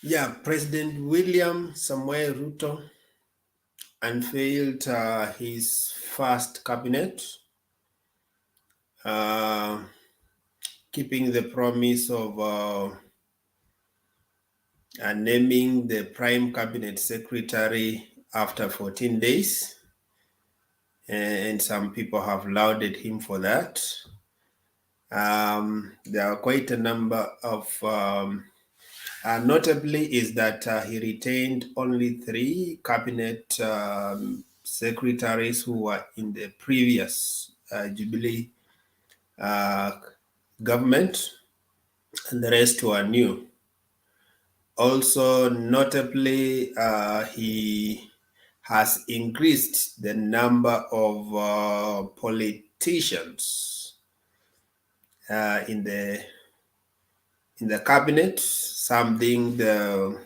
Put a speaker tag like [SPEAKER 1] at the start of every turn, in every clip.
[SPEAKER 1] Yeah, President William Samuel Ruto unveiled his first cabinet, uh, keeping the promise of naming the prime cabinet secretary after 14 days. And some people have lauded him for that. There are quite a number of notably is that he retained only 3 cabinet secretaries who were in the previous Jubilee government, and the rest were new. Also, notably, he has increased the number of politicians in the cabinet, something the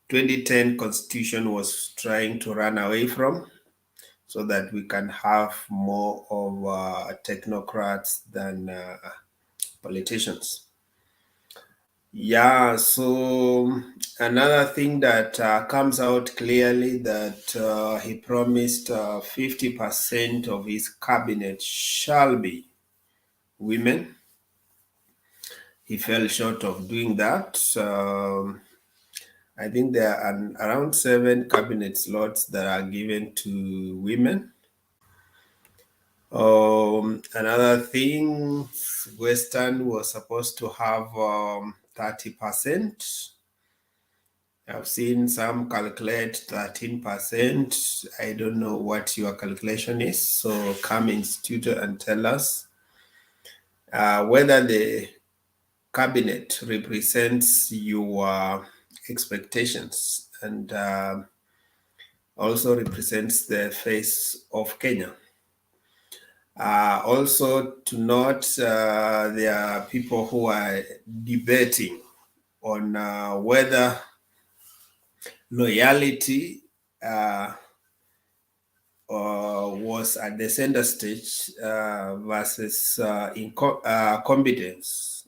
[SPEAKER 1] 2010 constitution was trying to run away from, so that we can have more of technocrats than politicians. Yeah, so another thing that comes out clearly that he promised 50% of his cabinet shall be women. He fell short of doing that. I think there are around 7 cabinet slots that are given to women. Another thing, Western was supposed to have 30%. I've seen some calculate 13%. I don't know what your calculation is. So come institute and tell us whether the cabinet represents your expectations and also represents the face of Kenya. Also to note, there are people who are debating on whether loyalty was at the center stage versus competence.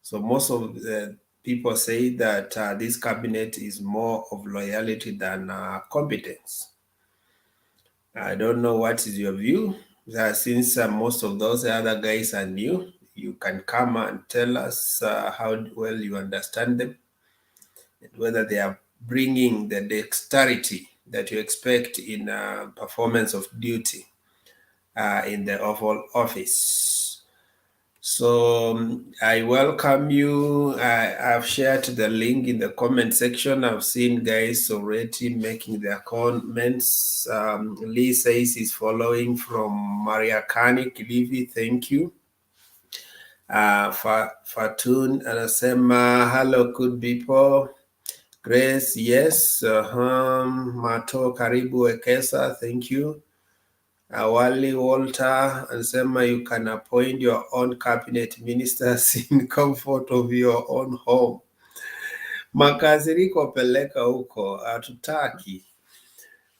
[SPEAKER 1] So most of the people say that this cabinet is more of loyalty than competence. I don't know what is your view. Since most of those other guys are new, you can come and tell us how well you understand them and whether they are bringing the dexterity that you expect in performance of duty in the Oval Office. So I welcome you. I've shared the link in the comment section. I've seen guys already making their comments. Lee says he's following from Maria Kani Kilifi. Thank you. Fatun anasema hello good people. Grace, yes. Mato Karibu Wekesa, thank you. Awali Walter anasema you can appoint your own cabinet ministers in comfort of your own home. Makasiriko peleka huko, hatutaki.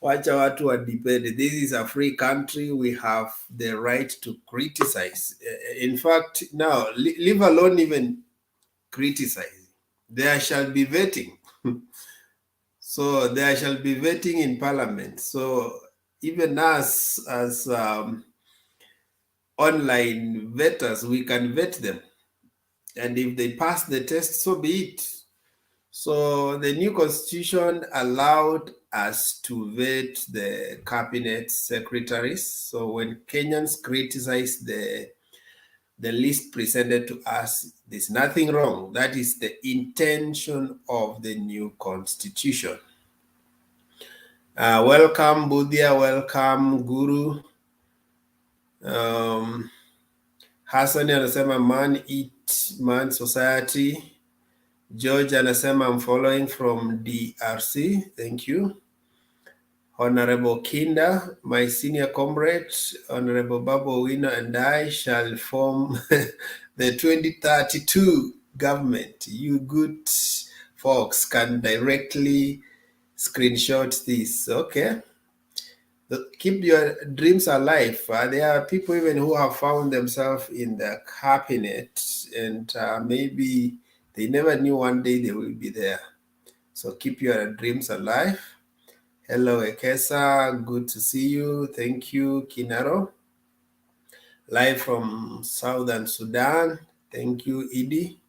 [SPEAKER 1] Wacha watu wa depend. This is a free country. We have the right to criticize. In fact, now, leave alone even criticize. There shall be vetting. So there shall be vetting in parliament. So even us as online vetters, we can vet them. And if they pass the test, so be it. So the new constitution allowed us to vet the cabinet secretaries. So when Kenyans criticize the list presented to us, there's nothing wrong. That is the intention of the new constitution. Welcome, Budhia. Welcome, Guru. Hassan anasema man eat man society. George anasema I'm following from DRC. Thank you. Honorable Kinda, my senior comrade, Honorable Babu Wino, and I shall form the 2032 government. You good folks can directly screenshot this. Okay. Keep your dreams alive. There are people even who have found themselves in the cabinet and maybe they never knew one day they will be there. So keep your dreams alive. Hello, Ekesa. Good to see you. Thank you, Kinaro. Live from Southern Sudan. Thank you, Edie.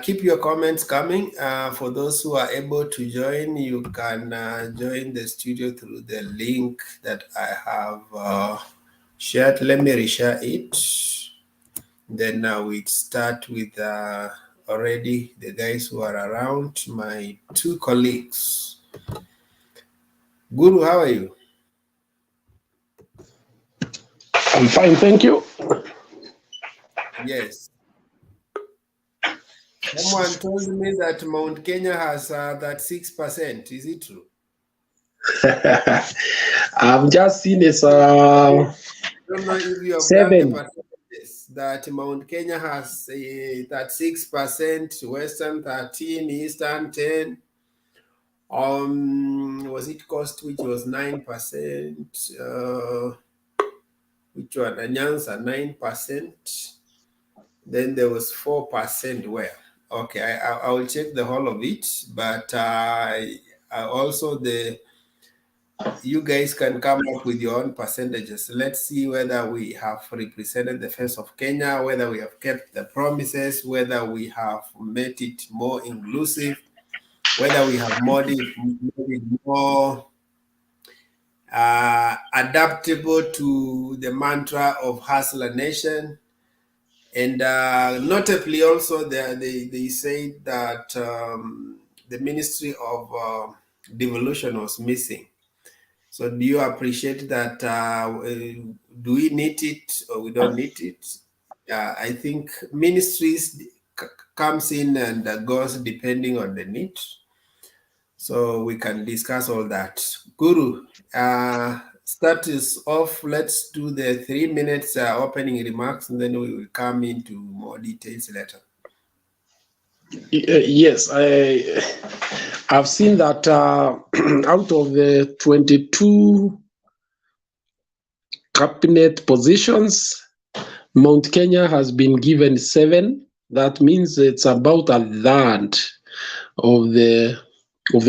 [SPEAKER 1] Keep your comments coming. For those who are able to join, you can join the studio through the link that I have shared. Let me reshare it. Then we start with already the guys who are around, my two colleagues. Guru, how are you?
[SPEAKER 2] I'm fine, thank you.
[SPEAKER 1] Yes. Someone told me that Mount Kenya has that 6%. Is it true?
[SPEAKER 2] I've just seen this.
[SPEAKER 1] I don't know if you have done the
[SPEAKER 2] 7.
[SPEAKER 1] percentages that Mount Kenya has that 6%, Western 13, Eastern 10. Was it Coast, which was 9%? Which one? Anyansa 9%. Then there was 4% where. Okay, I will check the whole of it, but also you guys can come up with your own percentages. Let's see whether we have represented the face of Kenya, whether we have kept the promises, whether we have made it more inclusive, whether we have made it more adaptable to the mantra of Hustler Nation. And notably also, they say that the Ministry of Devolution was missing. So do you appreciate that? Do we need it or we don't need it? I think ministries comes in and goes depending on the need. So we can discuss all that. Guru, start us off. Let's do the 3 minutes opening remarks, and then we will come into more details later.
[SPEAKER 2] Yes, I've seen that out of the 22 cabinet positions, Mount Kenya has been given 7. That means it's about a third of the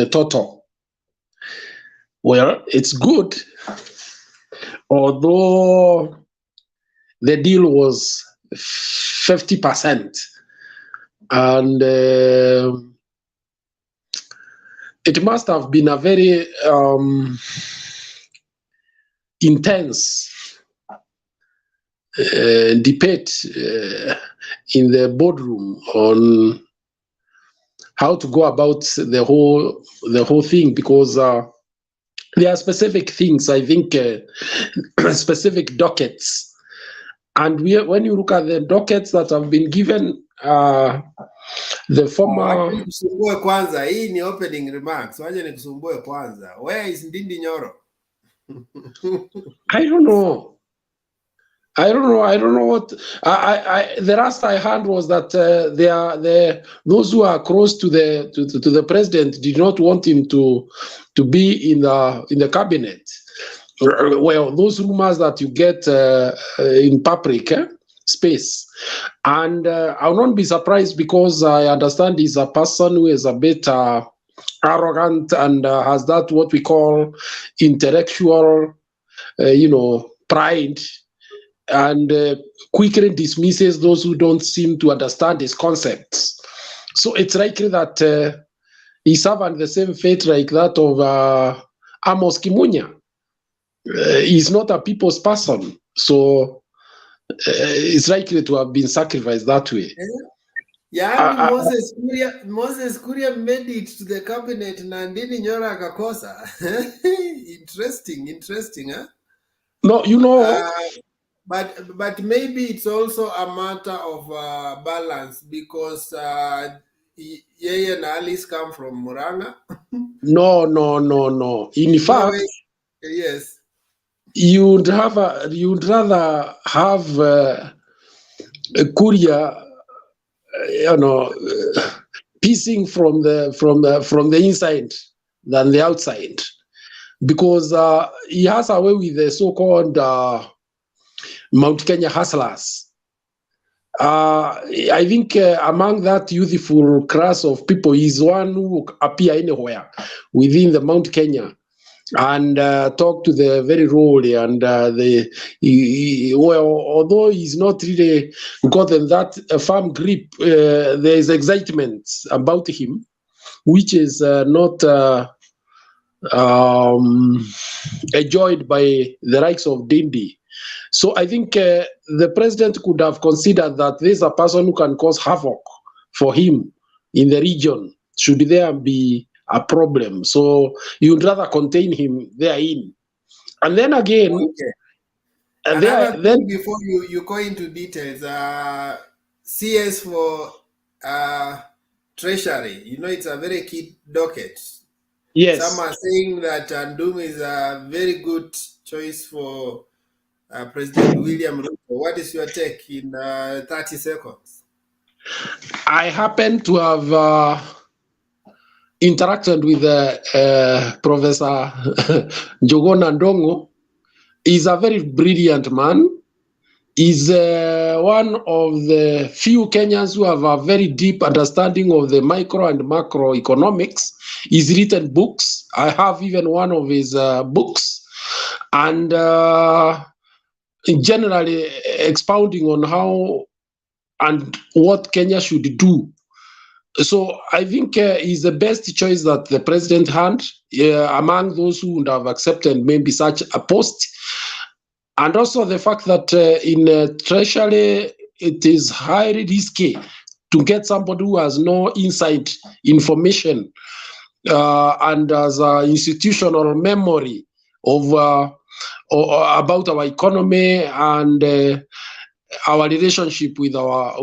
[SPEAKER 2] total. Well, it's good, although the deal was 50%. And it must have been a very intense debate in the boardroom on how to go about the whole thing, because there are specific things, I think, specific dockets. And when you look at the dockets that have been given, the former...
[SPEAKER 1] Nikusumbue kwanza, hii ni opening remarks. Waje nikusumbue kwanza. Where is Ndindi Nyoro?
[SPEAKER 2] I don't know what the last I heard was that those who are close to the president did not want him to be in the cabinet. Well, those rumors that you get in public space, and I'll not be surprised, because I understand he's a person who is a bit arrogant and has that what we call intellectual, pride, and quickly dismisses those who don't seem to understand his concepts. So it's likely that he's having the same fate like that of Amos Kimunya. He's not a people's person, so it's likely to have been sacrificed that way.
[SPEAKER 1] Yeah, Moses Kuria made it to the cabinet na Ndindi Nyoro akakosa. Interesting, huh?
[SPEAKER 2] No,
[SPEAKER 1] but maybe it's also a matter of balance, because Yeye and Alice come from Muranga.
[SPEAKER 2] No. In fact,
[SPEAKER 1] yes,
[SPEAKER 2] you'd rather have Kuria, piecing from the inside than the outside, because he has a way with the so-called Mount Kenya hustlers. I think among that youthful class of people, he's one who appear anywhere within the Mount Kenya and talk to the very role and well, although he's not really gotten that firm grip, there is excitement about him, which is not enjoyed by the likes of Dindi. So I think the president could have considered that there's a person who can cause havoc for him in the region, should there be a problem. So you would rather contain him therein. And then again,
[SPEAKER 1] Okay.
[SPEAKER 2] then
[SPEAKER 1] Another thing before you go into details, CS for Treasury, you know, it's a very key docket.
[SPEAKER 2] yes,
[SPEAKER 1] Some are saying that Ndum is a very good choice for President William Ruto. What is your take in 30 seconds?
[SPEAKER 2] I happen to have interacted with Professor Njogona Ndongo. He's a very brilliant man. He's one of the few Kenyans who have a very deep understanding of the micro and macro economics. He's written books. I have even one of his books. And generally expounding on how and what Kenya should do. So I think he's the best choice that the president had among those who would have accepted maybe such a post. And also the fact that in Treasury, it is highly risky to get somebody who has no inside information and has institutional memory of about our economy and our relationship with our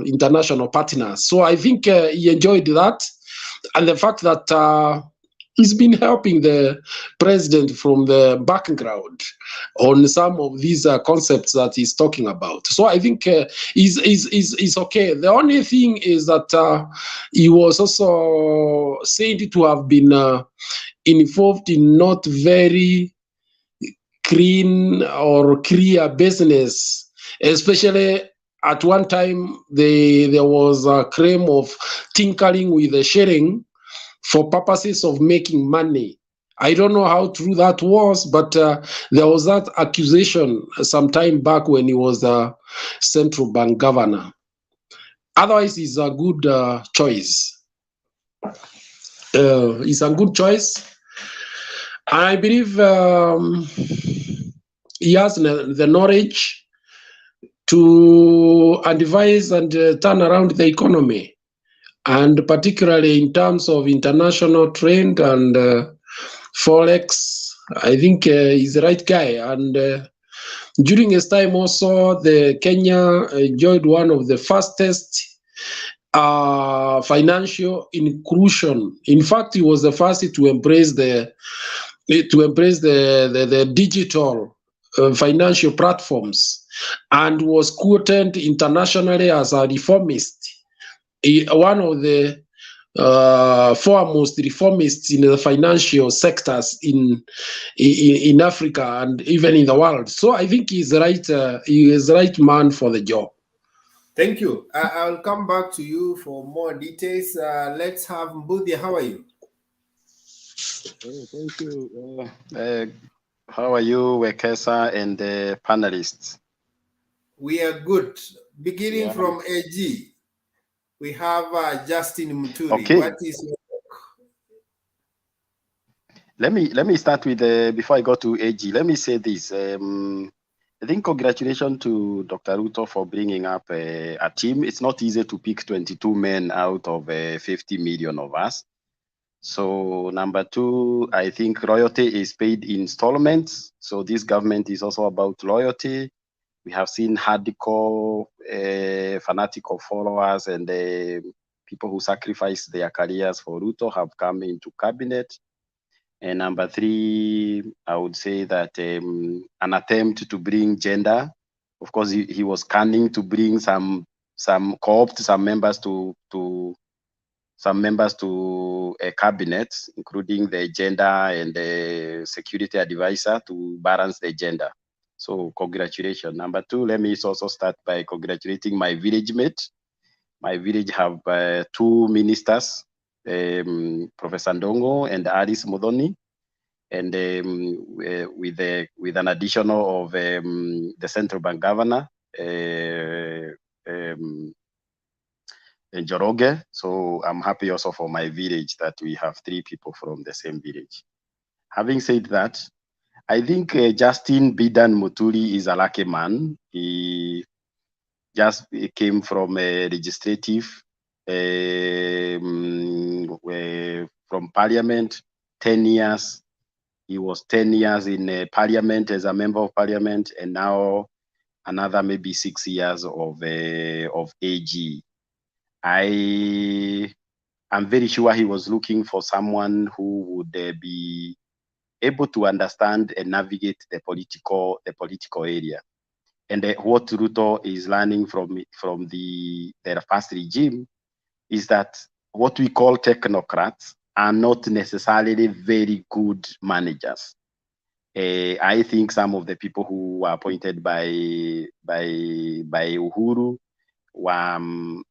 [SPEAKER 2] international partners. So I think he enjoyed that, and the fact that he's been helping the president from the background on some of these concepts that he's talking about. So I think he's okay. The only thing is that he was also said to have been involved in not very clean or clear business, especially at one time there was a claim of tinkering with the sharing for purposes of making money. I don't know how true that was, but there was that accusation some time back when he was the central bank governor. Otherwise, he's a good choice. He's a good choice. I believe he has the knowledge to advise and turn around the economy, and particularly in terms of international trade and forex. I think he's the right guy. And during his time also, the Kenya enjoyed one of the fastest financial inclusion. In fact, he was the first to embrace the digital financial platforms, and was quoted internationally as a reformist. One of the foremost reformists in the financial sectors in Africa and even in the world. So I think he's right. He is the right man for the job.
[SPEAKER 1] Thank you. I'll come back to you for more details. Let's have Mbudi. How are you?
[SPEAKER 3] Thank you. How are you, Wekesa, and the panelists?
[SPEAKER 1] We are good. Beginning from AG, we have Justin Muturi.
[SPEAKER 3] Okay.
[SPEAKER 1] What is your
[SPEAKER 3] Let me start with before I go to AG. Let me say this. I think congratulations to Dr. Ruto for bringing up a team. It's not easy to pick 22 men out of 50 million of us. So number two, I think royalty is paid in installments. So this government is also about loyalty. We have seen hardcore, fanatical followers and people who sacrifice their careers for Ruto have come into cabinet. And number three, I would say that an attempt to bring gender. Of course, he was cunning to bring some members to a cabinet, including the gender and the security advisor to balance the gender. So congratulations. Number two, let me also start by congratulating my village mate. My village have two ministers, Professor Ndongo and Alice Modoni, and with an additional of the central bank governor, Njoroge. So I'm happy also for my village that we have three people from the same village. Having said that, I think Justin Bidan Muturi is a lucky man. He just came from a legislative, from parliament, 10 years. He was 10 years in parliament as a member of parliament, and now another maybe 6 years of AG. I'm very sure he was looking for someone who would be able to understand and navigate the political area. And what Ruto is learning from their past regime is that what we call technocrats are not necessarily very good managers. I think some of the people who were appointed by Uhuru were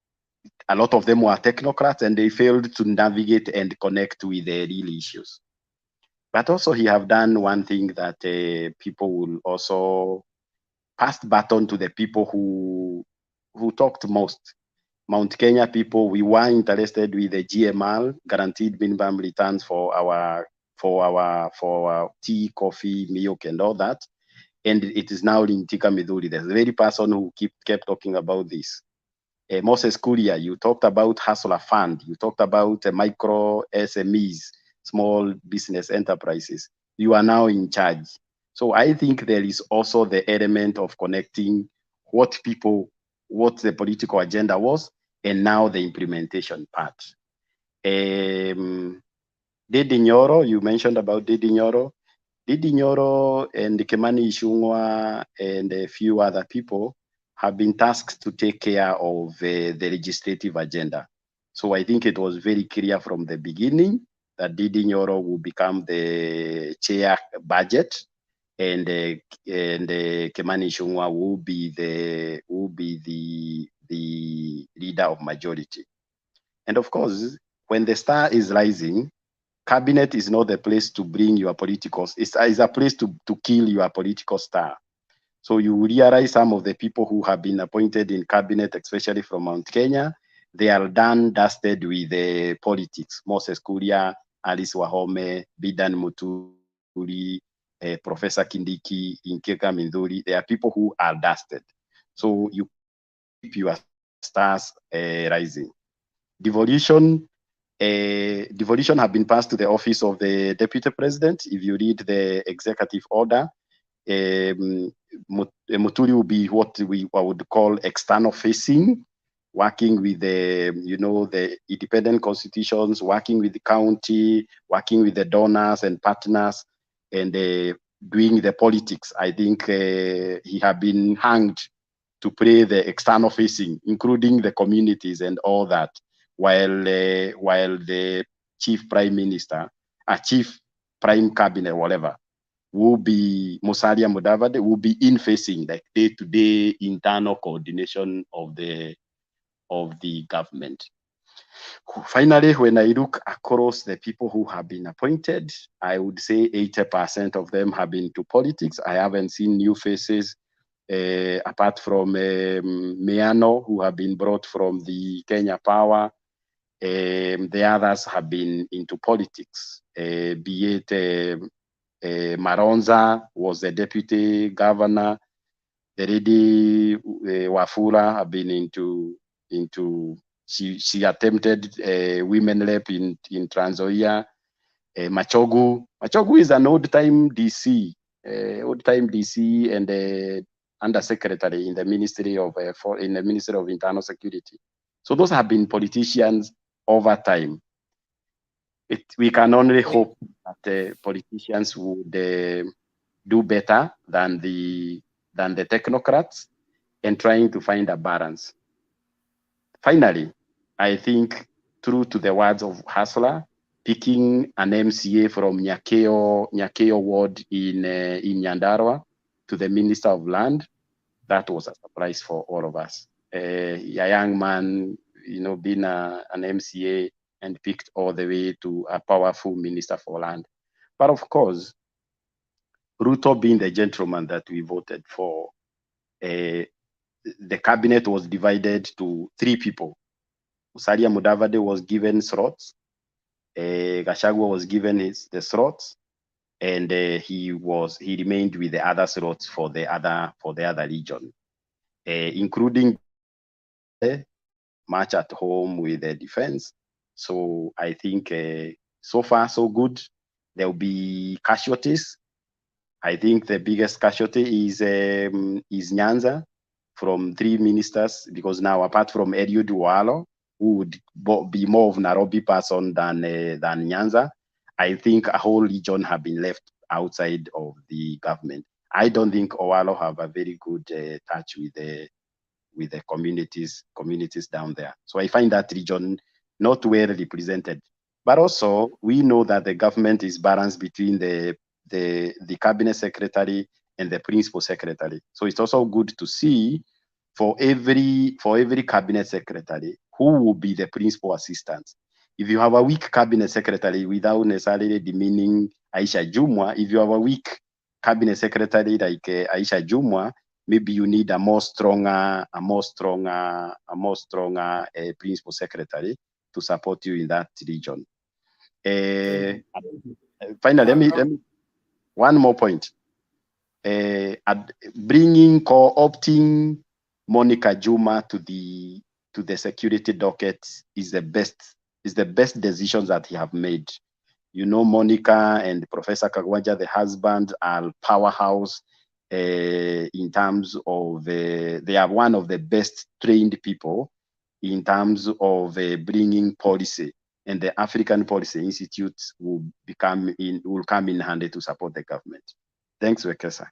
[SPEAKER 3] a lot of them were technocrats, and they failed to navigate and connect with the real issues. But also he have done one thing that people will also pass the baton to the people who talked most. Mount Kenya people, we were interested with the GMR, guaranteed minimum returns for our tea, coffee, milk, and all that. And it is now in Tika Miduri, the very person who kept talking about this. Moses Kuria, you talked about Hustler Fund, you talked about micro SMEs, small business enterprises. You are now in charge. So I think there is also the element of connecting what the political agenda was, and now the implementation part. Dedi Nyoro, you mentioned about Dedi Nyoro. Dedi Nyoro and Kemani Ishungwa and a few other people have been tasked to take care of the legislative agenda. So I think it was very clear from the beginning that Dedi Nyoro will become the chair budget, and Kemani Ishungwa will be the leader of majority. And of course, when the star is rising, cabinet is not the place to bring your political, it's a place to kill your political star. So you realize some of the people who have been appointed in cabinet, especially from Mount Kenya, they are dusted with the politics. Moses Kuria, Alice Wahome, Bidan Muturi, Professor Kindiki, Inkeka Minduri. They are people who are dusted. So you keep your stars rising. Devolution have been passed to the office of the deputy president. If you read the executive order, Muturi will be what I would call external facing, working with the independent constitutions, working with the county, working with the donors and partners, and doing the politics. I think he have been hanged to play the external facing, including the communities and all that, while the chief prime minister, chief prime cabinet, whatever, will be Musalia Mudavadi, will be in facing like day-to-day internal coordination of the government. Finally, when I look across the people who have been appointed, I would say 80% of them have been to politics. I haven't seen new faces, apart from Miano, who have been brought from the Kenya Power. The others have been into politics, be it Maronza was the deputy governor. The lady Wafula have been into. She attempted women rep in Trans Nzoia. Machogu is an old-time DC, and undersecretary in the Ministry of Internal Security. So those have been politicians over time. We can only hope that politicians would do better than the technocrats, and trying to find a balance. Finally, I think, true to the words of Hustler, picking an MCA from Nyakeo ward in Nyandarua to the Minister of Land. That was a surprise for all of us. A young man, being an MCA and picked all the way to a powerful Minister for Land. But of course, Ruto being the gentleman that we voted for, the cabinet was divided to 3 people. Musalia Mudavade was given slots. Gachagua was given the slots, and he remained with the other slots for the other region, including much at home with the defense. So I think so far so good. There will be casualties. I think the biggest casualty is Nyanza from 3 ministers, because now apart from Eliud Walo, who would be more of Nairobi person than Nyanza, I think a whole region have been left outside of the government. I don't think Owalo have a very good touch with the communities down there. So I find that region not well represented. But also, we know that the government is balanced between the cabinet secretary and the principal secretary. So it's also good to see for every cabinet secretary who will be the principal assistant. If you have a weak cabinet secretary, without necessarily demeaning Aisha Jumwa, if you have a weak cabinet secretary like Aisha Jumwa, maybe you need a more stronger principal secretary to support you in that region. Finally, let me one more point. Co-opting Monica Juma to the security docket is the best decisions that he have made. Monica and Professor Kagwanja, the husband, are powerhouse in terms of they are one of the best trained people in terms of bringing policy, and the African Policy Institute will come in handy to support the government. Thanks, Wekesa.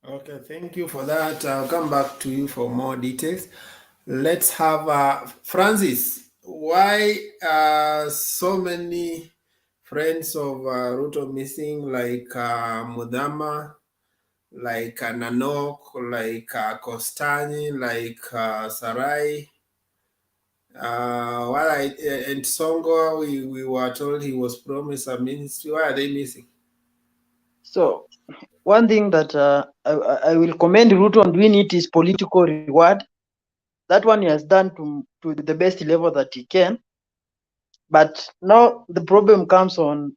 [SPEAKER 1] Okay, thank you for that. I'll come back to you for more details. Let's have Francis. Why are so many friends of Ruto missing, like Mudama, like Nanok, like Kostani, like Sarai? And Songo, we were told he was promised a ministry. Why are they missing?
[SPEAKER 4] So one thing that I will commend Ruto on doing it is political reward. That one he has done to the best level that he can. But now the problem comes on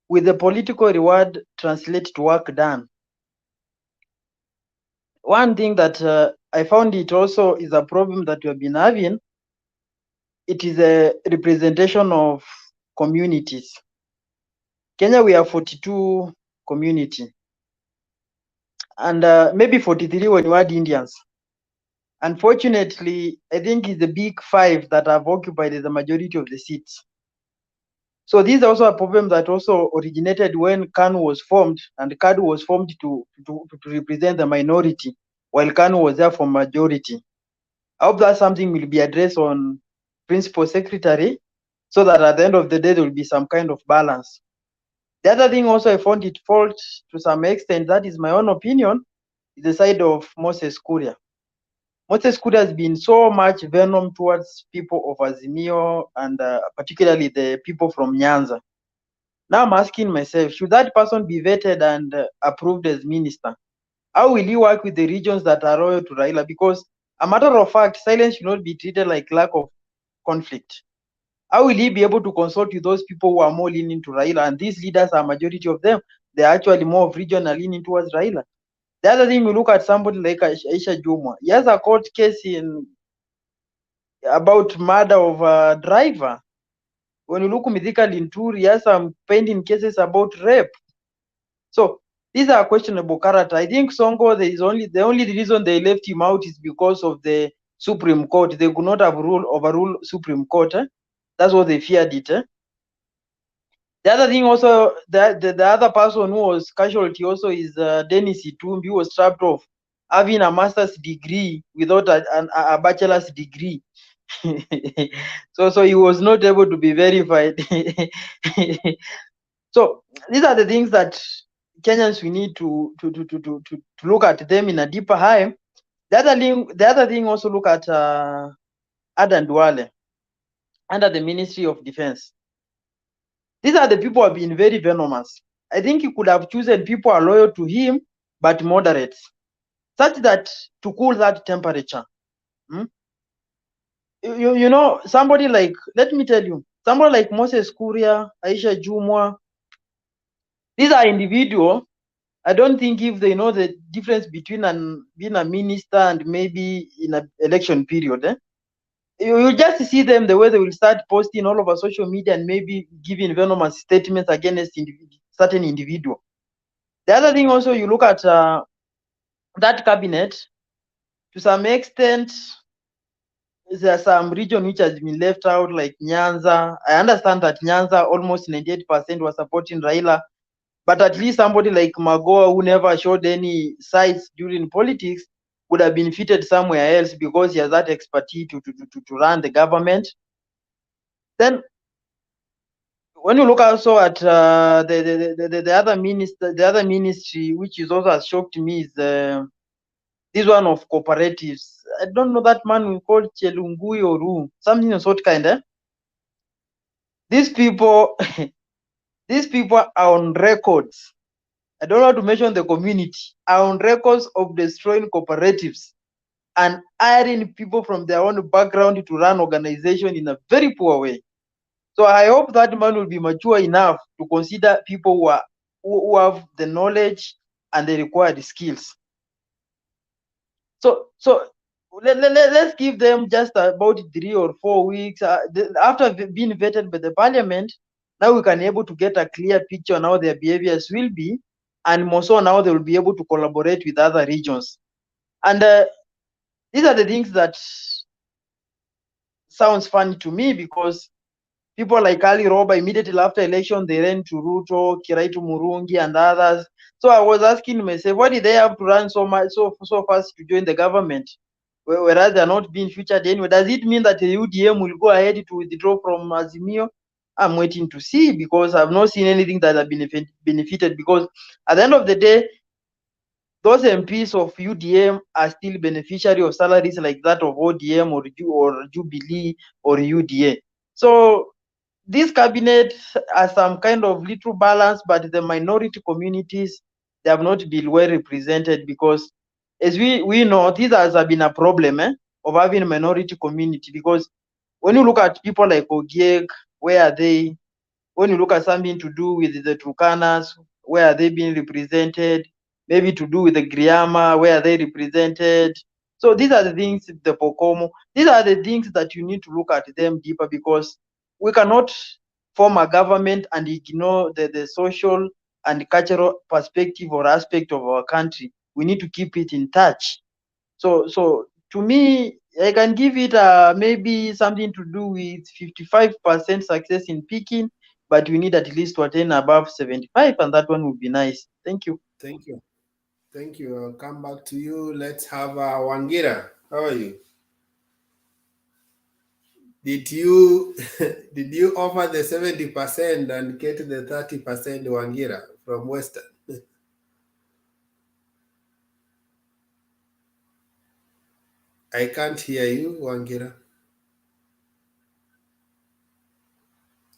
[SPEAKER 4] with the political reward translate to work done. One thing that I found it also is a problem that we have been having. It is a representation of communities. Kenya, we have 42 community, and maybe 43 when you add Indians. Unfortunately, I think it's the big 5 that have occupied the majority of the seats. So this is also a problem that also originated when KANU was formed, and KANU was formed to represent the minority, while KANU was there for majority. I hope that something will be addressed on principal secretary, so that at the end of the day there will be some kind of balance. The other thing also I found it fault to some extent, that is my own opinion, is the side of Moses Kuria. Moses Kuria has been so much venom towards people of Azimio, and particularly the people from Nyanza. Now I'm asking myself, should that person be vetted and approved as minister? How will he work with the regions that are loyal to Raila? Because a matter of fact, silence should not be treated like lack of conflict. How will he be able to consult with those people who are more leaning to Raila? And these leaders are majority of them. They are actually more of regional leaning towards Raila. The other thing, we look at somebody like Aisha Jumwa. He has a court case about murder of a driver. When you look at Mithika Linturi, he has some pending cases about rape. So these are questionable character. I think Songo, the only reason they left him out is because of the Supreme Court. They could not have overruled Supreme Court. That's what they feared it. The other thing also, the other person who was casualty also is Dennis Itumbi, who was trapped off having a master's degree without a bachelor's degree. so he was not able to be verified. So these are the things that Kenyans, we need to look at them in a deeper eye. The other thing also look at Adan Duale under the Ministry of Defense. These are the people who have been very venomous. I think he could have chosen people who are loyal to him, but moderates, such that to cool that temperature. Hmm? You know, somebody like, let me tell you, somebody like Moses Kuria, Aisha Jumwa, these are individuals. I don't think if they know the difference between being a minister and maybe in an election period, you just see them the way they will start posting all over social media and maybe giving venomous statements against certain individual. The other thing also, you look at that cabinet, to some extent, there are some region which has been left out, like Nyanza. I understand that Nyanza, almost 98% was supporting Raila, but at least somebody like Magoa, who never showed any sides during politics, would have been fitted somewhere else because he has that expertise to run the government. Then, when you look also at the other minister, the other ministry, which is also has shocked me, is this one of cooperatives. I don't know that man we call Chelungui or who, something of sort kind. These people, these people are on records. I don't know how to mention the community, are on records of destroying cooperatives and hiring people from their own background to run organization in a very poor way. So I hope that man will be mature enough to consider people who have the knowledge and the required skills. So let's give them just about 3 or 4 weeks after being vetted by the parliament. Now we can be able to get a clear picture on how their behaviors will be, and more so now they will be able to collaborate with other regions. And these are the things that sounds funny to me, because people like Ali Roba, immediately after election, they ran to Ruto, Kiraitu Murungi, and others. So I was asking myself, why did they have to run so fast to join the government, whereas they're not being featured anyway? Does it mean that the UDM will go ahead to withdraw from Azimio? I'm waiting to see, because I've not seen anything that have benefited, because at the end of the day, those MPs of UDM are still beneficiary of salaries like that of ODM or Jubilee or UDA. So this cabinet has some kind of little balance, but the minority communities, they have not been well represented, because as we know, this has been a problem of having a minority community, because when you look at people like Ogiek, where are they? When you look at something to do with the Turkanas, where are they being represented? Maybe to do with the Griama, where are they represented? So these are the things, the Pokomo, these are the things that you need to look at them deeper, because we cannot form a government and ignore the social and cultural perspective or aspect of our country. We need to keep it in touch. So to me, I can give it maybe something to do with 55% success in picking, but we need at least to attain above 75, and that one would be nice. Thank you.
[SPEAKER 1] Thank you. Thank you. I'll come back to you. Let's have Wangira. How are you? Did you offer the 70% and get the 30%, Wangira, from Western? I can't hear you, Wangira.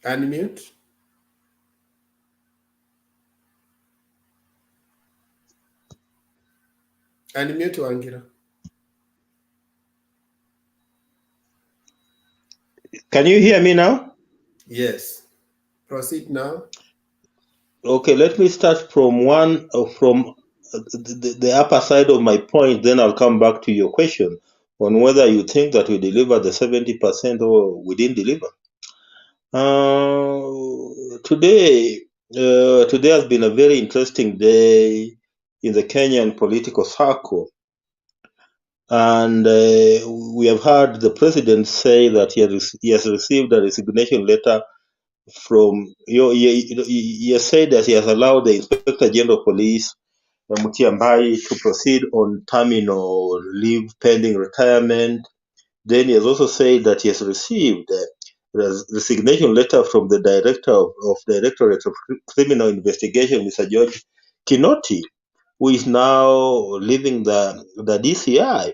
[SPEAKER 1] Unmute. Unmute, Wangira.
[SPEAKER 5] Can you hear me now?
[SPEAKER 1] Yes. Proceed now.
[SPEAKER 5] Okay, let me start from the upper side of my point, then I'll come back to your question on whether you think that we deliver the 70% or we didn't deliver. Today has been a very interesting day in the Kenyan political circle. And we have heard the president say that he has received a resignation letter from, he has said that he has allowed the Inspector General of Police, Mutiambai, to proceed on terminal leave pending retirement. Then he has also said that he has received a resignation letter from the Director of Directorate of Criminal Investigation, Mr. George Kinoti, who is now leaving the DCI.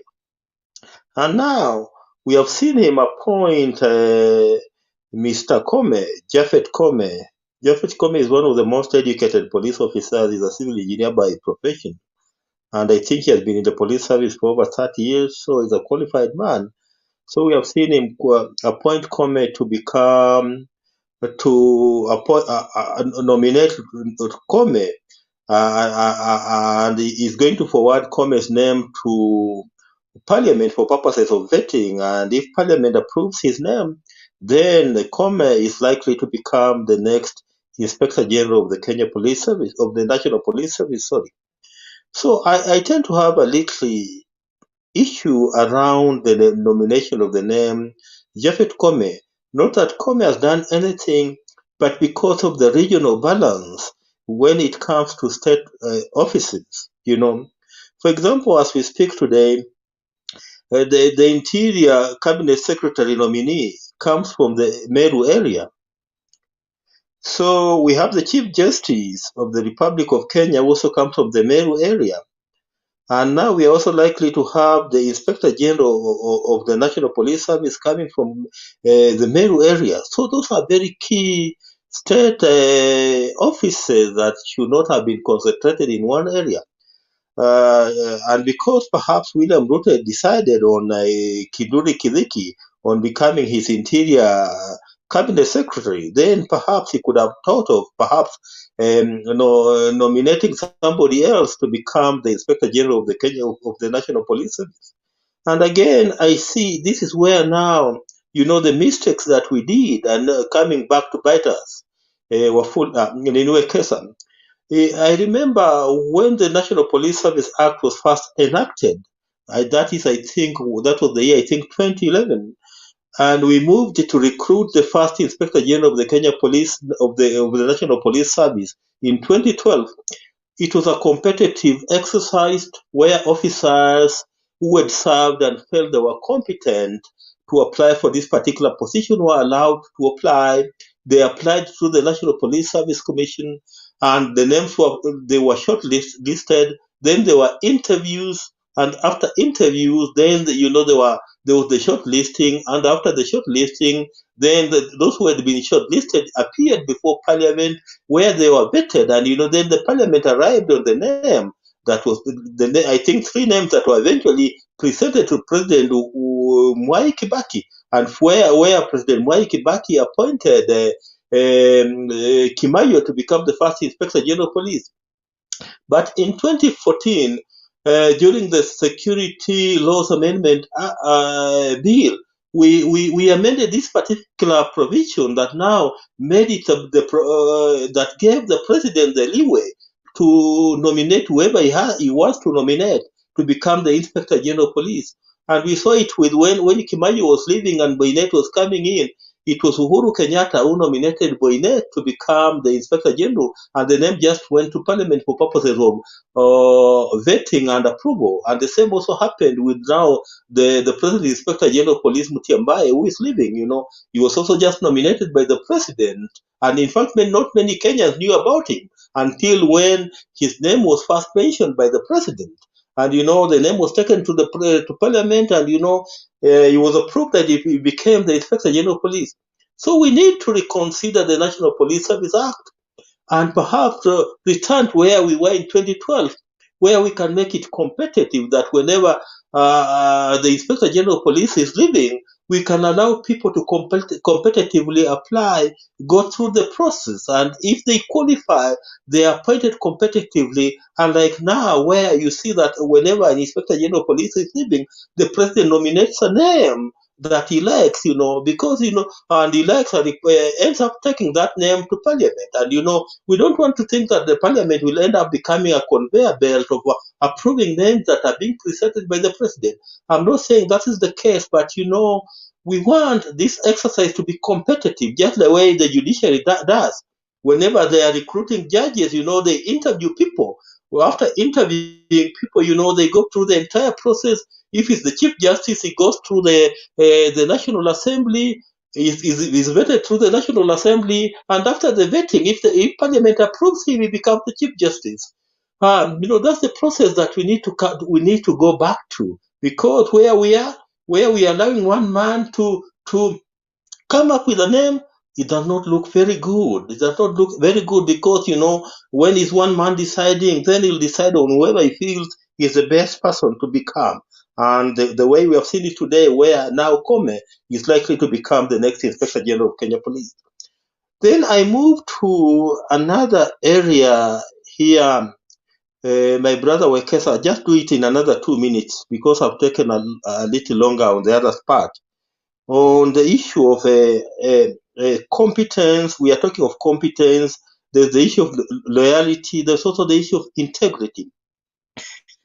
[SPEAKER 5] And now we have seen him appoint Mr. Kome, Japhet Kome. Japhet Kome is one of the most educated police officers. He's a civil engineer by profession. And I think he has been in the police service for over 30 years, so he's a qualified man. So we have seen him appoint Kome to become, nominate Kome, and he is going to forward Kome's name to Parliament for purposes of vetting. And if Parliament approves his name, then Kome is likely to become the next Inspector General of the Kenya Police Service, of the National Police Service. Sorry. So I tend to have a little issue around the nomination of the name Japhet Kome. Not that Kome has done anything, but because of the regional balance when it comes to state offices, you know. For example, as we speak today, the Interior Cabinet Secretary nominee comes from the Meru area. So we have the Chief Justice of the Republic of Kenya also comes from the Meru area. And now we are also likely to have the Inspector General of the National Police Service coming from the Meru area. So those are very key state offices that should not have been concentrated in one area. And because perhaps William Ruto decided on Kinduri Kindiki on becoming his interior cabinet secretary, then perhaps he could have thought of perhaps nominating somebody else to become the Inspector General of the National Police Service. And again, I see this is where now, the mistakes that we did and coming back to bite us were full. In case, I remember when the National Police Service Act was first enacted. That was the year 2011, and we moved to recruit the first Inspector General of the Kenya Police of the National Police Service in 2012. It was a competitive exercise where officers who had served and felt they were competent to apply for this particular position were allowed to apply. They applied through the National Police Service Commission, and the names they were shortlisted. Then there were interviews, and after interviews, then there was the shortlisting, and after the shortlisting, then those who had been shortlisted appeared before Parliament, where they were vetted, and then the Parliament arrived on the name that was I think 3 names that were eventually presented to President Mwai Kibaki, and where President Mwai Kibaki appointed Kimayo to become the first Inspector General of Police. But in 2014, during the Security Laws Amendment Bill, we amended this particular provision that now made it that gave the president the leeway to nominate whoever he wants to nominate to become the Inspector General of Police. And we saw it with when Kimayo was leaving and Boynet was coming in. It was Uhuru Kenyatta who nominated Boynet to become the Inspector General, and the name just went to Parliament for purposes of vetting and approval. And the same also happened with now the present Inspector General of Police, Mutiambaye, who is leaving. He was also just nominated by the president, and in fact, not many Kenyans knew about him until when his name was first mentioned by the president. And the name was taken to Parliament, and he was approved that he became the Inspector General of Police. So we need to reconsider the National Police Service Act and perhaps return to where we were in 2012, where we can make it competitive, that whenever the Inspector General of Police is leaving, we can allow people to competitively apply, go through the process, and if they qualify, they are appointed competitively. Unlike now, where you see that whenever an Inspector General of Police is leaving, the president nominates a name that he likes, because, and he likes, and he ends up taking that name to Parliament. And, we don't want to think that the Parliament will end up becoming a conveyor belt of approving names that are being presented by the president. I'm not saying that is the case, but, we want this exercise to be competitive, just the way the judiciary does. Whenever they are recruiting judges, they interview people. Well, after interviewing people, they go through the entire process. If it's the Chief Justice, he goes through the National Assembly, is vetted through the National Assembly, and after the vetting, if Parliament approves him, he becomes the Chief Justice. That's the process that we need to go back to, because where we are allowing one man to come up with a name, it does not look very good. It does not look very good because, when it's one man deciding, then he'll decide on whoever he feels is the best person to become. And the way we have seen it today, where now Kome is likely to become the next Inspector General of Kenya Police. Then I moved to another area here. My brother Wekesa, just do it in another 2 minutes because I've taken a little longer on the other part. On the issue of competence, we are talking of competence. There's the issue of loyalty. There's also the issue of integrity.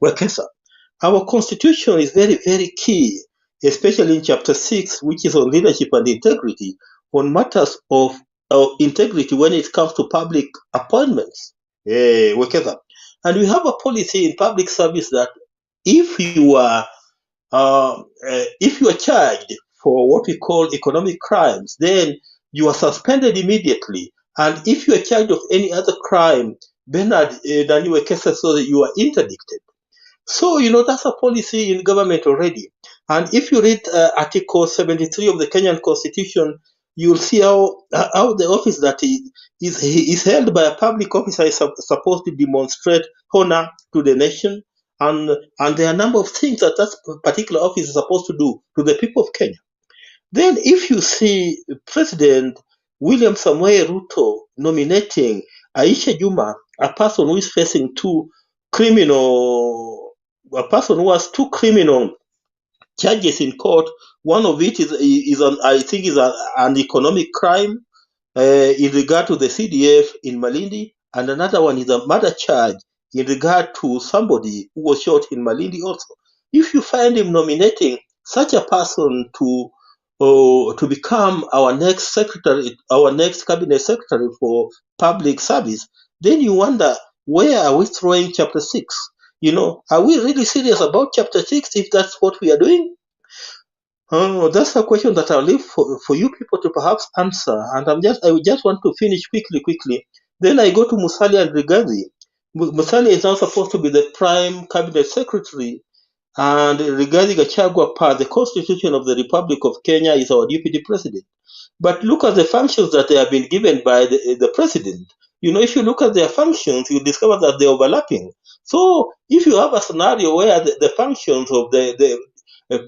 [SPEAKER 5] Wekesa, our constitution is very, very key, especially in chapter 6, which is on leadership and integrity, on matters of integrity when it comes to public appointments. Wekesa. And we have a policy in public service that if you are charged for what we call economic crimes, then you are suspended immediately. And if you are charged of any other crime, Bernard Daniel Kesa, so that you are interdicted. So, that's a policy in government already. And if you read Article 73 of the Kenyan Constitution, you'll see how the office that is held by a public officer is supposed to demonstrate honor to the nation. And there are a number of things that particular office is supposed to do to the people of Kenya. Then if you see President William Samoei Ruto nominating Aisha Juma, a person who is facing a person who has 2 criminal charges in court. One of it is an economic crime in regard to the CDF in Malindi, and another one is a murder charge in regard to somebody who was shot in Malindi also. If you find him nominating such a person to become our next cabinet secretary for public service, then you wonder, where are we throwing chapter 6? Are we really serious about chapter 6 if that's what we are doing? That's a question that I'll leave for you people to perhaps answer. And I just want to finish quickly. Then I go to Musalia and Rigathi. Musalia is now supposed to be the prime cabinet secretary, and Rigathi Gachagua, per the Constitution of the Republic of Kenya, is our deputy president. But look at the functions that they have been given by the president. If you look at their functions, you discover that they're overlapping. So if you have a scenario where the functions of the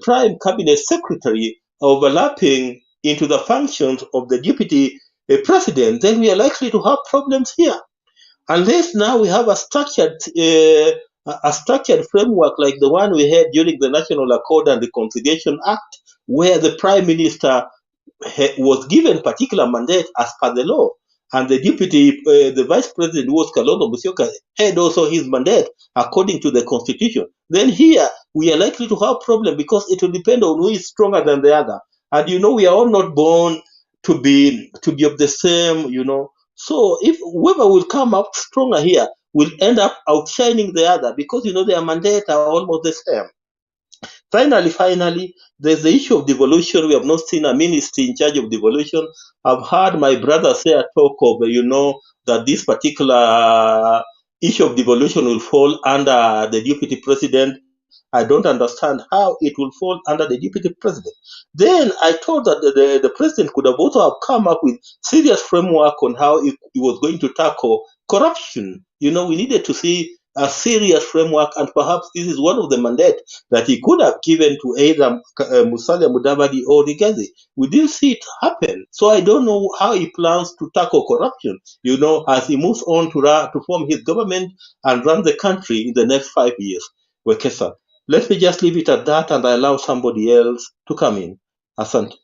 [SPEAKER 5] prime cabinet secretary are overlapping into the functions of the deputy president, then we are likely to have problems here. Unless now we have a structured framework like the one we had during the National Accord and Reconciliation Act, where the prime minister was given particular mandate as per the law, and the vice president, who was Kalonzo Musyoka, had also his mandate according to the constitution. Then here we are likely to have problem because it will depend on who is stronger than the other. And we are all not born to be of the same, So if whoever will come up stronger here will end up outshining the other because their mandate are almost the same. Finally, there's the issue of devolution. We have not seen a ministry in charge of devolution. I've heard my brother say a talk of, that this particular issue of devolution will fall under the deputy president. I don't understand how it will fall under the deputy president. Then I thought that the president could have also have come up with serious framework on how he was going to tackle corruption. We needed to see a serious framework, and perhaps this is one of the mandates that he could have given to either Musalia Mudavadi or Rigathi. We didn't see it happen. So I don't know how he plans to tackle corruption, as he moves on to form his government and run the country in the next 5 years. Wekesa. Let me just leave it at that and I allow somebody else to come in. Asante.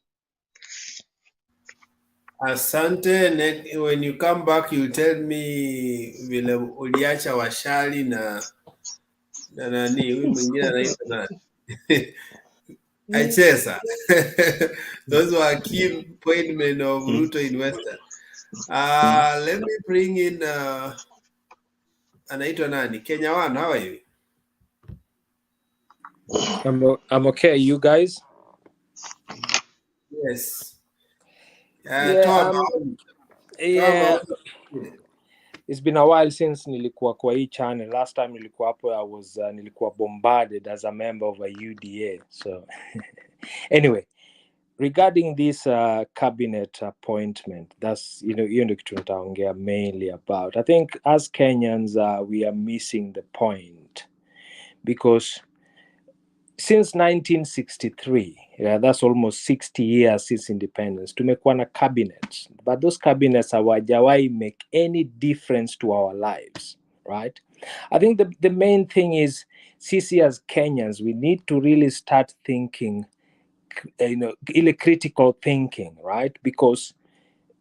[SPEAKER 1] Asante. When you come back, you tell me vile uliacha Washali na nani huyu mwingine anaitwa nani? Achesa. Those were key appointment of Ruto in Western. Let me bring in anaitwa nani? Kenya One, how are you?
[SPEAKER 6] I'm okay. You guys?
[SPEAKER 1] Yes.
[SPEAKER 6] Yeah. it's been a while since nilikuwa kwa hii channel. Last time nilikuwa hapo, I was nilikuwa bombarded as a member of a UDA. So anyway, regarding this cabinet appointment, that's hiyo ndio kitu nitaongea mainly about. I think as Kenyans we are missing the point, because since 1963, that's almost 60 years since independence, tumekuwa na cabinets, but those cabinets hawajawahi make any difference to our lives, right? I think the main thing is, sisi as Kenyans, we need to really start thinking, ile critical thinking, right? Because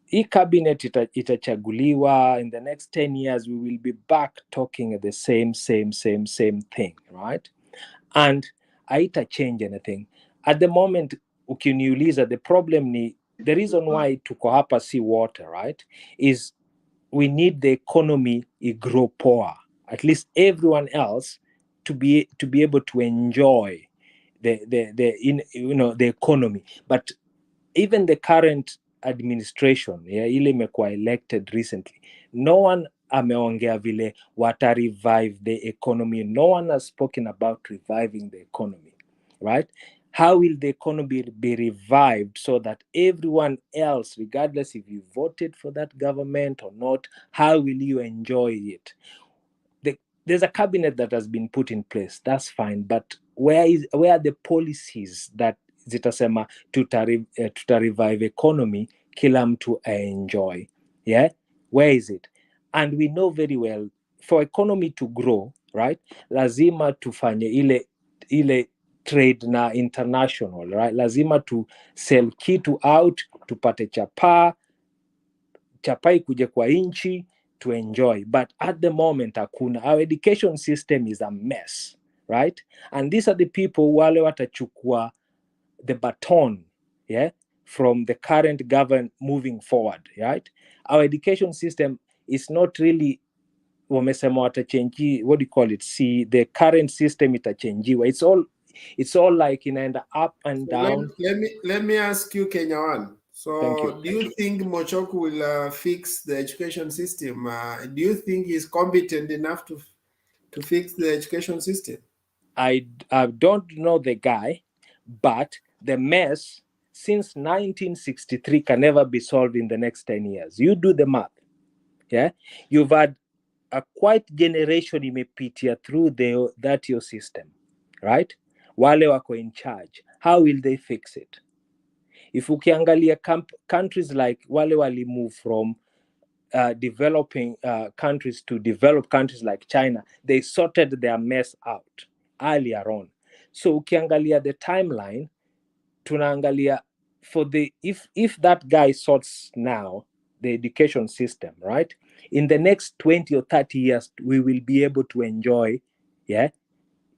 [SPEAKER 6] hii cabinet itachaguliwa, in the next 10 years we will be back talking the same thing, right? And haita change anything at the moment. Ukiniuliza, the problem ni, the reason why tuko hapa si water, right, is we need the economy grow poor, at least everyone else to be able to enjoy the economy. But even the current administration, ile imekuwa elected recently, no one ameongea vile wata revive the economy. No one has spoken about reviving the economy, right? How will the economy be revived so that everyone else, regardless if you voted for that government or not, how will you enjoy it? There's a cabinet that has been put in place, that's fine, but where are the policies that zitasema tuta revive economy, kila mtu enjoy? Yeah, where is it? And we know very well, for economy to grow, right, lazima tufanye ile trade na international, right? Lazima tu sell kitu out, tupate chapa ikuje kwa inchi to enjoy. But at the moment hakuna. Our education system is a mess, right? And these are the people wale watachukua the baton, yeah, from the current government moving forward, right? Our education system is not really, wamesema watachange, what do you call it, see, the current system itachangiwa. It's all like inaenda up and down.
[SPEAKER 1] Let me ask you, Kenya One.
[SPEAKER 6] Thank you.
[SPEAKER 1] So do you think Mochok will fix the education system? Do you think he's competent enough to fix the education system?
[SPEAKER 6] I don't know the guy, but the mess since 1963 can never be solved in the next 10 years. You do the math. Yeah, you've had a quite generation imepitia through that your system, right? Wale wako in charge, how will they fix it? If ukiangalia countries like wale wali move from developing countries to developed countries like China, they sorted their mess out earlier on. So ukiangalia the timeline, tunaangalia for the if that guy sorts now the education system, right, in the next 20 or 30 years we will be able to enjoy, yeah,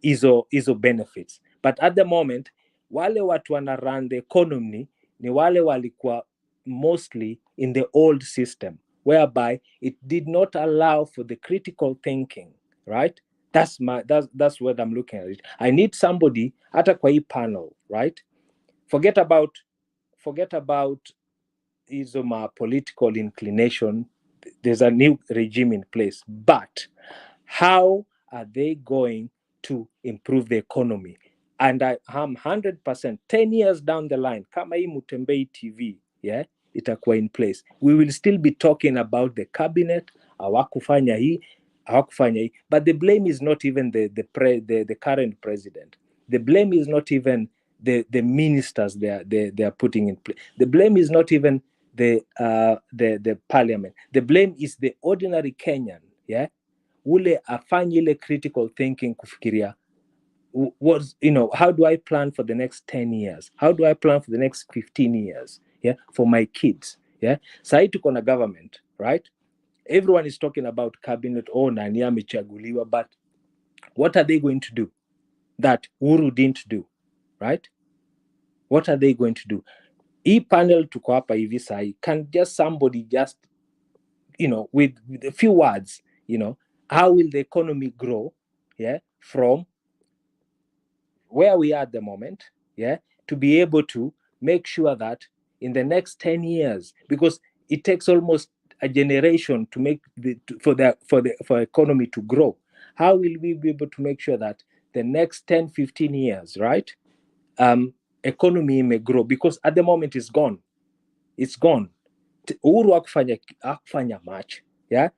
[SPEAKER 6] hizo benefits. But at the moment, wale watu wana run the economy ni wale walikuwa mostly in the old system, whereby it did not allow for the critical thinking, right? That's what I'm looking at it. I need somebody hata kwa hii panel, right? Forget about hizo ma political inclination. There's a new regime in place, but how are they going to improve the economy? And I am 100%, 10 years down the line, kama hii Mutembei TV, yeah, itakuwa in place, we will still be talking about the cabinet, hawakufanya hii. But the blame is not even the current president. The blame is not even the ministers they are putting in place. The blame is not even the parliament. The blame is the ordinary Kenyan, yeah, ule afanye ile critical thinking, kufikiria how do I plan for the next 10 years? How do I plan for the next 15 years? Yeah, for my kids. Yeah, sahi tuko na government, right? Everyone is talking about cabinet, nani amechaguliwa, but what are they going to do that Uhuru didn't do, right? What are they going to do? Hii panel tuko hapa hivi sahi, can just somebody just, with a few words, how will the economy grow, yeah, from where we are at the moment, yeah, to be able to make sure that in the next 10 years, because it takes almost a generation to make for economy to grow? How will we be able to make sure that the next 10, 15 years, right, economy may grow? Because at the moment it's gone. It's gone. Uhuru hakufanya much, yeah.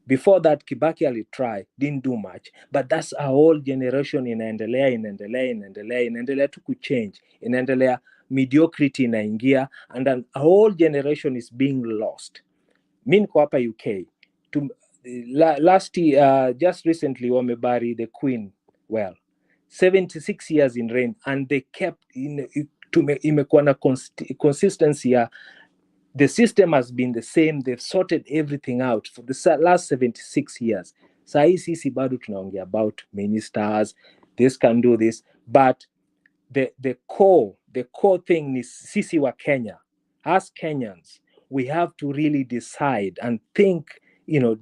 [SPEAKER 6] Before that, Kibaki alitry, didn't do much. But that's a whole generation inaendelea to change. Inaendelea, mediocrity inaingia, and then a whole generation is being lost. Mi niko hapa UK. Last year, just recently, wamebari the Queen, well, 76 years in reign, and they kept imekuwa na consistency ya the system has been the same. They've sorted everything out for the last 76 years. Sahi sisi bado tunaongea about ministers, this can do this, but the core thing is sisi wa Kenya. As Kenyans, we have to really decide and think,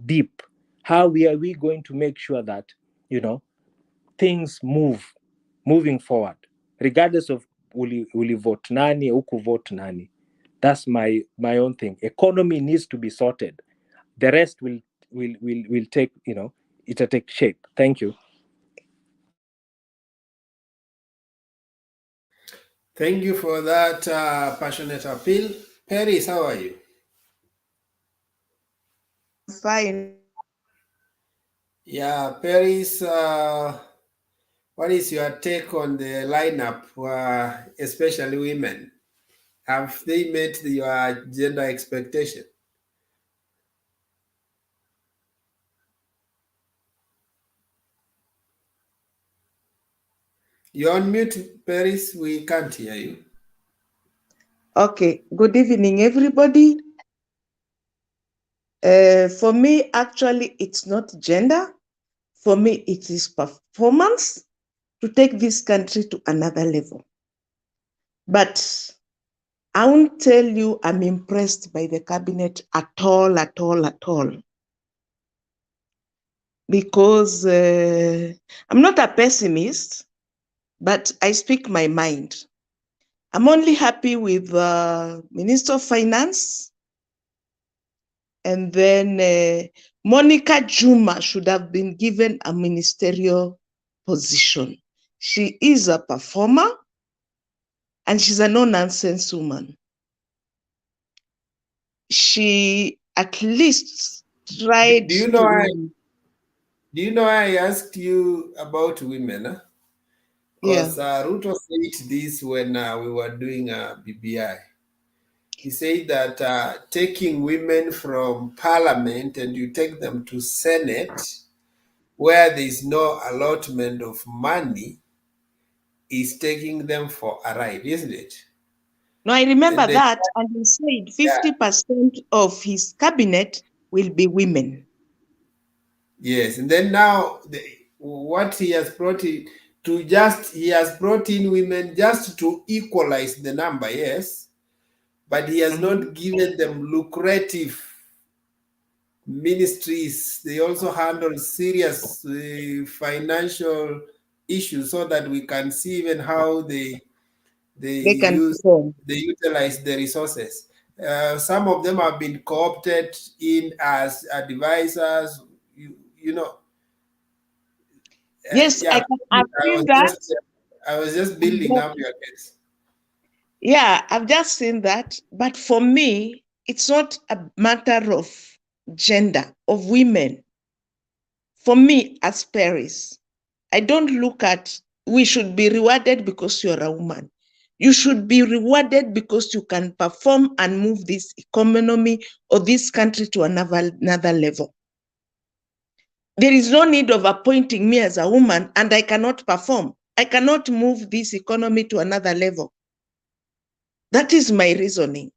[SPEAKER 6] deep. How are we going to make sure that, things moving forward, regardless of uli vote nani, uku vote nani. That's my own thing. Economy needs to be sorted. The rest will take, it'll take shape. Thank you.
[SPEAKER 1] Thank you for that passionate appeal. Paris, how are you?
[SPEAKER 7] Fine.
[SPEAKER 1] Yeah, Paris, what is your take on the lineup, especially women? Have they met your gender expectation? You're on mute, Paris. We can't hear you.
[SPEAKER 7] Okay. Good evening, everybody. For me, actually, it's not gender. For me, it is performance to take this country to another level. But I won't tell you I'm impressed by the cabinet at all. Because I'm not a pessimist, but I speak my mind. I'm only happy with Minister of Finance. And then Monica Juma should have been given a ministerial position. She is a performer and she's a no-nonsense woman. She at least tried
[SPEAKER 1] Do you know I asked you about women? Because Ruto said this when we were doing BBI. He said that taking women from parliament and you take them to Senate, where there is no allotment of money, is taking them for a ride, isn't it?
[SPEAKER 7] No, I remember that, and he said 50% of his cabinet will be women.
[SPEAKER 1] Yes, and then now what he has brought in he has brought in women just to equalize the number, yes, but he has not given them lucrative ministries. They also handle serious financial issues so that we can see even how they utilize the resources. Some of them have been co-opted in as advisors, you know.
[SPEAKER 7] Yes,
[SPEAKER 1] Yeah,
[SPEAKER 7] I've seen that.
[SPEAKER 1] I was just building up your case.
[SPEAKER 7] Yeah, I've just seen that. But for me, it's not a matter of gender, of women. For me, as Paris, I don't look at we should be rewarded because you're a woman. You should be rewarded because you can perform and move this economy or this country to another level. There is no need of appointing me as a woman and I cannot perform. I cannot move this economy to another level. That is my reasoning.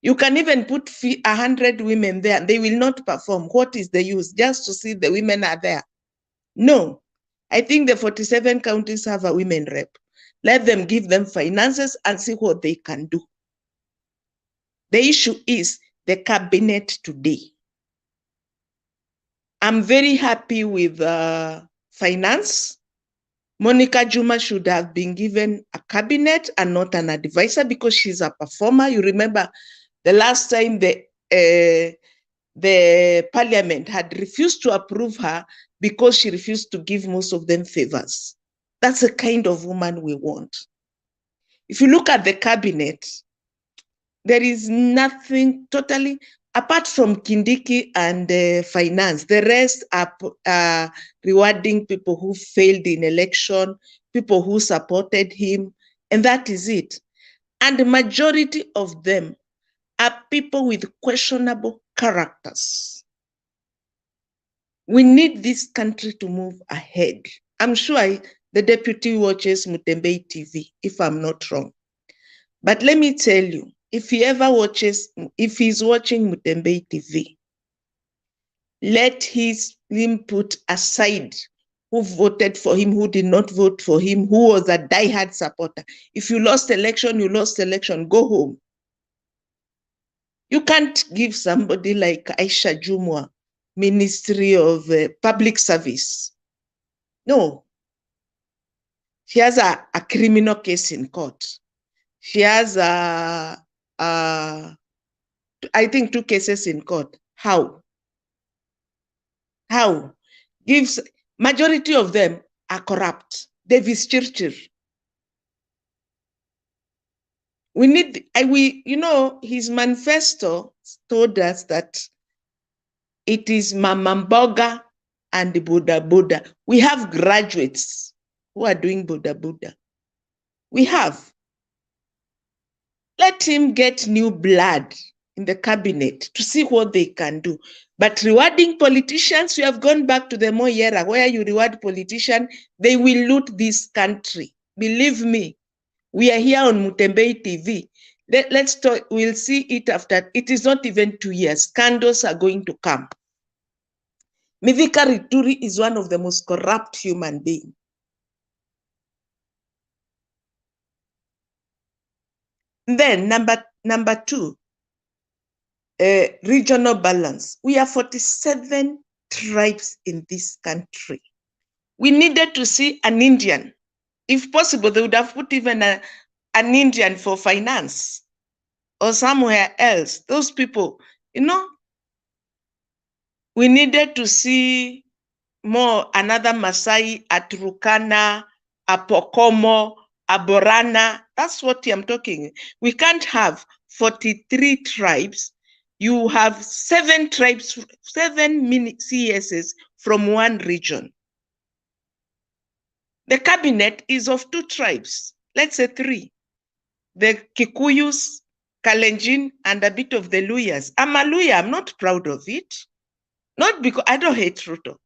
[SPEAKER 7] You can even put 100 women there, they will not perform. What is the use? Just to see the women are there. No, I think the 47 counties have a women rep. Let them give them finances and see what they can do. The issue is the cabinet today. I'm very happy with finance. Monica Juma should have been given a cabinet and not an advisor because she's a performer. You remember the last time the the parliament had refused to approve her because she refused to give most of them favors. That's the kind of woman we want. If you look at the cabinet, there is nothing totally, apart from Kindiki and finance, the rest are rewarding people who failed in election, people who supported him, and that is it. And the majority of them are people with questionable characters. We need this country to move ahead. I'm sure the deputy watches Mutembei TV, if I'm not wrong. But let me tell you, if he's watching Mutembei TV, let him put aside who voted for him, who did not vote for him, who was a diehard supporter. If you lost election, you lost election, go home. You can't give somebody like Aisha Jumwa Ministry of Public Service. No. She has a criminal case in court. She has I think 2 cases in court. How? How? Majority of them are corrupt. Davis Churchill. We need, his manifesto told us that it is Mama Mboga and the Buddha Buddha. We have graduates who are doing Buddha Buddha. We have. Let him get new blood in the cabinet to see what they can do. But rewarding politicians, we have gone back to the Moi era, where you reward politicians, they will loot this country. Believe me, we are here on Mutembei TV. Let's talk, we'll see it after, it is not even 2 years. Scandals are going to come. Mithika Rituri is one of the most corrupt human beings. Then number 2, regional balance. We have 47 tribes in this country. We needed to see an Indian. If possible, they would have put even an Indian for finance or somewhere else. Those people, we needed to see more another Masai, a Turkana, a Pokomo, a Borana. That's what I'm talking. We can't have 43 tribes. You have 7 tribes, 7 mini CSs from one region. The cabinet is of 2 tribes, let's say 3. The Kikuyus, Kalenjin, and a bit of the Luyas. I'm a Luya, I'm not proud of it. Not because I don't hate Ruto.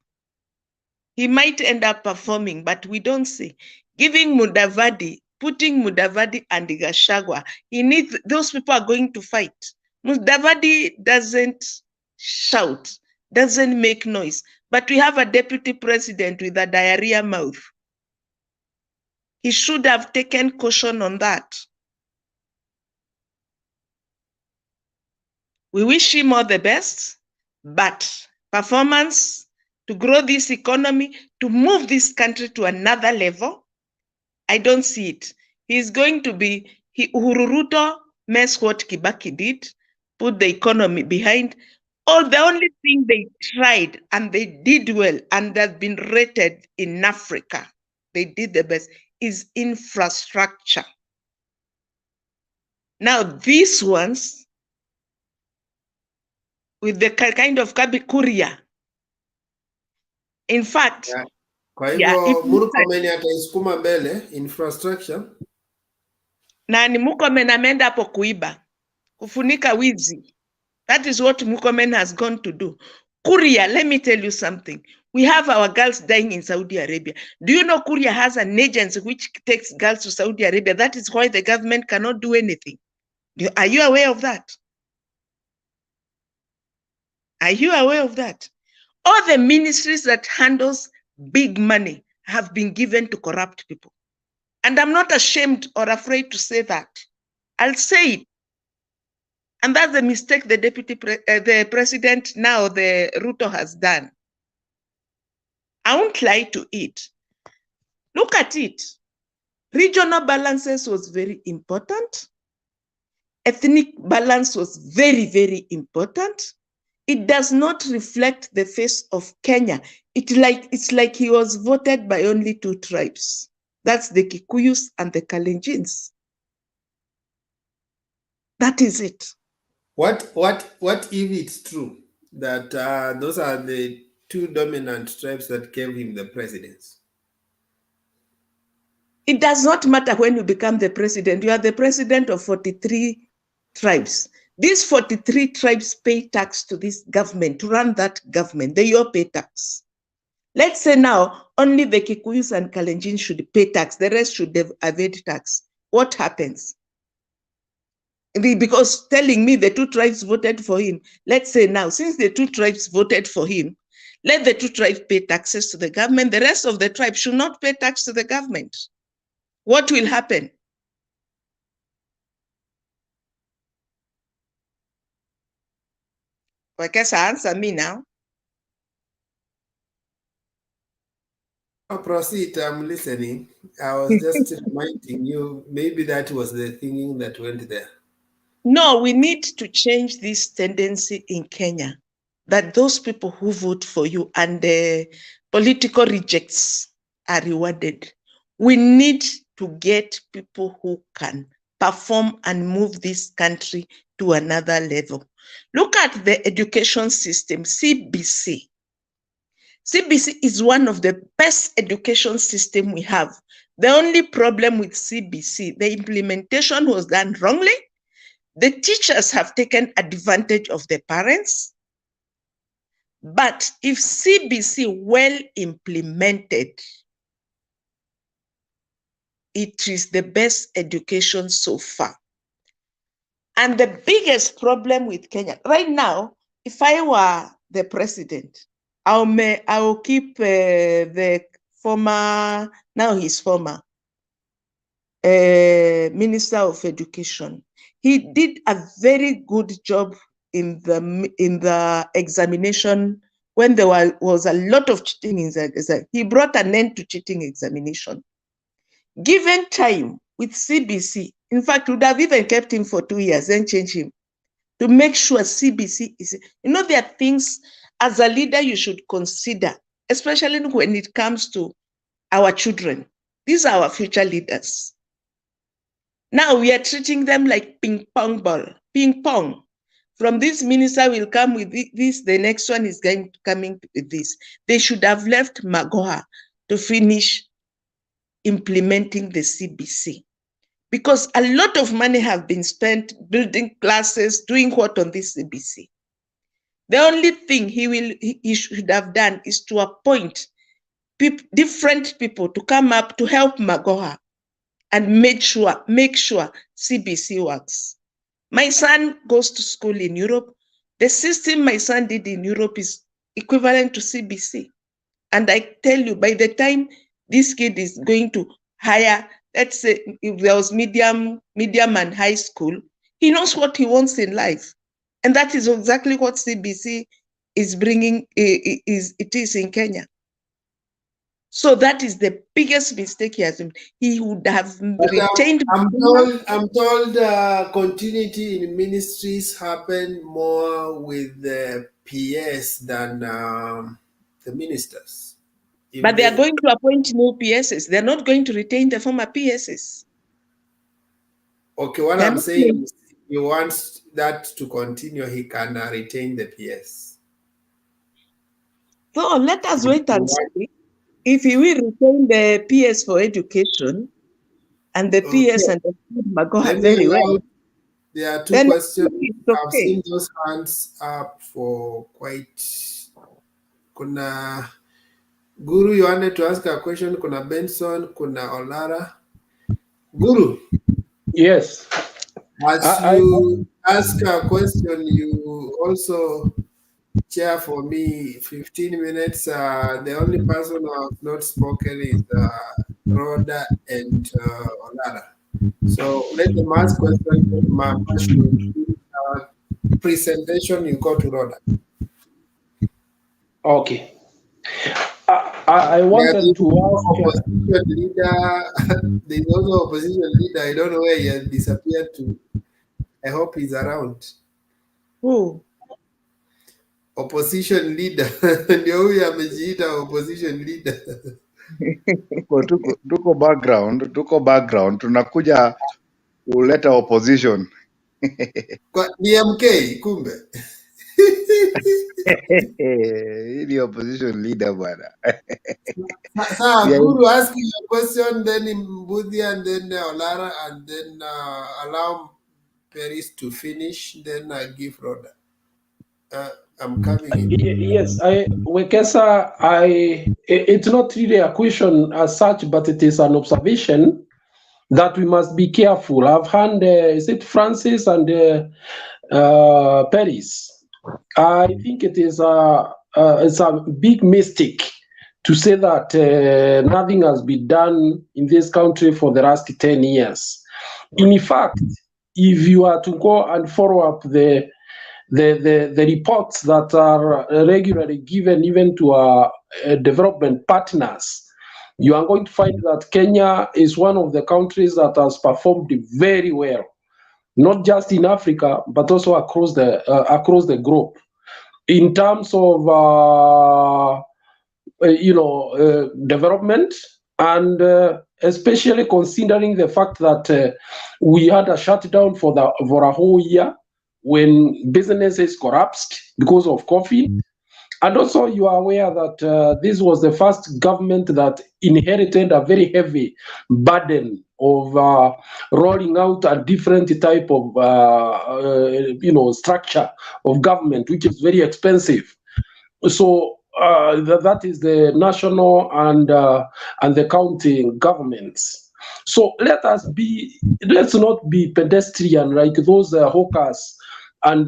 [SPEAKER 7] He might end up performing, but we don't see. Giving Mudavadi, putting Mudavadi and Gachagua, he needs, those people are going to fight. Mudavadi doesn't shout, doesn't make noise, but we have a deputy president with a diarrhea mouth. He should have taken caution on that. We wish him all the best, but performance to grow this economy, to move this country to another level, I don't see it. He's going to be, Ruto mess what Kibaki did, put the economy behind. The only thing they tried and they did well and that's been rated in Africa, they did the best, is infrastructure. Now these ones, with the kind of Kuria, in fact,
[SPEAKER 1] Kwa hivyo Murkomen ataisukuma mbele infrastructure.
[SPEAKER 7] Na ni Murkomen ameenda hapo kuiba, kufunika wizi. That is what Murkomen has gone to do. Kuria, let me tell you something. We have our girls dying in Saudi Arabia. Do you know Kuria has an agency which takes girls to Saudi Arabia? That is why the government cannot do anything. Are you aware of that? Are you aware of that? All the ministries that handles big money have been given to corrupt people. And I'm not ashamed or afraid to say that. I'll say it. And that's the mistake the the president now, the Ruto has done. I won't lie to it. Look at it. Regional balances was very important. Ethnic balance was very, very important. it does not reflect the face of Kenya. It's like he was voted by only 2 tribes. That's the Kikuyus and the Kalenjins. That is it.
[SPEAKER 1] What if it's true that those are the 2 dominant tribes that gave him the presidency?
[SPEAKER 7] It does not matter when you become the president. You are the president of 43 tribes. These 43 tribes pay tax to this government, to run that government. They all pay tax. Let's say now only the Kikuyus and Kalenjin should pay tax. The rest should evade tax. What happens? Because telling me the 2 tribes voted for him, let's say now, since the 2 tribes voted for him, let the 2 tribes pay taxes to the government. The rest of the tribes should not pay tax to the government. What will happen? I guess answer me now.
[SPEAKER 1] Proceed, I'm listening. I was just reminding you, maybe that was the thinking that went there.
[SPEAKER 7] No, we need to change this tendency in Kenya, that those people who vote for you and the political rejects are rewarded. We need to get people who can perform and move this country to another level. Look at the education system, CBC. CBC is one of the best education system we have. The only problem with CBC, the implementation was done wrongly. The teachers have taken advantage of the parents. But if CBC well implemented, it is the best education so far. And the biggest problem with Kenya, right now, if I were the president, I will keep the former, now he's former, Minister of Education. He did a very good job in the examination when there was a lot of cheating in the exam. He brought an end to cheating examination. Given time with CBC, in fact, would have even kept him for 2 years, then change him to make sure CBC is, there are things as a leader you should consider, especially when it comes to our children. These are our future leaders. Now we are treating them like ping pong ball, ping pong. From this minister will come with this, the next one is coming with this. They should have left Magoha to finish implementing the CBC, because a lot of money have been spent building classes, doing what on this CBC. The only thing he should have done is to appoint different people to come up to help Magoha and make sure CBC works. My son goes to school in Europe. The system my son did in Europe is equivalent to CBC. And I tell you, by the time this kid is going to higher, let's say if there was medium and high school, he knows what he wants in life. And that is exactly what CBC is bringing, it is in Kenya. So that is the biggest mistake he has made. He would have retained.
[SPEAKER 1] I'm told continuity in ministries happen more with the PS than the ministers.
[SPEAKER 7] But they are going to appoint new PSs. They're not going to retain the former PSs.
[SPEAKER 1] Okay, what I'm saying is, he wants that to continue. He can retain the PS.
[SPEAKER 7] So let us wait and see if he will retain the PS for education and the PS and the Magoha very well.
[SPEAKER 1] There are two questions. I've seen those hands up for quite. Kuna Guru, you wanted to ask a question. Kuna Benson, kuna Olara. Guru.
[SPEAKER 2] Yes.
[SPEAKER 1] As you ask a question, you also chair for me 15 minutes. The only person who has not spoken is Rhoda and Olara. So let them ask questions. My presentation, you go to Rhoda.
[SPEAKER 2] Okay. I wanted to ask.
[SPEAKER 1] Opposition leader. There's also opposition leader. I don't know where he has disappeared to. I hope he's around.
[SPEAKER 7] Who?
[SPEAKER 1] opposition leader. Ndio huyu amejiita opposition leader.
[SPEAKER 8] Tuko background, tunakuja kuleta opposition.
[SPEAKER 1] Kwa DMK kumbe.
[SPEAKER 8] Hii ni opposition leader bwana.
[SPEAKER 1] Sir,
[SPEAKER 8] Yeah.
[SPEAKER 1] Guru ask you a question, then Mbudi and then Olara, and then allow Paris to finish, then I give Rhoda. I'm coming in.
[SPEAKER 2] Yes, Wekesa, it's not really a question as such, but it is an observation that we must be careful. I've heard, is it Francis and Paris? I think it's a big mistake to say that nothing has been done in this country for the last 10 years. In fact, if you are to go and follow up the reports that are regularly given even to our development partners, you are going to find that Kenya is one of the countries that has performed very well, not just in Africa, but also across the globe. In terms of development, and especially considering the fact that we had a shutdown for a whole year when businesses collapsed because of COVID. And also you are aware that this was the first government that inherited a very heavy burden of rolling out a different type of structure of government, which is very expensive. So that is the national and the county governments. So let's not be pedestrian like those hawkers and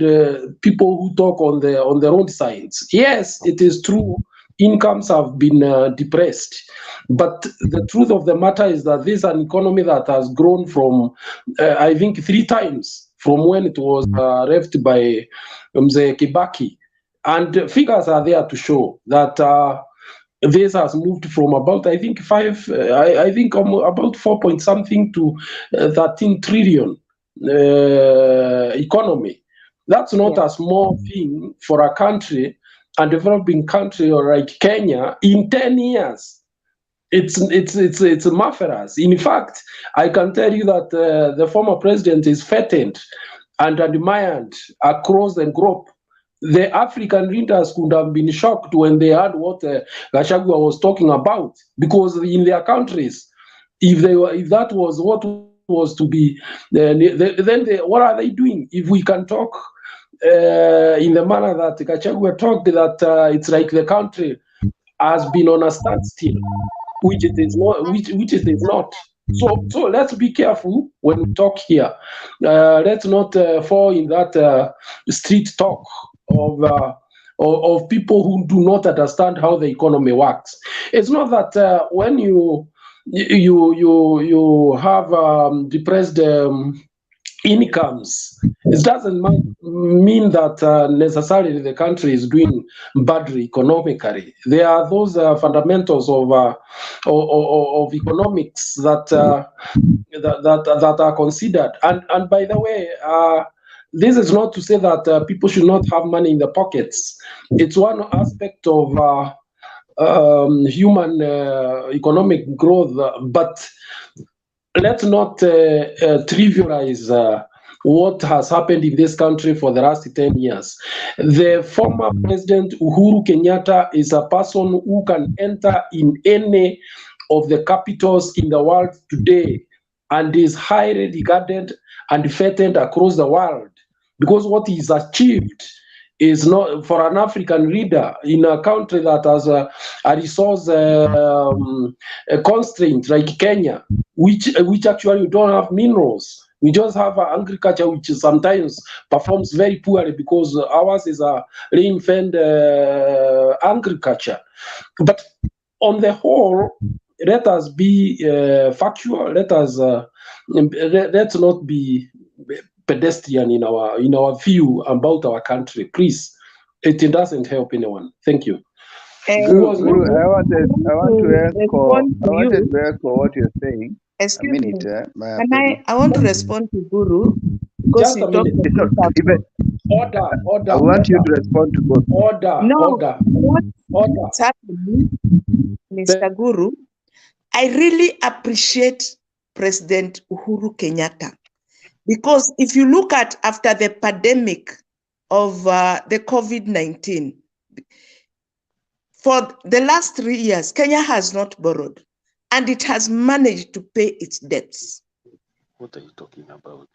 [SPEAKER 2] people who talk on the roadsides. Yes, it is true, incomes have been depressed, but the truth of the matter is that this is an economy that has grown from I think 3 times from when it was left by Mzee Kibaki. And figures are there to show that this has moved from about, I think, about 4 point something to 13 trillion economy. That's not a small thing for a country, a developing country like Kenya, in 10 years. It's marvelous. In fact, I can tell you that the former president is feted and admired across the globe. The African leaders could have been shocked when they heard what Gachagua was talking about, because in their countries, if that was what was to be, then what are they doing? If we can talk in the manner that Gachagua talked, that it's like the country has been on a standstill, which it is not. Which it is not. So let's be careful when we talk here. Let's not fall in that street talk of people who do not understand how the economy works. It's not that when you have depressed incomes, it doesn't mean that necessarily the country is doing badly economically. There are those fundamentals of economics that are considered. And by the way, this is not to say that people should not have money in the pockets. It's one aspect of human economic growth, but let's not trivialize what has happened in this country for the last 10 years. The former president Uhuru Kenyatta is a person who can enter in any of the capitals in the world today and is highly regarded and feted across the world, because what he's achieved is not for an African leader in a country that has a resource constraint like Kenya, which actually we don't have minerals. We just have agriculture, which sometimes performs very poorly because ours is a rain-fed agriculture. But on the whole, let us be factual. Let's not be pedestrian in our view about our country, please. It doesn't help anyone. Thank you.
[SPEAKER 8] Guru, I wanted to echo what you're saying.
[SPEAKER 7] Excuse me.
[SPEAKER 8] A minute.
[SPEAKER 7] I want to respond to Guru because
[SPEAKER 2] Just
[SPEAKER 7] he
[SPEAKER 2] a
[SPEAKER 7] talked
[SPEAKER 2] minute.
[SPEAKER 7] about
[SPEAKER 2] Order.
[SPEAKER 8] I want you to respond to both.
[SPEAKER 2] Order.
[SPEAKER 7] What's happening, Mr. Guru? I really appreciate President Uhuru Kenyatta, because if you look at after the pandemic of the COVID-19, for the last 3 years, Kenya has not borrowed, and it has managed to pay its debts.
[SPEAKER 3] What are you talking about?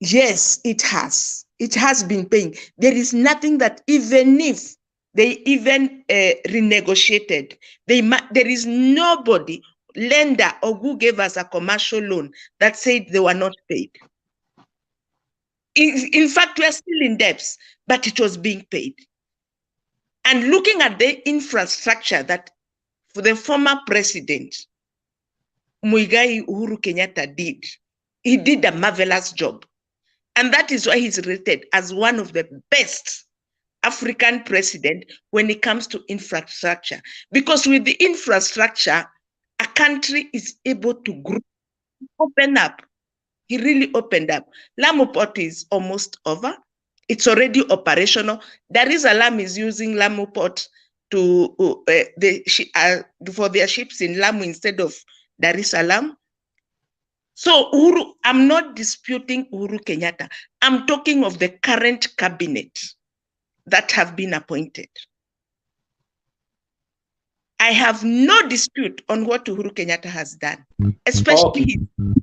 [SPEAKER 7] Yes, it has. It has been paying. There is nothing that even if they even renegotiated, there is nobody, lender or who gave us a commercial loan that said they were not paid. In fact, we are still in debts, but it was being paid. And looking at the infrastructure that for the former president, Muigai Uhuru Kenyatta did, he did a marvelous job. And that is why he's rated as one of the best African president when it comes to infrastructure. Because with the infrastructure, a country is able to grow, open up. He really opened up. Lamu Port is almost over. It's already operational. Dar es Salaam is using Lamu Port to for their ships in Lamu instead of Dar es Salaam. So Uhuru, I'm not disputing Uhuru Kenyatta. I'm talking of the current cabinet that have been appointed. I have no dispute on what Uhuru Kenyatta has done, especially his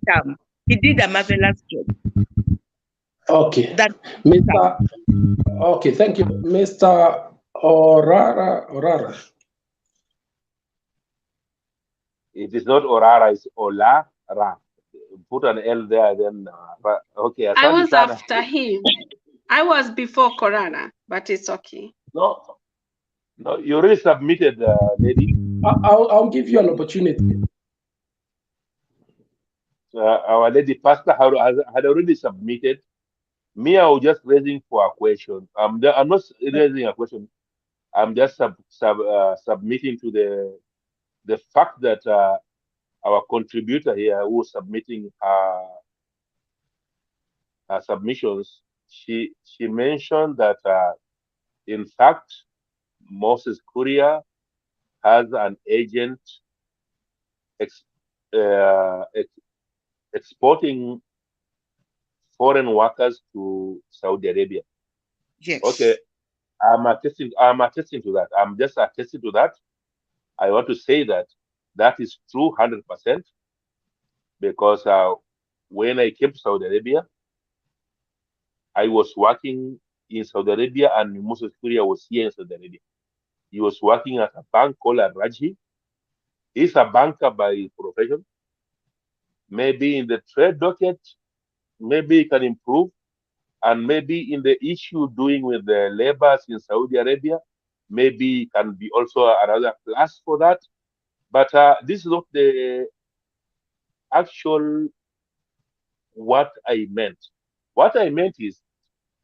[SPEAKER 7] term. He did a marvelous job.
[SPEAKER 2] Okay. Okay, thank you. Mr. Orara.
[SPEAKER 9] It is not Orara, it's Olara. Put an L there, then. Okay.
[SPEAKER 10] I was after him. I was before Corona, but it's okay.
[SPEAKER 9] No, you already submitted, lady.
[SPEAKER 2] I'll give you an opportunity.
[SPEAKER 9] Our lady pastor had already submitted. Me, I was just raising for a question. I'm not raising a question. I'm just submitting to the fact that our contributor here, who was submitting her submissions, she mentioned that in fact Moses Kuria has an agent exporting foreign workers to Saudi Arabia.
[SPEAKER 7] Yes.
[SPEAKER 9] Okay. I'm attesting to that. I'm just attesting to that. I want to say that is true 100%, because when I came to Saudi Arabia, I was working in Saudi Arabia and Moses Kuria was here in Saudi Arabia. He was working at a bank called Raji. He's a banker by profession. Maybe in the trade docket, maybe he can improve. And maybe in the issue doing with the laborers in Saudi Arabia, maybe it can be also another class for that. But this is not the actual what I meant. What I meant is,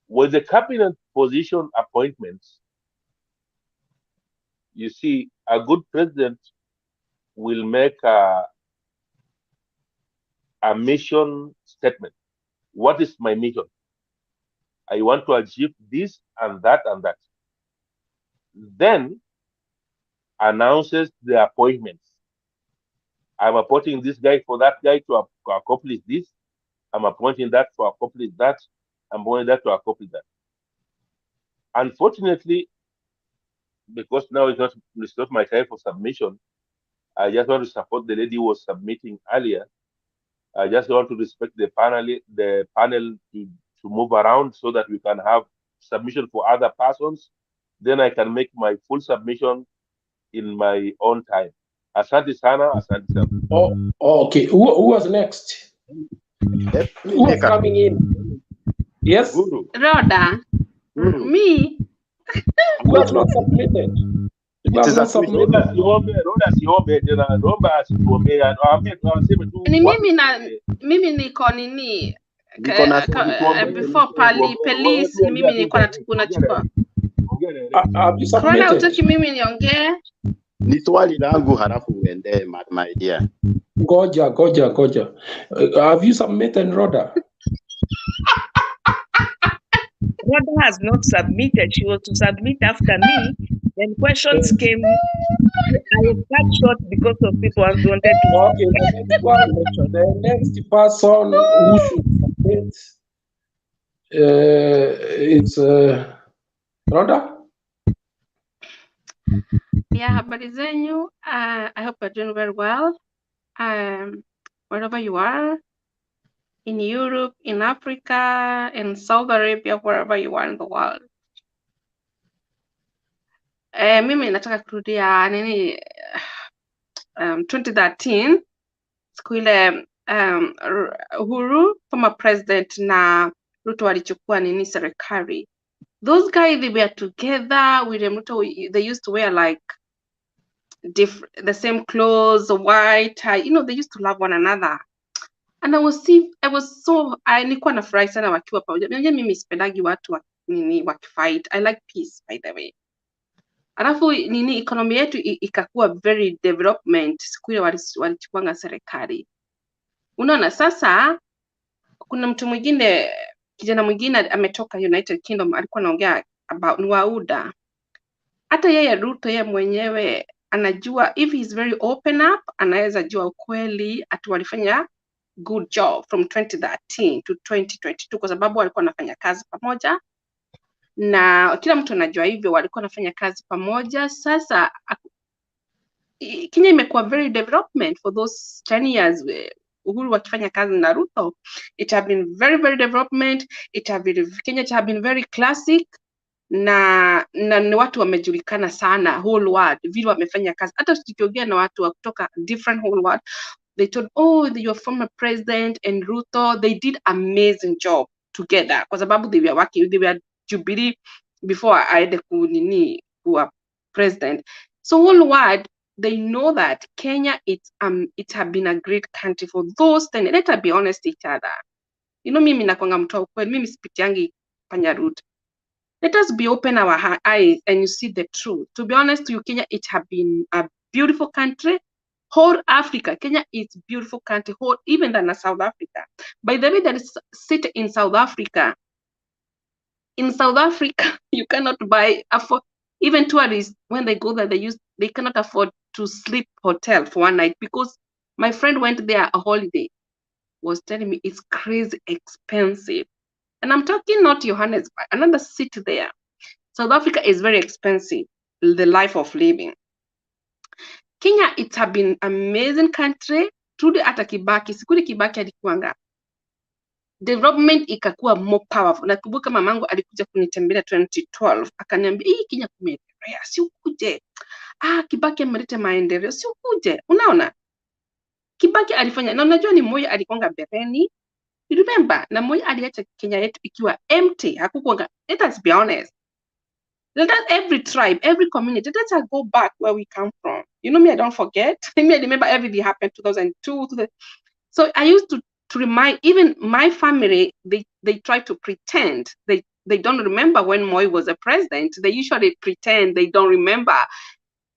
[SPEAKER 9] with the cabinet position appointments, you see, a good president will make a mission statement. What is my mission? I want to achieve this and that and that. Then announces the appointments. I'm appointing this guy for that guy to accomplish this. I'm appointing that to accomplish that. I'm appointing that to accomplish that. Unfortunately, because now it's not my time for submission, I just want to support the lady who was submitting earlier. I just want to respect the panel to move around so that we can have submission for other persons. Then I can make my full submission in my own time. Asante sana, asante sana.
[SPEAKER 2] Oh, okay. Who was next? Who was coming in? Yes?
[SPEAKER 9] Guru.
[SPEAKER 10] Rhoda. Me?
[SPEAKER 2] Who has not submitted? Who has not submitted?
[SPEAKER 10] Mimi niko nini? Before police ni mimi niko nachukua.
[SPEAKER 2] Have you
[SPEAKER 10] Corona
[SPEAKER 2] submitted?
[SPEAKER 10] utaki mimi niongee?
[SPEAKER 3] Ni swali langu halafu uende, my dear.
[SPEAKER 2] Goja. Have you submitted, Rhoda?
[SPEAKER 7] Rhoda has not submitted. She was to submit after me. Then questions came. I was cut short because of people who wanted to.
[SPEAKER 2] Okay, the next person who should submit, it's Rhoda.
[SPEAKER 10] Yeah, habari zenyu. I hope you're doing very well. Wherever you are, in Europe, in Africa, in Saudi Arabia, wherever you are in the world. Mimi nataka kurudia nini 2013 siku ile Uhuru former president na Ruto walichukua nini serikali. Those guys, they were together. William Ruto, they used to wear like the same clothes, white tie. You know, they used to love one another. And I was so nilikuwa nafurahi sana wakiwa pamoja. Mimi sipendagi watu nini wakifight. I like peace, by the way. Alafu nini economy yetu ikakuwa very development siku ile walichukuanga serikali. Unaona sasa kuna mtu mwingine, kijana mwingine ametoka United Kingdom, alikuwa anaongea about Wauda. Hata yeye Ruto yeye mwenyewe anajua if he's very open up, anaweza jua ukweli ati walifanya good job from 2013 to 2022 kwa sababu walikuwa wanafanya kazi pamoja na kila mtu anajua hivyo, walikuwa wanafanya kazi pamoja. Sasa Kenya imekuwa very development for those 10 years. Uhuru wakifanya kazi na Ruto, it have been very very development. Kenya it have been very classic na watu wamejulikana sana whole world vile wamefanya kazi. Hata tukiongea na watu kutoka different whole world, they told, oh, your former president and Ruto, they did amazing job together kwa sababu they were Jubilee before aende kuwa president. So whole world, they know that Kenya it have been a great country for those 10. Let us be honest each other. You know, mimi nakwanga mtu wa ukweli, mimi sipitiangi panya Ruto. Let us be open our eyes and you see the truth. To be honest to you, Kenya, it have been a beautiful country. Whole Africa, Kenya is beautiful country, even than South Africa. By the way, there is city in South Africa. In South Africa, you cannot afford, even tourists, when they go there, they cannot afford to sleep hotel for one night because my friend went there a holiday, was telling me it's crazy expensive. And I'm talking not Johannesburg, another city there. South Africa is very expensive, the life of living. Kenya, it have been amazing country. Truly hata Kibaki, sikuli Kibaki alikuanga. Development ikakuwa more powerful. Nakumbuka mamangu alikuja kunitembelea 2012, akaniambia, "Hii Kenya kumeendelea, si ukuje. Kibaki ameleta maendeleo, si ukuje." Unaona? Kibaki alifanya, na unajua ni Moi alikuanga bereni. You remember? Na Moi aliacha Kenya yetu ikiwa empty. Hakukuanga, let us be honest. Let us, every tribe, every community, let us go back where we come from. You know me, I don't forget. I remember everything happened 2002. So I used to remind, even my family, they try to pretend. They don't remember when Moi was a president. They usually pretend they don't remember.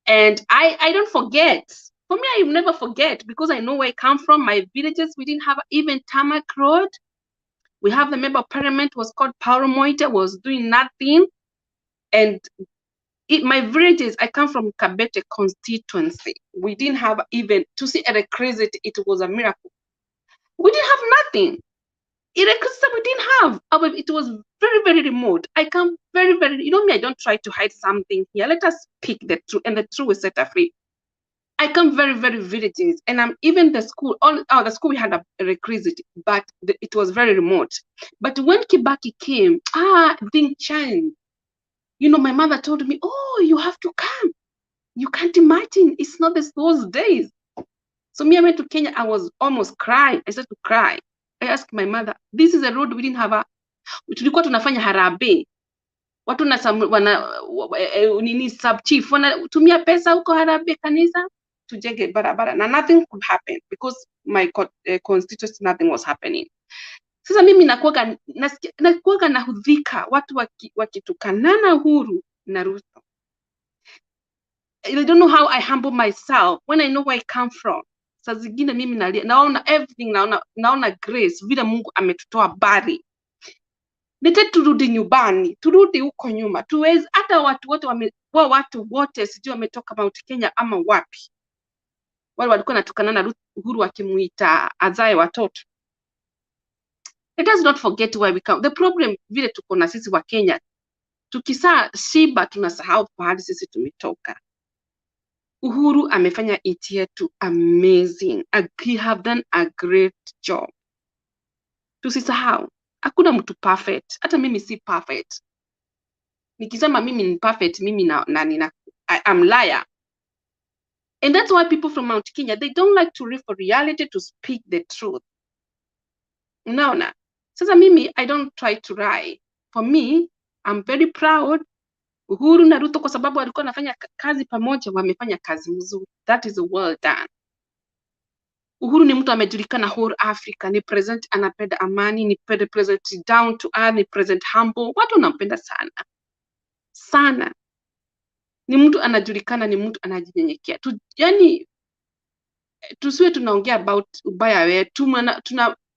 [SPEAKER 10] And I don't forget. For me, I never forget because I know where I come from. My villages, we didn't have even tarmac road. We have the member of parliament was called Paulo Moita, was doing nothing. And my villages, I come from Kabete constituency. We didn't have even, to see electricity, it was a miracle. We didn't have nothing. Electricity we didn't have. It was very, very remote. I come very, very, you know me, I don't try to hide something here. Let us speak the truth, and the truth will set us free. I come very, very villages, and I'm even the school, the school we had electricity, but it was very remote. But when Kibaki came, things changed. You know, my mother told me, "Oh, you have to come. You can't imagine. It's not those days." So me, I went to Kenya. I was almost crying. I started to cry. I asked my mother, "This is a road we didn't have tulikuwa tunafanya harambee. Watu nini sub chief wanatumia pesa huko harambee kanisa tujenge barabara na nothing could happen because my constituency nothing was happening." Sasa mimi nakuwaga nahudhika watu wakitukanana Uhuru na Ruto. I don't know how I humble myself when I know where I come from. Saa zingine mimi naona everything, naona grace vile Mungu ametutoa bari. Lete turudi nyumbani, turudi huko nyuma. Tuwezi hata watu wote sijui wametoka Mount Kenya ama wapi. Wale walikuwa natukana na Uhuru akimuita azae watoto. Let us not forget where we come. The problem vile tuko na sisi wa Kenya, tukisaa shiba tunasahau pahali sisi tumetoka. Uhuru amefanya nchi yetu amazing. He have done a great job. Tusisahau, hakuna mtu perfect. Hata mimi si perfect. Nikisema mimi ni perfect, mimi I'm liar. And that's why people from Mount Kenya, they don't like to live for reality, to speak the truth. Unaona? Sasa mimi, I don't try to lie. For me, I'm very proud. Uhuru na Ruto kwa sababu walikuwa wanafanya kazi pamoja, wamefanya kazi mzuri. That is well done. Uhuru ni mtu amejulikana whole Africa, ni president anapenda amani, ni president down to earth, ni president humble. Watu wanampenda sana. Sana. Ni mtu anajulikana, ni mtu anajinyenyekea. Yani tusiwe tunaongea about ubaya wetu,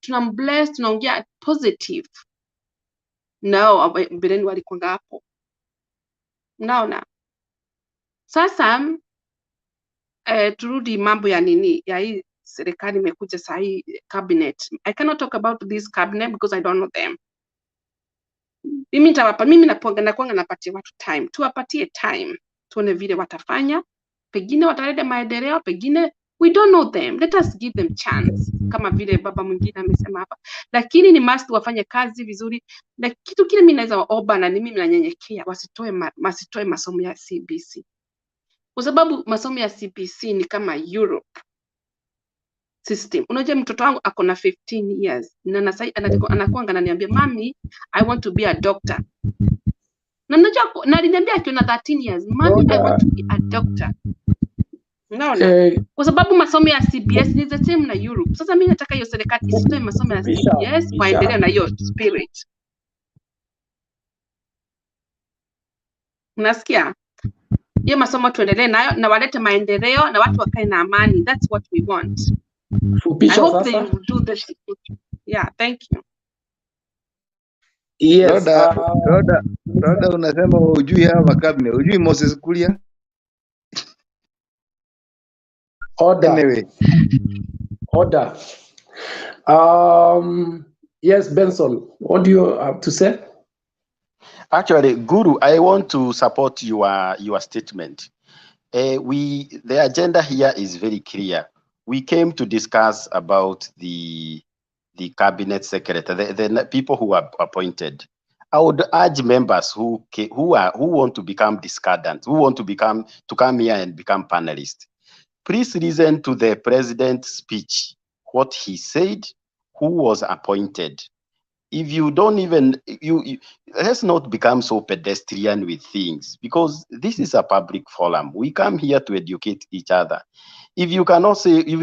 [SPEAKER 10] tunambless, tunaongea positive. No, mbeleni walikuanga hapo. Unaona? Sasa turudi mambo ya nini, ya hii serikali imekuja saa hii cabinet. I cannot talk about this cabinet because I don't know them. Mimi nakuanga napatia watu time. Tuwapatie time. Tuone vile watafanya. Pengine wataleta maendeleo, pengine we don't know them. Let us give them chance. Kama vile baba mwingine amesema hapa. Lakini ni must wafanye kazi vizuri. Na kitu kile mimi naweza waomba na mimi nanyenyekea, wasitoe masomo ya CBC. Kwa sababu masomo ya CBC ni kama Europe system. Unajua mtoto wangu ako na 15 years. Na sasa anakuanga ananiambia, "Mami, I want to be a doctor." Na unajua aliniambia akiwa na 13 years, "Mami, I want to be a doctor." Unaona? Kwa sababu masomo ya CBS ni the same na Europe. Sasa mimi nataka hiyo serikali isitoe masomo ya CBS, waendelee na hiyo spirit. Unasikia? Hiyo masomo tuendelee nayo na walete maendeleo na watu wakae na amani. That's what we want. I hope they will do this. Yeah, thank you.
[SPEAKER 2] Yes.
[SPEAKER 8] Roda, unasema hujui hapa cabinet, hujui Moses Kuria?
[SPEAKER 2] Order.
[SPEAKER 8] Anyway.
[SPEAKER 2] Order. Yes, Benson, what do you have to say?
[SPEAKER 3] Actually, Guru, I want to support your statement. The agenda here is very clear. We came to discuss about the cabinet secretary, the people who are appointed. I would urge members who want to become discordant, who want to come here and become panelists. Please listen to the president's speech, what he said, who was appointed. If you don't even, let's not become so pedestrian with things, because this is a public forum. We come here to educate each other. If you cannot say, if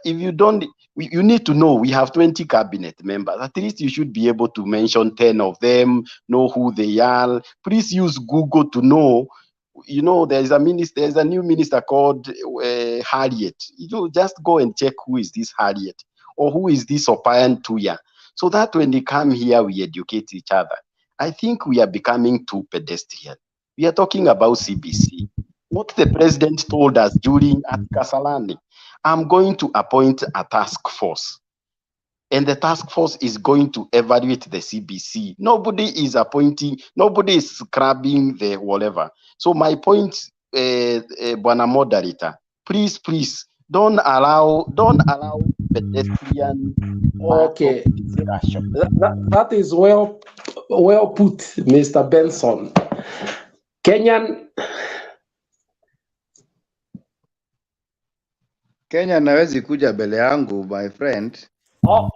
[SPEAKER 3] you don't, you need to know we have 20 cabinet members. At least you should be able to mention 10 of them, know who they are. Please use Google to know. You know, there's a new minister called Harriet. Just go and check who is this Harriet or who is this Opayan Tuya. So that when they come here, we educate each other. I think we are becoming too pedestrian. We are talking about CBC. What the president told us during at Kasalani, I'm going to appoint a task force. And the task force is going to evaluate the CBC. Nobody is appointing, nobody is scrubbing the whatever. So my point, Bwana Moderator, please, don't allow pedestrian.
[SPEAKER 2] Okay, that is well put, Mr. Benson.
[SPEAKER 8] Kenya nawezi kuja mbele yangu, my friend.
[SPEAKER 2] Oh,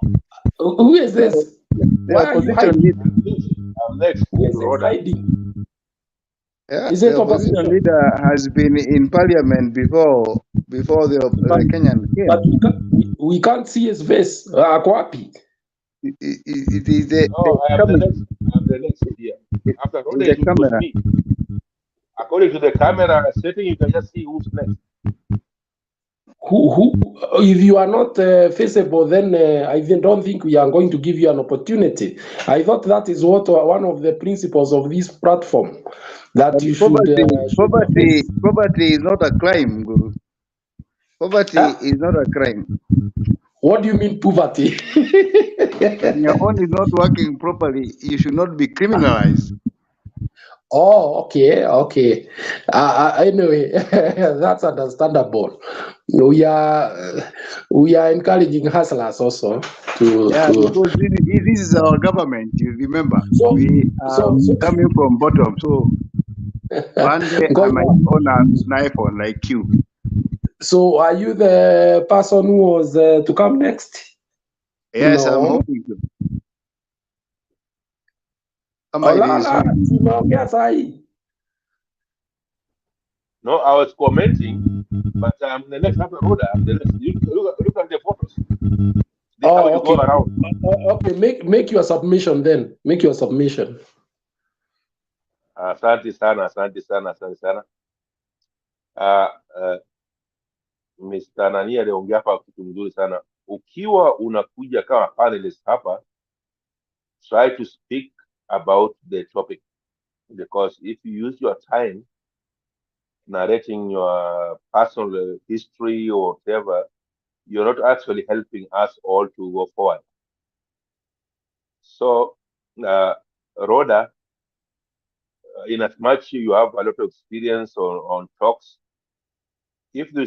[SPEAKER 2] who is this? Why are you hiding?
[SPEAKER 9] I'm next.
[SPEAKER 2] Who is hiding?
[SPEAKER 8] Yeah,
[SPEAKER 2] Is it
[SPEAKER 8] the opposition leader has been in parliament before the Kenyan came.
[SPEAKER 2] But we can't see his face. Akwapi.
[SPEAKER 8] It is the
[SPEAKER 9] I'm the next here. After all, it was me. According to the camera setting, you can just see who's next.
[SPEAKER 2] who if you are not feasible, then I don't think we are going to give you an opportunity. I thought that is what one of the principles of this platform, that
[SPEAKER 8] But
[SPEAKER 2] you should
[SPEAKER 8] poverty is not a crime, Guru. Poverty is not a crime.
[SPEAKER 2] What do you mean poverty?
[SPEAKER 8] When your own is not working properly, you should not be criminalized.
[SPEAKER 2] Oh, okay. Anyway, that's understandable. We are encouraging hustlers also to.
[SPEAKER 8] Yeah, because this is our government. You remember,
[SPEAKER 2] So,
[SPEAKER 8] we are coming from bottom. So one day I might own an iPhone like you.
[SPEAKER 2] So, are you the person who was to come next?
[SPEAKER 8] Yes, I'm
[SPEAKER 2] No.
[SPEAKER 8] hoping to.
[SPEAKER 9] No, I was commenting, but the next after order, the next, look at the photos. They have to go around.
[SPEAKER 2] Okay, make your submission then. Make your submission.
[SPEAKER 9] Asante sana. Mr. Nani aliongea hapa kitu mzuri sana. Ukiwa unakuja kama panelist hapa, try to speak about the topic, because if you use your time narrating your personal history or whatever, you're not actually helping us all to go forward. So, Rhoda, in as much you have a lot of experience on talks, if you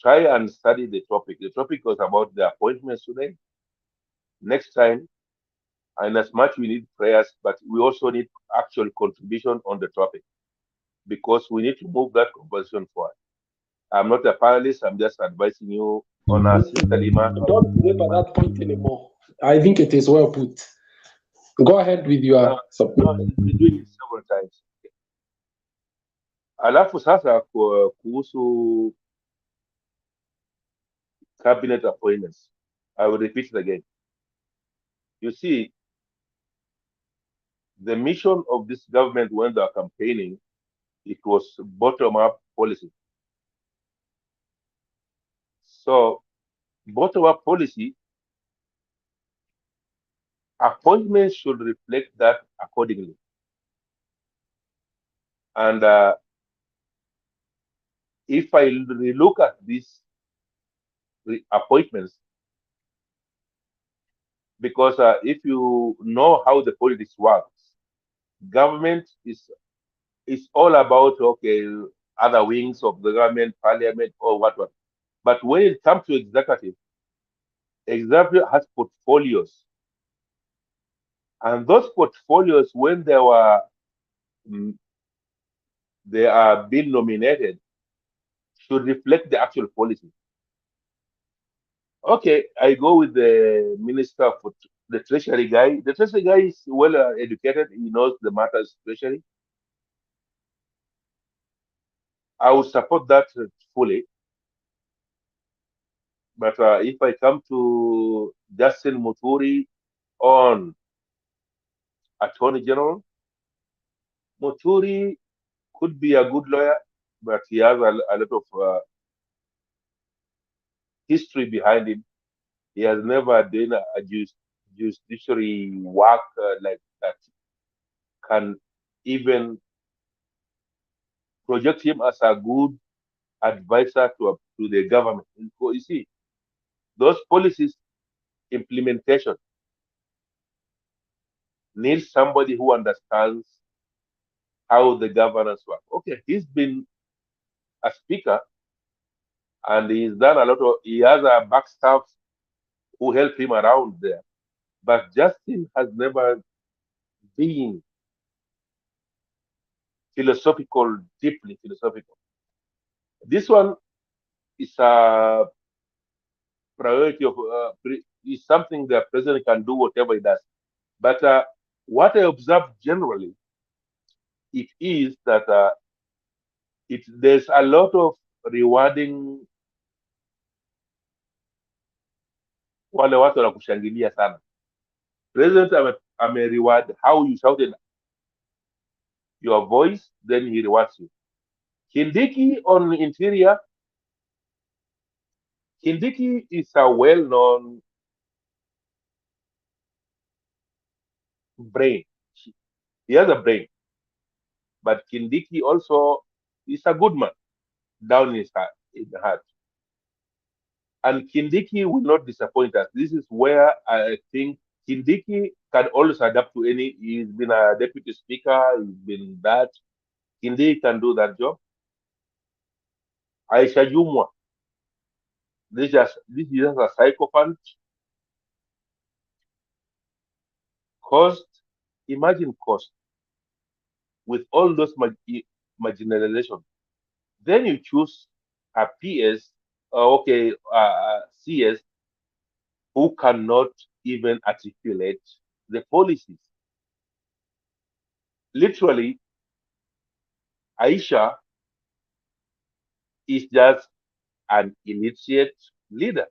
[SPEAKER 9] try and study the topic was about the appointments today. Next time, and as much we need prayers, but we also need actual contribution on the topic, because we need to move that conversation forward. I'm not a panelist, I'm just advising you on a sisterly matter.
[SPEAKER 2] Don't labor that point anymore. I think it is well put. Go ahead with your
[SPEAKER 9] submission. No, doing it several times. Alafu sasa kuhusu cabinet appointments, I will repeat it again. You see, the mission of this government when they are campaigning, it was bottom-up policy. So, bottom-up policy, appointments should reflect that accordingly. And if I look at these appointments, because if you know how the politics works, government is all about, okay, other wings of the government, parliament, or what. But when it comes to executive has portfolios. And those portfolios, when they are being nominated, should reflect the actual policy. Okay, I go with the minister for the treasury guy. The treasury guy is well educated. He knows the matters treasury. I would support that fully. But if I come to Justin Muturi on Attorney General, Muturi could be a good lawyer, but he has a lot of history behind him. He has never done a judiciary work like that can even project him as a good advisor to the government. You see, those policies implementation needs somebody who understands how the governance work. Okay, he's been a speaker and he's done a lot of, he has a back staff who help him around there. But Justin has never been philosophical, deeply philosophical. This one is a priority of, is something the president can do whatever he does. But what I observe generally, it is that there's a lot of rewarding wale watu wanakushangilia sana. President reward how you shouted your voice, then he rewards you. Kindiki on interior, Kindiki is a well-known brain. He has a brain, but Kindiki also is a good man down in his heart, in the heart. And Kindiki will not disappoint us. This is where I think Kindiki can always adapt to any. He's been a deputy speaker. He's been that. Kindiki can do that job. Aisha Jumwa, this is just a psychopath. Cost, imagine cost with all those marginalization. Then you choose a PS, CS, who cannot even articulate the policies. Literally, Aisha is just an illiterate leader.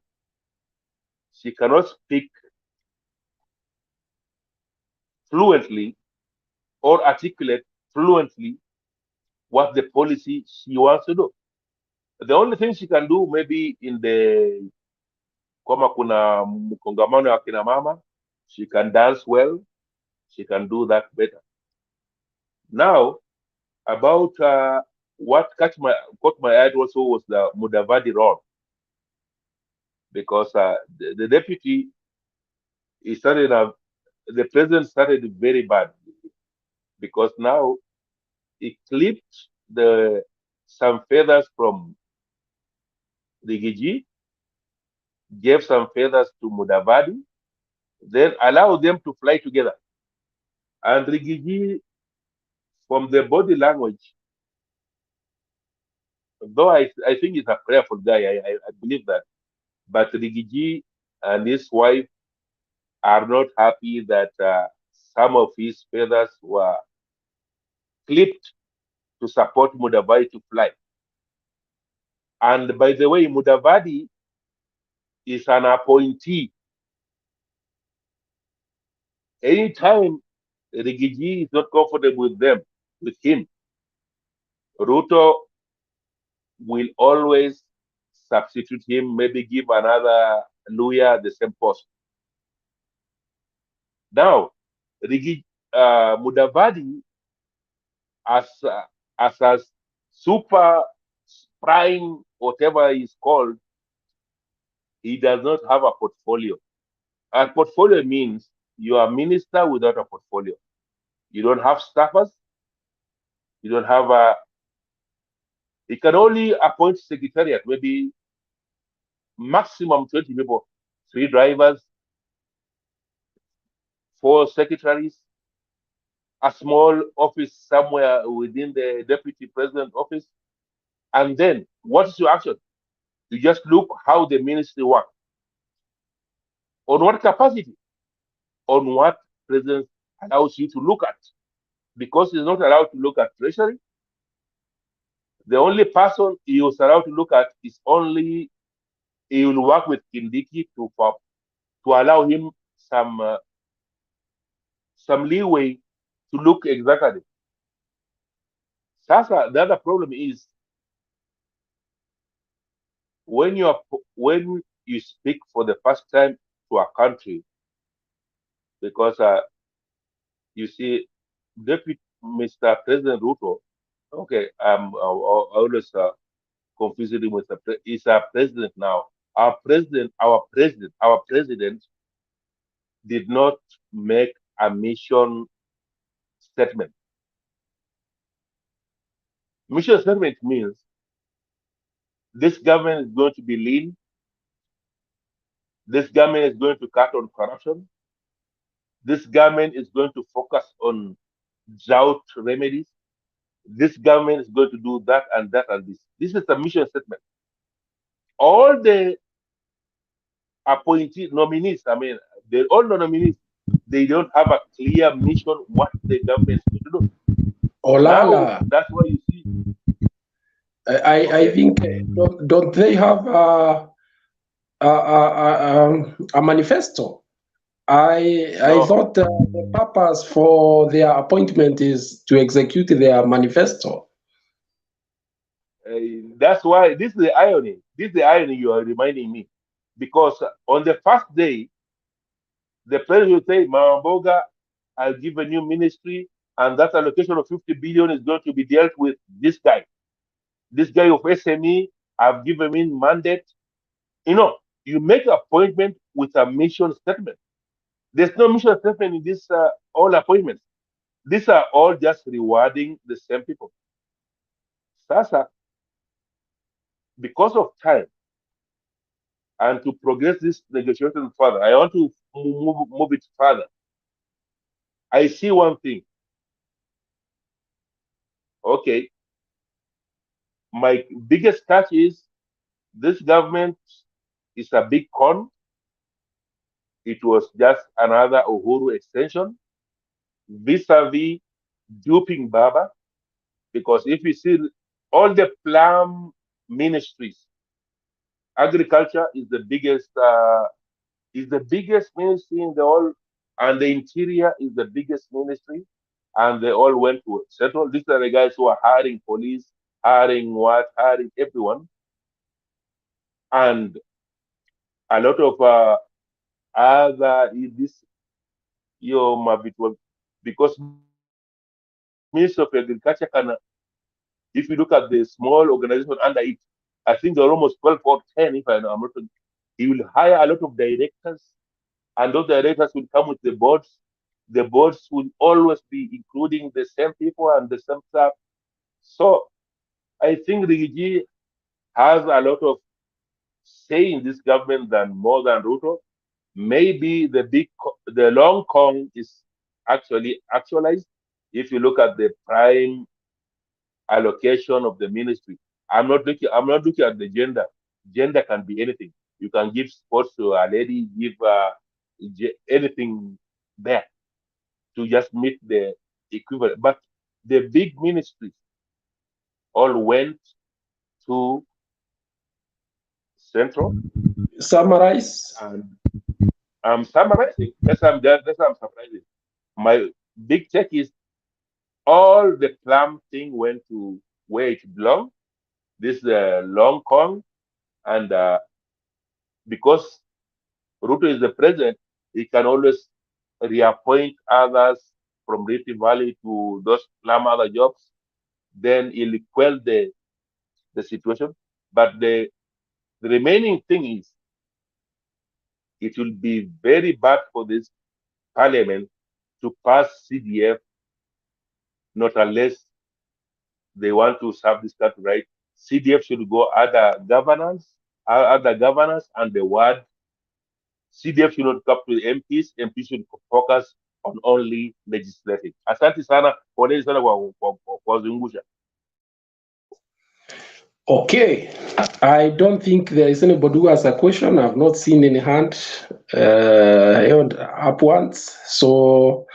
[SPEAKER 9] She cannot speak fluently or articulate fluently what the policy she wants to do. The only thing she can do, maybe in the kama kuna mkongamano ya kina mama, she can dance well, she can do that better. Now, about what caught my eye also was the Mudavadi role, because the deputy, the president started very bad, because now he clipped some feathers from Rigiji, gave some feathers to Mudavadi, then allowed them to fly together. And Rigiji, from the body language, though I think he's a prayerful guy, I believe that, but Rigiji and his wife are not happy that some of his feathers were clipped to support Mudavadi to fly. And by the way, Mudavadi is an appointee. Anytime Rigiji is not comfortable with him, Ruto will always substitute him, maybe give another lawyer the same post. Now, Mudavadi, as a super prime, whatever is called, he does not have a portfolio. A portfolio means you are a minister without a portfolio. You don't have staffers. You don't have you can only appoint secretariat, maybe maximum 20 people, 3 drivers, 4 secretaries, a small office somewhere within the deputy president office. And then what is your action? You just look how the ministry works. On what capacity? On what president allows you to look at. Because he's not allowed to look at treasury. The only person he was allowed to look at is only he will work with Kindiki to allow him some leeway to look exactly. Sasa, the other problem is when you speak for the first time to a country, because you see, Deputy Mr. President Ruto, okay, I always confuse him with he's a president now. Our president did not make a mission statement. Mission statement means this government is going to be lean. This government is going to cut on corruption. This government is going to focus on drought remedies. This government is going to do that and that and this. This is a mission statement. All the appointee nominees, all the nominees, they don't have a clear mission what the government is going to do.
[SPEAKER 2] Olala.
[SPEAKER 9] Now, that's why you see.
[SPEAKER 2] I think don't they have a manifesto? I thought the purpose for their appointment is to execute their manifesto.
[SPEAKER 9] That's why this is the irony. This is the irony you are reminding me. Because on the first day, the president will say, Mamboga, I'll give a new ministry, and that allocation of 50 billion is going to be dealt with this guy. This guy of SME, I've given him mandate. You know, you make appointment with a mission statement. There's no mission statement in this all appointments. These are all just rewarding the same people. Sasa, because of time and to progress this negotiation further, I want to move it further. I see one thing. Okay, my biggest catch is this government is a big con. It was just another Uhuru extension vis-a-vis duping Baba. Because if you see all the plum ministries, agriculture is the biggest ministry in the whole, and the interior is the biggest ministry, and they all went to settle. These are the guys who are hiring police, hiring everyone, and a lot of other this because Ministry of Agriculture can, if you look at the small organization under it, I think there are almost 12 or 10, if I'm not wrong. He will hire a lot of directors, and those directors will come with the boards. The boards will always be including the same people and the same staff. So I think Rigiji has a lot of say in this government than more than Ruto. Maybe the long con is actually actualized if you look at the prime allocation of the ministry. I'm not looking at the gender. Gender can be anything. You can give sports to a lady, give anything there to just meet the equivalent. But the big ministries all went to central.
[SPEAKER 2] Summarize.
[SPEAKER 9] And I'm summarizing. That's what I'm summarizing. My big take is all the plum thing went to where it belonged. This long con, and because Ruto is the president, he can always reappoint others from Rift Valley to those plum other jobs. Then he'll quell the situation. But the remaining thing is, it will be very bad for this parliament to pass CDF, not unless they want to serve this country right. CDF should go other governance, and the word CDF should not come to the MPs. MPs should focus on only legislating. Asante sana, poleni sana kwa zungusha.
[SPEAKER 2] Okay, I don't think there is anybody who has a question. I've not seen any hand held up once. So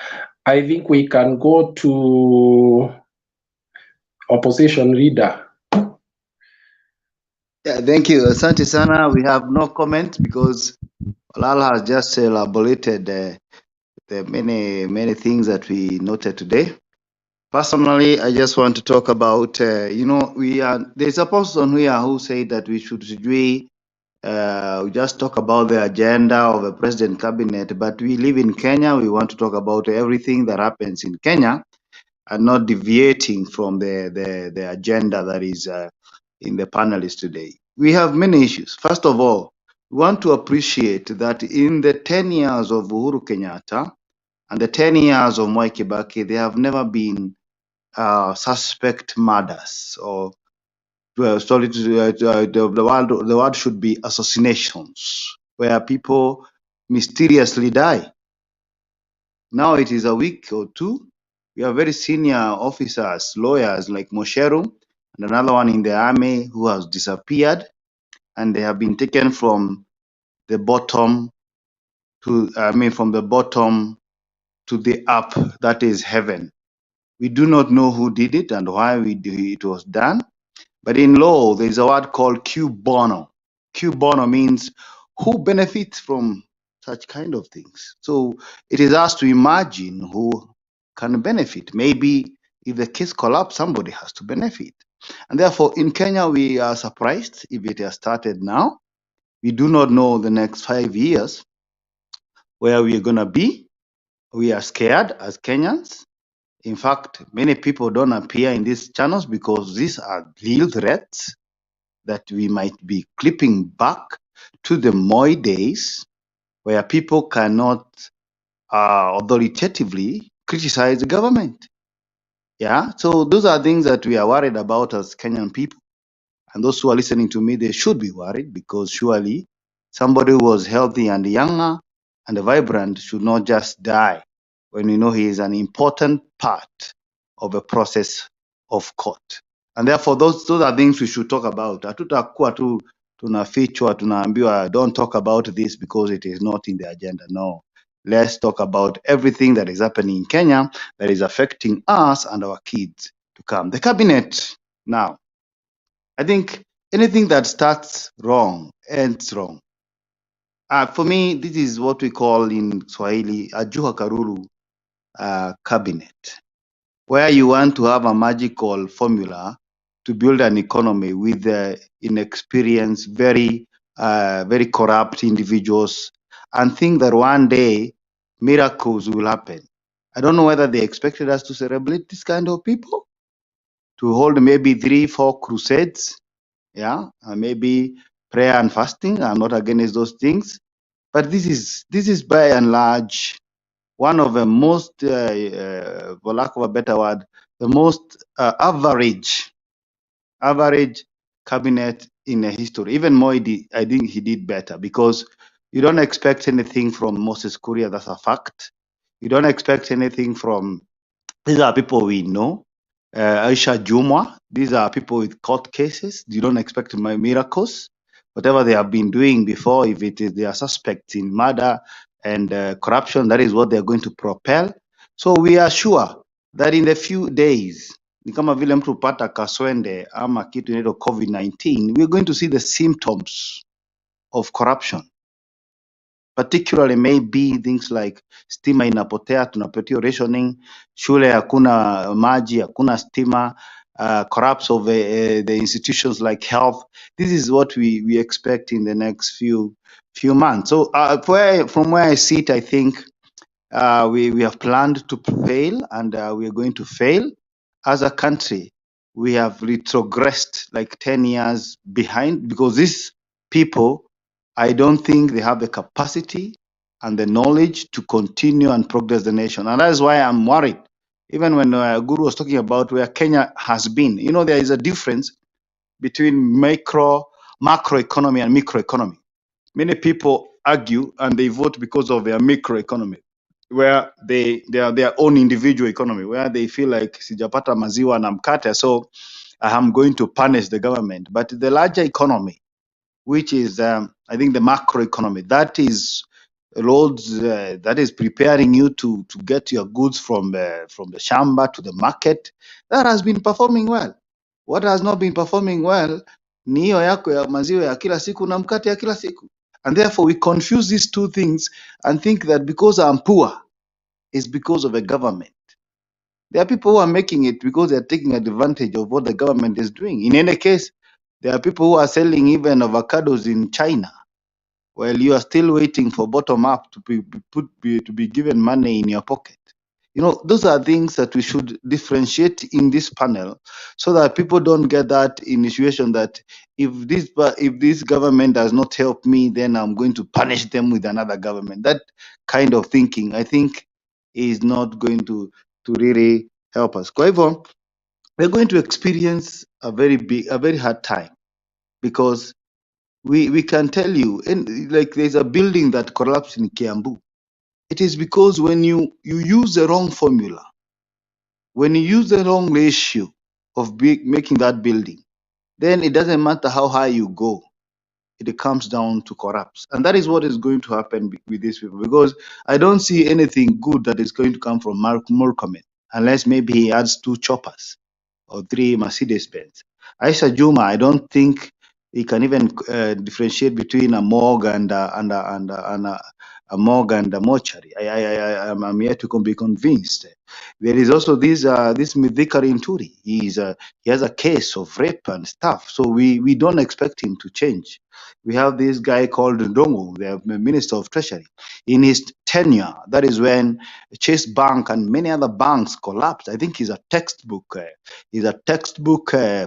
[SPEAKER 2] I think we can go to opposition leader.
[SPEAKER 8] Yeah, thank you. Asante sana. We have no comment because Lala has just elaborated the many things that we noted today. Personally, I just want to talk about, there's a person here who said that we should just talk about the agenda of the president cabinet, but we live in Kenya. We want to talk about everything that happens in Kenya and not deviating from the agenda that is in the panelists today. We have many issues. First of all, we want to appreciate that in the 10 years of Uhuru Kenyatta and the 10 years of Mwai Kibaki, there have never been suspect murders, or the word should be assassinations, where people mysteriously die. Now it is a week or two. We have very senior officers, lawyers like Mosheru, and another one in the army who has disappeared, and they have been taken from the bottom to the up, that is heaven. We do not know who did it and why it was done. But in law, there is a word called Q bono. Q bono means who benefits from such kind of things. So it is us to imagine who can benefit. Maybe if the case collapses, somebody has to benefit. And therefore, in Kenya, we are surprised if it has started now. We do not know the next 5 years where we are going to be. We are scared as Kenyans. In fact, many people don't appear in these channels because these are real threats that we might be clipping back to the Moi days where people cannot authoritatively criticize the government. Yeah, so those are things that we are worried about as Kenyan people. And those who are listening to me, they should be worried because surely somebody who was healthy and younger and vibrant should not just die when you know he is an important part of a process of court. And therefore, those are things we should talk about. Hatutakuwa tu tunafichwa tunaambiwa don't talk about this because it is not in the agenda. No. Let's talk about everything that is happening in Kenya that is affecting us and our kids to come. The cabinet now. I think anything that starts wrong ends wrong. For me, this is what we call in Swahili a Juha Karuru cabinet, where you want to have a magical formula to build an economy with inexperienced, very corrupt individuals, and think that one day miracles will happen. I don't know whether they expected us to celebrate this kind of people, to hold maybe 3-4 crusades, yeah, maybe prayer and fasting. I'm not against those things, but this is by and large one of the most, for lack of a better word, the most average cabinet in history. Even Moi, I think he did better because you don't expect anything from Moses Kuria. That's a fact. You don't expect anything from, these are people we know. Aisha Jumwa, these are people with court cases. You don't expect miracles. Whatever they have been doing before, if it is they are suspects in murder and corruption, that is what they are going to propel. So we are sure that in the few days, ni kama vile mtu pata kaswende ama kitu inaitwa COVID-19, we are going to see the symptoms of corruption. Particularly maybe things like stima inapotea, tunapatia rationing, shule hakuna maji, hakuna stima, collapse of the institutions like health. This is what we expect in the next few months. So from where I sit, I think we have planned to fail, and we are going to fail as a country. We have retrogressed like 10 years behind because these people, I don't think they have the capacity and the knowledge to continue and progress the nation. And that's why I'm worried. Even when Guru was talking about where Kenya has been, you know, there is a difference between macroeconomy and microeconomy. Many people argue and they vote because of their microeconomy, where they are their own individual economy, where they feel like sijapata maziwa na mkate, so I'm going to punish the government. But the larger economy, which is I think the macroeconomy, that is roads, that is preparing you to get your goods from the shamba to the market, that has been performing well. What has not been performing well ni hiyo yako ya maziwa ya kila siku na mkate ya kila siku. And therefore we confuse these two things and think that because I'm poor is because of the government. There are people who are making it because they are taking advantage of what the government is doing. In any case, there are people who are selling even avocados in China, while you are still waiting for bottom up to be given money in your pocket. You know, those are things that we should differentiate in this panel, so that people don't get that initiation that if this government does not help me, then I'm going to punish them with another government. That kind of thinking, I think, is not going to really help us. Kwa hivyo, we're going to experience a very hard time, because we can tell you, and like there's a building that collapsed in Kiambu. It is because when you use the wrong formula, when you use the wrong ratio of making that building, then it doesn't matter how high you go, it comes down to collapse. And that is what is going to happen with these people, because I don't see anything good that is going to come from Murkomen, unless maybe he adds 2 choppers or 3 Mercedes-Benz. Aisha Juma, I don't think he can even differentiate between a morgue and morgue and a mortuary. I'm yet to be convinced. There is also this Mithika Inturi. He has a case of rape and stuff, so we don't expect him to change. We have this guy called Ndongo, the Minister of Treasury. In his tenure, that is when Chase Bank and many other banks collapsed. I think he's a textbook.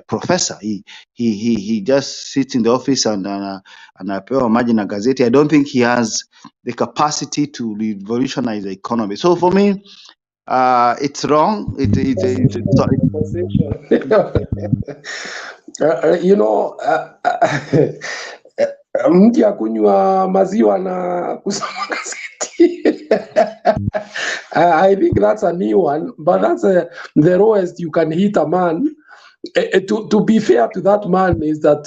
[SPEAKER 8] Professor. He just sits in the office and anapewa maji na gazeti. I don't think he has the capacity to revolutionize the economy. So for me, it's wrong.
[SPEAKER 2] You know, mtu ya kunywa maziwa na kusoma gazeti. I think that's a new one, but that's the lowest you can hit a man. To be fair to that man is that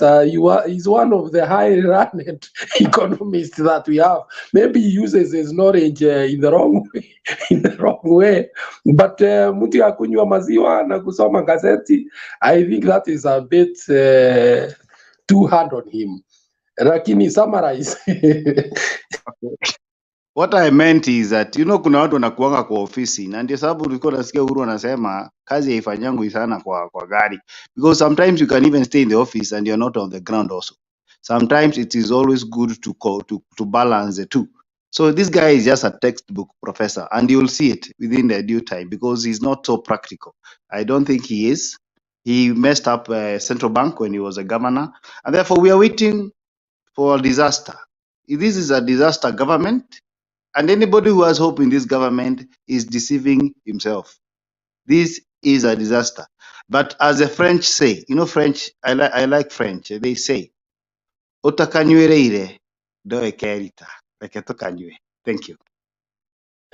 [SPEAKER 2] he's one of the high-ranked economists that we have. Maybe he uses his knowledge in the wrong way. But mtu ya kunywa maziwa na kusoma gazeti, I think that is a bit too hard on him. Lakini summarize.
[SPEAKER 8] What I meant is that kuna watu wanakuanga kwa ofisi na ndio sababu tulikuwa nasikia Uhuru anasema kazi haifanyangwi sana kwa gari, because sometimes you can even stay in the office and you're not on the ground also. Sometimes it is always good to balance the two. So this guy is just a textbook professor, and you'll see it within the due time because he's not so practical. I don't think he is. He messed up central bank when he was a governor, and therefore we are waiting for a disaster. This is a disaster government. And anybody who has hope in this government is deceiving himself. This is a disaster. But as the French say, French, I like French. They say, "Otakanywereire doe kerita." Thank you.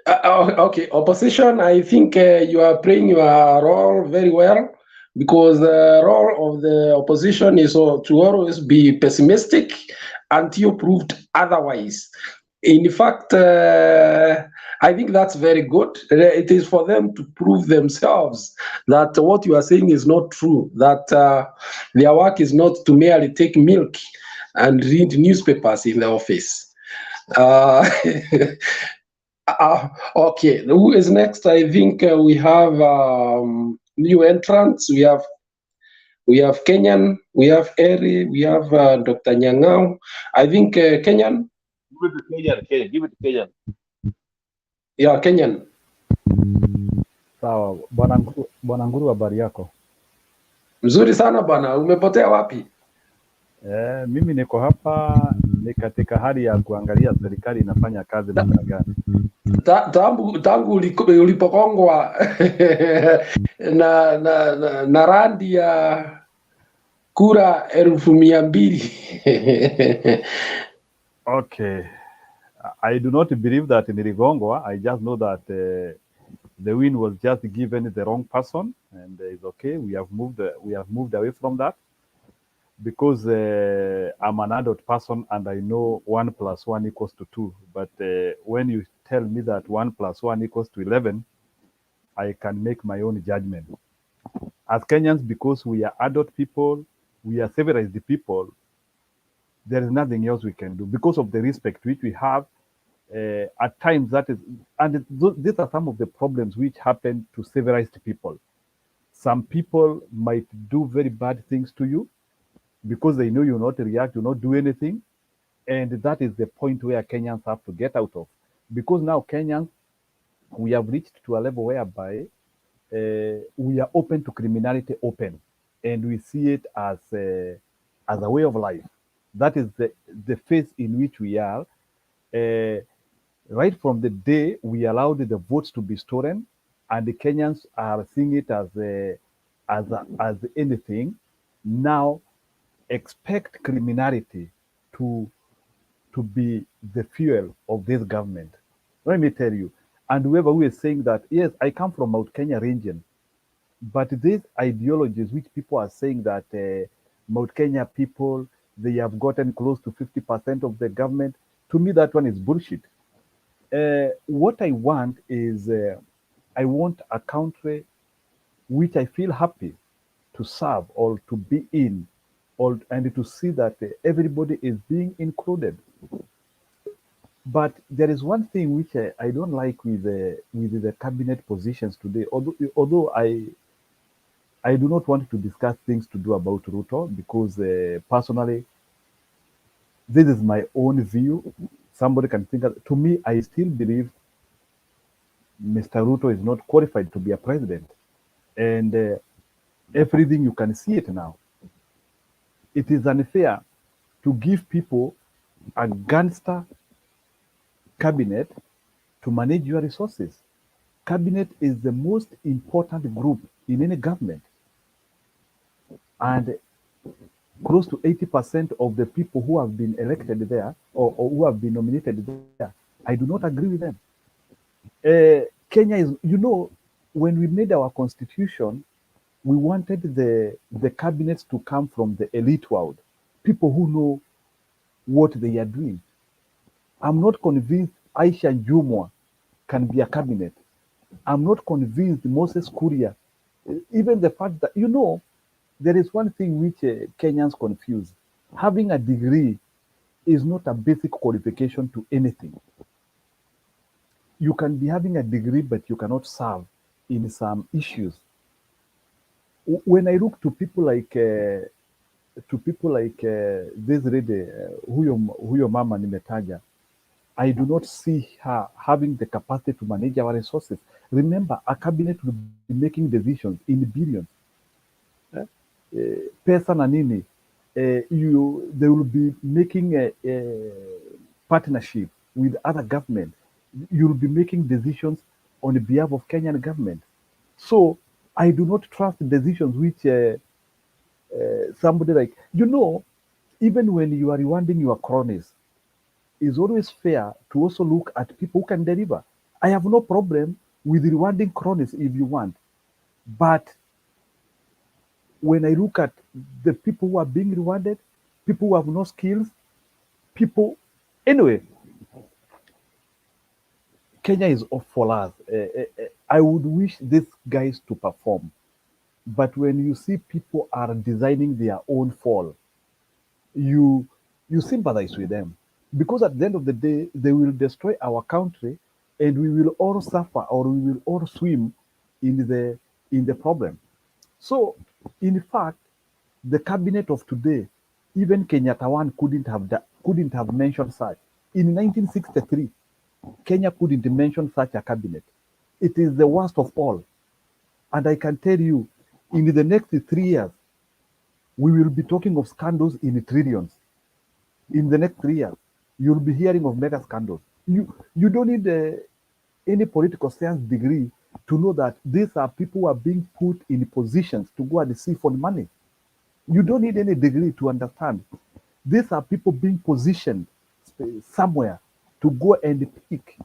[SPEAKER 2] Okay, opposition, I think you are playing your role very well, because the role of the opposition is to always be pessimistic until proved otherwise. In fact, I think that's very good. It is for them to prove themselves that what you are saying is not true, that their work is not to merely take milk and read newspapers in the office. Okay, who is next? I think we have new entrants. We have Kenyan, we have Eri, we have Dr. Nyang'ao. I think Kenyan.
[SPEAKER 9] Give it to Kenyan. Give it to Kenyan.
[SPEAKER 2] Yeah, Kenyan.
[SPEAKER 11] Sawa, Bwana Nguru, habari yako?
[SPEAKER 2] Mzuri sana bwana, umepotea wapi?
[SPEAKER 11] Mimi niko hapa, ni katika hali ya kuangalia serikali inafanya kazi namna gani.
[SPEAKER 2] Tangu ulipokongwa na randi ya kura 200,000.
[SPEAKER 11] Okay, I do not believe that in Rigongwa. I just know that the win was just given the wrong person, and it's okay. We have moved away from that, because I'm an adult person and I know 1 + 1 = 2. But when you tell me that 1 + 1 = 11, I can make my own judgment. As Kenyans, because we are adult people, we are civilized people, there is nothing else we can do because of the respect which we have. At times these are some of the problems which happen to civilized people. Some people might do very bad things to you because they know you not react, you not do anything. And that is the point where Kenyans have to get out of. Because now Kenyans, we have reached to a level whereby we are open to criminality and we see it as a way of life. That is the phase in which we are. Right from the day we allowed the votes to be stolen, and the Kenyans are seeing it as anything. Now, expect criminality to be the fuel of this government. Let me tell you, and whoever who is saying that, yes, I come from Mount Kenya region, but these ideologies which people are saying that Mount Kenya people, they have gotten close to 50% of the government, to me that one is bullshit. What I want is, I want a country which I feel happy to serve or to be in, and to see that everybody is being included. But there is one thing which I don't like with the cabinet positions today. Although I do not want to discuss things to do about Ruto because personally, this is my own view. Somebody can think. To me, I still believe Mr. Ruto is not qualified to be a president, and everything you can see it now. It is unfair to give people a gangster cabinet to manage your resources. Cabinet is the most important group in any government, and close to 80% of the people who have been elected there or who have been nominated there, I do not agree with them. Kenya is, when we made our constitution, we wanted the cabinets to come from the elite world, people who know what they are doing. I'm not convinced Aisha Jumwa can be a cabinet. I'm not convinced Moses Kuria. Even the fact that, there is one thing which Kenyans confuse. Having a degree is not a basic qualification to anything. You can be having a degree, but you cannot serve in some issues. When I look to people like this lady, huyo mama nimetaja, I do not see her having the capacity to manage our resources. Remember, a cabinet will be making decisions in billions. Pesa na nini, they will be making a partnership with other government. You'll be making decisions on behalf of Kenyan government. So I do not trust decisions which somebody like, even when you are rewarding your cronies, it's always fair to also look at people who can deliver. I have no problem with rewarding cronies if you want. But when I look at the people who are being rewarded, people who have no skills, anyway, Kenya is off for us. I would wish these guys to perform. But when you see people are designing their own fall, you sympathize with them. Because at the end of the day, they will destroy our country and we will all suffer or we will all swim in the problem. So, in fact, the cabinet of today, even Kenyatta one couldn't have mentioned such. In 1963, Kenya couldn't mention such a cabinet. It is the worst of all. And I can tell you, in the next 3 years, we will be talking of scandals in trillions. In the next 3 years, you'll be hearing of mega scandals. You don't need any political science degree to know that these are people who are being put in positions to go and siphon for money. You don't need any degree to understand. These are people being positioned somewhere to go and pick.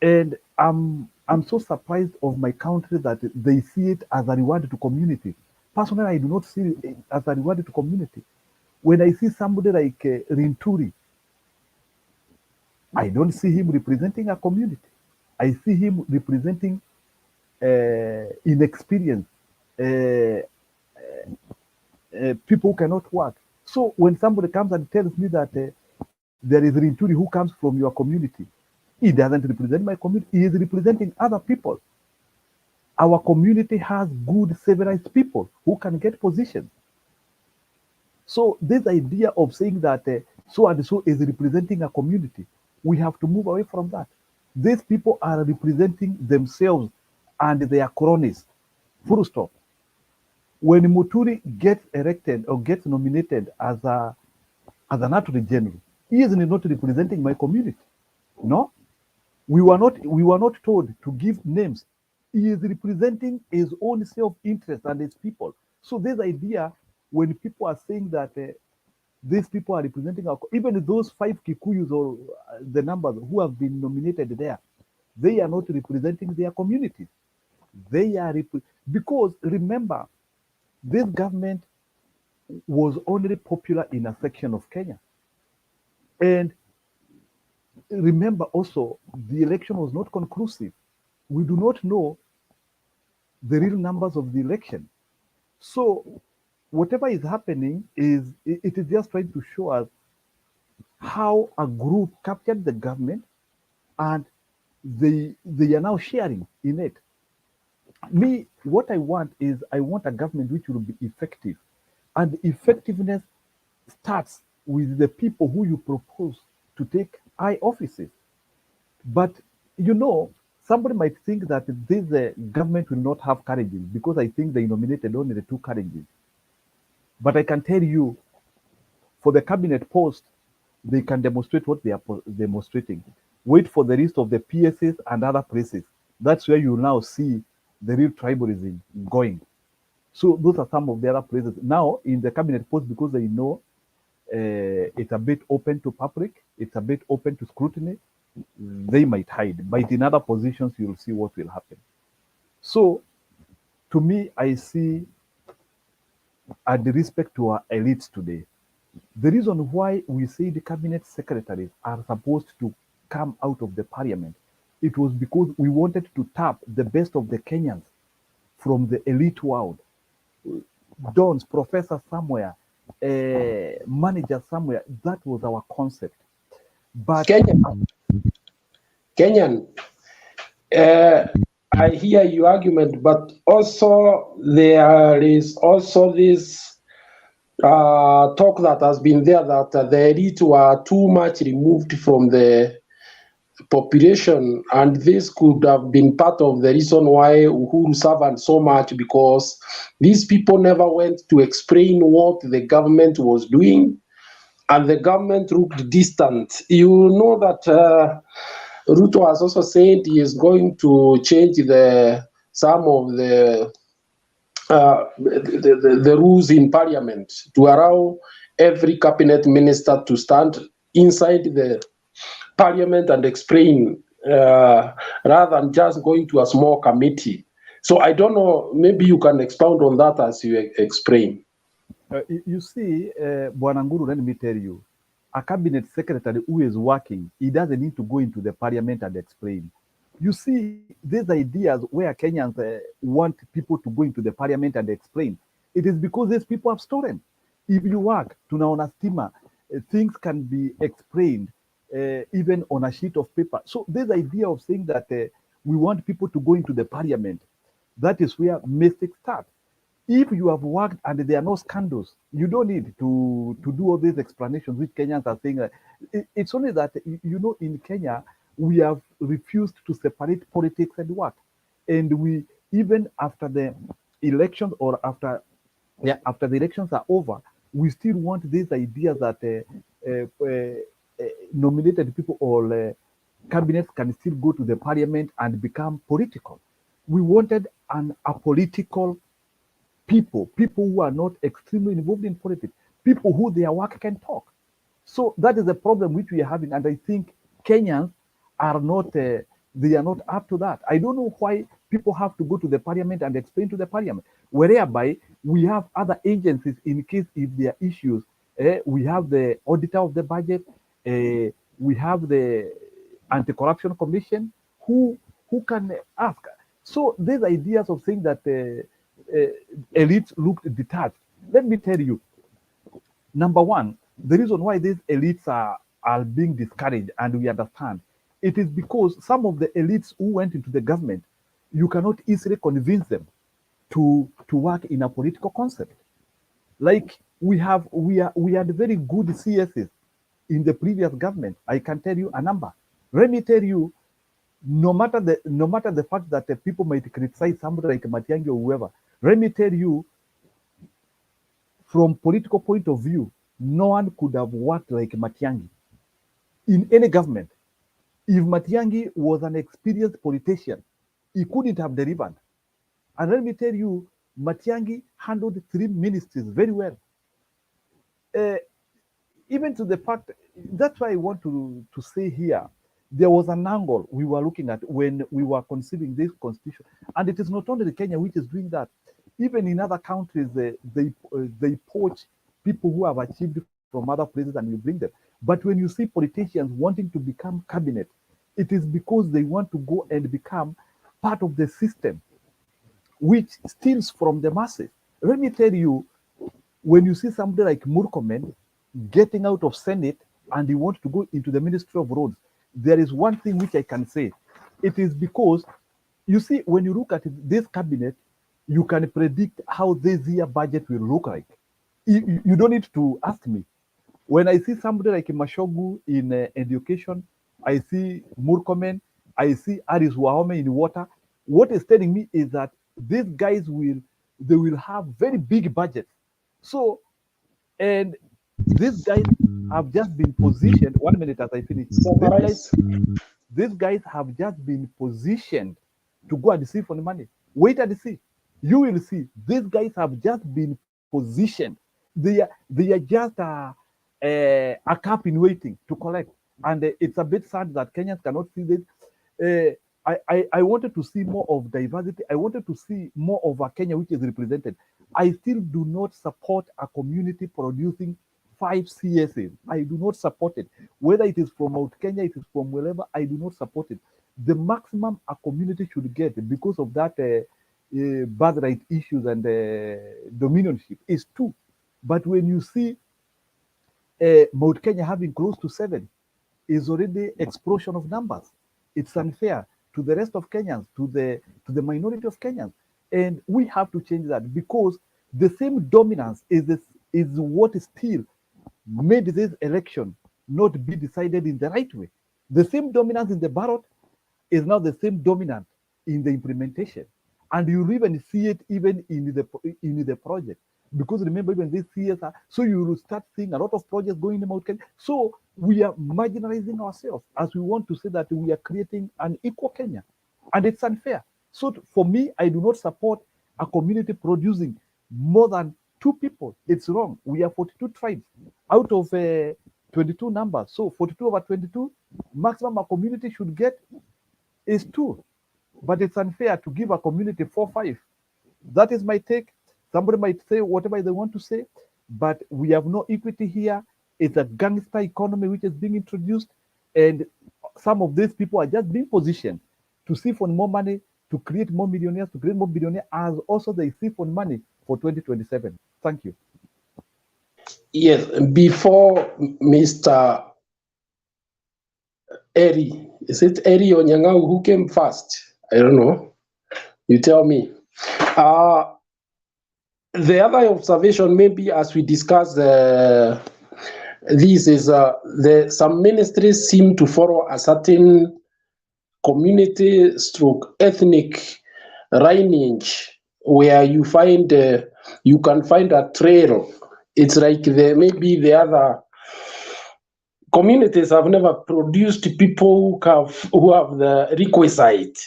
[SPEAKER 11] And I'm so surprised of my country that they see it as a reward to community. Personally, I do not see it as a reward to community. When I see somebody like Rinturi, I don't see him representing a community. I see him representing inexperienced people who cannot work. So when somebody comes and tells me that there is Rinturi who comes from your community, he doesn't represent my community. He is representing other people. Our community has good civilized people who can get positions. So this idea of saying that so and so is representing a community, we have to move away from that. These people are representing themselves and their cronies. Full stop. When Muturi gets elected or gets nominated as an attorney general, he is not representing my community. No, we were not told to give names. He is representing his own self-interest and his people. So this idea, when people are saying that these people are representing even those 5 Kikuyus or the numbers who have been nominated there, they are not representing their communities. They are because remember, this government was only popular in a section of Kenya. And remember also, the election was not conclusive. We do not know the real numbers of the election. So whatever is happening it is just trying to show us how a group captured the government and they are now sharing in it. Me, what I want is I want a government which will be effective. And effectiveness starts with the people who you propose to take high offices. But you know, somebody might think that this government will not have courages because I think they nominated only the two courages. But I can tell you, for the cabinet post, they can demonstrate what they are demonstrating. Wait for the list of the PSs and other places. That's where you now see the real tribalism going. So those are some of the other places. Now in the cabinet post, because they know it's a bit open to public, it's a bit open to scrutiny, they might hide. But in other positions, you'll see what will happen. So to me, I see a disrespect to our elites today. The reason why we say the cabinet secretaries are supposed to come out of the parliament, it was because we wanted to tap the best of the Kenyans from the elite world. Dons, professors somewhere, managers somewhere. That was our concept. But
[SPEAKER 2] Kenyan, I hear your argument, but also there is also this talk that has been there that the elite were too much removed from the population, and this could have been part of the reason why Uhuru suffered so much, because these people never went to explain what the government was doing, and the government looked distant. You know that Ruto has also said he is going to change some of the rules in parliament to allow every cabinet minister to stand inside the parliament and explain rather than just going to a small committee. So I don't know, maybe you can expound on that as you explain.
[SPEAKER 11] You see, Bwananguru, let me tell you, a cabinet secretary who is working, he doesn't need to go into the parliament and explain. You see, these ideas where Kenyans want people to go into the parliament and explain, it is because these people have stolen. If you work, tunaona stima, things can be explained even on a sheet of paper. So this idea of saying that we want people to go into the parliament, that is where mistakes start. If you have worked and there are no scandals, you don't need to do all these explanations which Kenyans are saying. It's only that, you know, in Kenya, we have refused to separate politics and work. And we, even after the elections or after the elections are over, we still want these ideas that nominated people or cabinets can still go to the parliament and become political. We wanted an apolitical people who are not extremely involved in politics, people who their work can talk. So that is the problem which we are having, and I think Kenyans are not, they are not up to that. I don't know why people have to go to the parliament and explain to the parliament, whereby we have other agencies in case if there are issues. We have the auditor of the budget, we have the anti-corruption commission who can ask. So these ideas of saying that elites looked detached. Let me tell you, number one, the reason why these elites are being discouraged, and we understand, it is because some of the elites who went into the government, you cannot easily convince them to work in a political concept. Like we had very good CSs in the previous government. I can tell you a number. Let me tell you, no matter the fact that people might criticize somebody like Matiang'i or whoever, let me tell you, from political point of view, no one could have worked like Matiang'i in any government. If Matiang'i was an experienced politician, he couldn't have delivered. And let me tell you, Matiang'i handled 3 ministries very well. Even to the fact, that's why I want to say here, there was an angle we were looking at when we were considering this constitution. And it is not only Kenya which is doing that. Even in other countries, they poach people who have achieved from other places and you bring them. But when you see politicians wanting to become cabinet, it is because they want to go and become part of the system which steals from the masses. Let me tell you, when you see somebody like Murkomen getting out of Senate and he wants to go into the Ministry of Roads. There is one thing which I can say. It is because, you see, when you look at this cabinet, you can predict how this year budget will look like. You don't need to ask me. When I see somebody like Mashogu in education, I see Murkomen, I see Aris Wahome in water. What is telling me is that these guys will have very big budgets. So, and these guys have just been positioned. 1 minute as I finish. These guys have just been positioned to go and see for the money. Wait and see. You will see. These guys have just been positioned. They are just a cap in waiting to collect. And it's a bit sad that Kenyans cannot see this. I wanted to see more of diversity. I wanted to see more of a Kenya which is represented. I still do not support a community producing 5 CSAs. I do not support it. Whether it is from Mount Kenya, it is from wherever, I do not support it. The maximum a community should get because of that birthright issues and dominionship is 2. But when you see Mount Kenya having close to 7, is already explosion of numbers. It's unfair to the rest of Kenyans, to the minority of Kenyans, and we have to change that because the same dominance is what still made this election not be decided in the right way. The same dominance in the ballot is now the same dominant in the implementation, and you even see it even in the project. Because remember, even this CSR, so you will start seeing a lot of projects going in Mount Kenya. So we are marginalizing ourselves as we want to say that we are creating an equal Kenya, and it's unfair. So for me, I do not support a community producing more than 2 people. It's wrong. We are 42 tribes out of 22 numbers. So 42 over 22, maximum a community should get is 2. But it's unfair to give a community 4, 5. That is my take. Somebody might say whatever they want to say, but we have no equity here. It's a gangster economy which is being introduced, and some of these people are just being positioned to siphon more money, to create more millionaires, to create more billionaires, as also they siphon money for 2027. Thank you.
[SPEAKER 2] Yes, before Mr. Eri, is it Eri or Nyang'au who came first? I don't know. You tell me. The other observation, maybe as we discuss this, is some ministries seem to follow a certain community stroke ethnic lineage, where you find you can find a trail. It's like maybe the other communities have never produced people who have the requisite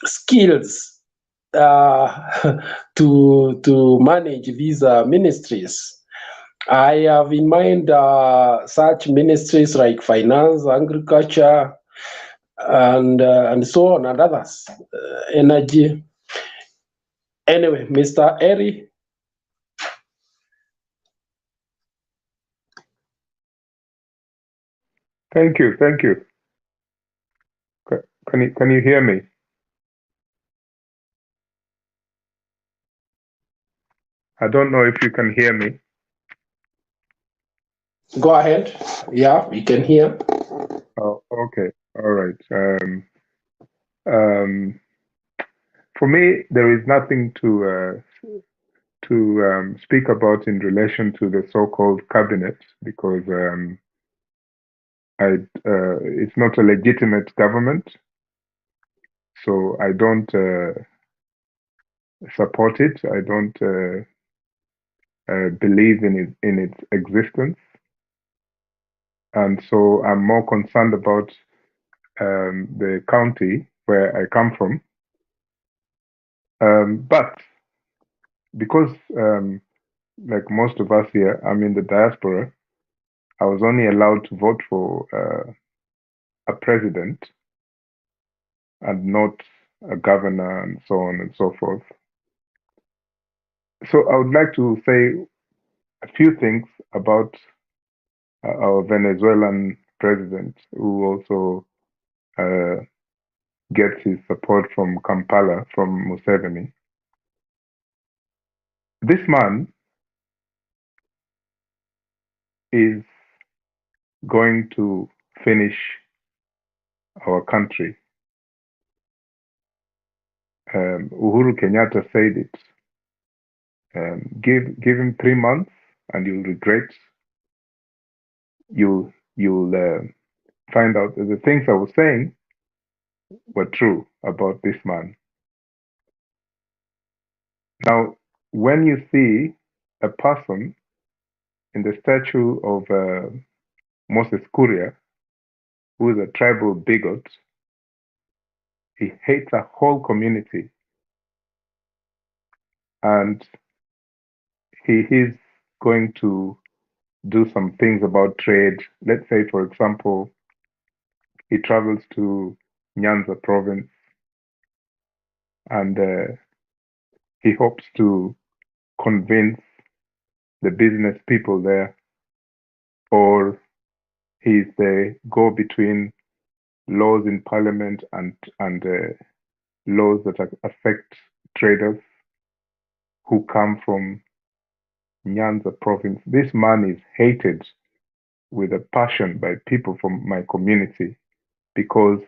[SPEAKER 2] skills to manage these ministries. I have in mind such ministries like finance, agriculture, and so on, and others, energy. Anyway, Mr. Eri.
[SPEAKER 12] Thank you. Can you hear me? I don't know if you can hear me.
[SPEAKER 2] Go ahead. Yeah, we can hear.
[SPEAKER 12] Oh, okay. All right. For me, there is nothing to speak about in relation to the so-called cabinet because it's not a legitimate government, so I don't support it. I don't believe in its existence, and so I'm more concerned about the county where I come from. But because, like most of us here, I'm in the diaspora, I was only allowed to vote for a president and not a governor and so on and so forth. So I would like to say a few things about our Venezuelan president, who also gets his support from Kampala, from Museveni. This man is going to finish our country. Uhuru Kenyatta said it. Give him 3 months, and you'll regret. You'll find out that the things I was saying were true about this man. Now, when you see a person in the statue of Moses Kuria, who is a tribal bigot, he hates a whole community, and he is going to do some things about trade. Let's say, for example, he travels to Nyanza province and he hopes to convince the business people there, or he's the go-between laws in parliament and laws that affect traders who come from Nyanza province. This man is hated with a passion by people from my community because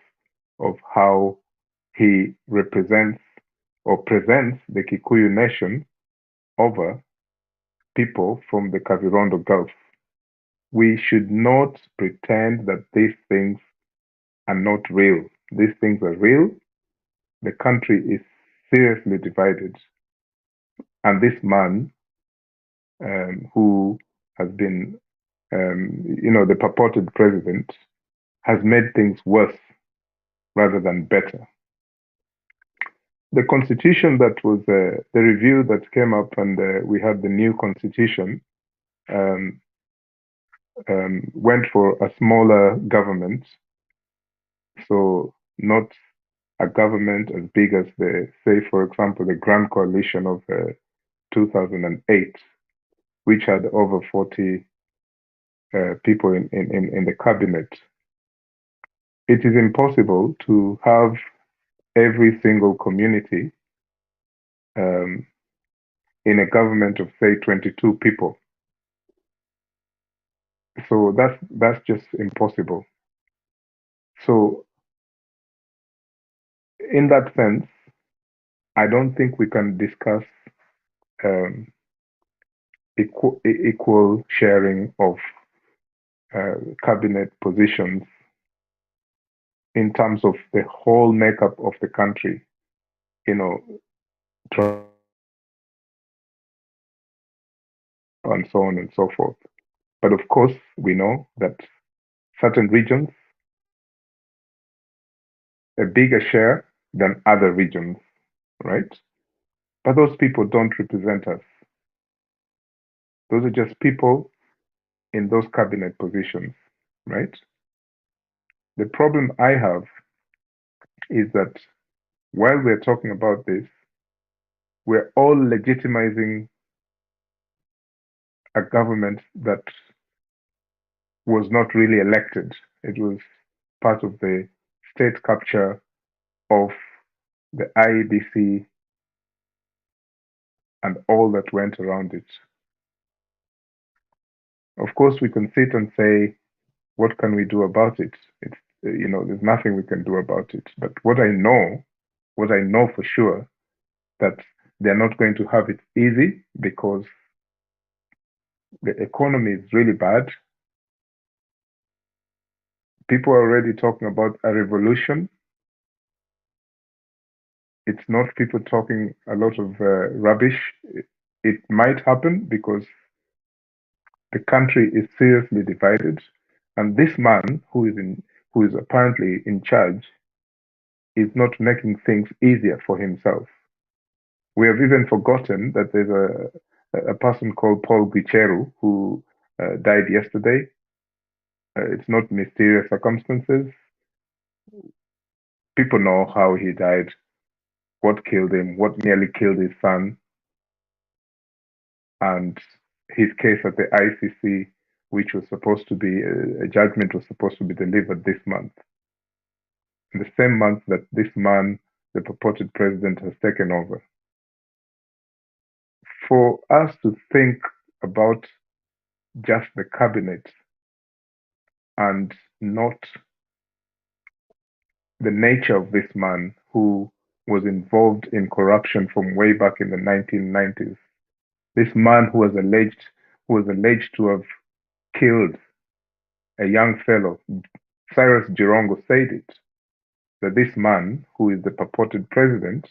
[SPEAKER 12] of how he represents or presents the Kikuyu nation over people from the Kavirondo Gulf. We should not pretend that these things are not real. These things are real. The country is seriously divided. And this man, who has been, the purported president, has made things worse rather than better. The constitution that was the review that came up, and we had the new constitution, went for a smaller government, so not a government as big as say, for example, the Grand Coalition of 2008, which had over 40 people in the cabinet. It is impossible to have every single community in a government of, say, 22 people. So that's just impossible. So in that sense, I don't think we can discuss equal sharing of cabinet positions in terms of the whole makeup of the country, and so on and so forth. But of course, we know that certain regions a bigger share than other regions, right? But those people don't represent us. Those are just people in those cabinet positions, right? The problem I have is that while we're talking about this, we're all legitimizing a government that was not really elected. It was part of the state capture of the IEBC and all that went around it. Of course, we can sit and say, what can we do about it? It's, there's nothing we can do about it. But what I know for sure, that they're not going to have it easy because the economy is really bad. People are already talking about a revolution. It's not people talking a lot of rubbish. It might happen because the country is seriously divided, and this man who is apparently in charge is not making things easier for himself. We have even forgotten that there's a person called Paul Gicheru who died yesterday. It's not mysterious circumstances. People know how he died, what killed him, what nearly killed his son, and his case at the ICC, which was supposed to be, a judgment was supposed to be delivered this month. In the same month that this man, the purported president, has taken over. For us to think about just the cabinet and not the nature of this man who was involved in corruption from way back in the 1990s. This man who was alleged to have killed a young fellow. Cyrus Jirongo said it, that this man, who is the purported president,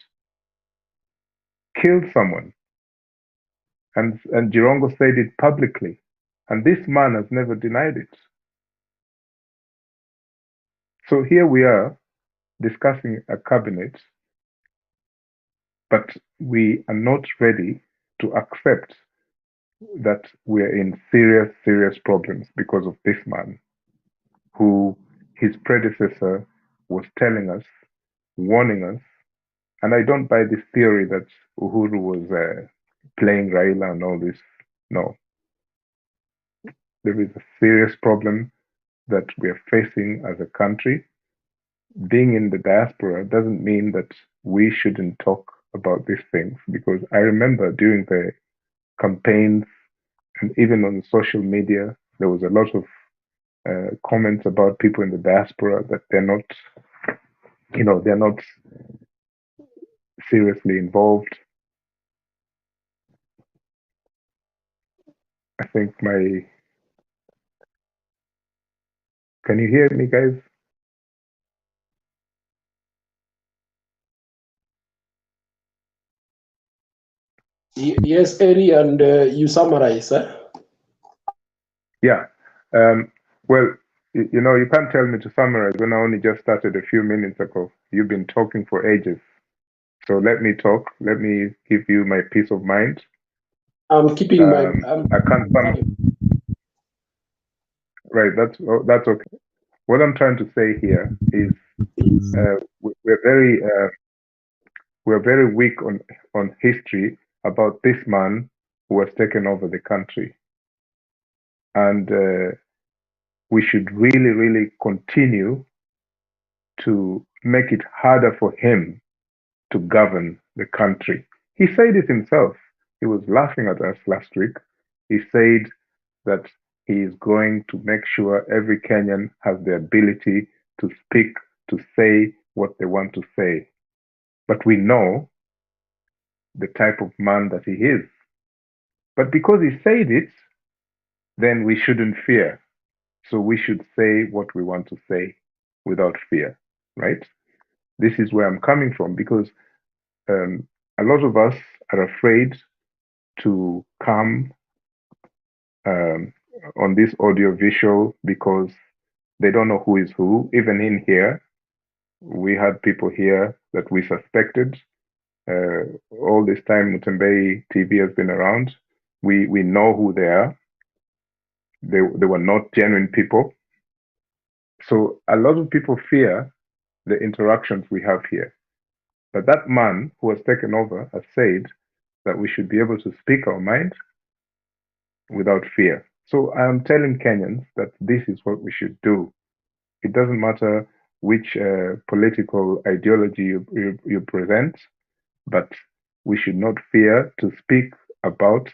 [SPEAKER 12] killed someone. And Jirongo said it publicly. And this man has never denied it. So here we are discussing a cabinet, but we are not ready to accept that we are in serious, serious problems because of this man, who his predecessor was telling us, warning us. And I don't buy this theory that Uhuru was playing Raila and all this. No. There is a serious problem that we are facing as a country. Being in the diaspora doesn't mean that we shouldn't talk about these things, because I remember during the campaigns and even on social media, there was a lot of comments about people in the diaspora that they're not seriously involved. I think can you hear me, guys?
[SPEAKER 2] Yes, Eri, and you summarize, eh?
[SPEAKER 12] Yeah. Well, you can't tell me to summarize when I only just started a few minutes ago. You've been talking for ages. So let me talk. Let me give you my peace of mind.
[SPEAKER 2] I'm keeping my.
[SPEAKER 12] I can't Right. That's okay. What I'm trying to say here is we're very weak on history about this man who has taken over the country, and we should really, really continue to make it harder for him to govern the country. He said it himself. He was laughing at us last week. He said that he is going to make sure every Kenyan has the ability to speak, to say what they want to say. But we know the type of man that he is. But because he said it, then we shouldn't fear. So we should say what we want to say without fear, right? This is where I'm coming from, because a lot of us are afraid to come on this audio visual because they don't know who is who. Even in here, we had people here that we suspected. All this time, Mutembei TV has been around. We know who they are. They were not genuine people. So a lot of people fear the interactions we have here. But that man who has taken over has said that we should be able to speak our mind without fear. So I am telling Kenyans that this is what we should do. It doesn't matter which political ideology you present, but we should not fear to speak about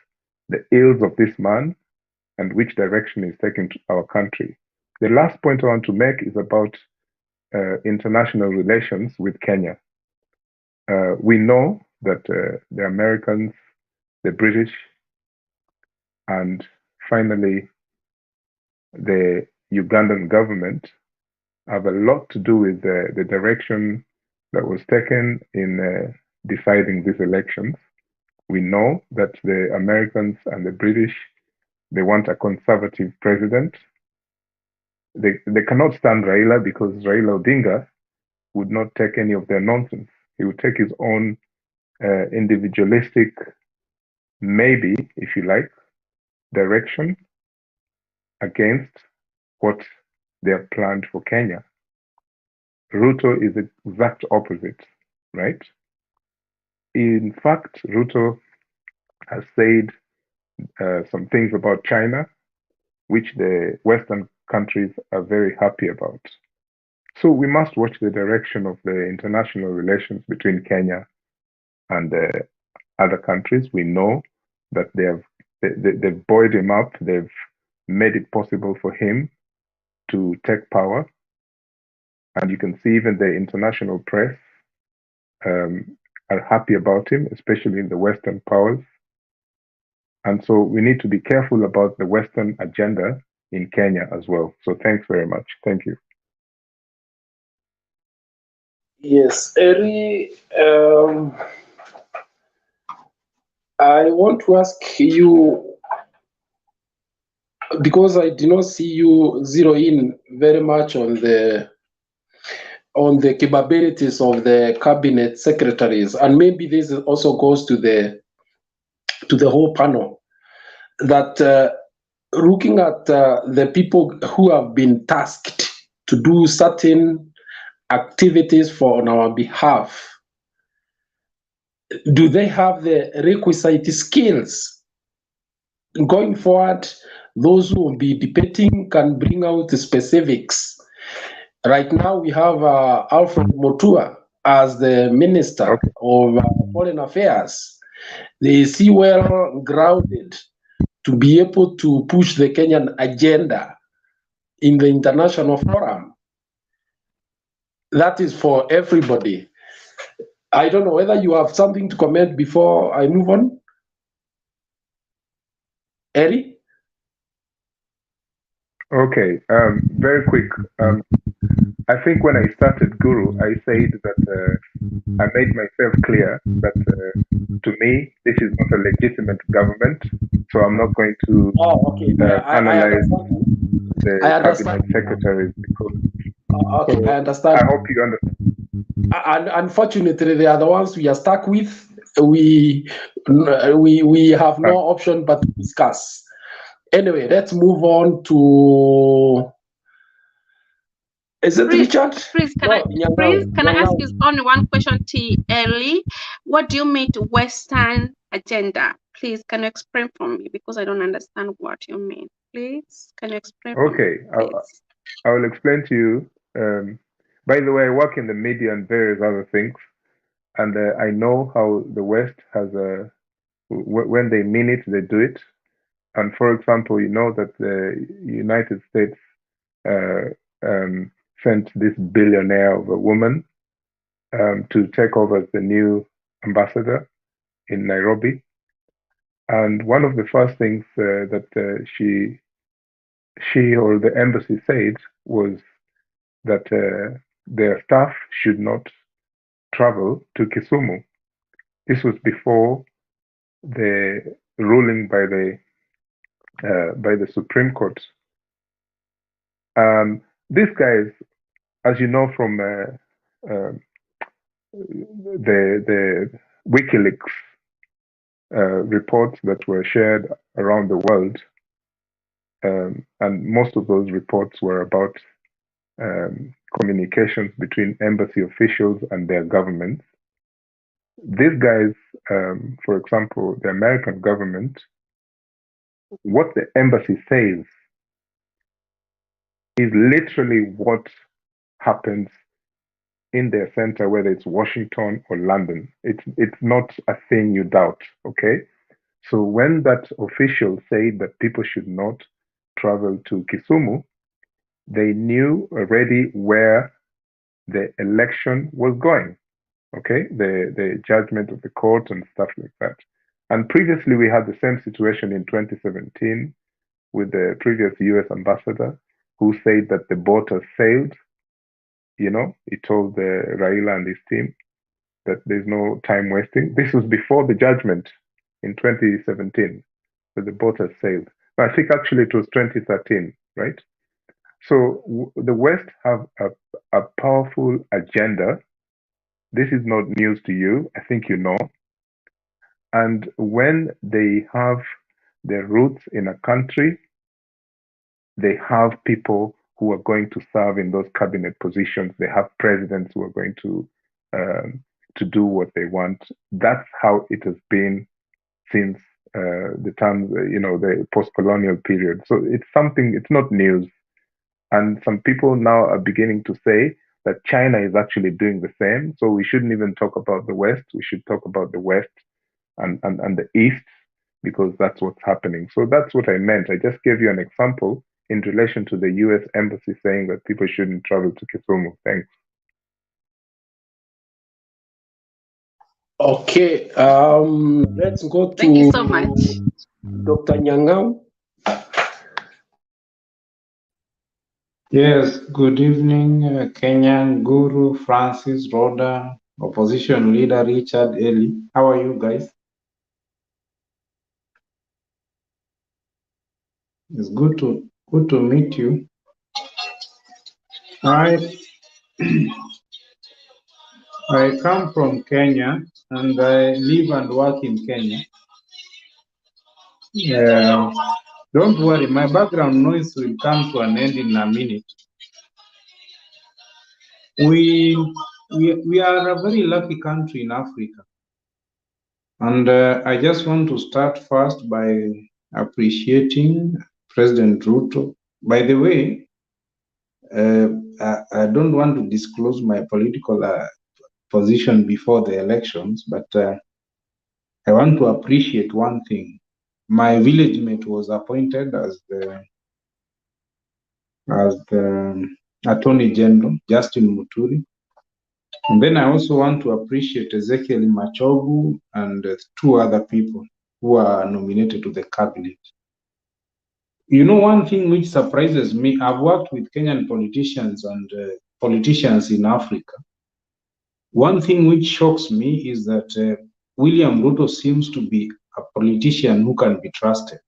[SPEAKER 12] the ills of this man and which direction he's taking our country. The last point I want to make is about international relations with Kenya. We know that the Americans, the British, and finally the Ugandan government have a lot to do with the direction that was taken in deciding these elections. We know that the Americans and the British, they want a conservative president. They cannot stand Raila because Raila Odinga would not take any of their nonsense. He would take his own individualistic, maybe, if you like, direction against what they have planned for Kenya. Ruto is the exact opposite, right? In fact, Ruto has said some things about China, which the Western countries are very happy about. So we must watch the direction of the international relations between Kenya and other countries. We know that they've buoyed him up. They've made it possible for him to take power. And you can see even the international press are happy about him, especially in the Western powers. And so we need to be careful about the Western agenda in Kenya as well. So thanks very much. Thank you.
[SPEAKER 2] Yes, Eri, I want to ask you, because I did not see you zero in very much on the capabilities of the cabinet secretaries, and maybe this also goes to the whole panel, that looking at the people who have been tasked to do certain activities on our behalf, do they have the requisite skills? Going forward, those who will be debating can bring out the specifics. Right now, we have Alfred Mutua as the Minister of Foreign Affairs. They see well grounded to be able to push the Kenyan agenda in the international forum. That is for everybody. I don't know whether you have something to comment before I move on. Eri?
[SPEAKER 12] Okay, very quick. I think when I started Guru, I said that I made myself clear that to me, this is not a legitimate government, so I'm not going to analyze the cabinet secretaries. Because,
[SPEAKER 2] okay,
[SPEAKER 12] so
[SPEAKER 2] I understand.
[SPEAKER 12] I hope you understand.
[SPEAKER 2] And unfortunately, they are the ones we are stuck with. We have no option but to discuss. Anyway, let's move on to. Is it Richard?
[SPEAKER 10] Please, can I ask you only one question, T. Ellie? What do you mean to Western agenda? Please, can you explain for me? Because I don't understand what you mean. Please, can you explain for me?
[SPEAKER 12] Okay, I will explain to you. By the way, I work in the media and various other things, and I know how the West has when they mean it, they do it. And for example, you know that the United States sent this billionaire of a woman to take over as the new ambassador in Nairobi. And one of the first things that she or the embassy said was that their staff should not travel to Kisumu. This was before the ruling by the Supreme Court. These guys, as you know from the WikiLeaks reports that were shared around the world, and most of those reports were about communications between embassy officials and their governments. These guys, for example, the American government, what the embassy says is literally what happens in their center, whether it's Washington or London. It's not a thing you doubt, okay? So when that official said that people should not travel to Kisumu, they knew already where the election was going, okay? The judgment of the court and stuff like that. And previously we had the same situation in 2017 with the previous US ambassador who said that the boat has sailed. You know, he told Raila and his team that there's no time wasting. This was before the judgment in 2017, that the boat has sailed. I think actually it was 2013, right? So the West have a powerful agenda. This is not news to you. I think you know. And when they have their roots in a country, they have people who are going to serve in those cabinet positions. They have presidents who are going to do what they want. That's how it has been since the time, the post-colonial period. So it's something, it's not news. And some people now are beginning to say that China is actually doing the same. So we shouldn't even talk about the West. We should talk about the West and the East, because that's what's happening. So that's what I meant. I just gave you an example in relation to the US Embassy saying that people shouldn't travel to Kisumu? Thanks.
[SPEAKER 2] Okay, let's go to
[SPEAKER 10] Thank you so much.
[SPEAKER 2] Dr. Nyang'au.
[SPEAKER 13] Yes, good evening, Kenyan Guru, Francis, Rhoda, opposition leader Richard, Eli. How are you guys? It's good to meet you. I come from Kenya and I live and work in Kenya. Don't worry, my background noise will come to an end in a minute. We are a very lucky country in Africa. And I just want to start first by appreciating President Ruto. By the way, I don't want to disclose my political position before the elections, but I want to appreciate one thing. My village mate was appointed as the Attorney General, Justin Muturi. And then I also want to appreciate Ezekiel Machogu and 2 other people who are nominated to the cabinet. You know, one thing which surprises me, I've worked with Kenyan politicians and politicians in Africa. One thing which shocks me is that William Ruto seems to be a politician who can be trusted.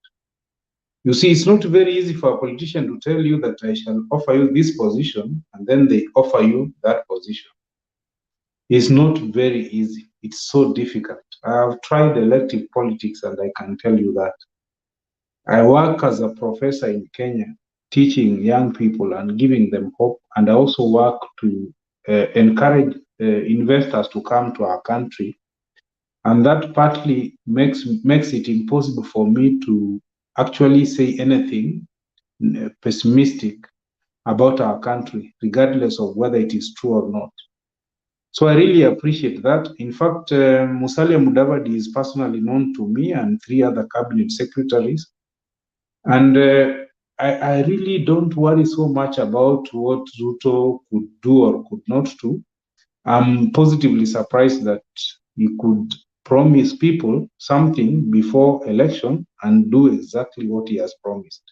[SPEAKER 13] You see, it's not very easy for a politician to tell you that I shall offer you this position, and then they offer you that position. It's not very easy. It's so difficult. I have tried elective politics and I can tell you that. I work as a professor in Kenya, teaching young people and giving them hope. And I also work to encourage investors to come to our country. And that partly makes it impossible for me to actually say anything pessimistic about our country, regardless of whether it is true or not. So I really appreciate that. In fact, Musalia Mudavadi is personally known to me and 3 other cabinet secretaries. And I really don't worry so much about what Ruto could do or could not do. I'm positively surprised that he could promise people something before election and do exactly what he has promised.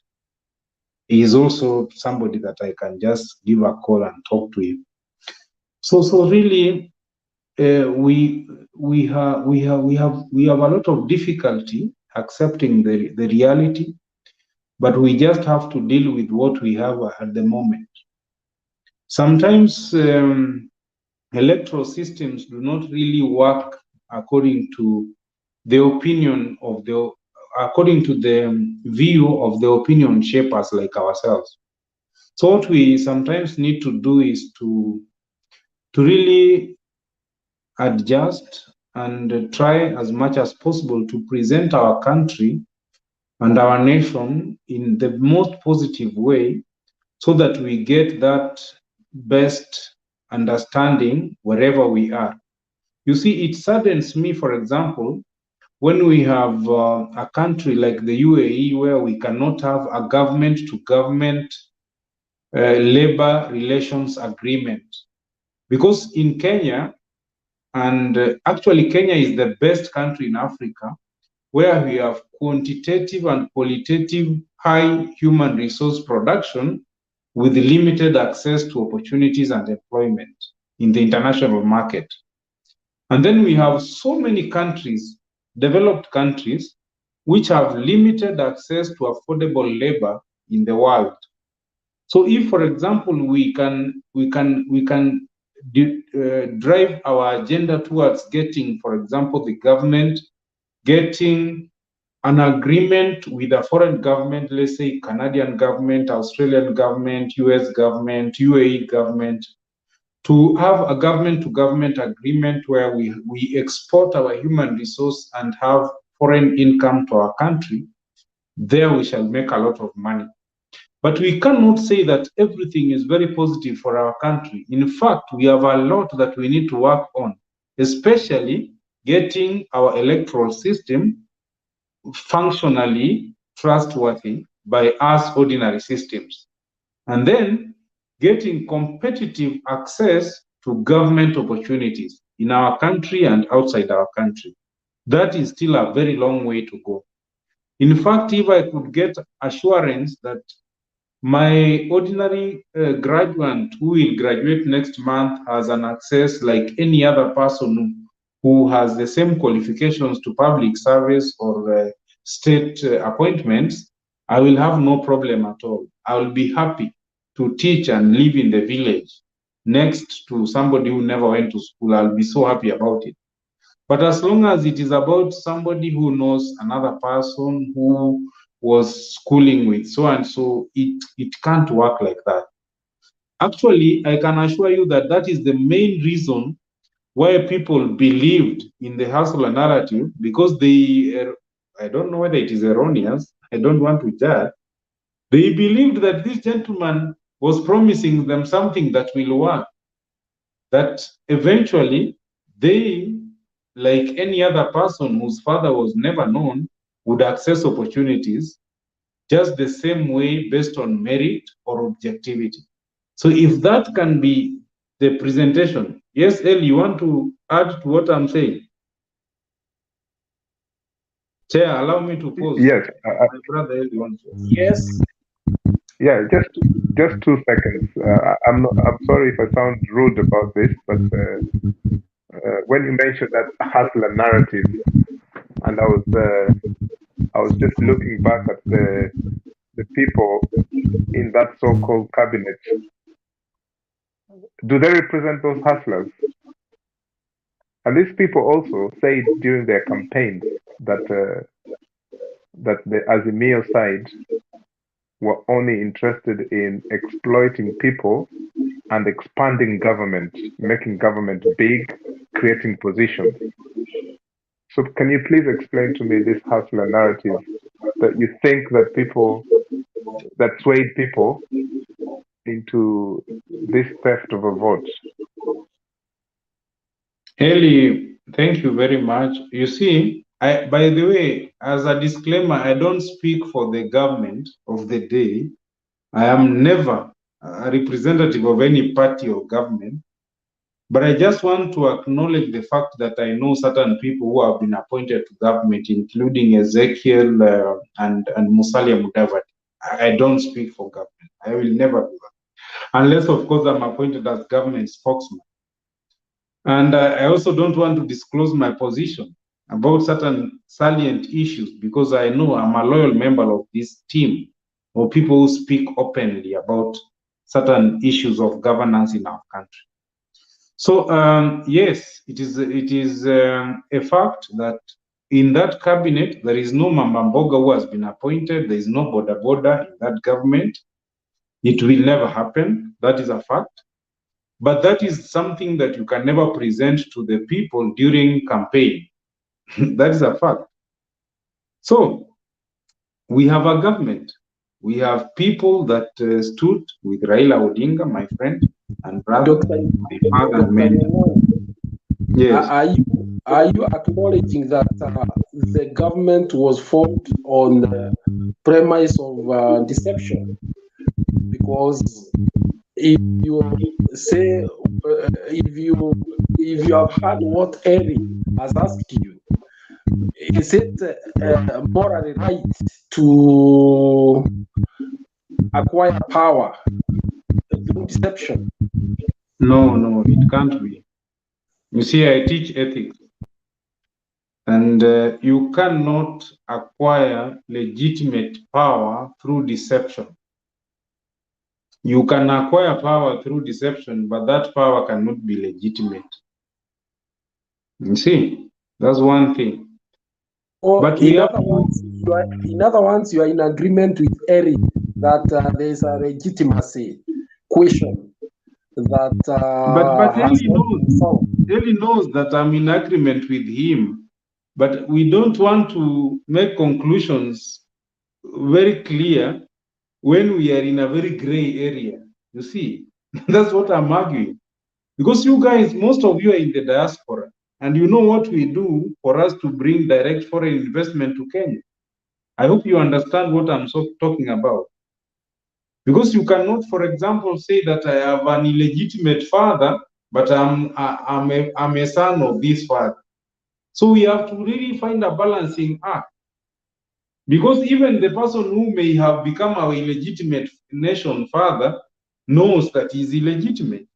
[SPEAKER 13] He is also somebody that I can just give a call and talk to him. So really, we have a lot of difficulty accepting the reality, but we just have to deal with what we have at the moment. Sometimes electoral systems do not really work according to the opinion of according to the view of the opinion shapers like ourselves. So what we sometimes need to do is to really adjust and try as much as possible to present our country and our nation in the most positive way so that we get that best understanding wherever we are. You see, it saddens me, for example, when we have a country like the UAE where we cannot have a government-to-government labor relations agreement. Because in Kenya, and actually Kenya is the best country in Africa, where we have quantitative and qualitative high human resource production with limited access to opportunities and employment in the international market. And then we have so many countries, developed countries, which have limited access to affordable labor in the world. So if, for example, we can drive our agenda towards getting, for example, the government getting an agreement with a foreign government, let's say Canadian government, Australian government, US government, UAE government, to have a government-to-government agreement where we export our human resource and have foreign income to our country, there we shall make a lot of money. But we cannot say that everything is very positive for our country. In fact, we have a lot that we need to work on, especially getting our electoral system functionally trustworthy, by us ordinary systems, and then getting competitive access to government opportunities in our country and outside our country. That is still a very long way to go. In fact, if I could get assurance that my ordinary graduate who will graduate next month has an access like any other person who has the same qualifications to public service or state appointments, I will have no problem at all. I will be happy to teach and live in the village next to somebody who never went to school. I'll be so happy about it. But as long as it is about somebody who knows another person who was schooling with so and so, it can't work like that. Actually, I can assure you that that is the main reason why people believed in the hustler narrative, because they, I don't know whether it is erroneous, I don't want to judge, they believed that this gentleman was promising them something that will work, that eventually they, like any other person whose father was never known, would access opportunities just the same way based on merit or objectivity. So if that can be the presentation, yes, El, you want to add to what I'm saying? Chair, allow me to pause.
[SPEAKER 12] Yes.
[SPEAKER 13] My brother El wants to.
[SPEAKER 2] Yes.
[SPEAKER 12] Yeah, just 2 seconds. I'm sorry if I sound rude about this, but when you mentioned that hustler narrative, and I was just looking back at the people in that so-called cabinet. Do they represent those hustlers? And these people also said during their campaigns that the Azimio side were only interested in exploiting people and expanding government, making government big, creating positions. So can you please explain to me this hustler narrative that you think that people, that swayed people into this theft of a vote?
[SPEAKER 13] Eli, thank you very much. You see, by the way, as a disclaimer, I don't speak for the government of the day. I am never a representative of any party or government, but I just want to acknowledge the fact that I know certain people who have been appointed to government, including Ezekiel and Musalia Mudavadi. I don't speak for government. I will never do that. Unless, of course, I'm appointed as government spokesman. And I also don't want to disclose my position about certain salient issues, because I know I'm a loyal member of this team, or people who speak openly about certain issues of governance in our country. So yes, it is a fact that in that cabinet there is no Mama Mboga who has been appointed. There is no Boda Boda in that government. It will never happen. That is a fact. But that is something that you can never present to the people during campaign. That is a fact. So we have a government. We have people that stood with Raila Odinga, my friend and brother, my father and mentor. Yes.
[SPEAKER 2] Are you acknowledging that the government was formed on the premise of deception? Because if you say, if you have heard what Eric has asked you, is it morally right to acquire power through deception?
[SPEAKER 13] No, it can't be. You see, I teach ethics, and you cannot acquire legitimate power through deception. You can acquire power through deception, but that power cannot be legitimate. You see, that's one thing.
[SPEAKER 2] Or
[SPEAKER 13] But
[SPEAKER 2] in other words, you are in agreement with Eric that there is a legitimacy question that
[SPEAKER 13] but Eli knows that I'm in agreement with him, but we don't want to make conclusions very clear when we are in a very gray area. You see, that's what I'm arguing. Because you guys, most of you are in the diaspora, and you know what we do for us to bring direct foreign investment to Kenya. I hope you understand what I'm talking about. Because you cannot, for example, say that I have an illegitimate father, but I'm a son of this father. So we have to really find a balancing act. Because even the person who may have become our illegitimate nation father knows that he's illegitimate.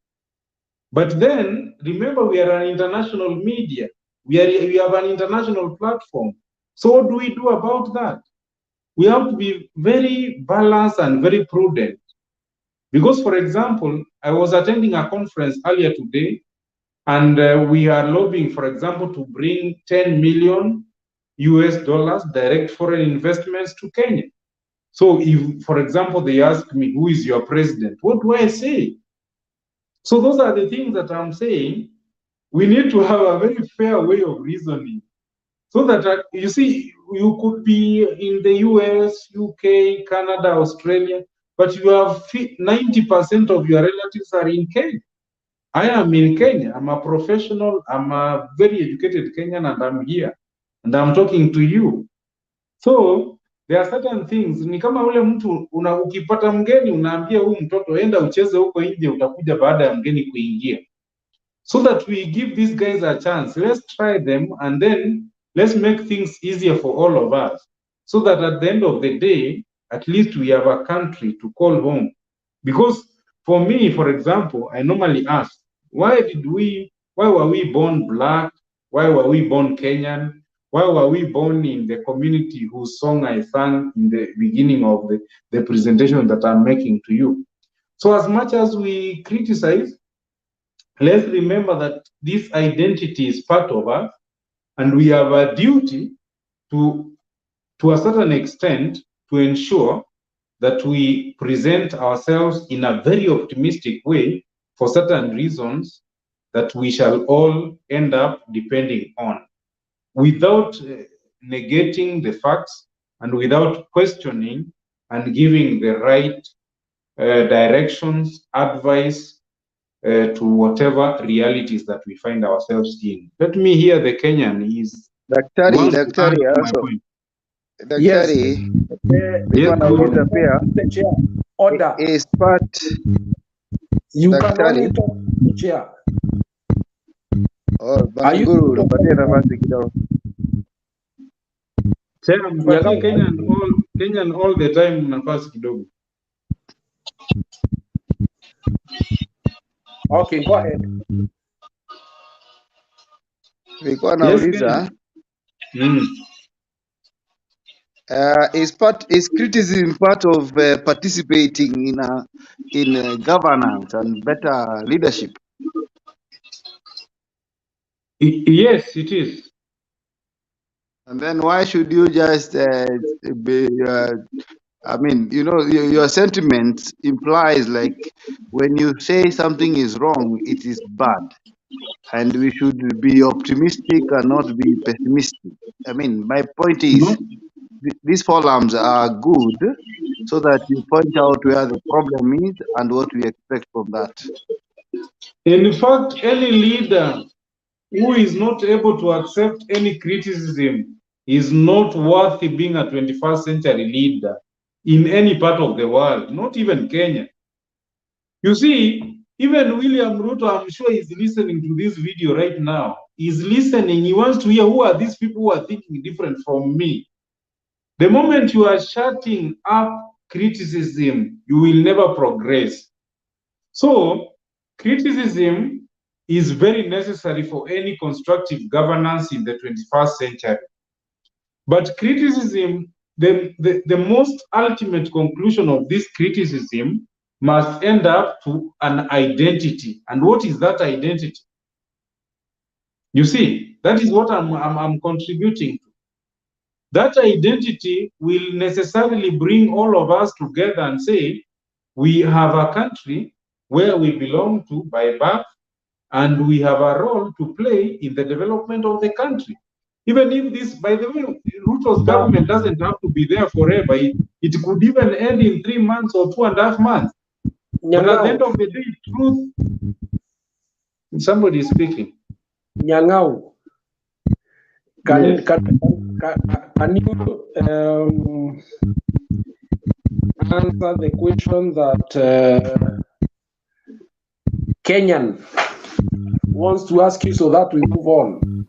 [SPEAKER 13] But then, remember, we are an international media. We have an international platform. So what do we do about that? We have to be very balanced and very prudent. Because, for example, I was attending a conference earlier today, and we are lobbying, for example, to bring 10 million US dollars direct foreign investments to Kenya. So if, for example, they ask me, who is your president? What do I say? So those are the things that I'm saying. We need to have a very fair way of reasoning. So that, you see, you could be in the US, UK, Canada, Australia, but you have 90% of your relatives are in Kenya. I am in Kenya. I'm a professional. I'm a very educated Kenyan, and I'm here. And I'm talking to you. So there are certain things. Ni kama ule mtu ukipata mgeni unaambia huyu mtoto enda ucheze huko nje, utakuja baada ya mgeni kuingia. So that we give these guys a chance. Let's try them, and then let's make things easier for all of us. So that at the end of the day, at least we have a country to call home. Because for me, for example, I normally ask, why were we born black? Why were we born Kenyan? Why were we born in the community whose song I sang in the beginning of the presentation that I'm making to you? So as much as we criticize, let's remember that this identity is part of us, and we have a duty to a certain extent to ensure that we present ourselves in a very optimistic way for certain reasons that we shall all end up depending on, without negating the facts and without questioning and giving the right directions, advice to whatever realities that we find ourselves in. Let me hear the Kenyan is
[SPEAKER 8] Daktari,
[SPEAKER 13] want to add
[SPEAKER 8] daktari
[SPEAKER 13] to my
[SPEAKER 8] also.
[SPEAKER 13] point.
[SPEAKER 2] Yes.
[SPEAKER 8] Daktari,
[SPEAKER 13] Yes, go
[SPEAKER 8] nauliza
[SPEAKER 13] on.
[SPEAKER 8] pia
[SPEAKER 2] The chair. Order.
[SPEAKER 8] is part
[SPEAKER 2] You can
[SPEAKER 8] daktari.
[SPEAKER 2] only talk to the chair.
[SPEAKER 8] Oh,
[SPEAKER 2] Are you
[SPEAKER 8] Banguru, nipatie nafasi kidogo.
[SPEAKER 13] Tena mpatie Kenyan all the time nafasi kidogo.
[SPEAKER 2] Okay, go ahead.
[SPEAKER 8] Nilikuwa
[SPEAKER 13] Yes,
[SPEAKER 8] nauliza
[SPEAKER 13] Kenyan.
[SPEAKER 8] is criticism part of participating in governance and better leadership?
[SPEAKER 13] Yes, it is.
[SPEAKER 8] And then why should you just be? I mean, you know, your sentiment implies like when you say something is wrong, it is bad, and we should be optimistic and not be pessimistic. I mean, my point is these forums are good so that you point out where the problem is and what we expect from that.
[SPEAKER 13] In fact, any leader who is not able to accept any criticism is not worthy being a 21st century leader in any part of the world, not even Kenya. You see, even William Ruto, I'm sure he's listening to this video right now. He's listening. He wants to hear who are these people who are thinking different from me. The moment you are shutting up criticism, you will never progress. So, criticism is very necessary for any constructive governance in the 21st century. But criticism, the most ultimate conclusion of this criticism must end up to an identity. And what is that identity? You see, that is what I'm contributing to. That identity will necessarily bring all of us together and say, we have a country where we belong to by birth, and we have a role to play in the development of the country. Even if this, by the way, Ruto's government doesn't have to be there forever. It could even end in 3 months or 2.5 months. But at the end of the day, truth, somebody is speaking.
[SPEAKER 2] Nyang'au, Can
[SPEAKER 13] Yes.
[SPEAKER 2] can you answer the question that Kenyan wants to ask you so that we move on?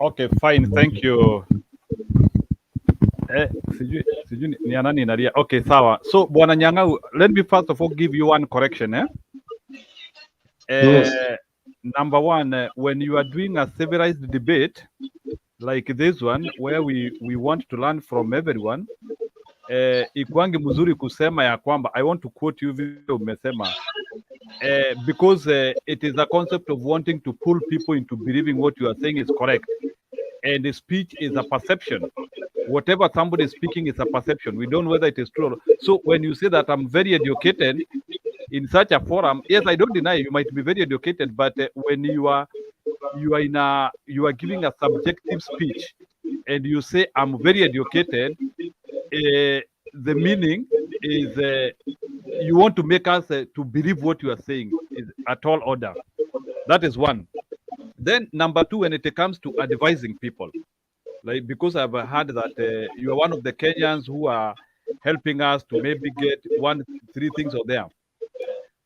[SPEAKER 11] Okay, fine, thank you. Sijui ni nani inalia. Okay, sawa. So Bwana Nyang'au, let me first of all give you one correction.
[SPEAKER 13] Yes.
[SPEAKER 11] Number one, when you are doing a civilized debate like this one, where we want to learn from everyone, ikwangi mzuri kusema ya kwamba, I want to quote you vile umesema, because it is a concept of wanting to pull people into believing what you are saying is correct. And the speech is a perception. Whatever somebody is speaking is a perception. We don't know whether it is true. So when you say that I'm very educated in such a forum, yes, I don't deny you might be very educated, but when you are giving a subjective speech and you say I'm very educated, the meaning is you want to make us to believe what you are saying is a tall order. That is one. Then number two, when it comes to advising people, like because I've heard that you are one of the Kenyans who are helping us to maybe get 1, 3 things or there.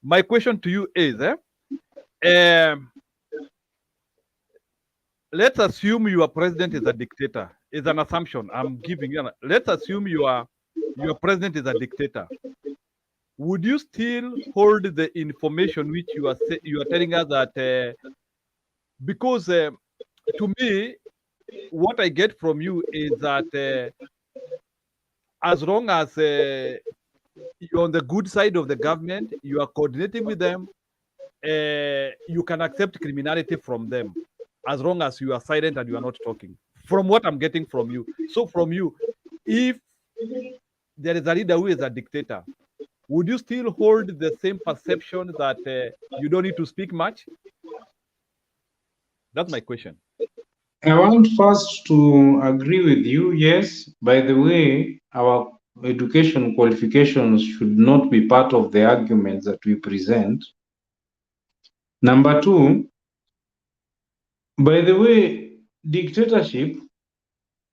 [SPEAKER 11] My question to you is, let's assume your president is a dictator. It's an assumption I'm giving you. Let's assume your president is a dictator. Would you still hold the information which you are telling us that? Because to me, what I get from you is that as long as you're on the good side of the government, you are coordinating with them, you can accept criminality from them as long as you are silent and you are not talking. From what I'm getting from you. So from you, if there is a leader who is a dictator, would you still hold the same perception that you don't need to speak much? That's my question.
[SPEAKER 13] I want first to agree with you. Yes, by the way, our education qualifications should not be part of the arguments that we present. Number two, by the way, dictatorship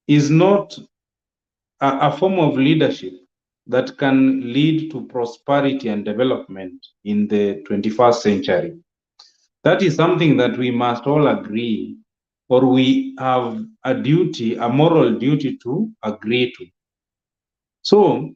[SPEAKER 13] is not a form of leadership that can lead to prosperity and development in the 21st century. That is something that we must all agree, or we have a duty, a moral duty to agree to. So,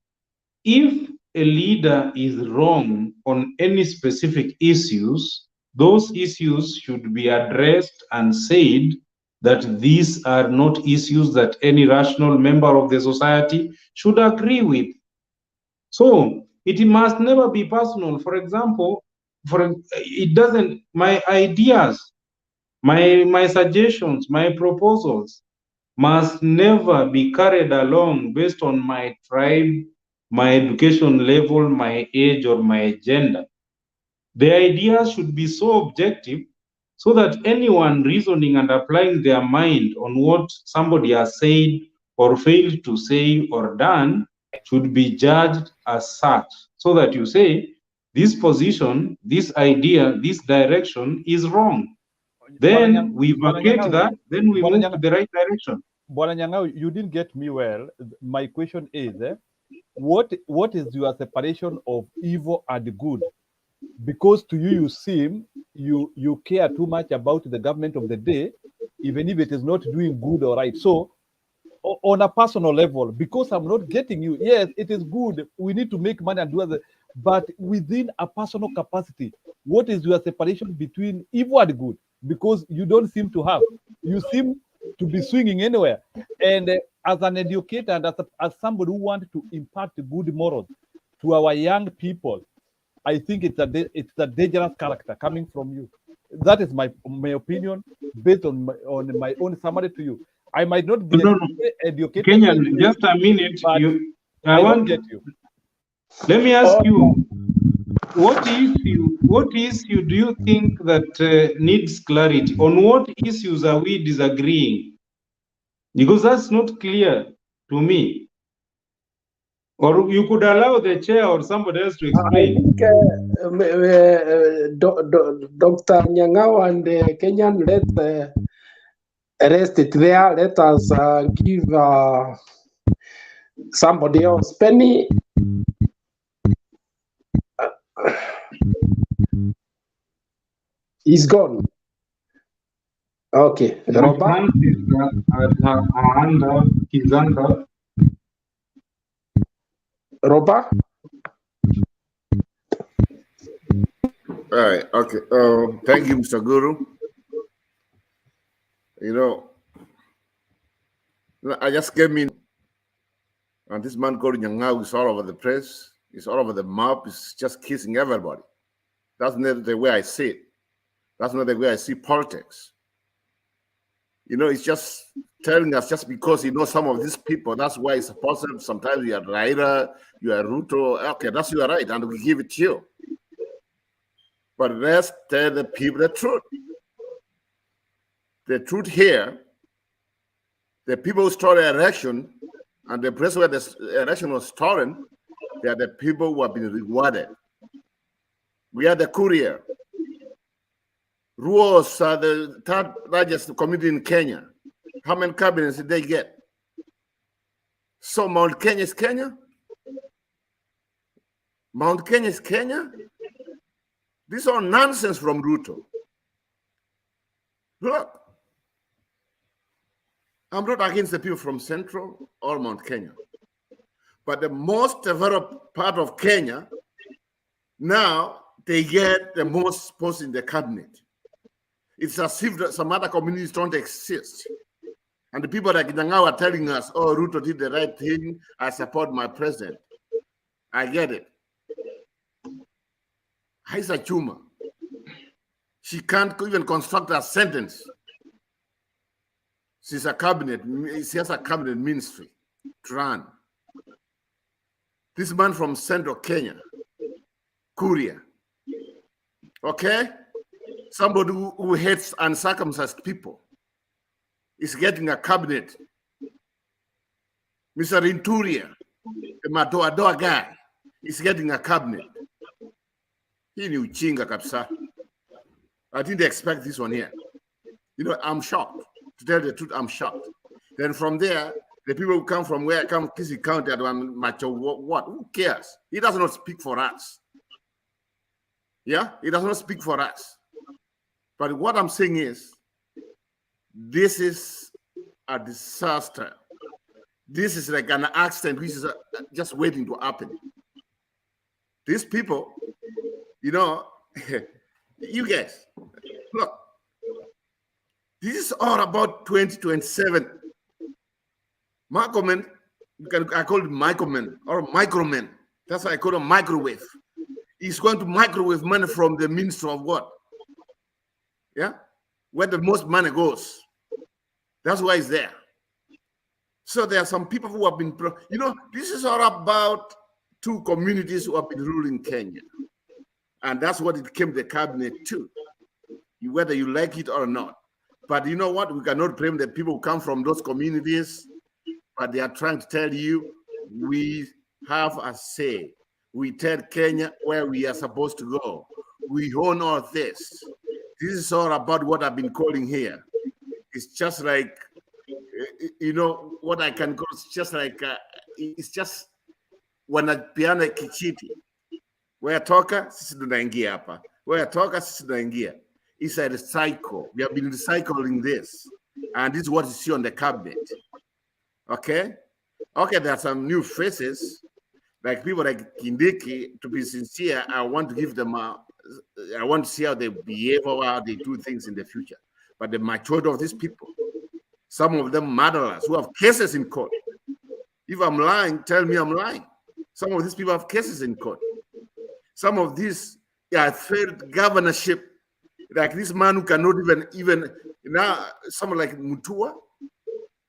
[SPEAKER 13] if a leader is wrong on any specific issues, those issues should be addressed and said that these are not issues that any rational member of the society should agree with. So it must never be personal. For example, my ideas, my suggestions, my proposals must never be carried along based on my tribe, my education level, my age, or my gender. The ideas should be so objective so that anyone reasoning and applying their mind on what somebody has said or failed to say or done should be judged as such, so that you say, this position, this idea, this direction is wrong. Then we vacate that, then we move to the right direction.
[SPEAKER 11] Bwana Nyang'au, you didn't get me well. My question is, what is your separation of evil and good? Because to you, you seem you care too much about the government of the day, even if it is not doing good or right. So on a personal level, because I'm not getting you, yes, it is good. We need to make money and do other, but within a personal capacity, what is your separation between evil and good? Because you don't seem to have. You seem to be swinging anywhere. And as an educator and as somebody who wants to impart good morals to our young people, I think it's a dangerous character coming from you. That is my opinion based on my own summary to you. I might not be educated.
[SPEAKER 13] Kenyan, just a minute.
[SPEAKER 11] I don't get you.
[SPEAKER 13] Let me ask you, what issue do you think that needs clarity? On what issues are we disagreeing? Because that's not clear to me. Or you could allow the chair or somebody else to explain.
[SPEAKER 2] I think Dr. Nyang'au and Kenyan, rest it there. Let us give somebody else. Penny. He's gone. Okay. Robert. Robert.
[SPEAKER 14] All right. Okay. Thank you, Mr. Guru. You know, I just came in, and this man called Nyang'au is all over the press. He's all over the map. He's just kissing everybody. That's not the way I see it. That's not the way I see politics. You know, it's just telling us just because you know some of these people, that's why it's possible. Sometimes you are Raila, you are Ruto. Okay, that's your right, and we give it to you. But let's tell the people the truth. The truth here, the people who stole the election and the place where the election was stolen, they are the people who have been rewarded. We are the courier. Ruos are the third largest community in Kenya. How many cabinets did they get? So Mount Kenya is Kenya? Mount Kenya is Kenya? This is all nonsense from Ruto. Look, I'm not against the people from Central or Mount Kenya. But the most developed part of Kenya, now they get the most posts in the cabinet. It's as if some other communities don't exist. And the people like Nyang'au are telling us, oh, Ruto did the right thing. I support my president. I get it. Haisa Chuma. She can't even construct a sentence. She has a cabinet ministry to run. This man from Central Kenya, Kuria, okay? Somebody who hates uncircumcised people is getting a cabinet. Mr. Inturia, the Madoa guy, is getting a cabinet. He knew Chinga Kapsa. I didn't expect this one here. You know, I'm shocked. To tell the truth, I'm shocked. Then from there, the people who come from where I come, Kisi County, what? Who cares? He does not speak for us. Yeah, he does not speak for us. But what I'm saying is, this is a disaster. This is like an accident which is just waiting to happen. These people, you know, you guys, look, this is all about 2027. Marcoman, I call it Microman or Microman. That's why I call him microwave. He's going to microwave money from the Minister of what? Yeah, where the most money goes. That's why it's there. So there are some people who have been, you know, this is all about two communities who have been ruling Kenya. And that's what it came to the cabinet too, whether you like it or not. But you know what? We cannot blame the people who come from those communities, but they are trying to tell you, we have a say. We tell Kenya where we are supposed to go. We own all this. This is all about what I've been calling here. It's just like, you know, what I can call, it's just like, it's just wanapeana kichiti. Where toka, sisi tunaingia hapa. Where toka, sisi tunaingia. It's a cycle. We have been recycling this. And this is what you see on the cabinet. Okay? Okay, there are some new faces, like people like Kindiki. To be sincere, I want to give them I want to see how they behave or how they do things in the future. But the majority of these people, some of them murderers who have cases in court. If I'm lying, tell me I'm lying. Some of these people have cases in court. Some of these failed governorship, like this man who cannot even now, someone like Mutua,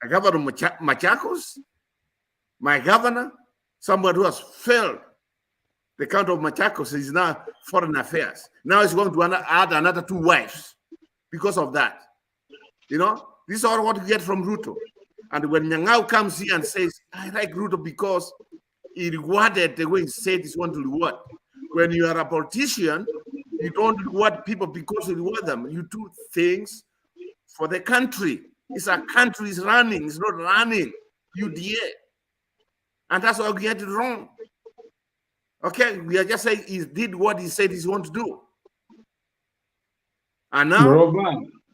[SPEAKER 14] a governor of Machakos, my governor, somebody who has failed the county of Machakos is now foreign affairs. Now he's going to add another 2 wives because of that. You know, this is all what you get from Ruto. And when Nyang'au comes here and says, I like Ruto because he rewarded the way he said he's going to reward. When you are a politician, you don't reward people because you reward them. You do things for the country. It's a country is running. It's not running UDA. And that's why we get it wrong. Okay, we are just saying he did what he said he's going to do. And now,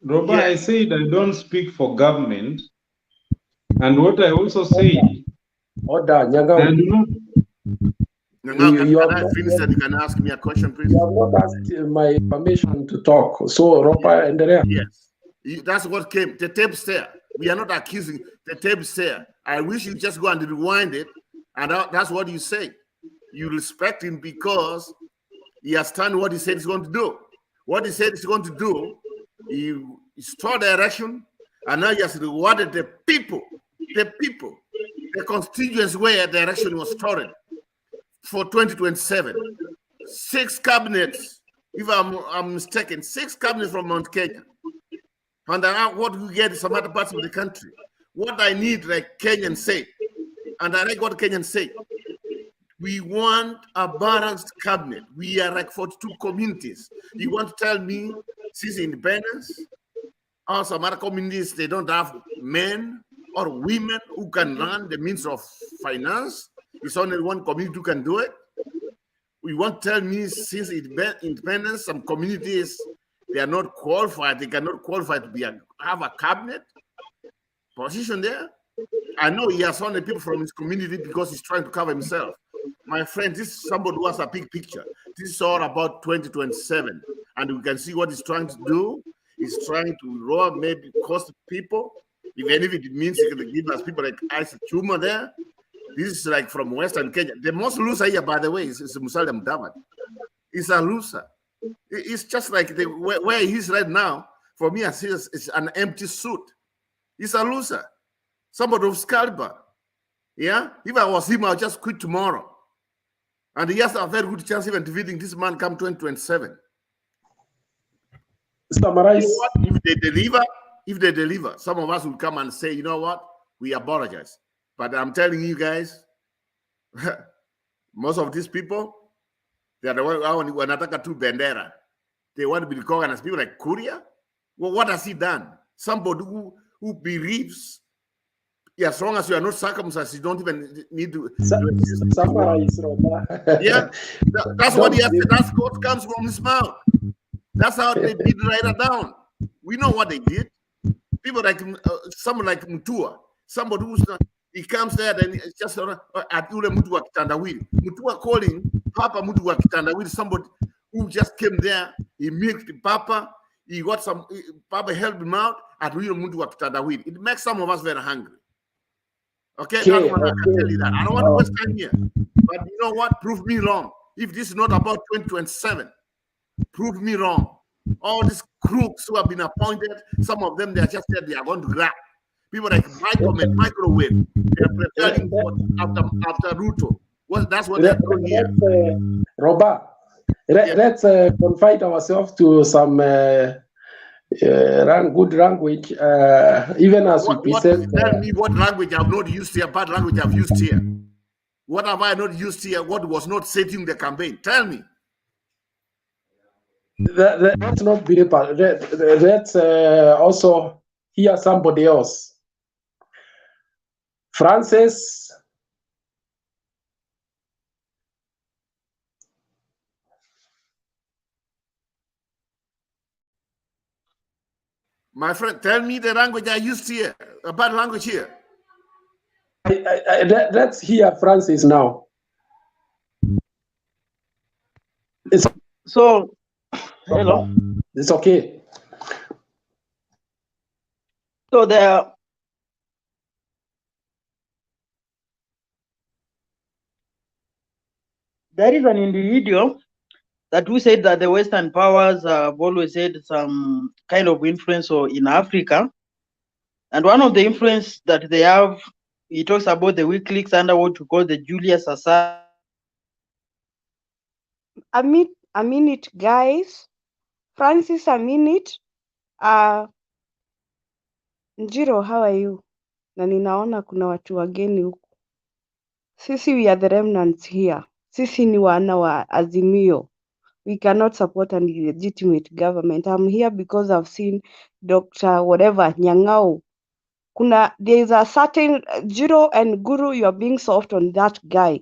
[SPEAKER 13] Roba, I said I don't speak for government. And what I also say,
[SPEAKER 2] Order, Nyangao.
[SPEAKER 14] Can I finish that? You can ask me a question, please.
[SPEAKER 2] You have not asked my permission to talk. So, Roba and the
[SPEAKER 14] Yes, that's what came. The tape's there. We are not accusing. The tape's there. I wish you just go and rewind it, and that's what you say. You respect him because he has done what he said he's going to do. What he said he's going to do, he stole direction, and now he has rewarded the people, the constituents where direction was stored for 2027. 6 cabinets, if I'm mistaken, 6 cabinets from Mount Kenya. And what we get in some other parts of the country. What I need, like Kenyans say, and I like what Kenyans say, we want a balanced cabinet. We are like 42 communities. You want to tell me since independence, or some other communities, they don't have men or women who can run the means of finance? It's only one community who can do it. We want to tell me since independence, some communities, they are not qualified. They cannot qualify to have a cabinet position there. I know he has only people from his community because he's trying to cover himself. My friend, this is somebody who has a big picture. This is all about 2027. And we can see what he's trying to do. He's trying to lower, maybe cost people, even if it means he can give us people like Isaac Chuma there. This is like from Western Kenya. The most loser here, by the way, is Musalia Mudavadi. He's a loser. It's just like where he's right now. For me, I see it's an empty suit. He's a loser. Somebody of caliber. Yeah? If I was him, I'll just quit tomorrow. And he has a very good chance even defeating this man come 2027.
[SPEAKER 2] Summarize.
[SPEAKER 14] You know what? If they deliver, some of us will come and say, you know what? We apologize. But I'm telling you guys, most of these people, they are the ones who wanataka tu bendera. They want to be recognized as people like Kuria. Well, what has he done? Somebody who believes, as long as you are not circumcised, you don't even need to
[SPEAKER 2] summarize.
[SPEAKER 14] Yeah, that's what he has said. That's what comes from his mouth. That's how they did write it down. We know what they did. People like someone like Mutua, somebody who's not, he comes there, then it's just at Ule Mutua Kitandawili. Mutua calling Papa Mutua Kitandawili, somebody who just came there, he milked Papa, he got some, Papa helped him out at Ule Mutua Kitandawili. It makes some of us very hungry. Okay, that's what I can tell you that. I don't want to waste time here. But you know what? Prove me wrong. If this is not about 2027, prove me wrong. All these crooks who have been appointed, some of them, they are just there, they are going to grab. People like microwave, they are preparing for after Ruto. Well, that's what they're doing here.
[SPEAKER 2] Roba, let's confine ourselves to some good language, even as we present.
[SPEAKER 14] Tell me what language I've not used here, bad language I've used here. What have I not used here? What was not said in the campaign? Tell me.
[SPEAKER 2] Let's not be let's also hear somebody else. Francis.
[SPEAKER 14] My friend, tell me the language I used here, a bad language here.
[SPEAKER 2] Let's hear Francis now.
[SPEAKER 4] So, hello.
[SPEAKER 2] It's okay.
[SPEAKER 4] So there is an individual that who said that the Western powers have always had some kind of influence in Africa. And one of the influence that they have, he talks about the WikiLeaks under what we call the Julius Assange.
[SPEAKER 15] A minute, guys. Francis, a minute. Njiro, how are you? Na ninaona kuna watu wageni huku. Sisi, we are the remnants here. Sisi ni wana wa Azimio. We cannot support an illegitimate government. I'm here because I've seen Dr. whatever, Nyang'au, there is a certain Jiro and Guru, you are being soft on that guy.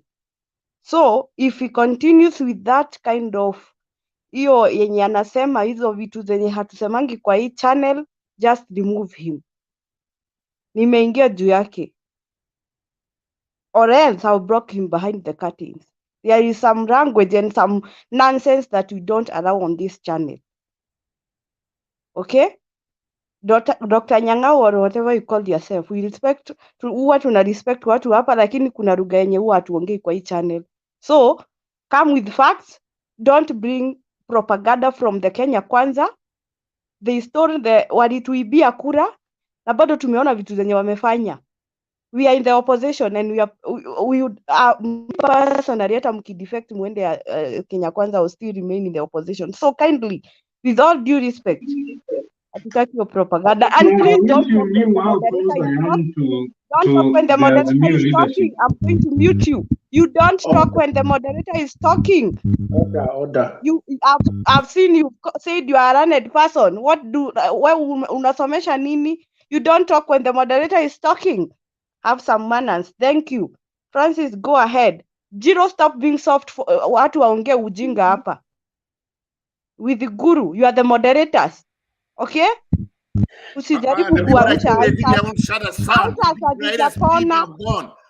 [SPEAKER 15] So if he continues with that kind of hiyo yenye anasema hizo vitu zenye hatusemangi kwa hii channel, just remove him. Nimeingia juu yake, or else I'll block him behind the curtains. There is some language and some nonsense that we don't allow on this channel. Okay? Dr. Nyang'au or whatever you call yourself, we respect, huwa tuna respect watu hapa, lakini kuna lugha yenye huwa hatuongei kwa hii channel. So come with facts, don't bring propaganda from the Kenya Kwanza. The story walituibia kura na bado tumeona vitu zenye wamefanya. We are in the opposition and we would personally hata mkidefect mwende Kenya Kwanza will still remain in the opposition. So kindly, with all due respect, hatutaki your propaganda. And please don't talk when the moderator is talking. Don't talk when the moderator is talking. I'm going to mute you. You don't talk when the moderator is talking.
[SPEAKER 2] Order.
[SPEAKER 15] I've seen you said you are a learned person. Unasomesha nini? You don't talk when the moderator is talking. Have some manners. Thank you. Francis, go ahead. Jiro, stop being soft for watu waongee ujinga hapa. With the Guru, you are the moderators. Okay? Usijaribu kuamsha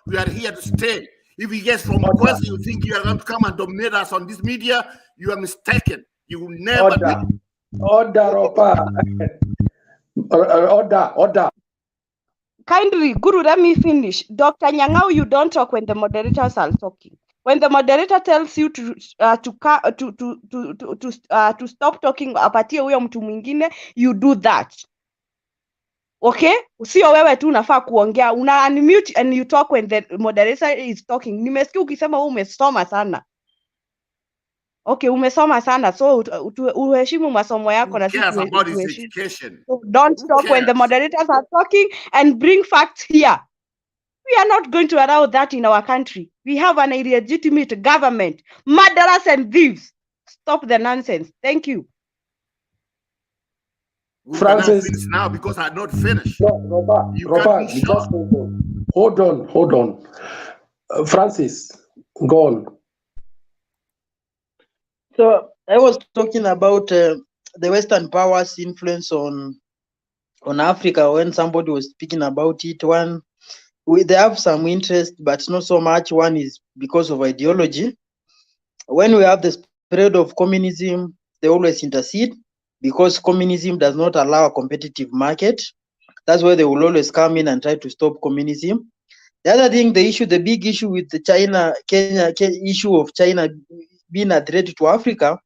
[SPEAKER 14] We are here to stay. If he gets from Kwesi, you think you are going to come and dominate us on this media, you are mistaken. You will never do.
[SPEAKER 2] Order.
[SPEAKER 15] Kindly, Guru, let me finish. Dr. Nyang'au, you don't talk when the moderators are talking. When the moderator tells you to stop talking, apatie huyo mtu mwingine, you do that. Okay? Sio wewe tu unafaa kuongea, una unmute and you talk when the moderator is talking. Nimesikia ukisema wewe umesoma sana. Okay, umesoma sana, so uheshimu masomo yako na sisi
[SPEAKER 14] education.
[SPEAKER 15] So don't talk when the moderators are talking and bring facts here. We are not going to allow that in our country. We have an illegitimate government, murderers and thieves. Stop the nonsense. Thank you.
[SPEAKER 2] Francis,
[SPEAKER 14] finish now because I'm not finished.
[SPEAKER 2] Robert, just hold on. Francis, go on.
[SPEAKER 4] So I was talking about the Western powers' influence on Africa. When somebody was speaking about it, they have some interest, but not so much. One is because of ideology. When we have the spread of communism, they always intercede because communism does not allow a competitive market. That's why they will always come in and try to stop communism. The other thing, the big issue with the Kenya issue of China being a threat to Africa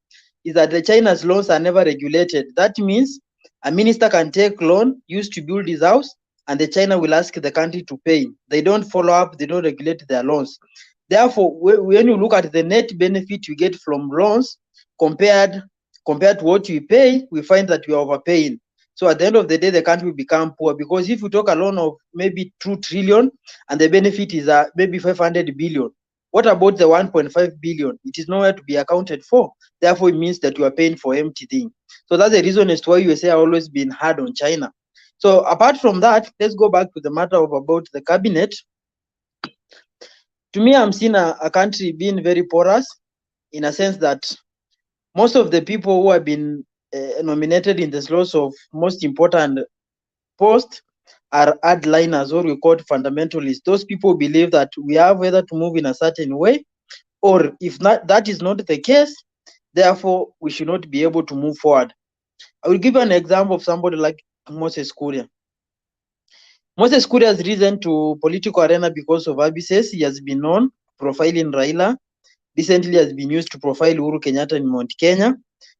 [SPEAKER 4] is that the China's loans are never regulated. That means a minister can take loan used to build his house, and the China will ask the country to pay. They don't follow up, they don't regulate their loans. Therefore, when you look at the net benefit you get from loans compared to what we pay, we find that we are overpaying. So at the end of the day, the country will become poor, because if you take a loan of maybe 2 trillion and the benefit is maybe 500 billion, what about the 1.5 billion? It is nowhere to be accounted for. Therefore, it means that you are paying for empty thing. So that's the reason as to why USA have always been hard on China. So apart from that, let's go back to the matter of about the cabinet. To me, I'm seeing a country being very porous, in a sense that most of the people who have been nominated in the slots of most important posts are hardliners, or we call fundamentalists. Those people believe that we have whether to move in a certain way, or if not, that is not the case, therefore we should not be able to move forward. I will give you an example of somebody like Moses Kuria. Moses Kuria has risen to political arena because of abuses. He has been known profiling Raila. Recently has been used to profile Uhuru Kenyatta in Mount Kenya.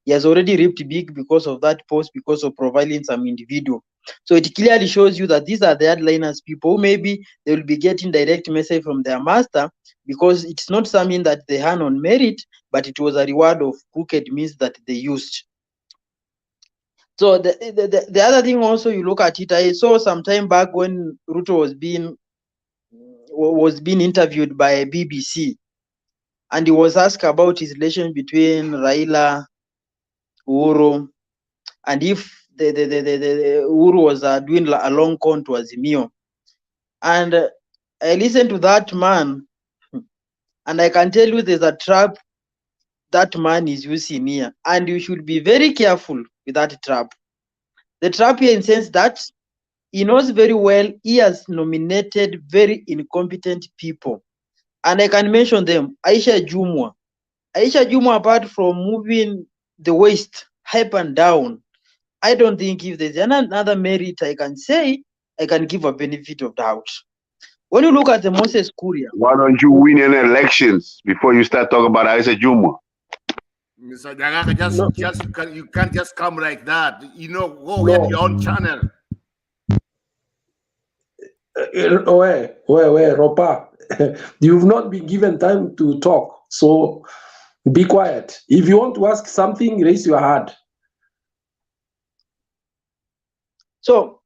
[SPEAKER 4] He has already reaped big because of that post, because of profiling some individual. So it clearly shows you that these are the hardliners people. Maybe they will be getting direct message from their master, because it's not something that they earn on merit, but it was a reward of crooked means that they used. So the other thing also, you look at it, I saw some time back when Ruto was being interviewed by BBC, and he was asked about his relation between Raila, Uhuru, and if Uhuru was doing a long con to Azimio. And I listened to that man, and I can tell you there's a trap that man is using here, and you should be very careful with that trap. The trap here in sense that he knows very well he has nominated very incompetent people. And I can mention them. Aisha Jumwa. Aisha Jumwa, apart from moving the waist up and down, I don't think if there's another merit I can say, I can give a benefit of doubt. When you look at the Moses Kuria.
[SPEAKER 16] Why don't you win any elections before you start talking about Isa Juma?
[SPEAKER 14] Mr. Jagaka, you can't just come like that. You know, go
[SPEAKER 2] No.
[SPEAKER 14] get your own channel.
[SPEAKER 2] Where, Ropa? You've not been given time to talk, so be quiet. If you want to ask something, raise your hand.
[SPEAKER 4] So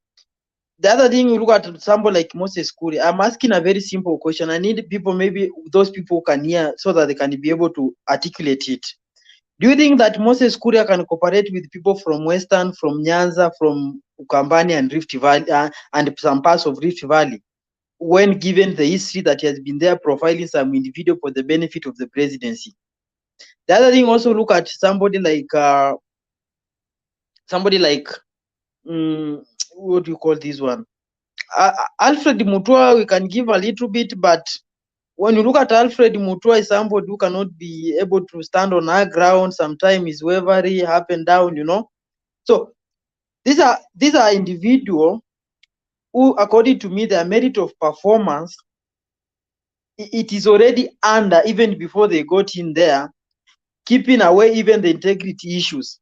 [SPEAKER 4] the other thing, you look at somebody like Moses Kuri. I'm asking a very simple question. I need people, maybe those people who can hear, so that they can be able to articulate it. Do you think that Moses Kuria can cooperate with people from Western, from Nyanza, from Ukambani and Rift Valley, and some parts of Rift Valley, when given the history that he has been there profiling some individual for the benefit of the presidency? The other thing, also look at somebody like what do you call this one? Alfred Mutua, we can give a little bit, but when you look at Alfred Mutua, is somebody who cannot be able to stand on our ground. Sometimes is wavery, up and down, you know. So these are individuals who, according to me, their merit of performance, it is already under, even before they got in there, keeping away even the integrity issues.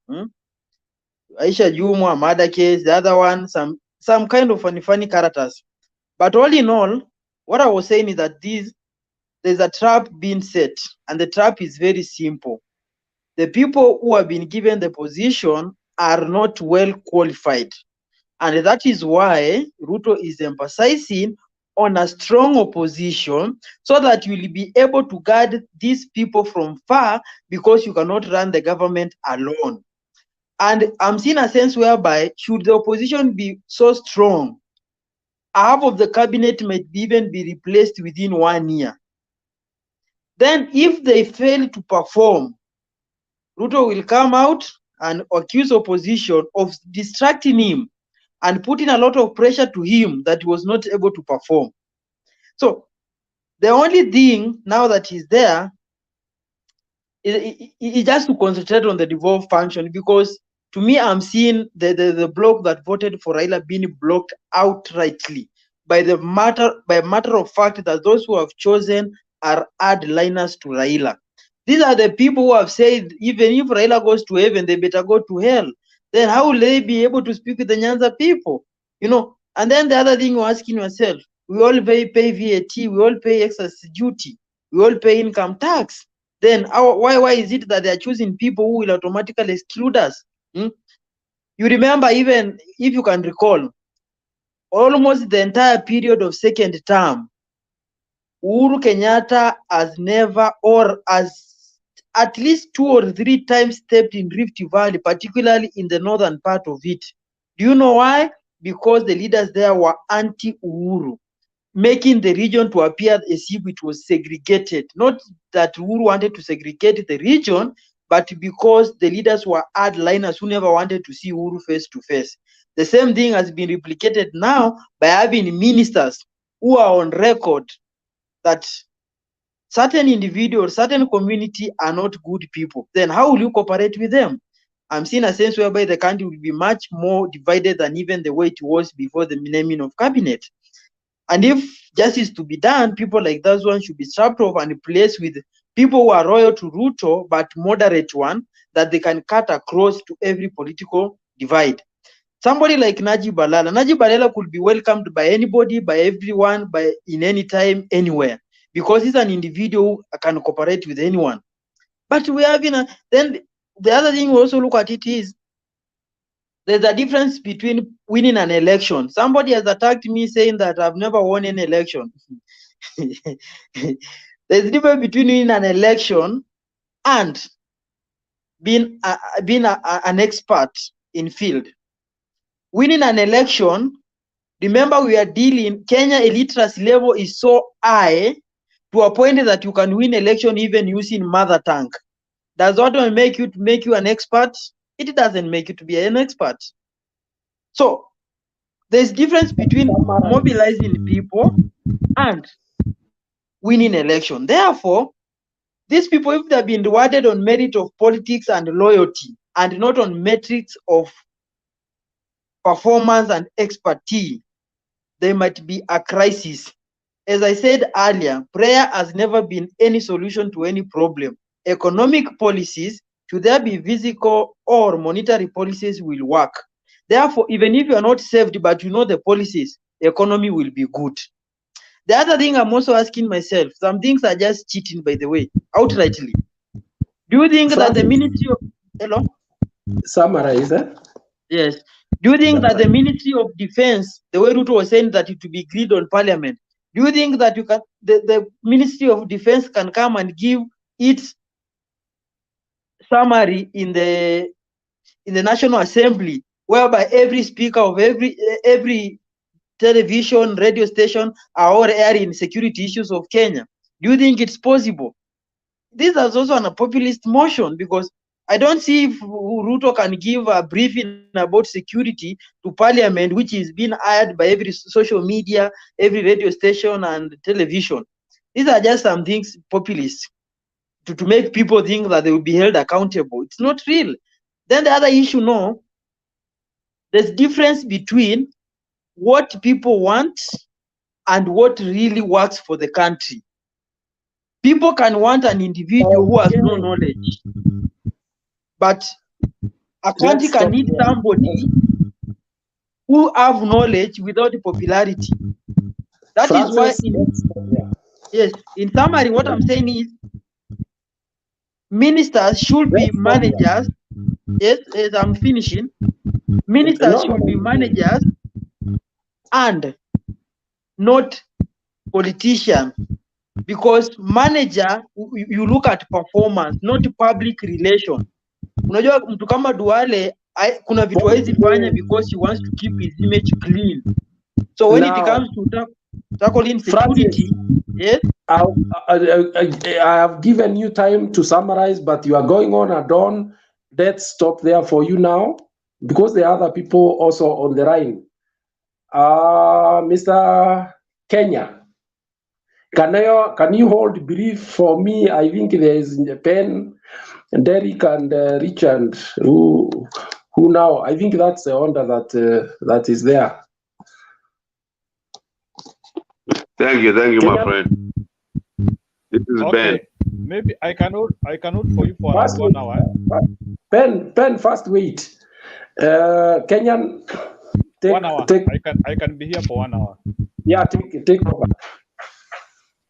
[SPEAKER 4] Aisha Jumwa, murder case, the other one, some kind of funny characters. But all in all, what I was saying is that there's a trap being set, and the trap is very simple. The people who have been given the position are not well qualified. And that is why Ruto is emphasizing on a strong opposition, so that you will be able to guard these people from far, because you cannot run the government alone. And I'm seeing a sense whereby, should the opposition be so strong, half of the cabinet might even be replaced within 1 year. Then if they fail to perform, Ruto will come out and accuse opposition of distracting him and putting a lot of pressure to him that he was not able to perform. So the only thing now that he's there is just to concentrate on the devolved function, because to me, I'm seeing the bloc that voted for Raila being blocked outrightly by a matter of fact that those who have chosen are hardliners to Raila. These are the people who have said, even if Raila goes to heaven, they better go to hell. Then how will they be able to speak with the Nyanza people? You know, and then the other thing you're asking yourself, we all pay VAT, we all pay excess duty, we all pay income tax. Then why is it that they are choosing people who will automatically exclude us? You remember, even if you can recall, almost the entire period of second term, Uhuru Kenyatta has never, or has at least 2 or 3 times stepped in Rift Valley, particularly in the northern part of it. Do you know why? Because the leaders there were anti-Uhuru, making the region to appear as if it was segregated. Not that Uhuru wanted to segregate the region, but because the leaders were hardliners who never wanted to see Uhuru face to face. The same thing has been replicated now by having ministers who are on record that certain individuals, certain community are not good people. Then how will you cooperate with them? I'm seeing a sense whereby the country will be much more divided than even the way it was before the naming of cabinet. And if justice to be done, people like that one should be strapped off and replaced with people who are loyal to Ruto, but moderate one, that they can cut across to every political divide. Somebody like Najib Balala. Najib Balala could be welcomed by anybody, by everyone, in any time, anywhere, because he's an individual who can cooperate with anyone. But we have then the other thing we also look at it is, there's a difference between winning an election. Somebody has attacked me saying that I've never won an election. There's a difference between winning an election and being an expert in field. winning an election, remember we are dealing, Kenya illiteracy level is so high to a point that you can win election even using mother tongue. Does that make you an expert? It doesn't make you to be an expert. So there's difference between mobilizing people and winning election. Therefore, these people, if they've been rewarded on merit of politics and loyalty and not on metrics of performance and expertise, there might be a crisis. As I said earlier, prayer has never been any solution to any problem. Economic policies, should there be physical or monetary policies, will work. Therefore, even if you are not saved, but you know the policies, the economy will be good. The other thing I'm also asking myself, some things are just cheating, by the way, outrightly. Do you think that the Ministry of... Hello?
[SPEAKER 2] Summarize, eh?
[SPEAKER 4] Yes. Do you think that the Ministry of Defense, the way Ruto was saying that it to be agreed on Parliament, do you think that the Ministry of Defense can come and give its summary in the National Assembly, whereby every speaker of every television, radio station are all airing security issues of Kenya? Do you think it's possible? This is also a populist motion, because I don't see if Ruto can give a briefing about security to Parliament, which is being hired by every social media, every radio station and television. These are just some things populist to make people think that they will be held accountable. It's not real. Then the other issue, no, there's difference between what people want and what really works for the country. People can want an individual who has no knowledge, but a country can need somebody who have knowledge without popularity. That is why, yes, in summary, what I'm saying is ministers should be managers. Yes, as I'm finishing, ministers should be managers and not politicians, because manager, you look at performance, not public relation. Unajua mtu kama Duale, kuna vitu hawezi fanya because he wants to keep his image clean. So when it comes to tackling security, yes,
[SPEAKER 2] I have given you time to summarize, but you are going on and on. Let's stop there for you now, because there are other people also on the line. Mr. Kenya, can you hold brief for me? I think there is Ben, Derek, and Richard, who now, I think that's the order that is there.
[SPEAKER 16] Thank you, my friend. This is Ben.
[SPEAKER 11] Maybe I cannot for you for around 1 hour.
[SPEAKER 2] Ben, first wait. Kenyan, take
[SPEAKER 11] 1 hour. I can be here for 1 hour.
[SPEAKER 2] Yeah, take over.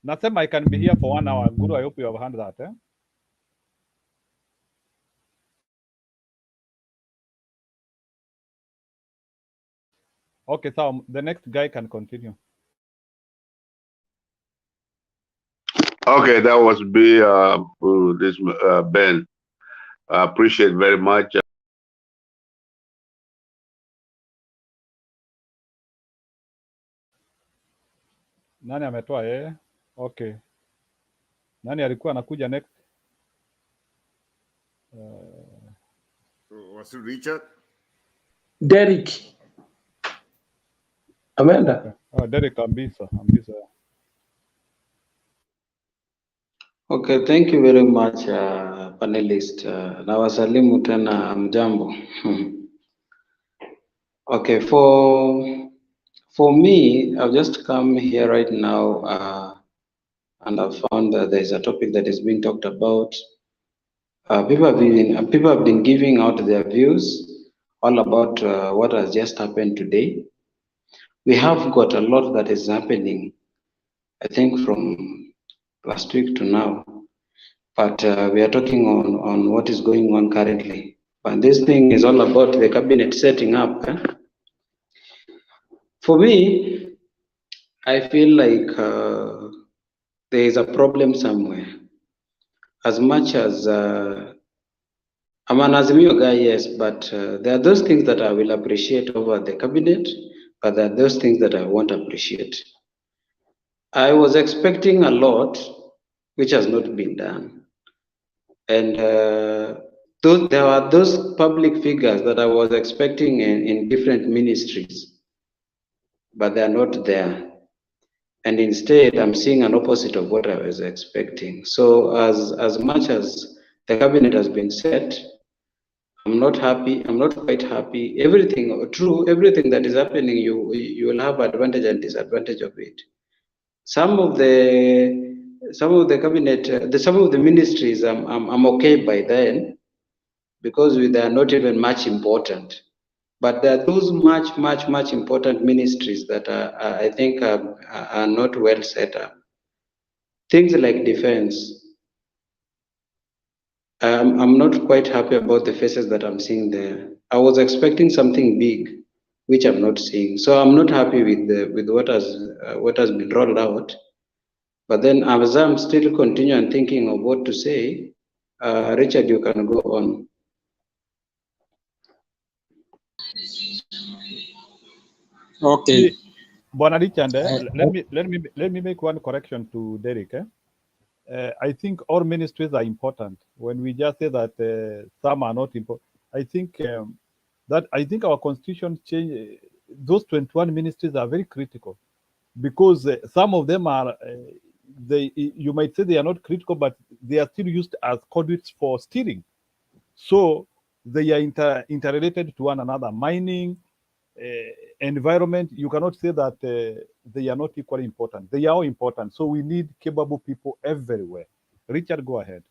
[SPEAKER 11] Nasema I can be here for 1 hour. Guru, I hope you have heard that. Eh? Okay, so the next guy can continue.
[SPEAKER 16] Okay, that was Ben. I appreciate very much.
[SPEAKER 11] Nani ametoa yeye? Okay. Nani alikuwa anakuja next?
[SPEAKER 14] Was it Richard?
[SPEAKER 2] Derek. Amanda.
[SPEAKER 11] Okay. Oh, Derek Ambisa.
[SPEAKER 17] Okay, thank you very much, panelist. Na wasalimu tena mjambo. Okay, for me, I've just come here right now and I've found that there's a topic that is being talked about. People have been giving out their views all about what has just happened today. We have got a lot that is happening, I think, from last week to now, but we are talking on what is going on currently. But this thing is all about the cabinet setting up. For me, I feel like there is a problem somewhere. As much as I'm an Azimio guy, yes, but there are those things that I will appreciate over the cabinet, but there are those things that I won't appreciate. I was expecting a lot, which has not been done. And there are those public figures that I was expecting in different ministries, but they are not there. And instead, I'm seeing an opposite of what I was expecting. So as much as the cabinet has been set, I'm not happy. I'm not quite happy. Everything that is happening, you will have advantage and disadvantage of it. Some of the cabinet, some of the ministries, I'm okay by then, because they are not even much important. But there are those much important ministries that I think are not well set up. Things like defense. I'm not quite happy about the faces that I'm seeing there. I was expecting something big, which I'm not seeing. So I'm not happy with what has been rolled out. But then as I'm still continuing thinking of what to say, Richard, you can go on.
[SPEAKER 11] Okay. Bwana Richard, let me make one correction to Derek. I think all ministries are important. When we just say that some are not important, I think our constitution change. Those 21 ministries are very critical, because some of them are you might say they are not critical, but they are still used as conduits for steering. So they are interrelated to one another. Mining, environment, you cannot say that they are not equally important. They are all important. So we need capable people everywhere. Richard, go ahead.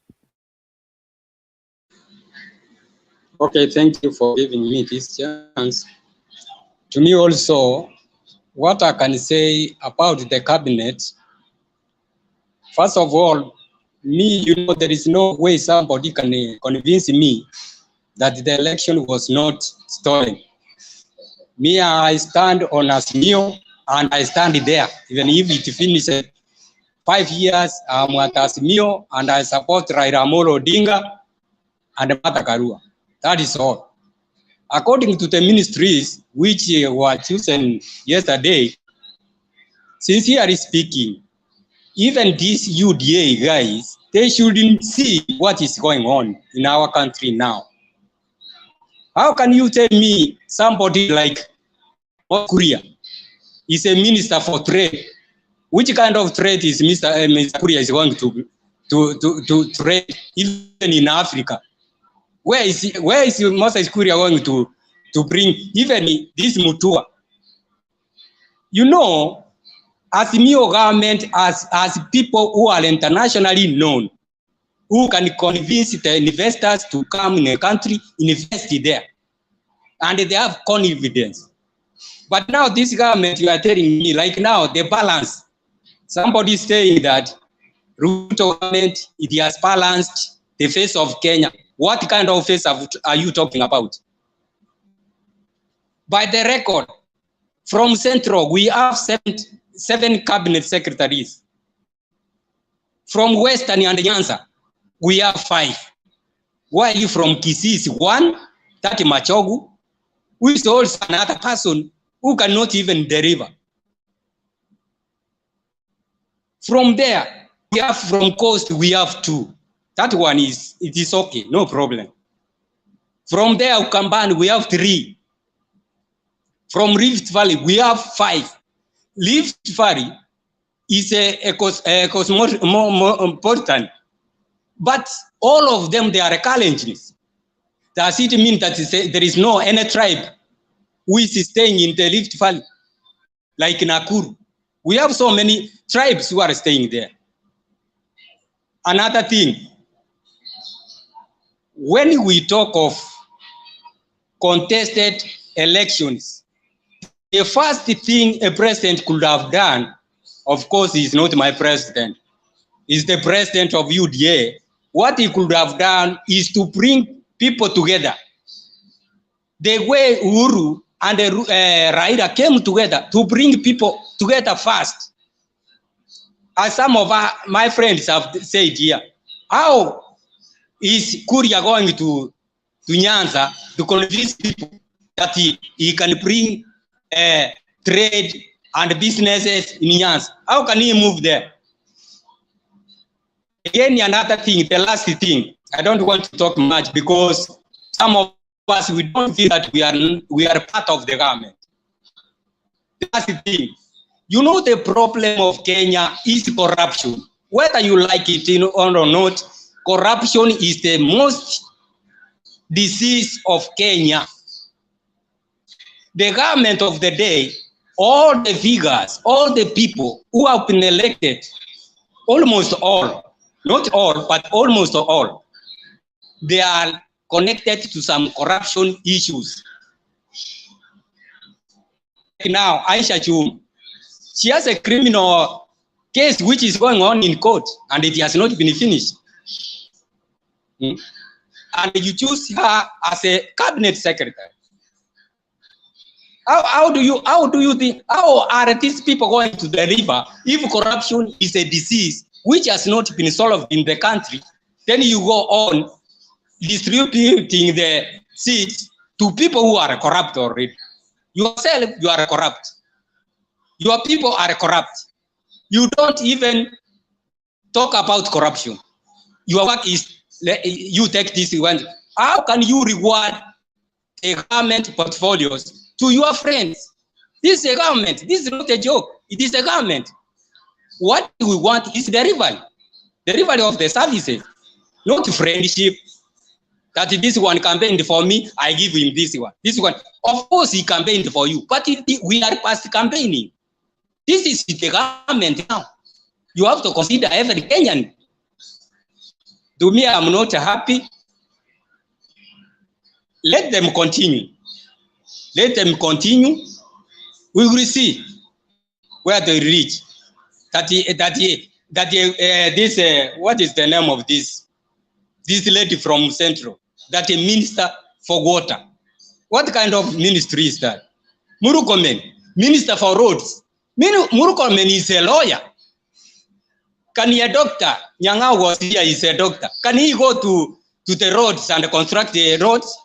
[SPEAKER 18] Okay, thank you for giving me this chance. To me also, what I can say about the cabinet, first of all, there is no way somebody can convince me that the election was not stolen. Me, I stand on Azimio, and I stand there. Even if it finishes 5 years, I'm at Azimio, and I support Raila Amolo Odinga and Martha Karua. That is all. According to the ministries which were chosen yesterday, sincerely speaking, even these UDA guys, they shouldn't see what is going on in our country now. How can you tell me somebody like Korea is a minister for trade? Which kind of trade is Mr. Korea is going to trade even in Africa? Where is Moses Korea going to bring even this Mutua? You know, as Mio government, as people who are internationally known, who can convince the investors to come in a country, invest there, and they have confidence. But now this government, you are telling me, like now, the balance. Somebody is saying that Ruto government, it has balanced the face of Kenya. What kind of face are you talking about? By the record, from Central, we have seven cabinet secretaries. From Western and Nyanza, we have 5. While from Kisii is 1, that Machogu, who is also another person who cannot even deliver. From there, we have from Coast, we have 2. That one it is okay, no problem. From there, Ukambani, we have 3. From Rift Valley, we have 5. Rift Valley is a cosmopolitan, but all of them, they are challenges. Does it mean that there is no any tribe who is staying in the Rift Valley, like Nakuru? We have so many tribes who are staying there. Another thing, when we talk of contested elections, the first thing a president could have done, of course, he's not my president, he's the president of UDA. What he could have done is to bring people together. The way Uhuru and Raila came together to bring people together first. As some of my friends have said here, how is Kuria going to to Nyanza to convince people that he can bring trade and businesses in Nyanza. How can he move there? Again, another thing, the last thing, I don't want to talk much because some of us, we don't feel that we are part of the government. The last thing, you know, the problem of Kenya is corruption. Whether you like it or not, corruption is the most disease of Kenya. The government of the day, all the figures, all the people who have been elected, almost all, not all, but almost all, they are connected to some corruption issues. Now, Aisha Chum, she has a criminal case which is going on in court and it has not been finished. And you choose her as a cabinet secretary. How do you think, how are these people going to deliver if corruption is a disease which has not been solved in the country? Then you go on distributing the seats to people who are corrupt already. Yourself, you are corrupt. Your people are corrupt. You don't even talk about corruption. Your work is, you take this one. How can you reward the government portfolios to your friends? This is a government. This is not a joke. It is a government. What we want is delivery of the services, not friendship. That this one campaigned for me, I give him this one. This one, of course, he campaigned for you, but we are past campaigning. This is the government now. You have to consider every Kenyan. To me, I'm not happy. Let them continue. Let them continue. We will see where they reach. What is the name of this lady from Central? That a minister for water. What kind of ministry is that? Murukomen, minister for roads. Murukomen is a lawyer. Can he a doctor? Nyanga was here, is a doctor. Can he go to the roads and construct the roads?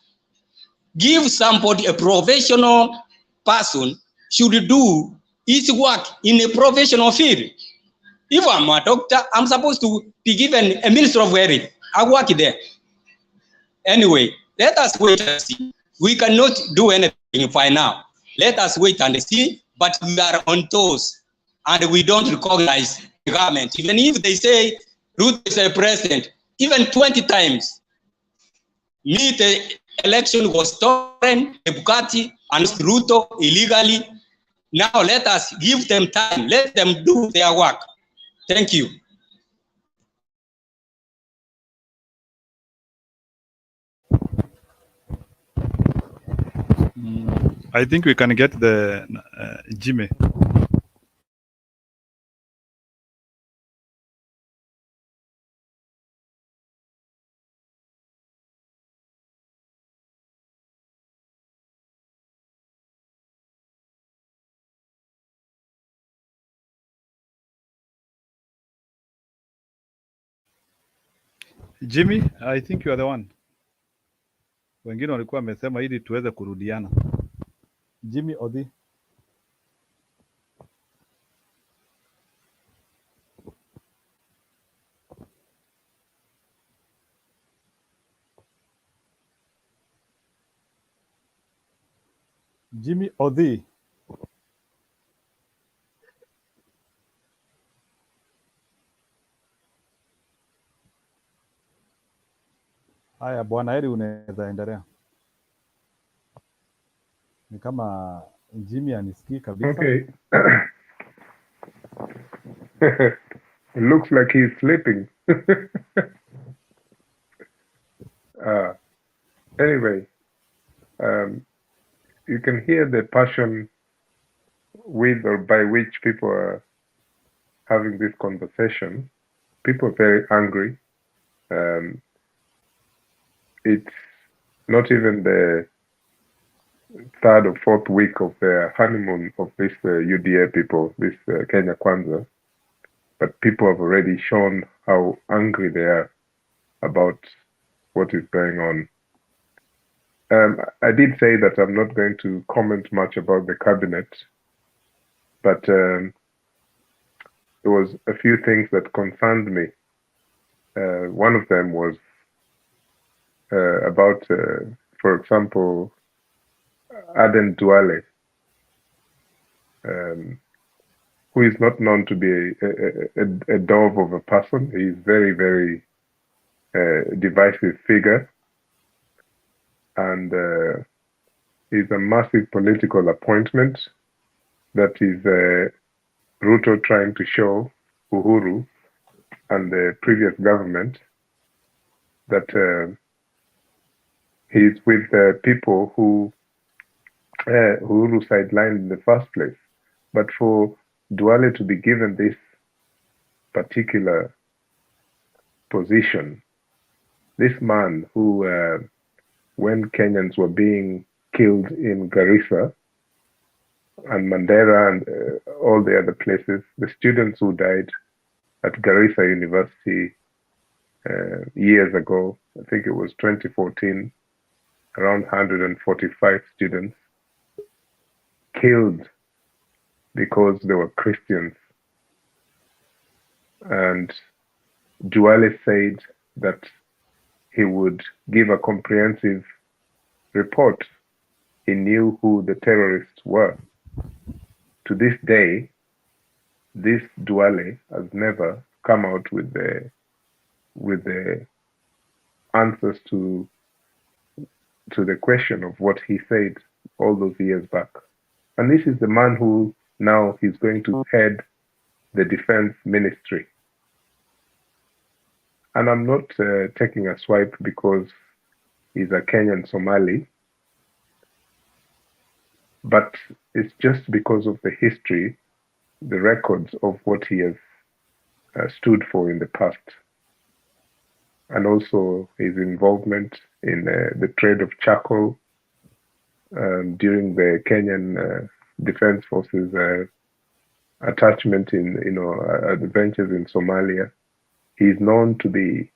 [SPEAKER 18] Give somebody, a professional person should do his work in a professional field. If I'm a doctor, I'm supposed to be given a minister of health. I work there. Anyway, let us wait and see. We cannot do anything for now. Let us wait and see, but we are on toes and we don't recognize the government. Even if they say Ruto is a president, even 20 times, the election was stolen, the Bugatti and Ruto illegally. Now let us give them time. Let them do their work. Thank you.
[SPEAKER 11] I think we can get the Jimmy. Jimmy, I think you are the one. Wengine walikuwa wamesema ili tuweze kurudiana. Jimmy Odi. Jimmy Odi. Haya bwana Heri, unaweza endelea. Ni kama Jimmy anisikii kabisa.
[SPEAKER 12] Okay. It looks like he's sleeping. Anyway, you can hear the passion with or by which people are having this conversation. People are very angry. It's not even the third or fourth week of the honeymoon of this UDA people, this Kenya Kwanza, but people have already shown how angry they are about what is going on. I did say that I'm not going to comment much about the cabinet, but there was a few things that concerned me. One of them was about, for example, Aden Duale, who is not known to be a dove of a person. He's very, very divisive figure, and he's a massive political appointment that is Ruto trying to show Uhuru and the previous government that he's with people who Uhuru sidelined in the first place. But for Duale to be given this particular position, this man who, when Kenyans were being killed in Garissa and Mandera and all the other places, the students who died at Garissa University years ago, I think it was 2014, around 145 students killed because they were Christians. And Duale said that he would give a comprehensive report. He knew who the terrorists were. To this day, this Duale has never come out with the answers to the question of what he said all those years back. And this is the man who now he's going to head the defense ministry. And I'm not taking a swipe because he's a Kenyan Somali, but it's just because of the history, the records of what he has stood for in the past, and also his involvement in the trade of charcoal during the Kenyan Defense Forces attachment in adventures in Somalia. He's known to be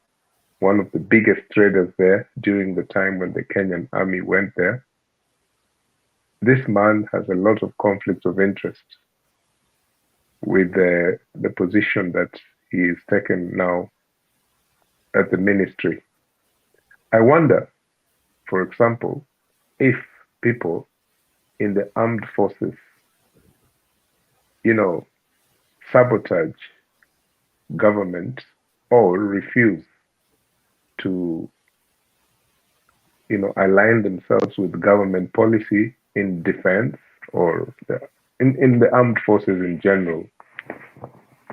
[SPEAKER 12] one of the biggest traders there during the time when the Kenyan army went there. This man has a lot of conflicts of interest with the position that he is taken now at the ministry. I wonder, for example, if people in the armed forces, sabotage government or refuse to, align themselves with government policy in defense or in the armed forces in general,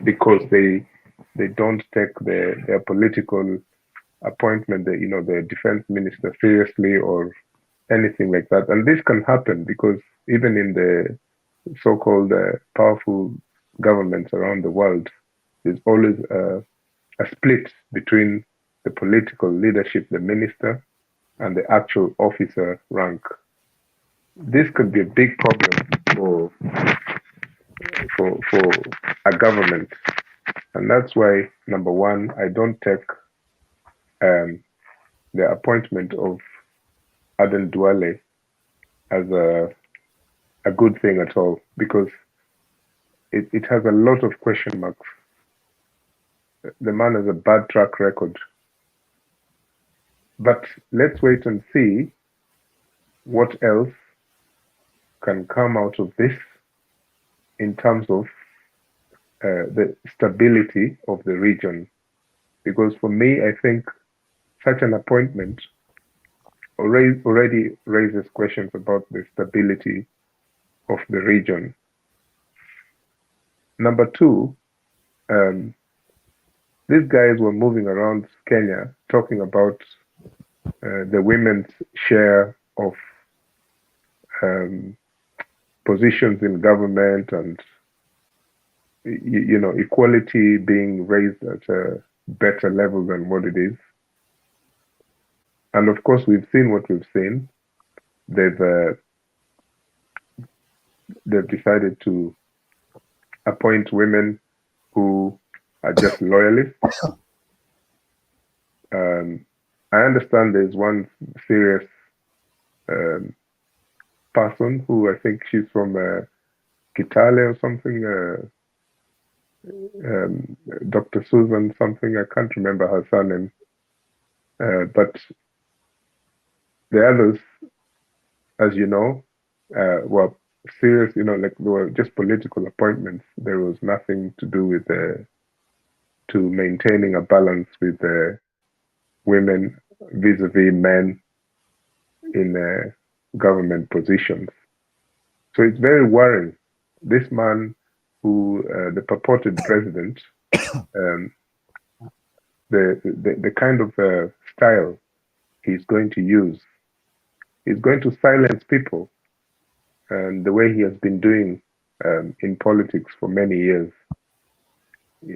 [SPEAKER 12] because they don't take their political appointment, the defense minister seriously or anything like that. And this can happen because even in the so-called powerful governments around the world, there's always a split between the political leadership, the minister, and the actual officer rank. This could be a big problem for a government. And that's why, number one, I don't take the appointment of Aden Duale as a good thing at all, because it has a lot of question marks. The man has a bad track record. But let's wait and see what else can come out of this in terms of the stability of the region. Because for me, I think such an appointment already raises questions about the stability of the region. Number two, these guys were moving around Kenya talking about the women's share of positions in government and equality being raised at a better level than what it is. And of course, we've seen what we've seen. They've decided to appoint women who are just loyalists. I understand there's one serious person who I think she's from Kitale or something. Dr. Susan something. I can't remember her surname. But the others, as you know, were serious. You know, like they were just political appointments. There was nothing to do with to maintaining a balance with women vis-a-vis men in government positions. So it's very worrying. This man, who the purported president, the kind of style he's going to use, he's going to silence people, and the way he has been doing in politics for many years.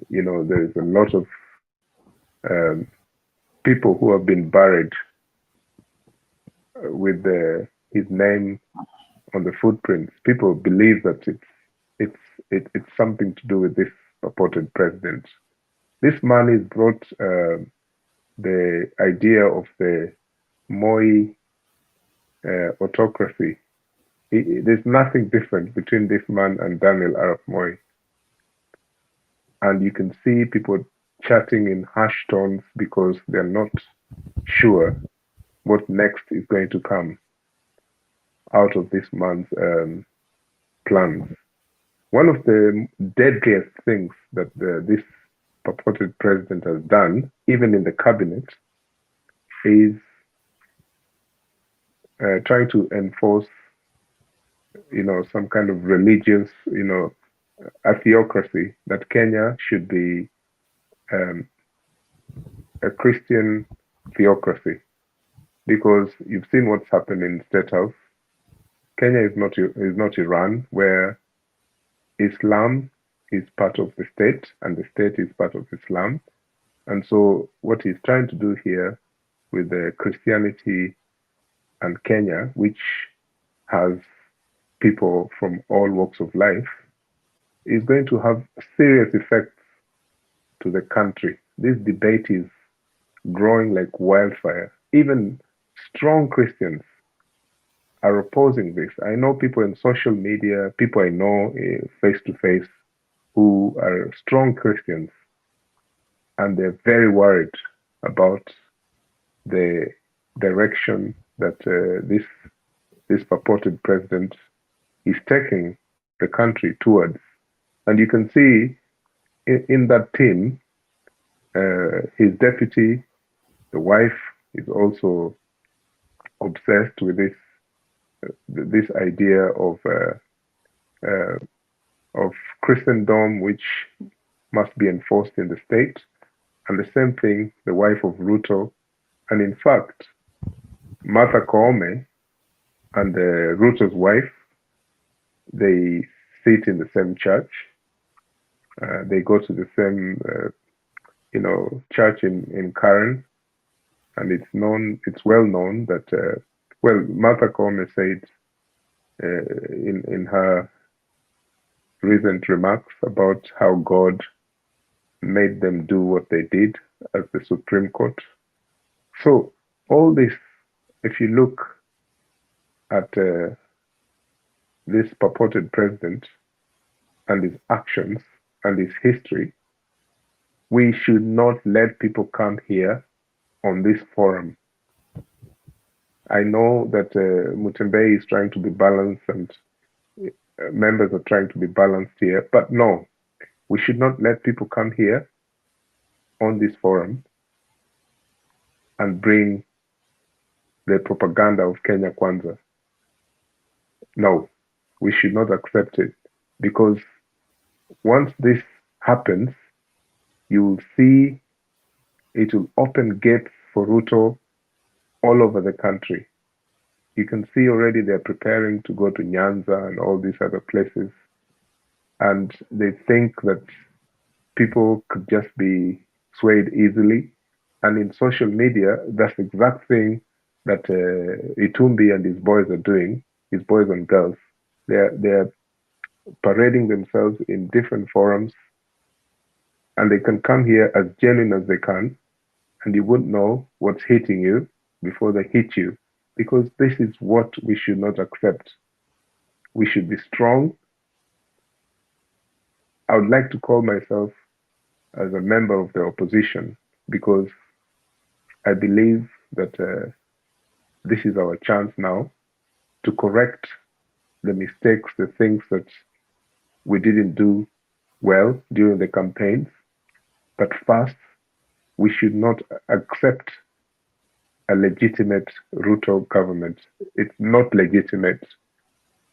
[SPEAKER 12] You know, there is a lot of people who have been buried with his name on the footprints. People believe that it's something to do with this purported president. This man has brought the idea of the Moi autocracy. There's nothing different between this man and Daniel Arap Moi. And you can see people chatting in hushed tones because they're not sure what next is going to come out of this man's plans. One of the deadliest things that this purported president has done, even in the cabinet, is trying to enforce, you know, some kind of religious, you know, a theocracy, that Kenya should be a Christian theocracy, because you've seen what's happened in State House. Kenya is not Iran, where Islam is part of the state and the state is part of Islam. And so what he's trying to do here with the Christianity and Kenya, which has people from all walks of life, is going to have serious effects to the country. This debate is growing like wildfire. Even strong Christians are opposing this. I know people in social media, people I know face to face, who are strong Christians, and they're very worried about the direction that this purported president is taking the country towards. And you can see in that team, his deputy, the wife, is also obsessed with this idea of Christendom, which must be enforced in the state. And the same thing, the wife of Ruto. And in fact, Martha Koome and Ruto's wife, they sit in the same church. They go to the same, church in Karen. And it's well known that, Martha Koome said in her recent remarks about how God made them do what they did as the Supreme Court. So all this, if you look at this purported president and his actions and his history, we should not let people come here on this forum. I know that Mutembe is trying to be balanced and members are trying to be balanced here, but no, we should not let people come here on this forum and bring the propaganda of Kenya Kwanza. No, we should not accept it, because once this happens, you will see it will open gates for Ruto all over the country. You can see already they're preparing to go to Nyanza and all these other places. And they think that people could just be swayed easily. And in social media, that's the exact thing that Itumbi and his boys are doing, his boys and girls. They're parading themselves in different forums, and they can come here as genuine as they can, and you wouldn't know what's hitting you before they hit you. because this is what we should not accept. We should be strong. I would like to call myself as a member of the opposition because I believe that this is our chance now to correct the mistakes, the things that we didn't do well during the campaigns. But first, we should not accept a legitimate Ruto government. It's not legitimate.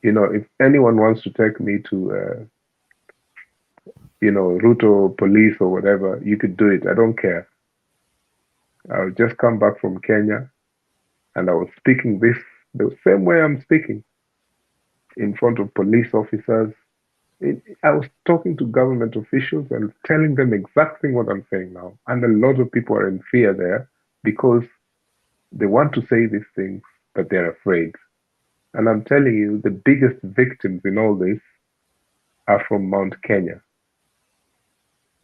[SPEAKER 12] You know, if anyone wants to take me to, Ruto police or whatever, you could do it. I don't care. I'll just come back from Kenya and I was speaking this the same way I'm speaking in front of police officers. I was talking to government officials and telling them exactly what I'm saying now. And a lot of people are in fear there because they want to say these things, but they're afraid. And I'm telling you, the biggest victims in all this are from Mount Kenya.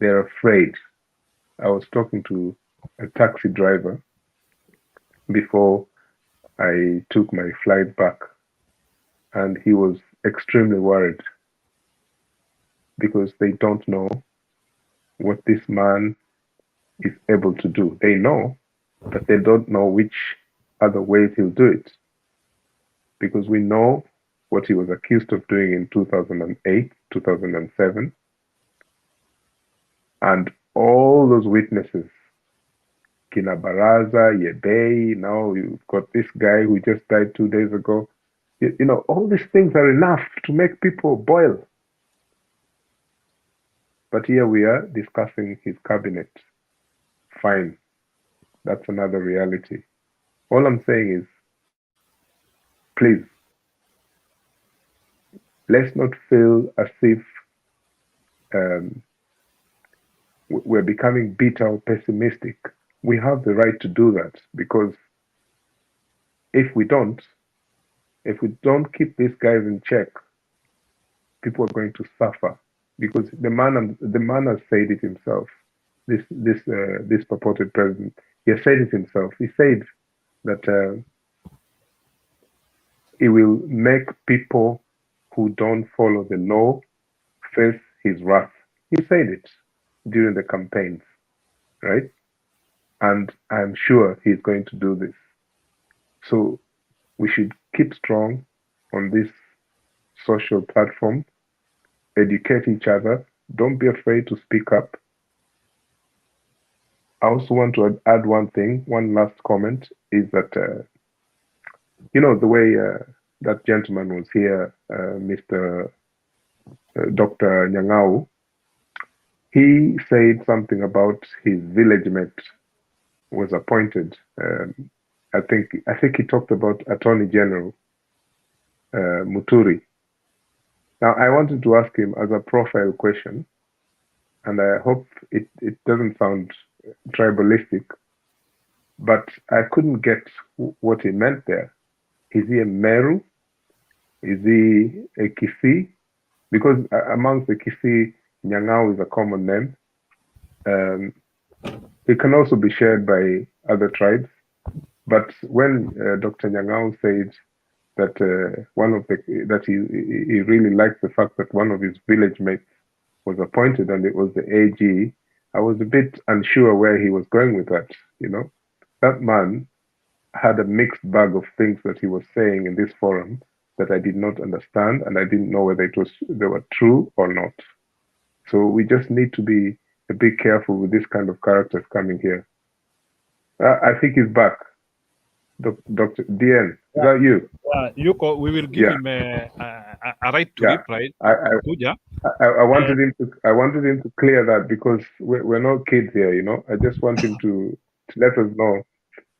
[SPEAKER 12] They're afraid. I was talking to a taxi driver before I took my flight back, and he was extremely worried because they don't know what this man is able to do. They know, but they don't know which other ways he'll do it. Because we know what he was accused of doing in 2008, 2007, and all those witnesses, Kina Baraza, Yebei, now you've got this guy who just died 2 days ago. You know, all these things are enough to make people boil. But here we are discussing his cabinet. Fine. That's another reality. All I'm saying is, please, let's not feel as if we're becoming bitter or pessimistic. We have the right to do that because if we don't keep these guys in check, people are going to suffer because the man has said it himself. This purported president, he has said it himself. He said that he will make people who don't follow the law face his wrath. He said it during the campaigns, right? And I'm sure he's going to do this. So we should keep strong on this social platform, educate each other. Don't be afraid to speak up. I also want to add one thing, one last comment, is that, the way that gentleman was here, Mr. Dr. Nyang'au, he said something about his village mate was appointed. I think he talked about Attorney General Muturi. Now, I wanted to ask him as a profile question, and I hope it doesn't sound tribalistic, but I couldn't get what he meant there. Is he a Meru? Is he a Kisii? Because amongst the Kisii, Nyang'au is a common name. It can also be shared by other tribes. But when Dr. Nyang'au said that he really liked the fact that one of his village mates was appointed and it was the AG, I was a bit unsure where he was going with that. That man had a mixed bag of things that he was saying in this forum that I did not understand, and I didn't know whether they were true or not. So we just need to be a bit careful with this kind of characters coming here. I think he's back. Dr. DN, is that you?
[SPEAKER 11] Yuko, we will give him a right to reply.
[SPEAKER 12] I wanted him to clear that because we're not kids here, I just want him to let us know.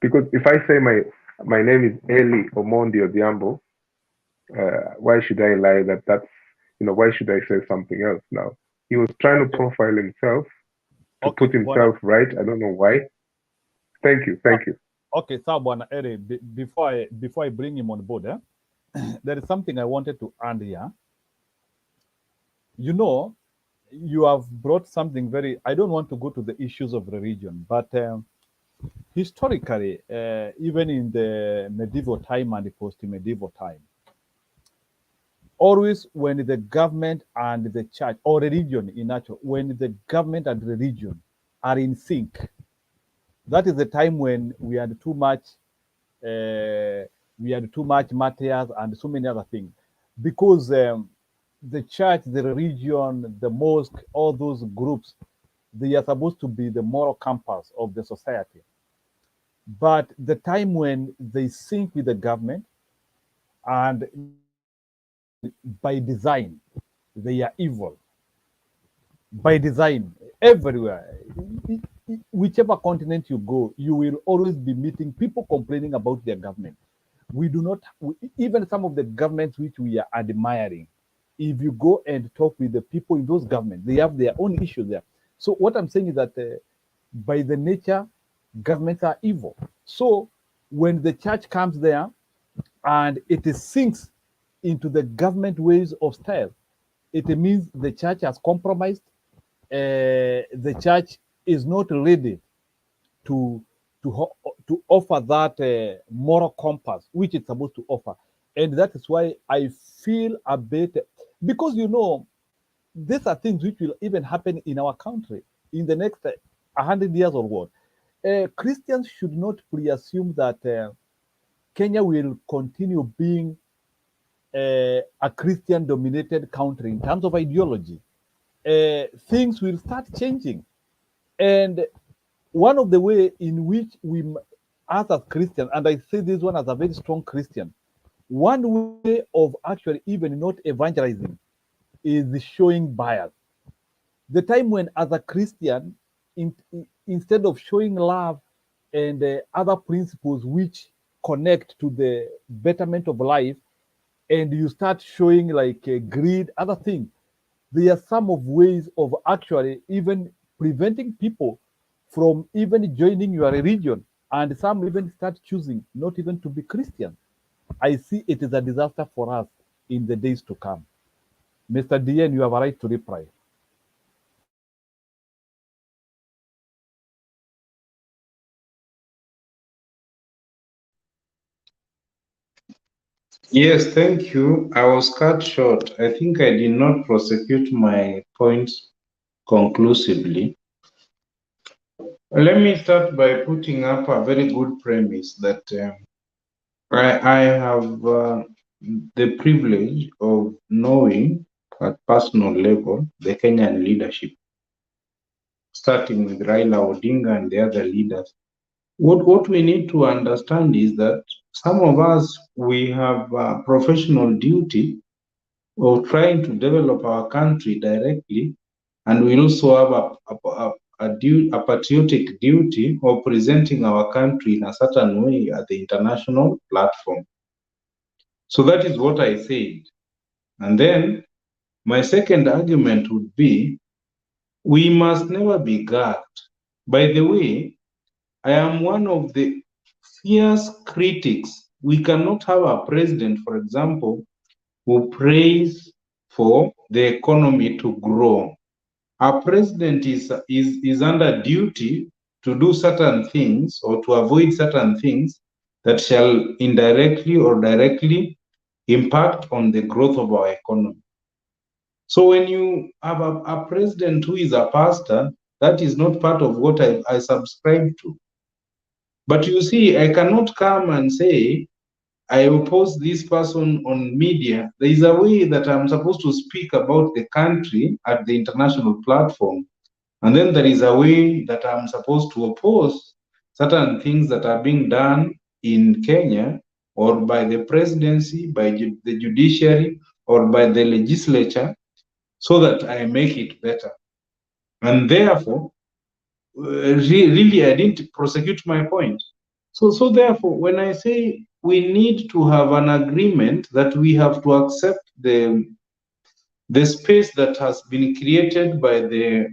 [SPEAKER 12] Because if I say my name is Eli Omondi Odhiambo, why should I lie that's, why should I say something else now? He was trying to profile himself to put himself right. I don't know why. Thank you.
[SPEAKER 11] Okay, so Bwana Eri, before I bring him on board, there is something I wanted to add here. You have brought something I don't want to go to the issues of religion, but historically, even in the medieval time and the post-medieval time, always when the government and the church or religion in nature, when the government and religion are in sync, that is the time when we had too much materials and so many other things, because the church, the religion, the mosque, all those groups, they are supposed to be the moral compass of the society. But the time when they sync with the government and by design, they are evil. By design, everywhere. Whichever continent you go, you will always be meeting people complaining about their government. We do not, even some of the governments which we are admiring, if you go and talk with the people in those governments, they have their own issues there. So what I'm saying is that by the nature, governments are evil. So when the church comes there and it sinks into the government ways of style, it means the church has compromised. The church is not ready to offer that moral compass which it's supposed to offer, and that is why I feel a bit, because these are things which will even happen in our country in the next 100 years or what. Christians should not pre-assume that Kenya will continue being a Christian-dominated country in terms of ideology. Things will start changing, and one of the way in which we, us as Christians, and I say this one as a very strong Christian, one way of actually even not evangelizing is showing bias. The time when, as a Christian, instead of showing love and other principles which connect to the betterment of life, and you start showing like greed, other things, there are some of ways of actually even preventing people from even joining your religion, and some even start choosing not even to be Christian. I see it is a disaster for us in the days to come. Mr. DN, you have a right to reply.
[SPEAKER 13] Yes, thank you. I was cut short. I think I did not prosecute my points conclusively. Let me start by putting up a very good premise that I have the privilege of knowing at personal level the Kenyan leadership, starting with Raila Odinga and the other leaders. What we need to understand is that some of us, we have a professional duty of trying to develop our country directly, and we also have a patriotic duty of presenting our country in a certain way at the international platform. So that is what I said. And then my second argument would be, we must never be gagged. By the way, I am one of the fierce critics. We cannot have a president, for example, who prays for the economy to grow. Our president is under duty to do certain things or to avoid certain things that shall indirectly or directly impact on the growth of our economy. So when you have a president who is a pastor, that is not part of what I subscribe to. But you see, I cannot come and say, I oppose this person on media. There is a way that I'm supposed to speak about the country at the international platform. And then there is a way that I'm supposed to oppose certain things that are being done in Kenya, or by the presidency, by the judiciary, or by the legislature, so that I make it better. And therefore, really, I didn't prosecute my point. So therefore, when I say we need to have an agreement that we have to accept the space that has been created by the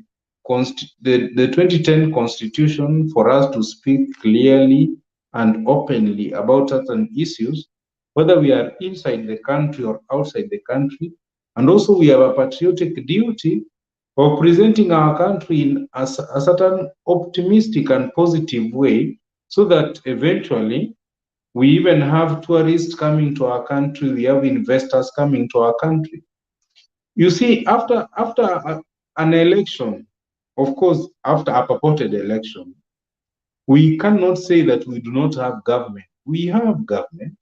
[SPEAKER 13] 2010 Constitution for us to speak clearly and openly about certain issues, whether we are inside the country or outside the country, and also we have a patriotic duty of presenting our country in a certain optimistic and positive way so that eventually we even have tourists coming to our country, we have investors coming to our country. You see, after an election, of course, after a purported election, we cannot say that we do not have government. We have government,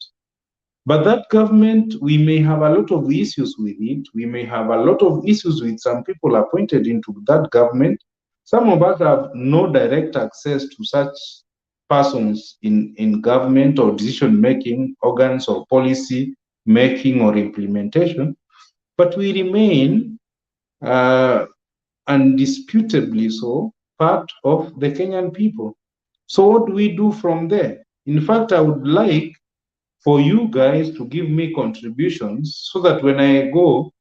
[SPEAKER 13] but that government, we may have a lot of issues with it. We may have a lot of issues with some people appointed into that government. Some of us have no direct access to such persons in government or decision-making organs or policy making or implementation, but we remain undisputably so part of the Kenyan people. So what do we do from there? In fact, I would like for you guys to give me contributions so that when I go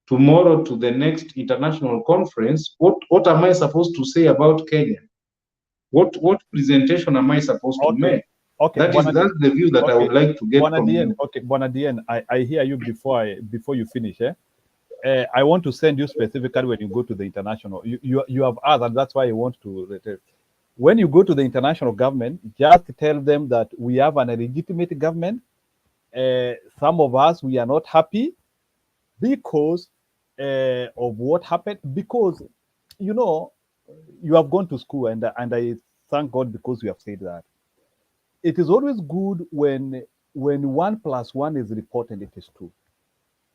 [SPEAKER 13] tomorrow to the next international conference, what am I supposed to say about Kenya? What presentation am I supposed to make?
[SPEAKER 11] Okay,
[SPEAKER 13] That's the view that I would like to get from you.
[SPEAKER 11] Okay, Bonadien, I hear you before you finish. I want to send you specifically when you go to the international. You have asked, and that's why I want to reiterate. When you go to the international government, just tell them that we have an illegitimate government. Some of us, we are not happy because of what happened. Because, you know, you have gone to school, and I thank God because you have said that. It is always good when 1 + 1 is reported, it is 2.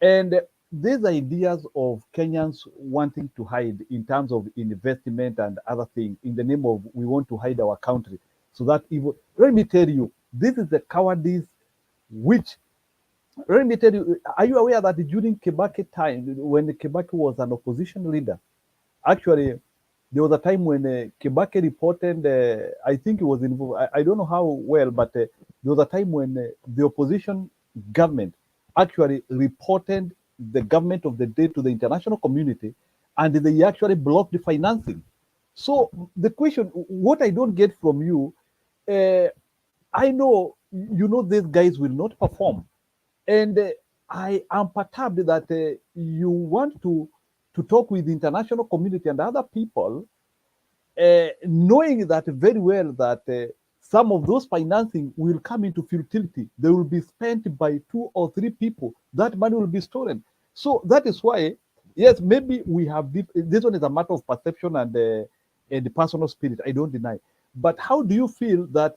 [SPEAKER 11] And these ideas of Kenyans wanting to hide in terms of investment and other things in the name of we want to hide our country so that evil. Let me tell you, this is the cowardice which, let me tell you, are you aware that during Kibaki time, when Kibaki was an opposition leader, actually, there was a time when Kibaki reported, I think he was involved, I don't know how well, but there was a time when the opposition government actually reported the government of the day to the international community, and they actually blocked the financing. So the question, what I don't get from you, I know, you know, these guys will not perform. And I am perturbed that you want to talk with the international community and other people, knowing that very well that some of those financing will come into futility. They will be spent by 2 or 3 people. That money will be stolen. So that is why, yes, maybe we have this one is a matter of perception and the personal spirit. I don't deny. But how do you feel that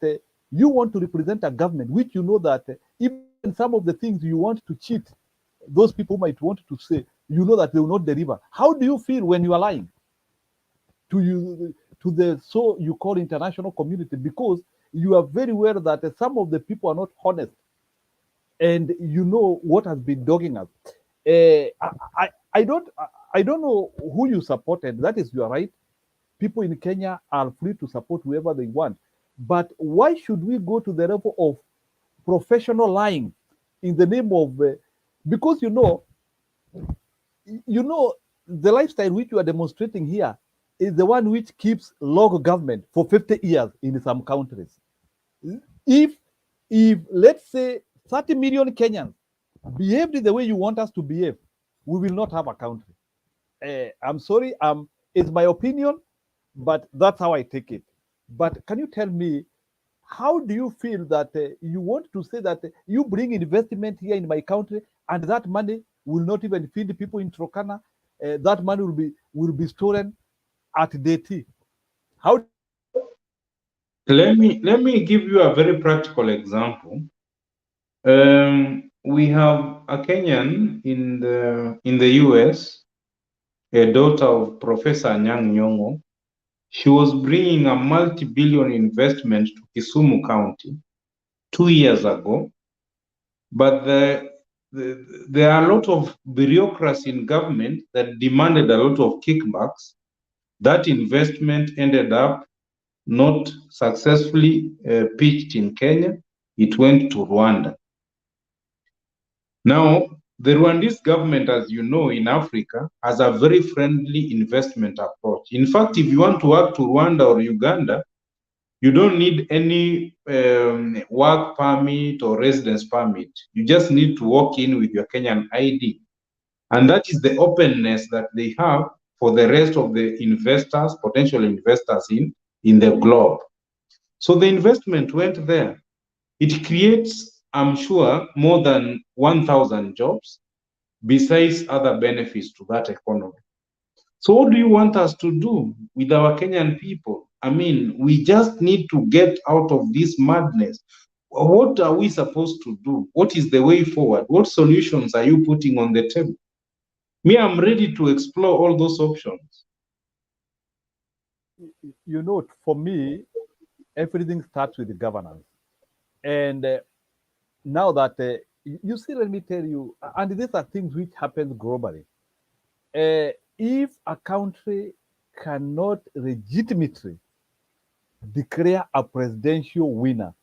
[SPEAKER 11] you want to represent a government which you know that even some of the things you want to cheat, those people might want to say, you know that they will not deliver. How do you feel when you are lying to the so you call international community, because you are very aware that some of the people are not honest, and you know what has been dogging us. I don't know who you supported. That is your right. People in Kenya are free to support whoever they want, but why should we go to the level of professional lying in the name of because you know the lifestyle which you are demonstrating here is the one which keeps local government for 50 years in some countries. If let's say 30 million Kenyans behaved the way you want us to behave, we will not have a country. I'm sorry, it's my opinion, but that's how I take it. But can you tell me, how do you feel that you want to say that you bring investment here in my country and that money will not even feed the people in Turkana? That money will be stolen at DT. How?
[SPEAKER 13] Let me give you a very practical example. We have a Kenyan in the US, a daughter of Professor Anyang' Nyong'o. She was bringing a multi-billion investment to Kisumu County 2 years ago, but there are a lot of bureaucracy in government that demanded a lot of kickbacks. That investment ended up not successfully pitched in Kenya. It went to Rwanda. Now, the Rwandese government, as you know, in Africa, has a very friendly investment approach. In fact, if you want to work to Rwanda or Uganda, you don't need any work permit or residence permit. You just need to walk in with your Kenyan ID. And that is the openness that they have for the rest of the investors, potential investors in the globe. So the investment went there. It creates, I'm sure, more than 1,000 jobs, besides other benefits to that economy. So what do you want us to do with our Kenyan people? I mean, we just need to get out of this madness. What are we supposed to do? What is the way forward? What solutions are you putting on the table? Me, I'm ready to explore all those options.
[SPEAKER 11] You know, for me, everything starts with the governance. And now that, you see, let me tell you, and these are things which happen globally. If a country cannot legitimately declare a presidential winner,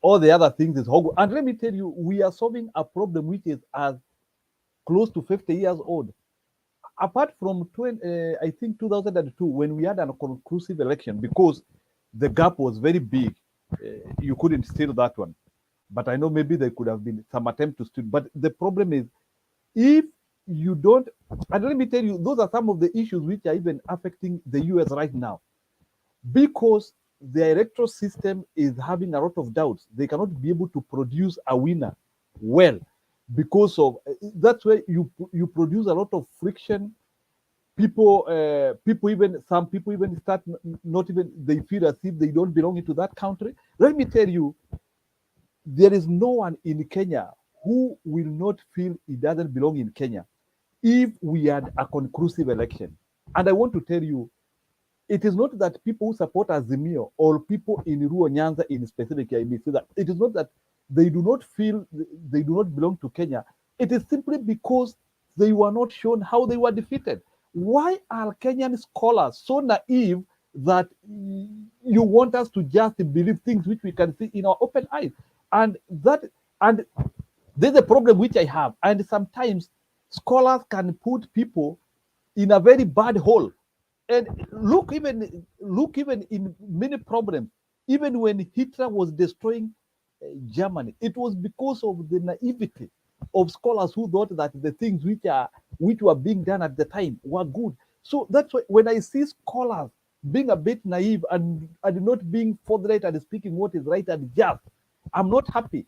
[SPEAKER 11] all the other things is whole. And let me tell you, we are solving a problem which is as close to 50 years old. Apart from I think 2002, when we had an conclusive election, because the gap was very big, you couldn't steal that one. But I know maybe there could have been some attempt to steal. But the problem is, if you don't, and let me tell you, those are some of the issues which are even affecting the US right now, because the electoral system is having a lot of doubts. They cannot be able to produce a winner well, because of that's where you produce a lot of friction. People some people even start not even, they feel as if they don't belong into that country. Let me tell you, there is no one in Kenya who will not feel he doesn't belong in Kenya if we had a conclusive election. And I want to tell you, it is not that people who support Azimio or people in Ruo Nyanza in specific, I may say that it is not that they do not feel they do not belong to Kenya. It is simply because they were not shown how they were defeated. Why are Kenyan scholars so naive that you want us to just believe things which we can see in our open eyes? And there's a problem which I have. And sometimes scholars can put people in a very bad hole. And look even in many problems, even when Hitler was destroying Germany, it was because of the naivety of scholars who thought that the things which were being done at the time were good. So that's why when I see scholars being a bit naive and not being forthright and speaking what is right and just, I'm not happy.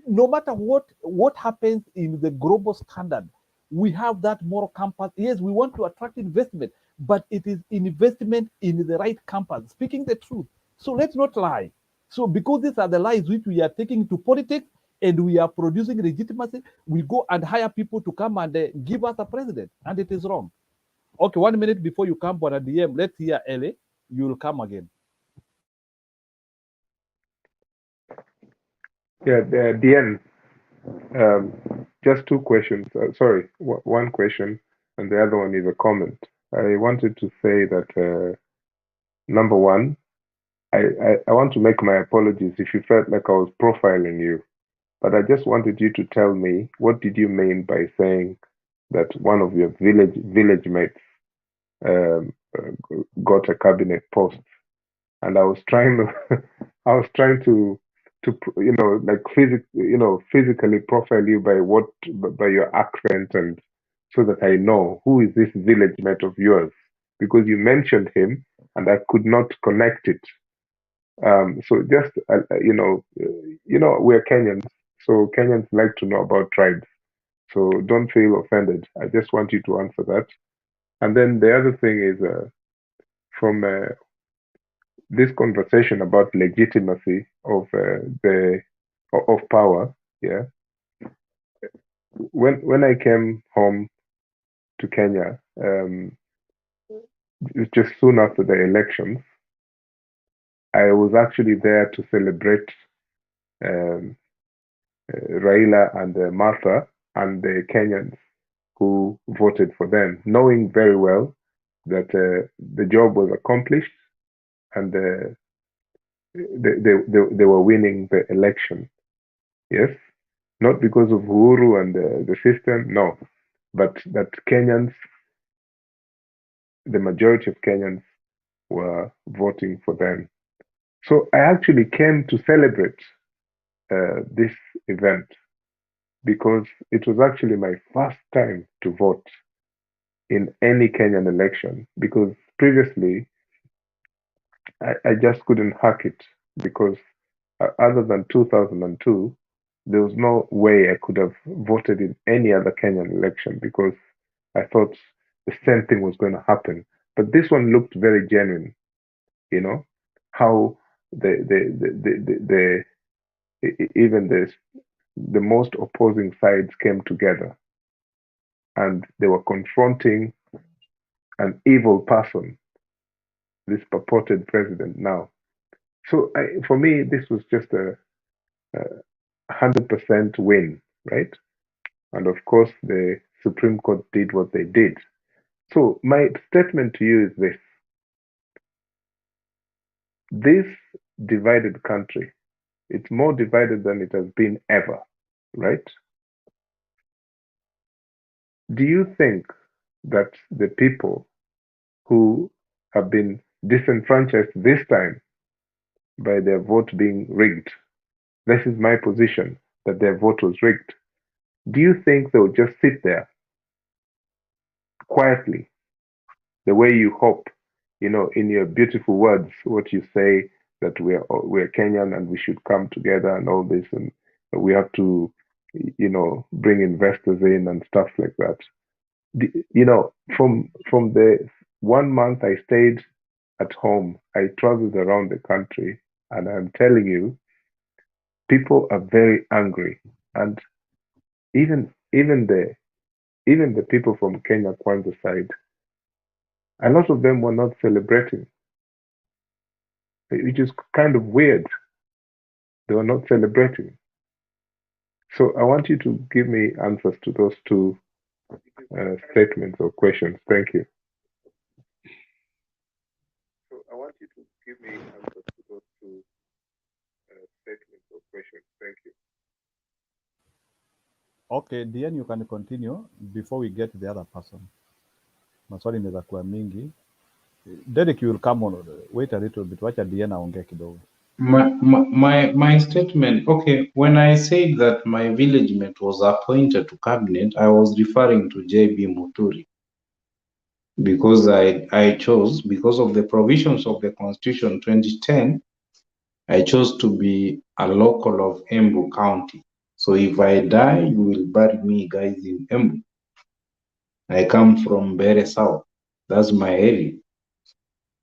[SPEAKER 11] No matter what happens in the global standard, we have that moral compass. Yes, we want to attract investment, but it is investment in the right campus, speaking the truth. So let's not lie. So because these are the lies which we are taking to politics and we are producing legitimacy, we go and hire people to come and give us a president, and it is wrong. Okay, 1 minute before you come on a DM, let's hear LA. You will come again.
[SPEAKER 12] Yeah, DN, just two questions. Sorry, one question, and the other one is a comment. I wanted to say that, number one, I want to make my apologies if you felt like I was profiling you, but I just wanted you to tell me, what did you mean by saying that one of your village mates got a cabinet post? And I was trying to like physically profile you by your accent, and so that I know who is this village mate of yours, because you mentioned him and I could not connect it. So just we're Kenyans, so Kenyans like to know about tribes. So don't feel offended. I just want you to answer that. And then the other thing is, from this conversation about legitimacy of power. Yeah, when I came home to Kenya, just soon after the elections, I was actually there to celebrate um, Raila and Martha and the Kenyans who voted for them, knowing very well that the job was accomplished and they were winning the election. Yes, not because of Uhuru and the system, no, but that Kenyans, the majority of Kenyans, were voting for them. So I actually came to celebrate this event because it was actually my first time to vote in any Kenyan election, because previously I just couldn't hack it. because other than 2002, there was no way I could have voted in any other Kenyan election because I thought the same thing was going to happen. But this one looked very genuine, you know, how even the most opposing sides came together and they were confronting an evil person, this purported president now. So for me, this was just a 100% win, right? And of course, the Supreme Court did what they did. So my statement to you is this. This divided country, it's more divided than it has been ever, right? Do you think that the people who have been disenfranchised this time by their vote being rigged, this is my position, that their vote was rigged, do you think they'll just sit there quietly, the way you hope, you know, in your beautiful words, what you say, that we're Kenyan and we should come together and all this, and we have to, you know, bring investors in and stuff like that. You know, from the 1 month I stayed at home, I traveled around the country, and I'm telling you, people are very angry, and even the people from Kenya Kwanza side, a lot of them were not celebrating, which is kind of weird. They were not celebrating. So I want you to give me answers to those two statements or questions. Thank you. So I want you to give me answers to those two statements or questions. Thank you.
[SPEAKER 11] Okay, Diane, you can continue before we get to the other person. Maswali inaweza kuwa mingi. Derek, you will come on. Wait a little bit. Wacha Diane aongee kidogo.
[SPEAKER 13] My statement, okay, when I said that my village mate was appointed to cabinet, I was referring to JB Muturi because I chose, because of the provisions of the Constitution 2010, I chose to be a local of Embu County. So if I die, you will bury me, guys, in Embu. I come from Bere South. That's my area.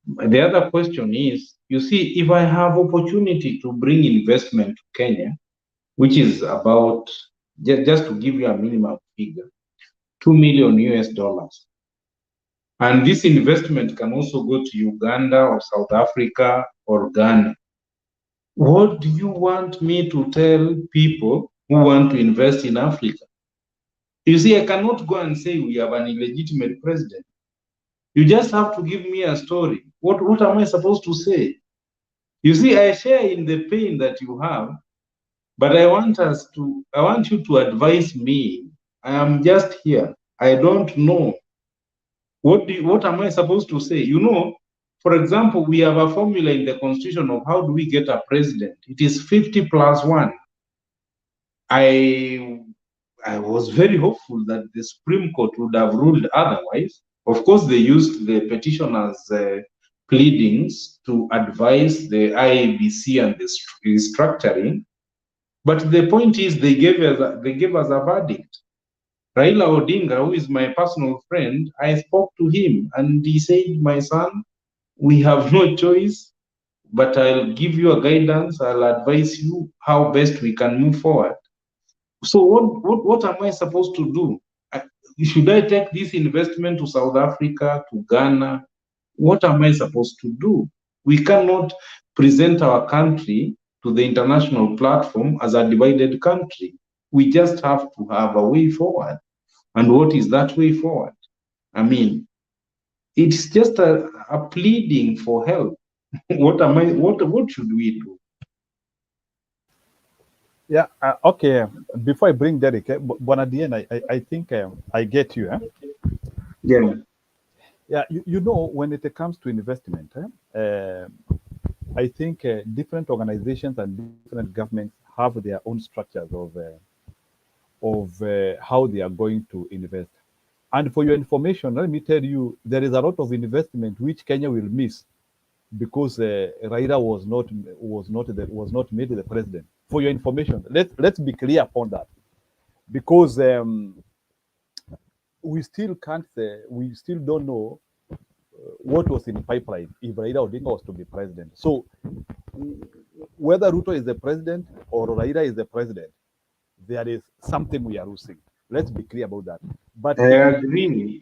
[SPEAKER 13] The other question is, you see, if I have opportunity to bring investment to Kenya, which is about, just to give you a minimum figure, $2 million US. And this investment can also go to Uganda or South Africa or Ghana. What do you want me to tell people who want to invest in Africa? You see, I cannot go and say we have an illegitimate president. You just have to give me a story. What am I supposed to say? You see, I share in the pain that you have, but I want you to advise me. I am just here. I don't know. What am I supposed to say? You know, for example, we have a formula in the Constitution of how do we get a president. It is 50 plus 1. I was very hopeful that the Supreme Court would have ruled otherwise. Of course, they used the petitioners' pleadings to advise the IABC and the restructuring. But the point is, they gave us a verdict. Raila Odinga, who is my personal friend, I spoke to him and he said, my son, we have no choice, but I'll give you a guidance. I'll advise you how best we can move forward. So what am I supposed to do? Should I take this investment to South Africa, to Ghana? What am I supposed to do? We cannot present our country to the international platform as a divided country. We just have to have a way forward. And what is that way forward? I mean, it's just a pleading for help. What should we do?
[SPEAKER 11] Yeah, okay. Before I bring Derek, Bwana Diane, I think I get you.
[SPEAKER 13] Yeah.
[SPEAKER 11] Yeah, you know, when it comes to investment, I think different organizations and different governments have their own structures of how they are going to invest. And for your information, let me tell you, there is a lot of investment which Kenya will miss because Raila was not made the president. For your information, let's be clear upon that, because we still can't we still don't know what was in pipeline if Raila Odinga was to be president. So whether Ruto is the president or Raila is the president, there is something we are losing. Let's be clear about that. But
[SPEAKER 13] I agree.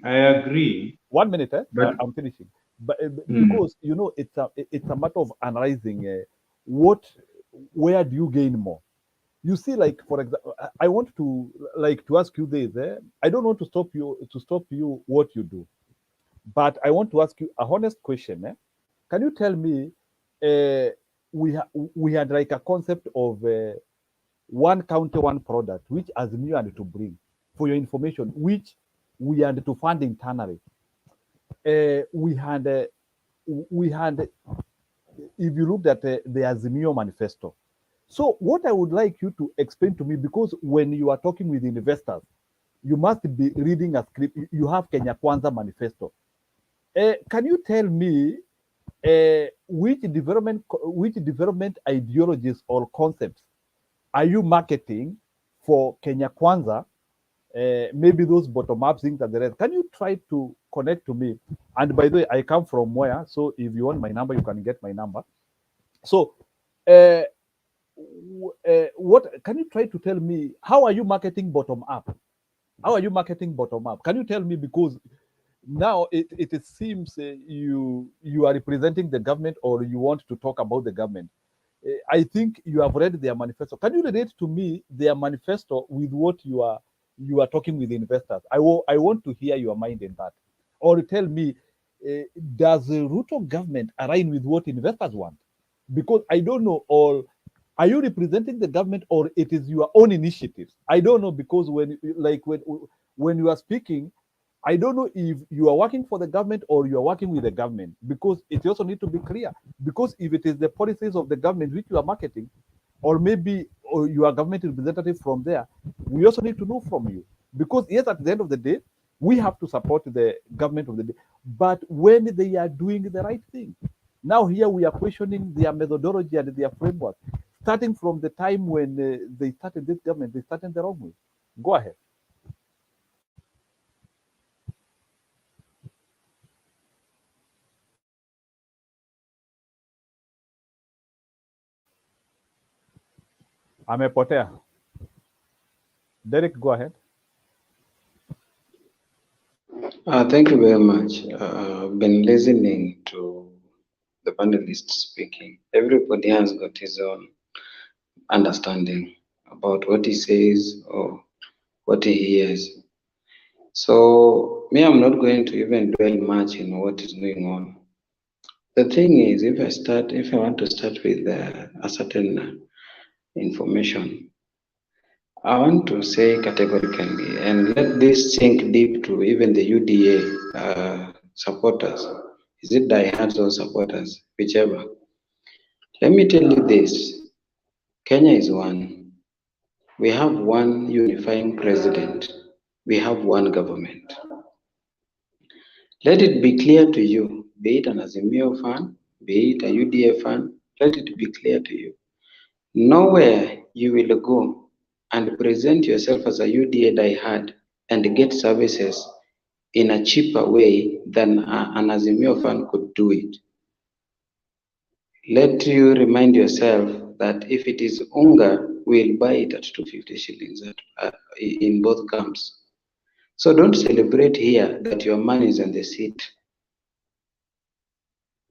[SPEAKER 11] 1 minute,
[SPEAKER 13] But
[SPEAKER 11] I'm finishing. But because you know it's a matter of analyzing where do you gain more. You see, like for example, I want to ask you this. I don't want to stop you what you do, but I want to ask you a honest question. Can you tell me? We had like a concept of one county, one product, which Azimio had to bring. For your information, which we had to fund internally. We had, if you looked at the Azimio manifesto. So what I would like you to explain to me, because when you are talking with investors, you must be reading a script. You have Kenya Kwanza manifesto. Can you tell me which development ideologies or concepts are you marketing for Kenya Kwanza? Maybe those bottom-up things and the rest. Can you try to connect to me? And by the way, I come from where? So if you want my number, you can get my number. So what can you try to tell me? How are you marketing bottom-up? How are you marketing bottom-up? Can you tell me? Because now it seems you are representing the government, or you want to talk about the government. I think you have read their manifesto. Can you relate to me their manifesto with what you are talking with investors? I want to hear your mind in that. Or tell me, does the Ruto government align with what investors want? Because I don't know, or are you representing the government, or it is your own initiatives? I don't know, because when you are speaking, I don't know if you are working for the government or you are working with the government, because it also needs to be clear. Because if it is the policies of the government which you are marketing, or maybe you are government representative from there, we also need to know from you. Because yes, at the end of the day, we have to support the government of the day. But when they are doing the right thing, now here we are questioning their methodology and their framework, starting from the time when they started this government, they started the wrong way. Go ahead. Amepotea. Derek, go ahead.
[SPEAKER 17] Thank you very much. I've been listening to the panelists speaking. Everybody has got his own understanding about what he says or what he hears. So me, I'm not going to even dwell much in what is going on. The thing is, if I want to start with a certain information, I want to say categorically, and let this sink deep to even the UDA supporters. Is it diehards or supporters, whichever? Let me tell you this: Kenya is one. We have one unifying president. We have one government. Let it be clear to you, be it an Azimio fan, be it a UDA fan, let it be clear to you. Nowhere you will go and present yourself as a UDA diehard and get services in a cheaper way than an Azimio fan could do it. Let you remind yourself that if it is unga, we'll buy it at 250 shillings in both camps. So don't celebrate here that your money is on the seat.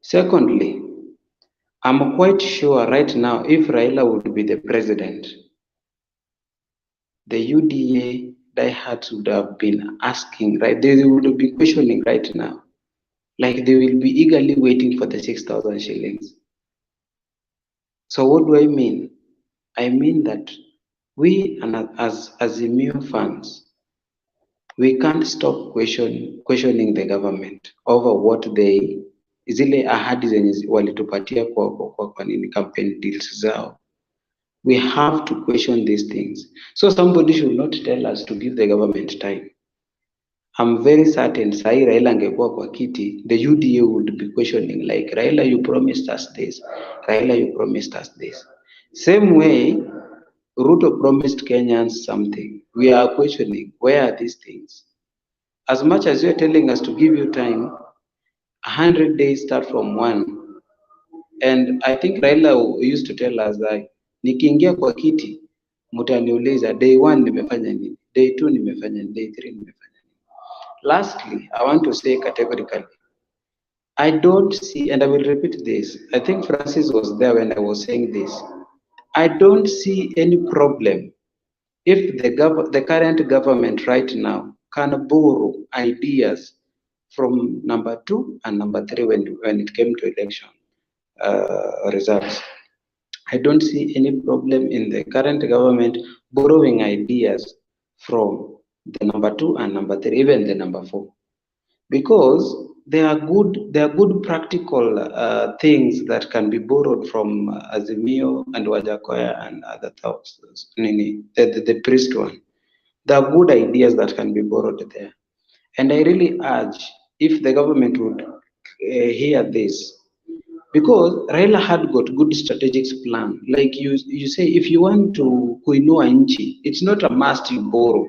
[SPEAKER 17] Secondly, I'm quite sure right now, if Raila would be the president, the UDA diehards would have been asking, right? They would be questioning right now. Like they will be eagerly waiting for the 6,000 shillings. So what do I mean? I mean that we, as Azimio fans, we can't stop questioning the government over what they zile ahadi zenye walitupatia kwa nini campaign deals zao. We have to question these things. So somebody should not tell us to give the government time. I'm very certain sahi Raila angekuwa kwa kiti, the UDA would be questioning like, Raila, you promised us this. Raila, you promised us this. Same way, Ruto promised Kenyans something. We are questioning, where are these things? As much as you're telling us to give you time, 100 days start from 1. And I think Raila used to tell us that nikiingia kwa kiti mtaniuliza day 1 nimefanya nini, day 2 nimefanya nini, day 3 nimefanya nini. Lastly, I want to say categorically, I don't see, and I will repeat this, I think Francis was there when I was saying this, I don't see any problem if the current government right now can borrow ideas from number 2 and number 3 when it came to election results. I don't see any problem in the current government borrowing ideas from the number 2 and number 3, even the number 4, because they are good practical things that can be borrowed from Azimio and Wajakoya and other thoughts. The priest one. There are good ideas that can be borrowed there. And I really urge if the government would hear this, because Raila had got good strategic plan. Like you say, if you want to kuinua nchi, it's not a must you borrow.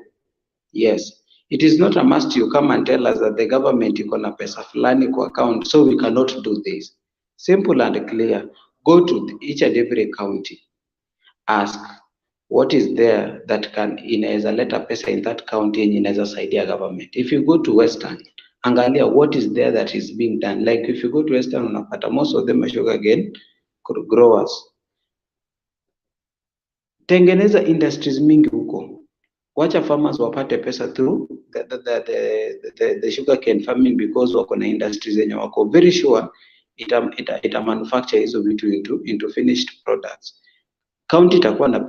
[SPEAKER 17] Yes, it is not a must you come and tell us that the government iko na pesa fulani kwa account, so we cannot do this. Simple and clear. Go to each and every county, ask what is there that can inaweza leta pesa in that county yenye inaweza saidia government. If you go to Western, angalia what is there that is being done. Like if you go to Western, unapata most of them are sugarcane growers. Tengeneza industries mingi huko. Wacha farmers wapate pesa through the sugarcane farming, because wako na industries zenye wako very sure ita manufacture hizo vitu into finished products. County itakuwa na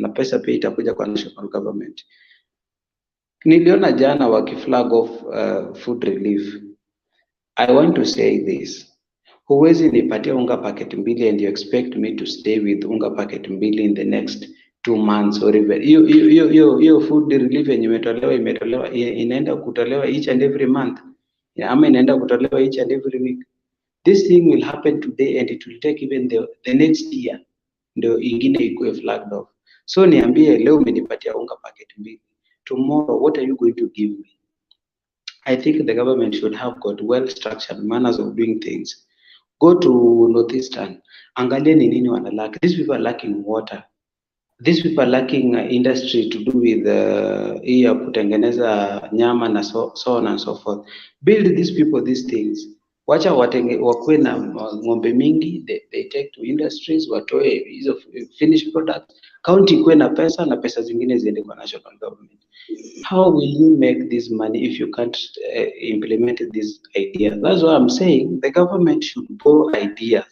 [SPEAKER 17] pesa pia itakuja kwa national government. Niliona jana wakiflag off food relief. I want to say this. Huwezi nipatia unga packet mbili and you expect me to stay with unga packet mbili in the next 2 months or even hiyo food relief yenye imetolewa inaenda kutolewa each and every month, ama inaenda kutolewa each and every week. This thing will happen today and it will take even the next year ndio ingine ikuwe flagged off. So niambie leo umenipatia unga packet mbili, tomorrow what are you going to give me? I think the government should have got well-structured manners of doing things. Go to Northeastern, angalia ni nini wana lack. These people are lacking water. These people are lacking industry to do with hii ya kutengeneza nyama na so on and so forth. Build these people these things. Wacha wakuwe na ng'ombe mingi, they take to industries, watoe hizo finished products. County ikuwe na pesa zingine ziende kwa national government. How will you make this money if you can't implement this idea? That's what I'm saying. The government should borrow ideas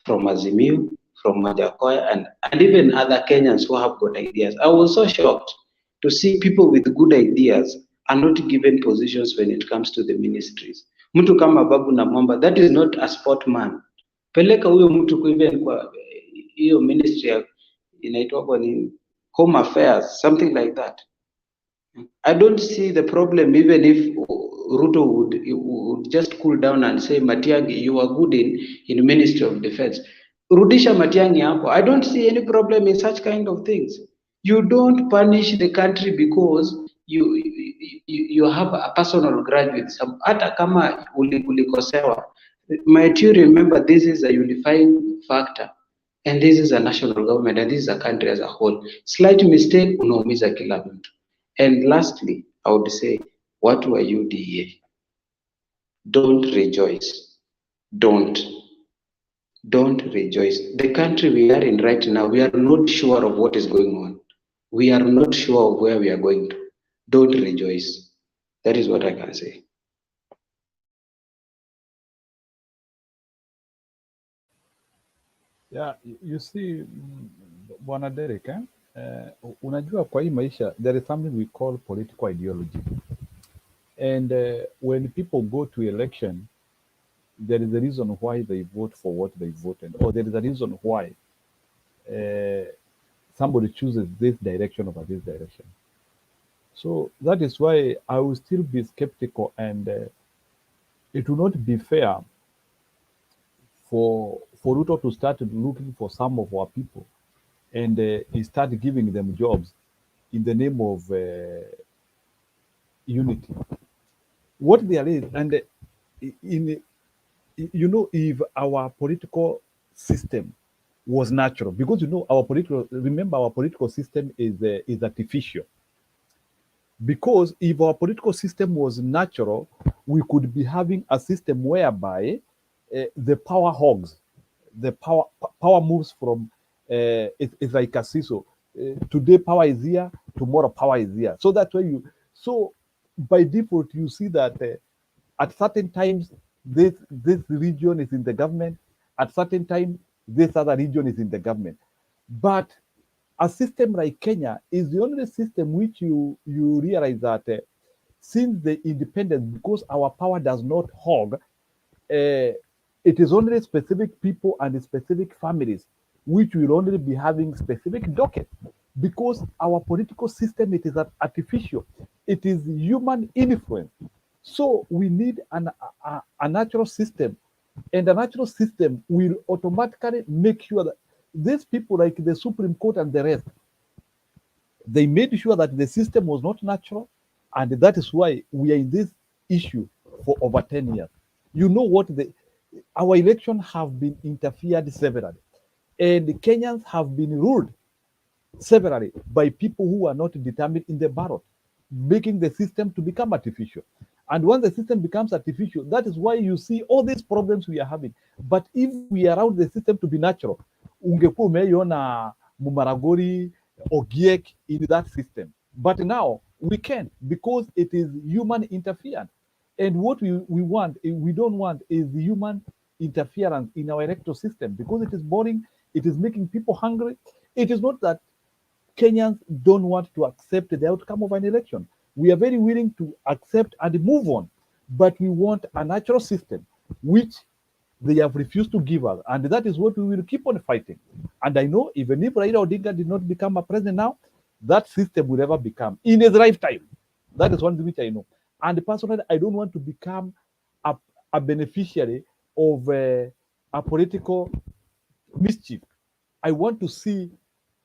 [SPEAKER 17] from Azimio, from Majakoya, and even other Kenyans who have got ideas. I was so shocked to see people with good ideas are not given positions when it comes to the ministries. Mtu kama Babu na Mwamba, that is not a sportman. Peleka huyo mtu even kwa hiyo ministry inaitwa kwa nini? Home affairs, something like that. I don't see the problem even if Ruto would just cool down and say, Matiang'i, you are good in Ministry of Defense. Rudisha Matiang'i hapo. I don't see any problem in such kind of things. You don't punish the country because you have a personal grudge with some. Hata kama ulikosewa. Might you remember this is a unifying factor. And this is a national government and this is a country as a whole. Slight mistake, unaumiza kila mtu. And lastly, I would say, what were you UDA? Don't rejoice. Don't rejoice. The country we are in right now, we are not sure of what is going on. We are not sure of where we are going to. Don't rejoice. That is what I can say.
[SPEAKER 11] Yeah, you see, Bwana Derek, unajua kwa hii maisha, there is something we call political ideology. And when people go to election, there is a reason why they vote for what they voted, or there is a reason why somebody chooses this direction over this direction. So that is why I will still be skeptical, and it will not be fair for Ruto to start looking for some of our people, and he start giving them jobs in the name of unity. What there is, and in if our political system was natural, because remember our political system is artificial. Because if our political system was natural, we could be having a system whereby the power hogs, the power moves from it's like a seesaw. Today power is here, tomorrow power is here. So that's why so by default you see that at certain times this region is in the government, at certain time this other region is in the government. But a system like Kenya is the only system which you realize that since the independence, because our power does not hog, it is only specific people and specific families which will only be having specific dockets, because our political system, it is artificial, it is human influence. So we need a natural system, and a natural system will automatically make sure that these people like the Supreme Court and the rest, they made sure that the system was not natural, and that is why we are in this issue for over 10 years. You know what? Our elections have been interfered severally, and the Kenyans have been ruled severally by people who are not determined in the ballot, making the system to become artificial. And once the system becomes artificial, that is why you see all these problems we are having. But if we allow the system to be natural, ungekuwa umeiona Mumaragori or Giek in that system. But now we can't, because it is human interference. And what we don't want is the human interference in our electoral system, because it is boring, it is making people hungry. It is not that Kenyans don't want to accept the outcome of an election. We are very willing to accept and move on, but we want a natural system, which they have refused to give us. And that is what we will keep on fighting. And I know even if Raila Odinga did not become a president now, that system will never become in his lifetime. That is one thing which I know. And personally, I don't want to become a beneficiary of a political mischief. I want to see,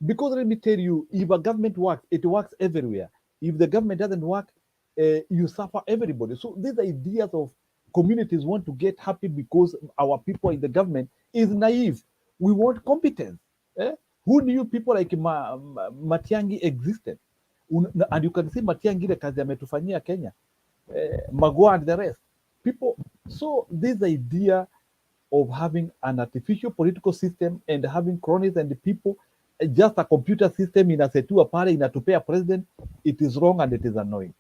[SPEAKER 11] because let me tell you, if a government works, it works everywhere. If the government doesn't work, you suffer everybody. So these ideas of communities want to get happy because our people in the government is naive. We want competence. Who knew people like Matiangi existed? And you can see Matiangi the kazi ametufanyia Kenya, Magua and the rest. People. So this idea of having an artificial political system and having cronies and the people, just a computer system inasetua pale inatupea president, it is wrong and it is annoying.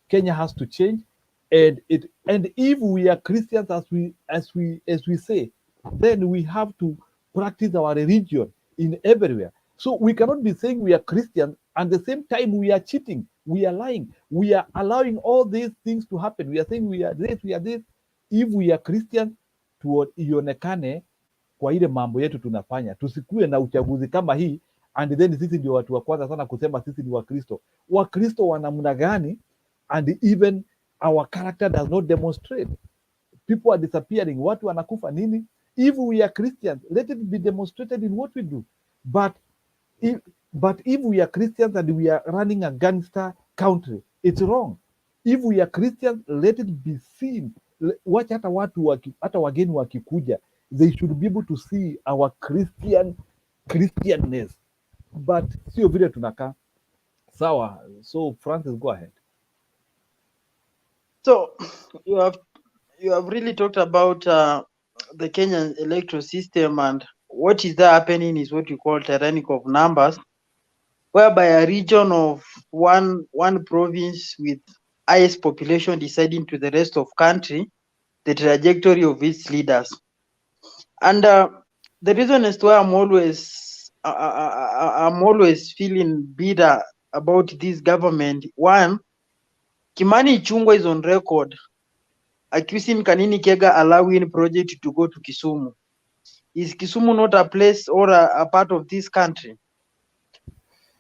[SPEAKER 11] Kenya has to change, and if we are Christians as we say, then we have to practice our religion in everywhere. So we cannot be saying we are Christians and at the same time we are cheating, we are lying, we are allowing all these things to happen. We are saying we are this, we are this. If we are Christians, ionekane kwa ile mambo yetu tunafanya, tusikue na uchaguzi kama hii and then sisi ndio watu wa kwanza sana kusema sisi ni Wakristo. Wakristo wa namna gani? And even our character does not demonstrate. People are disappearing, watu wanakufa nini? If we are Christians, let it be demonstrated in what we do. But if we are Christians and we are running a gangster country, it's wrong. If we are Christians, let it be seen. Wacha hata watu hata wageni wakikuja, they should be able to see our Christianness. But sio vile tunakaa. Sawa. So Francis, go ahead.
[SPEAKER 4] So you have really talked about the Kenyan electoral system, and what is there happening is what you call tyrannic of numbers, whereby a region of one province with highest population deciding to the rest of country the trajectory of its leaders. And the reason as to why I'm always feeling bitter about this government. One, Kimani Ichung'wah is on record accusing Kanini Kega allowing project to go to Kisumu. Is Kisumu not a place or a part of this country?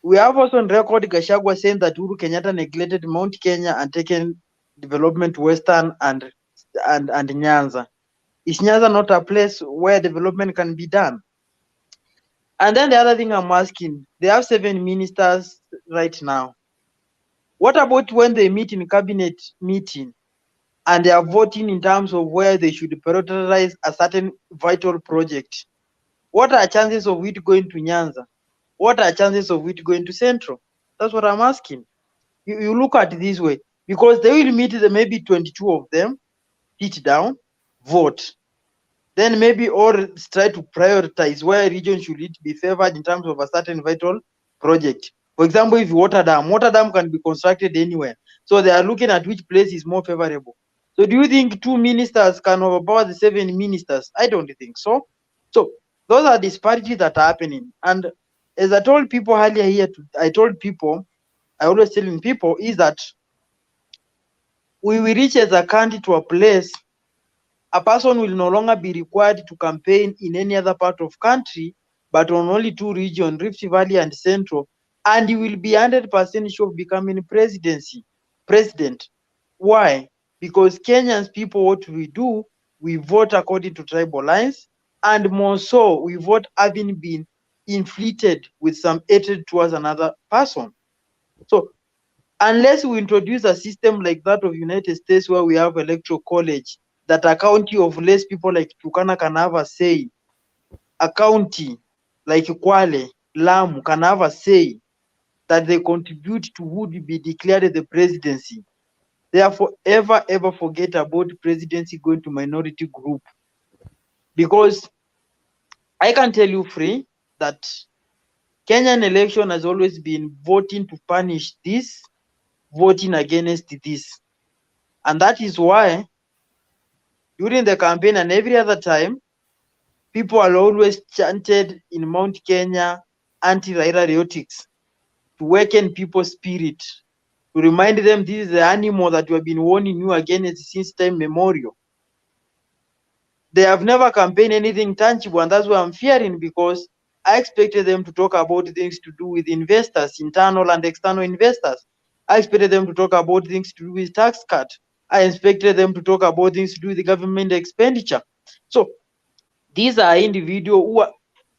[SPEAKER 4] We have also on record Gachagua saying that Uhuru Kenyatta neglected Mount Kenya and taken development to Western and Nyanza. Is Nyanza not a place where development can be done? And then the other thing I'm asking, they have 7 ministers right now. What about when they meet in cabinet meeting and they are voting in terms of where they should prioritize a certain vital project? What are chances of it going to Nyanza? What are chances of it going to Central? That's what I'm asking. You look at it this way, because they will meet maybe 22 of them, sit down, vote. Then maybe or try to prioritize where region should it be favored in terms of a certain vital project. For example, if water dam can be constructed anywhere. So they are looking at which place is more favorable. So do you think 2 ministers can overpower the 7 ministers? I don't think so. So those are disparities that are happening. And as I told people earlier here, I always telling people is that we will reach as a country to a place a person will no longer be required to campaign in any other part of country, but on only 2 regions, Rift Valley and Central, and he will be 100% sure of becoming president. Why? Because Kenyans people, what we do, we vote according to tribal lines, and more so, we vote having been inflated with some hatred towards another person. So unless we introduce a system like that of United States where we have electoral college, that a county of less people like Turkana can have a say, a county like Kwale, Lamu can have a say, that they contribute to who will be declared the presidency. Therefore, ever forget about presidency going to minority group. Because I can tell you free that Kenyan election has always been voting to punish this, voting against this. And that is why during the campaign and every other time, people are always chanted in Mount Kenya anti-Raila rhetorics to awaken people's spirit, to remind them this is the animal that we have been warning you against since time memorial. They have never campaigned anything tangible, and that's why I'm fearing, because I expected them to talk about things to do with investors, internal and external investors. I expected them to talk about things to do with tax cut. I expected them to talk about things to do with government expenditure. So these are individuals who are,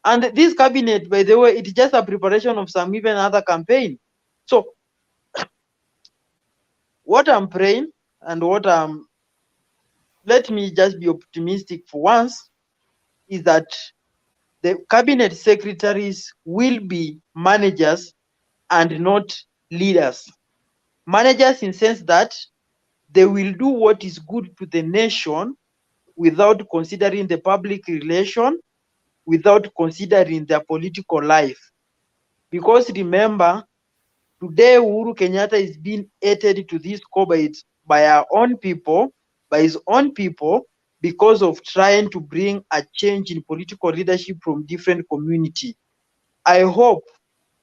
[SPEAKER 4] and this cabinet, by the way, it's just a preparation of some even other campaign. So what I'm praying and let me just be optimistic for once, is that the cabinet secretaries will be managers and not leaders. Managers in sense that they will do what is good to the nation without considering the public relation, without considering their political life. Because remember, today Uhuru Kenyatta is being hated to this core by our own people, by his own people, because of trying to bring a change in political leadership from different community. I hope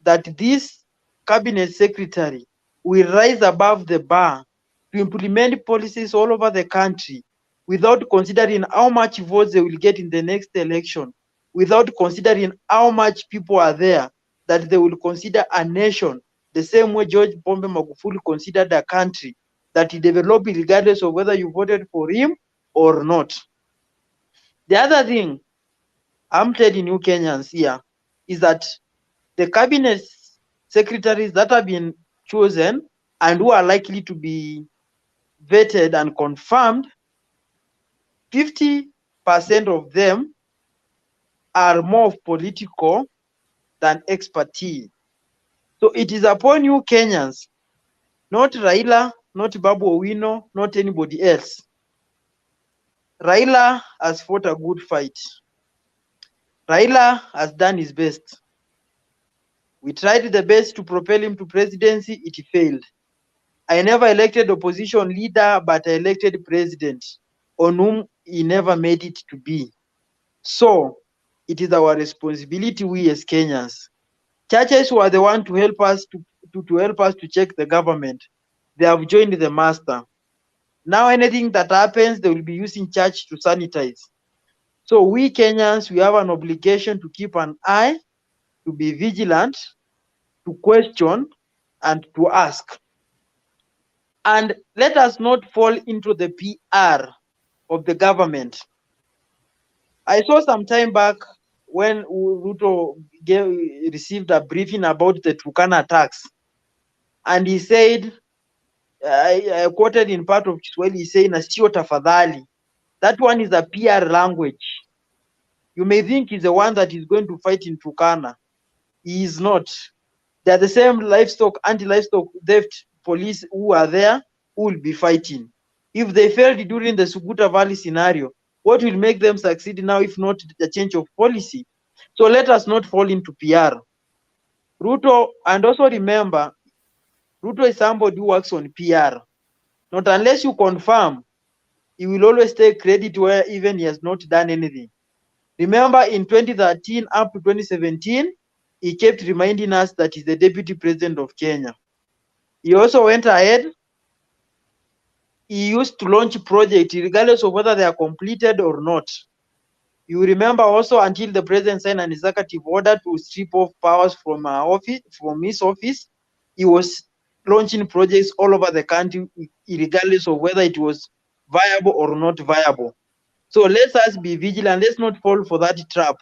[SPEAKER 4] that this cabinet secretary will rise above the bar to implement policies all over the country without considering how much votes they will get in the next election, without considering how much people are there, that they will consider a nation the same way George Pombe Magufuli considered a country, that he developed regardless of whether you voted for him or not. The other thing I'm telling you Kenyans here is that the cabinet secretaries that have been chosen and who are likely to be vetted and confirmed, 50% of them are more of political than expertise. So it is upon you Kenyans, not Raila, not Babu Owino, not anybody else. Raila has fought a good fight. Raila has done his best. We tried the best to propel him to presidency, it failed. I never elected opposition leader, but I elected president on whom he never made it to be. So it is our responsibility, we as Kenyans. Churches were the one to help us to check the government. They have joined the master. Now anything that happens, they will be using church to sanitize. So we Kenyans, we have an obligation to keep an eye, to be vigilant, to question and to ask. And let us not fall into the PR of the government. I saw some time back when Ruto received a briefing about the Turkana attacks, and he said, I quoted in part of Kiswahili, he saying, "Sio tafadhali." That one is a PR language. You may think he's the one that is going to fight in Turkana. He is not. They are the same anti-livestock theft police who are there who will be fighting. If they failed during the Suguta Valley scenario, what will make them succeed now if not the change of policy? So let us not fall into PR. Ruto, and also remember, Ruto is somebody who works on PR. Not unless you confirm, he will always take credit where even he has not done anything. Remember, in 2013 up to 2017, he kept reminding us that he's the deputy president of Kenya. He also went ahead. He used to launch projects regardless of whether they are completed or not. You remember also until the president signed an executive order to strip off powers from his office, he was launching projects all over the country, regardless of whether it was viable or not viable. So let us be vigilant. Let's not fall for that trap.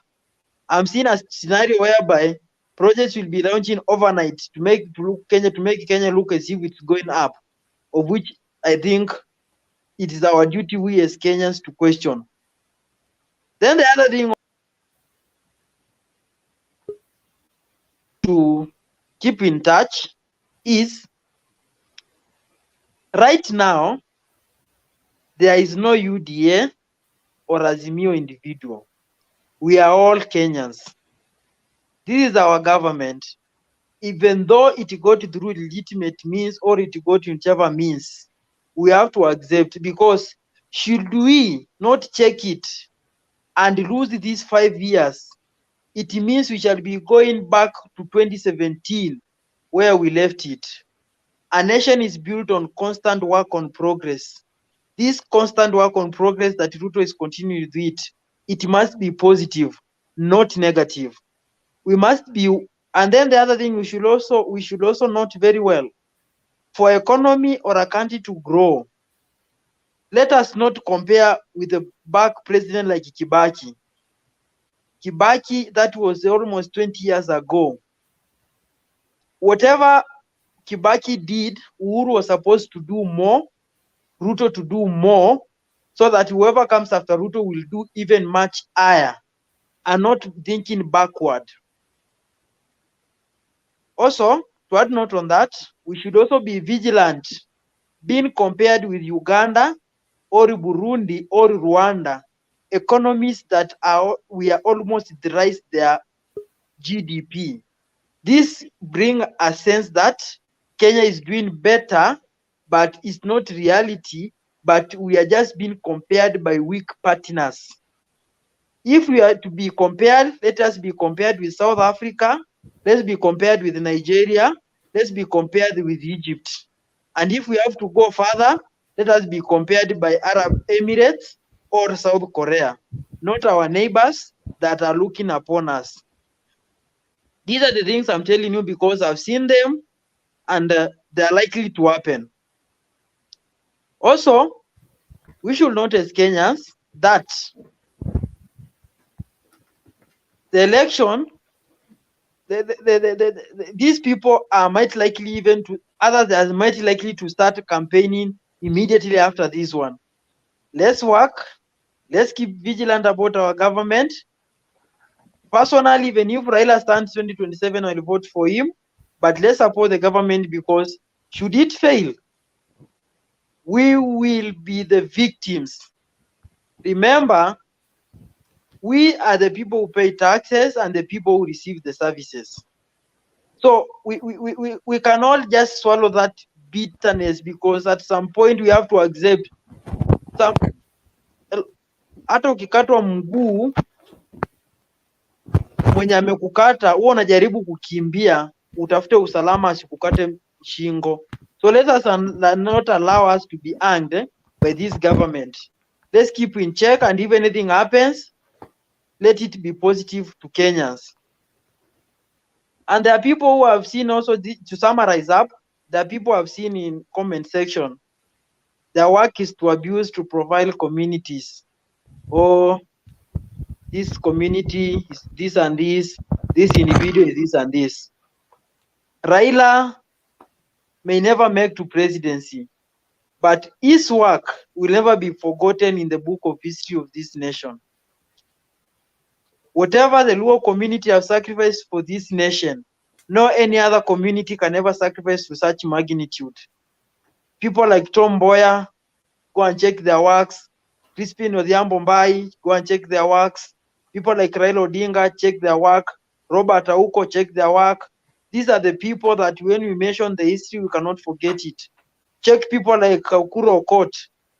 [SPEAKER 4] I'm seeing a scenario whereby projects will be launching overnight to make Kenya look as if it's going up, of which I think it is our duty, we as Kenyans, to question. Then the other thing to keep in touch is, right now, there is no UDA or Azimio individual. We are all Kenyans. This is our government. Even though it got through legitimate means or it got whichever means, we have to accept, because should we not check it and lose these 5 years, it means we shall be going back to 2017 where we left it. A nation is built on constant work on progress. This constant work on progress that Ruto is continuing with it must be positive, not negative. We must be, and then the other thing we should also note very well, for economy or a country to grow, let us not compare with a back president like Kibaki. Kibaki, that was almost 20 years ago. Whatever Kibaki did, Uhuru was supposed to do more, Ruto to do more, so that whoever comes after Ruto will do even much higher and not thinking backward. Also, to add note on that, we should also be vigilant. Being compared with Uganda or Burundi or Rwanda, economies that we are almost thrice their GDP. This brings a sense that Kenya is doing better, but it's not reality, but we are just being compared by weak partners. If we are to be compared, let us be compared with South Africa, let's be compared with Nigeria, let's be compared with Egypt. And if we have to go further, let us be compared by Arab Emirates or South Korea, not our neighbors that are looking upon us. These are the things I'm telling you because I've seen them and they're likely to happen. Also, we should note as Kenyans that the election, these people are might likely even to, others are might likely to start campaigning immediately after this one. Let's work. Let's keep vigilant about our government. Personally, even if Raila stands 2027, I'll vote for him. But let's support the government, because should it fail, we will be the victims. Remember, we are the people who pay taxes and the people who receive the services. So we cannot just swallow that bitterness, because at some point we have to accept some. Hata ukikatwa mguu, mwenye amekukata huwa unajaribu kukimbia utafute usalama asikukate shingo. So let us not allow us to be hanged by this government. Let's keep in check, and if anything happens, let it be positive to Kenyans. And there are people who have seen also, to summarize up, there are people who have seen in comment section, their work is to abuse, to profile communities. Oh, this community is this and this individual is this and this. Raila may never make to presidency, but his work will never be forgotten in the book of history of this nation. Whatever the Luo community have sacrificed for this nation, no any other community can ever sacrifice to such magnitude. People like Tom Mboya, go and check their works. Crispin Odhiambo Mbai, go and check their works. People like Raila Odinga, check their work. Robert Auko, check their work. These are the people that when we mention the history, we cannot forget it. Check people like Ukuru Okot.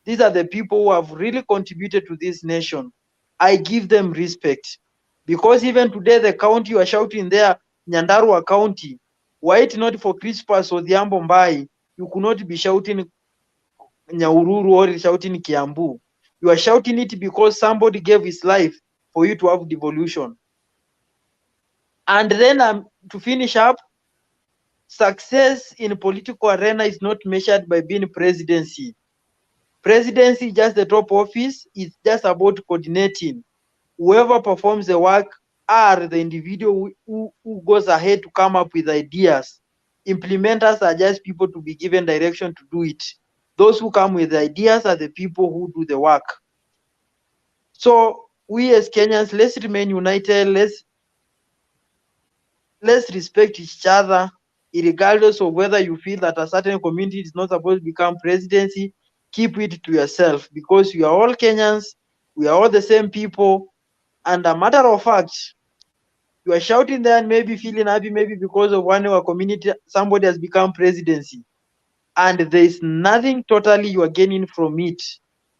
[SPEAKER 4] These are the people who have really contributed to this nation. I give them respect. Because even today, the county you are shouting there, Nyandarua County, were it not for Crispus Odhiambo Mbai, you could not be shouting Nyaururu or shouting Kiambu. You are shouting it because somebody gave his life for you to have devolution. And then to finish up, success in political arena is not measured by being presidency. Presidency is just the top office. It's just about coordinating. Whoever performs the work are the individual who goes ahead to come up with ideas. Implementers are just people to be given direction to do it. Those who come with ideas are the people who do the work. So we as Kenyans, let's remain united. Let's respect each other, regardless of whether you feel that a certain community is not supposed to become presidency. Keep it to yourself, because we are all Kenyans. We are all the same people. And a matter of fact, you are shouting there and maybe feeling happy, maybe because of one of our community, somebody has become presidency. And there is nothing totally you are gaining from it.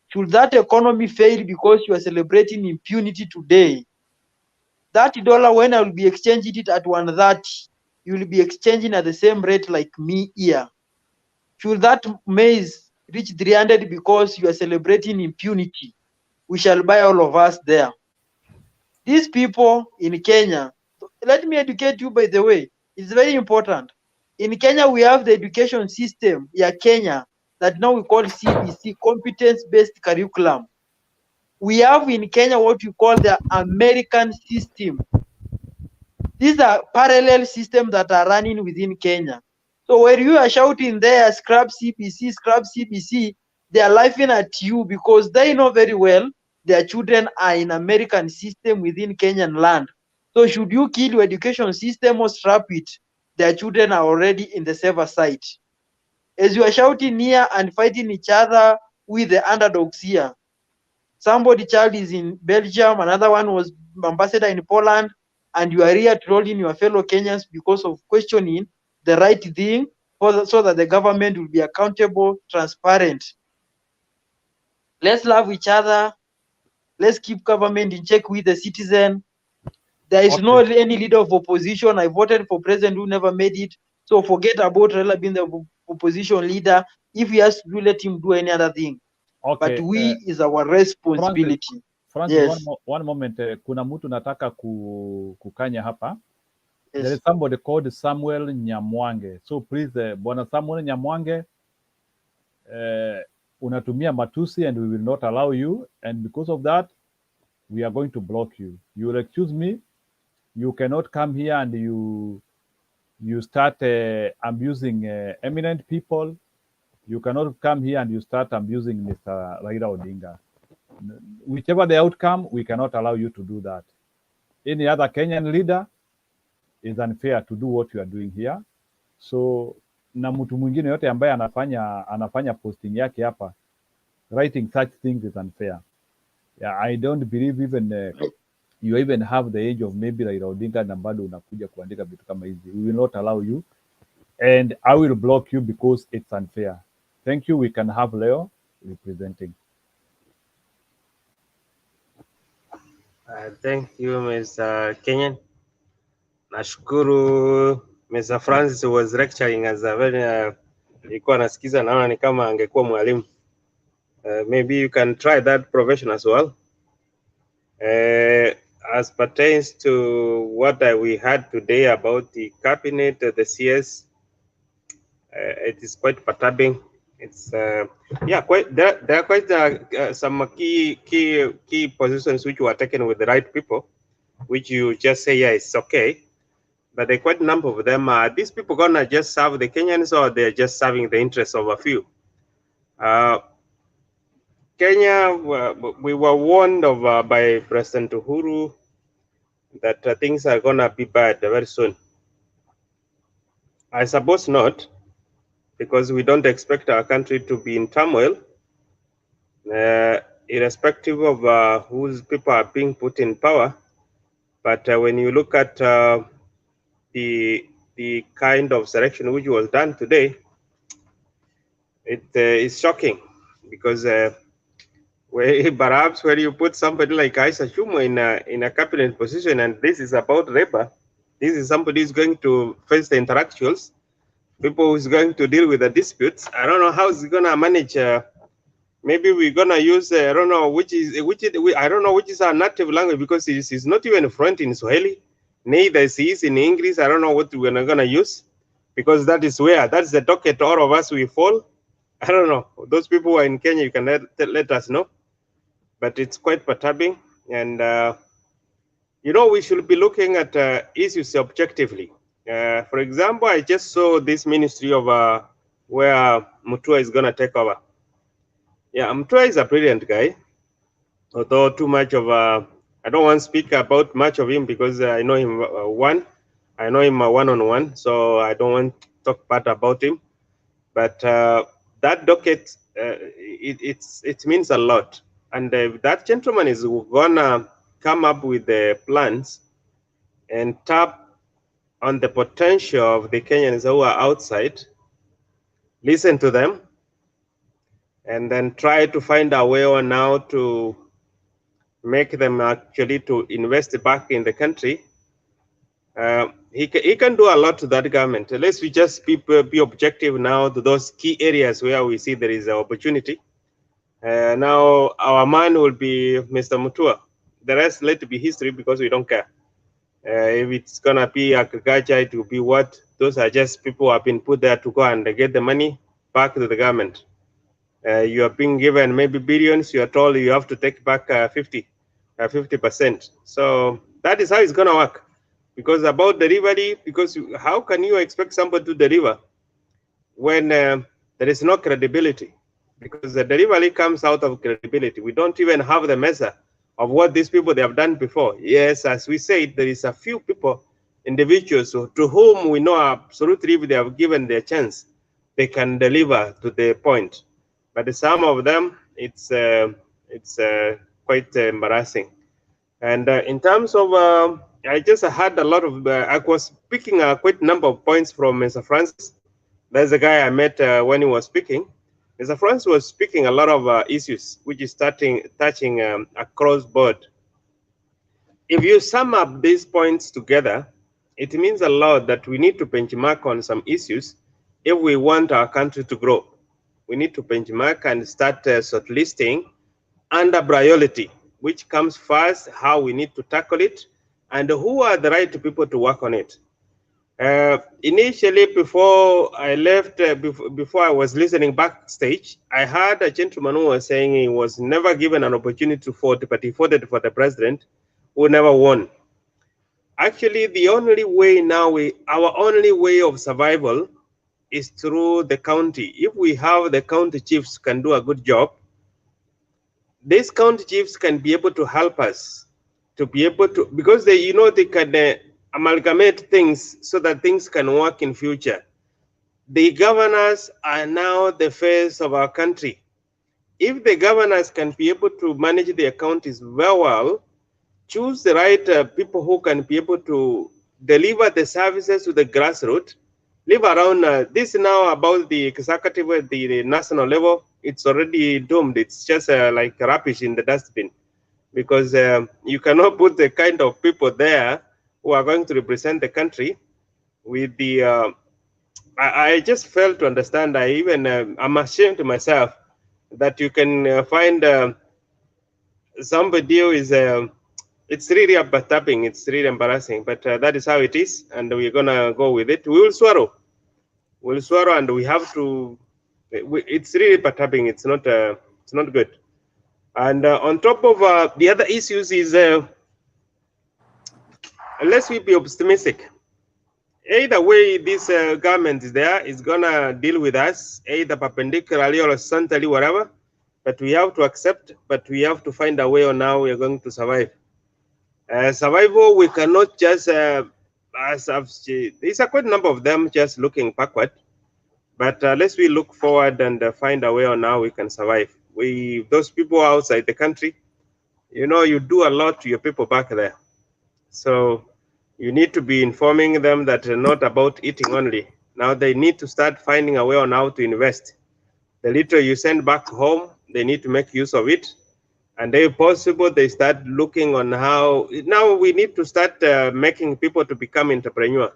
[SPEAKER 4] Should that economy fail because you are celebrating impunity today, $30 when I will be exchanging it at 130, you will be exchanging at the same rate like me here. Should that maize reach 300 because you are celebrating impunity, we shall buy all of us there. These people in Kenya, let me educate you by the way, it's very important. In Kenya, we have the education system, Kenya, that now we call CBC, competence-based curriculum. We have in Kenya what we call the American system. These are parallel systems that are running within Kenya. So when you are shouting there, scrap CBC, they are laughing at you because they know very well their children are in American system within Kenyan land. So should you kill your education system or scrap it, their children are already in the safer side. As you are shouting here and fighting each other with the underdogs here, somebody child is in Belgium, another one was ambassador in Poland, and you are here trolling your fellow Kenyans because of questioning the right thing, so that the government will be accountable, transparent. Let's love each other. Let's keep government in check with the citizen. There is no any leader of opposition. I voted for president who never made it. So forget about Raila being the opposition leader. If he has to do, let him do any other thing.
[SPEAKER 11] Okay,
[SPEAKER 4] but we is our responsibility.
[SPEAKER 11] Francis,
[SPEAKER 4] Yes.
[SPEAKER 11] one moment. Kuna mtu nataka kukanya hapa.
[SPEAKER 4] Yes.
[SPEAKER 11] There is somebody called Samuel Nyamwange. So please, Bwana Samuel Nyamwange, unatumia matusi and we will not allow you. And because of that, we are going to block you. You will excuse me. You cannot come here and you start abusing eminent people. You cannot come here and you start abusing Mr. Raila Odinga. Whichever the outcome, we cannot allow you to do that. Any other Kenyan leader is unfair to do what you are doing here. So na mtu mwingine yote ambaye anafanya posting yake hapa, writing such things is unfair. Yeah, I don't believe even you even have the age of maybe Raila Odinga na bado unakuja kuandika vitu kama hizi. We will not allow you, and I will block you because it's unfair. Thank you. We can have Leo representing.
[SPEAKER 19] Thank you, Mr. Kenyan. Nashukuru Mr. Francis was lecturing as a very nilikuwa nasikiza, naona ni kama angekuwa mwalimu. Maybe you can try that profession as well. as pertains to what we had today about the cabinet, the CS, it is quite perturbing. It's yeah, quite there are quite some key positions which were taken with the right people, which you just say yeah, it's okay. But a quite number of them are these people gonna just serve the Kenyans, or they're just serving the interests of a few. Kenya, we were warned of by President Uhuru that things are gonna be bad very soon. I suppose not, because we don't expect our country to be in turmoil, irrespective of whose people are being put in power. But when you look at the kind of selection which was done today, it is shocking, because perhaps where you put somebody like Isa Chumo in a cabinet position, and this is about labor, this is somebody who's going to face the intellectuals, people who's going to deal with the disputes. I don't know how he's gonna manage. Maybe we're gonna use I don't know I don't know which is our native language, because he's not even fluent in Swahili, neither is he in English. I don't know what we're gonna use, because that's the docket all of us we fall. I don't know. Those people who are in Kenya, you can let us know. But it's quite perturbing, and you know, we should be looking at issues objectively. For example, I just saw this ministry of where Mutua is gonna take over. Yeah, Mutua is a brilliant guy, although too much of I don't want to speak about much of him, because I know him I know him one-on-one, so I don't want to talk bad about him. But that docket, it means a lot. And that gentleman is gonna come up with the plans and tap on the potential of the Kenyans who are outside, listen to them, and then try to find a way on how to make them actually to invest back in the country. He can do a lot to that government. Let's just be objective now to those key areas where we see there is an opportunity. Now our man will be Mr. Mutua. The rest let it be history, because we don't care. If it's gonna be agriculture, it will be what? Those are just people who have been put there to go and get the money back to the government. You are being given maybe billions. You are told you have to take back 50%. So that is how it's gonna work. Because about delivery, because how can you expect somebody to deliver when there is no credibility? Because the delivery comes out of credibility. We don't even have the measure of what these people they have done before. Yes, as we said, there is a few people, individuals to whom we know absolutely if they have given their chance, they can deliver to the point. But some of them, it's quite embarrassing. And in terms of, I just had a lot of, I was picking a quite number of points from Mr. Francis. There's a guy I met when he was speaking. Mr. Francis was speaking a lot of issues, which is touching across board. If you sum up these points together, it means a lot that we need to benchmark on some issues if we want our country to grow. We need to benchmark and start shortlisting under priority, which comes first, how we need to tackle it, and who are the right people to work on it. Initially, before I left, before I was listening backstage, I heard a gentleman who was saying he was never given an opportunity to vote, but he voted for the president who never won. Actually, the only way now, our only way of survival is through the county. If we have the county chiefs can do a good job, these county chiefs can be able to help us to be able to, because they, you know, they can amalgamate things so that things can work in future. The governors are now the face of our country. If the governors can be able to manage their counties very well, choose the right people who can be able to deliver the services to the grassroots, live around this now about the executive at the national level, it's already doomed. It's just like rubbish in the dustbin, because you cannot put the kind of people there who are going to represent the country with the, I just failed to understand. I even, I'm ashamed to myself that you can find somebody who is it's really tapping. It's really embarrassing, but that is how it is, and we're gonna go with it. We will swallow. We'll swallow, and we have to. It's really tapping. It's not good. And on top of the other issues is, unless we be optimistic, either way this government is there is gonna deal with us, either perpendicularly or horizontally, whatever. But we have to accept. But we have to find a way on how we are going to survive. Survival, we cannot just, there's a quite number of them just looking backward, but let's we look forward and find a way on how we can survive. Those people outside the country, you know, you do a lot to your people back there. So you need to be informing them that not about eating only. Now they need to start finding a way on how to invest. The little you send back home, they need to make use of it. And if possible, they start looking on how, now we need to start making people to become entrepreneur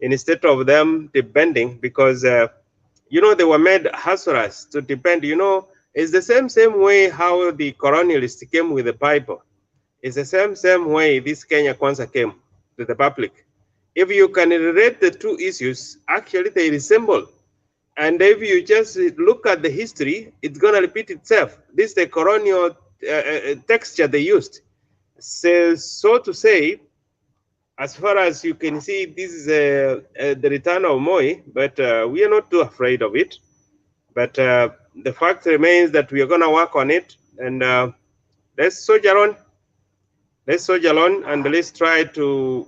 [SPEAKER 19] instead of them depending, because, you know, they were made hustlers to depend. You know, it's the same way how the colonialists came with the Bible. It's the same way this Kenya Kwanzaa came to the public. If you can relate the two issues, actually they resemble. And if you just look at the history, it's going to repeat itself. This is the colonial texture they used. So to say, as far as you can see, this is the return of Moi, but we are not too afraid of it. But the fact remains that we are going to work on it, and let's soldier on. Let's soldier on, and let's try to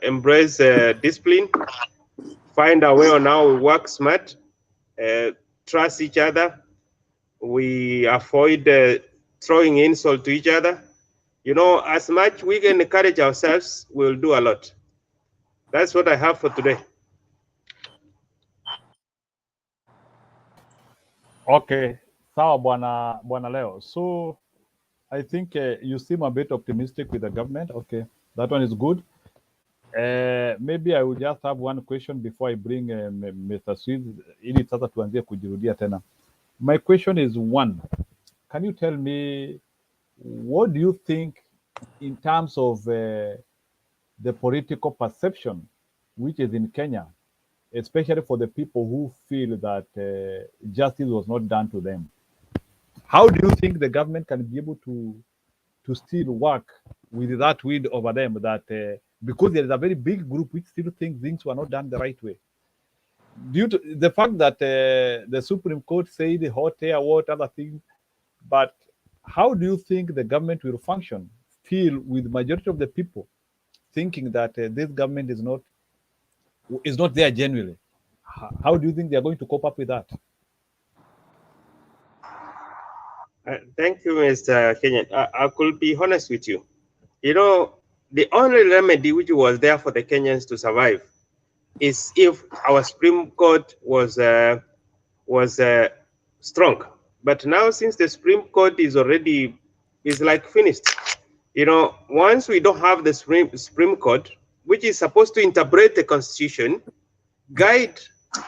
[SPEAKER 19] embrace discipline, find a way on how we work smart, trust each other. We avoid throwing insult to each other. You know, as much we can encourage ourselves, we'll do a lot. That's what I have for today.
[SPEAKER 11] Okay, sawa bwana Leo. So I think you seem a bit optimistic with the government. Okay, that one is good. Maybe I will just have one question before I bring Mr. Swiss ili sasa tuanzie kujirudia tena. My question is one, can you tell me what do you think in terms of the political perception which is in Kenya, especially for the people who feel that justice was not done to them? How do you think the government can be able to still work with that wind over them, that because there is a very big group which still think things were not done the right way? Due to the fact that the Supreme Court said hot air, what other things, but how do you think the government will function still with majority of the people thinking that this government is not there genuinely? How do you think they are going to cope up with that?
[SPEAKER 19] Thank you, Mr. Kenyan. I could be honest with you. You know, the only remedy which was there for the Kenyans to survive is if our Supreme Court was strong. But now, since the Supreme Court is like finished, you know, once we don't have the Supreme Court, which is supposed to interpret the Constitution, guide,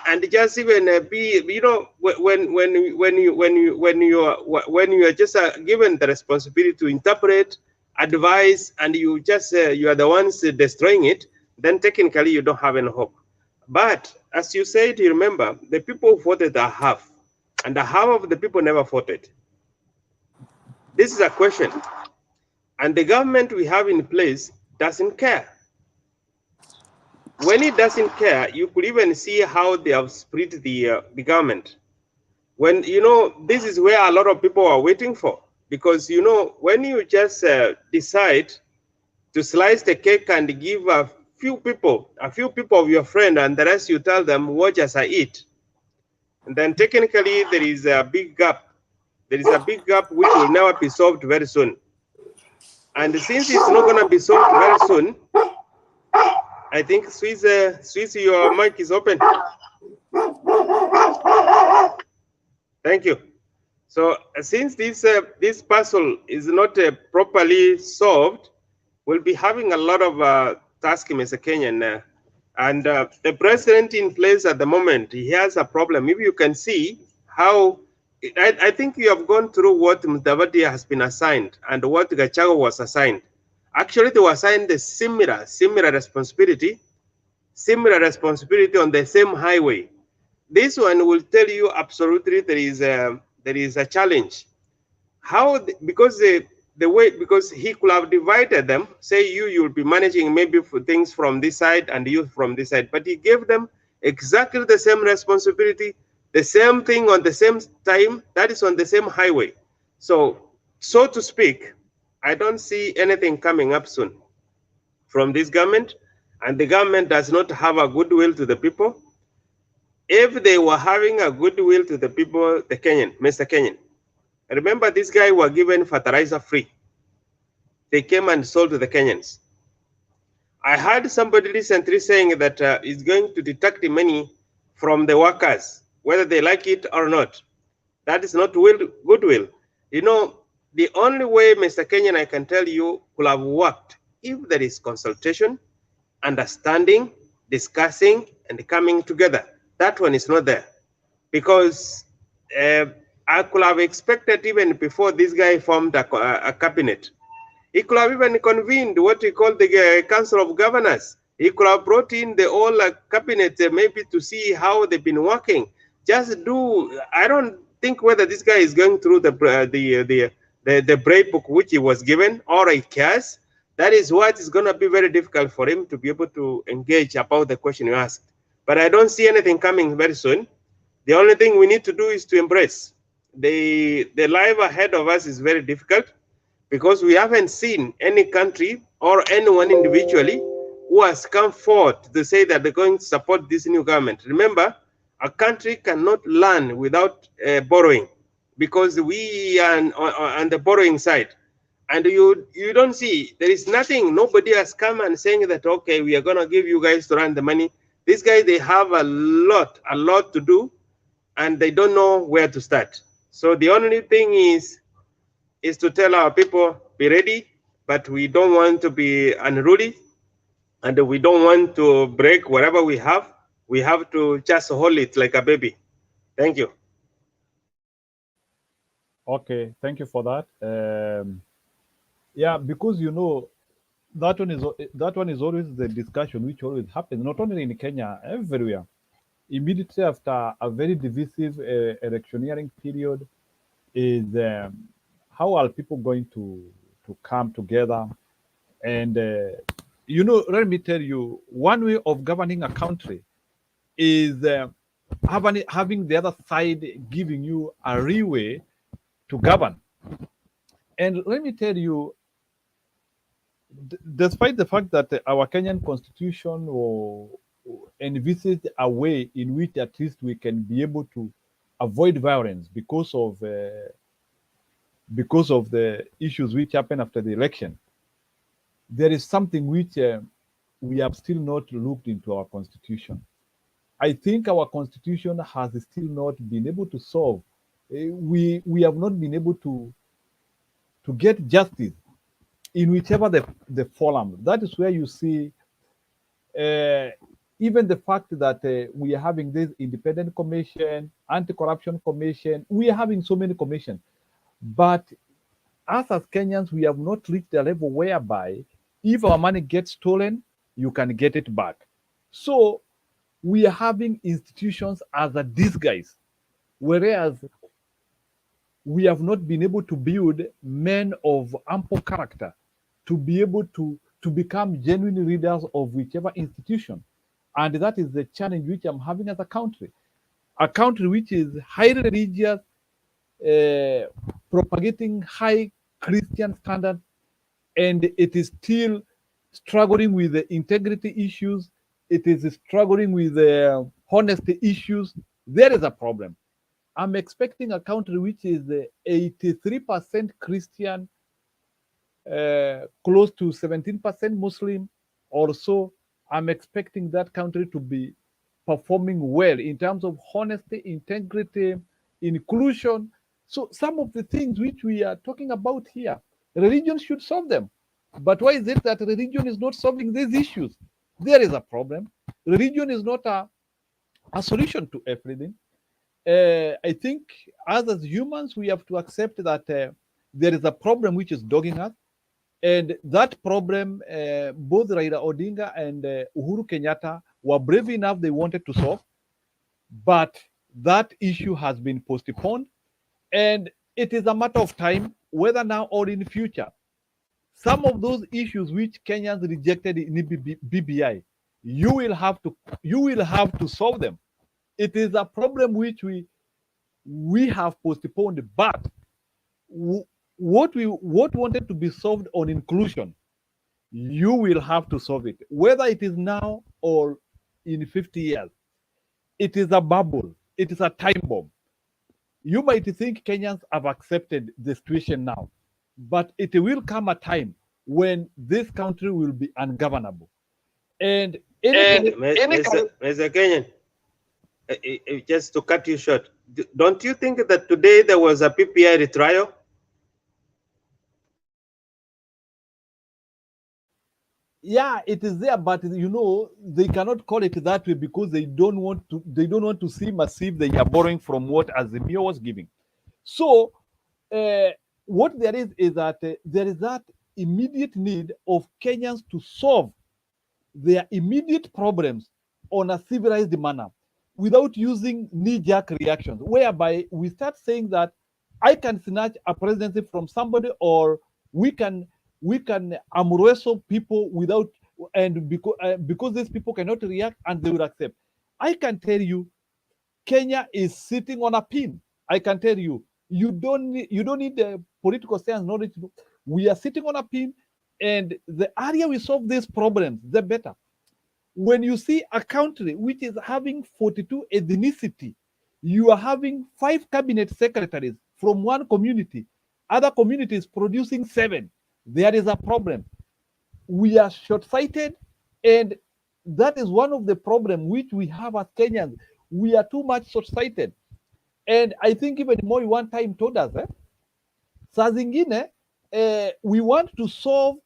[SPEAKER 19] and just even be, you know, when you are just given the responsibility to interpret, advise, and you just you are the ones destroying it, then technically you don't have any hope. But as you said, you remember the people who voted are half, and the half of the people never voted. This is a question, and the government we have in place doesn't care. When it doesn't care, you could even see how they have split the government. When, you know, this is where a lot of people are waiting for, because, you know, when you just decide to slice the cake and give a few people of your friend, and the rest you tell them, watch as I eat, and then technically there is a big gap. There is a big gap which will never be solved very soon. And since it's not going to be solved very soon, I think Swiss, your mic is open. Thank you. So since this puzzle is not properly solved, we'll be having a lot of tasks, Mr. Kenyan. And the president in place at the moment, he has a problem. If you can see how, I think you have gone through what Mudavadi has been assigned and what Gachagua was assigned. Actually, they were assigned a similar responsibility on the same highway. This one will tell you absolutely there is a challenge. How? Because he could have divided them. Say you'll be managing maybe for things from this side and you from this side, but he gave them exactly the same responsibility, the same thing on the same time. That is on the same highway. So to speak, I don't see anything coming up soon from this government, and the government does not have a goodwill to the people. If they were having a goodwill to the people, Mr. Kenyan, remember this guy were given fertilizer free. They came and sold to the Kenyans. I heard somebody recently saying that it's going to deduct the money from the workers, whether they like it or not. That is not goodwill. You know, the only way, Mr. Kenyan, I can tell you, could have worked if there is consultation, understanding, discussing, and coming together. That one is not there. Because I could have expected even before this guy formed a cabinet, he could have even convened what we call the Council of Governors. He could have brought in the whole cabinet maybe to see how they've been working. Just do. I don't think whether this guy is going through the brave book which he was given or he cares. That is what is going to be very difficult for him to be able to engage about the question you asked. But I don't see anything coming very soon. The only thing we need to do is to embrace. The life ahead of us is very difficult because we haven't seen any country or anyone individually who has come forward to say that they're going to support this new government. Remember, a country cannot learn without borrowing, because we are on the borrowing side. And you don't see, there is nothing, nobody has come and saying that, okay, we are going to give you guys to run the money. These guys, they have a lot to do, and they don't know where to start. So the only thing is to tell our people, be ready, but we don't want to be unruly, and we don't want to break whatever we have. We have to just hold it like a baby. Thank you.
[SPEAKER 11] Okay, thank you for that. Yeah, because you know that one is always the discussion which always happens, not only in Kenya, everywhere. Immediately after a very divisive electioneering period is how are people going to come together? And you know, let me tell you, one way of governing a country is having the other side giving you a leeway to govern. And let me tell you, despite the fact that our Kenyan constitution envisages a way in which at least we can be able to avoid violence because of the issues which happen after the election, there is something which we have still not looked into our constitution. I think our constitution has still not been able to solve. We have not been able to get justice in whichever the forum. That is where you see even the fact that we are having this independent commission, anti-corruption commission, we are having so many commissions. But us as Kenyans, we have not reached a level whereby if our money gets stolen, you can get it back. So we are having institutions as a disguise, whereas we have not been able to build men of ample character to be able to become genuine leaders of whichever institution. And that is the challenge which I'm having as a country which is highly religious, propagating high Christian standards, and it is still struggling with the integrity issues. It is struggling with the honesty issues. There is a problem. I'm expecting a country which is 83% Christian, close to 17% Muslim or so. I'm expecting that country to be performing well in terms of honesty, integrity, inclusion. So some of the things which we are talking about here, religion should solve them. But why is it that religion is not solving these issues? There is a problem. Religion is not a solution to everything. I think as humans, we have to accept that there is a problem which is dogging us. And that problem, both Raila Odinga and Uhuru Kenyatta were brave enough, they wanted to solve, but that issue has been postponed. And it is a matter of time, whether now or in the future. Some of those issues which Kenyans rejected in BBI, you will have to solve them. It is a problem which we have postponed, but what wanted to be solved on inclusion, you will have to solve it, whether it is now or in 50 years. It is a bubble. It is a time bomb. You might think Kenyans have accepted the situation now, but it will come a time when this country will be ungovernable. And
[SPEAKER 19] Mr. Kenyan, just to cut you short, don't you think that today there was a PPI retrial?
[SPEAKER 11] Yeah, it is there, but you know they cannot call it that way because they don't want to seem as if they are borrowing from what Azimio was giving. So what there is that there is that immediate need of Kenyans to solve their immediate problems on a civilized manner without using knee-jerk reactions, whereby we start saying that I can snatch a presidency from somebody, or we can arm wrestle people without, and because these people cannot react and they will accept. I can tell you, Kenya is sitting on a pin. I can tell you, you don't need the political science knowledge. We are sitting on a pin, and the earlier we solve these problems, the better. When you see a country which is having 42 ethnicity, you are having 5 cabinet secretaries from one community, other communities producing 7. There is a problem. We are short-sighted, and that is one of the problems which we have as Kenyans. We are too much short-sighted. And I think even Moi one time told us, saa zingine, we want to solve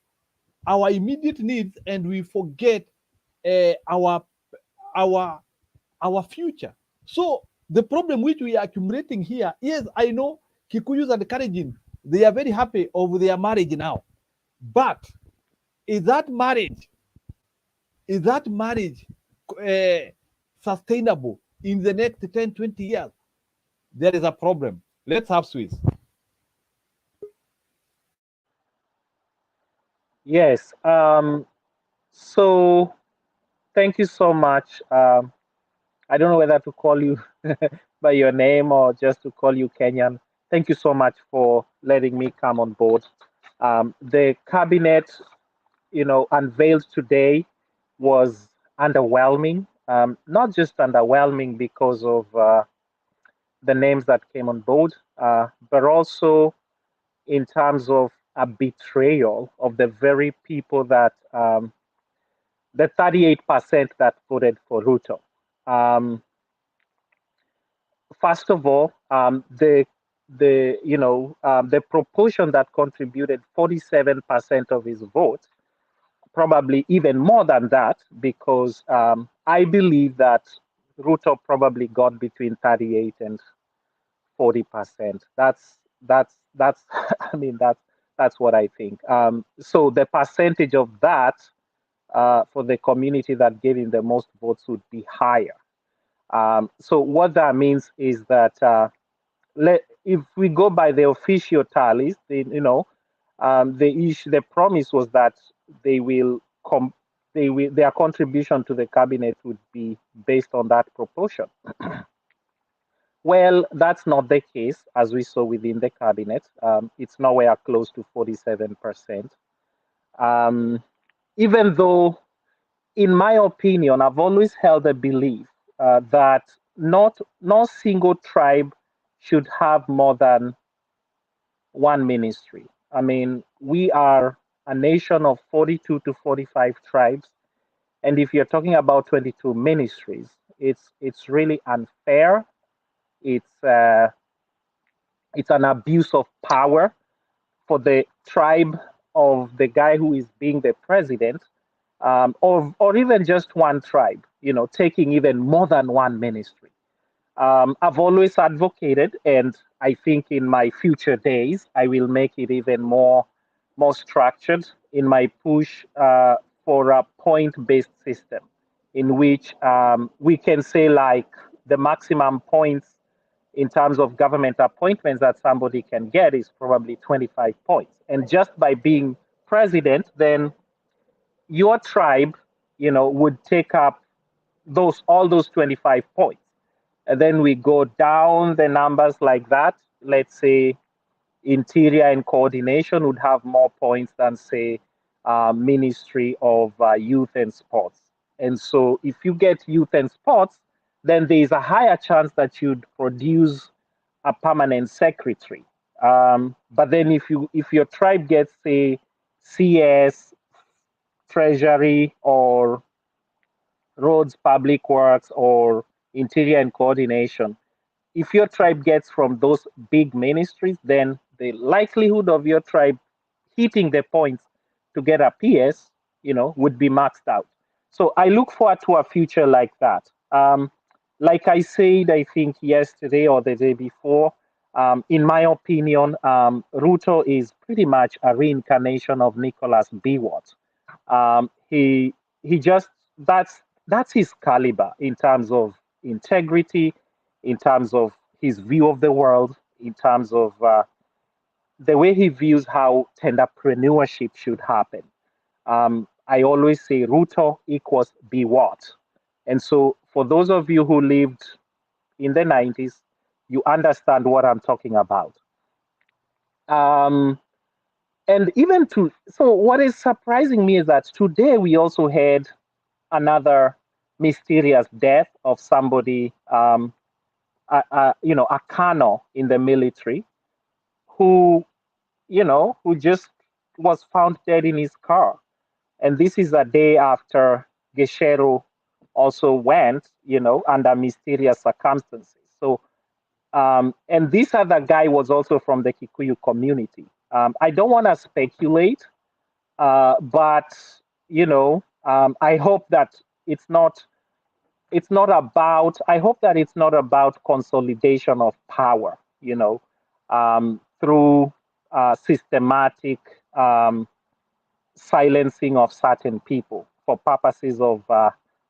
[SPEAKER 11] our immediate needs and we forget our future. So the problem which we are accumulating here, yes, I know Kikuyus and Kalenjin, they are very happy over their marriage now, but is that marriage sustainable in the next 10-20 years? There is a problem. Let's have Swiss.
[SPEAKER 6] Yes. So thank you so much. I don't know whether to call you by your name or just to call you Kenyan. Thank you so much for letting me come on board. The cabinet, unveiled today was underwhelming. Not just underwhelming because of the names that came on board, but also in terms of a betrayal of the very people that the 38% that voted for Ruto. First of all, the proportion that contributed 47% of his vote, probably even more than that, because I believe that Ruto probably got between 38 and 40%. That's I mean that's what I think. So the percentage of that for the community that gave him the most votes would be higher. So what that means is that if we go by the official tallies, the promise was that their contribution to the cabinet would be based on that proportion. Well, that's not the case, as we saw within the cabinet. It's nowhere close to 47%. Even though, in my opinion, I've always held a belief that no single tribe should have more than one ministry. I mean, we are a nation of 42 to 45 tribes, and if you're talking about 22 ministries, it's really unfair. It's an abuse of power for the tribe of the guy who is being the president, or even just one tribe, taking even more than one ministry. I've always advocated, and I think in my future days, I will make it even more more structured in my push for a point-based system in which we can say like the maximum points in terms of government appointments that somebody can get is probably 25 points. And just by being president, then your tribe, would take up all those 25 points. And then we go down the numbers like that. Let's say interior and coordination would have more points than, say, Ministry of Youth and Sports. And so if you get youth and sports, then there is a higher chance that you'd produce a permanent secretary. But then if your tribe gets, say, CS, Treasury, or Roads, Public Works, or Interior and Coordination, if your tribe gets from those big ministries, then the likelihood of your tribe hitting the points to get a PS, would be maxed out. So I look forward to a future like that. Like I said, I think yesterday or the day before, in my opinion, Ruto is pretty much a reincarnation of Nicholas Biwott. He just that's his caliber in terms of integrity, in terms of his view of the world, in terms of the way he views how entrepreneurship should happen. I always say Ruto equals be what. And so for those of you who lived in the 90s, you understand what I'm talking about. And even so what is surprising me is that today we also had another mysterious death of somebody, a colonel in the military who just was found dead in his car. And this is a day after Gesheru also went, under mysterious circumstances. So, and this other guy was also from the Kikuyu community. I don't want to speculate, but, I hope that I hope that it's not about consolidation of power, through systematic silencing of certain people for purposes of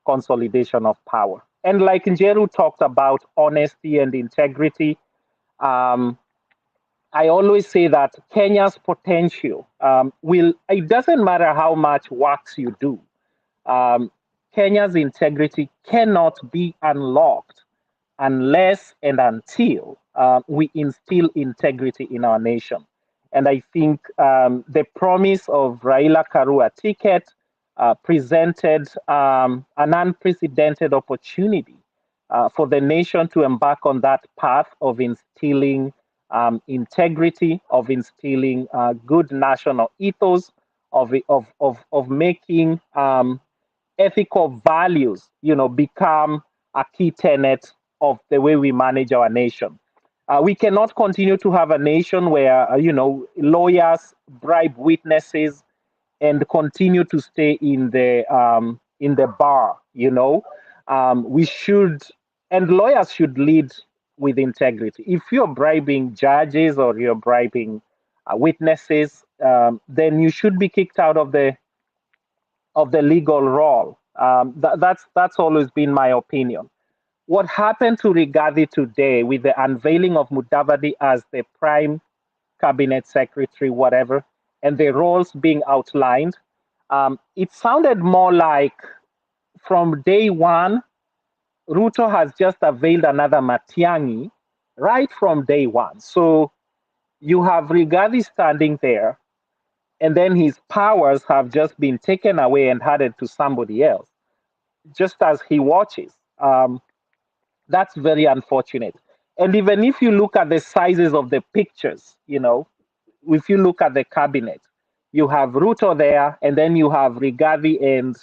[SPEAKER 6] consolidation of power. And like Njeru talked about honesty and integrity, I always say that Kenya's potential it doesn't matter how much works you do. Kenya's integrity cannot be unlocked unless and until we instill integrity in our nation. And I think the promise of Raila Karua ticket presented an unprecedented opportunity for the nation to embark on that path of instilling integrity, of instilling good national ethos, of making ethical values, become a key tenet of the way we manage our nation. We cannot continue to have a nation where, lawyers bribe witnesses and continue to stay in the bar. We should, and lawyers should lead with integrity. If you're bribing judges or you're bribing witnesses, then you should be kicked out of the legal role. That's always been my opinion. What happened to Rigathi today with the unveiling of Mudavadi as the prime cabinet secretary, whatever, and the roles being outlined, it sounded more like from day one, Ruto has just unveiled another Matiang'i right from day one. So you have Rigathi standing there, and then his powers have just been taken away and handed to somebody else, just as he watches. That's very unfortunate. And even if you look at the sizes of the pictures, if you look at the cabinet, you have Ruto there, and then you have Rigathi and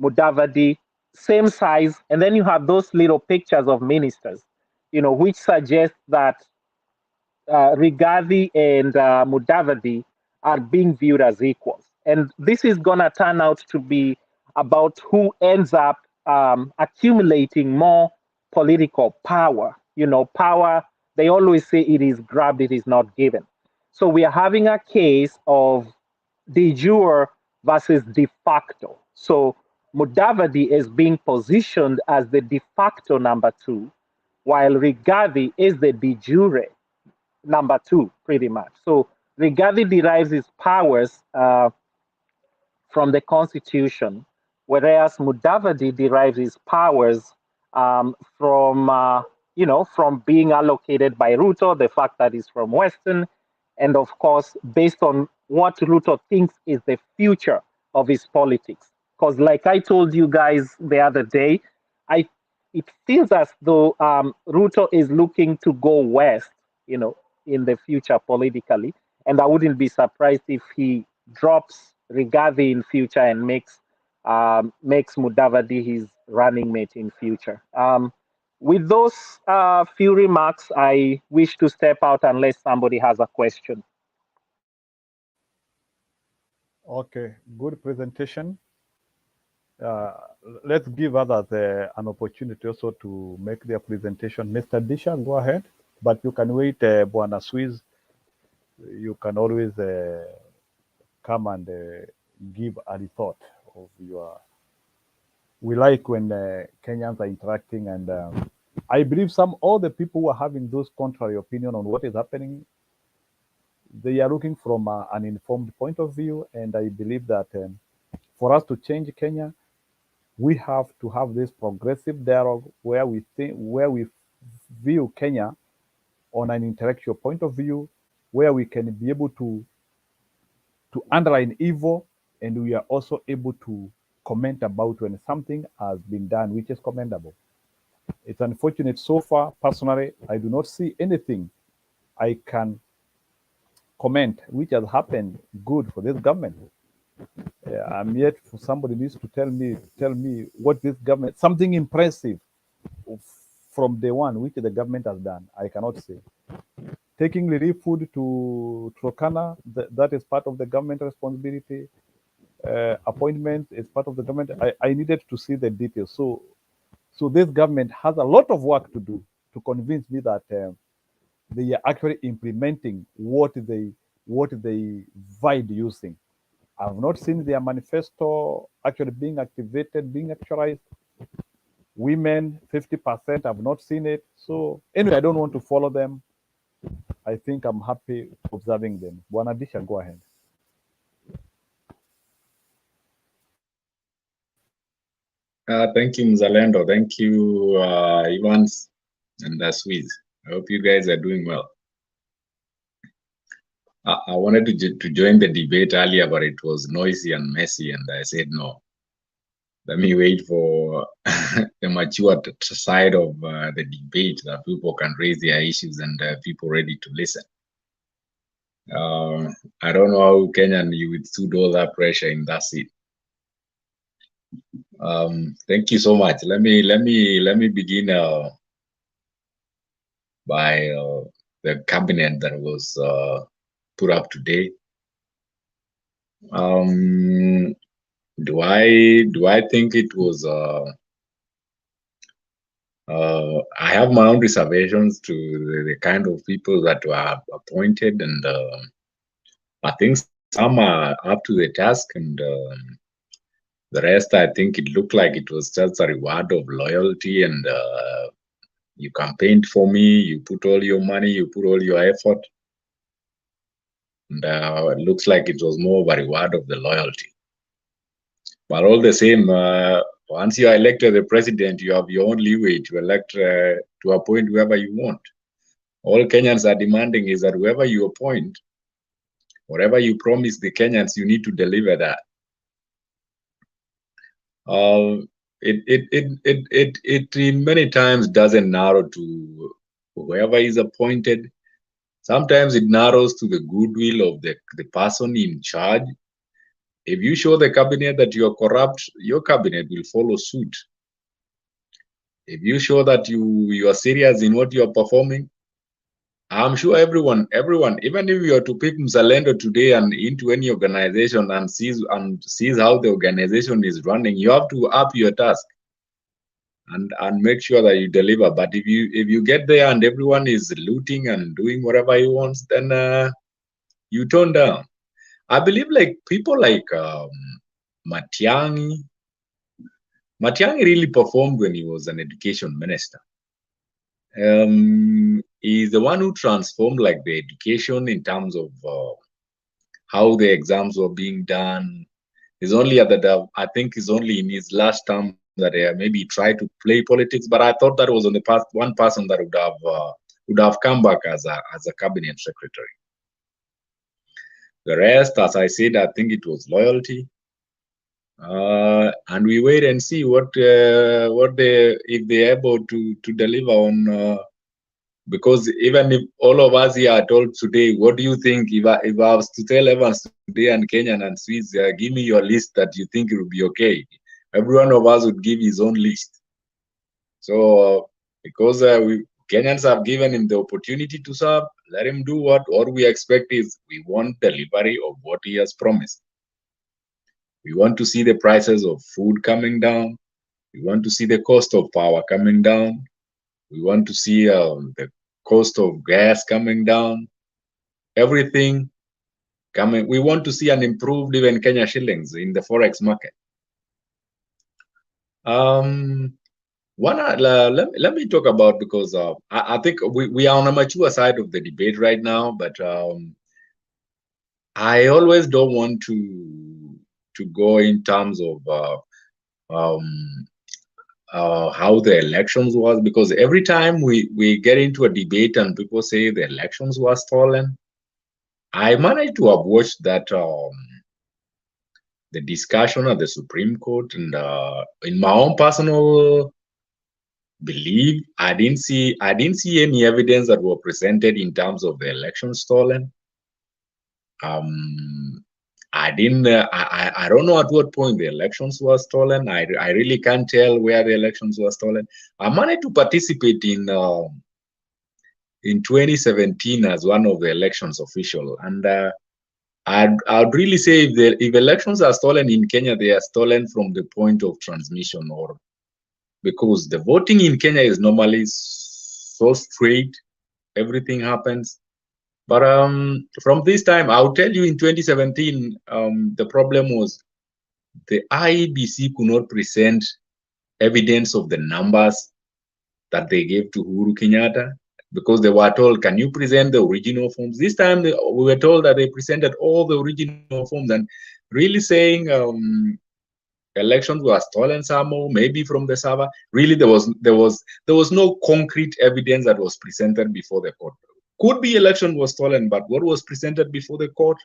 [SPEAKER 6] Mudavadi, same size, and then you have those little pictures of ministers, which suggest that Rigathi and Mudavadi are being viewed as equals. And this is going to turn out to be about who ends up accumulating more political power. Power, they always say it is grabbed, it is not given. So we are having a case of
[SPEAKER 20] de jure versus de facto. So Mudavadi is being positioned as the de facto number 2, while Rigathi is the de jure number 2, pretty much. So Rigathi derives his powers from the constitution, whereas Mudavadi derives his powers from, from being allocated by Ruto, the fact that he's from Western, and of course, based on what Ruto thinks is the future of his politics. Because like I told you guys the other day, it feels as though Ruto is looking to go west, in the future politically. And I wouldn't be surprised if he drops Rigathi in future and makes Mudavadi his running mate in future. With those few remarks, I wish to step out unless somebody has a question.
[SPEAKER 11] Okay, good presentation. Let's give others an opportunity also to make their presentation. Mr. Disha, go ahead, but you can wait, Buana Swiss. You can always come and give a thought of your. We like when Kenyans are interacting, and I believe all the people who are having those contrary opinion on what is happening, they are looking from an informed point of view, and I believe that for us to change Kenya, we have to have this progressive dialogue where we view Kenya on an intellectual point of view, where we can be able to underline evil, and we are also able to comment about when something has been done which is commendable. It's unfortunate so far, personally, I do not see anything I can comment which has happened good for this government. I'm yet for somebody needs to tell me what this government, something impressive from day one which the government has done. I cannot say. Taking relief food to Turkana, that is part of the government responsibility. Appointment is part of the government. I needed to see the details. So this government has a lot of work to do to convince me that they are actually implementing what they vowed using. I've not seen their manifesto actually being activated, being actualized. Women, 50%, I've not seen it. So anyway, I don't want to follow them. I think I'm happy observing them. Buana Disha, go ahead.
[SPEAKER 21] Thank you, Mzalendo. Thank you, Evans and Swiss. I hope you guys are doing well. I wanted to join the debate earlier, but it was noisy and messy, and I said no. Let me wait for the mature side of the debate that people can raise their issues and people ready to listen. I don't know how Kenyan you withstood all that pressure in that seat. Thank you so much. Let me begin by the cabinet that was put up today. Do I think it was? I have my own reservations to the kind of people that were appointed, and I think some are up to the task, and the rest, I think it looked like it was just a reward of loyalty, and you campaigned for me, you put all your money, you put all your effort, and it looks like it was more of a reward of the loyalty. But all the same, once you are elected the president, you have your own leeway to elect, to appoint whoever you want. All Kenyans are demanding is that whoever you appoint, whatever you promise the Kenyans, you need to deliver that. It many times doesn't narrow to whoever is appointed. Sometimes it narrows to the goodwill of the person in charge. If you show the cabinet that you are corrupt, your cabinet will follow suit. If you show that you are serious in what you are performing, I'm sure everyone, even if you are to pick Mzalendo today and into any organization and sees how the organization is running, you have to up your task and make sure that you deliver. But if you get there and everyone is looting and doing whatever he wants, then you tone down. I believe like people like Matiang'i really performed when he was an education minister. He's the one who transformed like the education in terms of how the exams were being done. It's only I think it's only in his last term that maybe tried to play politics. But I thought that was on the past one person that would have come back as a cabinet secretary. The rest, as I said, I think it was loyalty. And we wait and see what if they're able to deliver on. Because even if all of us here are told today, what do you think if I was to tell Evans today and Kenyan and Swiss, give me your list that you think it will be okay? Every one of us would give his own list. So because we Kenyans have given him the opportunity to serve, let him do what we expect is we want delivery of what he has promised. We want to see the prices of food coming down. We want to see the cost of power coming down. We want to see the cost of gas coming down. Everything coming. We want to see an improved even Kenya shillings in the forex market. Let me talk about, because I think we are on a mature side of the debate right now, but I always don't want to go in terms of how the elections was, because every time we get into a debate and people say the elections were stolen, I managed to have watched that the discussion at the Supreme Court, and in my own personal belief, I didn't see any evidence that were presented in terms of the election stolen. I don't know at what point the elections were stolen. I really can't tell where the elections were stolen. I managed to participate in 2017 as one of the elections official, and I'd really say if elections are stolen in Kenya, they are stolen from the point of transmission, or because the voting in Kenya is normally so straight, everything happens. But from this time, I'll tell you, in 2017, the problem was the IEBC could not present evidence of the numbers that they gave to Uhuru Kenyatta, because they were told, can you present the original forms? This time we were told that they presented all the original forms, and really saying elections were stolen somehow, maybe from the server. Really, there was no concrete evidence that was presented before the court. Could be election was stolen, but what was presented before the court,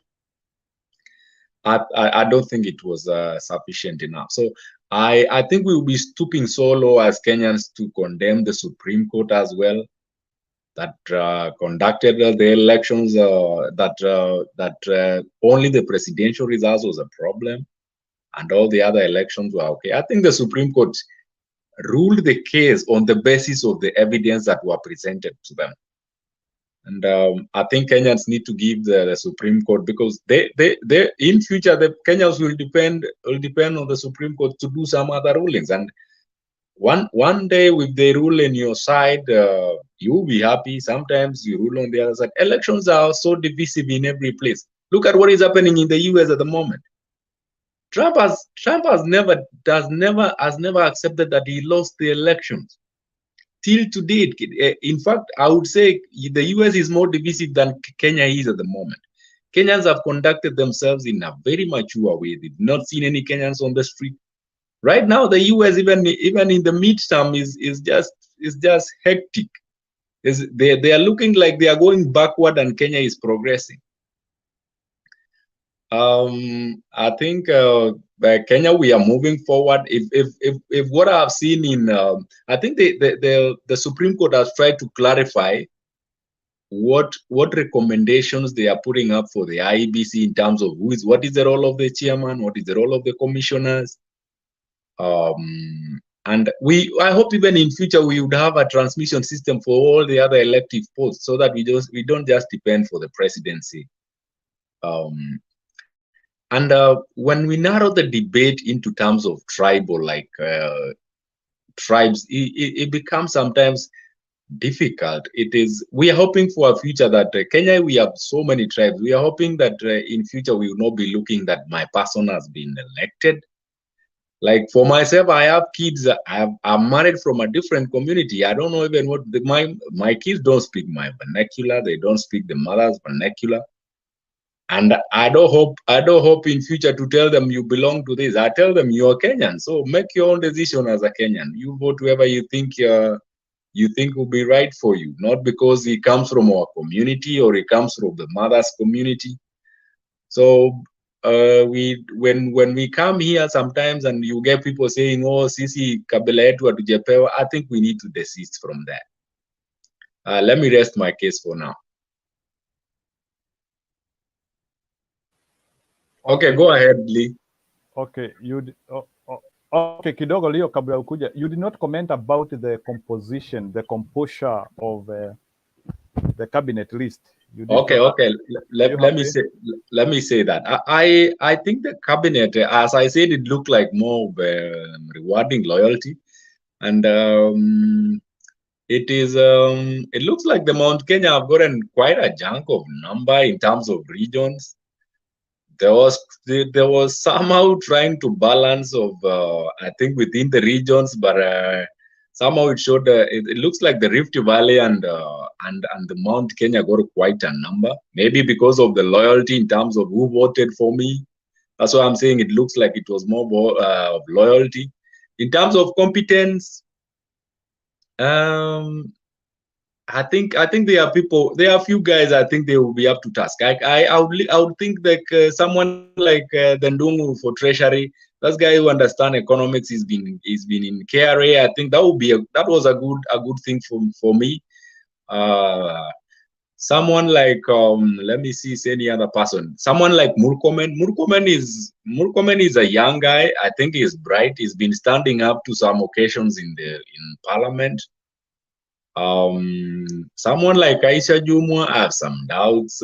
[SPEAKER 21] I don't think it was sufficient enough. So I think we will be stooping so low as Kenyans to condemn the Supreme Court as well, that conducted the elections, that only the presidential results was a problem, and all the other elections were okay. I think the Supreme Court ruled the case on the basis of the evidence that were presented to them. And I think Kenyans need to give the Supreme Court, because they in future the Kenyans will depend on the Supreme Court to do some other rulings. And one day, if they rule in your side, you will be happy. Sometimes you rule on the other side. Elections are so divisive in every place. Look at what is happening in the US at the moment. Trump has never accepted that he lost the elections till to date. In fact, I would say the US is more divisive than Kenya is at the moment. Kenyans have conducted themselves in a very mature way. They've not seen any Kenyans on the street. Right now, the US, even in the midterm, is just hectic. They are looking like they are going backward, and Kenya is progressing. I think by Kenya, we are moving forward. If what I've seen in, I think the Supreme Court has tried to clarify what recommendations they are putting up for the IEBC in terms of what is the role of the chairman, what is the role of the commissioners. And I hope even in future we would have a transmission system for all the other elective posts, so that we don't just depend for the presidency. And when we narrow the debate into terms of tribal, like tribes, it becomes sometimes difficult. It is. We are hoping for a future that Kenya. We have so many tribes. We are hoping that in future we will not be looking that my person has been elected. Like for myself, I have kids. I'm married from a different community. I don't know even what my kids don't speak my vernacular. They don't speak the mother's vernacular. And I don't hope in future to tell them you belong to this. I tell them you're Kenyan. So make your own decision as a Kenyan. You vote whoever you think will be right for you, not because he comes from our community or he comes from the mother's community. So when we come here sometimes and you get people saying, "Oh, sisi kabila yetu hatujapewa," I think we need to desist from that. Let me rest my case for now. Okay, go ahead, Lee.
[SPEAKER 11] Okay, okay, kidogo Leo, kabla ukuja, you did not comment about the composition, the composure of the cabinet list.
[SPEAKER 21] Okay. Let me say that I think the cabinet, as I said, it looked like more of rewarding loyalty, and it looks like the Mount Kenya have gotten quite a chunk of number in terms of regions. There was somehow trying to balance of I think within the regions, but somehow it showed it looks like the Rift Valley and the Mount Kenya got quite a number. Maybe because of the loyalty in terms of who voted for me. That's why I'm saying it looks like it was more of loyalty. In terms of competence, I think there are a few guys. I think they will be up to task. I would think that someone like Ndungu for Treasury, this guy who understands economics, he's been in KRA. I think that was a good thing for me. Someone like let me see any other person. Someone like Murkomen. Murkomen is a young guy. I think he's bright. He's been standing up to some occasions in Parliament. Someone like Aisha Jumwa, I have some doubts.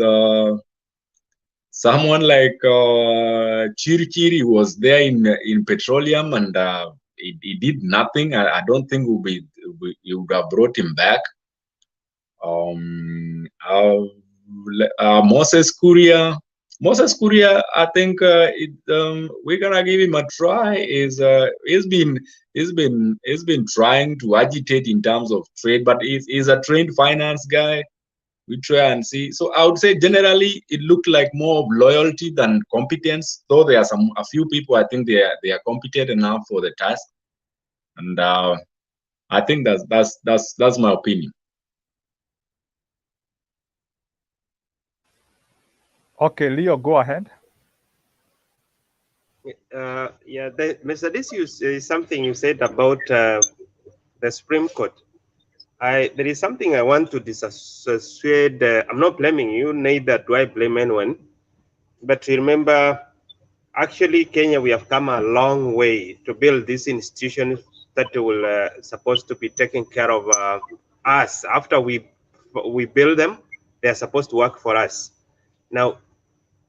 [SPEAKER 21] Someone like Chirichiri was there in petroleum and he did nothing. I don't think he would have brought him back. Moses Kuria, I think we're gonna give him a try. He's been trying to agitate in terms of trade, but he's a trained finance guy. We try and see. So I would say generally it looked like more of loyalty than competence. Though there are a few people I think they are competent enough for the task, and I think that's my opinion.
[SPEAKER 11] Okay, Leo, go ahead.
[SPEAKER 19] Yeah, Mr. This is something you said about the Supreme Court. There is something I want to disassociate. I'm not blaming you, neither do I blame anyone. But remember, actually, Kenya, we have come a long way to build these institutions that will supposed to be taking care of us. After we build them, they are supposed to work for us. Now,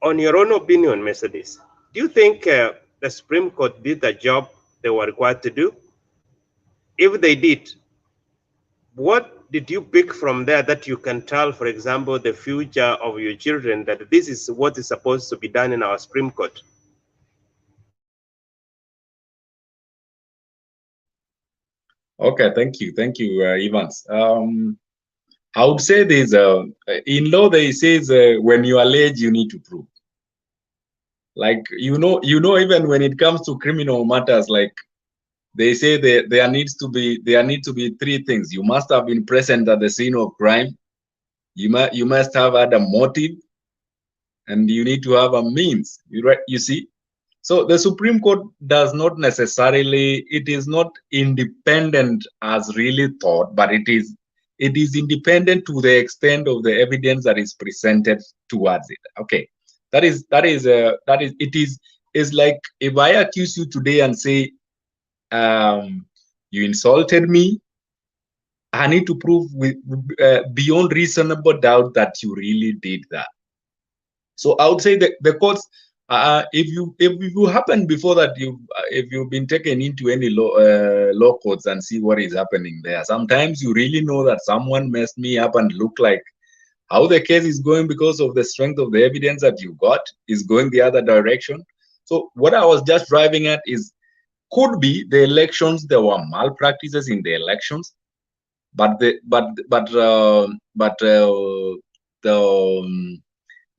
[SPEAKER 19] on your own opinion, Mercedes, do you think the Supreme Court did the job they were required to do? If they did, what did you pick from there that you can tell, for example, the future of your children that this is what is supposed to be done in our Supreme Court?
[SPEAKER 21] Okay, thank you, Evans. I would say there's in law they says when you allege you need to prove. Like you know even when it comes to criminal matters, like they say there need to be three things. You must have been present at the scene of crime. You must have had a motive, and you need to have a means. You see. So the Supreme Court does not necessarily, it is not independent as really thought, but it is independent to the extent of the evidence that is presented towards it. Okay, is like if I accuse you today and say you insulted me, I need to prove beyond reasonable doubt that you really did that. So I would say that the courts if you happen before that, if you've been taken into any law courts and see what is happening there, sometimes you really know that someone messed me up and look like how the case is going because of the strength of the evidence that you got is going the other direction. So what I was just driving at is, could be the elections, there were malpractices in the elections, but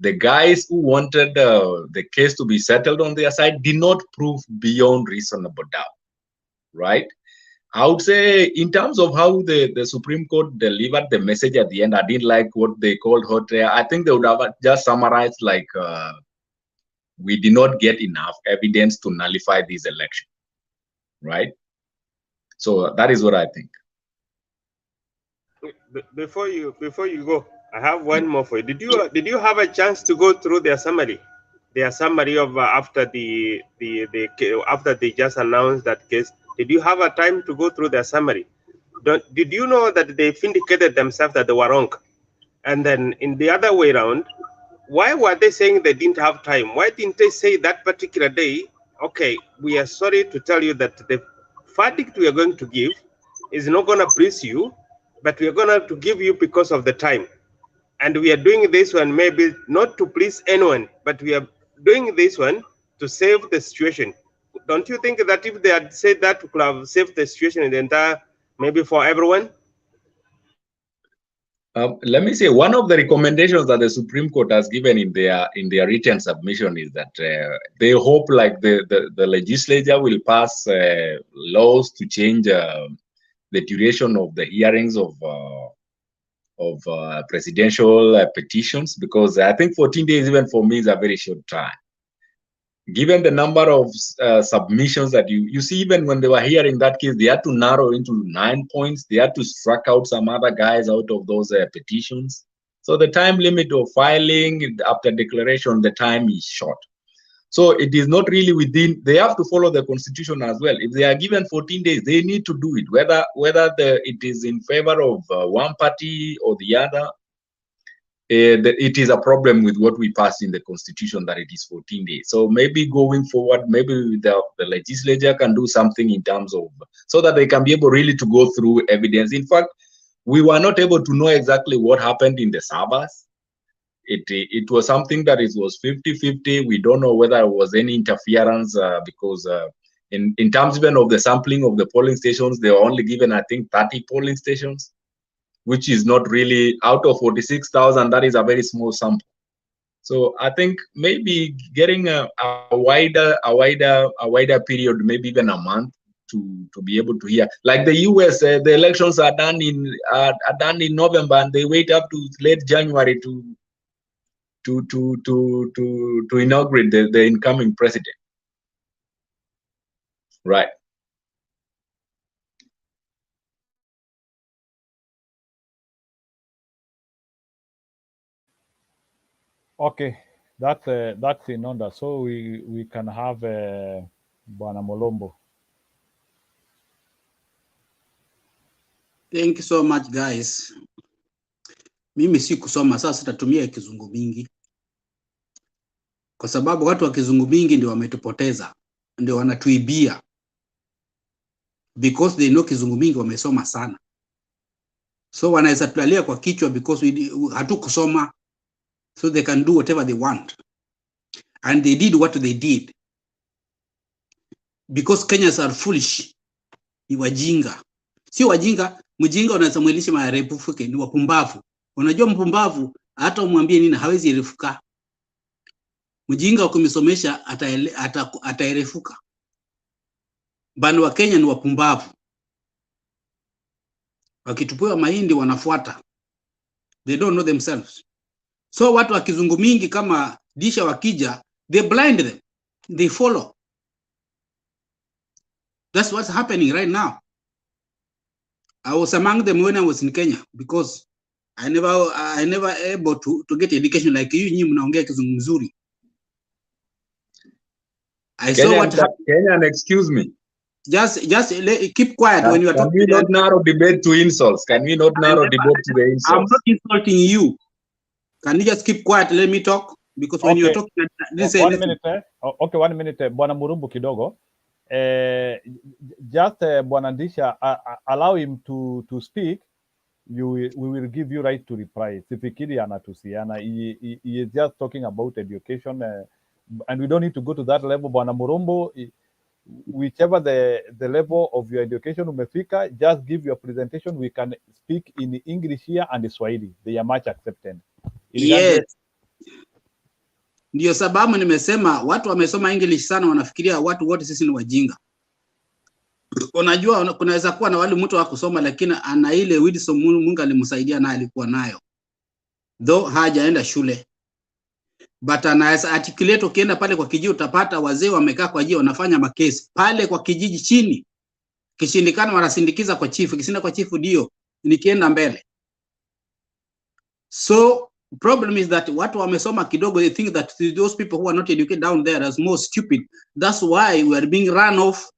[SPEAKER 21] the guys who wanted the case to be settled on their side did not prove beyond reasonable doubt, right? I would say in terms of how the Supreme Court delivered the message at the end, I didn't like what they called hot air. I think they would have just summarized like, we did not get enough evidence to nullify this election, right? So that is what I think.
[SPEAKER 19] Before you go, I have one more for you. Did you have a chance to go through their summary? Their summary of after after they just announced that case. Did you have a time to go through their summary? Did you know that they vindicated themselves that they were wrong? And then in the other way around, why were they saying they didn't have time? Why didn't they say that particular day, okay, we are sorry to tell you that the verdict we are going to give is not going to please you, but we are going to give you because of the time. And we are doing this one maybe not to please anyone, but we are doing this one to save the situation. Don't you think that if they had said that, we could have saved the situation in the entire, maybe for everyone?
[SPEAKER 21] Let me say, one of the recommendations that the Supreme Court has given in their written submission is that they hope like the legislature will pass laws to change the duration of the hearings of presidential petitions, because I think 14 days even for me is a very short time. Given the number of submissions that you see, even when they were hearing that case, they had to narrow into 9 points. They had to strike out some other guys out of those petitions. So the time limit of filing after declaration, the time is short. So it is not really within, they have to follow the constitution as well. If they are given 14 days, they need to do it, whether it is in favor of one party or the other. It is a problem with what we passed in the constitution that it is 14 days. So maybe going forward, maybe the legislature can do something in terms of, so that they can be able really to go through evidence. In fact, we were not able to know exactly what happened in the servers. It was something that it was 50-50. We don't know whether there was any interference because in terms even of the sampling of the polling stations, they were only given, I think, 30 polling stations, which is not really out of 46,000. That is a very small sample. So I think maybe getting a wider period, maybe even a month, to be able to hear. Like the US, the elections are done in November, and they wait up to late January to inaugurate the incoming president. Right.
[SPEAKER 11] Okay, that's in order. So we can have Bwana Molombo.
[SPEAKER 5] Thank you so much guys. Mimi si kusoma, sasa sitatumia kizungu mingi, kwa sababu watu wa kizungu mingi ndio wametupoteza, ndio wanatuibia, because they know kizungu mingi wamesoma sana, so wanaweza tulalia kwa kichwa because hatukusoma, so they can do whatever they want, and they did what they did because Kenyans are foolish. Ni wajinga, sio wajinga. Mjinga unaweza mwelisha marefuke, ni wapumbavu. Unajua mpumbavu hata umwambie nini hawezi erefuka. Mjinga ukimsomesha ataerefuka. Bana wa Kenya ni wapumbavu. Wakitupewa mahindi wanafuata. They don't know themselves. So watu wa kizungu mingi kama disha wakija, they blind them. They follow. That's what's happening right now. I was among them when I was in Kenya because I never able to get education like you. Nyinyi mnaongea kizungu mzuri. I saw what happened.
[SPEAKER 21] Kenyan, excuse me.
[SPEAKER 5] Just keep quiet when you are talking.
[SPEAKER 21] Can we not narrow debate to insults? Can we not narrow debate to the insults?
[SPEAKER 5] I'm not insulting you. Can you just keep quiet? Let me talk. Because when you're talking, this
[SPEAKER 11] one minute, okay, 1 minute, Bwana Murumbu kidogo. Just Bwana Ndisha, allow him to speak. We will give you right to reply. Sifikiri anatusiana. He is just talking about education, and we don't need to go to that level. Bwana Murumbu, whichever the level of your education umefika, just give your presentation. We can speak in English here and Swahili. They are much accepted.
[SPEAKER 5] Yes. Ndio sababu nimesema watu wamesoma English sana wanafikiria watu wote sisi ni wajinga. Unajua kunaweza kuwa na wale mtu wa kusoma lakini ana ile wisdom Mungu alimsaidia na alikuwa nayo. Though hajaenda shule. But anaweza articulate. Ukienda pale kwa kijiji utapata wazee wamekaa kwa jiji wanafanya makesi. Pale kwa kijiji chini. Kishindikana wanasindikiza kwa chifu. Kisinda kwa chifu ndio nikienda mbele. So problem is that watu wamesoma kidogo, they think that those people who are not educated down there are more stupid. That's why we are being run off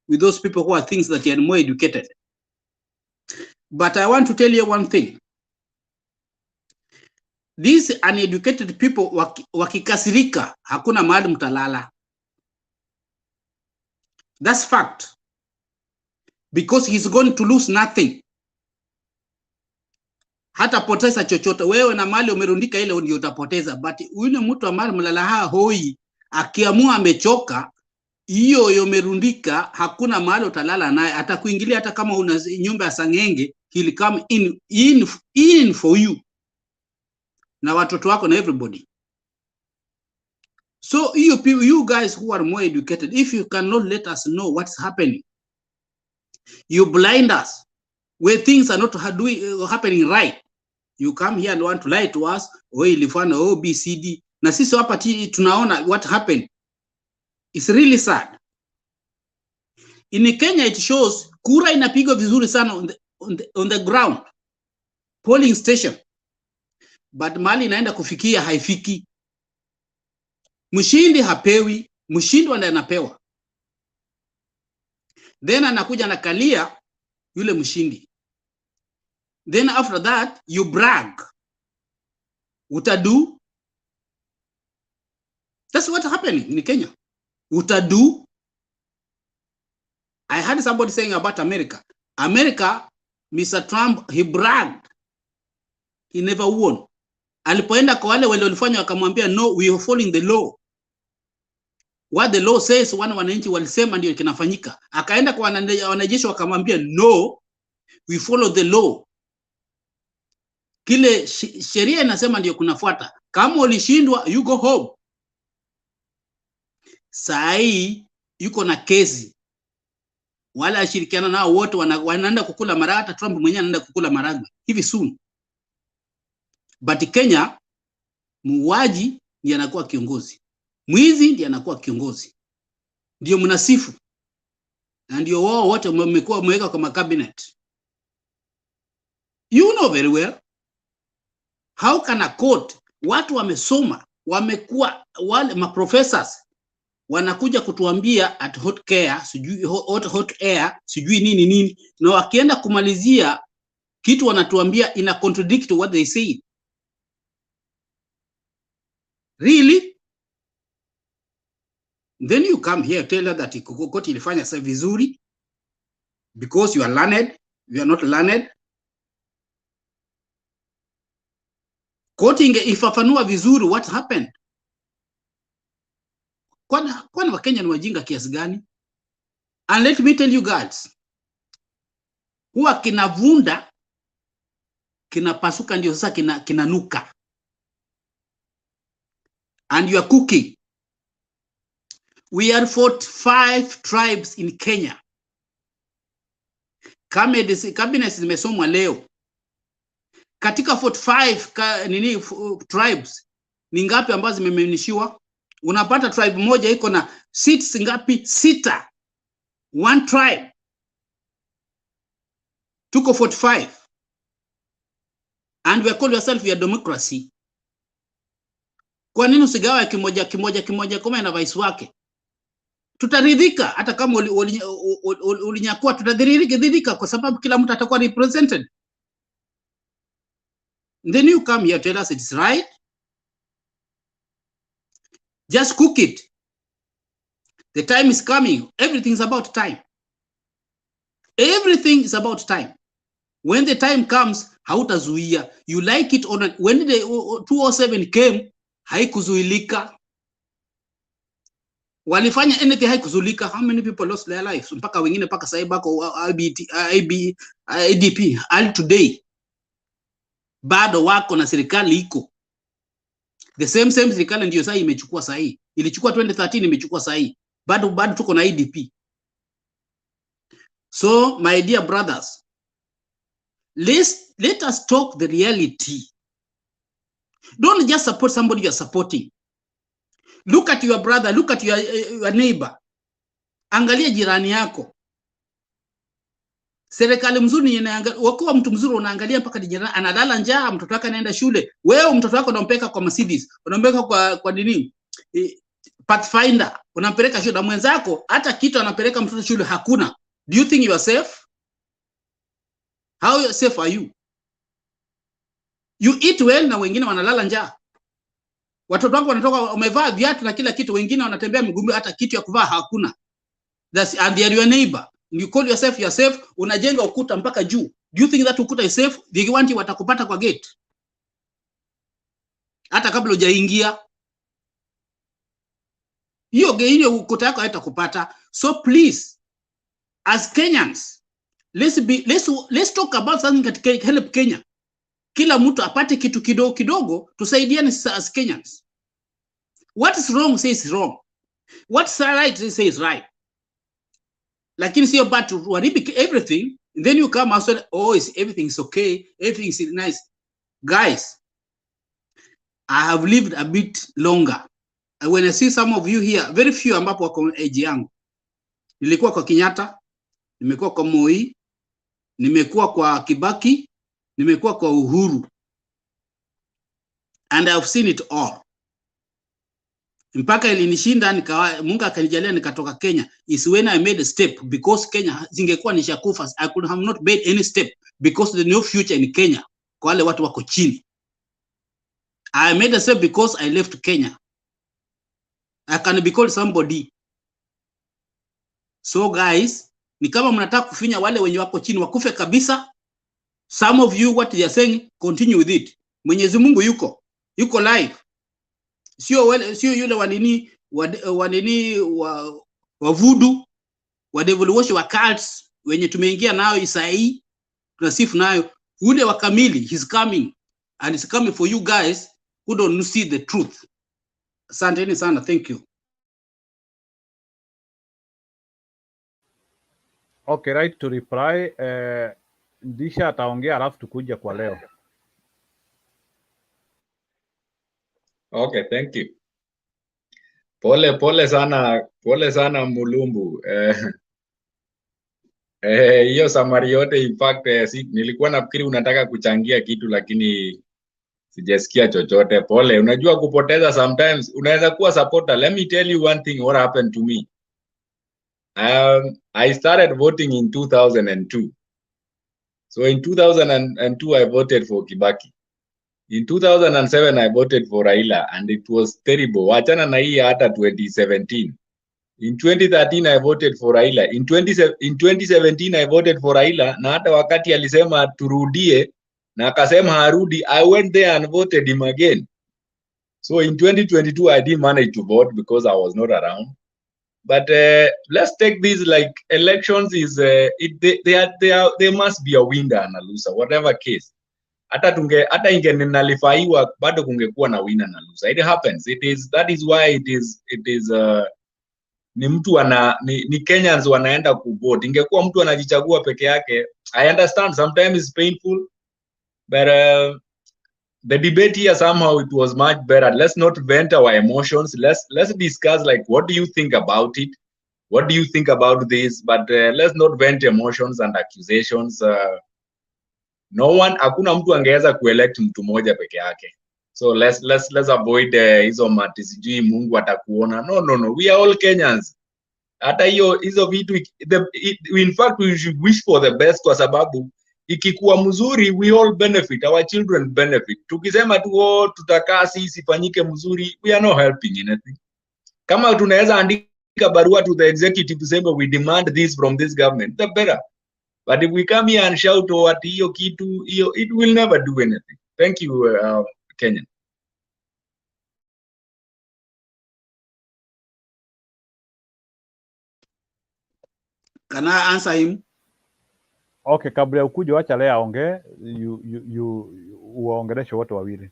[SPEAKER 5] with those people who are things that are more educated. But I want to tell you one thing. These uneducated people wakikasirika hakuna mahali mtalala. That's fact. Because he's going to lose nothing. Hata poteza chochote. Wewe na mali umerundika ile ndio utapoteza. But yule mtu ambaye mlala hoi akiamua amechoka, hiyo umerundika hakuna mahali utalala naye. Atakuingilia hata kama una nyumba ya sangenge, he'll come in for you. Na watoto wako na everybody. So you guys who are more educated, if you cannot let us know what's happening, you blind us where things are not happening right. You come here and want to lie to us, ilifanya OBCD. Na sisi hapa tunaona what happened. It's really sad. In Kenya it shows kura inapigwa vizuri sana on the ground. Polling station. But mali inaenda kufikia haifiki. Mshindi hapewi, mshindwa ndiye anapewa. Then anakuja nakalia yule mshindi. Then after that you brag. Utadu. That's what happening in Kenya. Utadu. I heard somebody saying about America. America, Mr. Trump, he bragged. He never won. Alipoenda kwa wale walifanya wakamwambia no, we are following the law. What the law says, wananchi walisema ndio kinafanyika. Akaenda kwa wanajeshi wakamwambia no, we follow the law. Kile sheria inasema ndio kunafuata. Kama ulishindwa, you go home. Sai yuko na kesi. Wala ashirikiana nao wote wanaenda kukula maragwe. Hata Trump mwenyewe anaenda kukula maragwe hivi soon. But Kenya, muuaji ndiye anakuwa kiongozi. Mwizi ndiye anakuwa kiongozi. Ndio mnasifu. Na ndio wao wote wamekuwa mweka kwa cabinet. You know very well. How can a court, watu wamesoma, wamekuwa wale professors wanakuja kutuambia at hot care, sijui hot air, sijui nini na wakienda kumalizia kitu wanatuambia ina contradict what they say. Really? Then you come here tell her that koti ilifanya sa vizuri because you are learned, you are not learned. Koti ifafanua vizuri what happened. Kwani Wakenya ni wajinga kiasi gani? And let me tell you guys, huwa kinavunda kinapasuka ndio sasa kinanuka. And you are cooking. We are 45 tribes in Kenya. Cabinet zimesomwa leo. Katika 45 tribes ni ngapi ambazo zimemenishiwa? Unapata tribe moja iko na seats ngapi? 6. One tribe. Tuko 45. And we call yourself your democracy. Kwa nini usigawa kimoja kama na vice wake? Tutaridhika hata kama ulinyakua, tutaridhika kwa sababu kila mtu atakuwa represented. Then you come here tell us it's right. Just cook it. The time is coming. Everything's about time. Everything is about time. When the time comes, hautazuia. You like it or not. When the 207 came, haikuzuilika. Walifanya anything haikuzuilika. How many people lost their lives? Mpaka wengine mpaka sasa bako IDP all today. Bado wako na serikali iko. The same serikali ndio sasa imechukua sasa hii. Ilichukua 2013 imechukua sasa hii. Bado tuko na IDP. So my dear brothers, let us talk the reality. Don't just support somebody you are supporting. Look at your brother, look at your neighbor. Angalia jirani yako. Serikali mzuri inaangalia, wakiwa mtu mzuri unaangalia mpaka jirani analala njaa, mtoto wake anaenda shule. Wewe mtoto wako unampeleka kwa Mercedes, unampeleka kwa nini? Pathfinder, unampeleka shule, na mwenzako hata kitu anapeleka mtoto shule hakuna. Do you think you are safe? How safe are you? You eat well na wengine wanalala njaa. Watoto wako wanatoka wamevaa viatu na kila kitu, wengine wanatembea miguu, hata kitu ya kuvaa hakuna. And they are your neighbor. You call yourself you are safe, unajenga ukuta mpaka juu. Do you think that ukuta is safe? They want you watakupata kwa gate. Hata kabla hujaingia. Hiyo ukuta yako haitakupata. So please, as Kenyans, let's talk about something that can help Kenya. Kila mtu apate kitu kidogo kidogo, tusaidiane as Kenyans. What is wrong says wrong. What's right says right. Lakini sio bad to haribu everything, and then you come and say, oh, everything is okay, everything is nice. Guys, I have lived a bit longer. And when I see some of you here, very few ambapo wako age yangu. Nilikuwa kwa Kenyatta, nimekuwa kwa Moi, nimekuwa kwa Kibaki, nimekuwa kwa Uhuru. And I have seen it all. Mpaka ilinishinda Mungu akanijalia nikatoka Kenya. Is when I made a step, because Kenya zingekuwa nishakufa. I could have not made any step because there's no future in Kenya kwa wale watu wako chini. I made a step because I left Kenya. I can be called somebody. So guys, ni kama mnataka kufinya wale wenye wako chini wakufe kabisa. Some of you, what they are saying, continue with it. Mwenyezi Mungu yuko live. Sio yule wanini wa voodoo, wa devolution, wa cults wenye tumeingia nao isai tunasifu nayo. Ule wa kamili, he's coming, and he's coming for you guys who don't see the truth. Asanteni sana, thank you.
[SPEAKER 11] Okay, right to reply. Ndisha ataongea alafu tukuja kwa leo.
[SPEAKER 21] Okay, thank you. Pole sana Mulumbu. Hiyo summary yote, in fact, nilikuwa nafikiri unataka kuchangia kitu lakini sijasikia chochote. Pole, unajua kupoteza sometimes, unaweza kuwa supporter. Let me tell you one thing what happened to me. I started voting in 2002. So in 2002 I voted for Kibaki. In 2007 I voted for Raila and it was terrible. Wachana na hii hata 2017. In 2013 I voted for Raila. In 2017 I voted for Raila, na hata wakati alisema turudie na akasema harudi, I went there and voted him again. So in 2022 I didn't manage to vote because I was not around. But let's take this like elections is there must be a winner and a loser, whatever case. Hata ingenalifaiwa bado kungekuwa na winner na loser. It happens. That is why it is ni mtu ni Kenyans wanaenda kuvote. Ingekuwa mtu anajichagua peke yake, I understand sometimes it's painful, but the debate here somehow it was much better. Let's not vent our emotions. Let's discuss like, what do you think about it? What do you think about this? But let's not vent emotions and accusations. Hakuna mtu angeweza kuelect mtu moja peke yake. So let's avoid hizo mati sijui Mungu atakuona. No. We are all Kenyans. Hata hizo vitu in fact we should wish for the best kwa sababu ikikuwa mzuri we all benefit, our children benefit. Tukisema tu tutakaa sisi fanyike mzuri, we are not helping anything. Kama tunaweza andika barua to the executive to say we demand this from this government, the better. But if we come here and shout what hiyo kitu, it will never do anything. Thank you, Kenyan.
[SPEAKER 5] Can I answer him?
[SPEAKER 11] Okay, kabla ya ukuje wacha Lea aongee, uwaongeleshe wote wawili.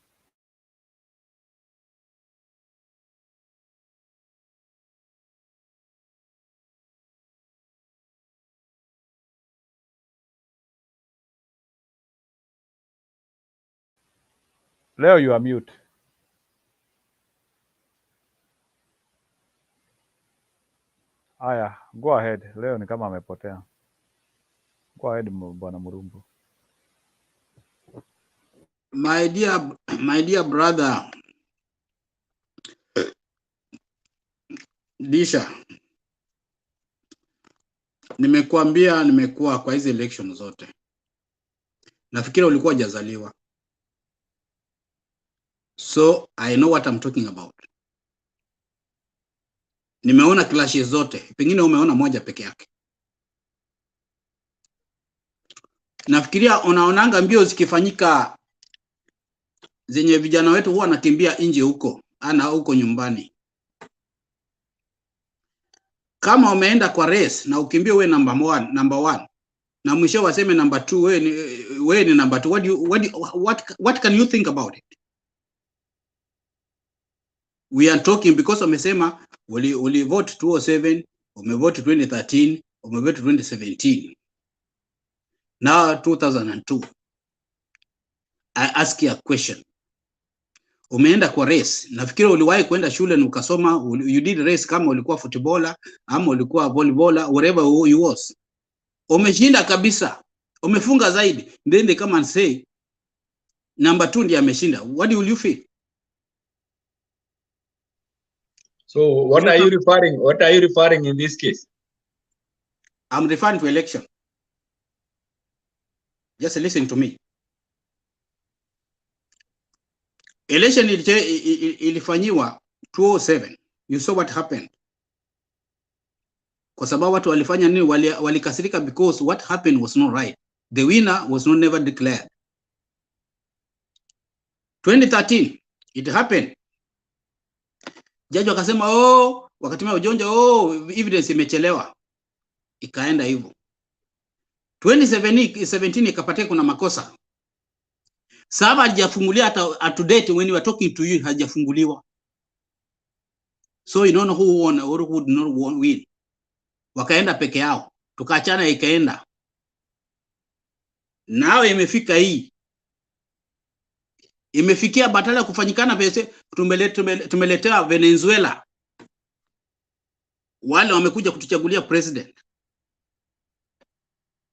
[SPEAKER 11] Leo you are mute. Aya, go ahead. Leo ni kama amepotea. Go ahead, Bwana Murumbu.
[SPEAKER 5] My dear brother Disha, nimekuwa kwa hizi election zote. Nafikiri ulikuwa hujazaliwa. So I know what I'm talking about. Nimeona clashes zote. Pengine umeona moja peke yake. Nafikiria unaonanga mbio zikifanyika zenye vijana wetu huwa nakimbia nje huko, huko nyumbani. Kama umeenda kwa race na ukimbia wewe number one na mwisho waseme number 2, wewe ni number 2, what can you think about it? We are talking because wamesema uli vote 2007, umevote 2013, umevote 2017. Now 2002. I ask you a question. Umeenda kwa race, nafikiri uliwahi kwenda shule na ukasoma, you did race kama ulikuwa footballer ama ulikuwa volleyballer, whatever you was. Umeshinda kabisa, umefunga zaidi, then they come and say number 2 ndiye ameshinda. What will you feel?
[SPEAKER 21] So what are you referring in this case?
[SPEAKER 5] I'm referring to election. Just listen to me. Election ilifanyiwa 2007. You saw what happened. Kwa sababu watu walifanya nini? Walikasirika because what happened was not right. The winner was not never declared. 2013 it happened. Jaji akasema wakatumia ujonja, evidence imechelewa. Ikaenda hivyo. 2017 ikapatia kuna makosa. Saba hajafungulia hata up to date when we are talking to you, hajafunguliwa. So you don't know who won or who did not win. Wakaenda peke yao. Tukaachana ikaenda. Nao imefika hii. Imefikia batala kufanyikana pese tumeletea Venezuela. Wale wamekuja kutuchagulia president.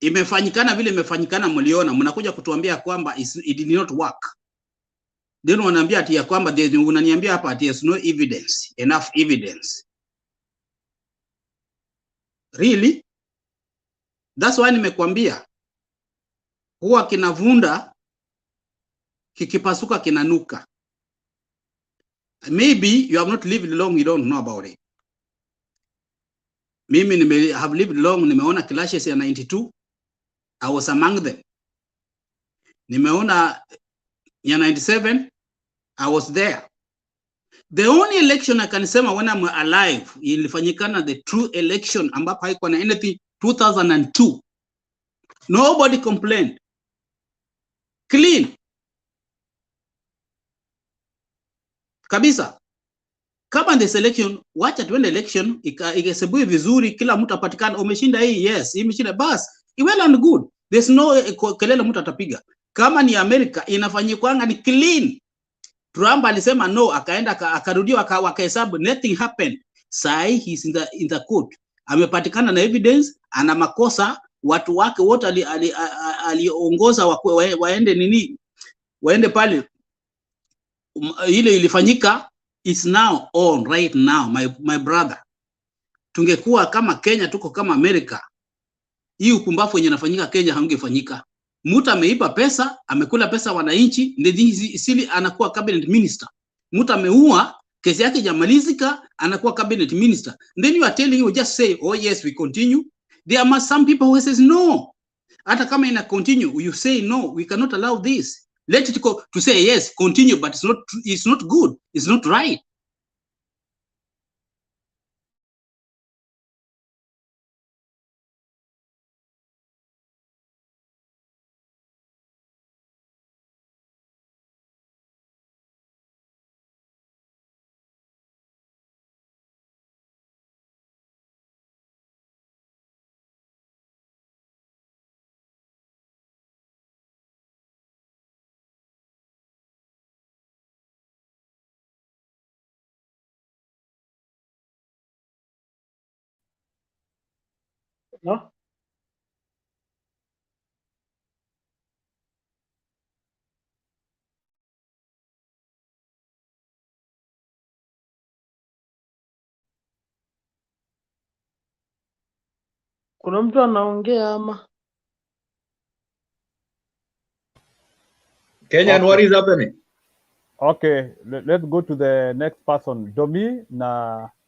[SPEAKER 5] Imefanyikana vile imefanyikana, mliona, mnakuja kutuambia kwamba it did not work. Then wanaambia ati ya kwamba unaniambia hapa ati there's no evidence, enough evidence. Really? That's why nimekwambia huwa kinavunda kikipasuka kinanuka. Maybe you have not lived long, you don't know about it. Mimi have lived long, nimeona clashes ya 92. I was among them. Nimeona ya 97, I was there. The only election I can say when I'm alive ilifanyikana the true election ambapo haikuwa na anything 2002. Nobody complained. Clean. Kabisa. Kama the selection, wacha tuende election, ikahesabiwe vizuri, kila mtu apatikana, umeshinda hii, yes, imeshinda, bas, well and good. There's no kelele mtu atapiga. Kama ni Amerika, inafanyikwanga ni clean. Trump alisema no, akaenda akarudia wakahesabu, nothing happened. Sai he's in the court. Amepatikana na evidence, ana makosa, watu wake wote aliongoza waende nini? Waende pale. Ile ilifanyika, it's now on right now, my brother. Tungekuwa kama Kenya, tuko kama Amerika, hii ukumbafu yenye inafanyika Kenya hangefanyika. Mtu ameiba pesa, amekula pesa wananchi, ndiye anakuwa cabinet minister. Mtu ameua kesi yake jamalizika, anakuwa cabinet minister. Then you are telling you just say, oh yes, we continue. There must some people who says no. Hata kama ina continue, you say no, we cannot allow this. Let it go to say yes, continue, but it's not good, it's not right.
[SPEAKER 4] No? Kuna mtu anaongea ama?
[SPEAKER 21] Kenyan,
[SPEAKER 11] Okay.
[SPEAKER 21] what is happening?
[SPEAKER 11] Okay, let's go to the next person. Domi,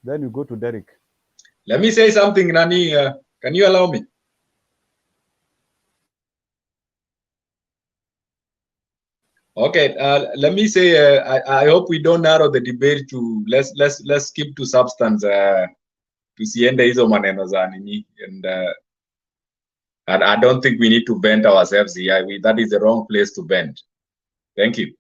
[SPEAKER 11] then you go to Derek.
[SPEAKER 21] Let me say something, Nani. Can you allow me? Okay, let me say I hope we don't narrow the debate to let's keep to substance. Tusiende hizo maneno za nini, and I don't think we need to bend ourselves here. That is the wrong place to bend. Thank you.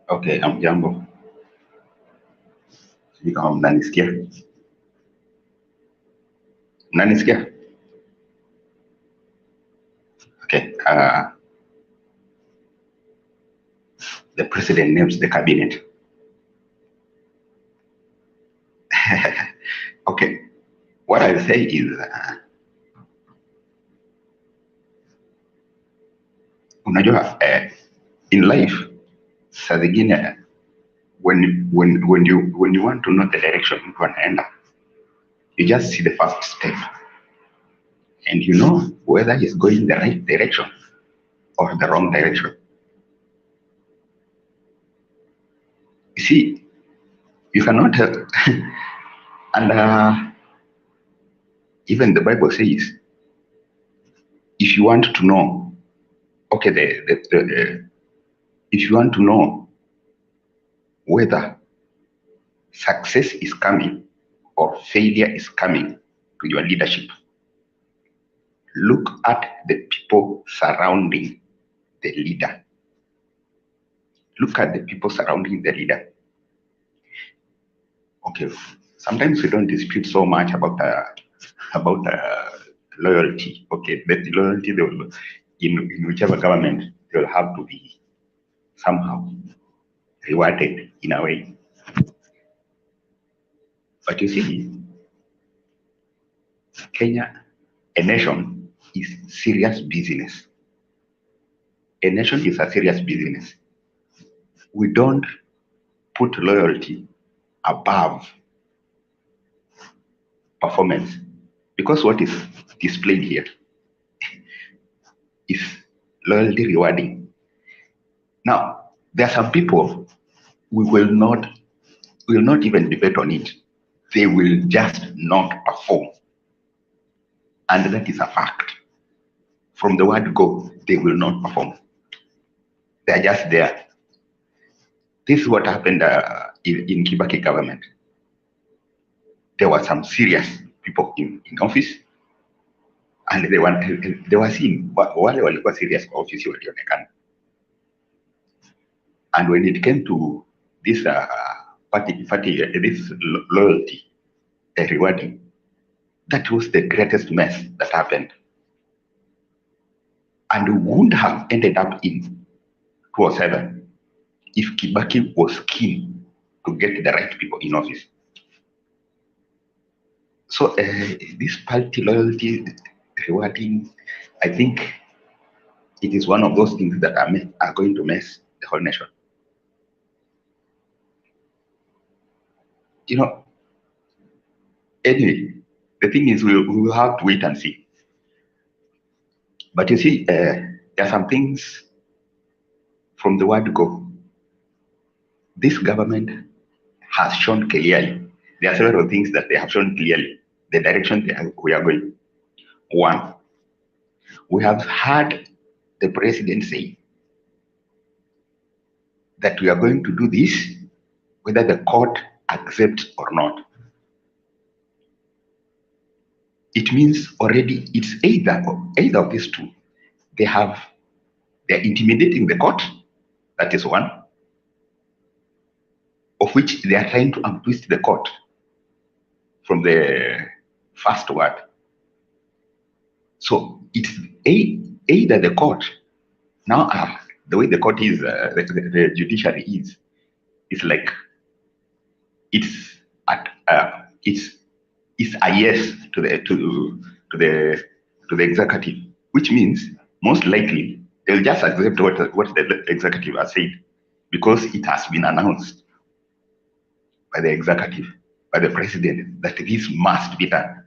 [SPEAKER 1] Okay, jambo. Sijui kama mnanisikia. Mnanisikia? Okay. The president names the cabinet. Okay. What I say is, unajua, in life, saa zingine when you want to know the direction mtu anaenda, you just see the first step and you know whether he's going in the right direction or the wrong direction. You see, you cannot and even the Bible says, if you want to know, okay, if you want to know whether success is coming or failure is coming to your leadership, look at the people surrounding the leader. Look at the people surrounding the leader. Okay, sometimes we don't dispute so much about loyalty. Okay, but the loyalty they will, in whichever government, they will have to be somehow rewarded in a way. But you see, Kenya, a nation is serious business. A nation is a serious business. We don't put loyalty above performance, because what is displayed here is loyalty rewarding. Now, there are some people we will not even debate on it. They will just not perform. And that is a fact. From the word go, they will not perform. They're just there. This is what happened in Kibaki government. There were some serious people in office, and they were seen. Wale walikuwa serious kwa office walionekana. And when it came to this this loyalty rewarding, that was the greatest mess that happened. And we wouldn't have ended up in 2007 if Kibaki was keen to get the right people in office. So this party loyalty rewarding, I think it is one of those things that are going to mess the whole nation. You know, anyway, the thing is we will have to wait and see. But you see, there are some things from the word go. This government has shown clearly. There are several things that they have shown clearly, the direction we are going. One, we have heard the president say that we are going to do this whether the court accepts or not. It means already it's either of these two. They're intimidating the court, that is one, of which they are trying to untwist the court from the first word. So it's either the court, now the way the court is, the judiciary is, it's like it's a yes to the executive, which means most likely they'll just accept what the executive has said because it has been announced by the executive, by the president, that this must be done.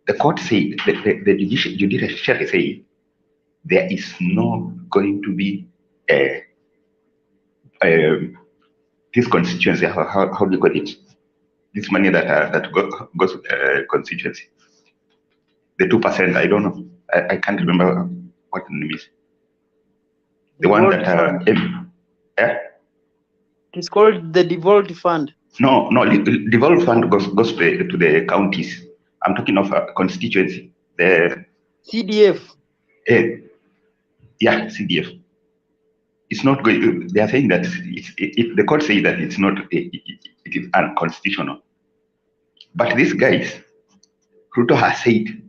[SPEAKER 1] The court said, the judiciary said, there is not going to be this constituency, how do you call it? This money that goes constituency. The 2%, I don't know. I can't remember what the name is. The one that
[SPEAKER 4] it's called the devolved fund.
[SPEAKER 1] No, devolved fund goes to the counties. I'm talking of a constituency. The
[SPEAKER 4] CDF.
[SPEAKER 1] Yeah, CDF. It's not going. They are saying that if the court say that it's not, it is unconstitutional. But these guys, Ruto has said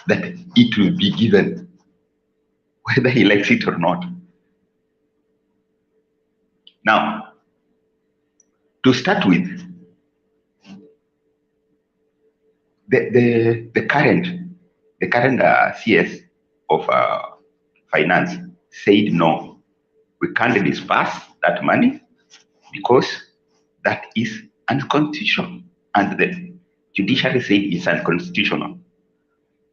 [SPEAKER 1] that it will be given, whether he likes it or not. Now, to start with, the current CS of finance said no, we can't disperse that money because that is unconstitutional, and the judiciary said it's unconstitutional.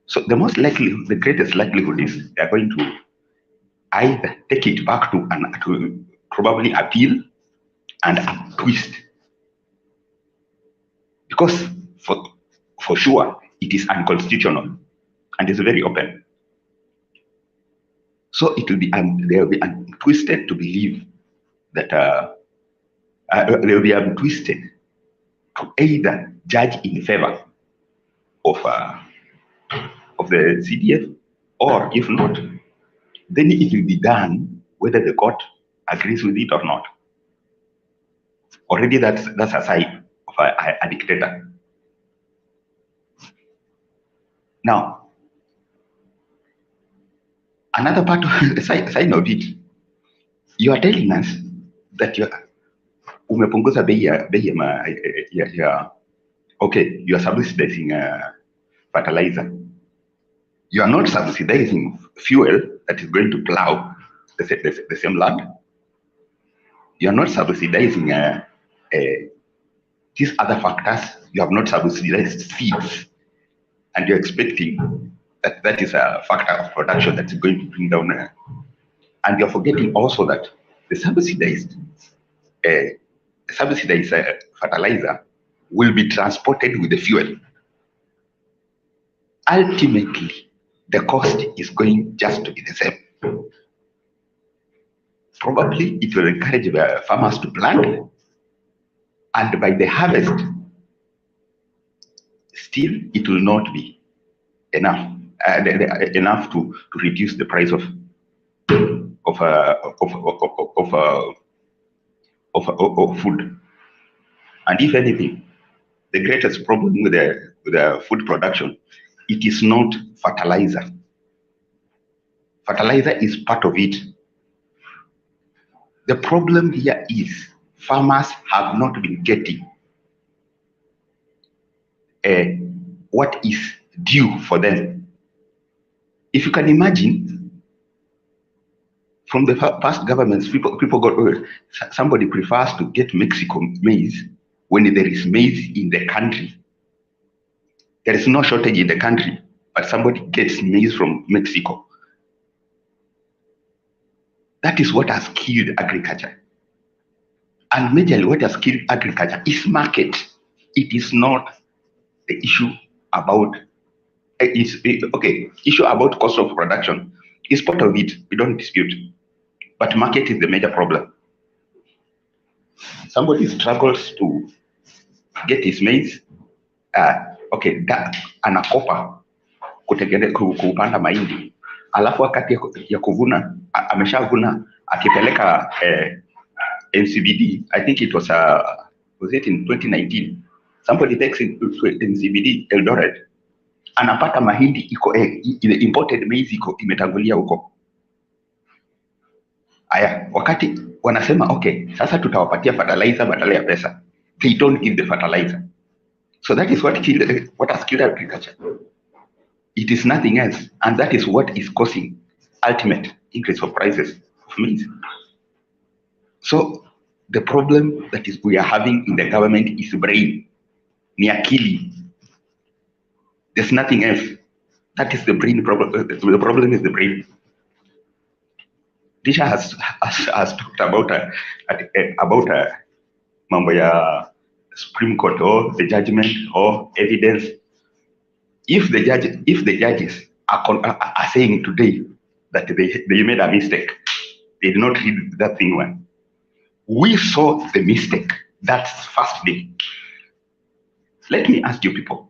[SPEAKER 1] So the greatest likelihood is they're going to either take it back to probably appeal and twist, because for sure it is unconstitutional and it's very open. So it will be they will be twisted to believe that they will be twisted to either judge in favor of the CDF, or if not, then it will be done whether the court agrees with it or not. Already that's a side of a dictator. Now, another part of the side of it, you are telling us that umepunguza bei ya okay, you are subsidizing fertilizer. You are not subsidizing fuel that is going to plow the same land. You are not subsidizing these other factors. You have not subsidized seeds, and you're expecting that is a factor of production that's going to bring down. And you're forgetting also that the subsidized fertilizer will be transported with the fuel. Ultimately, the cost is going just to be the same. Probably it will encourage the farmers to plant, and by the harvest, still it will not be enough to reduce the price of food. And if anything, the greatest problem with the food production, it is not fertilizer. Fertilizer is part of it. The problem here is farmers have not been getting what is due for them. If you can imagine, from the past governments, people got, somebody prefers to get Mexican maize when there is maize in the country. There is no shortage in the country. but somebody gets maize from Mexico. That is what has killed agriculture. And majorly what has killed agriculture is market. It is not the issue about, issue about cost of production is part of it, we don't dispute. But market is the major problem. Somebody struggles to get his maize, anakopa kupanda mahindi, alafu wakati ya kuvuna ameshavuna, akipeleka NCBD, I think it was it in 2019, somebody takes it to NCBD Eldoret, anapata mahindi iko imported maize iko imetangulia huko. Aya, wakati wanasema okay, sasa tutawapatia fertilizer badala ya pesa, they don't give the fertilizer. So that is what has killed agriculture. It is nothing else, and that is what is causing ultimate increase of prices of maize. So the problem that we are having in the government is brain, ni akili. There's nothing else. That is the brain problem. The problem is the brain. Disha has talked about mambo ya Supreme Court or the judgment or evidence. If the judges are saying today that they made a mistake, they did not read that thing well. We saw the mistake that first day. Let me ask you people.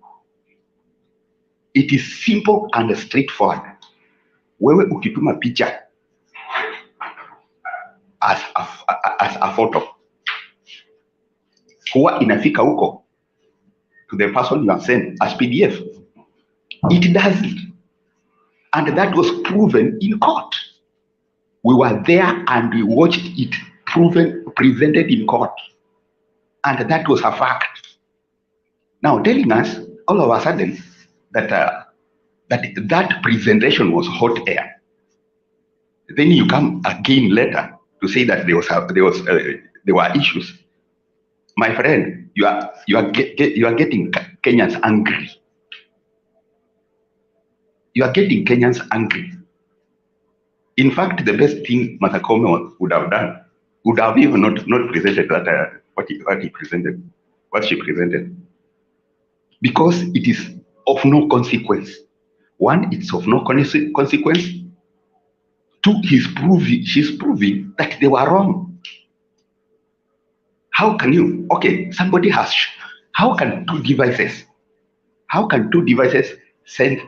[SPEAKER 1] It is simple and straightforward. Wewe ukituma picha as a photo, huwa inafika huko to the person you have sent as PDF. It doesn't. And that was proven in court. We were there and we watched it presented in court. And that was a fact. Now telling us all of a sudden that that presentation was hot air. Then you come again later to say that there were issues. My friend, you are getting Kenyans angry. You are getting Kenyans angry. In fact, the best thing Martha Koome would have done would have even not presented that what she presented, because it is of no consequence. One, it's of no consequence. Two, she's proving that they were wrong. How can you? Okay, somebody has. How can two devices send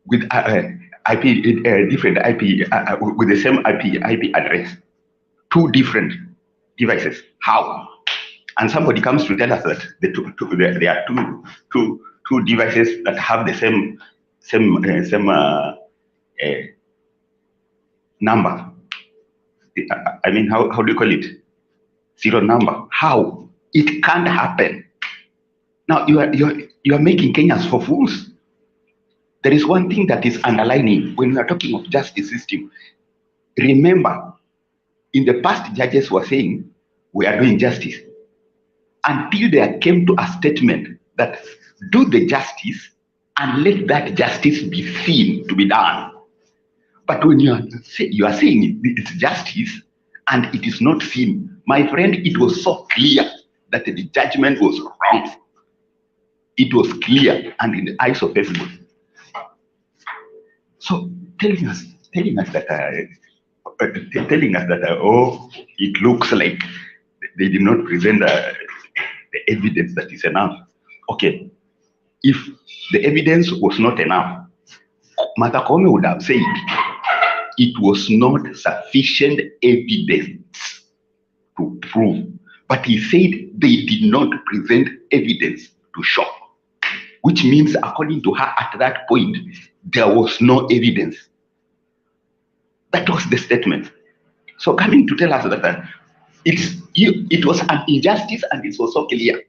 [SPEAKER 1] with IP different IP with the same IP address? Two different devices. How? And somebody comes to tell us that there are two devices that have the same number. I mean, how do you call it? Serial number. How? It can't happen. Now you are making Kenyans for fools. There is one thing that is underlining when we are talking of justice system. Remember, in the past, judges were saying we are doing justice until there came to a statement that do the justice and let that justice be seen to be done. But when you are saying it's justice and it is not seen, my friend, it was so clear that the judgment was wrong. It was clear and in the eyes of everybody. So telling us that oh, it looks like they did not present the evidence that is enough. Okay, if the evidence was not enough, Martha Koome would have said it was not sufficient evidence to prove. But he said they did not present evidence to show, which means, according to her, at that point, there was no evidence. That was the statement. So coming to tell us that it was an injustice and it was so clear.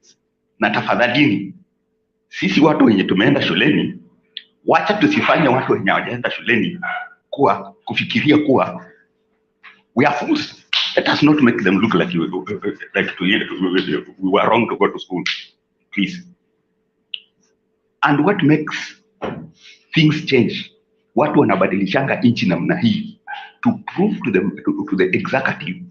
[SPEAKER 1] Na tafadhalini, sisi watu wenye tumeenda shuleni, wacha tusifanye watu wenye hawajaenda shuleni kufikiria kuwa we are fools. Let us not make them look like we were wrong to go to school, please. And what makes things change. Watu wanabadilishanga nchi namna hii to prove to the executive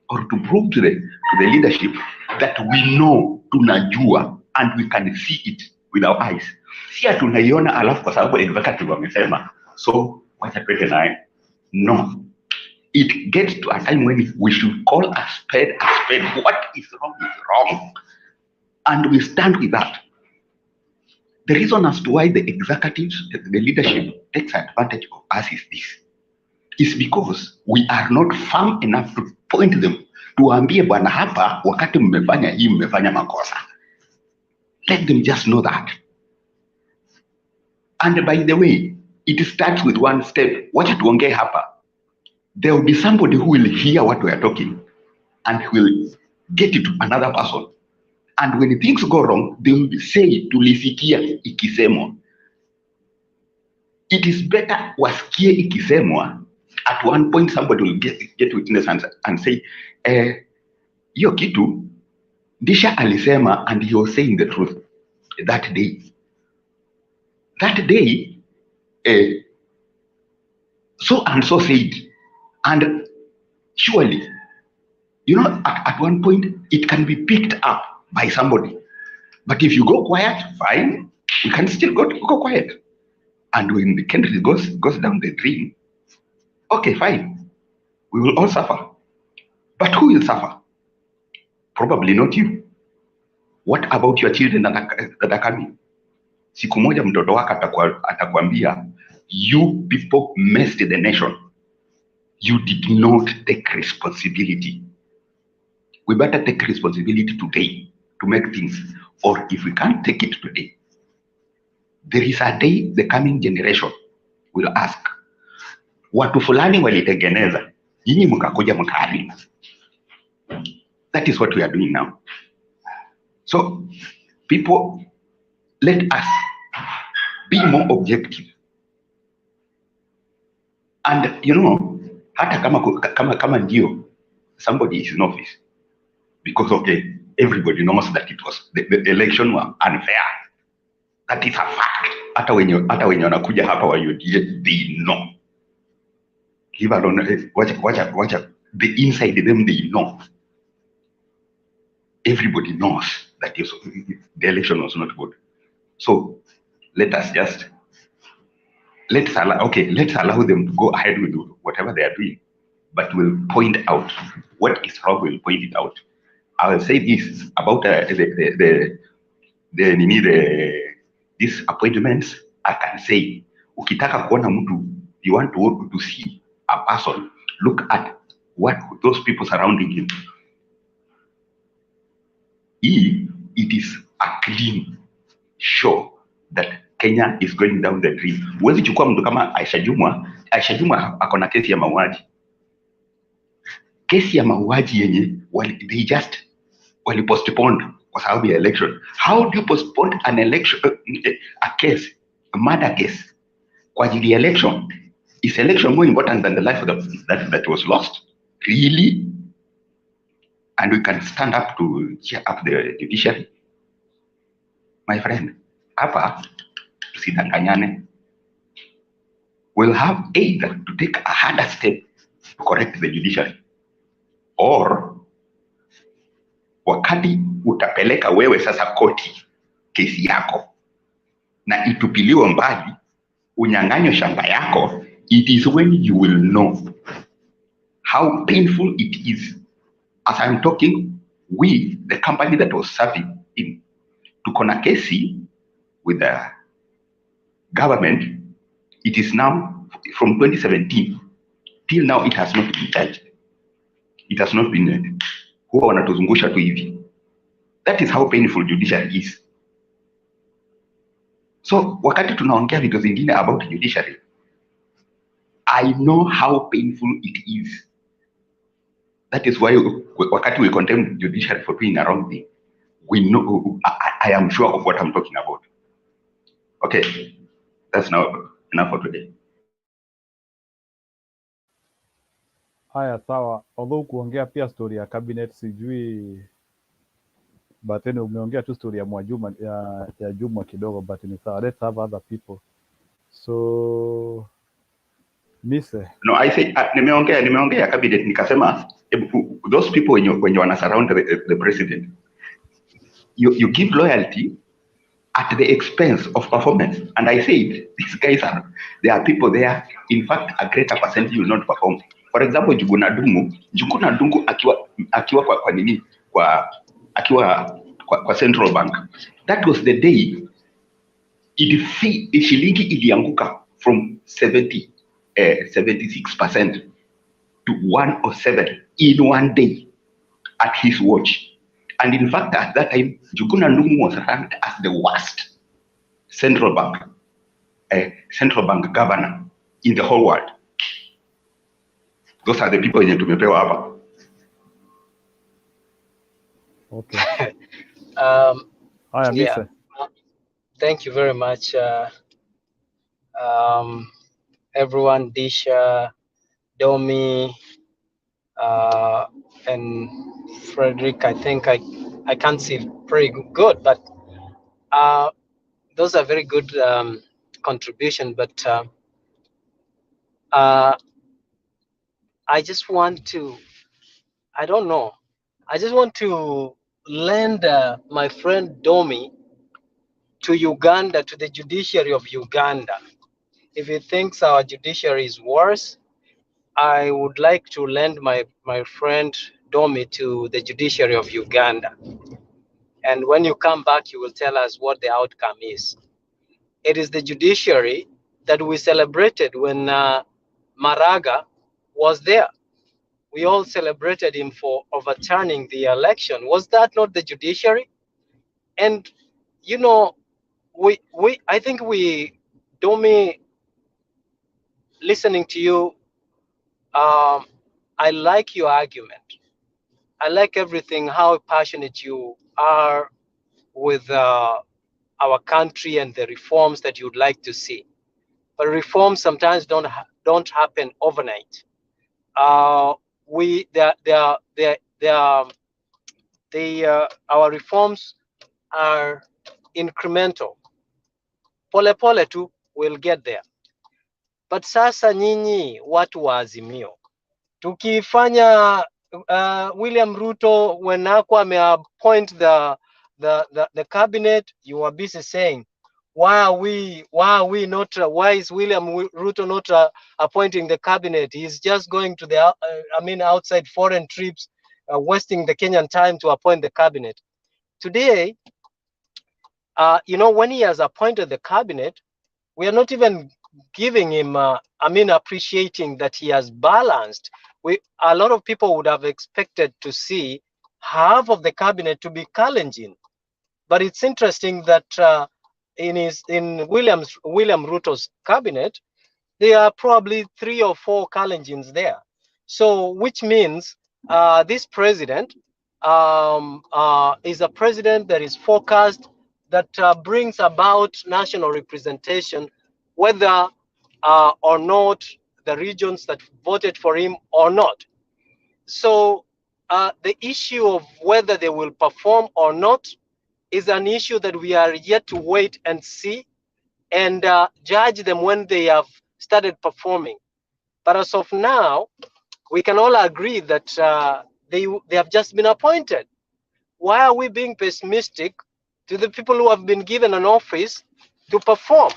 [SPEAKER 1] or to prove to the leadership that we know, tunajua, and we can see it with our eyes. Si tunaiona alafu kwa sababu executive wamesema so wacha twende naye. No. It gets to a time when we should call a spade a spade. What is wrong is wrong. And we stand with that. The reason as to why the executives, the leadership takes advantage of us is this. Is because we are not firm enough to point them. Tuambie bwana hapa wakati mmefanya hii mmefanya makosa. Let them just know that. And by the way, it starts with one step. Wacha tuongee hapa. There will be somebody who will hear what we are talking and will get it to another person. And when things go wrong, they will say tulisikia ikisemwa. It is better wasikie ikisemwa. At one point somebody will get witness and say, hiyo kitu Disha alisema, and he was saying the truth that day. That day, so and so said. And surely, you know, at one point, it can be picked up by somebody. But if you go quiet, fine, you can still go quiet. And when the country goes down the drain, okay, fine, we will all suffer. But who will suffer? Probably not you. What about your children that are coming? Siku moja mtoto wako atakwambia, you people messed the nation. You did not take responsibility. We better take responsibility today to make things. Or if we can't take it today, there is a day the coming generation will ask, watu fulani walitengeneza, nyinyi mkakuja mkaharibu. That is what we are doing now. So, people, let us be more objective. And you know, hata kama ndio somebody is in office, because okay, everybody knows that it was the election was unfair. That is a fact. Hata wenye wanakuja hapa wa UDA, they know. Leave alone, watch the inside them, they know. Everybody knows that the election was not good. So let's allow them to go ahead with whatever they are doing, but we'll point out what is wrong. We'll point it out. I will say this about these appointments. I can say, ukitaka kuona mtu, you want to see a person, look at what those people surrounding him. It is a clean show that Kenya is going down the drain. Huwezi chukua mtu kama Aisha Jumwa akona kesi ya mauaji. Kesi ya mauaji yenye they just postponed kwa sababu ya election. How do you postpone an election, a case, a murder case kwa ajili ya election? Is election more important than the life that was lost? Really? And we can stand up to cheer up the judiciary. My friend, hapa tusidanganyane. We'll have either to take a harder step to correct the judiciary, or wakati utapeleka wewe sasa koti kesi yako na itupiliwe mbali, unyang'anywe shamba yako, it is when you will know how painful it is. As I'm talking, we, the company that was serving in, tuko na kesi with the government. It is now from 2017 till now, it has not been judged. It has not been huwa wanatuzungusha tu hivi. That is how painful judiciary is. So wakati tunaongea vitu zingine about judiciary, I know how painful it is. That is why wakati we condemn judiciary for doing a wrong thing, we know, I am sure of what I'm talking about. Okay, that's now enough for today.
[SPEAKER 11] Haya, sawa. Although kuongea pia story ya cabinet sijui, but then umeongea tu story ya Mwajuma ya Juma kidogo, but ni sawa. Let's have other people So, Mise.
[SPEAKER 1] No, I say nimeongea cabinet nikasema those people when you wanna surround the president, you give loyalty at the expense of performance. And I said these guys there are people there. In fact, a greater percentage will not perform. For example, Njuguna Ndung'u akiwa kwa nini kwa central bank. That was the day shilingi ilianguka from 76% to 107 in one day at his watch. And in fact, at that time, Njuguna Ndung'u was ranked as the worst central bank governor in the whole world. Those are the people wenye tumepewa hapa.
[SPEAKER 11] Okay.
[SPEAKER 7] Yeah. Thank you very much, everyone, Disha, Domi, and Frederick. I think I can't see pretty good, but those are very good contribution. But I just want to, I don't know, I just want to lend my friend Domi to Uganda, to the judiciary of Uganda. If he thinks our judiciary is worse, I would like to lend my friend Domi to the judiciary of Uganda. And when you come back, you will tell us what the outcome is. It is the judiciary that we celebrated when Maraga was there. We all celebrated him for overturning the election. Was that not the judiciary? And, you know, I think Domi, listening to you, I like your argument. I like everything, how passionate you are with our country and the reforms that you'd like to see. But reforms sometimes don't happen overnight. Our reforms are incremental. Pole pole tu, we'll get there. But sasa nyinyi watu wa Azimio, tukifanya William Ruto when ame appoint the cabinet, you are busy saying, why is William Ruto not appointing the cabinet? He's just going to the outside foreign trips, wasting the Kenyan time to appoint the cabinet. Today, you know, when he has appointed the cabinet, we are not even giving him, appreciating that he has balanced. A lot of people would have expected to see half of the cabinet to be Kalenjin. But it's interesting that in William Ruto's cabinet, there are probably 3 or 4 Kalenjins there. So, which means this president is a president that is focused, that brings about national representation, whether or not the regions that voted for him or not. So the issue of whether they will perform or not is an issue that we are yet to wait and see and judge them when they have started performing. But as of now, we can all agree that they have just been appointed. Why are we being pessimistic to the people who have been given an office to perform?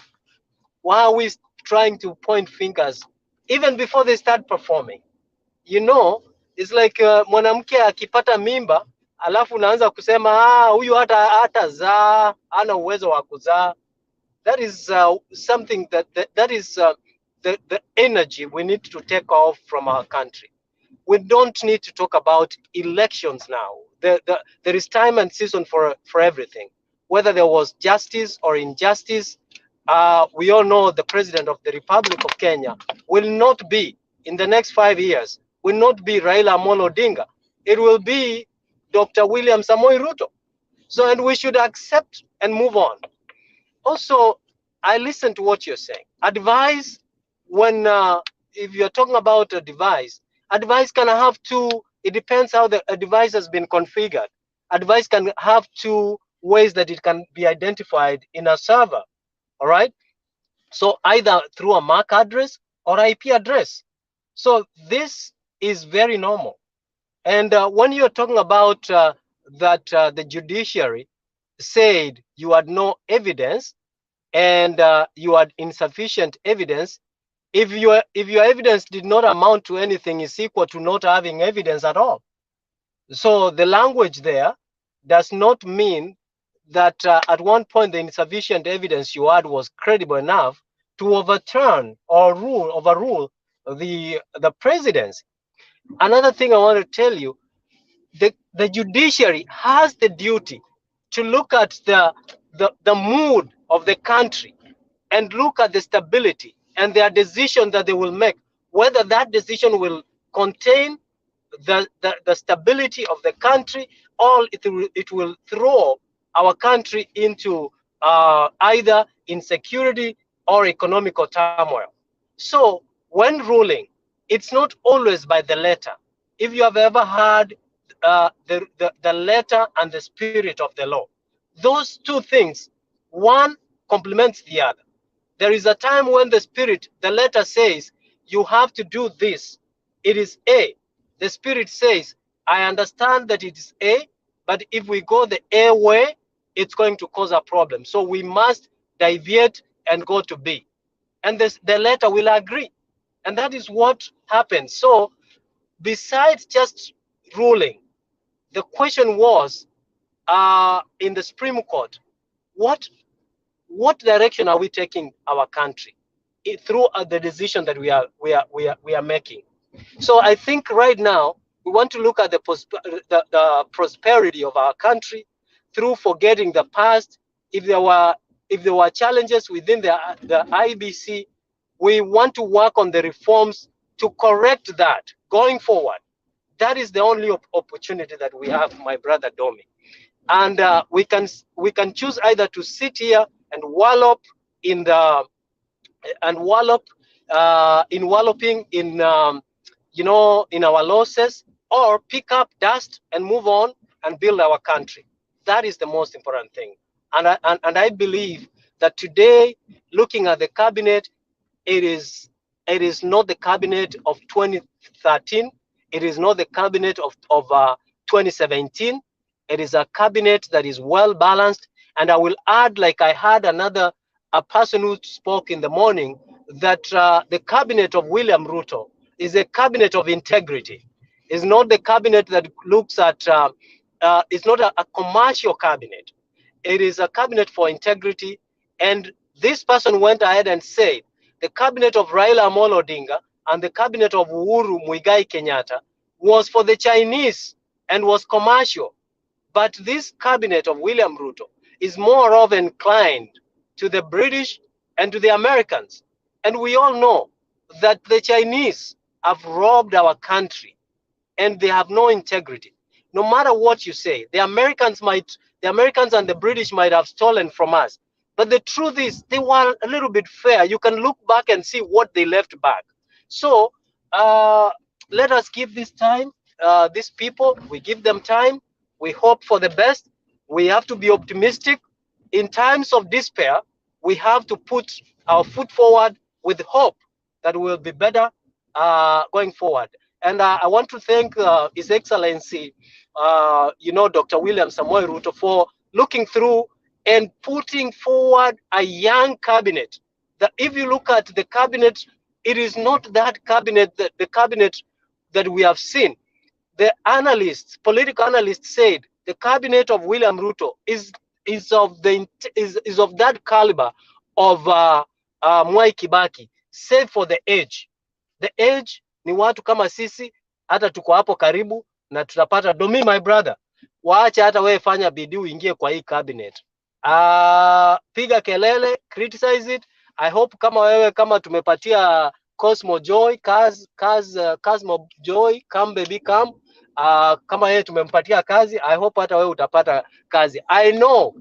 [SPEAKER 7] Why are we trying to point fingers even before they start performing? You know, it's like mwanamke akipata mimba alafu unaanza kusema huyu hata zaa, ana uwezo wa kuzaa. That is something that is the energy we need to take off from our country. We don't need to talk about elections now. There is time and season for everything. Whether there was justice or injustice, we all know the president of the Republic of Kenya will not be, in the next 5 years, will not be Raila Amolo Odinga. It will be Dr. William Samoei Ruto. So, and we should accept and move on. Also, I listen to what you're saying. Advice, when if you're talking about a device can have 2, it depends how the device has been configured. Advice can have 2 ways that it can be identified in a server, all right? So either through a MAC address or IP address. So this is very normal. And when you're talking about that the judiciary said you had no evidence and you had insufficient evidence, if your evidence did not amount to anything, is equal to not having evidence at all. So the language there does not mean that at one point the insufficient evidence you had was credible enough to overturn or overrule the presidency. Another thing I want to tell you, the judiciary has the duty to look at the mood of the country and look at the stability and their decision that they will make, whether that decision will contain the stability of the country, or it will throw our country into either insecurity or economical turmoil. So when ruling, it's not always by the letter. If you have ever heard the letter and the spirit of the law, those two things, one complements the other. There is a time when the spirit, the letter says, you have to do this. It is A. The spirit says, I understand that it is A, but if we go the A way, it's going to cause a problem. So we must deviate and go to B. And the letter will agree. And that is what happens. So besides just ruling, the question was in the Supreme Court, what direction are we taking our country through the decision that we are making? So I think right now we want to look at the prosperity of our country through forgetting the past. If there were challenges within the IBC, we want to work on the reforms to correct that going forward. That is the only opportunity that we have, my brother Domi. And we can choose either to sit here and wallop in walloping in in our losses, or pick up dust and move on and build our country. That is the most important thing. And I believe that today, looking at the cabinet, it is not the cabinet of 2013. It is not the cabinet of 2017. It is a cabinet that is well balanced. And I will add, like I had a person who spoke in the morning, that the cabinet of William Ruto is a cabinet of integrity. It's not the cabinet that looks at, it's not a commercial cabinet. It is a cabinet for integrity. And this person went ahead and said, the cabinet of Raila Amolo Odinga and the cabinet of Uhuru Muigai Kenyatta was for the Chinese and was commercial. But this cabinet of William Ruto is more of inclined to the British and to the Americans. And we all know that the Chinese have robbed our country and they have no integrity. No matter what you say, the Americans and the British might have stolen from us. But the truth is, they were a little bit fair. You can look back and see what they left back. So let us give this time, these people, we give them time. We hope for the best. We have to be optimistic. In times of despair, we have to put our foot forward with hope that will be better going forward. And I want to thank His Excellency, Dr. William Samoei Ruto, for looking through and putting forward a young cabinet. That if you look at the cabinet, it is not that cabinet, the cabinet that we have seen. The analysts, political analysts, said the cabinet of William Ruto is of that caliber of Mwai Kibaki, save for the age. The age ni watu kama sisi, hata tuko hapo karibu na tutapata. Domi, my brother, waache hata wewe fanya bidii uingie kwa hii cabinet. Piga kelele, criticize it. I hope kama tumepatia Cosmo Joy, Cosmo Joy, come baby come. Kama yeye tumempatia kazi, I hope hata wewe utapata kazi. I know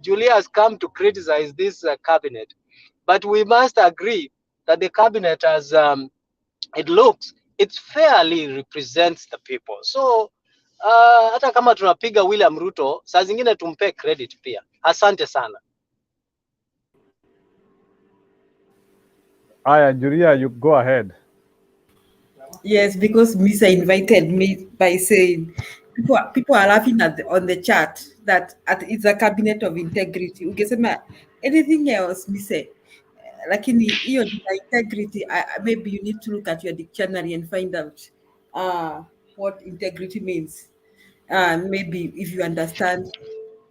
[SPEAKER 7] Julia has come to criticize this cabinet, but we must agree that the cabinet, as it fairly represents the people. So hata kama tunapiga William Ruto, saa zingine tumpe credit pia. Asante sana.
[SPEAKER 11] Aya, Julia, you go ahead.
[SPEAKER 3] Yes, because Misa invited me by saying people are laughing on the chat that it's a cabinet of integrity. Ukisema anything else, Misa, lakini hiyo integrity, maybe you need to look at your dictionary and find out what integrity means. Maybe if you understand,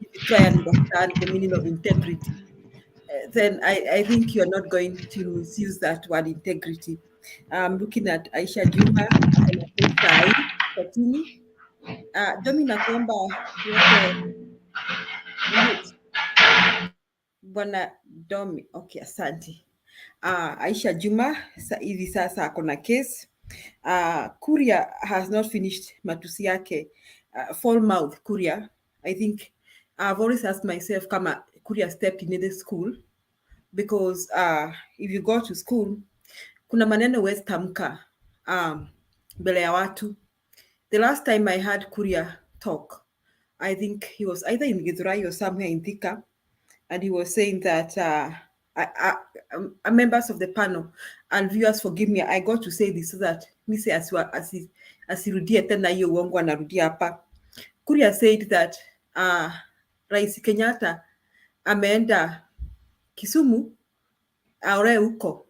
[SPEAKER 3] if you try and understand the meaning of integrity, then I think you're not going to misuse that word integrity. I'm looking at Aisha Juma and Sai Kotini. Domi nakuomba uweke mute. Bwana Domi, okay, asante. Aisha Juma hivi sasa ako na case. Kuria has not finished matusi yake. Full mouth Kuria. I think I've always asked myself kama Kuria stepped in the school, because if you go to school kuna maneno huwezi tamka mbele ya watu. The last time I had Kuria talk, I think he was either in Githurai or somewhere in Thika, and he was saying that members of the panel and viewers, forgive me, I got to say this so that Mise asirudie tena hiyo uongo anarudia hapa. Kuria said that Rais Kenyatta ameenda Kisumu aore huko,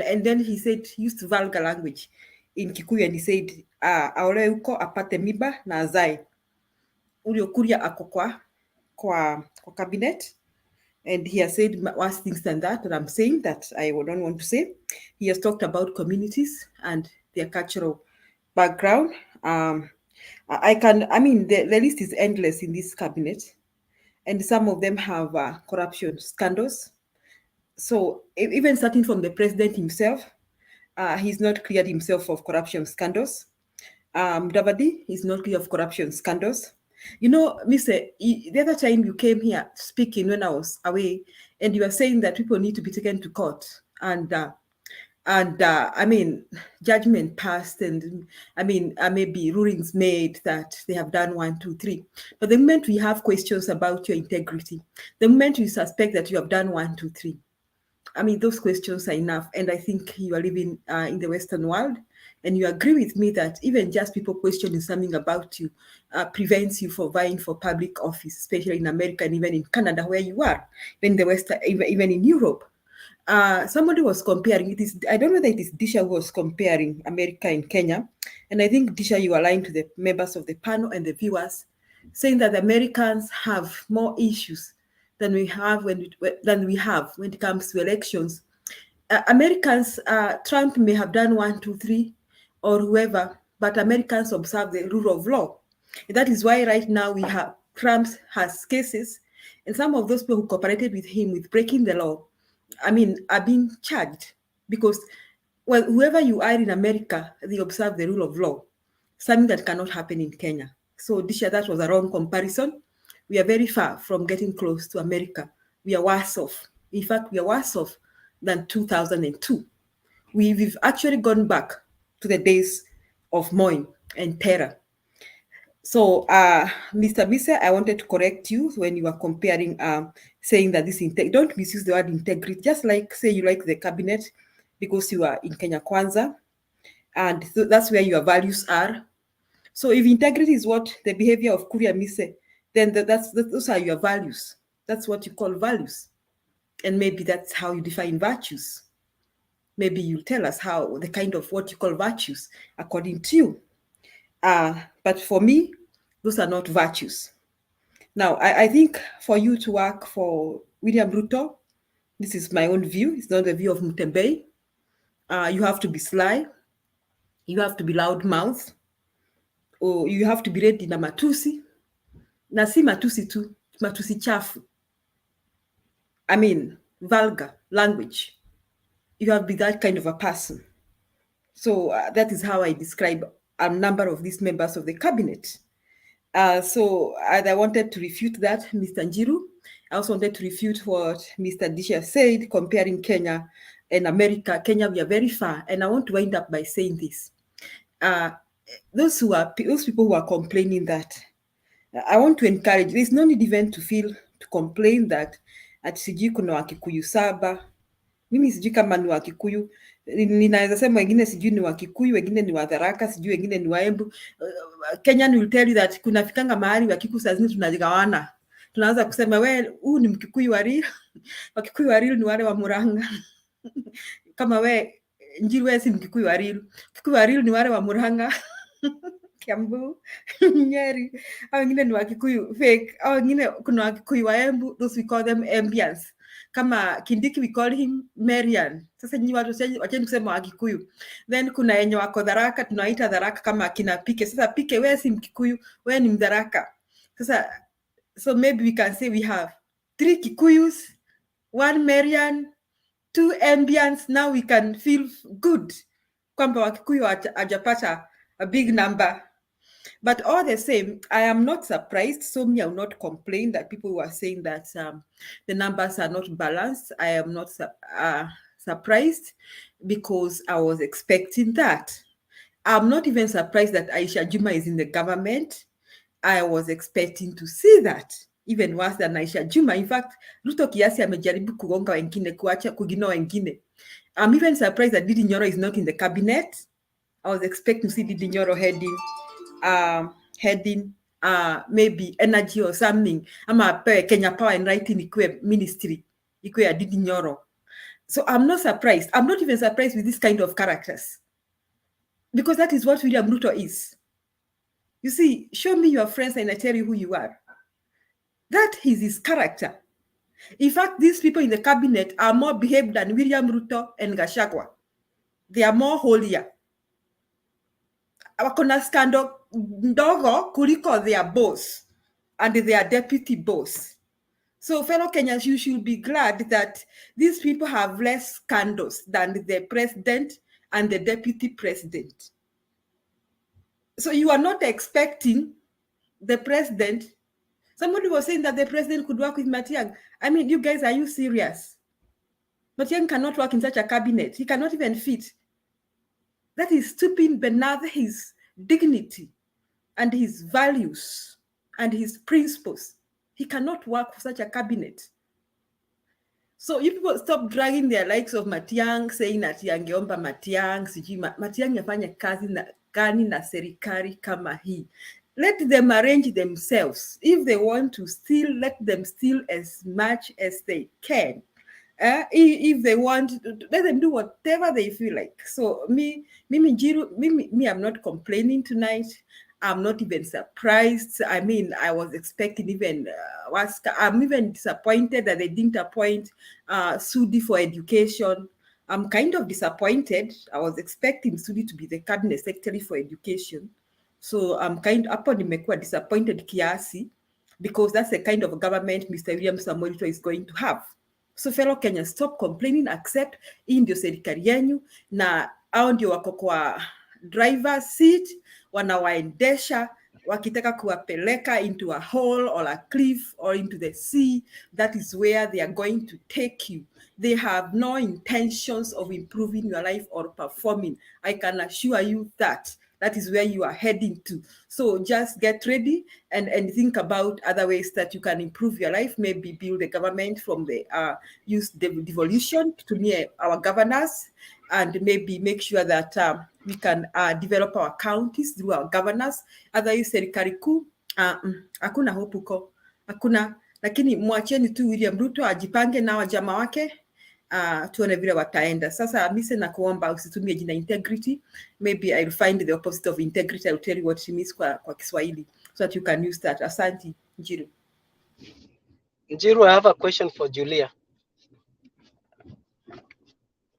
[SPEAKER 3] and then he said, used vulgar language in Kikuyu, and he said aore huko apate miba na azae. Ulio Kuria ako kwa cabinet, and he has said worse things than that, and I'm saying that I don't want to say. He has talked about communities and their cultural background. The list is endless in this cabinet, and some of them have corruption scandals. So even starting from the president himself, he's not cleared himself of corruption scandals. Davadi is not clear of corruption scandals. You know, Mr. The other time you came here speaking when I was away, and you were saying that people need to be taken to court, and judgment passed, and maybe rulings made that they have done 1, 2, 3. But the moment we have questions about your integrity, the moment we suspect that you have done 1, 2, 3, those questions are enough. And I think you are living in the Western world, and you agree with me that even just people questioning something about you prevents you from vying for public office, especially in America and even in Canada, where you are, even in the West, even in Europe. Somebody was comparing it. I don't know whether it is Disha who was comparing America and Kenya, and I think Disha, you aligned to the members of the panel and the viewers, saying that the Americans have more issues than we have when it comes to elections. Americans, Trump may have done 1, 2, 3, or whoever, but Americans observe the rule of law. And that is why right now we have Trump has cases, and some of those people who cooperated with him with breaking the law, are being charged, because whoever you are in America, they observe the rule of law, something that cannot happen in Kenya. So Disha, that was a wrong comparison. We are very far from getting close to America. We are worse off. In fact, we are worse off than 2002. We've actually gone back to the days of Moin and terror. So, Mr. Mise, I wanted to correct you when you were comparing, saying that don't misuse the word integrity. Just like say you like the cabinet because you are in Kenya Kwanza, and that's where your values are. So if integrity is what the behavior of Kuria Mise, then those are your values. That's what you call values. And maybe that's how you define virtues. Maybe you'll tell us how the kind of what you call virtues according to you. But for me, those are not virtues. Now, I think for you to work for William Ruto, this is my own view. It's not the view of Mutembei. You have to be sly. You have to be loudmouth. Or you have to be ready na matusi. Na si matusi tu, matusi chafu. Vulgar language. You have to be that kind of a person. So that is how I describe a number of these members of the cabinet. So I wanted to refute that, Mr. Njiru. I also wanted to refute what Mr. Disha said, comparing Kenya and America. Kenya, we are very far. And I want to wind up by saying this. Those people who are complaining that, I want to encourage, there's no need even to complain that at Siji kuna Wakikuyu saba, Mimi sijui kama ni wa Kikuyu. Ninaweza sema wengine sijui ni wa Kikuyu, wengine ni wa Tharaka, sijui wengine ni wa Embu. Kenyan will tell you that kuna fikanga mahali wa Kikuyu saa zingine tunajigawana. Tunaanza kusema we huu ni Mkikuyu wa real. Wakikuyu wa real ni wale wa Murang'a. Kama we Njiru we si Mkikuyu wa real. Kikuyu wa real ni wale wa Murang'a. Kiambu, Nyeri. Hao wengine ni wa Kikuyu fake. Hao wengine kuna wa Kikuyu wa Embu, those we call them Embians. Kama Kindiki we call him Marian. Sasa nyinyi watu wacheni kusema wa Kikuyu. Then kuna yenye wako Tharaka, tunaita Tharaka kama kina Pike. Sasa Pike wewe si Mkikuyu, wewe ni Mtharaka. Sasa so maybe we can say we have 3 Kikuyus, 1 Marian, 2 Ambians. Now we can feel good kwamba Wakikuyu hajapata a big number. But all the same, I am not surprised. So me, I will not complain that people were saying that the numbers are not balanced. I am not surprised because I was expecting that. I'm not even surprised that Aisha Juma is in the government. I was expecting to see that, even worse than Aisha Juma. In fact, Ruto kiasi amejaribu kugonga wengine, kuacha kugino wengine. I'm even surprised that Didi Nyoro is not in the cabinet. I was expecting to see Didi Nyoro heading maybe energy or something. Ama Kenya Power and Writing ikue ministry, ikue ya Didi Nyoro. So I'm not surprised. I'm not even surprised with this kind of characters. Because that is what William Ruto is. You see, show me your friends and I tell you who you are. That is his character. In fact, these people in the cabinet are more behaved than William Ruto and Gachagua. They are more holier. Wakona scandal ndogo kuliko their boss and their deputy boss. So fellow Kenyans, you should be glad that these people have less scandals than the president and the deputy president. So you are not expecting the president. Somebody was saying that the president could work with Matiang. I mean, you guys, are you serious? Matiang cannot work in such a cabinet. He cannot even fit. That is stooping beneath his dignity and his values and his principles. He cannot work for such a cabinet. So you people stop dragging their likes of Matiang, saying that yangeomba Matiang, Matiang yafanya kazi na gani na serikali kama hii. Let them arrange themselves. If they want to steal, let them steal as much as they can. If they want, let them do whatever they feel like. So me, I'm not complaining tonight. I'm not even surprised. I mean, I was expecting even I'm even disappointed that they didn't appoint Sudi for education. I'm kind of disappointed. I was expecting Sudi to be the cabinet secretary for education. So I'm nimekuwa disappointed kiasi because that's the kind of government Mr. William Samoei Ruto is going to have. So fellow Kenyans, stop complaining, accept hii ndio serikali yenu na hao ndio wako kwa driver seat, wanawaendesha wakitaka kuwapeleka into a hole or a cliff or into the sea. That is where they are going to take you. They have no intentions of improving your life or performing. I can assure you that. That is where you are heading to. So just get ready and think about other ways that you can improve your life. Maybe build a government from the use devolution to near our governors, and maybe make sure that we can develop our counties through our governors. Otherwise, serikali kuu hakuna hope huko, hakuna. Lakini mwacheni tu William Ruto ajipange na wajama wake. Tuone vile wataenda. Sasa mise na kuomba usitumie jina integrity. Maybe I'll find the opposite of integrity. I'll tell you what she means kwa Kiswahili so that you can use that. Asante, Njiru.
[SPEAKER 7] Njiru, I have a question for Julia.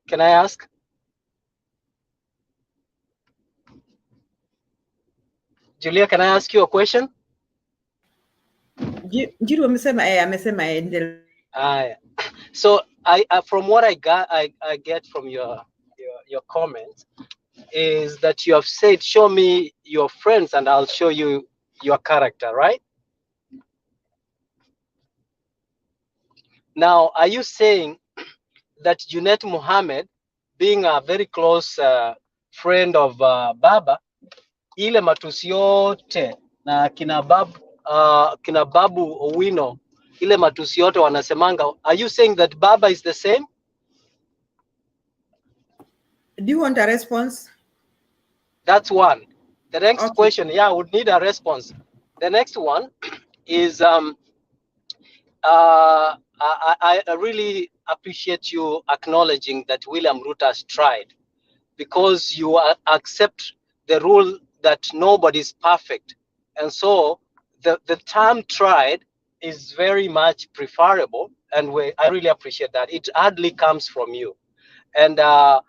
[SPEAKER 7] Can I ask? Julia, can I ask you a question?
[SPEAKER 3] Njiru amesema endelea.
[SPEAKER 7] So I from what I get from your comment is that you have said, show me your friends and I'll show you your character, right? Now, are you saying that Junet Mohammed, being a very close friend of Baba, ile matusi yote na kina Babu Owino, ile matusi yote wanasemanga, are you saying that Baba is the same?
[SPEAKER 3] Do you want a response?
[SPEAKER 7] That's one. The next question, yeah, I would need a response. The next one is I really appreciate you acknowledging that William Ruto has tried, because you accept the rule that nobody is perfect. And so the term tried is very much preferable, and I really appreciate that. It hardly comes from you. And I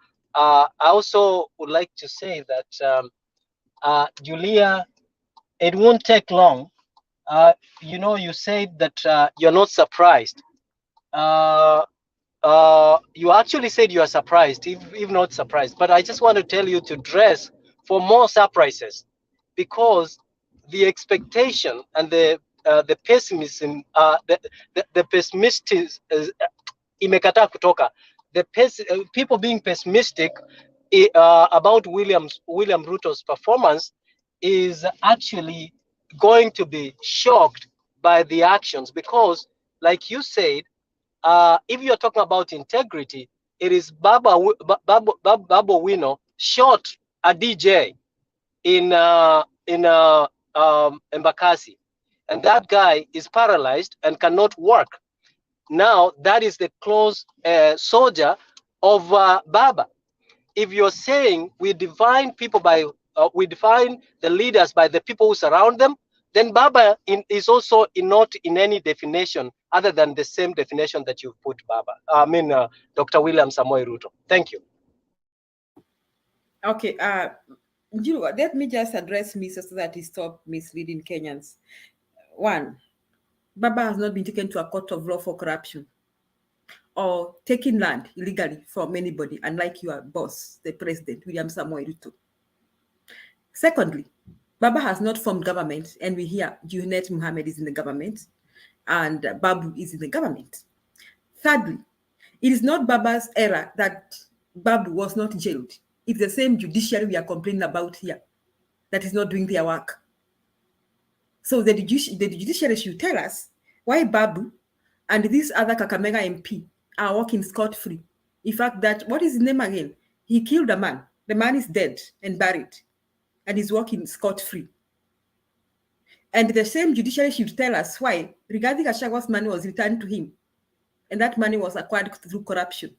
[SPEAKER 7] also would like to say that, Julia, it won't take long. You know, you said that you're not surprised. You actually said you are surprised, if not surprised. But I just want to tell you to dress for more surprises, because the expectation and the pessimism, the pessimistic imekataa kutoka. People being pessimistic about William Ruto's performance is actually going to be shocked by the actions, because, like you said, if you're talking about integrity, it is Babo Wino shot a DJ in Embakasi, and that guy is paralyzed and cannot work. Now that is the close soldier of Baba. If you're saying we define people by we define the leaders by the people who surround them, then Baba is also not in any definition other than the same definition that you put Baba. I mean, Dr. William Samoei Ruto. Thank you.
[SPEAKER 3] Okay. Let me just address me so that he stop misleading Kenyans. One, Baba has not been taken to a court of law for corruption or taking land illegally from anybody, unlike your boss, the president, William Samoei Ruto. Secondly, Baba has not formed government, and we hear Junet Mohammed is in the government and Babu is in the government. Thirdly, it is not Baba's error that Babu was not jailed. It's the same judiciary we are complaining about here that is not doing their work. So the judiciary should tell us why Babu and this other Kakamega MP are walking scot-free. In fact, that, what is his name again? He killed a man. The man is dead and buried, and he's walking scot-free. And the same judiciary should tell us why Rigathi Gachagwa's money was returned to him, and that money was acquired through corruption.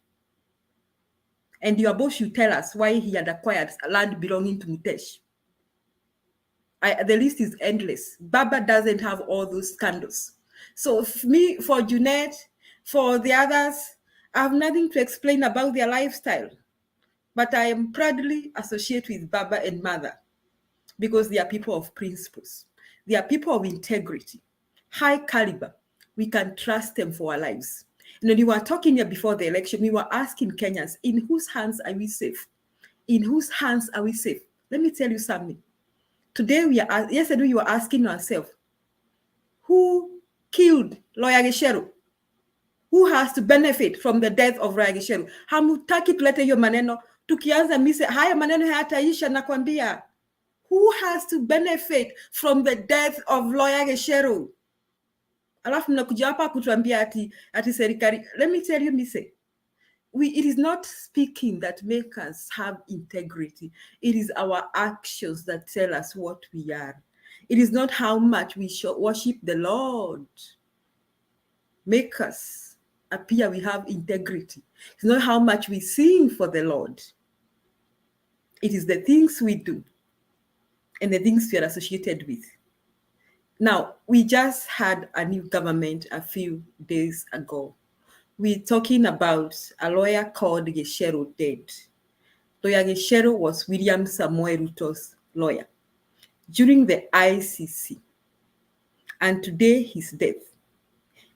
[SPEAKER 3] And your boss should tell us why he had acquired land belonging to Mutesh. The list is endless. Baba doesn't have all those scandals. So for Junet, for the others, I have nothing to explain about their lifestyle. But I am proudly associated with Baba and Mother because they are people of principles. They are people of integrity, high caliber. We can trust them for our lives. And when we were talking here before the election, we were asking Kenyans, in whose hands are we safe? In whose hands are we safe? Let me tell you something. Today, yesterday we were asking ourselves, who killed Lawyer Gesheru? Who has to benefit from the death of Lawyer Gesheru? Hamutaki tulete hiyo maneno. Tukianza mise, haya maneno hayataisha nakwambia. Who has to benefit from the death of Lawyer Gesheru? Alafu mnakuja hapa kutuambia ati serikali. Let me tell you, mise. It is not speaking that make us have integrity. It is our actions that tell us what we are. It is not how much we worship the Lord make us appear we have integrity. It's not how much we sing for the Lord. It is the things we do and the things we are associated with. Now, we just had a new government a few days ago. We're talking about a lawyer called Gesheru dead. Lawyer Gesheru was William Samoei Ruto's lawyer during the ICC. And today, his death.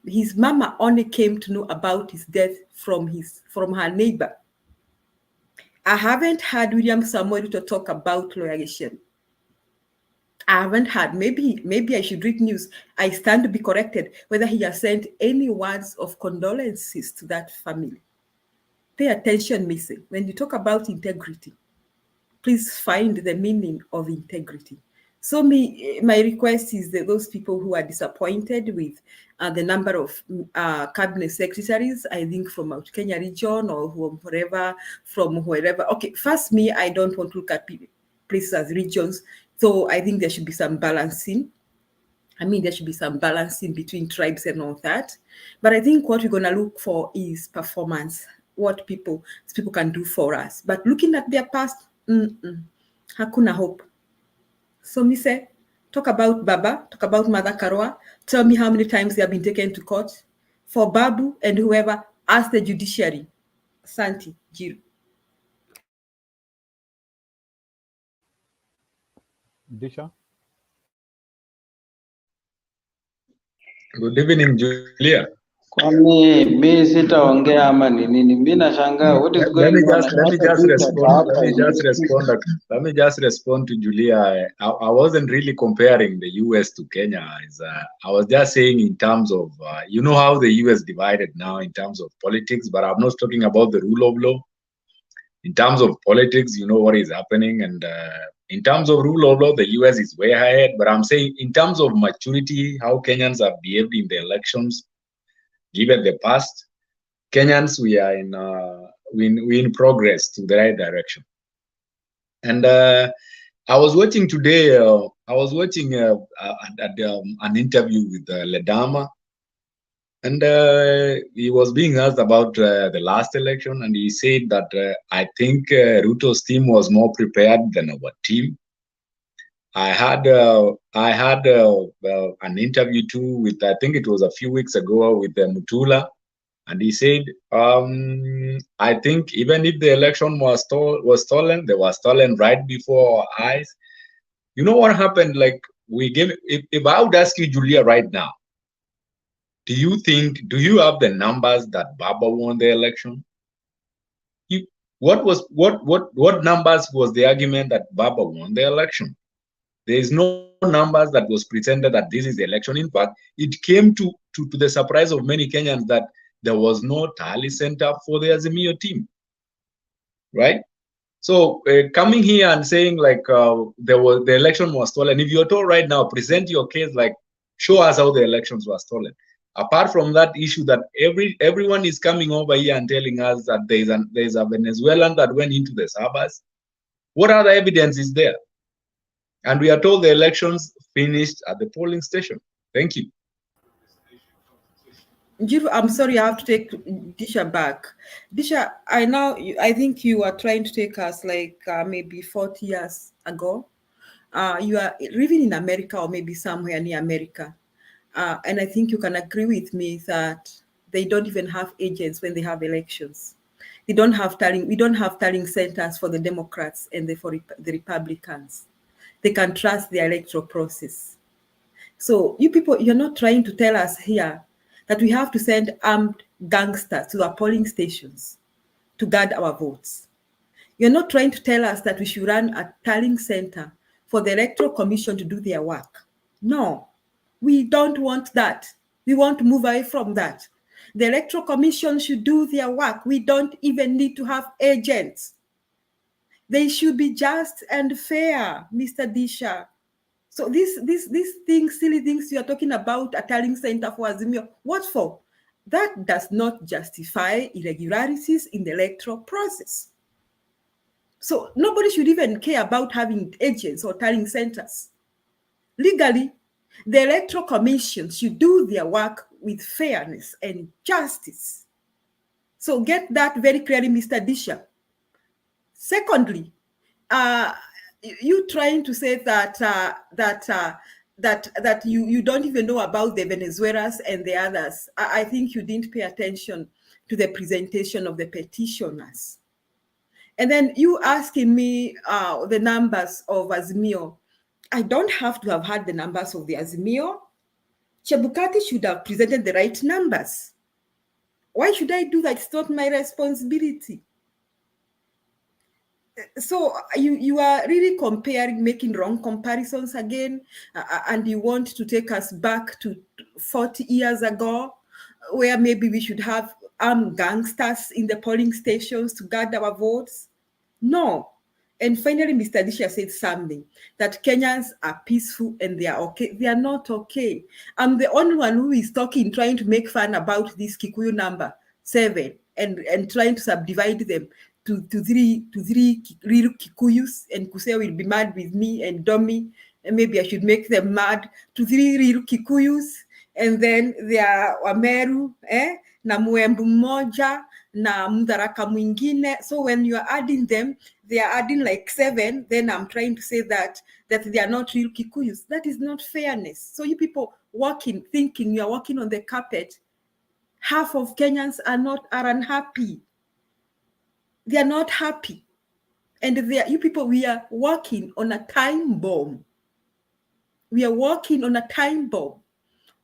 [SPEAKER 3] His mama only came to know about his death from her neighbor. I haven't heard William Samoei Ruto talk about Lawyer Gesheru. I haven't heard. Maybe I should read news. I stand to be corrected whether he has sent any words of condolences to that family. Pay attention, Missy. When you talk about integrity, please find the meaning of integrity. So my request is that those people who are disappointed with the number of cabinet secretaries, I think from Mount Kenya region or from wherever. Okay, first I don't want to look at places as regions. So I think there should be some balancing. There should be some balancing between tribes and all that. But I think what we're going to look for is performance, what people can do for us. But looking at their past, hakuna hope. So me say, talk about Baba, talk about Mother Karua. Tell me how many times they have been taken to court for Babu and whoever. Ask the judiciary. Santi, Jiru.
[SPEAKER 11] Disha?
[SPEAKER 21] Good evening, Julia.
[SPEAKER 17] Kwani mi sitaongea ama ni nini? Mi nashangaa what is
[SPEAKER 21] Let
[SPEAKER 17] going
[SPEAKER 21] me
[SPEAKER 17] on.
[SPEAKER 21] just respond. Let me just respond to Julia. I wasn't really comparing the US to Kenya. I was just saying in terms of you know how the US divided now in terms of politics, but I'm not talking about the rule of law. In terms of politics, you know what is happening, and in terms of rule of law, the US is way ahead. But I'm saying in terms of maturity, how Kenyans have behaved in the elections, given the past, Kenyans, we are we in progress to the right direction. And I was watching today. I was watching an interview with Ledama, and he was being asked about the last election, and he said that I think Ruto's team was more prepared than our team. I had an interview too with, I think it was a few weeks ago, with Mutula. And he said, I think even if the election was stolen, they were stolen right before our eyes. You know what happened? Like if I would ask you, Julia, right now, do you have the numbers that Baba won the election? What numbers was the argument that Baba won the election? There is no numbers that was presented that this is the election. In fact, it came to the surprise of many Kenyans that there was no tally center for the Azimio team, right? So coming here and saying like the election was stolen. If you're told right now, present your case, like show us how the elections were stolen. Apart from that issue that everyone is coming over here and telling us that there's a Venezuelan that went into the suburbs. What other evidence is there? And we are told the elections finished at the polling station. Thank you.
[SPEAKER 3] I'm sorry, I have to take Disha back. Disha, I think you are trying to take us like maybe 40 years ago. You are living in America or maybe somewhere near America. And I think you can agree with me that they don't even have agents when they have elections. We don't have tallying centers for the Democrats and for the Republicans. They can trust the electoral process. So you people, you're not trying to tell us here that we have to send armed gangsters to our polling stations to guard our votes. You're not trying to tell us that we should run a tallying center for the Electoral Commission to do their work. No, we don't want that. We want to move away from that. The Electoral Commission should do their work. We don't even need to have agents. They should be just and fair, Mr. Disha. So these things, silly things you are talking about, a tallying center for Azimio, what for? That does not justify irregularities in the electoral process. So nobody should even care about having agents or tallying centers. Legally, the Electoral Commission should do their work with fairness and justice. So get that very clearly, Mr. Disha. Secondly, you trying to say that that you don't even know about the Venezuelans and the others. I think you didn't pay attention to the presentation of the petitioners. And then you asking me the numbers of Azimio. I don't have to have had the numbers of the Azimio. Chebukati should have presented the right numbers. Why should I do that? It's not my responsibility. So you are really making wrong comparisons again, and you want to take us back to 40 years ago, where maybe we should have armed gangsters in the polling stations to guard our votes. No, And finally, Mr. Disha said something that Kenyans are peaceful and they are okay. They are not okay. I'm the only one who is talking, trying to make fun about this Kikuyu number 7 and trying to subdivide them to three real Kikuyus, and Kuse will be mad with me, and Domi, and maybe I should make them mad, to 3 real Kikuyus, and then there are Wameru, na Mwembu mmoja, na Mdaraka mwingine. So when you are adding them, they are adding like 7, then I'm trying to say that they are not real Kikuyus. That is not fairness. So you people walking, thinking you are walking on the carpet. Half of Kenyans are unhappy. They are not happy. And you people, we are working on a time bomb. We are working on a time bomb.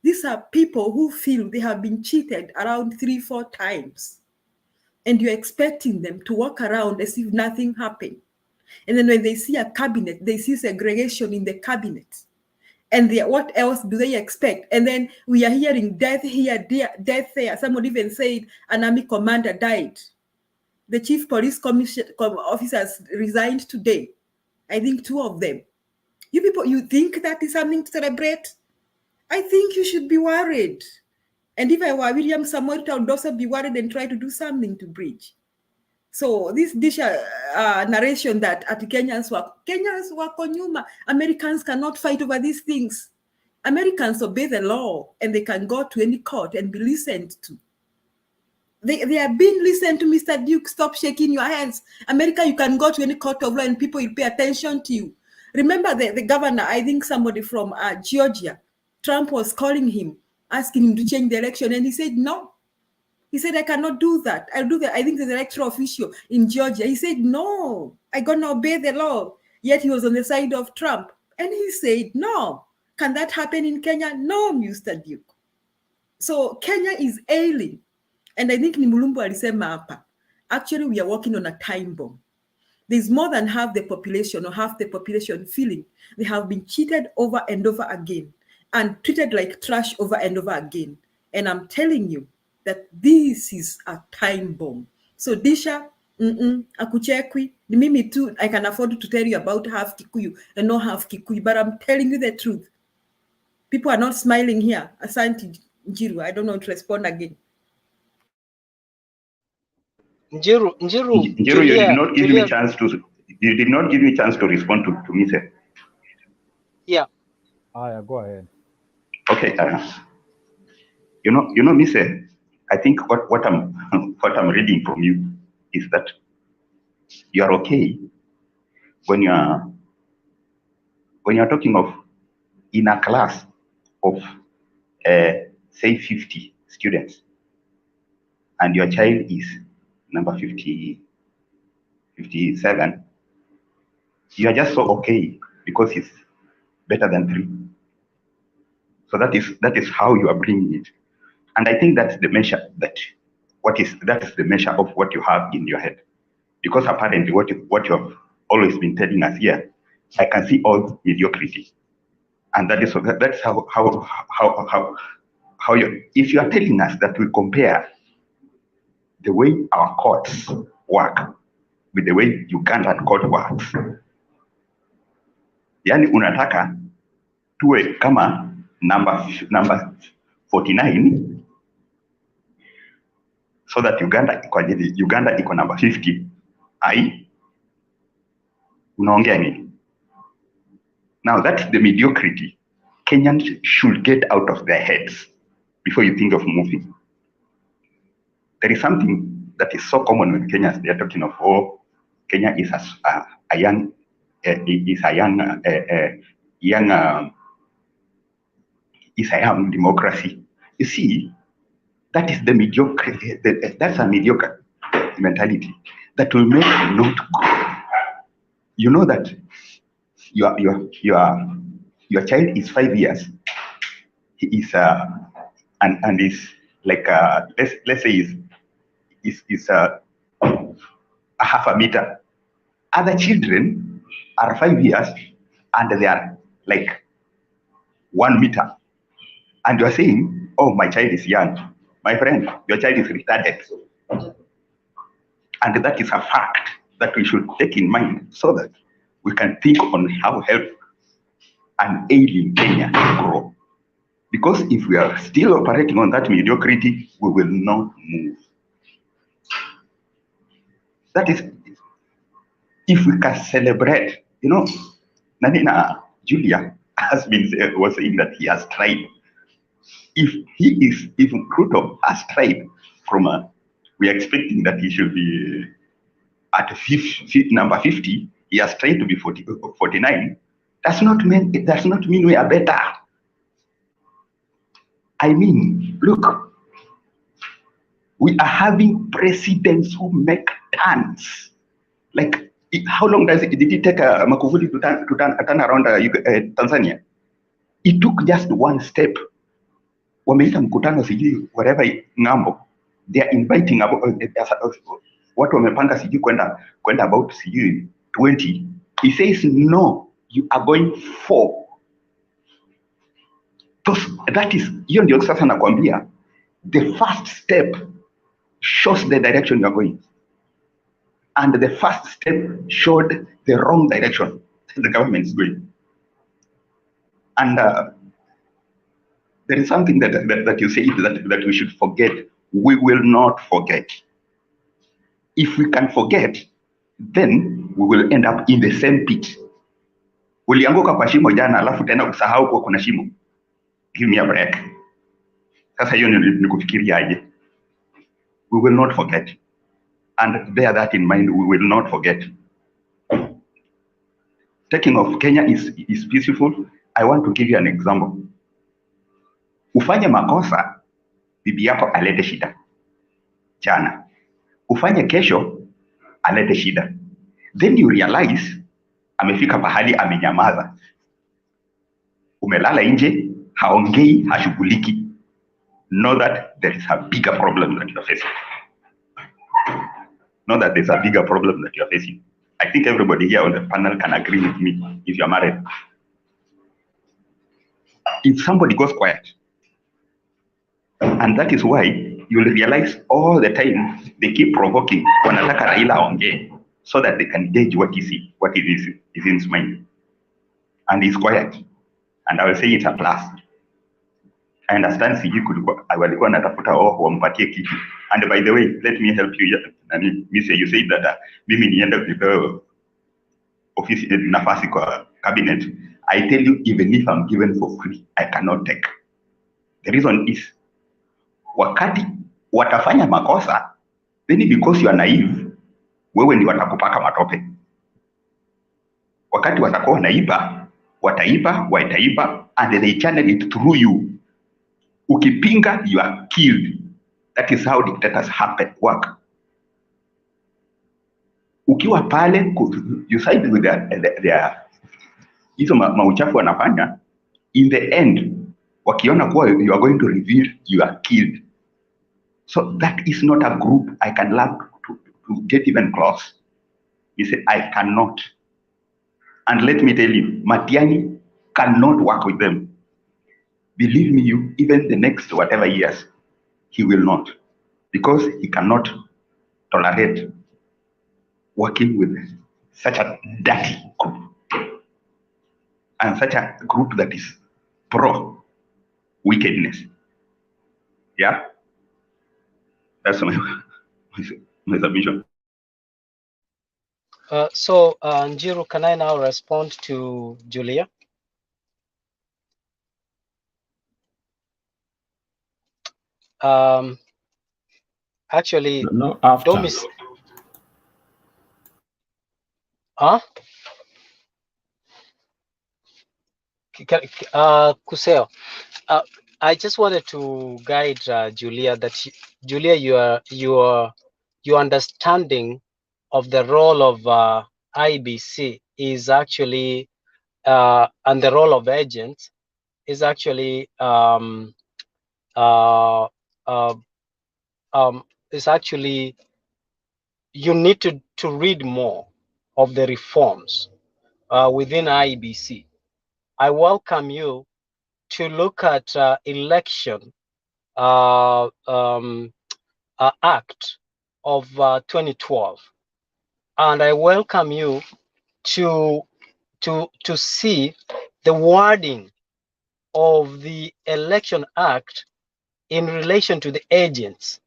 [SPEAKER 3] These are people who feel they have been cheated around 3-4 times. And you're expecting them to walk around as if nothing happened. And then when they see a cabinet, they see segregation in the cabinet. And what else do they expect? And then we are hearing death here, death there. Someone even said an army commander died. The chief police officers resigned today. I think 2 of them. You people, you think that is something to celebrate? I think you should be worried. And if I were William Samoei, I would also be worried and try to do something to bridge. So this narration that at Kenyans were nyuma, Americans cannot fight over these things. Americans obey the law and they can go to any court and be listened to. They are being listened to, Mr. Duke. Stop shaking your hands. America, you can go to any court of law and people will pay attention to you. Remember the governor, I think somebody from Georgia, Trump was calling him, asking him to change the election, and he said no. He said, I cannot do that. I'll do that. I think there's an electoral official in Georgia. He said, no, I'm going to obey the law. Yet he was on the side of Trump. And he said, no. Can that happen in Kenya? No, Mr. Duke. So Kenya is ailing. And I think Nimulumbu alisema hapa. Actually, we are working on a time bomb. There's more than half the population feeling they have been cheated over and over again and treated like trash over and over again. And I'm telling you that this is a time bomb. So Disha, akuchekwi, ni mimi too, I can afford to tell you about half Kikuyu and not half Kikuyu, but I'm telling you the truth. People are not smiling here. Asante Njiru, I don't know to respond again.
[SPEAKER 1] Njiru, you did not give me a chance to. You did not give me a chance to respond to me, sir.
[SPEAKER 7] Yeah.
[SPEAKER 11] Go ahead.
[SPEAKER 1] Okay. You know, me, sir. I think what I'm reading from you is that you are okay when you're talking of in a class of say 50 students, and your child is number 57, you are just so okay because it's better than 3. So that is how you are bringing it. And I think that's the measure that is the measure of what you have in your head. Because apparently what you have always been telling us here, I can see all mediocrity. And that's how you, if you are telling us that we compare the way our courts work with the way Ugandan court works, yani unataka tuwe kama number 49 so that Uganda iko number 50. Unaongea nini? Now that's the mediocrity Kenyans should get out of their heads before you think of moving. There is something that is so common with Kenyans. They are talking of, oh, Kenya is a young democracy. You see, that is the mediocre. That's a mediocre mentality that will make you not grow. You know that your child is 5 years. He is and is like let's say is a half a meter. Other children are 5 years and they are like 1 meter. And you are saying, oh, my child is young. My friend, your child is retarded. And that is a fact that we should take in mind so that we can think on how help an ailing Kenya to grow. Because if we are still operating on that mediocrity, we will not move. That is, if we can celebrate, you know, Nanina Julia was saying that he has tried. If Ruto has tried from we are expecting that he should be at number 50, he has tried to be 49. Does not mean we are better. I mean, look, we are having presidents who make turns. Like, how long did it take Magufuli to turn around Tanzania? It took just one step. Wameita mkutano sijui whatever ng'ambo, they are inviting watu wamepanga sijui kwenda about sijui 20. He says no, you are going 4. That is, hiyo ndio sasa nakwambia, the first step shows the direction you are going, and the first step showed the wrong direction the government is going. And there is something that you say that we should forget. We will not forget. If we can forget, then we will end up in the same pit. Ulianguka kwa shimo jana alafu tena usahau kwa kuna shimo. Give me a break. Sasa hiyo ni kufikiriaje? We will not forget. And bear that in mind, we will not forget. Taking of Kenya is peaceful. I want to give you an example. Ufanye makosa, bibi yako alete shida jana. Ufanye kesho, alete shida. Then you realize, amefika pahali amenyamaza. Umelala nje, haongei, hashughuliki. Know that there is a bigger problem that you are facing. Know that there's a bigger problem that you are facing. I think everybody here on the panel can agree with me if you are married. If somebody goes quiet, and that is why you'll realize all the time they keep provoking wanataka Raila aongee so that they can gauge what is in his mind. And he's quiet. And I will say it's a plus. I understand walikuwa natafuta wampatie kitu. And by the way, let me help you. You said that mimi nienda kupewa office nafasi kwa cabinet. I tell you, even if I'm given for free, I cannot take. The reason is, wakati watafanya makosa, then because you are naive, wewe ndi watakupaka matope. Wakati watakuwa naiba, wataiba, and they channel it through you. Ukipinga, you are killed. That is how dictators work. Ukiwa pale, you side with their hizo mauchafu wanafanya, in the end, wakiona kuwa you are going to reveal, you are killed. So that is not a group I can love to get even close. He said, I cannot. And let me tell you, Matiani cannot work with them. Believe me, even the next whatever years, he will not. Because he cannot tolerate working with such a dirty group. And such a group that is pro-wickedness. Yeah? That's my submission.
[SPEAKER 7] So, Njiru, can I now respond to Julia? Actually,
[SPEAKER 13] no, after.
[SPEAKER 7] don't miss. Huh? Kuseo, I just wanted to guide Julia that Julia, your understanding of the role of IBC is actually and the role of agents is actually is actually, you need to read more of the reforms within IBC. I welcome you to look at election act of 2012. and I welcome you to see the wording of the Election Act in relation to the agents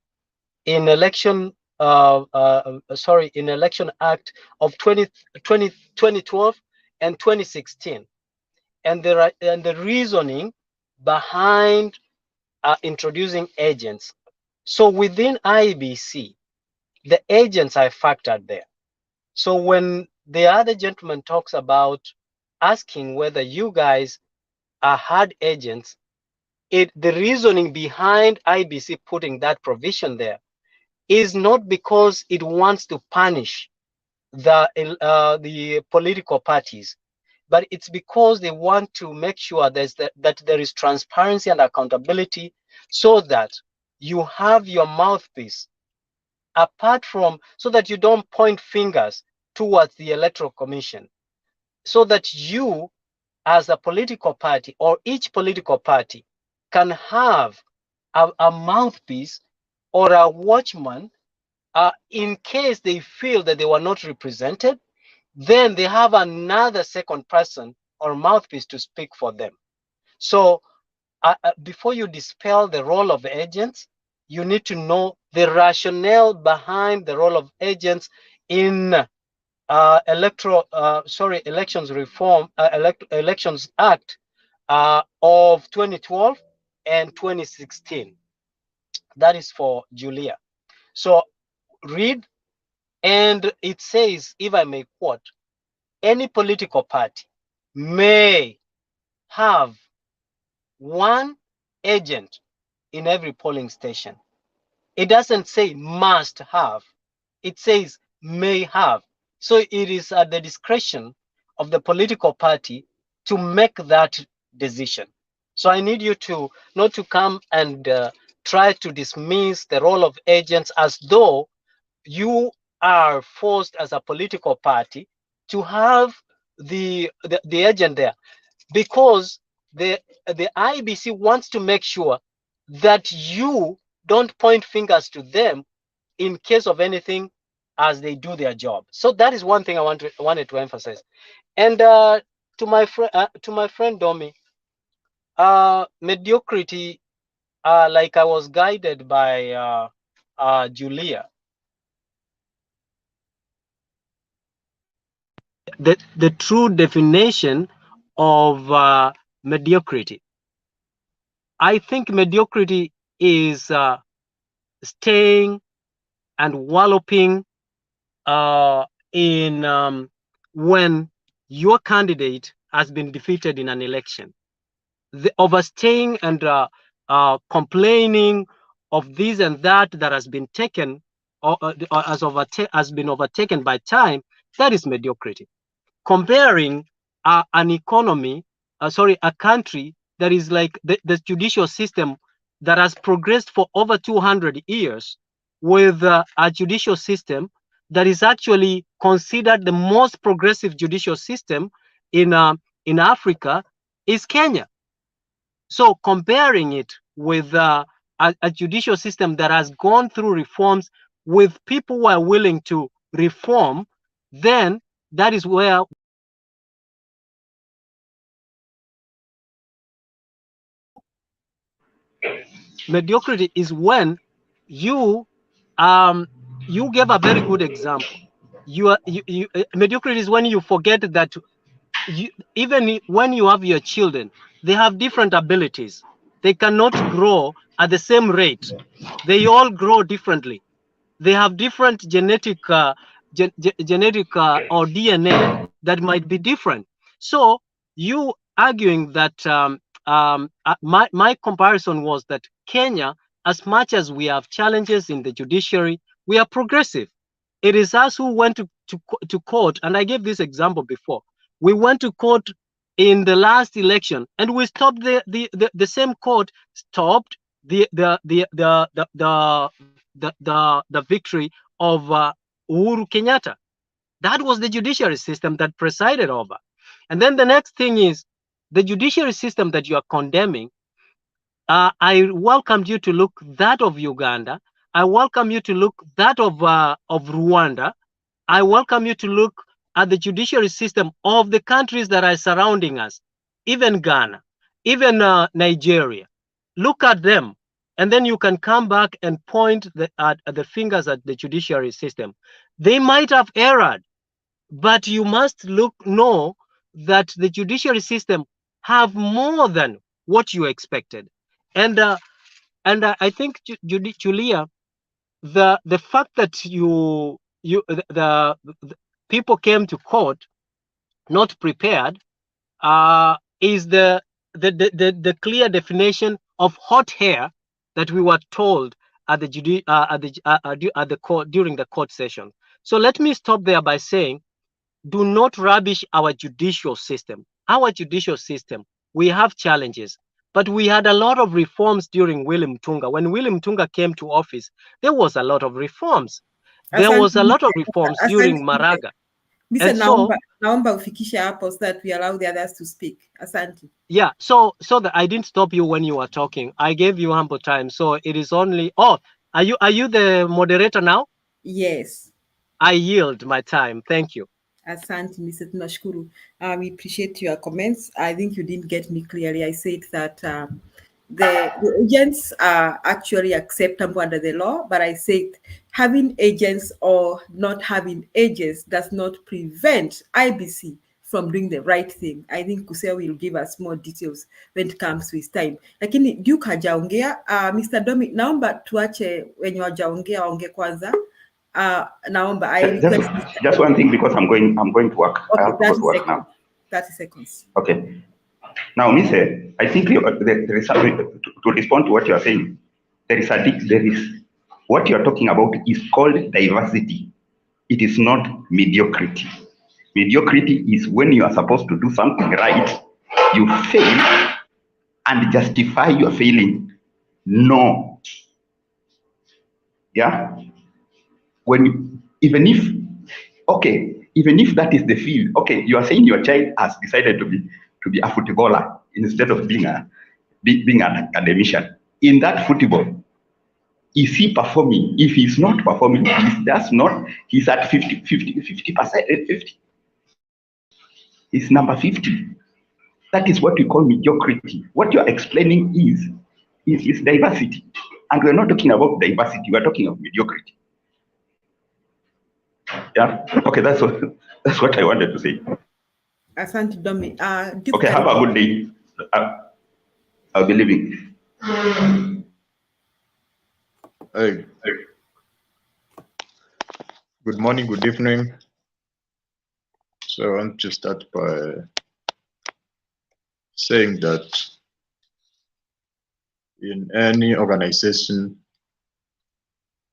[SPEAKER 7] in Election in Election Act of 2012 and 2016, and the reasoning behind introducing agents. So within IBC, the agents are factored there. So when the other gentleman talks about asking whether you guys are hard agents, the reasoning behind IBC putting that provision there is not because it wants to punish the political parties, but it's because they want to make sure that there is transparency and accountability, so that you have your mouthpiece apart from, so that you don't point fingers towards the Electoral Commission, so that you as a political party or each political party can have a mouthpiece or a watchman in case they feel that they were not represented. Then they have another second person or mouthpiece to speak for them. So before you dispel the role of agents, you need to know the rationale behind the role of agents in Elections Reform, Elections Act of 2012 and 2016. That is for Julia. So read, and it says, if I may quote, any political party may have one agent in every polling station. It doesn't say must have, it says may have. So it is at the discretion of the political party to make that decision. So I need you to not to come and try to dismiss the role of agents as though you are forced as a political party to have the agent there, because the IBC wants to make sure that you don't point fingers to them in case of anything as they do their job. So that is one thing I wanted to emphasize. And to my friend Domi, mediocrity, like I was guided by Julia. The true definition of mediocrity. I think mediocrity is staying and walloping in when your candidate has been defeated in an election. The overstaying and complaining of this and that has been taken or has been overtaken by time, that is mediocrity. Comparing an economy, a country that is like the judicial system that has progressed for over 200 years with a judicial system that is actually considered the most progressive judicial system in Africa is Kenya. So comparing it with a judicial system that has gone through reforms with people who are willing to reform, then that is where mediocrity is. When you gave a very good example. Mediocrity is when you forget that even when you have your children, they have different abilities. They cannot grow at the same rate. They all grow differently. They have different genetic or DNA that might be different. So you arguing that my comparison was that Kenya, as much as we have challenges in the judiciary, we are progressive. It is us who went to court, and I gave this example before. We went to court in the last election, and we stopped the same court stopped the victory of Uhuru Kenyatta. That was the judiciary system that presided over. And then the next thing is the judiciary system that you are condemning. I welcomed you to look that of Uganda. I welcome you to look that of Rwanda. I welcome you to look at the judiciary system of the countries that are surrounding us, even Ghana, even Nigeria. Look at them, and then you can come back and point at the fingers at the judiciary system. They might have erred, but you must know that the judiciary system have more than what you expected. And I think, Julia, the fact that the people came to court not prepared is the clear definition of hot hair that we were told at the court during the court session. So let me stop there by saying, do not rubbish our judicial system. Our judicial system, we have challenges, but we had a lot of reforms during William Tunga. When William Tunga came to office, there was a lot of reforms. There was a lot of reforms during Maraga.
[SPEAKER 3] Mr.
[SPEAKER 7] And so,
[SPEAKER 3] naomba ufikishe hapo so that we allow the others to speak. Asante.
[SPEAKER 7] Yeah, so that I didn't stop you when you were talking. I gave you ample time. So it is only, oh, are you the moderator now?
[SPEAKER 3] Yes.
[SPEAKER 7] I yield my time. Thank you.
[SPEAKER 3] Asante, Mr. Tunashukuru. We appreciate your comments. I think you didn't get me clearly. I said that the agents are actually acceptable under the law, but I said having agents or not having agents does not prevent IBC from doing the right thing. I think Kusea will give us more details when it comes to his time. Lakini Duke hajaongea. Mr. Domi, naomba tuache wenye hajaongea waongee kwanza. Naomba, I request
[SPEAKER 1] just one thing, because I'm going to work.
[SPEAKER 3] Okay,
[SPEAKER 1] I have to go to work now.
[SPEAKER 3] 30 seconds.
[SPEAKER 1] Okay. Now, Mr. I think there is something to respond to what you are saying. There is what you are talking about is called diversity. It is not mediocrity. Mediocrity is when you are supposed to do something right, you fail and justify your failing. No. Yeah. Even if that is the field, okay, you are saying your child has decided to be a footballer instead of being an academician. In that football, is he performing? If he's not performing, he's at 50%. He's number 50. That is what we call mediocrity. What you're explaining is diversity. And we're not talking about diversity, we're talking of mediocrity. Yeah. Okay, that's what I wanted to say.
[SPEAKER 3] Asante Domi.
[SPEAKER 1] Okay, have a good day. I'll be leaving.
[SPEAKER 9] Hey. Good morning, good evening. So I want to start by saying that in any organization,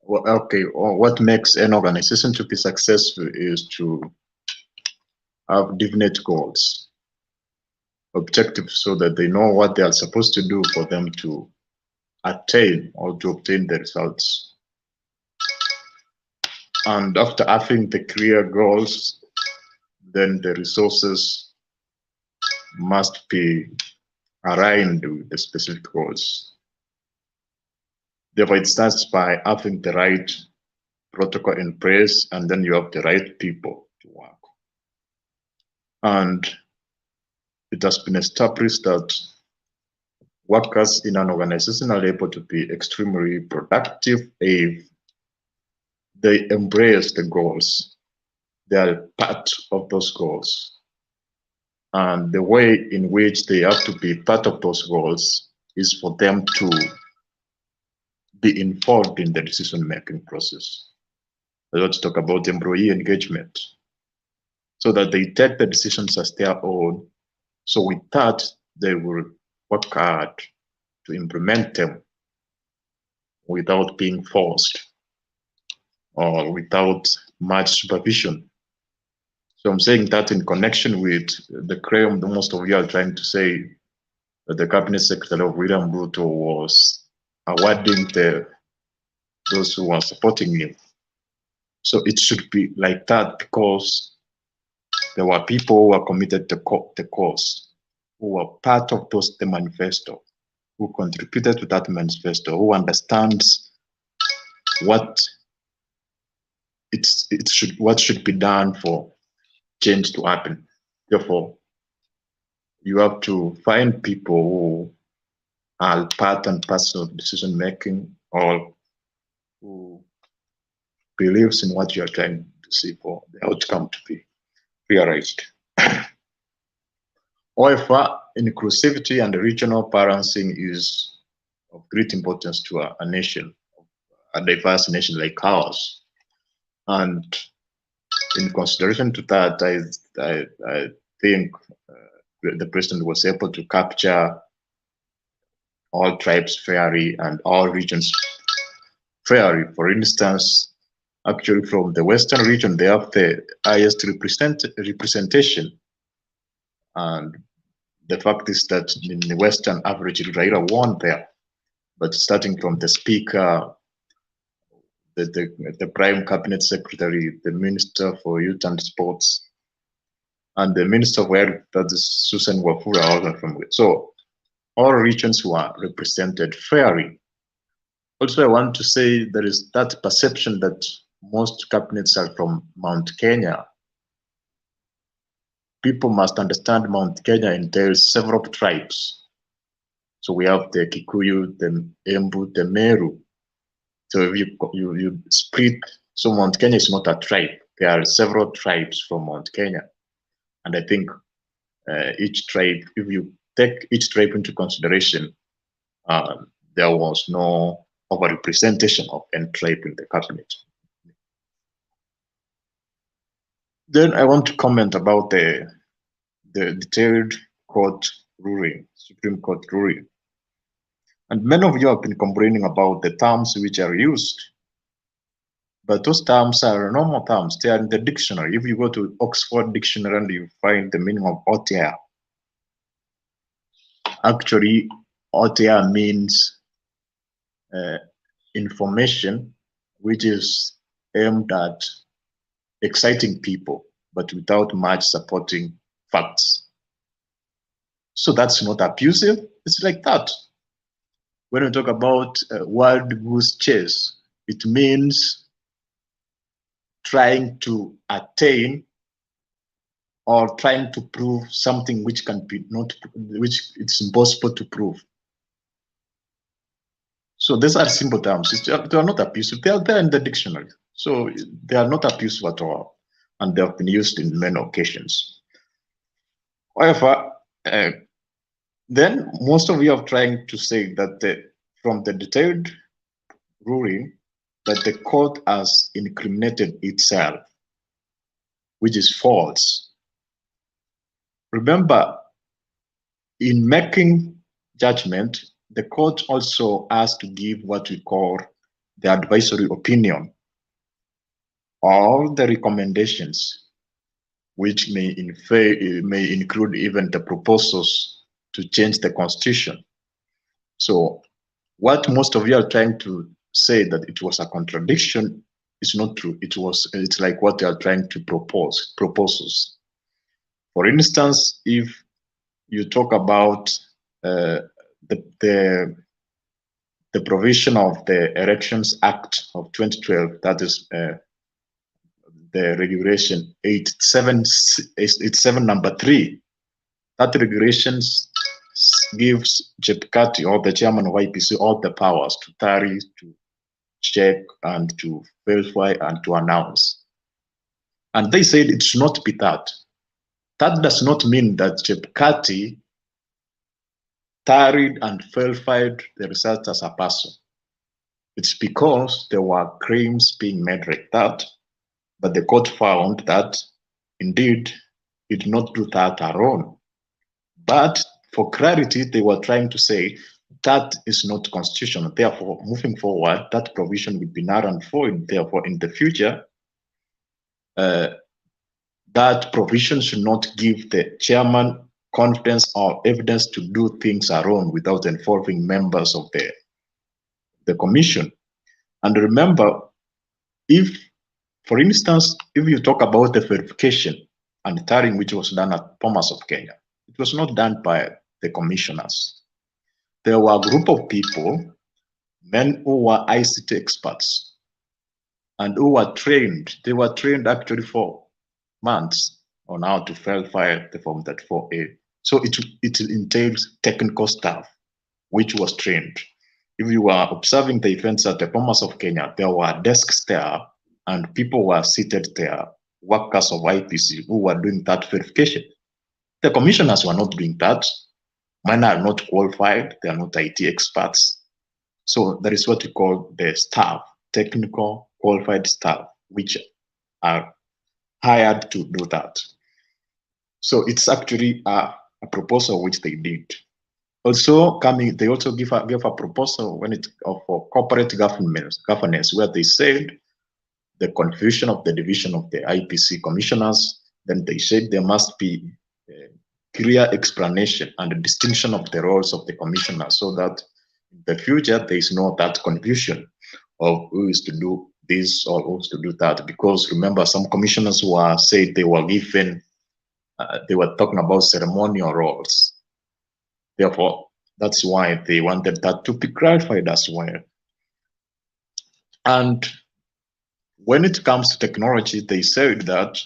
[SPEAKER 9] what makes an organization to be successful is to have definite goals, objectives, so that they know what they are supposed to do for them to attain or to obtain the results. And after having the clear goals, then the resources must be aligned with the specific goals. Therefore, it starts by having the right protocol in place, and then you have the right people to work. And it has been established that workers in an organization are able to be extremely productive if they embrace the goals. They are part of those goals. And the way in which they have to be part of those goals is for them to be involved in the decision-making process. Let's talk about employee engagement, so that they take the decisions as their own. So with that, they will work hard to implement them without being forced or without much supervision. So I'm saying that in connection with the claim that most of you are trying to say that the cabinet secretary of William Ruto was awarding those who are supporting him. So it should be like that, because there were people who were committed to the cause, who were part of the manifesto, who contributed to that manifesto, who understands what what should be done for change to happen. Therefore, you have to find people who are part and parcel of decision making, or who believes in what you are trying to see for the outcome to be realized. However, inclusivity and regional balancing is of great importance to a nation, a diverse nation like ours. And in consideration to that, I think the president was able to capture all tribes fairly and all regions fairly. For instance, actually from the Western region, they have the highest representation. And the fact is that in the Western average, Raila won there. But starting from the speaker, the prime cabinet secretary, the minister for youth and sports, and the minister of health, that is Susan Wafula, all from it. So all regions were represented fairly. Also, I want to say there is that perception that most cabinets are from Mount Kenya. People must understand Mount Kenya entails several tribes. So we have the Kikuyu, the Embu, the Meru. So if you split, so Mount Kenya is not a tribe. There are several tribes from Mount Kenya. And I think each tribe, if you take each tribe into consideration, there was no overrepresentation of any tribe in the cabinet. Then I want to comment about the detailed court ruling, Supreme Court ruling. And many of you have been complaining about the terms which are used. But those terms are normal terms. They are in the dictionary. If you go to Oxford Dictionary and you find the meaning of OTR, actually, OTR means information which is aimed at exciting people, but without much supporting facts. So that's not abusive. It's like that. When we talk about wild goose chase, it means trying to attain or trying to prove something which can be not, which it's impossible to prove. So these are simple terms. They are not abusive. They are there in the dictionary. So they are not abusive at all. And they have been used in many occasions. However, then most of you are trying to say that from the detailed ruling, that the court has incriminated itself, which is false. Remember, in making judgment, the court also has to give what we call the advisory opinion, or the recommendations, which may include even the proposals to change the constitution. So what most of you are trying to say that it was a contradiction is not true. It's like what they are trying to propose, proposals. For instance, if you talk about the provision of the Elections Act of 2012, that is the regulation 87 number 3, that regulations gives Chebukati, or the chairman of IPC, all the powers to tally, to check, and to verify, and to announce. And they said it should not be that. That does not mean that Chebukati tallied and verified the results as a person. It's because there were claims being made like that, but the court found that indeed it did not do that alone. But for clarity, they were trying to say that is not constitutional. Therefore, moving forward, that provision will be null and void. Therefore, in the future, that provision should not give the chairman confidence or evidence to do things alone without involving members of the commission. And remember, if, for instance, if you talk about the verification and tallying which was done at Bomas of Kenya, it was not done by the commissioners. There were a group of people, men who were ICT experts, and who were trained. They were trained actually for months on how to file the Form 34A. So it entails technical staff, which was trained. If you were observing the events at the Bomas of Kenya, there were desks there and people were seated there, workers of IPC who were doing that verification. The commissioners were not doing that. Mine are not qualified, they are not IT experts. So that is what we call the staff, technical qualified staff, which are hired to do that. So it's actually a proposal which they did. Also they also give a proposal for corporate governance, where they said the confusion of the division of the IPC commissioners. Then they said there must be a clear explanation and a distinction of the roles of the commissioners, so that in the future there is no that confusion of who is to do this or who is to do that. Because remember, some commissioners were said they were given, they were talking about ceremonial roles. Therefore, that's why they wanted that to be clarified as well. And when it comes to technology, they said that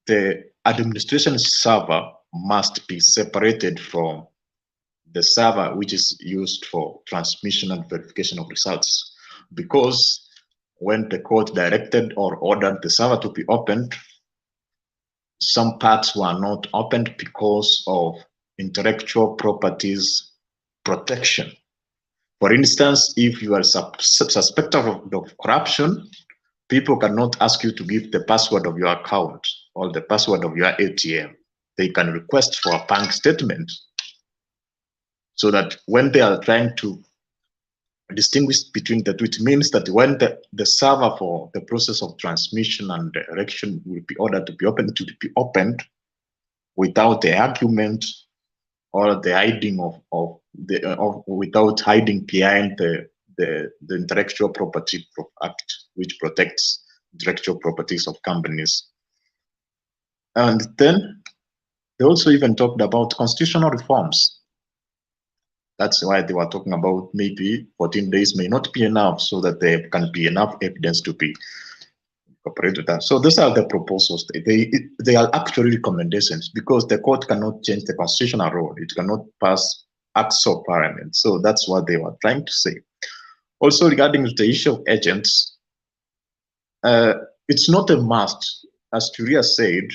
[SPEAKER 9] the administration server must be separated from the server which is used for transmission and verification of results. Because when the court directed or ordered the server to be opened, some parts were not opened because of intellectual properties protection. For instance, if you are suspected of corruption, people cannot ask you to give the password of your account or the password of your ATM. They can request for a bank statement, so that when they are trying to distinguish between the two, it means that when the server for the process of transmission and direction will be ordered to be opened without the argument or the hiding without hiding behind the Intellectual Property Act, which protects intellectual properties of companies. And then they also even talked about constitutional reforms. That's why they were talking about maybe 14 days may not be enough, so that there can be enough evidence to be incorporated. So these are the proposals. They are actually recommendations, because the court cannot change the constitutional rule. It cannot pass acts of parliament. So that's what they were trying to say. Also, regarding the issue of agents, it's not a must. As Turia said,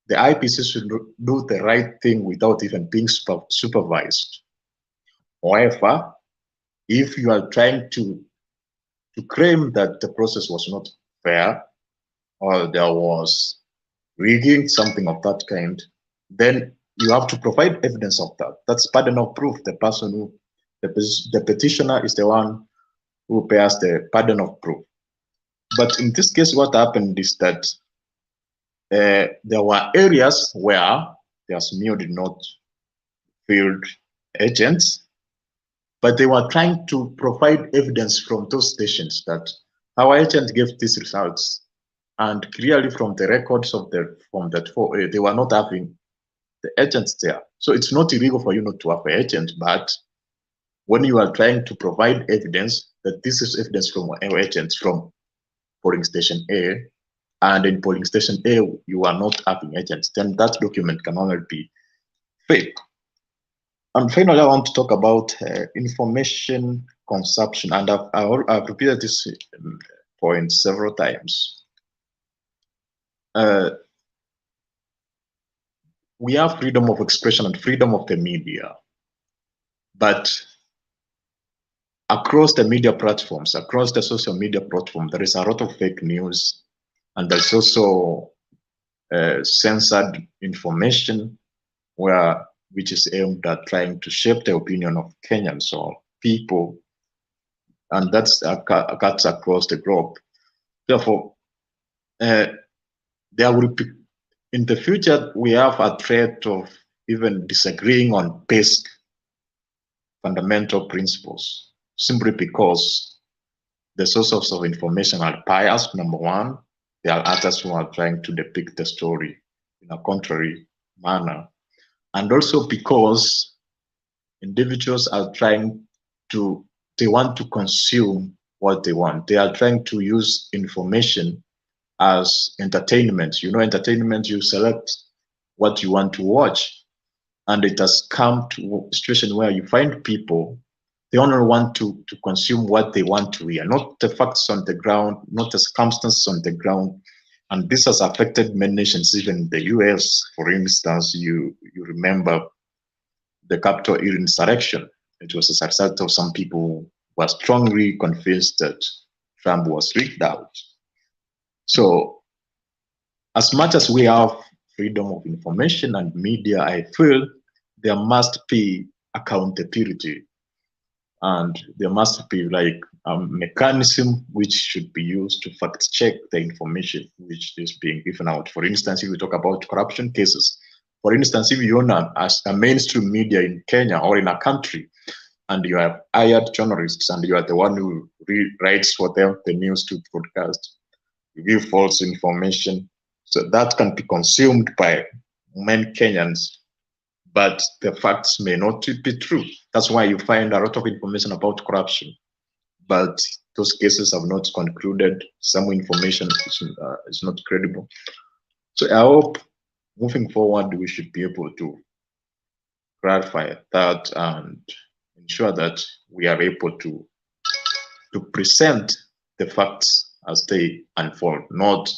[SPEAKER 9] the IPC should do the right thing without even being supervised. However, if you are trying to claim that the process was not fair, or there was rigging, something of that kind, then you have to provide evidence of that. That's burden of proof. The person the petitioner is the one who bears the burden of proof. But in this case, what happened is that there were areas where the ASMIO did not field agents, but they were trying to provide evidence from those stations that our agent gave these results. And clearly from the records of from that 4A, they were not having the agents there. So it's not illegal for you not to have an agent, but when you are trying to provide evidence that this is evidence from our agents from polling station A, and in polling station A, you are not having agents, then that document can only be fake. And finally, I want to talk about information consumption, and I've repeated this point several times. We have freedom of expression and freedom of the media, but across the media platforms, across the social media platform, there is a lot of fake news, and there's also censored information which is aimed at trying to shape the opinion of Kenyans or people, and that's cuts across the globe. Therefore, there will be, in the future, we have a threat of even disagreeing on basic fundamental principles, simply because the sources of information are biased, number one. There are others who are trying to depict the story in a contrary manner. And also because individuals are they want to consume what they want. They are trying to use information as entertainment. You know, entertainment, you select what you want to watch. And it has come to a situation where you find people, they only want to consume what they want to hear, not the facts on the ground, not the circumstances on the ground. And this has affected many nations, even the US, for instance. You remember the Capitol Hill insurrection. It was a result of some people who were strongly convinced that Trump was rigged out. So as much as we have freedom of information and media, I feel there must be accountability, and there must be like a mechanism which should be used to fact check the information which is being given out. For instance, if we talk about corruption cases, for instance, if you own a mainstream media in Kenya or in a country, and you have hired journalists and you are the one who writes for them the news to broadcast, you give false information, so that can be consumed by many Kenyans, but the facts may not be true. That's why you find a lot of information about corruption, but those cases have not concluded. Some information is not credible. So I hope moving forward, we should be able to clarify that and ensure that we are able to present the facts as they unfold, not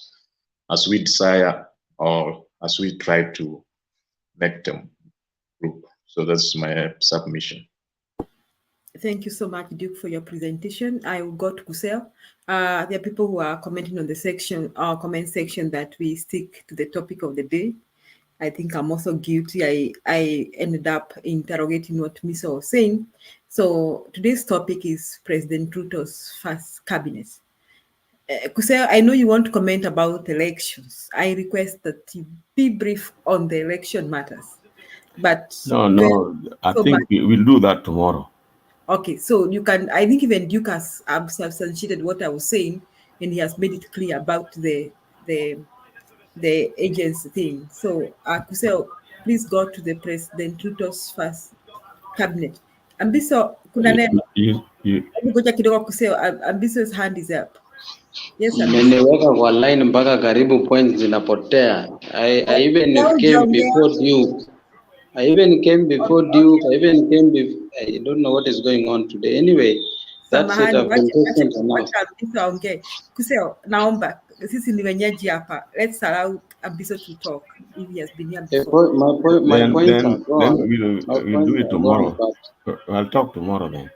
[SPEAKER 9] as we desire or as we try to make them group. So that's my submission.
[SPEAKER 3] Thank you so much, Duke, for your presentation. I will go to Kusel. There are people who are commenting on the section, our comment section, that we stick to the topic of the day. I think I'm also guilty. I ended up interrogating what Miso was saying. So today's topic is President Ruto's first cabinet. Kusel, I know you want to comment about elections. I request that you be brief on the election matters. But
[SPEAKER 10] no, I think we'll do that tomorrow.
[SPEAKER 3] Okay, so you can, I think even Duke has substantiated what I was saying, and he has made it clear about the agency thing. So, Kusel, please go to the President Ruto's first cabinet. Ambiso, kuna neno? Ngoja kidogo Kusel, Ambiso's hand is up. Yes,
[SPEAKER 17] Mmeniweka kwa line mpaka karibu points zinapotea. I even came before Duke. I even came before Duke. I even came before. I don't know what is going on today. Anyway, that's it. I've been patient enough.
[SPEAKER 3] Kusel, naomba sisi ni wenyeji hapa. Let's allow Ambiso to talk if he has been here before.
[SPEAKER 17] My points are gone.
[SPEAKER 10] Then we'll do it tomorrow. I'll talk tomorrow then.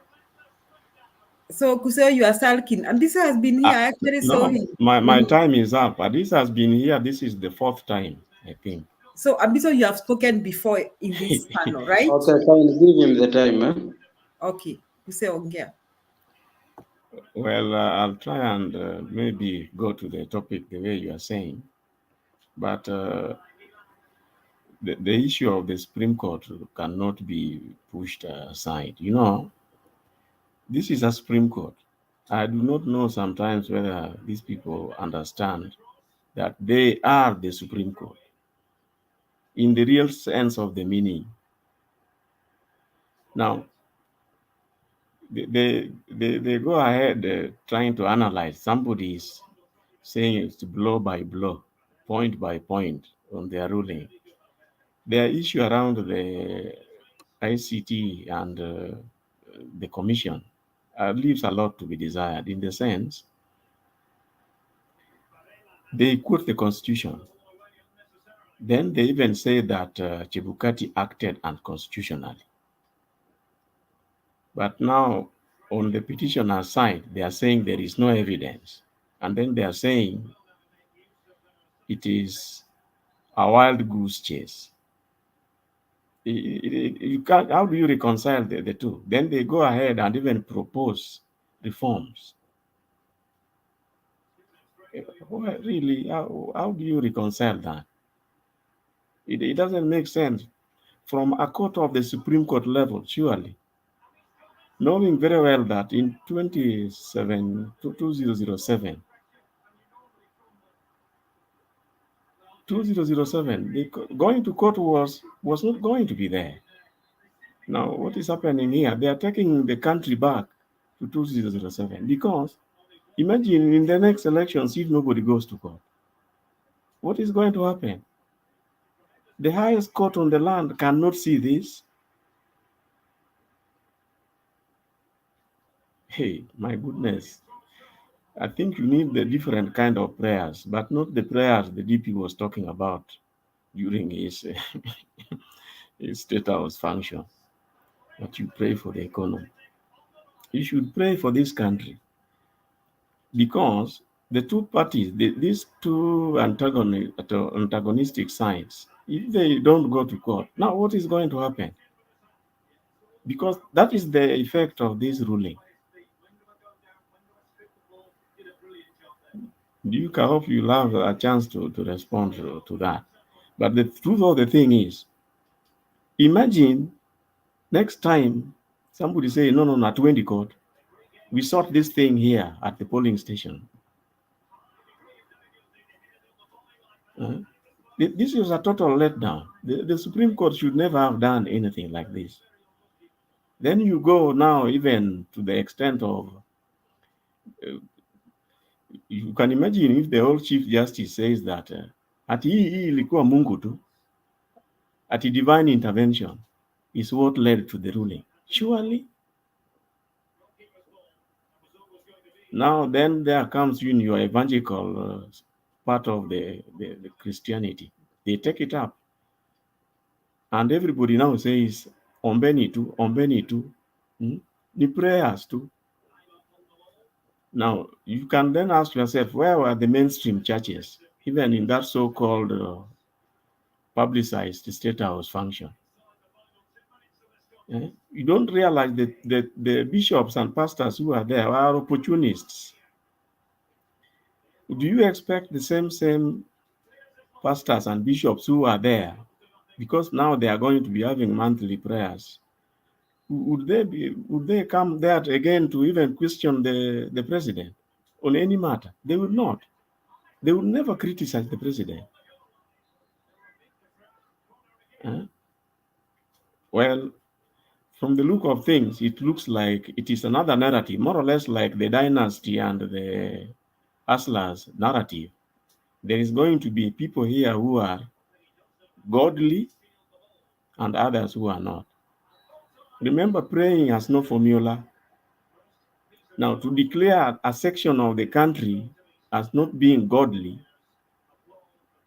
[SPEAKER 3] So Kusel, you are sulking. Ambiso has been here. I actually saw him.
[SPEAKER 10] My time is up. This has been here. This is the 4th time, I think.
[SPEAKER 3] So Ambiso, you have spoken before in this panel, right?
[SPEAKER 17] Okay, fine. Give him the time, eh?
[SPEAKER 3] Okay, Kusel ongea.
[SPEAKER 10] Well, I'll try and maybe go to the topic the way you are saying, but the issue of the Supreme Court cannot be pushed aside. You know, this is a Supreme Court. I do not know sometimes whether these people understand that they are the Supreme Court in the real sense of the meaning. Now, they go ahead trying to analyze. Somebody is saying it's blow by blow, point by point on their ruling. Their issue around the ICT and the commission leaves a lot to be desired, in the sense they quote the Constitution. Then they even say that Chebukati acted unconstitutionally. But now, on the petitioner's side, they are saying there is no evidence. And then they are saying it is a wild goose chase. You can't, how do you reconcile the two? Then they go ahead and even propose reforms. Well, really, how do you reconcile that? It doesn't make sense from a court of the Supreme Court level, surely. Knowing very well that in 2007, going to court was not going to be there. Now, what is happening here? They are taking the country back to 2007. Because imagine in the next elections, if nobody goes to court, what is going to happen? The highest court on the land cannot see this. Hey, my goodness. I think you need the different kind of prayers, but not the prayers the DP was talking about during his, his state house function. That you pray for the economy. You should pray for this country, because the two parties, these two antagonistic sides, if they don't go to court, now what is going to happen? Because that is the effect of this ruling. Duke, I hope you'll have a chance to respond to that. But the truth of the thing is, imagine next time somebody say, no, not 20 court. We sort this thing here at the polling station. This is a total letdown. The Supreme Court should never have done anything like this. Then you go now even to the extent of, you can imagine if the old Chief Justice says that ati hii ilikuwa Mungu tu, ati divine intervention is what led to the ruling. Surely. Now then there comes in your evangelical part of the Christianity. They take it up. And everybody now says, ombeni tu, the prayers too. Now, you can then ask yourself, where were the mainstream churches, even in that so-called publicized state house function? You don't realize that the bishops and pastors who are there are opportunists. Do you expect the same pastors and bishops who are there, because now they are going to be having monthly prayers, would they come there again to even question the president on any matter? They will not. They will never criticize the president. Well, from the look of things, it looks like it is another narrative, more or less like the dynasty and the Hustlers narrative. There is going to be people here who are godly and others who are not. Remember, praying has no formula. Now, to declare a section of the country as not being godly,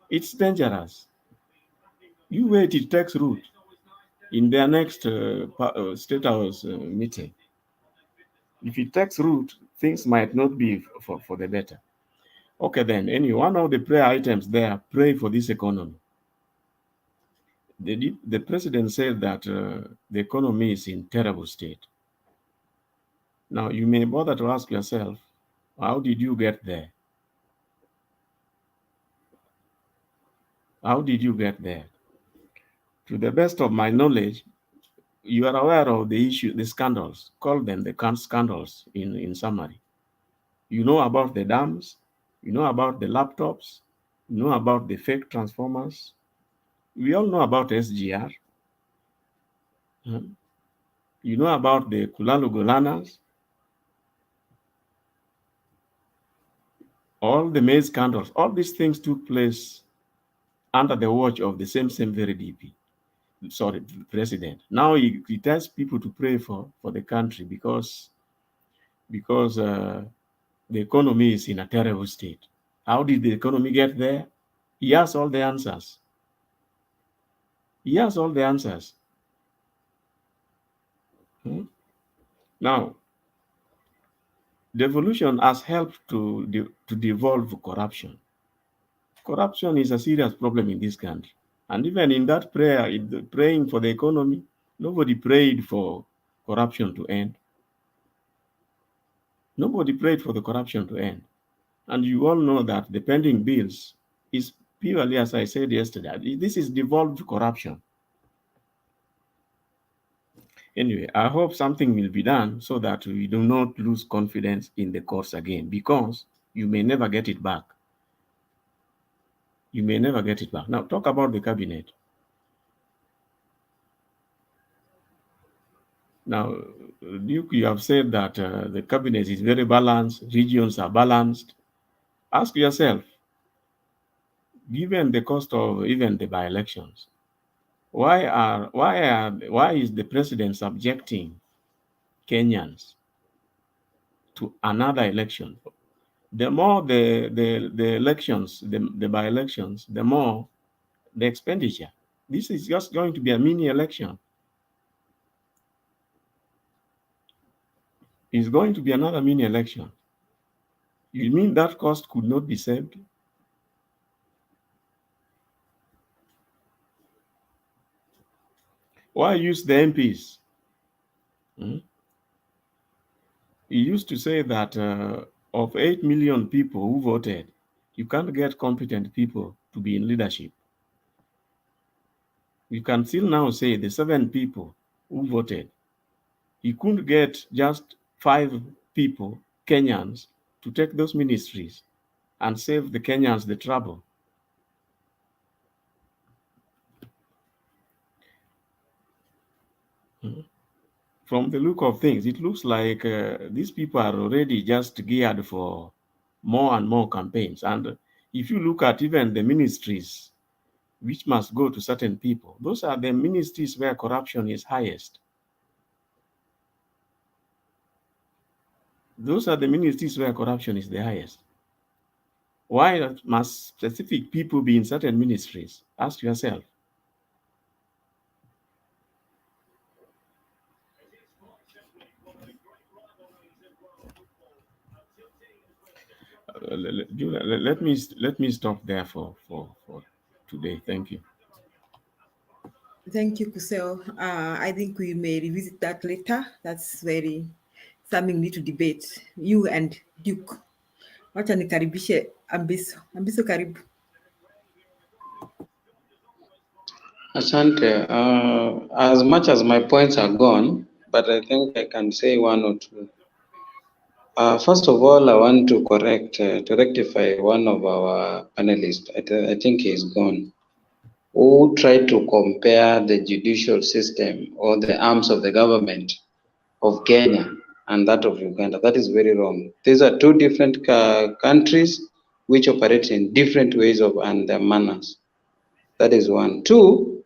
[SPEAKER 10] it's dangerous. You wait, it takes root in their next state house meeting. If it takes root, things might not be for the better. Okay, then, anyway, one of the prayer items there, pray for this economy. The president said that the economy is in terrible state. Now, you may bother to ask yourself, how did you get there? How did you get there? To the best of my knowledge, you are aware of the issue, the scandals, call them the scandals in summary. You know about the dams, you know about the laptops, you know about the fake transformers. We all know about SGR. You know about the Kulalu Golanas. All the maize scandals, all these things took place under the watch of the same very DP. Sorry, president. Now he tells people to pray for the country because the economy is in a terrible state. How did the economy get there? He has all the answers. He has all the answers. Now, devolution has helped to devolve corruption. Corruption is a serious problem in this country. And even in that prayer, praying for the economy, nobody prayed for corruption to end. Nobody prayed for the corruption to end. And you all know that the pending bills is purely, as I said yesterday, this is devolved corruption. Anyway, I hope something will be done so that we do not lose confidence in the courts again, because you may never get it back. You may never get it back. Now, talk about the cabinet. Now, Duke, you have said that the cabinet is very balanced, regions are balanced. Ask yourself, given the cost of even the by-elections, why is the president subjecting Kenyans to another election? The more the elections, the by-elections, the more the expenditure. This is just going to be a mini election. It's going to be another mini election. You mean that cost could not be saved? Why use the MPs? He used to say that of 8 million people who voted, you can't get competent people to be in leadership. You can still now say the 7 people who voted, you couldn't get just 5 people, Kenyans, to take those ministries and save the Kenyans the trouble. From the look of things, it looks like these people are already just geared for more and more campaigns. And if you look at even the ministries which must go to certain people, those are the ministries where corruption is highest. Those are the ministries where corruption is the highest. Why must specific people be in certain ministries? Ask yourself. Let me stop there for today. Thank you.
[SPEAKER 3] Thank you, Kuseo. I think we may revisit that later. That's very something we need to debate. You and Duke. Wacha nikaribishe Ambiso. Ambiso, karibu.
[SPEAKER 17] Asante. As much as my points are gone, but I think I can say one or two. First of all, I want to rectify one of our panelists. I think he's gone, who tried to compare the judicial system or the arms of the government of Kenya and that of Uganda. That is very wrong. These are two different countries which operate in different ways and their manners. That is one. Two,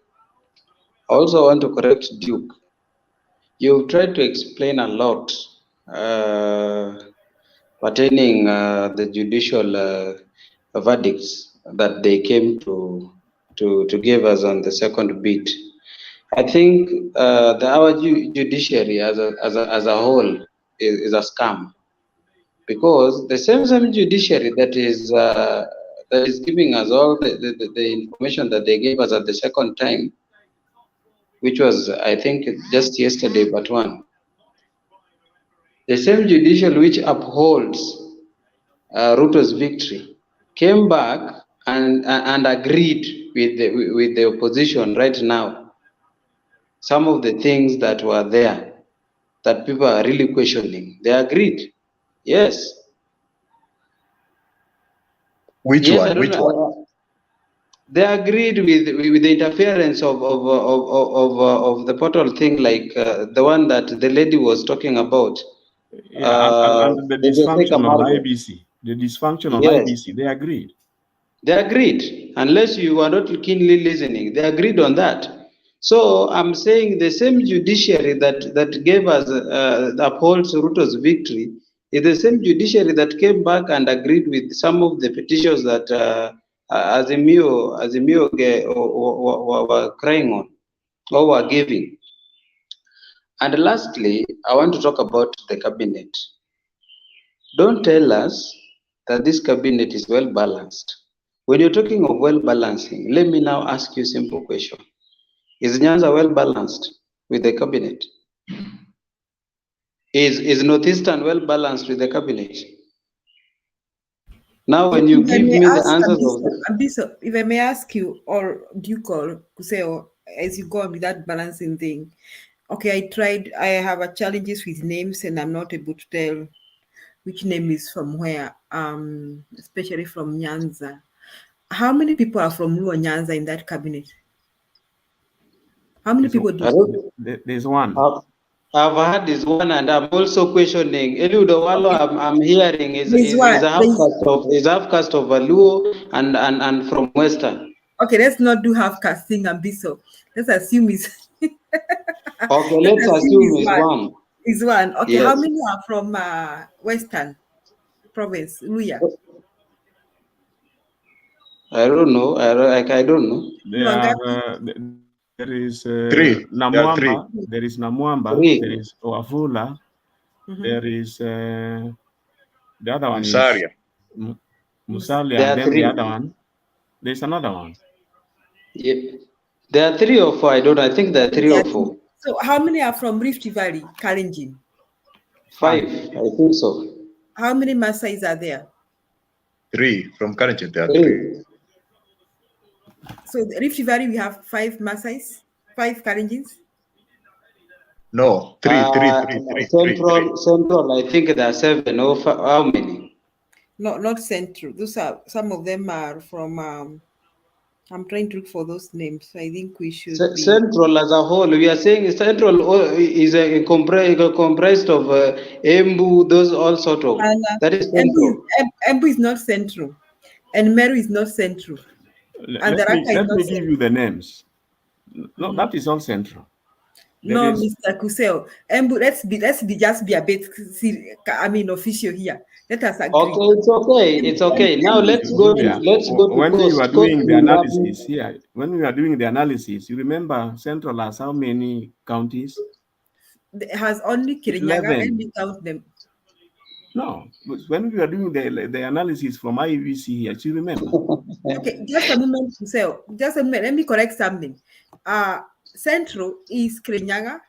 [SPEAKER 17] I also want to correct Duke. You've tried to explain a lot pertaining the judicial verdicts that they came to give us on the second bit. I think our judiciary as a whole is a scam, because the same judiciary that is giving us all the information that they gave us at the second time, which was, I think, just yesterday, but one. The same judicial which upholds Ruto's victory came back and agreed with the opposition right now. Some of the things that were there that people are really questioning, they agreed. Yes.
[SPEAKER 1] Which
[SPEAKER 17] yes,
[SPEAKER 1] one? Which one?
[SPEAKER 17] They agreed with the interference of the portal thing, like the one that the lady was talking about.
[SPEAKER 10] And the dysfunctional IBC. The dysfunctional IBC, they agreed.
[SPEAKER 17] They agreed. Unless you are not keenly listening, they agreed on that. So I'm saying the same judiciary that gave us upholds Ruto's victory is the same judiciary that came back and agreed with some of the petitions that Azimio were crying on or were giving. And lastly, I want to talk about the cabinet. Don't tell us that this cabinet is well balanced. When you're talking of well balancing, let me now ask you a simple question. Is Nyanza well balanced with the cabinet? Is Northeastern well balanced with the cabinet? Now, when you give me the answers
[SPEAKER 3] Abiso, if I may ask you, or do you call Kuseo, as you go on with that balancing thing? Okay, I have challenges with names and I'm not able to tell which name is from where, especially from Nyanza. How many people are from Luo Nyanza in that cabinet? How many people do you
[SPEAKER 10] There's one.
[SPEAKER 17] I've heard this one, and I'm also questioning. Eliud Owalo, I'm hearing is half caste of Luo and from Western.
[SPEAKER 3] Okay, let's not do half casting and Biso. Let's assume it's
[SPEAKER 17] Okay, let's assume it's one.
[SPEAKER 3] Is one. Okay,
[SPEAKER 17] Yes.
[SPEAKER 3] how many are from Western province, Luya?
[SPEAKER 17] I don't know. I don't know.
[SPEAKER 10] There is
[SPEAKER 1] Three.
[SPEAKER 10] Namwamba. There is Namwamba.
[SPEAKER 17] Three.
[SPEAKER 10] There is Oafula. There is the other one
[SPEAKER 1] Musalia.
[SPEAKER 10] is Musalia,
[SPEAKER 17] There
[SPEAKER 10] and
[SPEAKER 17] are
[SPEAKER 10] then the
[SPEAKER 17] three.
[SPEAKER 10] other one. There's another one.
[SPEAKER 17] Yep. There are 3 or 4. I think there are 3 or 4.
[SPEAKER 3] So how many are from Rift Valley, Kalenjin?
[SPEAKER 17] 5. I think so.
[SPEAKER 3] How many Masais are there?
[SPEAKER 1] 3 from Kalenjin. There are 3.
[SPEAKER 3] So the Rift Valley, we have 5 Masais, 5 Kalenjins.
[SPEAKER 1] No, 3.
[SPEAKER 17] Central, I think there are 7 or how many?
[SPEAKER 3] No, not Central. Those are, some of them are from, I'm trying to look for those names. I think we should be...
[SPEAKER 17] Central as a whole, we are saying Central is comprised of Embu, those all sort of. That is Central.
[SPEAKER 3] Embu is not Central. And Meru is not Central. And
[SPEAKER 10] Let me give you the names. No, that is all Central.
[SPEAKER 3] No, Mr. Kuseo. Embu, let's be a bit, official here. Let us agree.
[SPEAKER 17] Okay, it's okay. Now let's go to
[SPEAKER 10] when we were doing the analysis here. When we were doing the analysis, you remember Central has how many counties?
[SPEAKER 3] It has only Kirinyaga, and we count them.
[SPEAKER 10] No, when we were doing the analysis from IEBC here, do you remember?
[SPEAKER 3] Okay, just a moment, Kuseo. Just a minute. Let me correct something. Central is Kirinyaga,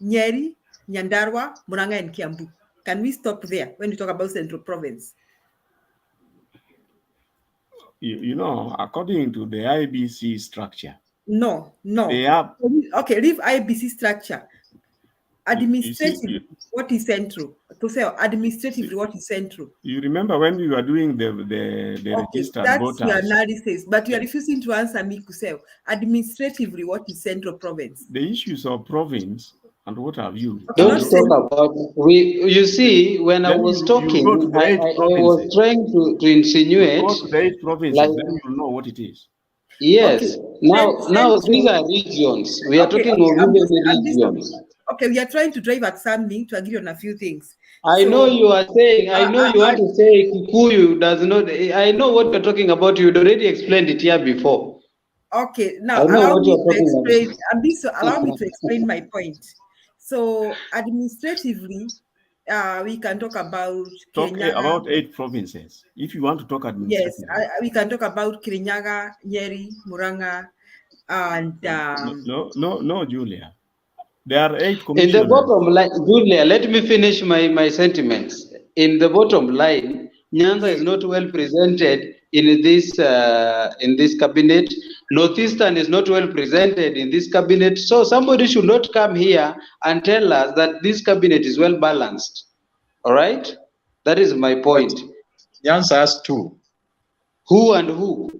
[SPEAKER 3] Nyeri, Nyandarua, Muranga, and Kiambu. Can we stop there when we talk about Central Province?
[SPEAKER 10] You know, according to the IBC structure.
[SPEAKER 3] No.
[SPEAKER 10] They have,
[SPEAKER 3] okay, leave IBC structure. Administratively, what is Central? To say administratively, what is Central?
[SPEAKER 10] You remember when we were doing the registered voters?
[SPEAKER 3] That's your analysis, but you are refusing to answer me, Kuseo. Administratively, what is Central Province?
[SPEAKER 10] The issues of province and what have you.
[SPEAKER 17] Don't talk about you see, when I was talking, I was trying to insinuate.
[SPEAKER 10] Go to the 8 provinces, then you'll know what it is.
[SPEAKER 17] Yes. Okay. Now these are regions. We are talking of regions.
[SPEAKER 3] Okay, we are trying to drive at something to agree on a few things.
[SPEAKER 17] I know you are saying, I know you want to say Kikuyu does not, I know what you're talking about. You'd already explained it here before.
[SPEAKER 3] Okay, now allow me to explain my point. So administratively, we can talk about
[SPEAKER 10] about 8 provinces. If you want to talk administratively.
[SPEAKER 3] Yes, we can talk about Kirinyaga, Nyeri, Muranga, and
[SPEAKER 10] no, Julia. There are 8 commissioners.
[SPEAKER 17] In the bottom line, Julia, let me finish my sentiments. In the bottom line, Nyanza is not well presented in this cabinet. Northeastern is not well presented in this cabinet. So somebody should not come here and tell us that this cabinet is well balanced. All right? That is my point.
[SPEAKER 1] Nyanza has 2.
[SPEAKER 17] Who and who?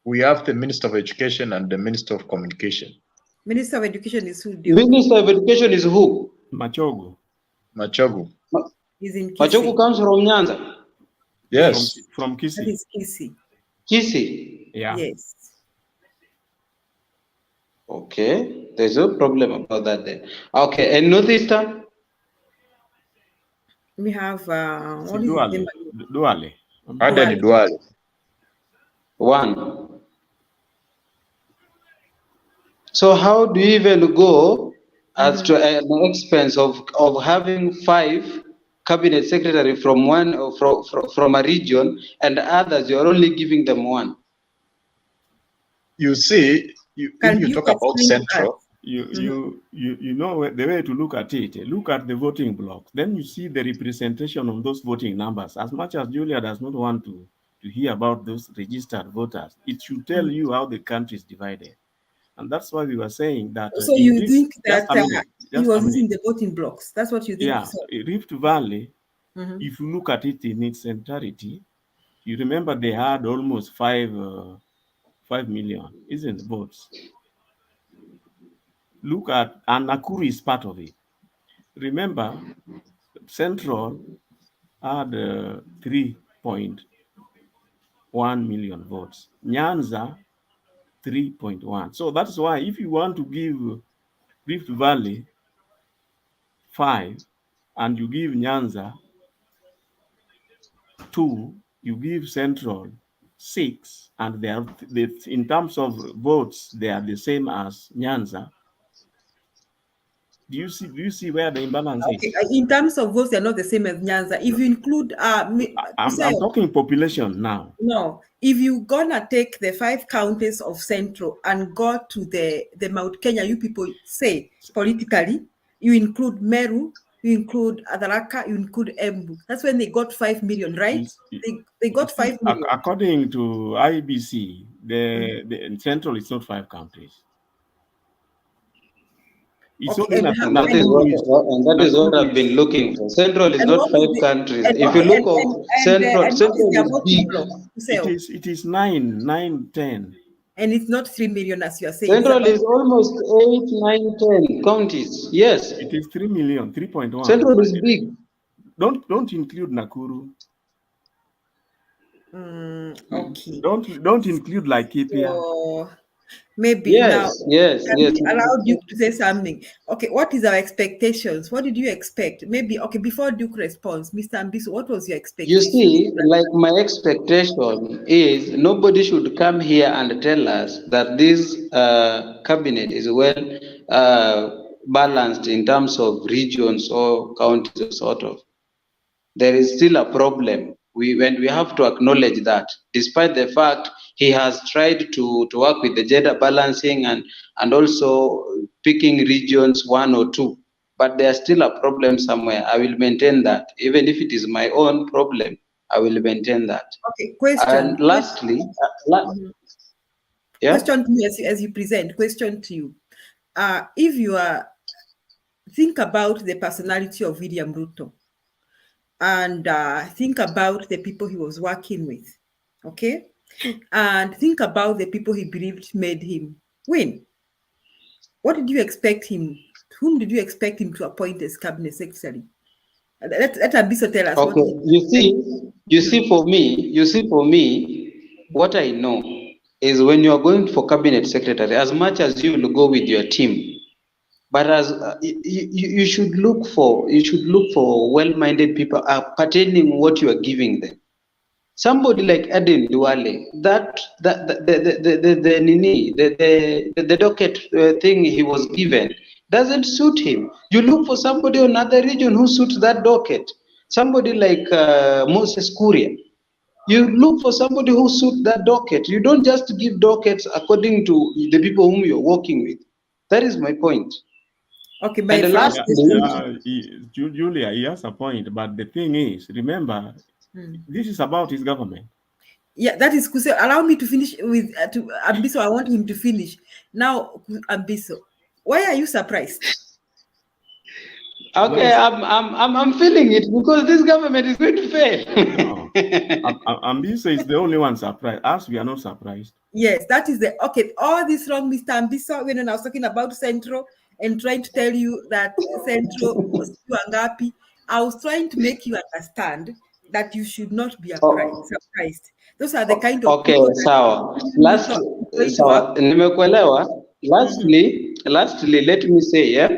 [SPEAKER 1] We have the Minister of Education and the Minister of Communication.
[SPEAKER 3] Minister of Education is who?
[SPEAKER 17] Minister of Education is who?
[SPEAKER 10] Machogu.
[SPEAKER 3] He's in Kisii.
[SPEAKER 17] Machogu comes from Nyanza?
[SPEAKER 1] Yes.
[SPEAKER 10] From Kisii.
[SPEAKER 3] That is Kisii.
[SPEAKER 17] Kisii?
[SPEAKER 10] Yeah.
[SPEAKER 3] Yes.
[SPEAKER 17] Okay. There's no problem about that then. Okay. And Northeastern?
[SPEAKER 3] We have
[SPEAKER 10] Duale.
[SPEAKER 1] Duale.
[SPEAKER 17] 1. So how do you even go as to an expense of having 5 cabinet secretary from from a region, and others you're only giving them 1?
[SPEAKER 1] You see, if you talk about Central,
[SPEAKER 10] you know the way to look at it. Look at the voting block. Then you see the representation of those voting numbers. As much as Julia does not want to hear about those registered voters, it should tell you how the country is divided. And that's why we were saying that.
[SPEAKER 3] So you think that he was using the voting blocks? That's what you think?
[SPEAKER 10] Yeah, Rift Valley, if you look at it in its entirety, you remember they had almost 5 million, isn't it, votes? Look at, and Nakuru is part of it. remember, Central had 3.1 million votes. Nyanza 3.1. So that's why if you want to give Rift Valley 5 and you give Nyanza 2, you give Central 6, and they in terms of votes they are the same as Nyanza. Do you see where the imbalance
[SPEAKER 3] Okay,
[SPEAKER 10] is?
[SPEAKER 3] in terms of votes, they're not the same as Nyanza. If you include
[SPEAKER 10] I'm talking population now.
[SPEAKER 3] No, if you gonna take the 5 counties of Central and go to the Mount Kenya, you people say politically, you include Meru, you include Adaraka, you include Embu. That's when they got 5 million, right? They got 5 million.
[SPEAKER 10] According to IBC, the Central is not 5 counties. It's
[SPEAKER 3] Okay,
[SPEAKER 10] only
[SPEAKER 17] and that is what I've been looking for. Central is not 5 countries. If you look at Central, Central is big.
[SPEAKER 10] It is 9, 10.
[SPEAKER 3] And it's not 3 million as you are saying.
[SPEAKER 17] Central is almost 8, 9, 10 counties. Yes.
[SPEAKER 10] It is 3 million, 3.1.
[SPEAKER 17] Central is big.
[SPEAKER 10] Don't include Nakuru.
[SPEAKER 3] Okay.
[SPEAKER 10] Don't include Laikipia.
[SPEAKER 3] So maybe
[SPEAKER 17] yes,
[SPEAKER 3] now allow Duke to say something. Okay, what is our expectations? What did you expect? Maybe before Duke responds, Mr. Ambiso, what was your expectation?
[SPEAKER 17] You see, like my expectation is nobody should come here and tell us that this cabinet is well balanced in terms of regions or counties, sort of. There is still a problem. We have to acknowledge that, despite the fact he has tried to work with the gender balancing and also picking regions 1 or 2, but there's still a problem somewhere. I will maintain that, even if it is my own problem. I will maintain that.
[SPEAKER 3] Okay, question.
[SPEAKER 17] And lastly,
[SPEAKER 3] question to me as you present. Question to you. If you think about the personality of William Ruto, and think about the people he was working with, okay? And think about the people he believed made him win. What did you expect him? Whom did you expect him to appoint as cabinet secretary? Let Abiso tell us.
[SPEAKER 17] Okay, you see for me, what I know is when you are going for cabinet secretary, as much as you will go with your team, but as you should look for well-minded people pertaining what you are giving them. Somebody like Aden Duale, the docket thing he was given doesn't suit him. You look for somebody on another region who suits that docket. Somebody like Moses Kuria. You look for somebody who suits that docket. You don't just give dockets according to the people whom you're working with. That is my point.
[SPEAKER 3] Okay,
[SPEAKER 17] and the last
[SPEAKER 10] Julia, he has a point, but the thing is, remember, this is about his government.
[SPEAKER 3] Yeah, that is Kuse. Allow me to finish with Ambiso. I want him to finish now. Ambiso, why are you surprised?
[SPEAKER 17] Okay, I'm feeling it because this government is going to fail.
[SPEAKER 10] No, Ambiso is the only one surprised. Us, we are not surprised.
[SPEAKER 3] Yes, that is all this wrong, Mr. Ambiso. When I was talking about Central and trying to tell you that Central was too unhappy, I was trying to make you understand that you should not be surprised. Those are the kind of
[SPEAKER 17] people sawa. Nimekuelewa. Lastly, let me say,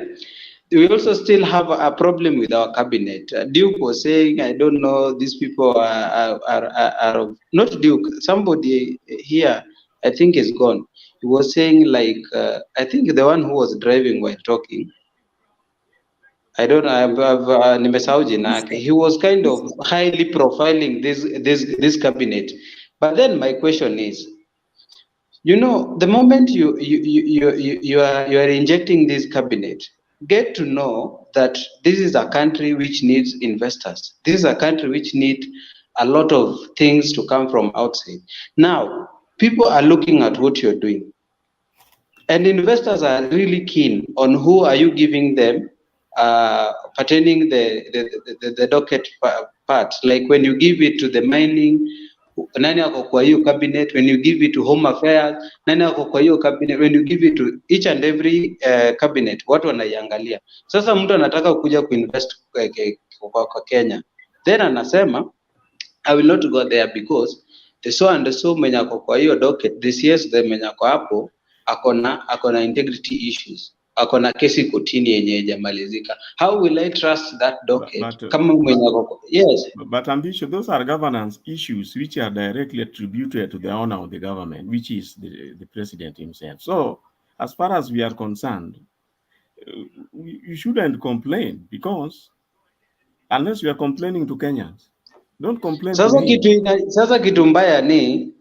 [SPEAKER 17] we also still have a problem with our cabinet. Duke was saying, I don't know, these people are not Duke. Somebody here, I think, is gone. He was saying, like, I think the one who was driving while talking. I don't know. He was kind of highly profiling this cabinet. But then my question is, the moment you are injecting this cabinet, get to know that this is a country which needs investors. This is a country which needs a lot of things to come from outside. Now, people are looking at what you're doing. And investors are really keen on who are you giving them pertaining the docket part. Like when you give it to the mining nani ako kwa hiyo cabinet, when you give it to home affairs, nani ako kwa hiyo cabinet, when you give it to each and every cabinet, watu wanaiangalia. Sasa mtu anataka kuja kuinvest kwa Kenya, then anasema I will not go there because the so and so mwenye ako kwa hiyo docket, the CS the mwenye ako hapo akona integrity issues, akona kesi kotini yenye haijamalizika. How will I trust that docket kama mwenye ako? Yes,
[SPEAKER 10] but Ambisho, those are governance issues which are directly attributed to the owner of the government, which is the president himself. So as far as we are concerned, you shouldn't complain, because unless you are complaining to Kenyans, don't complain to me.
[SPEAKER 17] Sasa kitu mbaya ni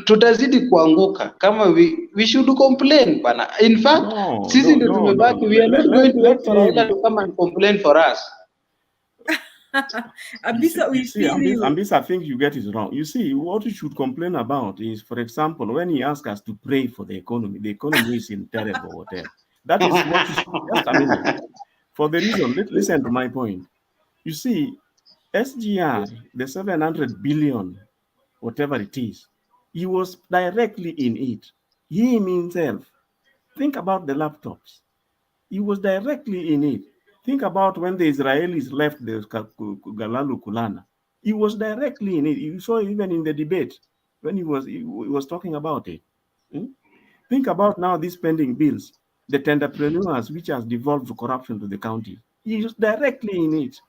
[SPEAKER 17] tutazidi kuanguka kama we should complain bana. In fact, sisi ndio tumebaki. We are not going to wait for Raila to come and complain for us.
[SPEAKER 10] Ambisa, I think you get it wrong. You see, what you should complain about is, for example, when he asks us to pray for the economy is in terrible whatever. That is what you should, just a minute. For the reason, listen to my point. You see, SGR, the 700 billion, whatever it is, he was directly in it. He himself. Think about the laptops. He was directly in it. Think about when the Israelis left the Galalu Kulana. He was directly in it. You saw even in the debate when he was talking about it. Think about now these pending bills, the tenderpreneurs which has devolved corruption to the county. He was directly in it.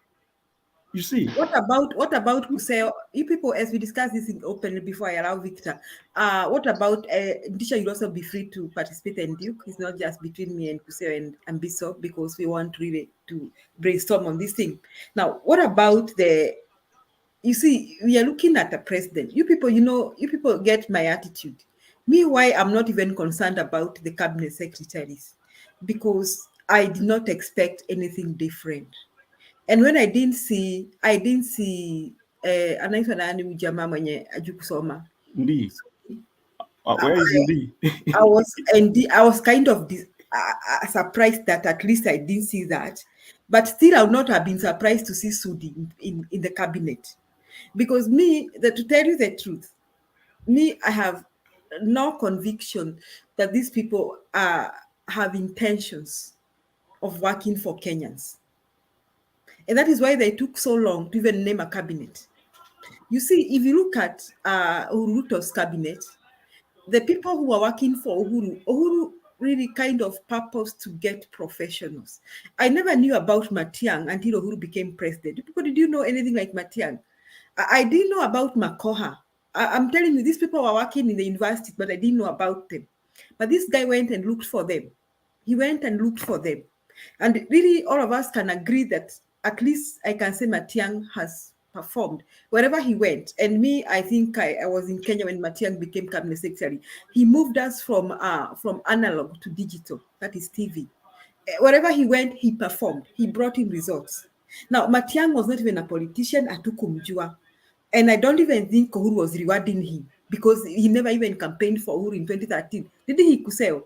[SPEAKER 10] You see.
[SPEAKER 3] What about Kuseo? You people, as we discussed this openly before I allow Victor, what about Tisha? You'll also be free to participate, and Duke. It's not just between me and Kuseo and Ambiso, because we want really to brainstorm on this thing. Now, what about you see, we are looking at the president. You people, you people get my attitude. Me, why I'm not even concerned about the cabinet secretaries, because I did not expect anything different. And when I didn't see anaitwa nani ujamaa mwenye ajukusoma.
[SPEAKER 10] Ndi. Where is Ndi?
[SPEAKER 3] I was kind of surprised that at least I didn't see that. But still, I would not have been surprised to see Sudi in the cabinet. Because to tell you the truth, I have no conviction that these people have intentions of working for Kenyans. And that is why they took so long to even name a cabinet. You see, if you look at Ruto's cabinet, the people who are working for Uhuru really kind of purpose to get professionals. I never knew about Matiang until Uhuru became president. Did you know anything like Matiang? I didn't know about Makoha. I'm telling you, these people were working in the university, but I didn't know about them. But this guy went and looked for them. He went and looked for them. And really, all of us can agree that at least I can say Matiang has performed wherever he went. And me, I think I was in Kenya when Matiang became cabinet secretary. He moved us from analog to digital, that is TV. Wherever he went, he performed. He brought in results. Now, Matiang was not even a politician, Atukumjua. And I don't even think Uhuru was rewarding him, because he never even campaigned for Uhuru in 2013. Did he, Kuseo?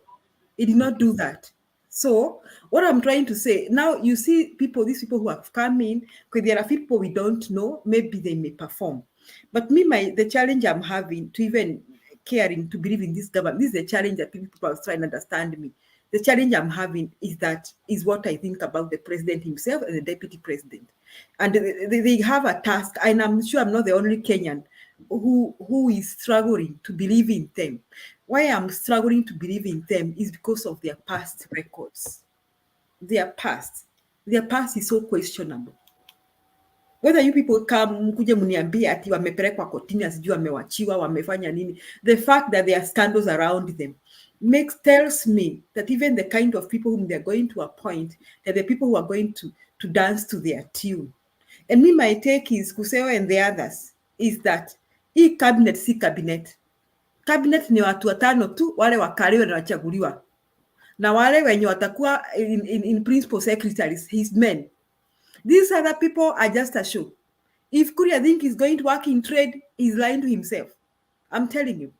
[SPEAKER 3] He did not do that. So what I'm trying to say, now you see these people who have come in, because there are people we don't know, maybe they may perform. But the challenge I'm having to even caring to believe in this government, this is the challenge that people are trying to understand me. The challenge I'm having is what I think about the president himself and the deputy president. And they have a task, and I'm sure I'm not the only Kenyan who is struggling to believe in them. Why I'm struggling to believe in them is because of their past records. Their past is so questionable. Whether you people come mkuje mniambie ati wamepelekwa kotini asijui wamewachiwa wamefanya nini, the fact that there are scandals around them tells me that even the kind of people whom they're going to appoint, that the people who are going to dance to their tune. And my take is, Kuseo and the others, is that hii cabinet si cabinet. Cabinet ni watu watano tu, wale wakaliwe na wachaguliwa. Na wale wenye watakuwa in principal secretaries, his men. These other people are just a show. If Kuria think he's going to work in trade, he's lying to himself. I'm telling you.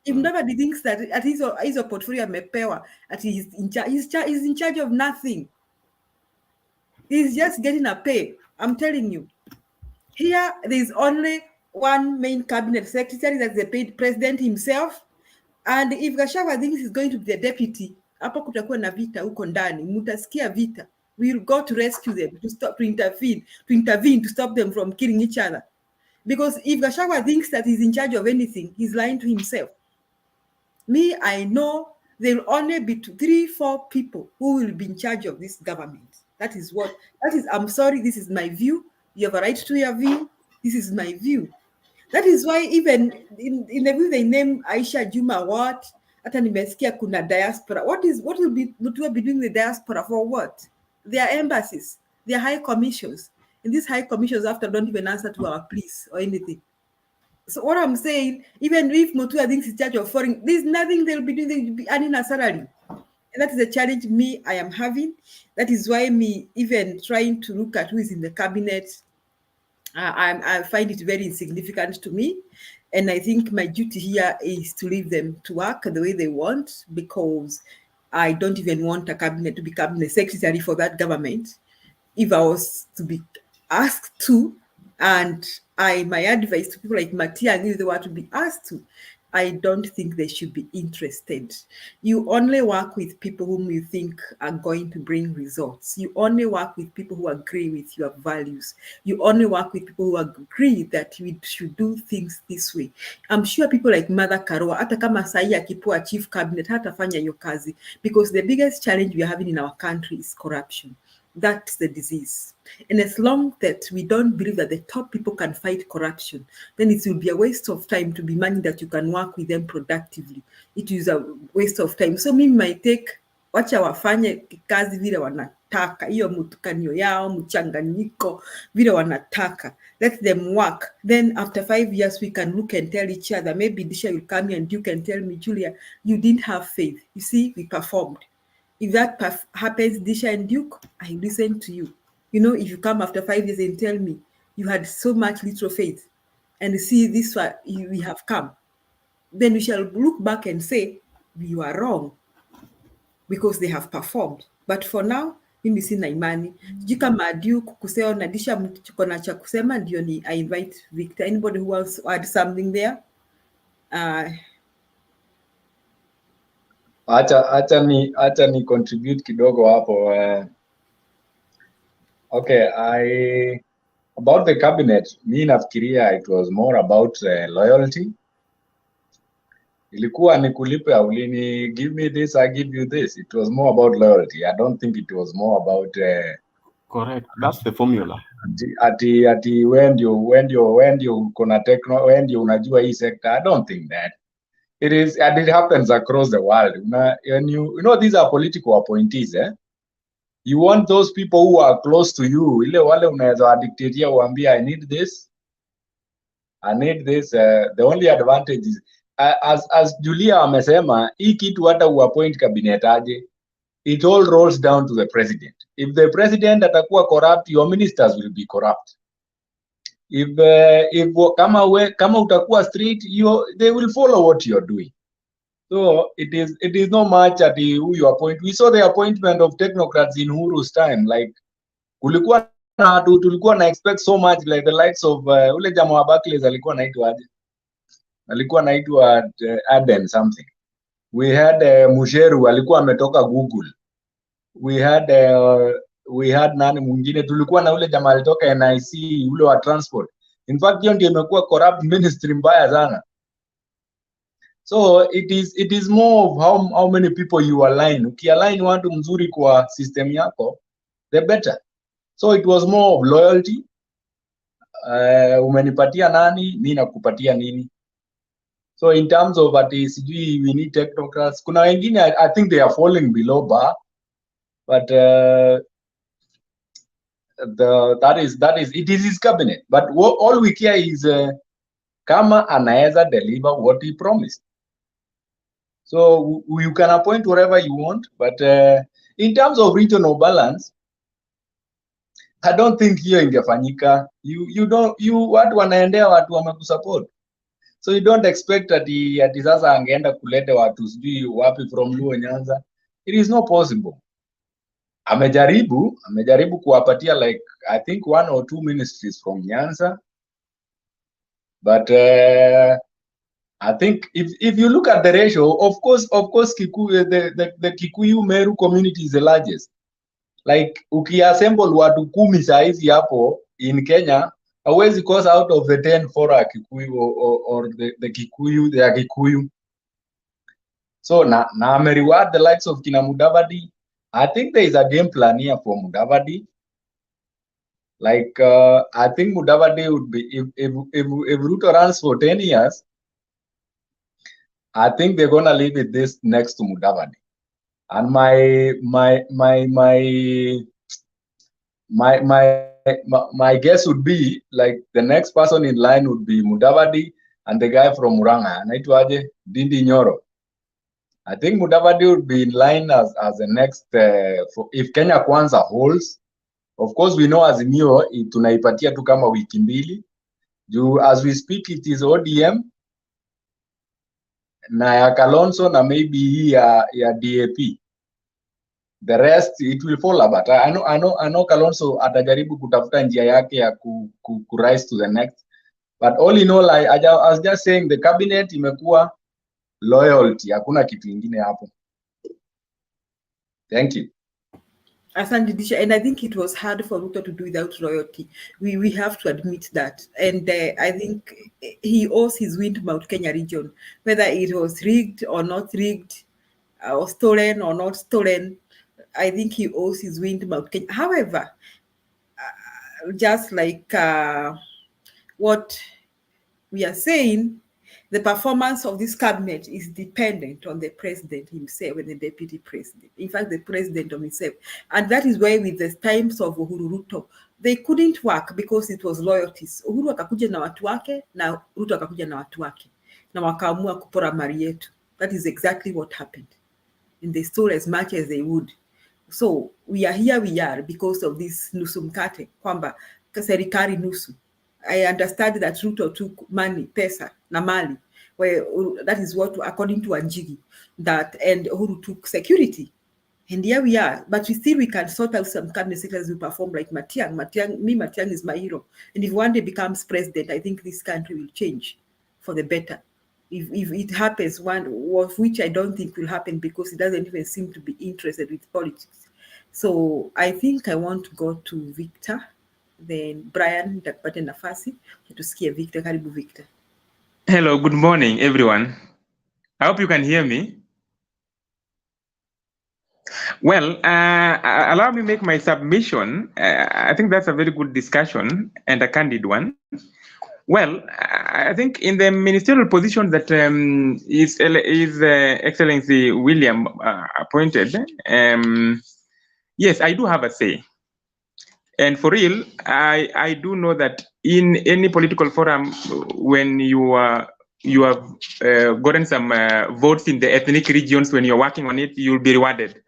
[SPEAKER 3] If nobody thinks that at his portfolio mepewa, that he's in charge of nothing. He's just getting a pay. I'm telling you. Here, there's only one main cabinet secretary, that's the paid president himself. And if Gachagua thinks he's going to be the deputy, hapo kutakuwa na vita huko ndani, mutasikia vita. We'll go to rescue them, to intervene, to stop them from killing each other. Because if Gachagua thinks that he's in charge of anything, he's lying to himself. Me, I know there will only be 3-4 people who will be in charge of this government. That is, I'm sorry, this is my view. You have a right to your view. This is my view. That is why even in the view they name Aisha Juma what? Hata nimesikia kuna diaspora. What will be doing the diaspora for what? Their embassies, their high commissions. And these high commissions after don't even answer to our pleas or anything. So what I'm saying, even if Mutua thinks he's in charge of foreign, there's nothing they'll be doing, they'll be earning a salary. And that is a challenge I am having. That is why me even trying to look at who is in the cabinet, I find it very insignificant to me. And I think my duty here is to leave them to work the way they want, because I don't even want a cabinet to be cabinet secretary for that government. If I was to be asked to, and my advice to people like Matiang, if they were to be asked to, I don't think they should be interested. You only work with people whom you think are going to bring results. You only work with people who agree with your values. You only work with people who agree that we should do things this way. I'm sure people like Mother Karua, hata kama sahi akipewa chief cabinet, hatafanya hiyo kazi, because the biggest challenge we are having in our country is corruption. That's the disease. And as long that we don't believe that the top people can fight corruption, then it will be a waste of time to be money that you can work with them productively. It is a waste of time. So me might take, wacha wafanye kazi vile wanataka, hiyo mutukanio yao, mchanganyiko, vile wanataka. Let them work. Then after 5 years, we can look and tell each other, maybe Disha will come and you can tell me, Julia, you didn't have faith. You see, we performed. If that happens, Disha and Duke, I listen to you. You know, if you come after 5 years and tell me you had so much little faith and see this far we have come, then we shall look back and say you are wrong because they have performed. But for now, mimi sina imani. Sijui kama Duke kusema na Disha mtuko na cha kusema, ndio ni I invite Victor. Anybody who wants to add something there?
[SPEAKER 21] Acha ni contribute kidogo hapo. Okay, about the cabinet, mi nafikiria it was more about loyalty. Ilikuwa ni kulipe ulini, give me this, I give you this. It was more about loyalty. I don't think it was more about
[SPEAKER 10] correct. That's the formula.
[SPEAKER 21] Ati when you kuna techno, when you unajua hii sector. I don't think that. It is, and it happens across the world. And you know these are political appointees, eh? You want those people who are close to you. Ile wale unaweza dictate uambia I need this. I need this. The only advantage is as Julia amesema, hii kitu hata uappoint cabinet aje, it all rolls down to the president. If the president atakuwa corrupt, your ministers will be corrupt. If kama utakuwa strict, they will follow what you're doing. So it is not much at who you appoint. We saw the appointment of technocrats in Uhuru's time. Like tulikuwa na expect so much, like the likes of ule jamaa wa Barclays alikuwa naitwa Aden something. We had Musheru alikuwa ametoka Google. We had nani mwingine, tulikuwa na ule jamaa alitoka NIC, ule wa transport. In fact hiyo ndio imekuwa corrupt ministry mbaya sana. So it is more of how many people you align. Ukialign watu mzuri kwa system yako, the better. So it was more of loyalty. Umenipatia nani, mimi nakupatia nini. So in terms of sijui we need technocrats, kuna wengine I think they are falling below bar, but that is it is his cabinet. But all we care is kama anaweza deliver what he promised. So you can appoint whatever you want, but in terms of regional balance, I don't think hiyo ingefanyika. Watu wanaendea watu wamekusupport. So you don't expect ati sasa angeenda kulete watu sijui wapi from Luo Nyanza. It is not possible. Amejaribu kuwapatia like I think 1 or 2 ministries from Nyanza. But I think if you look at the ratio, of course, Kikuyu, the Kikuyu Meru community is the largest. Like ukiassemble watu 10 saizi hapo in Kenya, hawezi kosa out of the 10 for a Kikuyu or the Kikuyu, they are Kikuyu. So na reward the likes of Kina Mudavadi. I think there is a game plan here for Mudavadi. Like I think Mudavadi would be if Ruto runs for 10 years, I think they're gonna leave it this next to Mudavadi. And my guess would be like the next person in line would be Mudavadi and the guy from Murang'a, anaitwaje, Dindi Nyoro. I think Mudavadi would be in line as the next for if Kenya Kwanza holds. Of course, we know Azimio tunaipatia tu kama wiki mbili. As we speak, it is ODM na ya Kalonzo na maybe hii ya DAP. The rest it will fall, but I know Kalonzo atajaribu kutafuta njia yake ya ku rise to the next. But all in all, I was just saying the cabinet imekuwa loyalty, hakuna kitu ingine hapo. Thank you.
[SPEAKER 3] Asante Disha, and I think it was hard for Ruto to do without loyalty. We have to admit that, and I think he owes his win to Mount Kenya region, whether it was rigged or not rigged, or stolen or not stolen. I think he owes his win to Mount Kenya. However, just like what we are saying, the performance of this cabinet is dependent on the president himself and the deputy president. In fact, the president of himself. And that is why with the times of Uhuru Ruto, they couldn't work because it was loyalties. Uhuru akakuja na watu wake, na Ruto akakuja na watu wake. Na wakaamua kupora mali yetu. That is exactly what happened. And they stole as much as they would. So we are because of this nusu mkate, kwamba serikali nusu. I understand that Ruto took money, pesa, na mali, where that is what, according to Anjigi, that, and Uhuru took security. And here we are, but we can sort out some cabinet secretaries who perform like Matiang. Matiang is my hero. And if one day becomes president, I think this country will change for the better. If it happens, one of which I don't think will happen because he doesn't even seem to be interested with politics. So I think I want to go to Victor. Then Brian, nitakupata nafasi tusikie Victor. Karibu Victor.
[SPEAKER 8] Hello, good morning everyone. I hope you can hear me. Well, allow me to make my submission. I think that's a very good discussion and a candid one. Well, I think in the ministerial position that His Excellency William appointed, yes, I do have a say. And for real, I do know that in any political forum, when you have gotten some votes in the ethnic regions, when you're working on it, you'll be rewarded.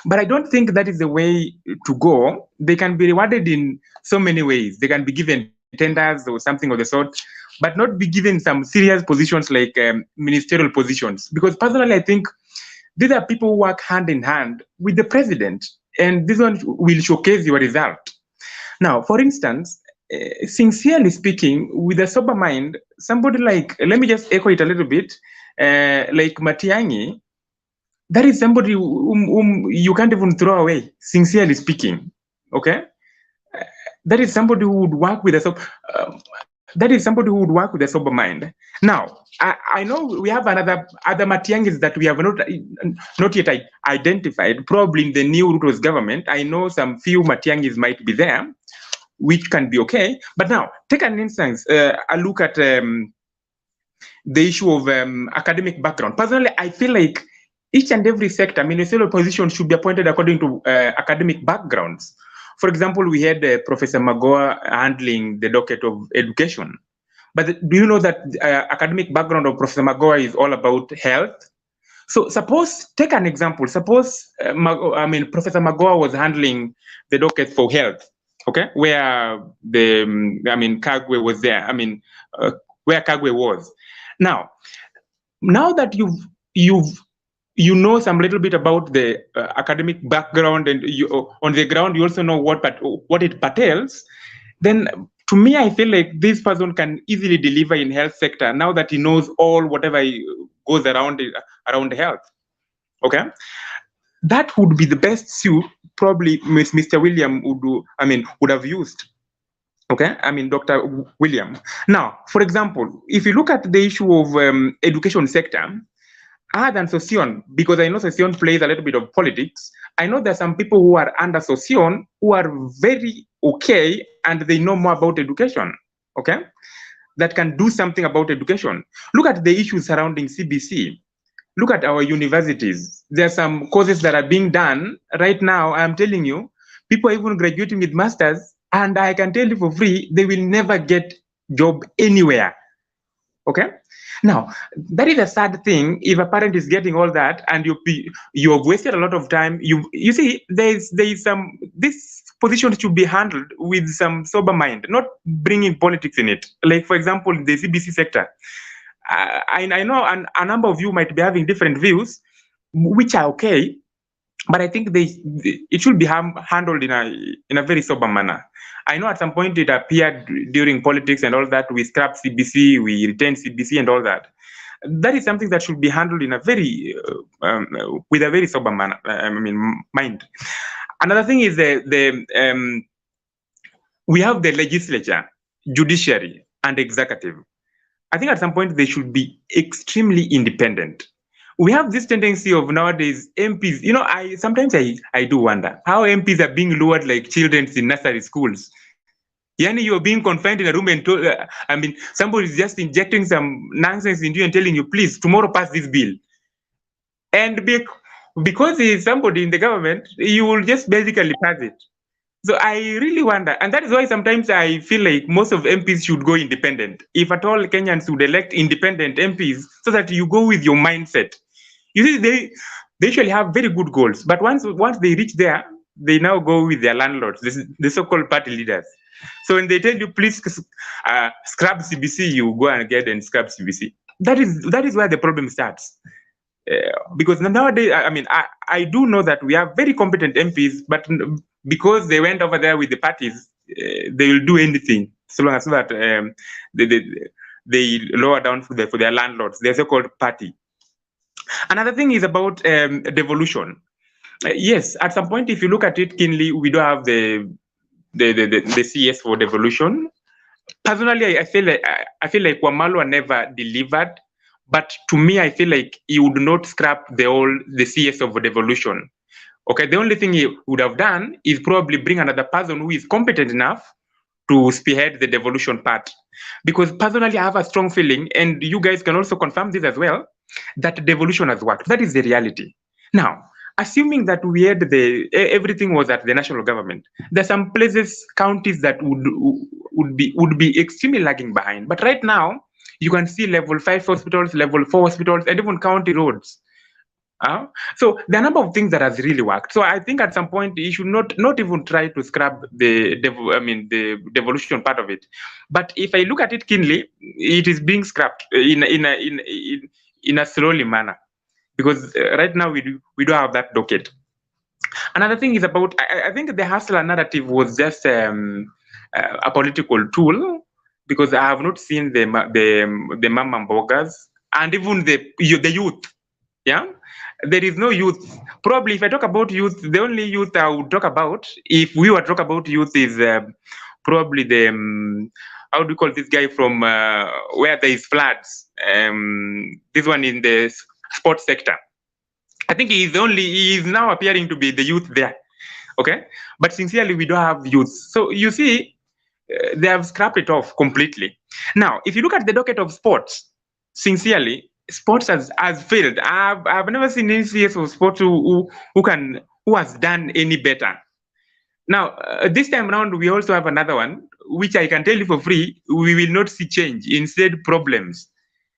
[SPEAKER 8] But I don't think that is the way to go. They can be rewarded in so many ways. They can be given tenders or something of the sort, but not be given some serious positions like ministerial positions. Because personally, I think these are people who work hand in hand with the president, and this one will showcase your result. Now, for instance, sincerely speaking, with a sober mind, somebody like, let me just echo it a little bit, like Matiang'i, that is somebody whom you can't even throw away, sincerely speaking, okay? That is somebody who would work with a sober mind. Now, I know we have other Matiang'is that we have not yet identified, probably in the new Ruto's government. I know some few Matiang'is might be there, which can be okay. But now, take an instance, a look at the issue of academic background. Personally, I feel like each and every sector, ministerial position should be appointed according to academic backgrounds. For example, we had Professor Magoa handling the docket of education. But do you know that academic background of Professor Magoa is all about health? So suppose, take an example, suppose Professor Magoa was handling the docket for health, okay, where Kagwe was there, where Kagwe was. Now that you know some little bit about the academic background, and you on the ground you also know what it pertains, then to me, I feel like this person can easily deliver in health sector now that he knows all whatever goes around health. Okay, that would be the best suit probably Mr. William would have used. Okay, Dr. William. Now, for example, if you look at the issue of education sector, other than Sosion, because I know Sosion plays a little bit of politics, I know there are some people who are under Sosion who are very okay and they know more about education, okay, that can do something about education. Look at the issues surrounding CBC. Look at our universities. There are some courses that are being done right now. I'm telling you, people are even graduating with masters, and I can tell you for free, they will never get job anywhere. Okay. Now, that is a sad thing. If a parent is getting all that, and you have wasted a lot of time, you see, there's some, this position should be handled with some sober mind, not bringing politics in it. Like, for example, the CBC sector. I know a number of you might be having different views, which are okay, but I think it should be handled in a very sober manner. I know at some point it appeared during politics and all that, we scrapped CBC, we retained CBC and all that. That is something that should be handled in a very, with a very sober manner, mind. Another thing is we have the legislature, judiciary, and executive. I think at some point they should be extremely independent. We have this tendency of nowadays MPs, sometimes I do wonder how MPs are being lured like children in nursery schools. Yani, you're being confined in a room and somebody's just injecting some nonsense into you and telling you, please, tomorrow pass this bill. And because he's somebody in the government, you will just basically pass it. So I really wonder, and that is why sometimes I feel like most of MPs should go independent. If at all Kenyans would elect independent MPs, so that you go with your mindset. You see, they usually have very good goals, but once they reach there, they now go with their landlords, the so-called party leaders. So when they tell you, please scrap CBC, you go and get and scrap CBC. That is where the problem starts. Because nowadays, I do know that we have very competent MPs, but because they went over there with the parties, they will do anything so long as that they lower down for their landlords, their so-called party. Another thing is about devolution. Yes, at some point, if you look at it keenly, we don't have the CS for devolution. Personally, I feel like Wamalwa never delivered. But to me, I feel like he would not scrap the CS of devolution. Okay, the only thing he would have done is probably bring another person who is competent enough to spearhead the devolution part. Because personally, I have a strong feeling, and you guys can also confirm this as well, that devolution has worked. That is the reality. Now, assuming that we had everything was at the national government, there are some places, counties that would be extremely lagging behind. But right now, you can see level 5 hospitals, level 4 hospitals, and even county roads. So there are a number of things that has really worked. So I think at some point you should not even try to scrap the devolution part of it. But if I look at it keenly, it is being scrapped in a slowly manner, because right now we don't have that docket. Another thing is about, I think the hustler narrative was just a political tool, because I have not seen the mama mbogas and even the youth. Yeah, there is no youth. Probably if I talk about youth, the only youth I would talk about, if we were to talk about youth, is probably the how do you call this guy from where there is floods? This one in the sports sector. I think he is now appearing to be the youth there. Okay, but sincerely, we don't have youth. So you see, they have scrapped it off completely. Now, if you look at the docket of sports, sincerely, sports has failed. I've never seen any CS of sports who has done any better. Now, this time around, we also have another one, which I can tell you for free, we will not see change, instead problems.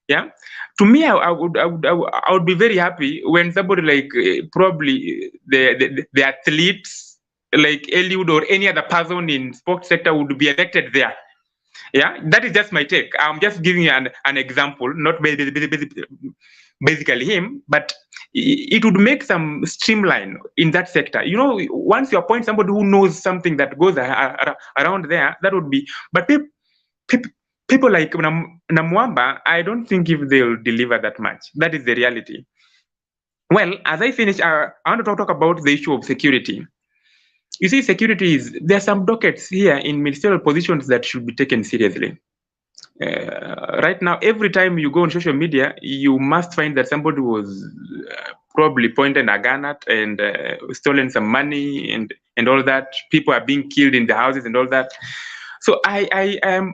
[SPEAKER 8] Yeah, to me, I would be very happy when somebody like probably the athletes like Eliud or any other person in sports sector would be elected there. Yeah, that is just my take. I'm just giving you an example, not basically him, but it would make some streamline in that sector. You know, once you appoint somebody who knows something that goes around there, that would be. But people like Namwamba, I don't think if they'll deliver that much. That is the reality. Well, as I finish, I want to talk about the issue of security. You see, security is, there are some dockets here in ministerial positions that should be taken seriously. Right now, every time you go on social media, you must find that somebody was probably pointed a gun at and stolen some money and all that. People are being killed in the houses and all that. So and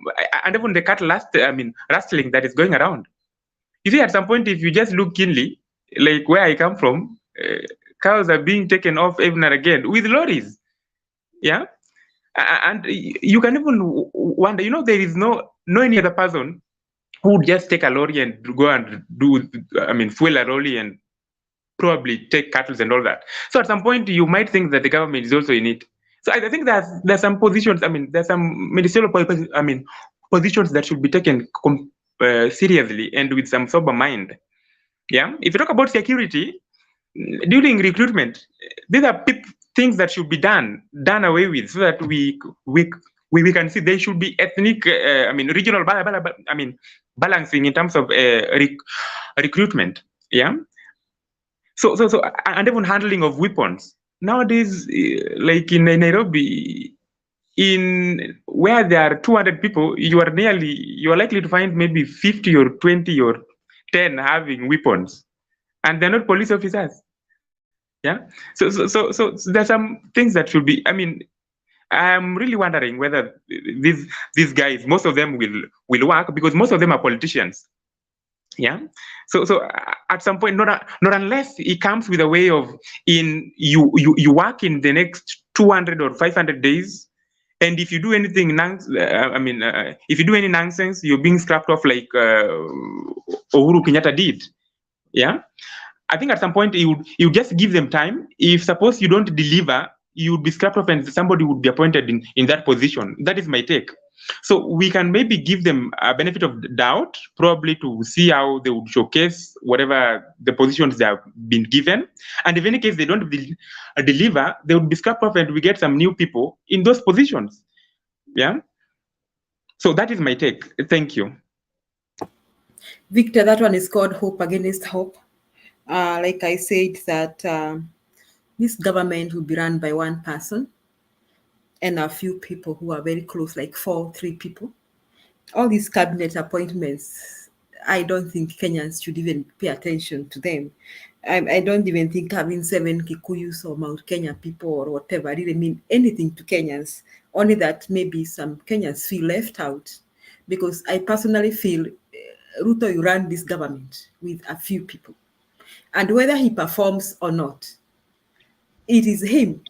[SPEAKER 8] even the cattle rustling that is going around. You see, at some point, if you just look keenly, like where I come from, cows are being taken off every and again with lorries. Yeah, and you can even wonder, you know, there is no any other person who would just take a lorry and go and do, fuel a lorry and probably take cattle and all that. So at some point, you might think that the government is also in it. So I think there's some positions, there's some ministerial positions that should be taken seriously and with some sober mind. Yeah, if you talk about security, during recruitment, these are things that should be done away with, so that we can see they should be ethnic, regional balancing in terms of recruitment. Yeah. So and even handling of weapons nowadays, like in Nairobi, in where there are 200 people, you are likely to find maybe 50 or 20 or 10 having weapons, and they're not police officers. Yeah. So there's some things that should be. I'm really wondering whether these guys, most of them will work, because most of them are politicians. Yeah. So at some point, not unless it comes with a way of you work in the next 200 or 500 days, and if you do anything if you do any nonsense, you're being scrapped off like Uhuru Kenyatta did. Yeah. I think at some point you just give them time. If suppose you don't deliver, you would be scrapped off and somebody would be appointed in that position. That is my take. So we can maybe give them a benefit of doubt, probably to see how they would showcase whatever the positions they have been given. And if in any case they don't deliver, they would be scrapped off and we get some new people in those positions. Yeah. So that is my take. Thank you.
[SPEAKER 3] Victor, that one is called hope against hope. Like I said, that this government will be run by one person and a few people who are very close, like 3 people. All these cabinet appointments, I don't think Kenyans should even pay attention to them. I don't even think having 7 Kikuyus or Mount Kenya people or whatever really mean anything to Kenyans. Only that maybe some Kenyans feel left out, because I personally feel Ruto, you run this government with a few people. And whether he performs or not, it is him,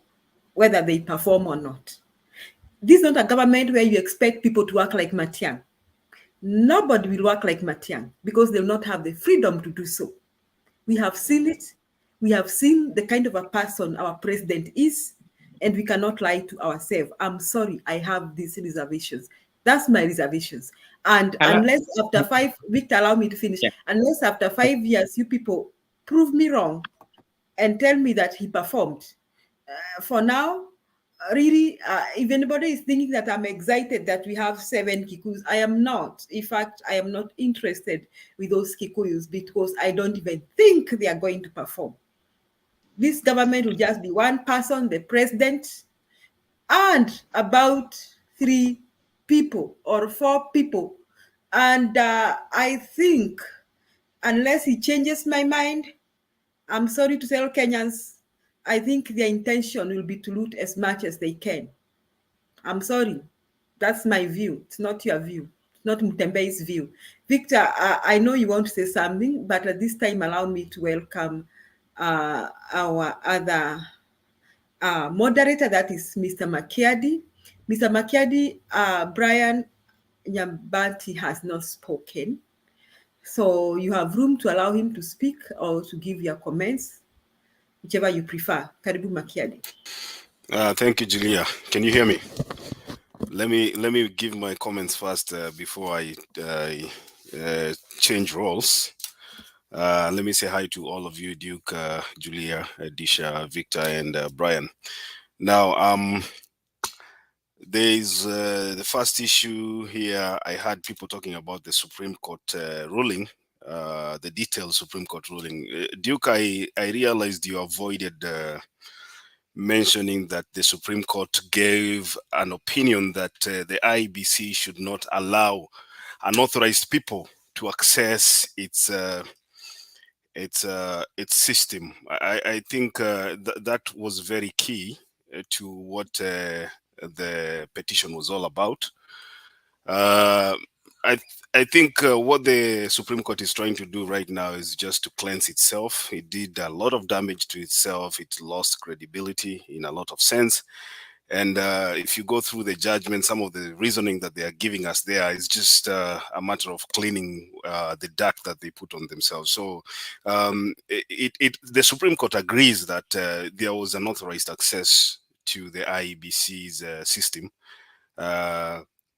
[SPEAKER 3] whether they perform or not. This is not a government where you expect people to work like Matiang. Nobody will work like Matiang because they will not have the freedom to do so. We have seen it. We have seen the kind of a person our president is, and we cannot lie to ourselves. I'm sorry, I have these reservations. That's my reservations. And unless after 5, Victor, allow me to finish. Yeah. Unless after 5 years, you people prove me wrong and tell me that he performed. For now, really, if anybody is thinking that I'm excited that we have 7 Kikuyus, I am not. In fact, I am not interested with those Kikuyus because I don't even think they are going to perform. This government will just be one person, the president, and about 3 people or 4 people. And I think unless he changes my mind, I'm sorry to tell Kenyans, I think their intention will be to loot as much as they can. I'm sorry. That's my view. It's not your view. It's not Mutembei's view. Victor, I know you want to say something, but at this time, allow me to welcome our other moderator, that is Mr. Makiadi. Mr. Makiadi, Brian Nyambati has not spoken. So you have room to allow him to speak or to give your comments, whichever you prefer. Karibu Makiadi.
[SPEAKER 15] Thank you, Julia. Can you hear me? Let me give my comments first before I change roles. Let me say hi to all of you, Duke, Julia, Disha, Victor, and Brian. Now, there's the first issue here. I had people talking about the Supreme Court ruling, the detailed Supreme Court ruling. Duke, I realized you avoided mentioning that the Supreme Court gave an opinion that the IBC should not allow unauthorized people to access its system. I think that was very key to what the petition was all about. I think what the Supreme Court is trying to do right now is just to cleanse itself. It did a lot of damage to itself. It lost credibility in a lot of sense. And if you go through the judgment, some of the reasoning that they are giving us there is just a matter of cleaning the dirt that they put on themselves. So the Supreme Court agrees that there was unauthorized access to the IEBC's system.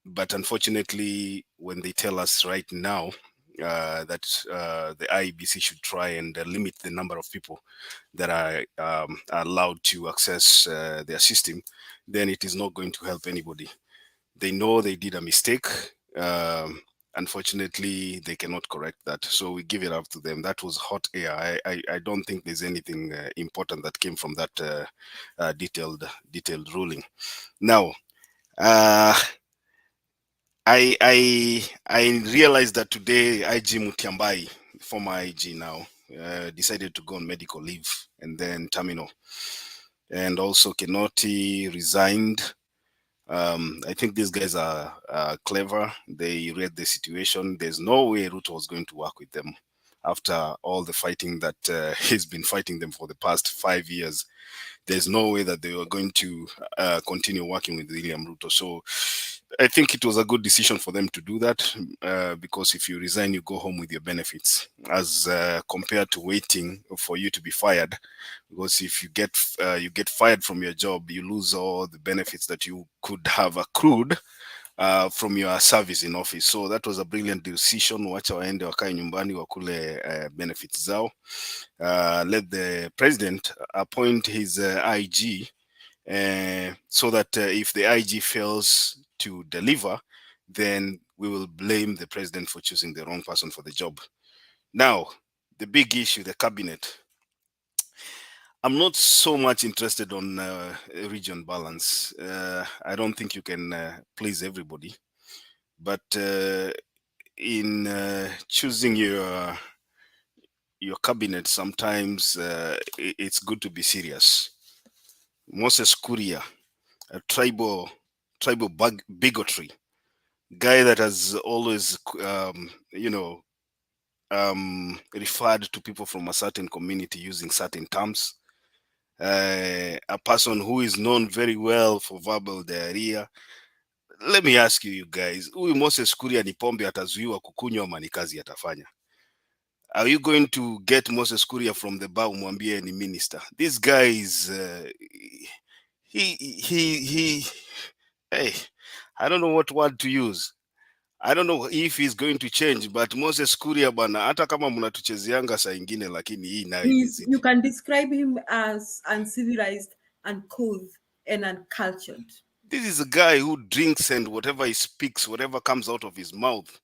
[SPEAKER 15] But unfortunately, when they tell us right now that the IEBC should try and limit the number of people that are allowed to access their system, then it is not going to help anybody. They know they did a mistake. Unfortunately, they cannot correct that. So we give it up to them. That was hot air. I don't think there's anything important that came from that detailed ruling. Now, I realized that today IG Mutiambai, former IG now, decided to go on medical leave, and then Tamino, and also Kenoti resigned. I think these guys are clever. They read the situation. There's no way Ruto was going to work with them after all the fighting that he's been fighting them for the past 5 years. There's no way that they were going to continue working with William Ruto. So I think it was a good decision for them to do that, because if you resign, you go home with your benefits, as compared to waiting for you to be fired. Because if you get fired from your job, you lose all the benefits that you could have accrued from your service in office. So that was a brilliant decision. Wacha waende wakae nyumbani wakule benefits zao. Let the president appoint his IG, so that if the IG fails to deliver, then we will blame the president for choosing the wrong person for the job. Now, the big issue, the cabinet. I'm not so much interested on region balance. I don't think you can please everybody, but in choosing your cabinet, sometimes it's good to be serious. Moses Kuria, a tribal bigotry guy that has always referred to people from a certain community using certain terms, a person who is known very well for verbal diarrhea. Let me ask you guys, huyu Moses Kuria ni pombe atazuiwa kukunywa ama ni kazi atafanya? Are you going to get Moses Kuria from the bar umwambie ni minister? This guy is hey, I don't know what word to use. I don't know if he's going to change, but Moses Kuria bana, hata kama mnatuchezeanga saa ingine, lakini hii nayo imezidi.
[SPEAKER 3] You can describe him as uncivilized, uncouth, and uncultured.
[SPEAKER 15] This is a guy who drinks, and whatever he speaks, whatever comes out of his mouth,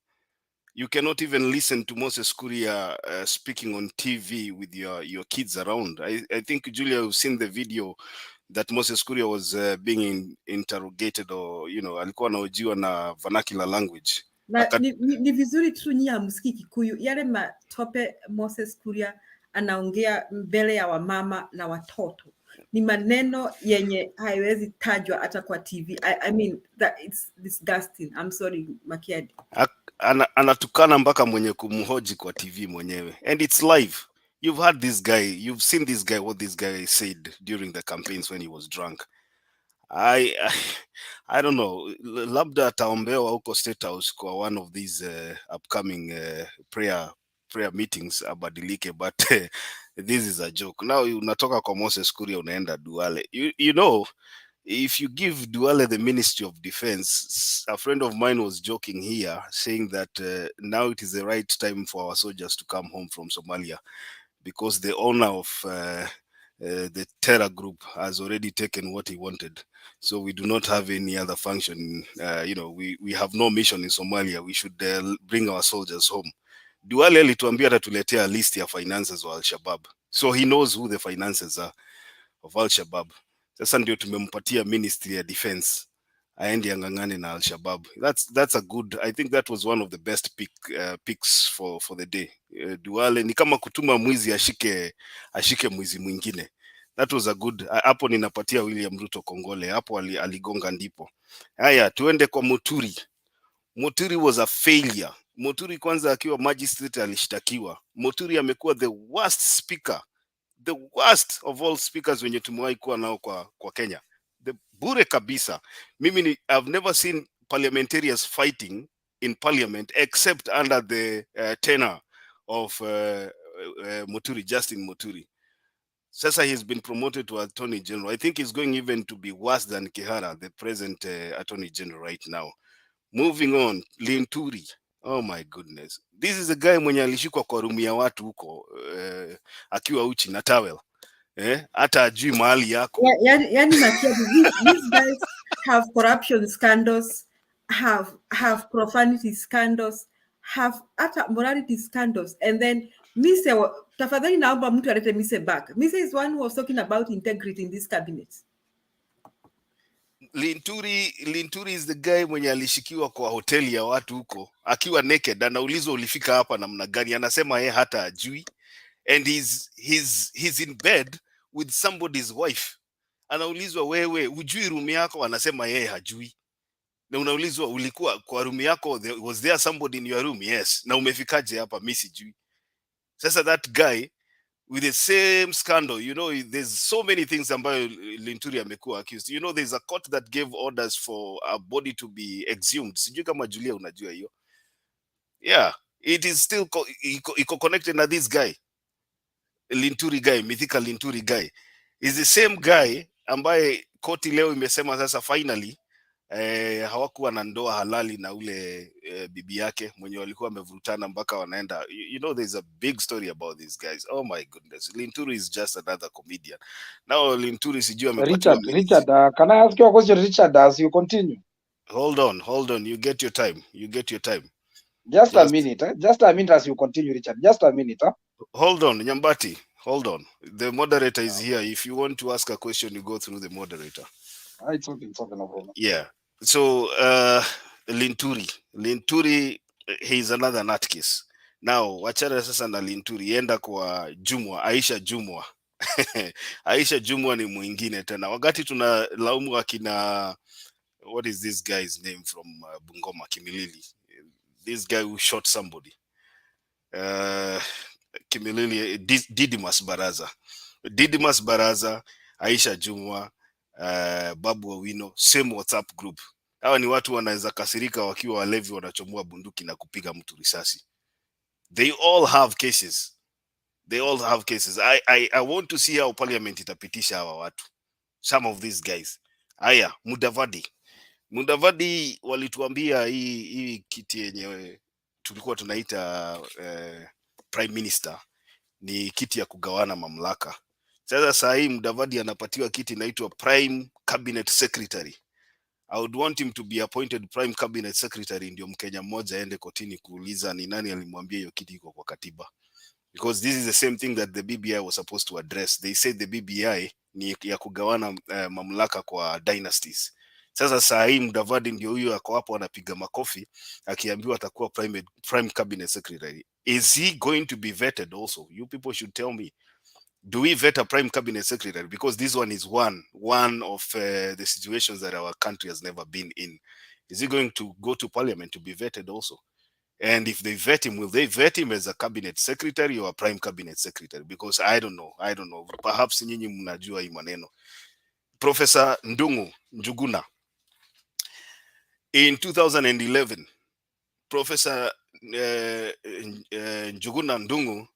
[SPEAKER 15] you cannot even listen to Moses Kuria speaking on TV with your kids around. I think, Julia, you've seen the video that Moses Kuria was being interrogated, or alikuwa anahojiwa na vernacular language.
[SPEAKER 3] Na ni vizuri tu nyinyi hamsikii Kikuyu. Yale matope Moses Kuria anaongea mbele ya wamama na watoto ni maneno yenye haiwezi tajwa hata kwa TV. I mean that it's disgusting. I'm sorry, Makiadi.
[SPEAKER 15] Anatukana mpaka mwenye kumhoji kwa TV mwenyewe, and it's live. You've heard this guy, you've seen this guy, what this guy said during the campaigns when he was drunk. I don't know, labda ataombewa huko State House kwa one of these upcoming prayer meetings abadilike, but this is a joke. Now unatoka kwa Moses Kuria unaenda Duale. You know, if you give Duale the Ministry of Defense, a friend of mine was joking here, saying that now it is the right time for our soldiers to come home from Somalia, because the owner of the terror group has already taken what he wanted. So we do not have any other function. We have no mission in Somalia. We should bring our soldiers home. Duale alituambia atatuletea list ya finances wa Al-Shabaab. So he knows who the finances are of Al-Shabaab. Sasa ndio tumempatia Ministry ya Defense aende angangane na Al-Shabaab. That's a good, I think that was one of the best picks for the day. Duale ni kama kutuma mwizi ashike mwizi mwingine. That was a good, hapo ninapatia William Ruto kongole, hapo aligonga ndipo. Haya, tuende kwa Muturi. Muturi was a failure. Muturi kwanza akiwa magistrate alishtakiwa. Muturi amekuwa the worst speaker, the worst of all speakers wenye tumewahi kuwa nao kwa Kenya. The bure kabisa. I've never seen parliamentarians fighting in parliament except under the tenor of Muturi, Justin Muturi. Sasa he's been promoted to Attorney General. I think he's going even to be worse than Kihara, the present Attorney General right now. Moving on, Linturi. Oh my goodness. This is a guy mwenye alishikwa kwa room ya watu huko akiwa uchi na towel. Hata ajui mahali yako.
[SPEAKER 3] Yani Makiadi, these guys have corruption scandals, have profanity scandals, have hata morality scandals, and then Mise, tafadhali naomba mtu alete Mise back. Mise is one who was talking about integrity in this cabinet.
[SPEAKER 15] Linturi is the guy mwenye alishikiwa kwa hoteli ya watu huko akiwa naked, anaulizwa ulifika hapa namna gani, anasema yeye hata ajui, and he's in bed with somebody's wife. Anaulizwa wewe hujui room yako, anasema yeye hajui. Na unaulizwa ulikuwa kwa room yako, was there somebody in your room? Yes. Na umefikaje hapa? Mimi sijui. Sasa that guy with the same scandal, there's so many things ambayo Linturi amekuwa accused. There's a court that gave orders for a body to be exhumed. Sijui kama Julia unajua hiyo. Yeah, it is still iko connected na this guy. Linturi guy, mythical Linturi guy. Is the same guy ambaye koti leo imesema sasa finally hawakuwa na ndoa halali na ule bibi yake mwenye walikuwa wamevurutana mpaka wanaenda. There's a big story about these guys. Oh my goodness. Linturi is just another comedian. Now Linturi sijui amepatiwa
[SPEAKER 16] Richard, can I ask you a question, Richard, as you continue?
[SPEAKER 15] Hold on. You get your time.
[SPEAKER 16] Just a minute as you continue, Richard. Just a minute.
[SPEAKER 15] Hold on, Nyambati. Hold on. The moderator is here. If you want to ask a question, you go through the moderator.
[SPEAKER 16] It's okay, no problem.
[SPEAKER 15] Yeah. So Linturi, he's another nutcase. Now wachana sasa na Linturi, enda kwa Jumwa, Aisha Jumwa. Aisha Jumwa ni mwingine tena. Wakati tunalaumu akina, what is this guy's name from Bungoma, Kimilili? This guy who shot somebody. Kimilili, Didimas Baraza, Aisha Jumwa, Babu Owino, same WhatsApp group. Hawa ni watu wanaweza kasirika wakiwa walevi wanachomoa bunduki na kupiga mtu risasi. They all have cases. I want to see how parliament itapitisha hawa watu. Some of these guys. Aya, Mudavadi walituambia hii kiti yenye tulikuwa tunaita prime minister ni kiti ya kugawana mamlaka. Sasa saa hii Mudavadi anapatiwa kiti inaitwa prime cabinet secretary. I would want him to be appointed prime cabinet secretary, ndio Mkenya mmoja aende kotini kuuliza ni nani alimwambia hiyo kiti iko kwa katiba. Because this is the same thing that the BBI was supposed to address. They said the BBI ni ya kugawana mamlaka kwa dynasties. Sasa saa hii Mudavadi ndio huyo ako hapo anapiga makofi akiambiwa atakuwa prime cabinet secretary. Is he going to be vetted also? You people should tell me. Do we vet a prime cabinet secretary? Because this one is one of the situations that our country has never been in. Is he going to go to parliament to be vetted also? And if they vet him, will they vet him as a cabinet secretary or a prime cabinet secretary? Because I don't know. Perhaps nyinyi mnajua hii maneno. Professor Njuguna. In 2011, Professor Njuguna Ndung'u,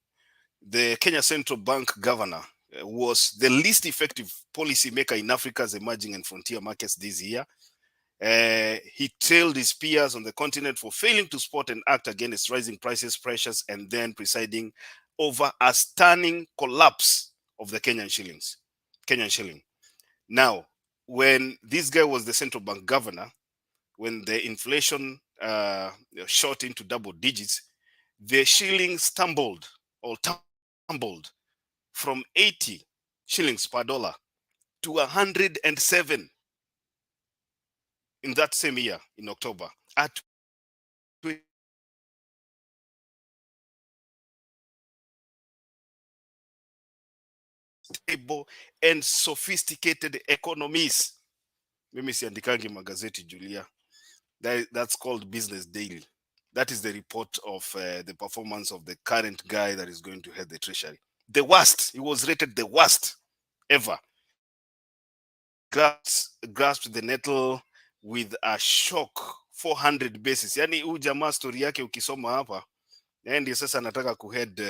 [SPEAKER 15] the Kenya Central Bank governor, was the least effective policy maker in Africa's emerging and frontier markets this year. He trailed his peers on the continent for failing to spot and act against rising prices pressures and then presiding over a stunning collapse of the Kenyan shilling. Now, when this guy was the central bank governor, when the inflation shot into double digits, the shilling tumbled from 80 shillings per dollar to 107 in that same year in October. At stable and sophisticated economies. Mimi siandikangi magazeti Julia. That's called Business Daily. That is the report of the performance of the current guy that is going to head the treasury. The worst. He was rated the worst ever. Grasped the nettle with a shock 400 basis. Yani huyu jamaa story yake ukisoma hapa, ndiye sasa anataka kuhead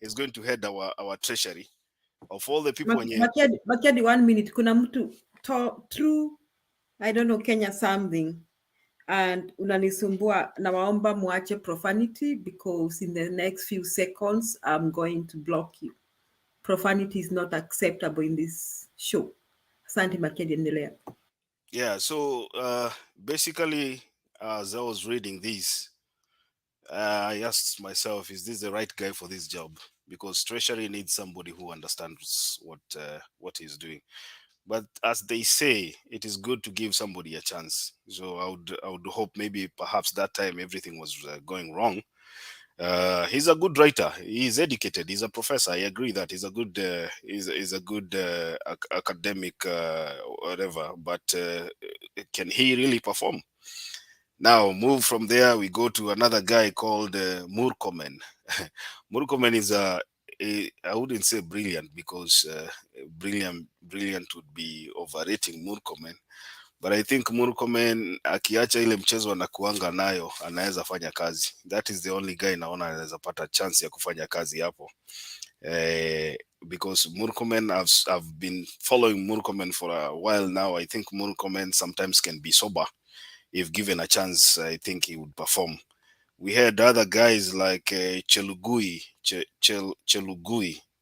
[SPEAKER 15] is going to head our treasury. Of all the people
[SPEAKER 3] Makiadi 1 minute, kuna mtu through I don't know Kenya something and unanisumbua, na waomba muache profanity because in the next few seconds I'm going to block you. Profanity is not acceptable in this show. Asante Makiadi, endelea.
[SPEAKER 15] Yeah, so basically as I was reading this, I asked myself, is this the right guy for this job? Because Treasury needs somebody who understands what he's doing. But as they say, it is good to give somebody a chance. So I would hope maybe perhaps that time everything was going wrong. He's a good writer. He's educated. He's a professor. I agree that he's a good academic whatever. But can he really perform? Now, move from there, we go to another guy called Murkomen. Murkomen is I wouldn't say brilliant because brilliant would be overrating Murkomen. But I think Murkomen akiacha ile mchezo anakuanga nayo anaweza fanya kazi. That is the only guy naona anaweza pata chance ya kufanya kazi hapo. Because Murkomen, I've been following Murkomen for a while now. I think Murkomen sometimes can be sober. If given a chance, I think he would perform. We had other guys like Chelugui.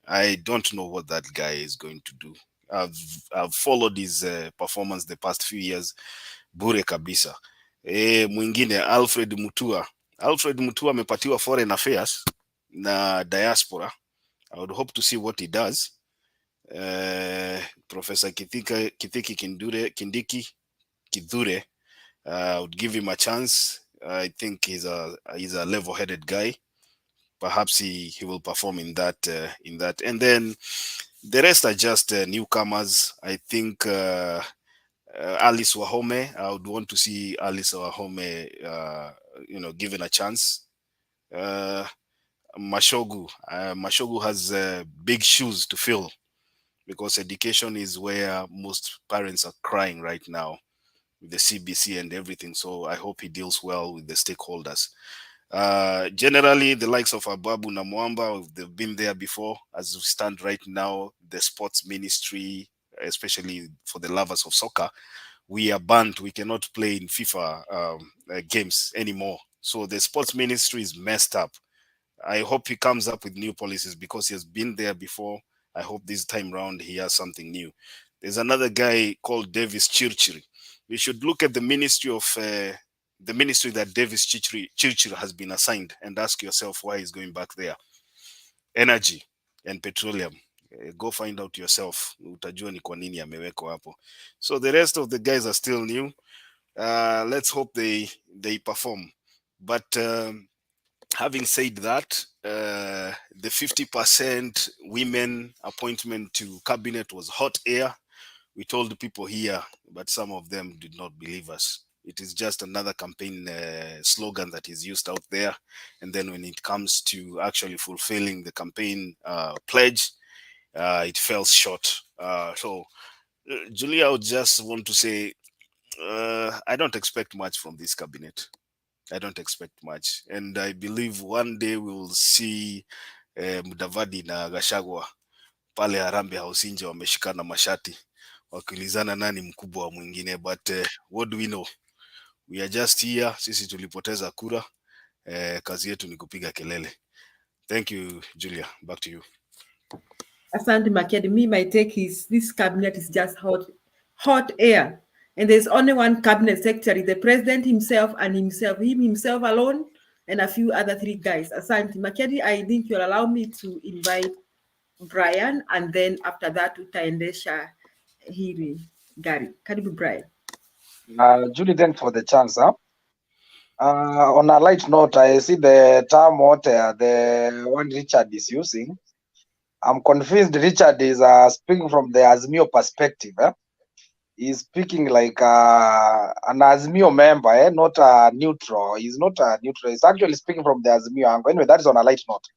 [SPEAKER 15] I don't know what that guy is going to do. I've followed his performance the past few years. Bure kabisa. Mwingine Alfred Mutua. Alfred Mutua amepatiwa foreign affairs na diaspora. I would hope to see what he does. Professor Kindiki Kithure. I would give him a chance. I think he's a level-headed guy. Perhaps he will perform in that. And then the rest are just newcomers. I think Alice Wahome. I would want to see Alice Wahome, given a chance. Mashogu. Mashogu has big shoes to fill because education is where most parents are crying right now, with the CBC and everything. So I hope he deals well with the stakeholders. Generally, the likes of Ababu na Mwamba, they've been there before. As we stand right now, the sports ministry, especially for the lovers of soccer, we are banned. We cannot play in FIFA games anymore. So the sports ministry is messed up. I hope he comes up with new policies because he has been there before. I hope this time round he has something new. There's another guy called Davis Chirchiri. We should look at the ministry that Davis Chirchiri has been assigned and ask yourself why he's going back there. Energy and petroleum. Go find out yourself. Utajua ni kwa nini amewekwa hapo. So the rest of the guys are still new. Let's hope they perform. But having said that, the 50% women appointment to cabinet was hot air. We told people here, but some of them did not believe us. It is just another campaign slogan that is used out there. And then when it comes to actually fulfilling the campaign pledge, it fell short. Julia, I would just want to say, I don't expect much from this cabinet. I don't expect much. And I believe one day we will see Mudavadi na Gachagua pale Harambee House nje wameshikana mashati wakiulizana nani mkubwa wa mwingine, but what do we know? We are just here. Sisi tulipoteza kura. Kazi yetu ni kupiga kelele. Thank you, Julia. Back to you.
[SPEAKER 3] Asante Makedi. Me, my take is this cabinet is just hot air. And there's only one cabinet secretary, the president himself and him himself alone, and a few other 3 guys. Asante Makedi, I think you'll allow me to invite Brian, and then after that, utaendesha hili gari. Karibu Brian.
[SPEAKER 16] Julie, thanks for the chance. On a light note, I see the term the one Richard is using. I'm convinced Richard is speaking from the Azimio perspective. He's speaking like an Azimio member, not a neutral. He's not a neutral. He's actually speaking from the Azimio angle. Anyway, that is on a light note.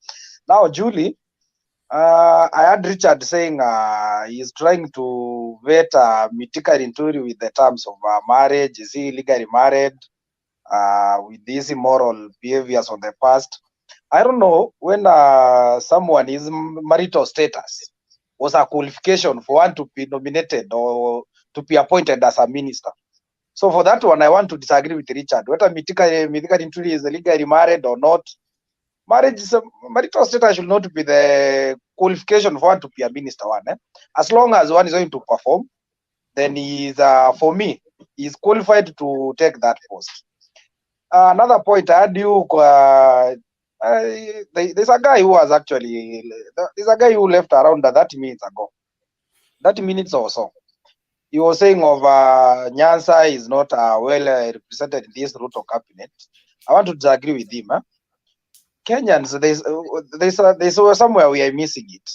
[SPEAKER 16] Now, Julie, I heard Richard saying he's trying to vet Mitika Rinturi with the terms of marriage. Is he legally married with these immoral behaviors of the past? I don't know when someone is marital status was a qualification for one to be nominated or to be appointed as a minister. So for that one, I want to disagree with Richard. Whether Mitika Rinturi is legally married or not, marital status should not be the qualification for one to be a minister. As long as one is going to perform, then he is, for me, he is qualified to take that post. Another point I had you. There's a guy who was actually left around 30 minutes ago. 30 minutes or so. He was saying of Nyanza is not well represented in this Ruto cabinet. I want to disagree with him. Kenyans, there's somewhere we are missing it.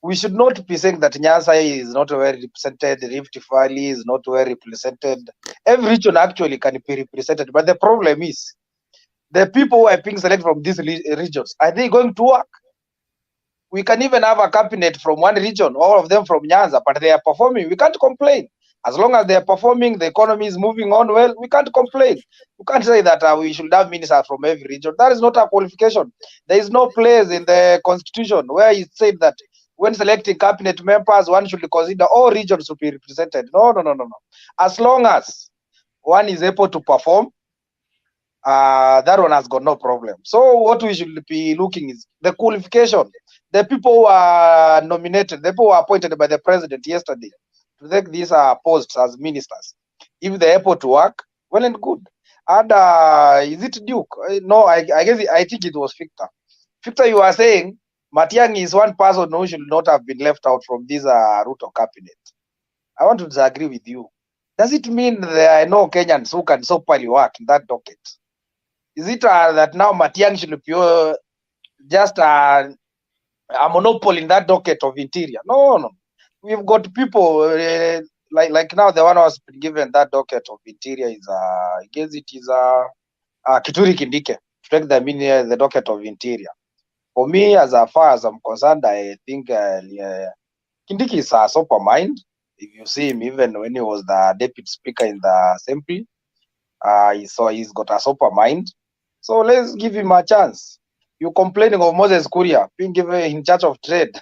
[SPEAKER 16] We should not be saying that Nyanza is not well represented, Rift Valley is not well represented. Every region actually can be represented, but the problem is the people who are being selected from these regions, are they going to work? We can even have a cabinet from one region, all of them from Nyanza, but they are performing. We can't complain. As long as they are performing, the economy is moving on well, we can't complain. You can't say that we should have ministers from every region. That is not a qualification. There is no place in the constitution where it said that when selecting cabinet members, one should consider all regions to be represented. No. As long as one is able to perform, that one has got no problem. So what we should be looking is the qualification. The people who are nominated, the people who are appointed by the president yesterday to take these posts as ministers, if they're able to work, well and good. And is it Duke? No, I think it was Victor. Victor, you are saying Matiang'i is one person who should not have been left out from this Ruto cabinet. I want to disagree with you. Does it mean there are no Kenyans who can properly work in that docket? Is it that now Matiang'i should be just a monopoly in that docket of interior? No. We've got people like now the one who has been given that docket of interior is I guess it is Kithure Kindiki to take the docket of interior. For me, as far as I'm concerned, I think Kindiki is a sober mind. If you see him, even when he was the deputy speaker in the assembly, he's got a sober mind. So let's give him a chance. You're complaining of Moses Kuria being given in charge of trade.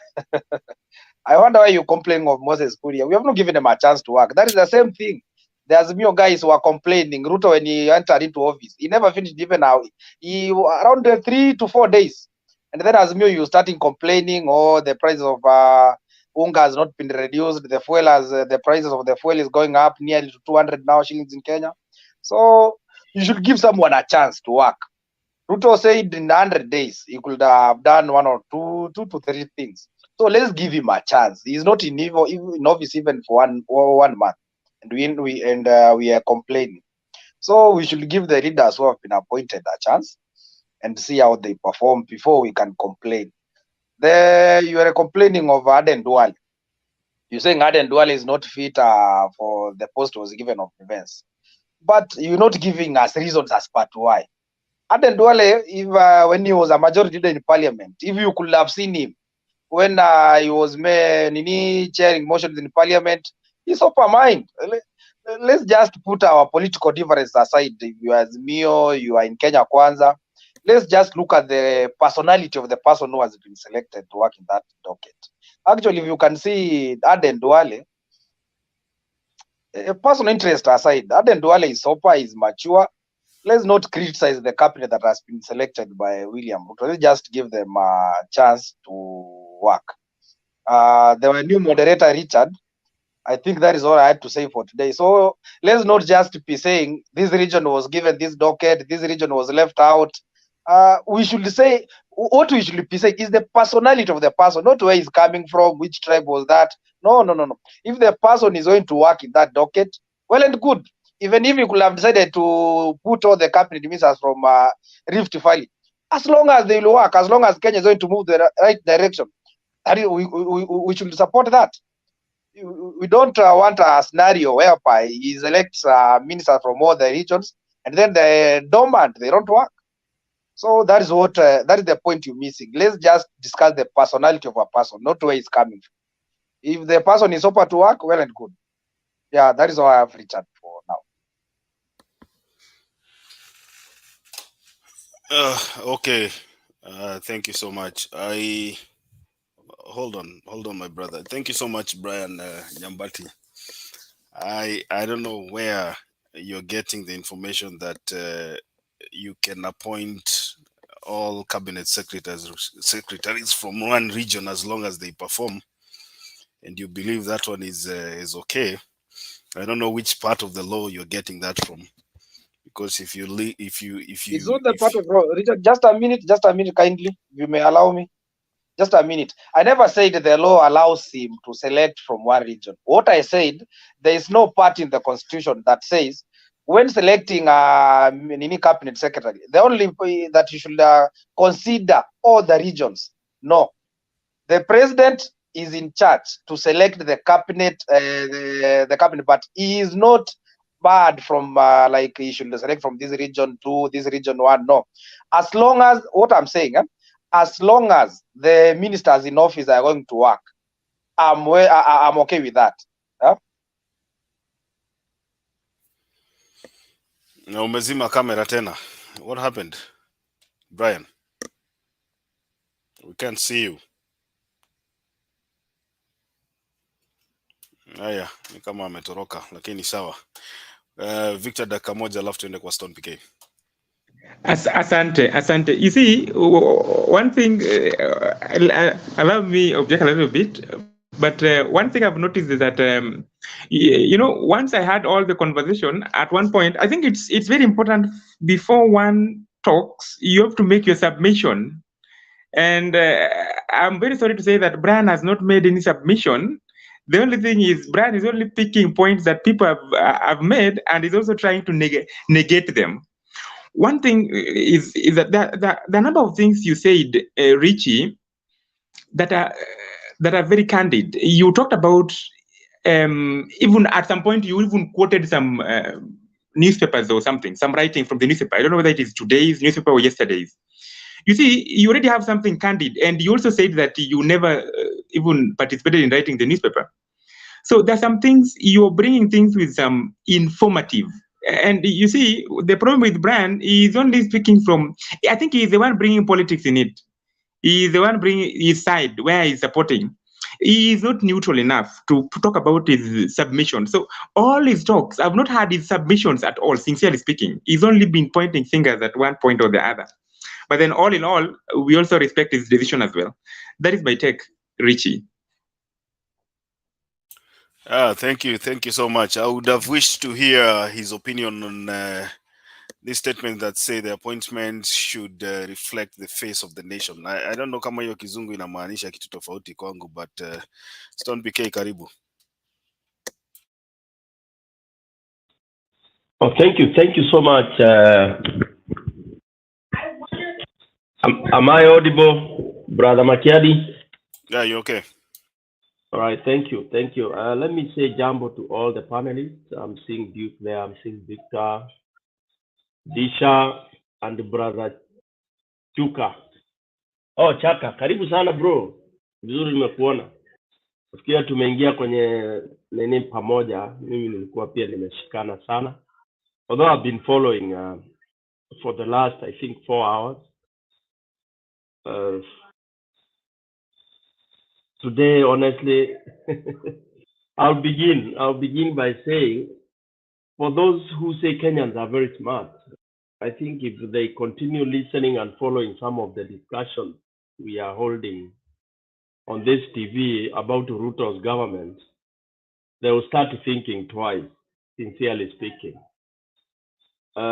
[SPEAKER 16] I wonder why you're complaining of Moses Kuria. We have not given him a chance to work. That is the same thing. There's more guys who are complaining. Ruto, when he entered into office, he never finished even now. He around 3 to 4 days. And then Azimio, you starting complaining, the price of unga has not been reduced. The prices of the fuel is going up nearly to 200 now shillings in Kenya. So you should give someone a chance to work. Ruto said in 100 days, he could have done 1 or 2 to 3 things. So let's give him a chance. He's not in office even for one month. And we are complaining. So we should give the leaders who have been appointed a chance and see how they perform before we can complain. You are complaining of Aden Duale. You're saying Aden Duale is not fit for the post was given of defense. But you're not giving us reasons as part why. Aden Duale, if when he was a majority leader in parliament, if you could have seen him when he was chairing motions in parliament, he's open mind. Let's just put our political difference aside. If you are Azimio, you are in Kenya Kwanza. Let's just look at the personality of the person who has been selected to work in that docket. Actually, if you can see Aden Duale, personal interest aside, Aden Duale is sober, is mature. Let's not criticize the cabinet that has been selected by William Ruto. Let's just give them a chance to work. There were new moderator, Richard. I think that is all I had to say for today. So let's not just be saying this region was given this docket, this region was left out. We should say, what we should be saying is the personality of the person, not where he's coming from, which tribe was that. No. If the person is going to work in that docket, well and good. Even if you could have decided to put all the cabinet ministers from Rift Valley, as long as they will work, as long as Kenya is going to move the right direction, we should support that. We don't want a scenario whereby he elects ministers from all the regions and then they're dormant, they don't work. So that is what that is the point you're missing. Let's just discuss the personality of a person, not where he's coming from. If the person is open to work, well and good. Yeah, that is all I have, Richard, for now.
[SPEAKER 15] Okay. Thank you so much. Hold on, my brother. Thank you so much, Brian Nyambati. I don't know where you're getting the information that you can appoint all cabinet secretaries from one region as long as they perform, and you believe that one is okay. I don't know which part of the law you're getting that from, because if you
[SPEAKER 16] It's not the part of law. Richard, just a minute, kindly, if you may allow me. Just a minute. I never said the law allows him to select from one region. What I said, there is no part in the constitution that says when selecting a cabinet secretary, the only that you should consider all the regions. No, the president is in charge to select the cabinet, the cabinet, but he is not barred from like he should select from this region to this region one. No, as long as what I'm saying. As long as the ministers in office are going to work, I'm okay with that. Huh?
[SPEAKER 15] Na umezima kamera tena. What happened, Brian? We can't see you. Haya, ni kama ametoroka, lakini sawa. Victor, dakika moja alafu tuende kwa Stone PK.
[SPEAKER 8] Asante. You see, one thing, allow me object a little bit, but one thing I've noticed is that, once I had all the conversation, at one point, I think it's very important before one talks, you have to make your submission. And I'm very sorry to say that Brian has not made any submission. The only thing is Brian is only picking points that people have made, and is also trying to negate them. One thing is that the number of things you said, Richie, that are very candid. You talked about even at some point you even quoted some newspapers or something, some writing from the newspaper. I don't know whether it is today's newspaper or yesterday's. You see, you already have something candid, and you also said that you never even participated in writing the newspaper. So there's some things you're bringing things with some informative. And you see, the problem with Brian is only speaking from, I think he's the one bringing politics in it. He's the one bringing his side where he's supporting. He is not neutral enough to talk about his submission. So all his talks, I've not had his submissions at all, sincerely speaking. He's only been pointing fingers at one point or the other. But then all in all, we also respect his decision as well. That is my take, Richie.
[SPEAKER 15] Thank you so much. I would have wished to hear his opinion on this statement that say the appointment should reflect the face of the nation. I don't know kama hiyo kizungu inamaanisha kitu tofauti kwangu, but Stone PK, karibu.
[SPEAKER 14] Oh, thank you so much. Am I audible, Brother Makiadi?
[SPEAKER 15] Yeah, you're okay.
[SPEAKER 14] All right, thank you. Let me say jambo to all the panelists. I'm seeing Duke there, I'm seeing Victor, Disha, and Brother Chuka. Oh, Chaka, karibu sana bro. Vizuri nimekuona. Nafikiria tumeingia kwenye nini pamoja. Mimi nilikuwa pia nimeshikana sana. Although I've been following for the last, I think, 4 hours. Today, honestly, I'll begin by saying, for those who say Kenyans are very smart, I think if they continue listening and following some of the discussions we are holding on this TV about Ruto's government, they will start thinking twice, sincerely speaking. We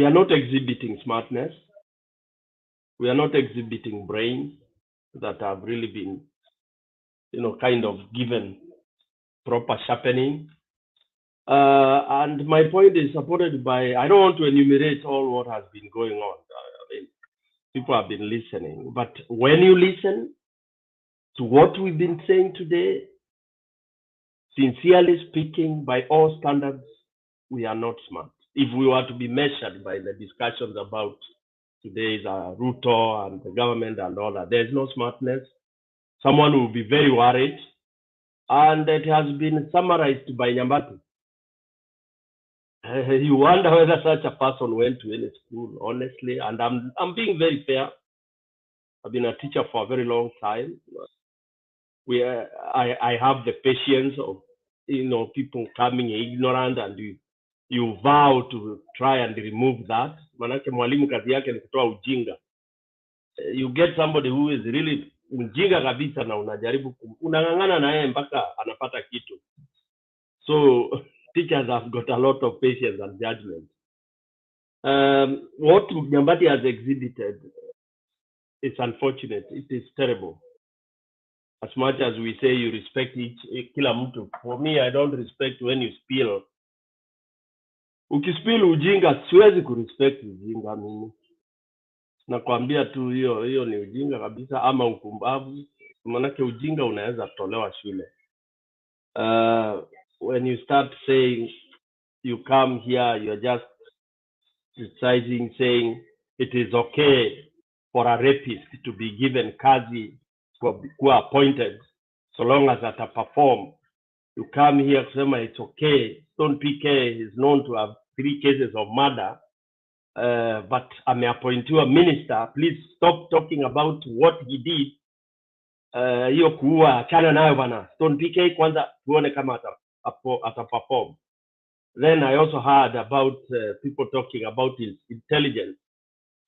[SPEAKER 14] are not exhibiting smartness. We are not exhibiting brains that have really been, kind of given proper sharpening. And my point is supported by, I don't want to enumerate all what has been going on. I mean, people have been listening. But when you listen to what we've been saying today, sincerely speaking, by all standards, we are not smart. If we were to be measured by the discussions about today's Ruto and the government and all that, there's no smartness. Someone will be very worried. And it has been summarized by Nyambati. You wonder whether such a person went to any school, honestly. And I'm being very fair. I've been a teacher for a very long time. I have the patience of people coming ignorant, and you vow to try and remove that. Manake mwalimu kazi yake ni kutoa ujinga. You get somebody who is really mjinga kabisa na unajaribu unang'ang'ana na yeye mpaka anapata kitu. So teachers have got a lot of patience and judgment. What Nyambati has exhibited is unfortunate. It is terrible. As much as we say you respect kila mtu, for me, I don't respect when you spill. Ukispill ujinga, siwezi kurespect ujinga mimi. Nakwambia tu hiyo ni ujinga kabisa ama ukumbavu. Manake ujinga unaweza tolewa shule. When you start saying you come here, you're just criticizing, saying it is okay for a rapist to be given kazi who are appointed so long as ata perform. You come here kusema it's okay. Stone PK is known to have 3 cases of murder, but ameappointiwa minister. Please stop talking about what he did. Hiyo kuua achana nayo bana. Stone PK kwanza tuone kama ata perform. Then I also heard about people talking about his intelligence,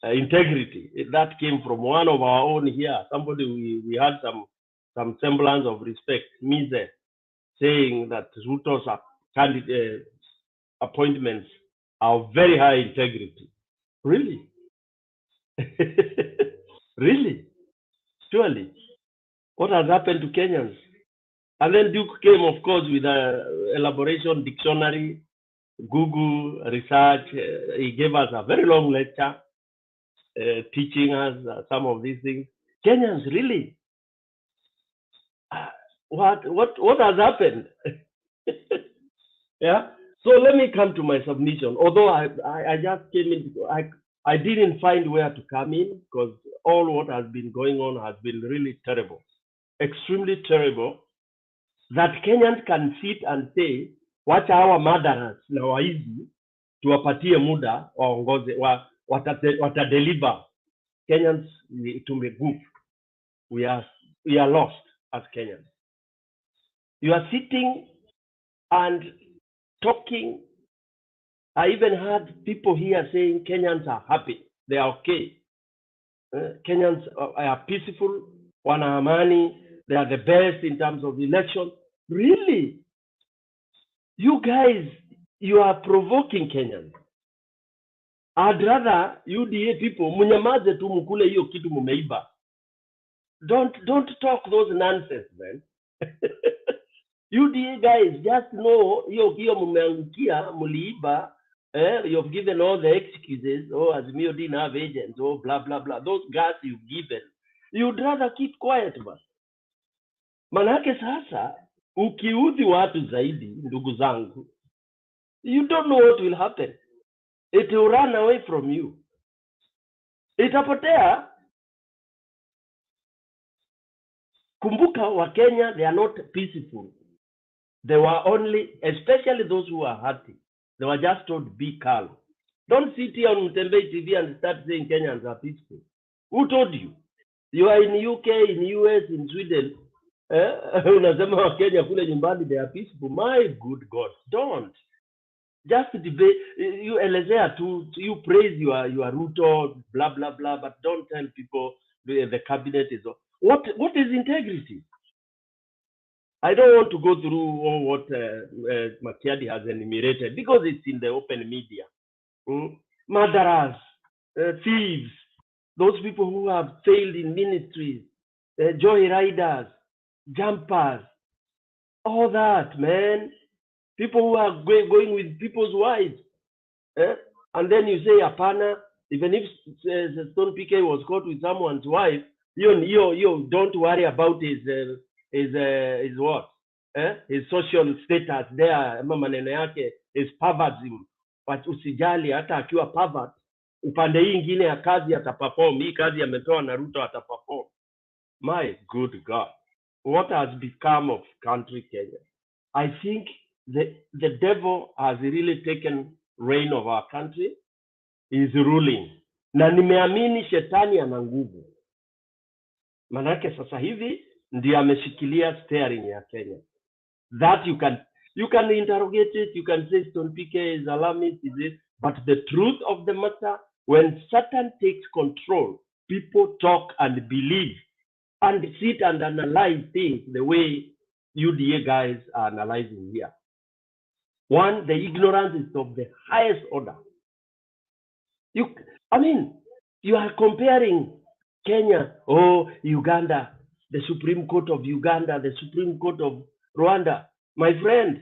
[SPEAKER 14] integrity. That came from one of our own here. Somebody we had some semblance of respect. Mize, saying that Ruto's appointments are of very high integrity. Really? Really? Surely. What has happened to Kenyans? And then Duke came, of course, with an elaboration dictionary, Google research. He gave us a very long lecture teaching us some of these things. Kenyans, really? What has happened? Yeah. So let me come to my submission. Although I just came in, I didn't find where to come in because all what has been going on has been really terrible, extremely terrible. That Kenyans can sit and say, wacha hawa murderers na waizi tuwapatie muda waongoze watadeliver. Kenyans tumegoof. We are lost as Kenyans. You are sitting and talking. I even heard people here saying Kenyans are happy. They are okay. Kenyans are peaceful, wana amani. They are the best in terms of election. Really? You guys, you are provoking Kenyans. I'd rather UDA people, munyamaze tu mukule hiyo kitu mumeiba. Don't talk those nonsense, man. UDA guys, just know hiyo mumeangukia, muliiba. You've given all the excuses. Oh, Azimio didn't have agents. Oh, blah, blah, blah. Those guys you've given. You'd rather keep quiet, man. Manake sasa, ukiudhi watu zaidi, ndugu zangu, you don't know what will happen. It will run away from you. Itapotea. Kumbuka wa Kenya, they are not peaceful. They were only, especially those who are hurting, they were just told, be calm. Don't sit here on Mtembei TV and start saying Kenyans are peaceful. Who told you? You are in UK, in US, in Sweden. Unasema Wakenya kule nyumbani they are peaceful. My good God, don't. Just debate. You elezea to you praise your Ruto, blah blah blah, but don't tell people the cabinet is what is integrity. I don't want to go through all what Makiadi has enumerated because it's in the open media. Murderers, thieves, those people who have failed in ministries, joyriders, jumpers, all that, man. People who are going with people's wives. And then you say, Apana, even if Stone PK was caught with someone's wife, you don't worry about his what? His social status there, maneno yake, his pervertism. But usijali hata akiwa pervert, upande hii ingine ya kazi ataperform, hii kazi ametoa na Ruto ataperform. My good God. What has become of country Kenya? I think the devil has really taken reign of our country. He is ruling. Na nimeamini shetani ana nguvu. Manake sasa hivi ndiye ameshikilia steering ya Kenya. That you can interrogate it, you can say Stone PK is alarmist, is it? But the truth of the matter, when Satan takes control, people talk and believe and sit and analyze things the way UDA guys are analyzing here. One, the ignorance is of the highest order. You are comparing Kenya, Uganda, the Supreme Court of Uganda, the Supreme Court of Rwanda. My friend,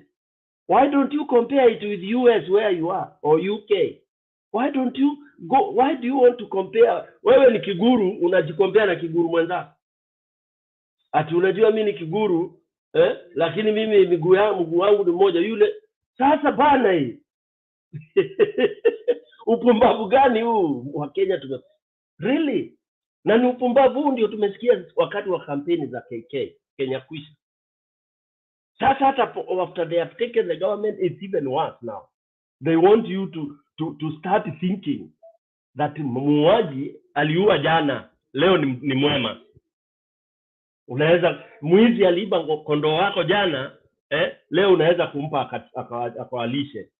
[SPEAKER 14] why don't you compare it with US where you are, or UK? Why don't you go? Why do you want to compare? Wewe ni kiguru, unajikompea na kiguru mwenzako. Ati unajua mimi ni kiguru, lakini mimi mguu wangu ni mmoja yule. Sasa bana hii. Upumbavu gani huu wa Kenya really? Na ni upumbavu huu ndio tumesikia wakati wa kampeni za KK, Kenya Kwisha. Sasa hata after they have taken the government, it's even worse now. They want you to start thinking that muuaji aliua jana, leo ni mwema. Unaweza mwizi aliiba kondoo wako jana, leo unaweza kumpa akawalishe.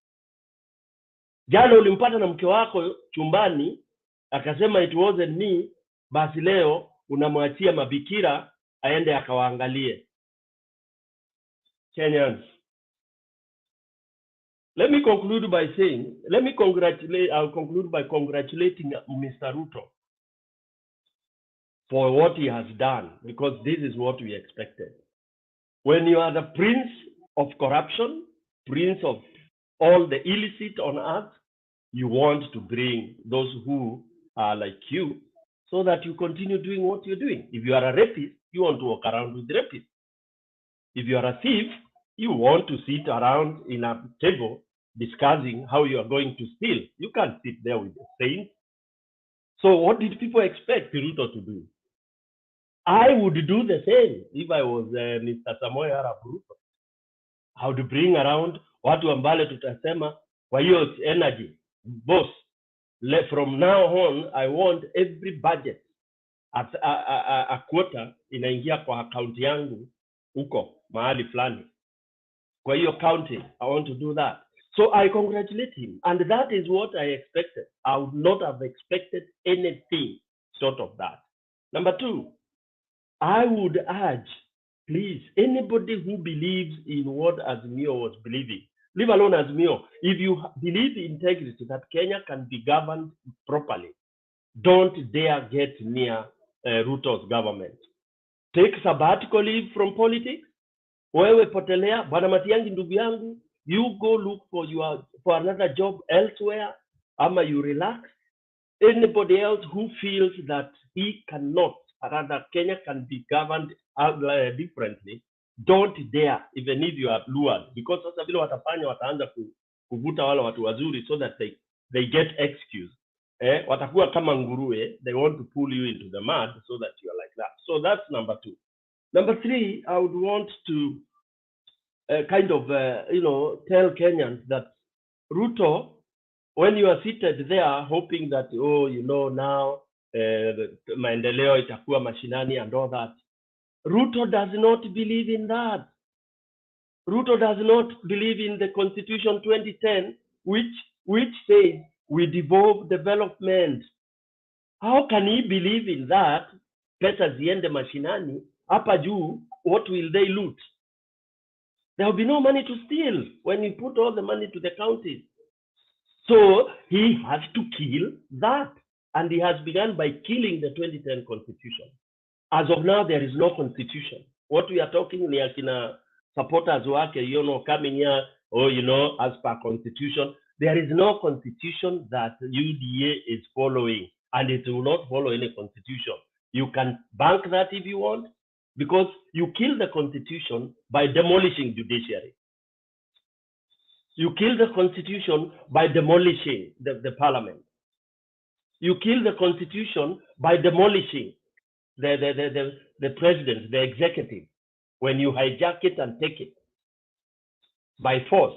[SPEAKER 14] Jana ulimpata na mke wako chumbani, akasema it wasn't me, basi leo unamwachia mabikira aende akawaangalie. Kenyans, I'll conclude by congratulating Mr. Ruto for what he has done, because this is what we expected. When you are the prince of corruption, prince of all the illicit on earth, you want to bring those who are like you so that you continue doing what you're doing. If you are a rapist, you want to walk around with rapists. If you are a thief, you want to sit around in a table discussing how you are going to steal. You can't sit there with the saints. So what did people expect Ruto to do? I would do the same if I was Mr. Samoei Arap Ruto. I would bring around watu ambale tutasema kwa hiyo energy. Boss, from now on, I want every budget at a quarter inaingia kwa account yangu huko mahali fulani. Kwa hiyo county, I want to do that. So I congratulate him, and that is what I expected. I would not have expected anything short of that. Number two, I would urge, please, anybody who believes in what Azimio was believing, leave alone Azimio. If you believe in integrity, that Kenya can be governed properly, don't dare get near Ruto's government. Take sabbatical leave from politics. Wewe potelea, Bwana Matiang'i ndugu yangu, you go look for another job elsewhere, ama you relax. Anybody else who feels that he cannot, rather Kenya can be governed differently, don't dare, even if you are lured, because sasa vile watafanya wataanza kuvuta wale watu wazuri so that they get excuse. Watakuwa kama nguruwe, they want to pull you into the mud so that you are like that. So that's number two. Number three, I would want to tell Kenyans that Ruto, when you are seated there hoping that, now maendeleo itakuwa mashinani and all that. Ruto does not believe in that. Ruto does not believe in the Constitution 2010, which says we devolve development. How can he believe in that? Pesa ziende mashinani, hapa juu, what will they loot? There will be no money to steal when you put all the money to the counties. So he has to kill that. And he has begun by killing the 2010 Constitution. As of now, there is no Constitution. What we are talking, ni akina supporters wake, coming here, as per Constitution. There is no Constitution that UDA is following, and it will not follow any Constitution. You can bank that if you want, because you kill the Constitution by demolishing Judiciary. You kill the Constitution by demolishing the Parliament. You kill the Constitution by demolishing the president, the executive, when you hijack it and take it by force.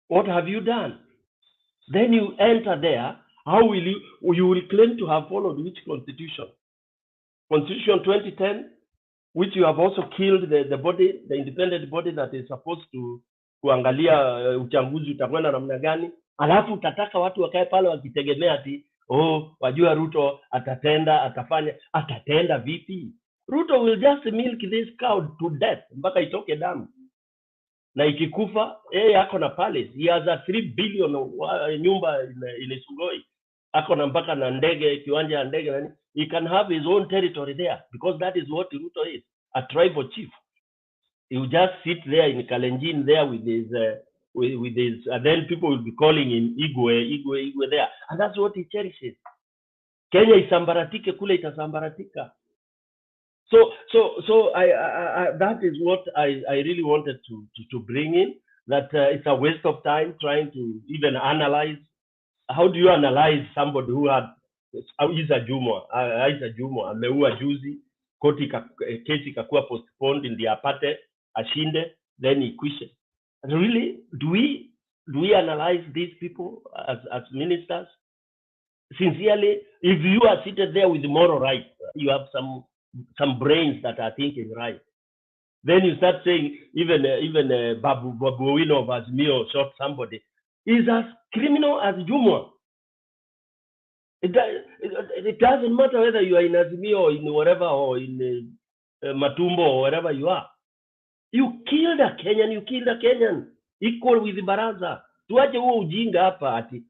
[SPEAKER 14] What have you done? Then you enter there. How will you will claim to have followed which Constitution? Constitution 2010, which you have also killed the body, the independent body that is supposed to kuangalia uchanguzi utakwenda namna gani, alafu utataka watu wakae pale wakitegemea ati wajua Ruto atatenda vipi? Ruto will just milk this cow to death mpaka itoke damu, na ikikufa ako na palace. He has a 3 billion nyumba in Sugoi, ako na mpaka na ndege, kiwanja ya ndege. He can have his own territory there, because that is what Ruto is, a tribal chief. He will just sit there in Kalenjin there with his and then people will be calling him Igwe there, and that's what he cherishes. Kenya isambaratike kule itasambaratika. So I that is what I really wanted to bring in, that it's a waste of time trying to even analyze. How do you analyze somebody who had Isa Jumwa ameua juzi, kesi ikakuwa postponed in the apate, ashinde, then ikwishe. Really, do we analyze these people as ministers? Sincerely, if you are seated there with moral rights, you have some brains that are thinking right. Then you start saying even Babu Owino of Azimio shot somebody. Is as criminal as Jumwa. It doesn't matter whether you are in Azimio or in whatever, or in Matumbo or wherever you are. You killed a Kenyan, equal with the Baraza. Tuache huo ujinga hapa ati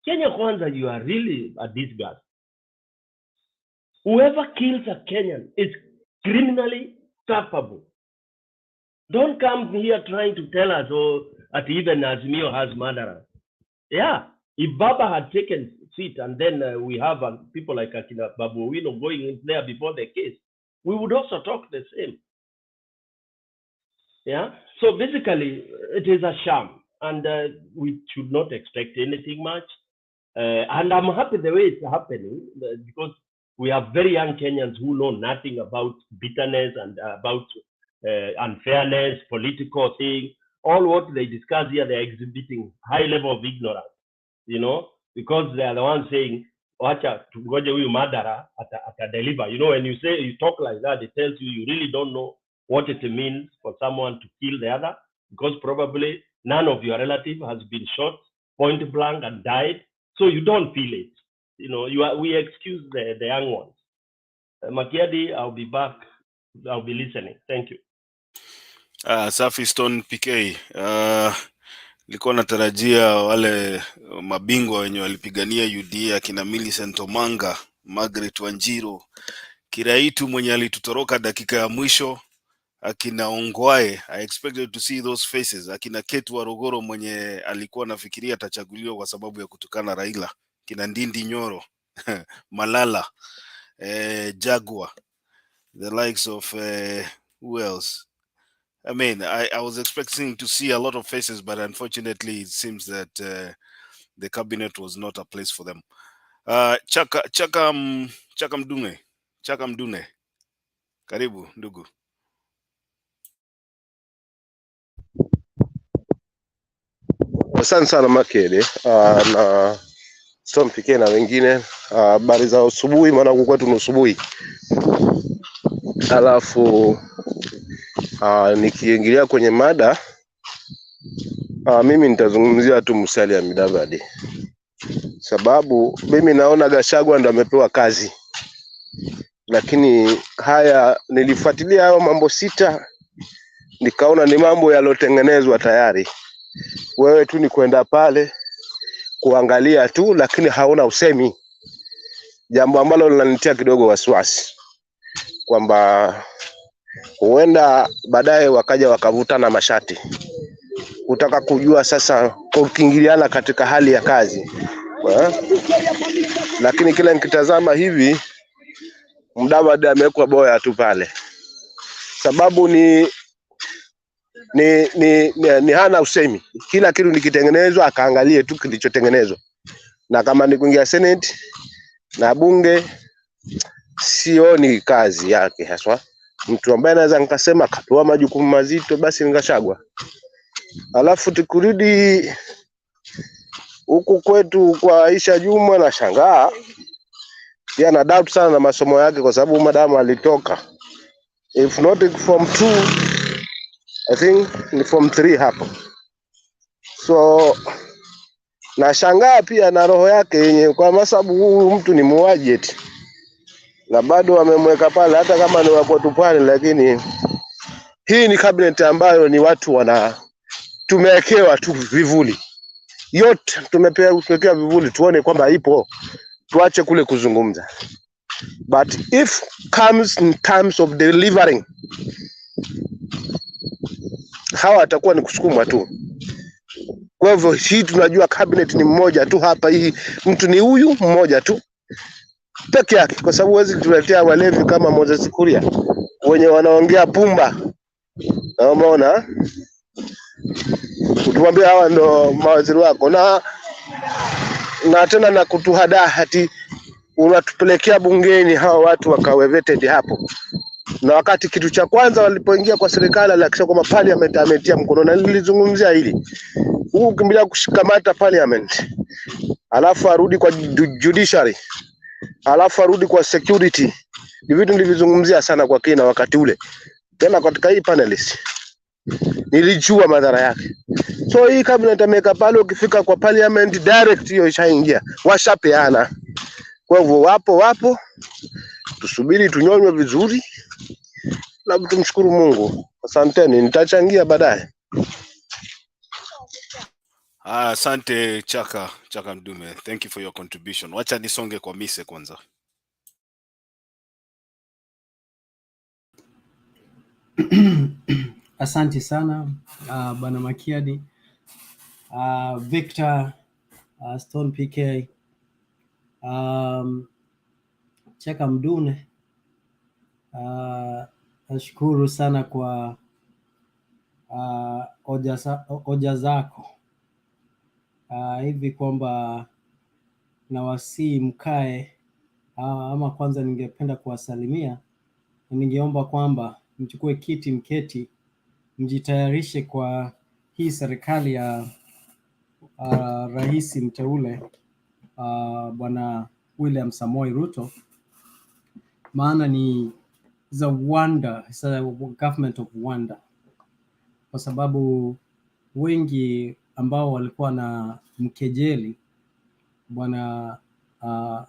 [SPEAKER 14] Kenya kwanza, you are really a disgust. Whoever kills a Kenyan is criminally culpable. Don't come here trying to tell us, that even Azimio has murderers. Yeah, if Baba had taken seat and then we have people like Akina Babu Owino going in there before the case, we would also talk the same. Yeah, so basically it is a sham, and we should not expect anything much. And I'm happy the way it's happening, because we have very young Kenyans who know nothing about bitterness and about unfairness, political thing. All what they discuss here, they're exhibiting high level of ignorance, because they are the ones saying, wacha tungoje huyu madara ata-deliver. When you talk like that, it tells you really don't know what it means for someone to kill the other, because probably none of your relatives has been shot point blank and died, so you don't feel it. We excuse the young ones. Makiadi, I'll be back. I'll be listening. Thank you.
[SPEAKER 15] Safi Stone PK. Nilikuwa natarajia wale mabingwa wenye walipigania UDA akina Millicent Omanga, Margaret Wanjiru, Kiraitu mwenye alitutoroka dakika ya mwisho, akina Ongwae. I expected to see those faces. Akina Ketu Warugoro mwenye alikuwa nafikiria atachaguliwa kwa sababu ya kutukana Raila, kina Ndindi Nyoro, Malala, Jaguar, the likes of who else? I mean, I was expecting to see a lot of faces, but unfortunately, it seems that the cabinet was not a place for them. Chaka Mdune, karibu ndugu.
[SPEAKER 2] Asante sana Makede, na Stone PK na wengine. Habari za asubuhi, maana huku kwetu ni asubuhi. Alafu nikiingilia kwenye mada, mimi nitazungumzia tu Musalia Mudavadi, sababu mimi naona Gachagua ndo amepewa kazi, lakini haya nilifuatilia hayo mambo 6 nikaona ni mambo yalotengenezwa tayari. Wewe tu ni kwenda pale kuangalia tu, lakini hauna usemi, jambo ambalo linanitia kidogo wasiwasi kwamba huenda baadaye wakaja wakavutana mashati, utaka kujua sasa kuingiliana katika hali ya kazi. Lakini kila nikitazama hivi, Mudavadi amewekwa boya tu pale, sababu ni hana usemi. Kila kitu nikitengenezwa akaangalie tu kilichotengenezwa, na kama ni kuingia Senate na bunge, sioni kazi yake haswa. Mtu ambaye naweza nikasema katoa majukumu mazito basi ni Gachagua. Alafu tukurudi huku kwetu kwa Aisha Jumwa, na shangaa pia na doubt sana na masomo yake, kwa sababu madamu alitoka if not form 2, I think ni form 3 hapo. So na shangaa pia na roho yake yenye, kwa sababu huyu mtu ni muuaji eti, na bado wamemweka pale hata kama ni wako tupani. Lakini hii ni cabinet ambayo ni watu tumewekewa tu vivuli, yote tumepewa vivuli tuone kwamba ipo, tuache kule kuzungumza. But if comes in terms of delivering, hawa atakuwa ni kusukumwa tu. Kwa hivyo hii tunajua cabinet ni mmoja tu hapa, hii mtu ni huyu mmoja tu peke yake, kwa sababu huwezi kutuletea walevi kama Moses Kuria wenye wanaongea pumba. Umeona, kutuambia hawa ndo mawaziri wako, na tena na kutuhadaa hati unatupelekea bungeni hawa watu wakawe vetted hapo, na wakati kitu cha kwanza walipoingia kwa serikali alakisha kwamba parliament ametia mkono, na nilizungumzia hili. Ukimbilia kushikamata parliament, alafu arudi kwa judiciary, alafu arudi kwa security, ni vitu nilivizungumzia sana kwa kina wakati ule. Tena katika hii panelist nilijua madhara yake. So hii cabinet ameweka pale, ukifika kwa parliament direct hiyo ishaingia, washapeana. Kwa hivyo wapo, tusubiri tunyonywe vizuri na tumshukuru Mungu. Asanteni, nitachangia baadaye.
[SPEAKER 15] Asante Chaka Mdume, thank you for your contribution. Wacha nisonge kwa Mise kwanza.
[SPEAKER 22] Asante sana Bwana Makiadi, Victor, Stone PK, Chaka Mdune. Nashukuru sana kwa hoja zako, hivi kwamba nawasihi mkae, ama kwanza ningependa kuwasalimia, ningeomba kwamba mchukue kiti mketi, mjitayarishe kwa hii serikali ya rais mteule Bwana William Samoei Ruto, maana ni a wonder, it's a government of wonder, kwa sababu wengi ambao walikuwa na mkejeli bwana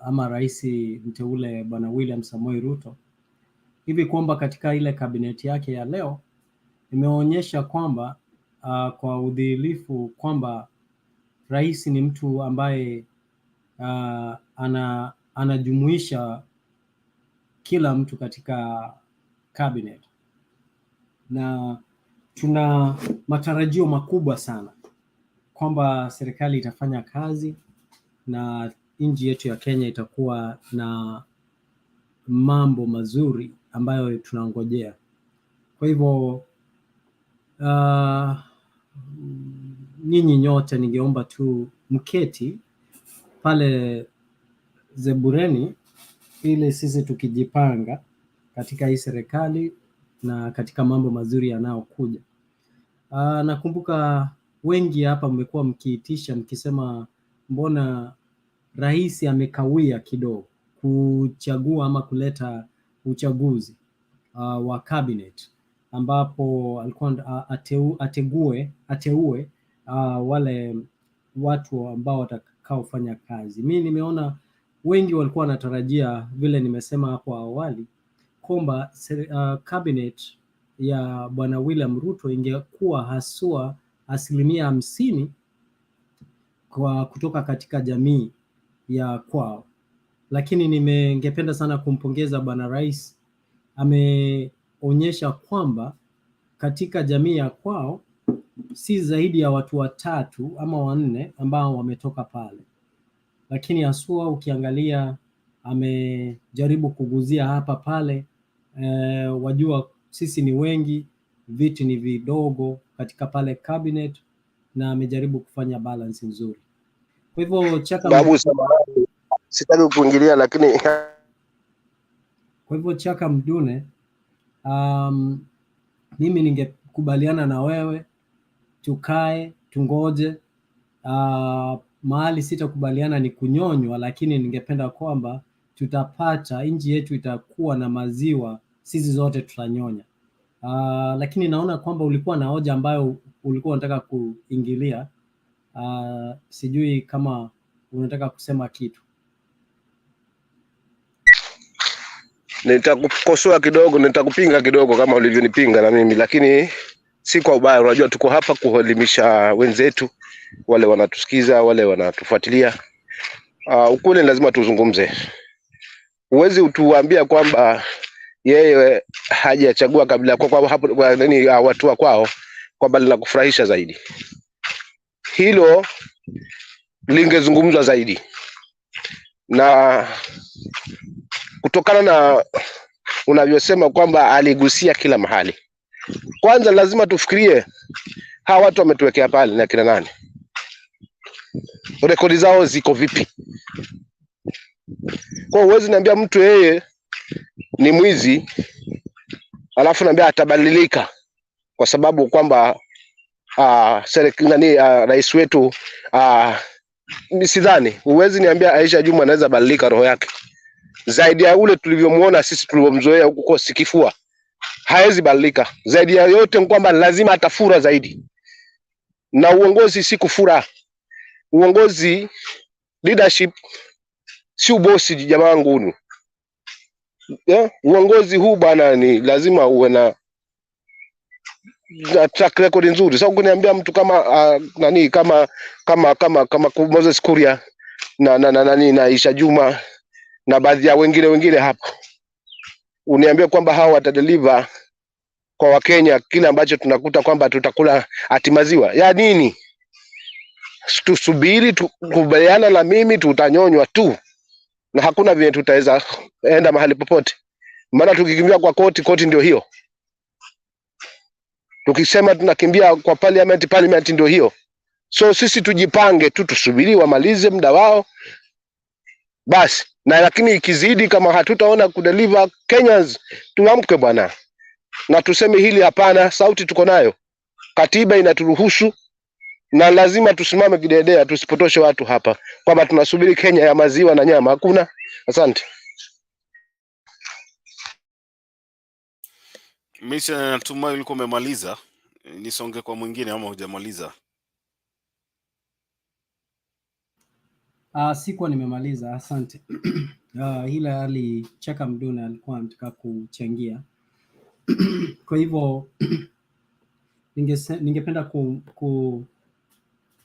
[SPEAKER 22] ama rais mteule Bwana William Samoei Ruto, hivi kwamba katika ile kabineti yake ya leo imeonyesha kwamba kwa udhilifu kwamba rais ni mtu ambaye anajumuisha kila mtu katika cabinet, na tuna matarajio makubwa sana kwamba serikali itafanya kazi na nchi yetu ya Kenya itakuwa na mambo mazuri ambayo tunangojea. Kwa hivyo nyinyi nyote ningeomba tu mketi pale zebureni, ili sisi tukijipanga katika hii serikali na katika mambo mazuri yanayokuja. Nakumbuka wengi hapa mmekuwa mkiitisha mkisema mbona rais amekawia kidogo kuchagua ama kuleta uchaguzi wa cabinet, ambapo alikuwa ateue wale watu ambao watakaofanya kazi. Mimi nimeona wengi walikuwa wanatarajia, vile nimesema hapo awali, kwamba cabinet ya Bwana William Ruto ingekuwa haswa 50% kutoka katika jamii ya kwao, lakini ningependa sana kumpongeza Bwana Rais. Ameonyesha kwamba katika jamii ya kwao si zaidi ya watu 3 ama 4 ambao wametoka pale, lakini haswa ukiangalia amejaribu kuguzia hapa pale. Wajua sisi ni wengi, viti ni vidogo katika pale cabinet, na amejaribu kufanya balance nzuri. Kwa hivyo
[SPEAKER 2] Babu, samahani, sitaki kuingilia, lakini
[SPEAKER 22] kwa hivyo Chaka Mdune, mimi ningekubaliana na wewe, tukae tungoje. Mahali sitakubaliana ni kunyonywa, lakini ningependa kwamba tutapata, nchi yetu itakuwa na maziwa, sisi zote tutanyonya. Lakini naona kwamba ulikuwa na hoja ambayo ulikuwa unataka kuingilia. Sijui kama unataka kusema kitu.
[SPEAKER 2] nitakukosoa kidogo, nitakupinga kidogo kama ulivyonipinga na mimi, lakini si kwa ubaya. Unajua tuko hapa kuelimisha wenzetu, wale wanatusikiza, wale wanatufuatilia. Ukweli lazima tuzungumze. Huwezi utuambia kwamba yeye hajachagua kabila kwa hapo nini watu wa kwao kwamba linakufurahisha zaidi. Hilo lingezungumzwa zaidi, na kutokana na unavyosema kwamba aligusia kila mahali. Kwanza lazima tufikirie hawa watu wametuwekea pale na kina nani, rekodi zao ziko vipi? Kwa uwezi niambia mtu yeye ni mwizi alafu naambia atabadilika kwa sababu kwamba serikali rais wetu sidhani. Uwezi niambia Aisha Juma anaweza badilika roho yake zaidi ya ule tulivyomuona sisi tulivyomzoea huko kwa sikifua. Haezi badilika. Zaidi ya yote kwamba lazima atafura zaidi. Na uongozi si kufura. Uongozi, leadership si ubosi jamaa ngunu. Uongozi huu bana ni lazima uwe na track record nzuri. Sasa ukiniambia mtu kama nani kama Moses Kuria na Aisha Juma na baadhi ya wengine hapo, uniambia kwamba hawa watadeliver kwa Wakenya kile ambacho tunakuta kwamba tutakula atimaziwa ya nini? Tusubiri tukubaliana na mimi, tutanyonywa tu na hakuna vile tutaweza enda mahali popote. Maana tukikimbia kwa koti ndio hiyo. Tukisema tunakimbia kwa parliament ndio hiyo. So sisi tujipange tu, tusubiri wamalize muda wao basi. Na lakini ikizidi kama hatutaona kudeliver Kenyans, tuamke bwana na tuseme hili hapana. Sauti tuko nayo, katiba inaturuhusu, na lazima tusimame kidedea, tusipotoshe watu hapa kwamba tunasubiri Kenya ya maziwa na nyama. Hakuna. Asante.
[SPEAKER 15] Mimi natumai ulikuwa umemaliza. Nisonge kwa mwingine ama hujamaliza?
[SPEAKER 22] Sikuwa nimemaliza, asante. Ila Chaka Mdune alikuwa anataka kuchangia. Kwa hivyo ningependa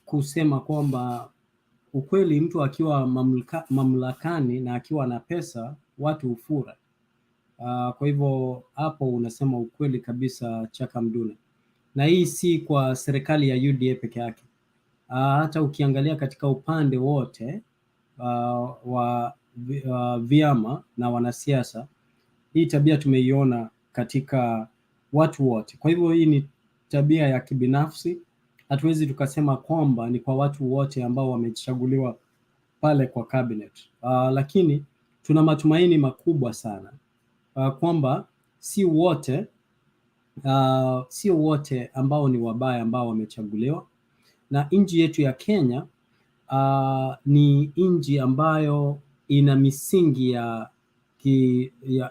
[SPEAKER 22] kusema kwamba ukweli, mtu akiwa mamlakani na akiwa na pesa, watu hufura. Kwa hivyo hapo unasema ukweli kabisa, Chaka Mdune. Na hii si kwa serikali ya UDA peke yake. Hata ukiangalia katika upande wote wa vyama na wanasiasa, hii tabia tumeiona katika watu wote. Kwa hivyo hii ni tabia ya kibinafsi. Hatuwezi tukasema kwamba ni kwa watu wote ambao wamechaguliwa pale kwa cabinet. Lakini tuna matumaini makubwa sana kwamba si wote ambao ni wabaya ambao wamechaguliwa. Na nchi yetu ya Kenya ni nchi ambayo ina misingi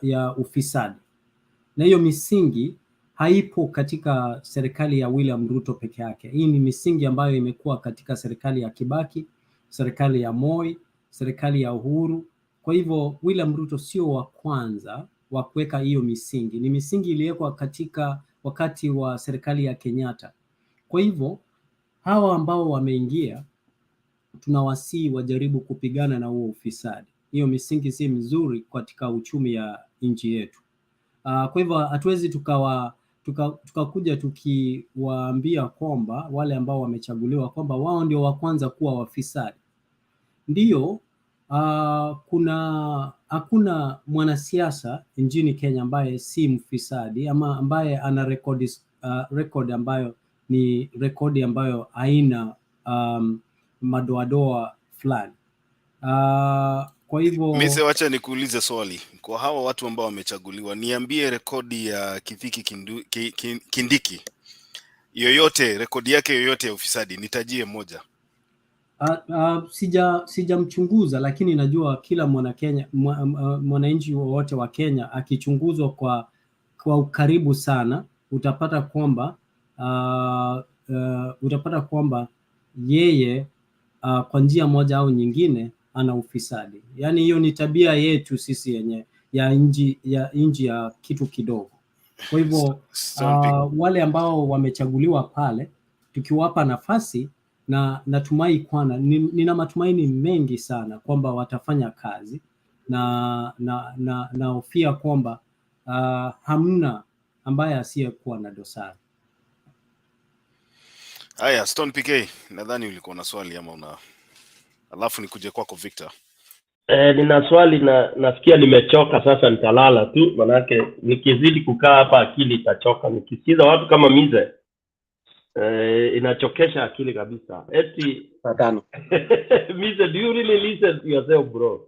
[SPEAKER 22] ya ufisadi, na hiyo misingi haipo katika serikali ya William Ruto peke yake. Hii ni misingi ambayo imekuwa katika serikali ya Kibaki, serikali ya Moi, serikali ya Uhuru. Kwa hivyo William Ruto sio wa kwanza wa kuweka hiyo misingi, ni misingi iliwekwa katika wakati wa serikali ya Kenyatta. Kwa hivyo hawa ambao wameingia, tunawasihi wajaribu kupigana na huo ufisadi. Hiyo misingi si mizuri katika uchumi ya nchi yetu. Kwa hivyo hatuwezi tukakuja tukiwaambia kwamba wale ambao wamechaguliwa kwamba wao ndio wa kwanza kuwa wafisadi. Ndiyo, hakuna mwanasiasa nchini Kenya ambaye si mfisadi ama ambaye ana rekodi ambayo ni rekodi ambayo haina madoadoa fulani. Kwa hivyo
[SPEAKER 15] Mise, wacha nikuulize swali. Kwa hawa watu ambao wamechaguliwa, niambie rekodi ya Kithiki Kindiki yoyote, rekodi yake yoyote ya ufisadi, nitajie moja.
[SPEAKER 22] Sijamchunguza, lakini najua kila mwananchi wowote wa Kenya akichunguzwa kwa ukaribu sana, utapata kwamba yeye kwa njia moja au nyingine ana ufisadi. Yaani hiyo ni tabia yetu sisi yenye ya nchi ya kitu kidogo. Kwa hivyo wale ambao wamechaguliwa pale, tukiwapa nafasi, na natumai nina matumaini mengi sana kwamba watafanya kazi, na hofia kwamba hamna ambaye asiyekuwa na dosari.
[SPEAKER 15] Haya, Stone PK, nadhani ulikuwa na swali ama alafu nikuje kwako Victor.
[SPEAKER 14] Nina swali na nasikia nimechoka sasa, nitalala tu, manake nikizidi kukaa hapa akili itachoka. Nikisikiza watu kama Mize inachokesha akili kabisa. Eti
[SPEAKER 2] Satano.
[SPEAKER 14] Mize, do you really listen to yourself, bro?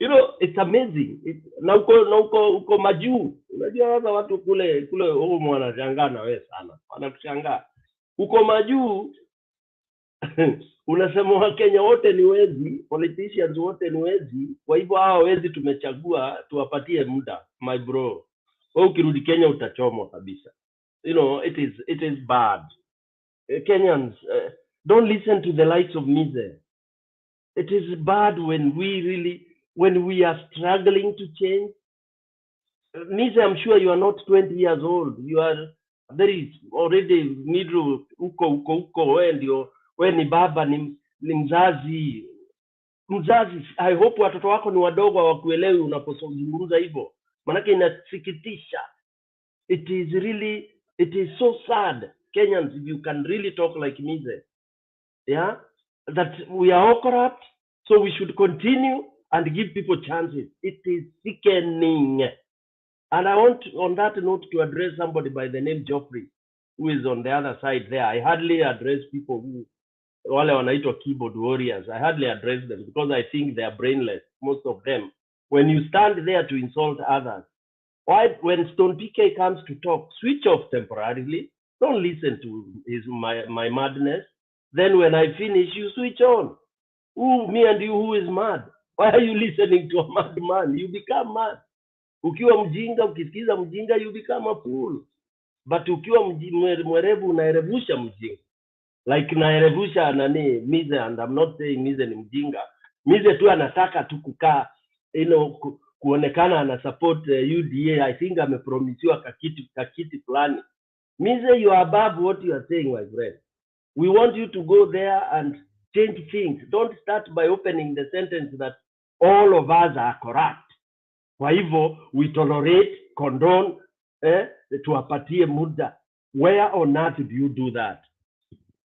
[SPEAKER 14] You know, it's amazing. Na uko majuu. Unajua sasa watu kule wanashangaa na wewe sana. Wanakushangaa. Uko majuu. Unasema Wakenya wote ni wezi, politicians wote ni wezi, kwa hivyo hawa wezi tumechagua tuwapatie muda. My bro, wewe ukirudi Kenya utachomwa kabisa. You know, it is bad. Kenyans, don't listen to the likes of Mize. It is bad when we are struggling to change. Mize, I'm sure you are not 20 years old. You are very already middle uko wewe ni baba, ni mzazi. I hope watoto wako ni wadogo hawakuelewi unapozungumza hivyo. Maana inasikitisha. It is so sad. Kenyans, if you can really talk like Mize, yeah, that we are all corrupt, so we should continue and give people chances. It is sickening. And I want, on that note, to address somebody by the name Geoffrey, who is on the other side there. I hardly address people who wale wanaitwa keyboard warriors. I hardly address them because I think they are brainless, most of them. When you stand there to insult others, why, when Stone PK comes to talk, switch off temporarily. Don't listen to my madness. Then when I finish, you switch on. Me and you, who is mad? Why are you listening to a madman? You become mad. Ukiwa mjinga, ukisikiza mjinga, you become a fool. But ukiwa mwerevu, unaerevusha mjinga. Like naerevusha Mize, and I'm not saying Mize ni mjinga. Mize tu anataka tu kukaa, kuonekana ana support UDA. I think amepromisiwa kakiti fulani. Mize, you are above what you are saying, my friend. We want you to go there and change things. Don't start by opening the sentence that all of us are corrupt. Kwa hivyo we tolerate, condone, tuwapatie muda. Where on earth do you do that?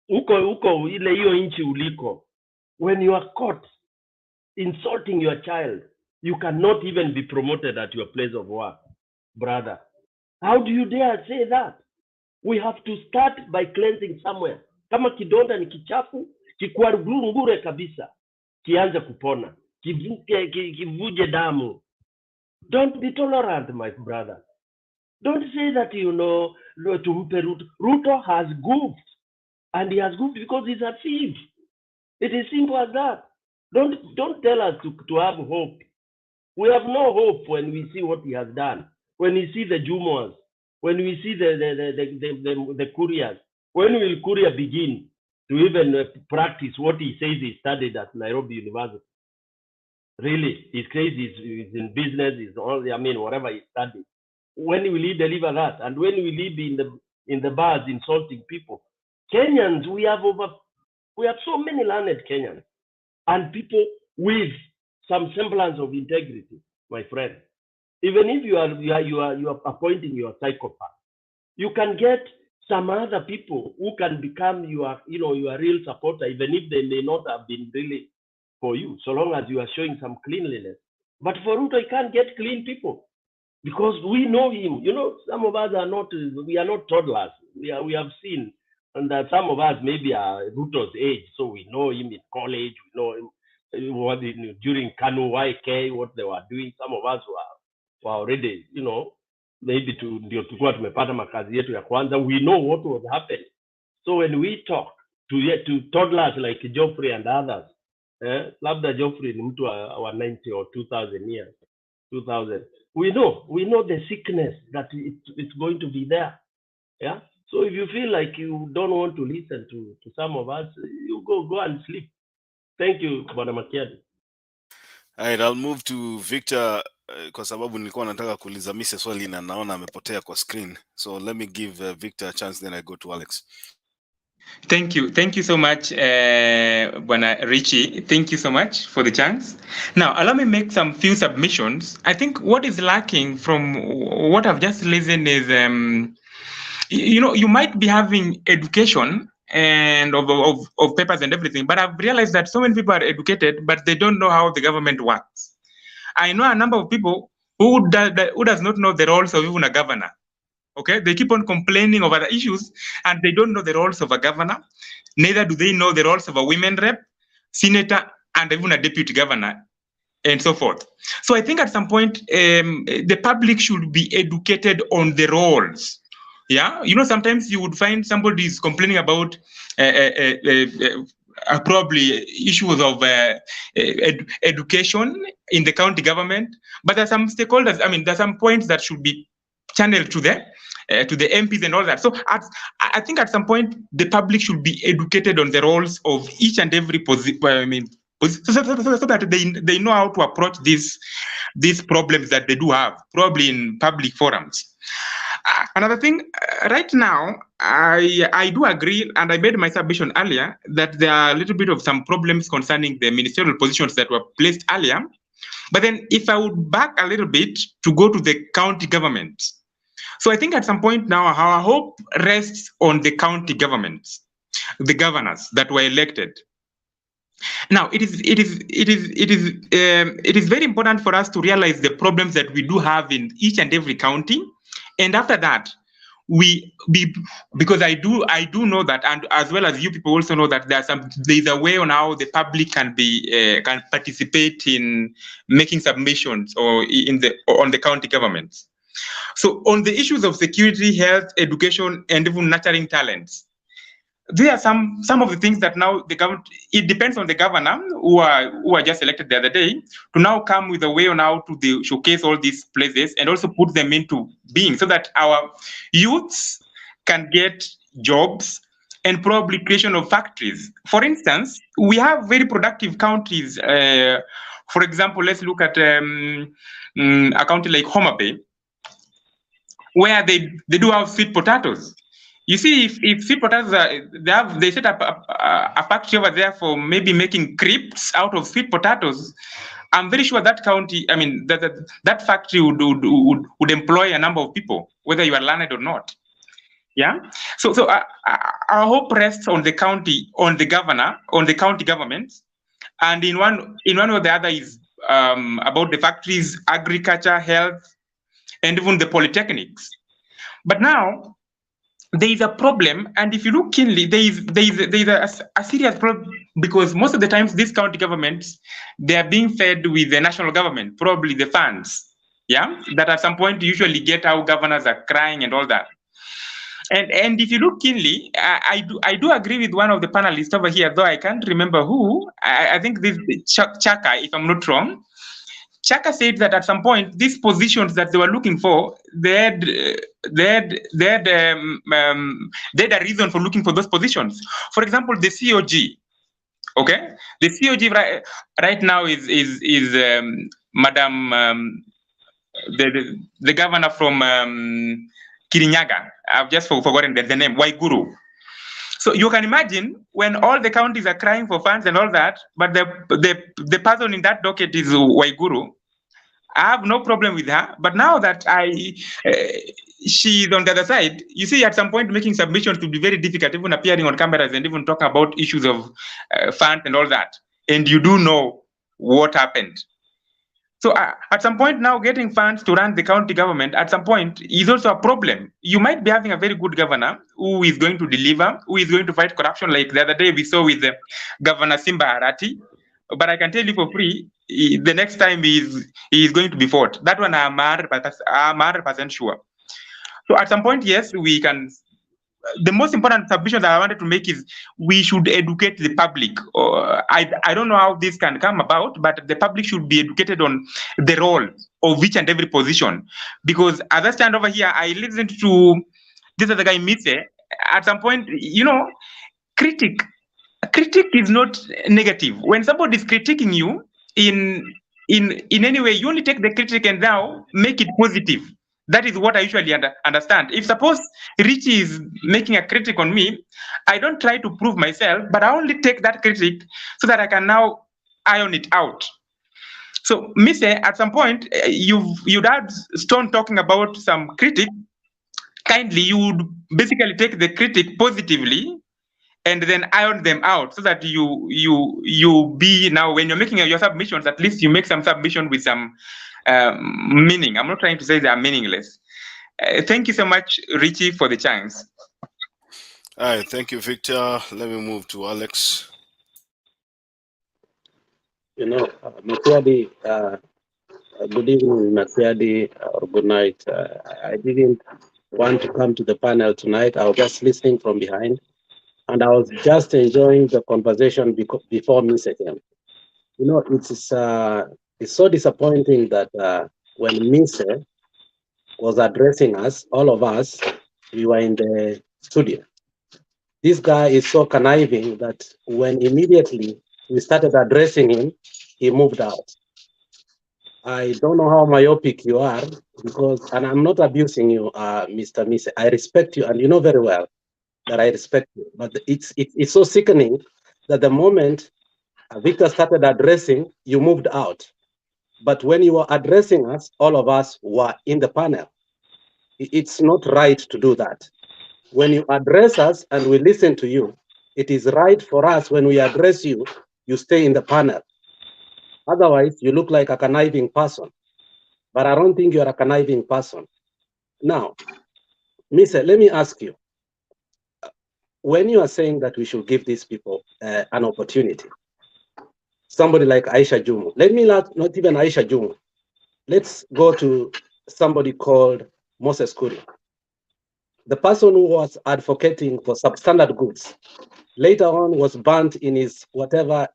[SPEAKER 14] Uko ile hiyo nchi uliko, when you are caught insulting your child, you cannot even be promoted at your place of work, brother. How do you dare say that? We have to start by cleansing somewhere. Kama kidonda ni kichafu, kikuarugure kabisa, kianze kupona, kivuje damu. Don't be tolerant, my brother. Don't say that, tumpe Ruto. Ruto has goofed. And he has goofed because he's a thief. It is simple as that. Don't tell us to have hope. We have no hope when we see what he has done. When we see the Jumos, when we see the couriers, when will courier begin to even practice what he says he studied at Nairobi University? Really, he says he's in business, he's all, I mean, whatever he studied. When will he deliver that? And when will he be in the bars insulting people? Kenyans, we have so many learned Kenyans and people with some semblance of integrity, my friend. Even if you are appointing your psychopath, you can get some other people who can become your real supporter, even if they may not have been really for you, so long as you are showing some cleanliness. But for Ruto, he can't get clean people because we know him. You know, some of us are not toddlers. We have seen, and some of us maybe are Ruto's age, so we know him in college. We know him during KANU YK, what they were doing. Some of us were already, maybe ndio tulikuwa tumepata makazi yetu ya kwanza. We know what was happening. So when we talk to toddlers like Geoffrey and others, labda Geoffrey ni mtu wa 90 or 2000 years, 2000. We know the sickness that it's going to be there. Yeah. So if you feel like you don't want to listen to some of us, you go and sleep. Thank you, Bwana Makiadi.
[SPEAKER 15] All right, I'll move to Victor kwa sababu nilikuwa nataka kuuliza Mise swali na naona amepotea kwa screen. So let me give Victor a chance, then I go to Alex.
[SPEAKER 8] Thank you so much, Bwana Richie. Thank you so much for the chance. Now, allow me make some few submissions. I think what is lacking from what I've just listened is, you might be having education and of papers and everything, but I've realized that so many people are educated, but they don't know how the government works. I know a number of people who does not know the roles of even a governor. Okay, they keep on complaining over the issues and they don't know the roles of a governor. Neither do they know the roles of a women rep, senator, and even a deputy governor, and so forth. So I think at some point, the public should be educated on the roles. Yeah, sometimes you would find somebody is complaining about probably issues of education in the county government, but there's some stakeholders. I mean, there's some points that should be channeled to the MPs and all that. So I think at some point the public should be educated on the roles of each and every position. So that they know how to approach these problems that they do have, probably in public forums. Another thing, right now, I do agree, and I made my submission earlier, that there are a little bit of some problems concerning the ministerial positions that were placed earlier. But then if I would back a little bit to go to the county government. So I think at some point now, our hope rests on the county governments, the governors that were elected. Now, it is very important for us to realize the problems that we do have in each and every county, and after that, because I do know that, and as well as you people also know that there's a way on how the public can participate in making submissions or on the county governments. So on the issues of security, health, education, and even nurturing talents, there are some of the things that now the government, it depends on the governor who are just elected the other day to now come with a way on how to showcase all these places and also put them into being so that our youths can get jobs and probably creation of factories. For instance, we have very productive counties. For example, let's look at a county like Homa Bay, where they do have sweet potatoes. You see, if sweet potatoes they set up a factory over there for maybe making crepes out of sweet potatoes, I'm very sure that county, I mean, that factory would employ a number of people, whether you are learned or not. Yeah. So our hope rests on the county, on the governor, on the county government, and in one or the other is about the factories, agriculture, health, and even the polytechnics. But now there is a problem, and if you look keenly, there is a serious problem, because most of the times these county governments, they are being fed with the national government, probably the funds, yeah, that at some point usually get how governors are crying and all that. And if you look keenly, I do agree with one of the panelists over here, though I can't remember who. I think this Chaka, if I'm not wrong. Chaka said that at some point, these positions that they were looking for, they had a reason for looking for those positions. For example, the COG. Okay, the COG right now is Madam the governor from Kirinyaga. I've just forgotten the name, Waiguru. So you can imagine when all the counties are crying for funds and all that, but the person in that docket is Waiguru. I have no problem with her, but now that she's on the other side, you see, at some point making submissions will be very difficult, even appearing on cameras and even talking about issues of funds and all that. And you do know what happened. So at some point now, getting funds to run the county government at some point is also a problem. You might be having a very good governor who is going to deliver, who is going to fight corruption, like the other day we saw with Governor Simba Arati. But I can tell you for free, the next time he is going to be fought. That one I'm 100% sure. So at some point, yes, we can. The most important submission that I wanted to make is we should educate the public. I don't know how this can come about, but the public should be educated on the role of each and every position. Because as I stand over here, I listened to this other guy, Mise. At some point, you know, critic is not negative. When somebody is critiquing you in any way, you only take the critic and now make it positive. That is what I usually understand. If suppose Richie is making a critic on me, I don't try to prove myself, but I only take that critic so that I can now iron it out. So, Mise, at some point, you'd had Stone talking about some critic. Kindly, you would basically take the critic positively and then iron them out so that you be now, when you're making your submissions, at least you make some submission with some meaning. I'm not trying to say they are meaningless. Thank you so much, Richie, for the chance.
[SPEAKER 15] All right, thank you, Victor. Let me move to Alex.
[SPEAKER 14] You know, Masiadi, good evening, Masiadi, or good night. I didn't want to come to the panel tonight. I was just listening from behind, and I was just enjoying the conversation before Ms. came. You know, it's so disappointing that when Ms. was addressing us, all of us, we were in the studio. This guy is so conniving that when immediately we started addressing him, he moved out. I don't know how myopic you are, because, and I'm not abusing you, Mr. Mise. I respect you, and you know very well that I respect you. But it's so sickening that the moment Victor started addressing, you moved out. But when you were addressing us, all of us were in the panel. It's not right to do that. When you address us and we listen to you, it is right for us when we address you, you stay in the panel. Otherwise, you look like a conniving person. But I don't think you're a conniving person. Now, Mise, let me ask you, when you are saying that we should give these people an opportunity, somebody like Aisha Jumu, let me not even Aisha Jumu, let's go to somebody called Moses Kuri. The person who was advocating for substandard goods later on was banned in his whatever,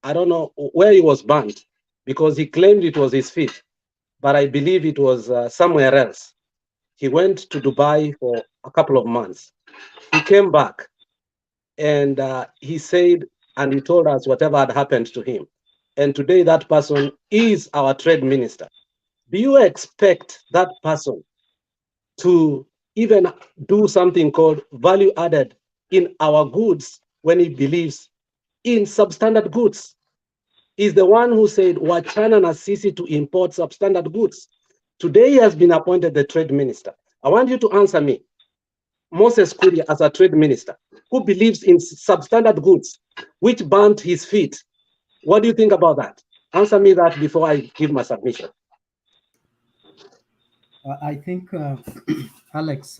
[SPEAKER 14] I don't know where he was banned, because he claimed it was his feet, but I believe it was somewhere else. He went to Dubai for a couple of months. He came back and he said, and he told us whatever had happened to him. And today that person is our trade minister. Do you expect that person to even do something called value added in our goods when he believes in substandard goods? Is the one who said, wachana na sisi to import substandard goods. Today he has been appointed the trade minister. I want you to answer me. Moses Kuria, as a trade minister, who believes in substandard goods, which burnt his feet. What do you think about that? Answer me that before I give my submission.
[SPEAKER 22] I think, Alex,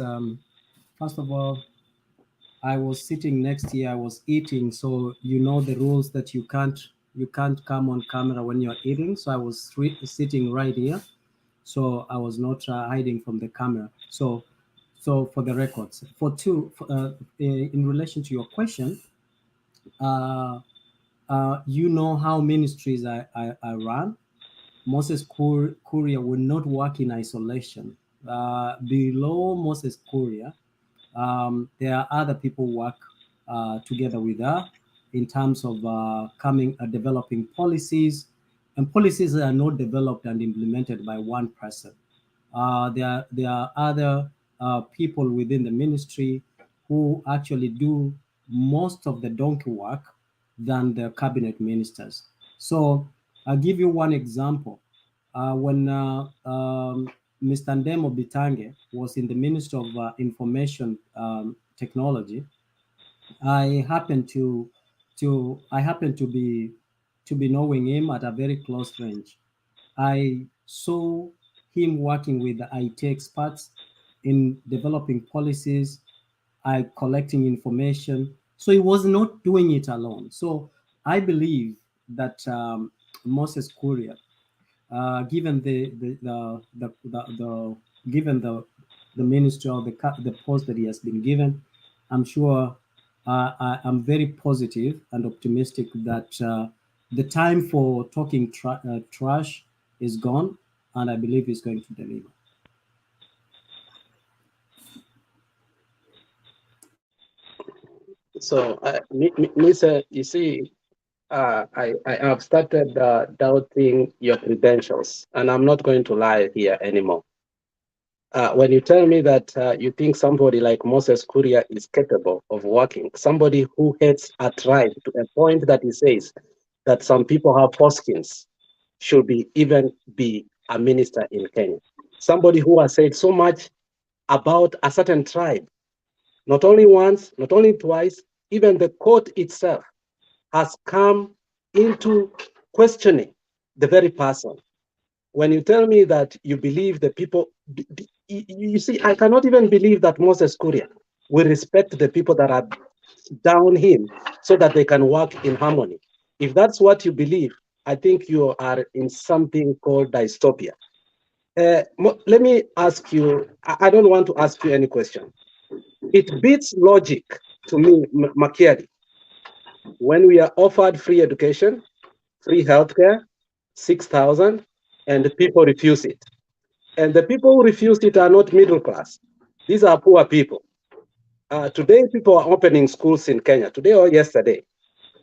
[SPEAKER 22] first of all, I was sitting next here, I was eating, so you know the rules that you can't come on camera when you're eating. So I was sitting right here, so I was not hiding from the camera. So So for the records, in relation to your question, you know how ministries are run. Moses Kuria will not work in isolation. Below Moses Kuria, there are other people work together with her in terms of developing policies, and policies that are not developed and implemented by one person. There are other people within the ministry who actually do most of the donkey work than the cabinet ministers. So I'll give you one example. When Mr. Ndemo Bitange was in the Ministry of Information Technology, I happened to be knowing him at a very close range. I saw him working with the IT experts in developing policies, collecting information. So he was not doing it alone. So I believe that Moses Kuria, given given the ministry or the post that he has been given, I'm sure I'm very positive and optimistic that the time for talking trash is gone, and I believe he's going to deliver.
[SPEAKER 12] So, Lisa, you see, I have started doubting your credentials, and I'm not going to lie here anymore. When you tell me that you think somebody like Moses Kuria is capable of working, somebody who hates a tribe to a point that he says that some people have foreskins should even be a minister in Kenya. Somebody who has said so much about a certain tribe, not only once, not only twice, even the court itself has come into questioning the very person. When you tell me that you believe the people, you see, I cannot even believe that Moses Kuria will respect the people that are down him so that they can work in harmony. If that's what you believe, I think you are in something called dystopia. Let me ask you, I don't want to ask you any question. It beats logic to me, Makiadi, when we are offered free education, free healthcare, 6,000, and the people refuse it. And the people who refuse it are not middle class. These are poor people. Today, people are opening schools in Kenya, today or yesterday.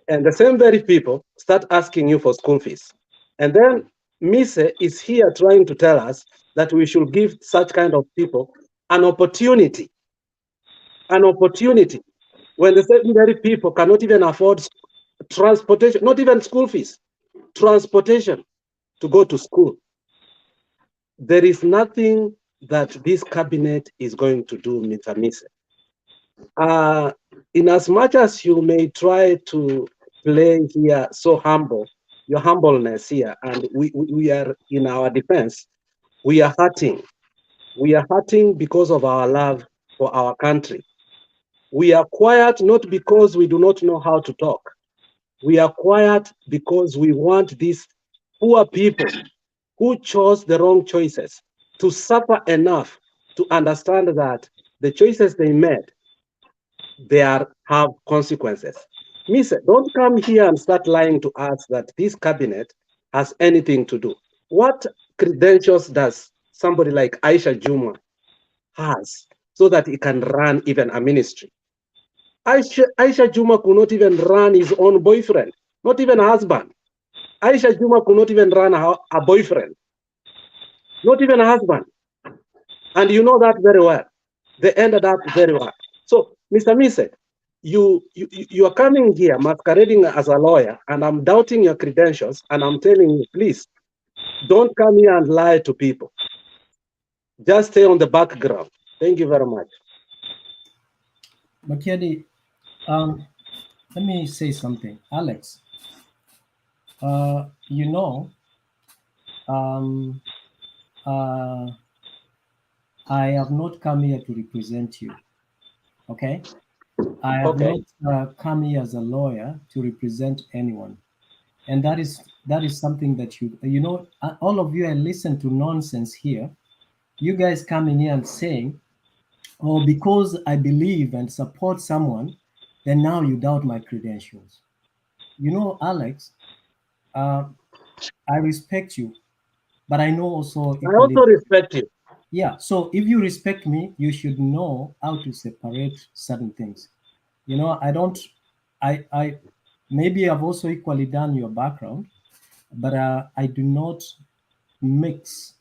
[SPEAKER 12] And the same very people start asking you for school fees. And then Mise is here trying to tell us that we should give such kind of people an opportunity. An opportunity when the same very people cannot even afford transportation, not even school fees, transportation to go to school. There is nothing that this cabinet is going to do, Mr. Mise. In as much as you may try to play here so humble, your humbleness here, and we are in our defense, we are hurting. We are hurting because of our love for our country. We are quiet not because we do not know how to talk. We are quiet because we want these poor people who chose the wrong choices to suffer enough to understand that the choices they made, they have consequences. Mise, don't come here and start lying to us that this cabinet has anything to do. What credentials does somebody like Aisha Juma has so that he can run even a ministry? Aisha Juma could not even run his own boyfriend, not even a husband. Aisha Juma could not even run a boyfriend, not even a husband. And you know that very well. They ended up very well. So, Mr. Mise, you are coming here masquerading as a lawyer, and I'm doubting your credentials, and I'm telling you, please, don't come here and lie to people. Just stay on the background. Thank you very much.
[SPEAKER 22] Makiadi, let me say something. Alex, you know, I have not come here to represent you, okay? I have not come here as a lawyer to represent anyone. And that is something that you know, all of you, I listen to nonsense here. You guys coming here and saying or because I believe and support someone, then now you doubt my credentials. You know, Alex, I respect you, but I know also
[SPEAKER 12] I
[SPEAKER 22] equally.
[SPEAKER 12] also respect you.
[SPEAKER 22] Yeah, so if you respect me, you should know how to separate certain things. You know, I maybe I've also equally done your background, but I do not mix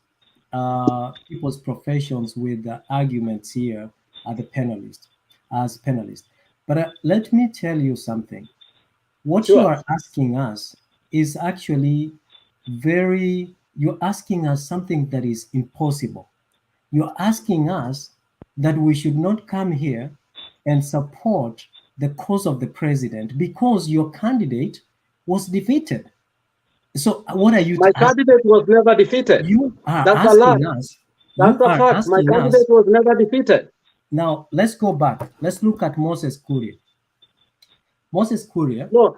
[SPEAKER 22] people's professions with the arguments here at the panelist, as panelists. But let me tell you something. What you
[SPEAKER 12] Sure.
[SPEAKER 22] are asking us is actually you're asking us something that is impossible. You're asking us that we should not come here and support the cause of the president because your candidate was defeated. So what are you
[SPEAKER 12] My
[SPEAKER 22] asking?
[SPEAKER 12] candidate was never defeated.
[SPEAKER 22] You are
[SPEAKER 12] That's a lie.
[SPEAKER 22] asking us.
[SPEAKER 12] That's
[SPEAKER 22] You
[SPEAKER 12] a
[SPEAKER 22] are
[SPEAKER 12] fact. My
[SPEAKER 22] asking
[SPEAKER 12] candidate
[SPEAKER 22] us.
[SPEAKER 12] was never defeated.
[SPEAKER 22] Now let's go back. Let's look at Moses Kuria. Moses Kuria.
[SPEAKER 12] No.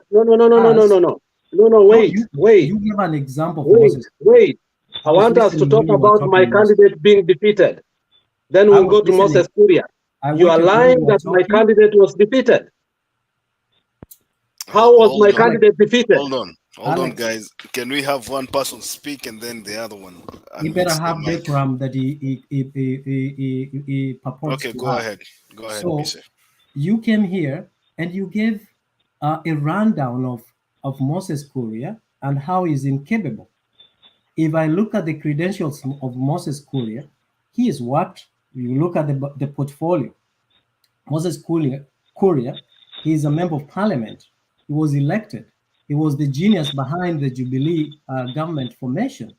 [SPEAKER 22] No,
[SPEAKER 12] Wait.
[SPEAKER 22] you give an example of Moses.
[SPEAKER 12] Wait. I
[SPEAKER 22] I was
[SPEAKER 12] want us to
[SPEAKER 22] listening when
[SPEAKER 12] talk
[SPEAKER 22] you were
[SPEAKER 12] about my
[SPEAKER 22] talking, Moses.
[SPEAKER 12] candidate being defeated. Then
[SPEAKER 22] I
[SPEAKER 12] we'll
[SPEAKER 22] was
[SPEAKER 12] go to
[SPEAKER 22] listening.
[SPEAKER 12] Moses Kuria.
[SPEAKER 22] I
[SPEAKER 12] You are
[SPEAKER 22] waited when
[SPEAKER 12] lying
[SPEAKER 22] you were
[SPEAKER 12] that my
[SPEAKER 22] talking.
[SPEAKER 12] candidate was defeated. How was my candidate defeated?
[SPEAKER 15] Hold on, guys. Can we have one person speak and then the other one?
[SPEAKER 22] He better
[SPEAKER 15] unmute their
[SPEAKER 22] have
[SPEAKER 15] mic?
[SPEAKER 22] decorum that he purports
[SPEAKER 15] Okay,
[SPEAKER 22] to
[SPEAKER 15] go
[SPEAKER 22] have.
[SPEAKER 15] ahead. Go ahead,
[SPEAKER 22] So
[SPEAKER 15] Bise.
[SPEAKER 22] you came here and you gave a rundown of Moses Kuria and how he's incapable. If I look at the credentials of Moses Kuria, he is what? You look at the portfolio. Moses Kuria, he is a member of parliament. He was elected. He was the genius behind the Jubilee government formation.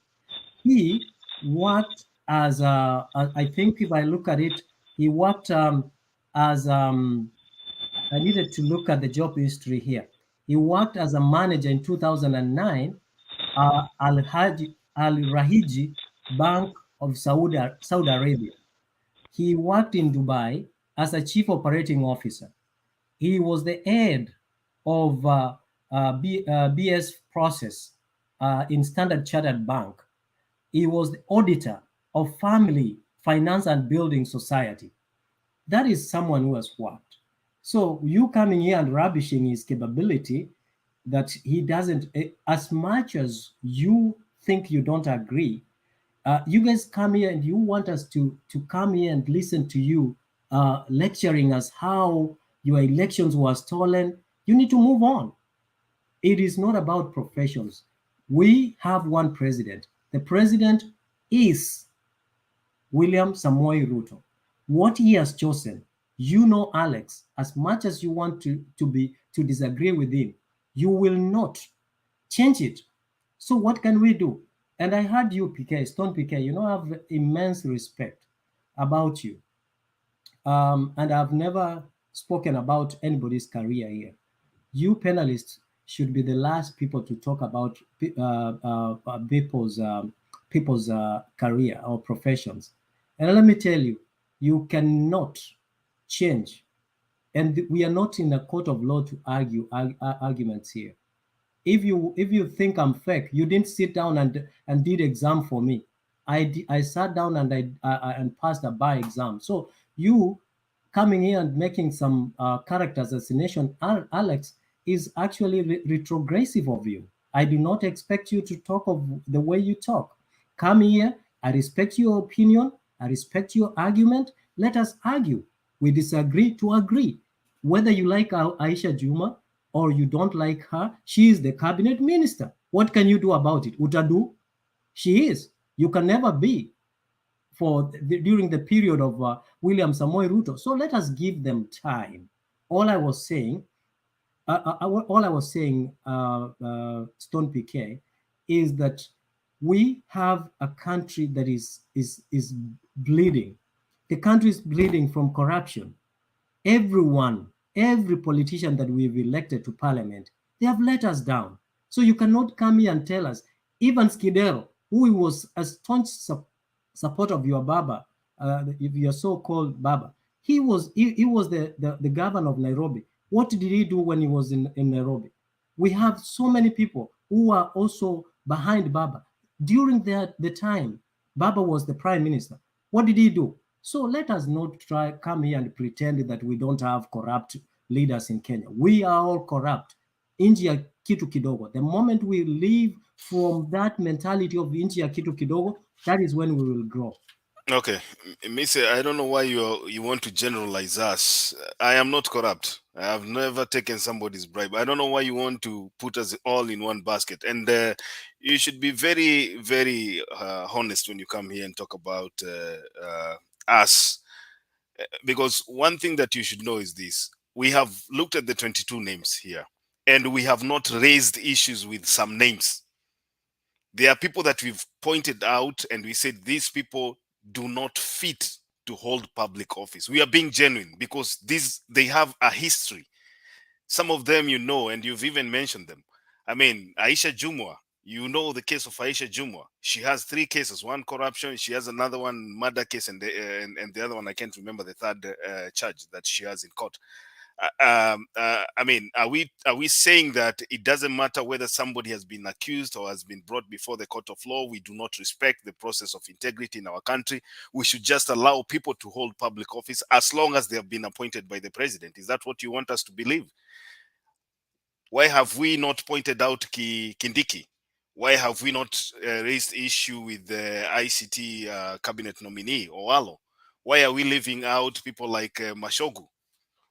[SPEAKER 22] He worked as I think if I look at it, he worked as I needed to look at the job history here. He worked as a manager in 2009, Al Rahiji Bank of Saudi Arabia. He worked in Dubai as a chief operating officer. He was the head of BS process in Standard Chartered Bank. He was the auditor of Family Finance and Building Society. That is someone who has worked. So you coming here and rubbishing his capability that he doesn't, as much as you think you don't agree, you guys come here and you want us to come here and listen to you lecturing us how your elections were stolen. You need to move on. It is not about professions. We have one president. The president is William Samoei Ruto. What he has chosen, you know, Alex, as much as you want to disagree with him, you will not change it. So what can we do? And I heard you, PK, Stone PK, you know, I have immense respect about you. And I've never spoken about anybody's career here. You panelists should be the last people to talk about people's career or professions. And let me tell you, you cannot change. And we are not in a court of law to argue arguments here. If you think I'm fake, you didn't sit down and did exam for me. I sat down and I passed a bar exam. So you coming here and making some character assassination, Alex, is actually retrogressive of you. I do not expect you to talk of the way you talk. Come here. I respect your opinion. I respect your argument. Let us argue. We disagree to agree. Whether you like Aisha Juma or you don't like her, she is the cabinet minister. What can you do about it? Utadu? She is. You can never be during the period of William Samoei Ruto. So let us give them time. All I was saying, Stone PK, is that we have a country that is bleeding. The country is bleeding from corruption. Every politician that we've elected to parliament, they have let us down. So you cannot come here and tell us, even Skidero, who was a staunch supporter of your Baba, if your so-called Baba, he was the governor of Nairobi. What did he do when he was in Nairobi? We have so many people who are also behind Baba. During the time Baba was the prime minister, what did he do? So let us not come here and pretend that we don't have corrupt leaders in Kenya. We are all corrupt. Nchi ya kitu kidogo. The moment we leave from that mentality of nchi ya kitu kidogo, that is when we will grow.
[SPEAKER 15] Okay, Mr. I don't know why you want to generalize us. I am not corrupt. I have never taken somebody's bribe. I don't know why you want to put us all in one basket. And you should be very, very honest when you come here and talk about us. Because one thing that you should know is this. We have looked at the 22 names here, and we have not raised issues with some names. There are people that we've pointed out, and we said these people do not fit to hold public office. We are being genuine because they have a history. Some of them you know, and you've even mentioned them. I mean, Aisha Jumwa, you know the case of Aisha Jumwa. She has 3 cases: one corruption, she has another one murder case, and the other one I can't remember the third charge that she has in court. I mean, are we saying that it doesn't matter whether somebody has been accused or has been brought before the court of law? We do not respect the process of integrity in our country. We should just allow people to hold public office as long as they have been appointed by the president. Is that what you want us to believe? Why have we not pointed out Kindiki? Why have we not raised issue with the ICT cabinet nominee, Owalo? Why are we leaving out people like Mashogu?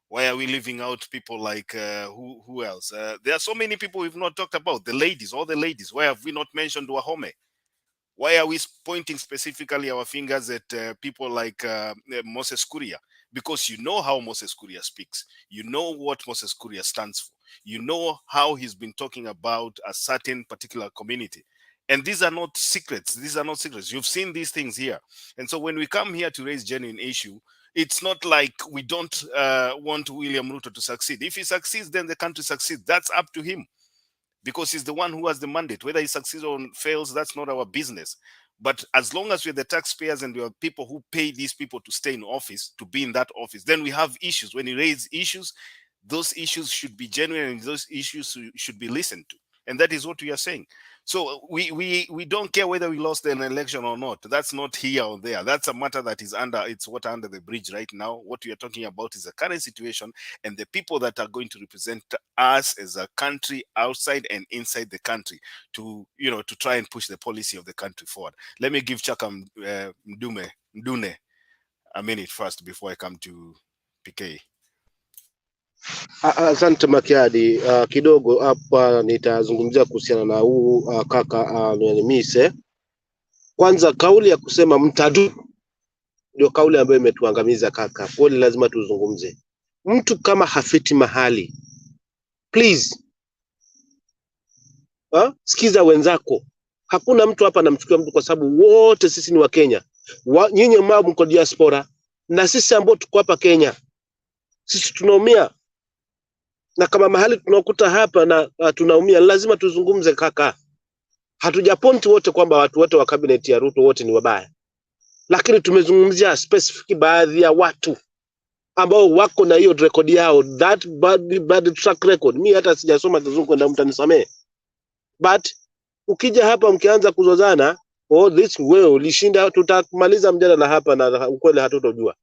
[SPEAKER 15] Why are we leaving out people like who else? There are so many people we've not talked about. The ladies, all the ladies. Why have we not mentioned Wahome? Why are we pointing specifically our fingers at people like Moses Kuria? Because you know how Moses Kuria speaks. You know what Moses Kuria stands for. You know how he's been talking about a certain particular community. And these are not secrets. These are not secrets. You've seen these things here. And so when we come here to raise genuine issue, it's not like we don't want William Ruto to succeed. If he succeeds, then the country succeeds. That's up to him, because he's the one who has the mandate. Whether he succeeds or fails, that's not our business. But as long as we're the taxpayers and we are people who pay these people to stay in office, to be in that office, then we have issues. When we raise issues, those issues should be genuine and those issues should be listened to. And that is what we are saying. So we don't care whether we lost an election or not. That's not here or there. That's a matter that is under the bridge right now. What we are talking about is the current situation and the people that are going to represent us as a country outside and inside the country to try and push the policy of the country forward. Let me give Chaka Mdune a minute first before I come to PK.
[SPEAKER 2] Asante Makiadi. Kidogo hapa nitazungumzia kuhusiana na huu kaka Mise. Kwanza kauli ya kusema mtadu ndio kauli ambayo imetuangamiza kaka. Kweli lazima tuzungumze. Mtu kama hafiti mahali, please sikiza wenzako. Hakuna mtu hapa anamchukua mtu kwa sababu wote sisi ni wa Kenya. Nyinyi ambao mko diaspora na sisi ambao tuko hapa Kenya, sisi tunaumia. Na kama mahali tunakuta hapa na tunaumia, lazima tuzungumze kaka. Hatujaponti wote kwamba watu wote wa cabinet ya Ruto wote ni wabaya. Lakini tumezungumzia specific baadhi ya watu ambao wako na hiyo record yao, that bad track record. Mimi hata sijasoma kizungu kwenda mtanisamee. But ukija hapa mkianza kuzozana, this wewe ulishinda, tutamaliza mjadala hapa na ukweli hatutojua.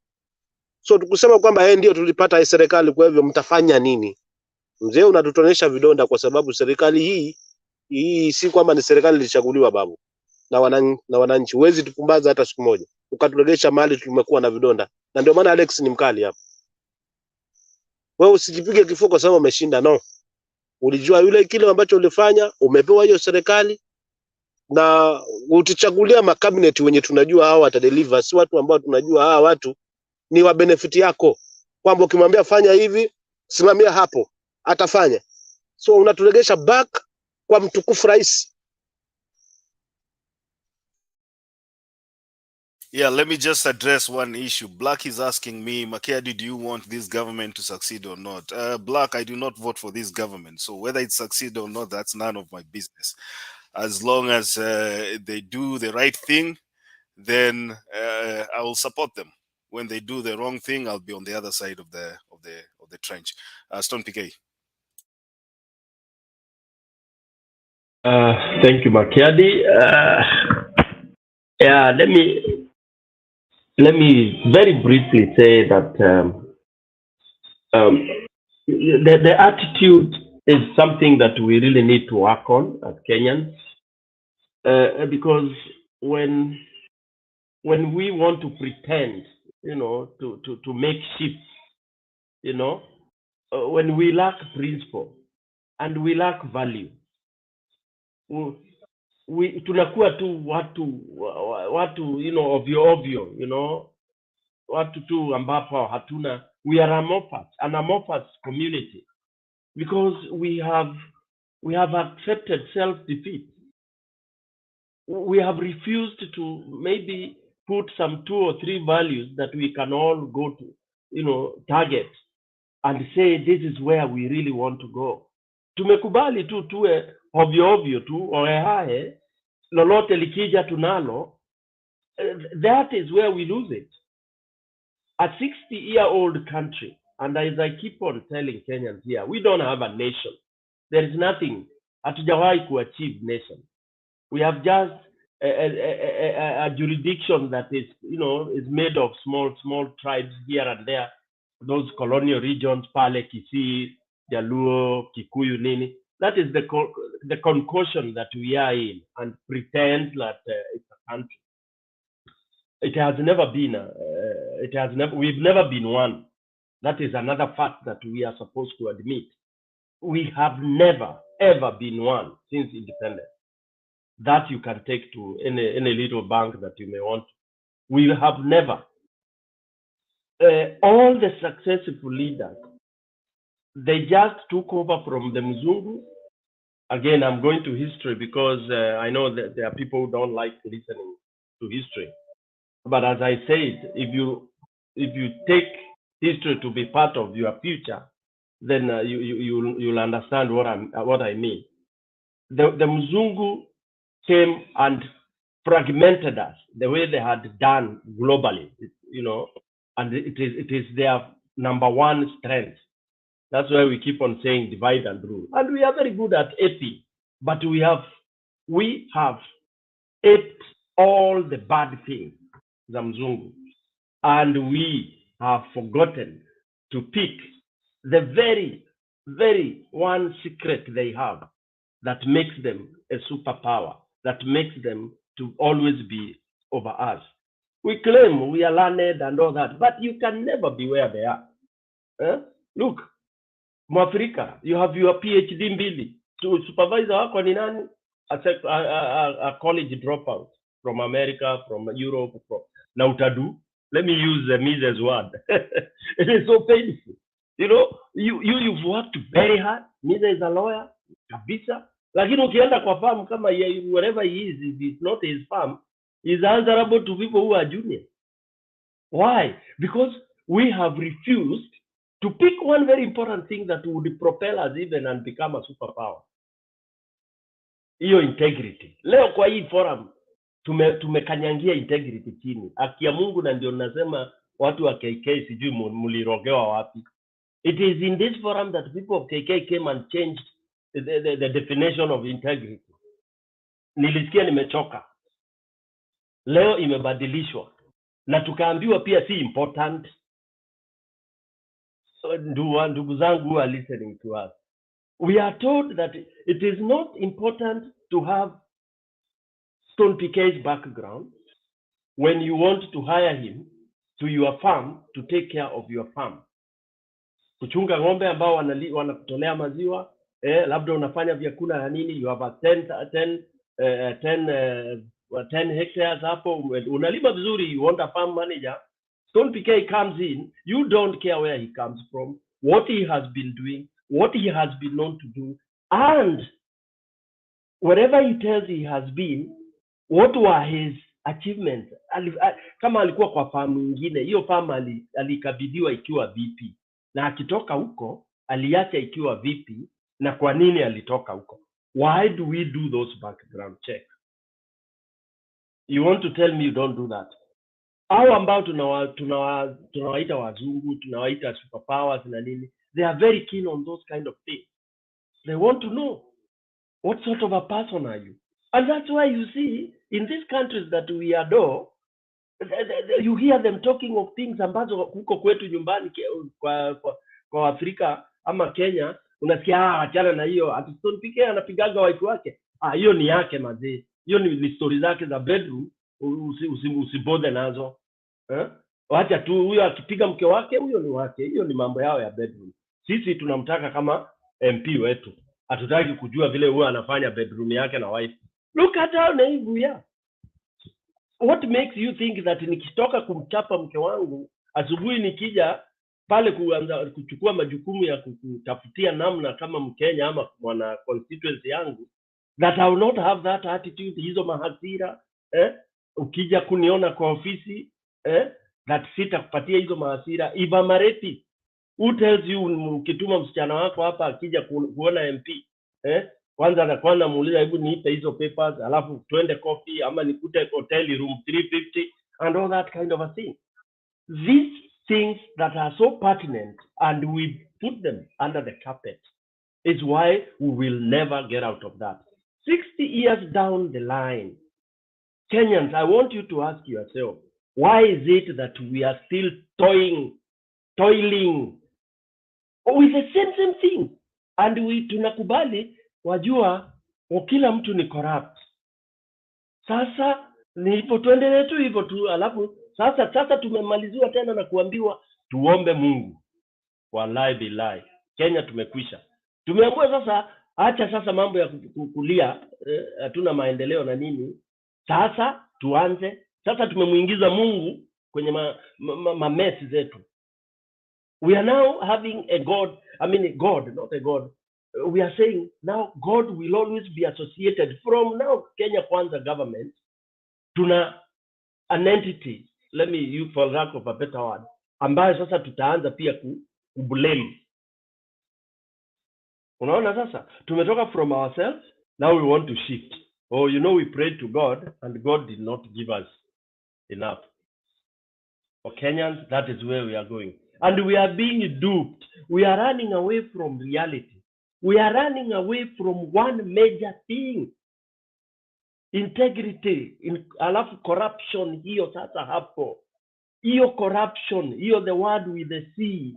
[SPEAKER 2] So tukusema kwamba ndio tulipata serikali, kwa hivyo mtafanya nini? Mzee unatutonesha vidonda, kwa sababu serikali hii si kwamba ni serikali ilichaguliwa babu na wananchi. Huwezi tupumbaza hata siku moja ukaturegesha mahali tumekuwa na vidonda. Na ndio maana Alex ni mkali hapa. Wewe usijipige kifua kwa sababu umeshinda, no. Ulijua yule kile ambacho ulifanya, umepewa hiyo serikali na utichagulia makabinet wenye tunajua hawa watadeliver, si watu ambao tunajua hawa watu ni wa benefit yako, kwamba ukimwambia fanya hivi, simamia hapo, atafanya. So unaturegesha back kwa mtukufu rais.
[SPEAKER 15] Yeah, let me just address one issue. Black is asking me, Makiadi, do you want this government to succeed or not? Black, I do not vote for this government. So whether it succeeds or not, that's none of my business. As long as they do the right thing, then I will support them. When they do the wrong thing, I'll be on the other side of the trench. Stone PK.
[SPEAKER 14] Thank you, Makiadi. Yeah, let me let me very briefly say that the attitude is something that we really need to work on as Kenyans, because when we want to pretend, to make shifts, when we lack principle and we lack value, we tunakuwa tu watu ovyo ovyo, watu tu ambapo hatuna, we are an amorphous community, because we have accepted self-defeat. We have refused to maybe put some 2 or 3 values that we can all go to, target and say this is where we really want to go. Tumekubali tu tuwe ovyo ovyo tu, ohehahe, lolote likija tunalo. That is where we lose it. A 60-year-old country, and as I keep on telling Kenyans here, we don't have a nation. There is nothing. Hatujawahi kuachieve nation. We have just a jurisdiction that is, is made of small tribes here and there. Those colonial regions, Pale, Kisii, Jaluo, Kikuyu, Nini. That is the concoction that we are in, and pretend that it's a country. It has never been. We've never been one. That is another fact that we are supposed to admit. We have never ever been one since independence. That you can take to any little bank that you may want. We have never. All the successful leaders, they just took over from the Mzungu. Again, I'm going to history because I know that there are people who don't like listening to history. But as I said, if you take history to be part of your future, then you'll understand what I mean. The Mzungu came and fragmented us the way they had done globally, and it is their number one strength. That's why we keep on saying divide and rule. And we are very good at aping, but we have aped all the bad things, the Mzungu, and we have forgotten to pick the very, very one secret they have that makes them a superpower, that makes them to always be over us. We claim we are learned and all that, but you can never be where they are. Look, Mwafrika, you have your PhD mbili. To supervisor wako ni nani? A college dropout from America, from Europe, na utadu. Let me use the Mises word. It is so painful. You've worked very hard. Mises is a lawyer, kabisa. Lakini ukienda kwa farm kama wherever he is, if it's not his farm, he's answerable to people who are junior. Why? Because we have refused to pick one very important thing that would propel us even and become a superpower. Hiyo integrity. Leo kwa hii forum tumekanyangia integrity chini. Haki ya Mungu, na ndio nasema watu wa KK sijui mulirogewa wapi. It is in this forum that people of KK came and changed the definition of integrity. Nilisikia nimechoka. Leo imebadilishwa. Na tukaambiwa pia si important. So ndugu zangu who are listening to us, we are told that it is not important to have Stone PK's background when you want to hire him to your farm to take care of your farm. Kuchunga ng'ombe ambao wanakutolea maziwa, labda unafanya vyakula na nini, you have a 10 hectares hapo, unalima vizuri, you want a farm manager. Stone PK comes in, you don't care where he comes from, what he has been doing, what he has been known to do, and wherever he tells he has been, what were his achievements. Kama alikuwa kwa farm nyingine, hiyo farm alikabidhiwa ikiwa VP, na akitoka huko aliacha ikiwa VP, na kwa nini alitoka huko? Why do we do those background checks? You want to tell me you don't do that? Hao ambao tunawaita wazungu, tunawaita superpowers na nini, they are very keen on those kind of things. They want to know what sort of a person are you. And that's why you see in these countries that we adore, You hear them talking of things ambazo huko kwetu nyumbani kwa Afrika ama Kenya unasikia achana na hiyo, ati Stone PK anapigaga wife wake. Hiyo ni yake mazee, hiyo ni story zake za bedroom, usibodhe nazo. Wacha tu huyo akipiga mke wake, huyo ni wake, hiyo ni mambo yao ya bedroom. Sisi tunamtaka kama MP wetu, hatutaki kujua vile huyo anafanya bedroom yake na wife. Look at how naive we are. What makes you think that nikitoka kumchapa mke wangu asubuhi nikija pale kuanza kuchukua majukumu ya kutafutia namna kama Mkenya ama mwana constituency yangu, that I will not have that attitude, hizo mahasira ukija kuniona kwa ofisi that sitakupatia hizo mahasira. Iva Mareti, who tells you ukituma msichana wako hapa akija kuona MP kwanza muuliza hebu niipe hizo papers alafu twende coffee ama nikute hotel room 350 and all that kind of a thing. These things that are so pertinent and we put them under the carpet is why we will never get out of that. 60 years down the line, Kenyans, I want you to ask yourself, why is it that we are still toiling with the same thing? And we tunakubali wajua kila mtu ni corrupt. Sasa ni hivyo, tuendelee tu hivyo tu, alafu sasa tumemaliziwa tena na kuambiwa tuombe Mungu. Wallahi billahi, Kenya tumekwisha. Tumeambiwa sasa acha sasa mambo ya kukulia, hatuna maendeleo na nini. Sasa tuanze, sasa tumemuingiza Mungu kwenye mess zetu. We are now having a God, God, not a God. We are saying now God will always be associated from now Kenya Kwanza government tuna an entity, let me use for lack of a better word, ambayo sasa tutaanza pia kublame. Unaona sasa tumetoka from ourselves, now we want to shift. We prayed to God and God did not give us enough. For Kenyans, that is where we are going. And we are being duped. We are running away from reality. We are running away from one major thing. Integrity, alafu corruption, hiyo sasa hapo. Hiyo corruption, hiyo the word with the C.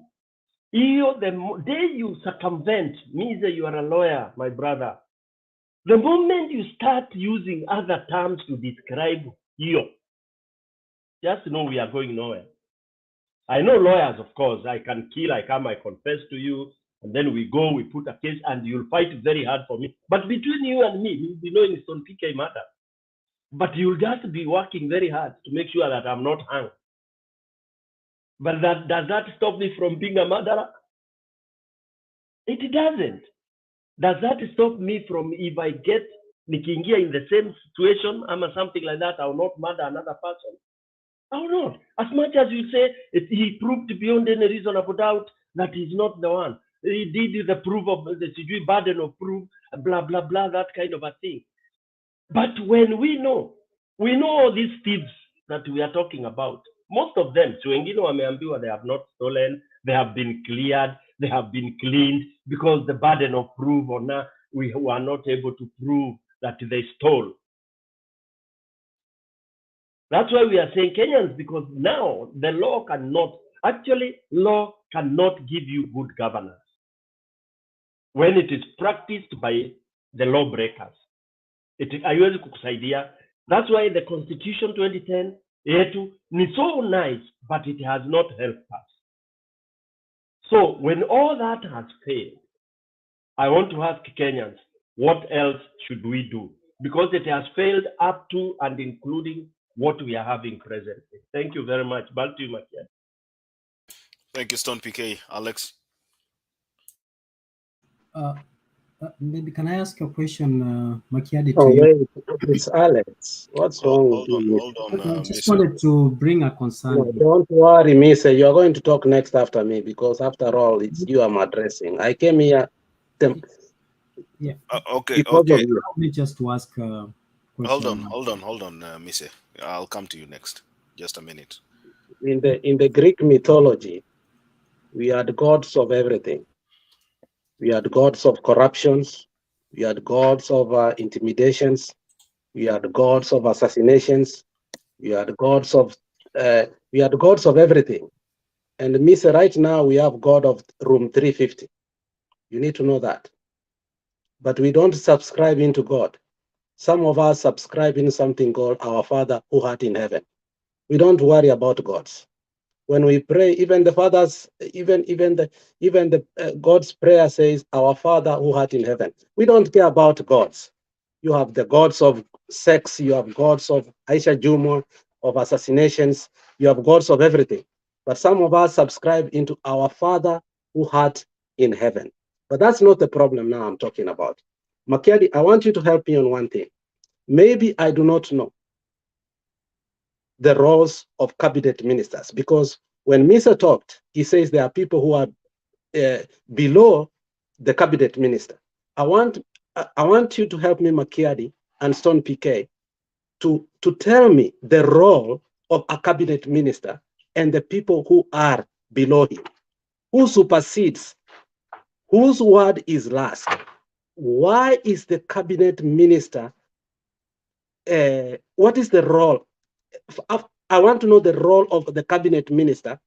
[SPEAKER 14] Hiyo the day you circumvent, me say you are a lawyer, my brother. The moment you start using other terms to describe hiyo, just know we are going nowhere. I know lawyers, of course. I can kill, I confess to you, and then we go, we put a case, and you'll fight very hard for me. But between you and me, you'll be knowing it's on PK matter. But you'll just be working very hard to make sure that I'm not hung. But does that stop me from being a murderer? It doesn't. Does that stop me from, if I get nikiingia in the same situation or something like that, I will not murder another person? I will not. As much as you say he proved beyond any reasonable doubt that he's not the one. He did the proof of the burden of proof, blah, blah, blah, that kind of a thing. But when we know all these thieves that we are talking about, most of them, wengine wameambiwa they have not stolen, they have been cleared, they have been cleaned, because the burden of proof or not, we are not able to prove that they stole. That's why we are saying Kenyans, because now the law cannot give you good governance when it is practiced by the lawbreakers. Haiwezi kukusaidia. That's why the Constitution 2010 yetu ni so nice, but it has not helped us. So when all that has failed, I want to ask Kenyans, what else should we do? Because it has failed up to and including what we are having presently. Thank you very much. Back to you, Makia.
[SPEAKER 15] Thank you, Stone PK. Alex?
[SPEAKER 22] Maybe can I ask a question, Makiadi, to
[SPEAKER 12] wait, it's Alex. What's wrong with you?
[SPEAKER 15] Hold on.
[SPEAKER 22] I just wanted to bring a concern.
[SPEAKER 12] No, don't worry, Misa. You are going to talk next after me, because after all, it's you I'm addressing. I came here.
[SPEAKER 15] Okay.
[SPEAKER 22] Let me just ask a question.
[SPEAKER 15] Hold on, Misa. I'll come to you next. Just a minute.
[SPEAKER 12] In the Greek mythology, we had gods of everything. We had gods of corruptions. We had gods of intimidations. We had gods of assassinations. We had gods of we had gods of everything. And me say right now we have God of room 350. You need to know that. But we don't subscribe into God. Some of us subscribe in something called our Father who art in heaven. We don't worry about gods. When we pray, even the fathers, even the God's prayer says, "Our Father who art in heaven." We don't care about gods. You have the gods of sex. You have gods of Aisha Jumo, of assassinations. You have gods of everything. But some of us subscribe into our Father who art in heaven. But that's not the problem now I'm talking about. Makiadi, I want you to help me on one thing. Maybe I do not know the roles of cabinet ministers, because when Misa talked, he says there are people who are below the cabinet minister. I want you to help me, Makiadi and Stone PK, to tell me the role of a cabinet minister and the people who are below him. Who supersedes? Whose word is last? Why is the cabinet minister? What is the role? I want to know the role of the cabinet minister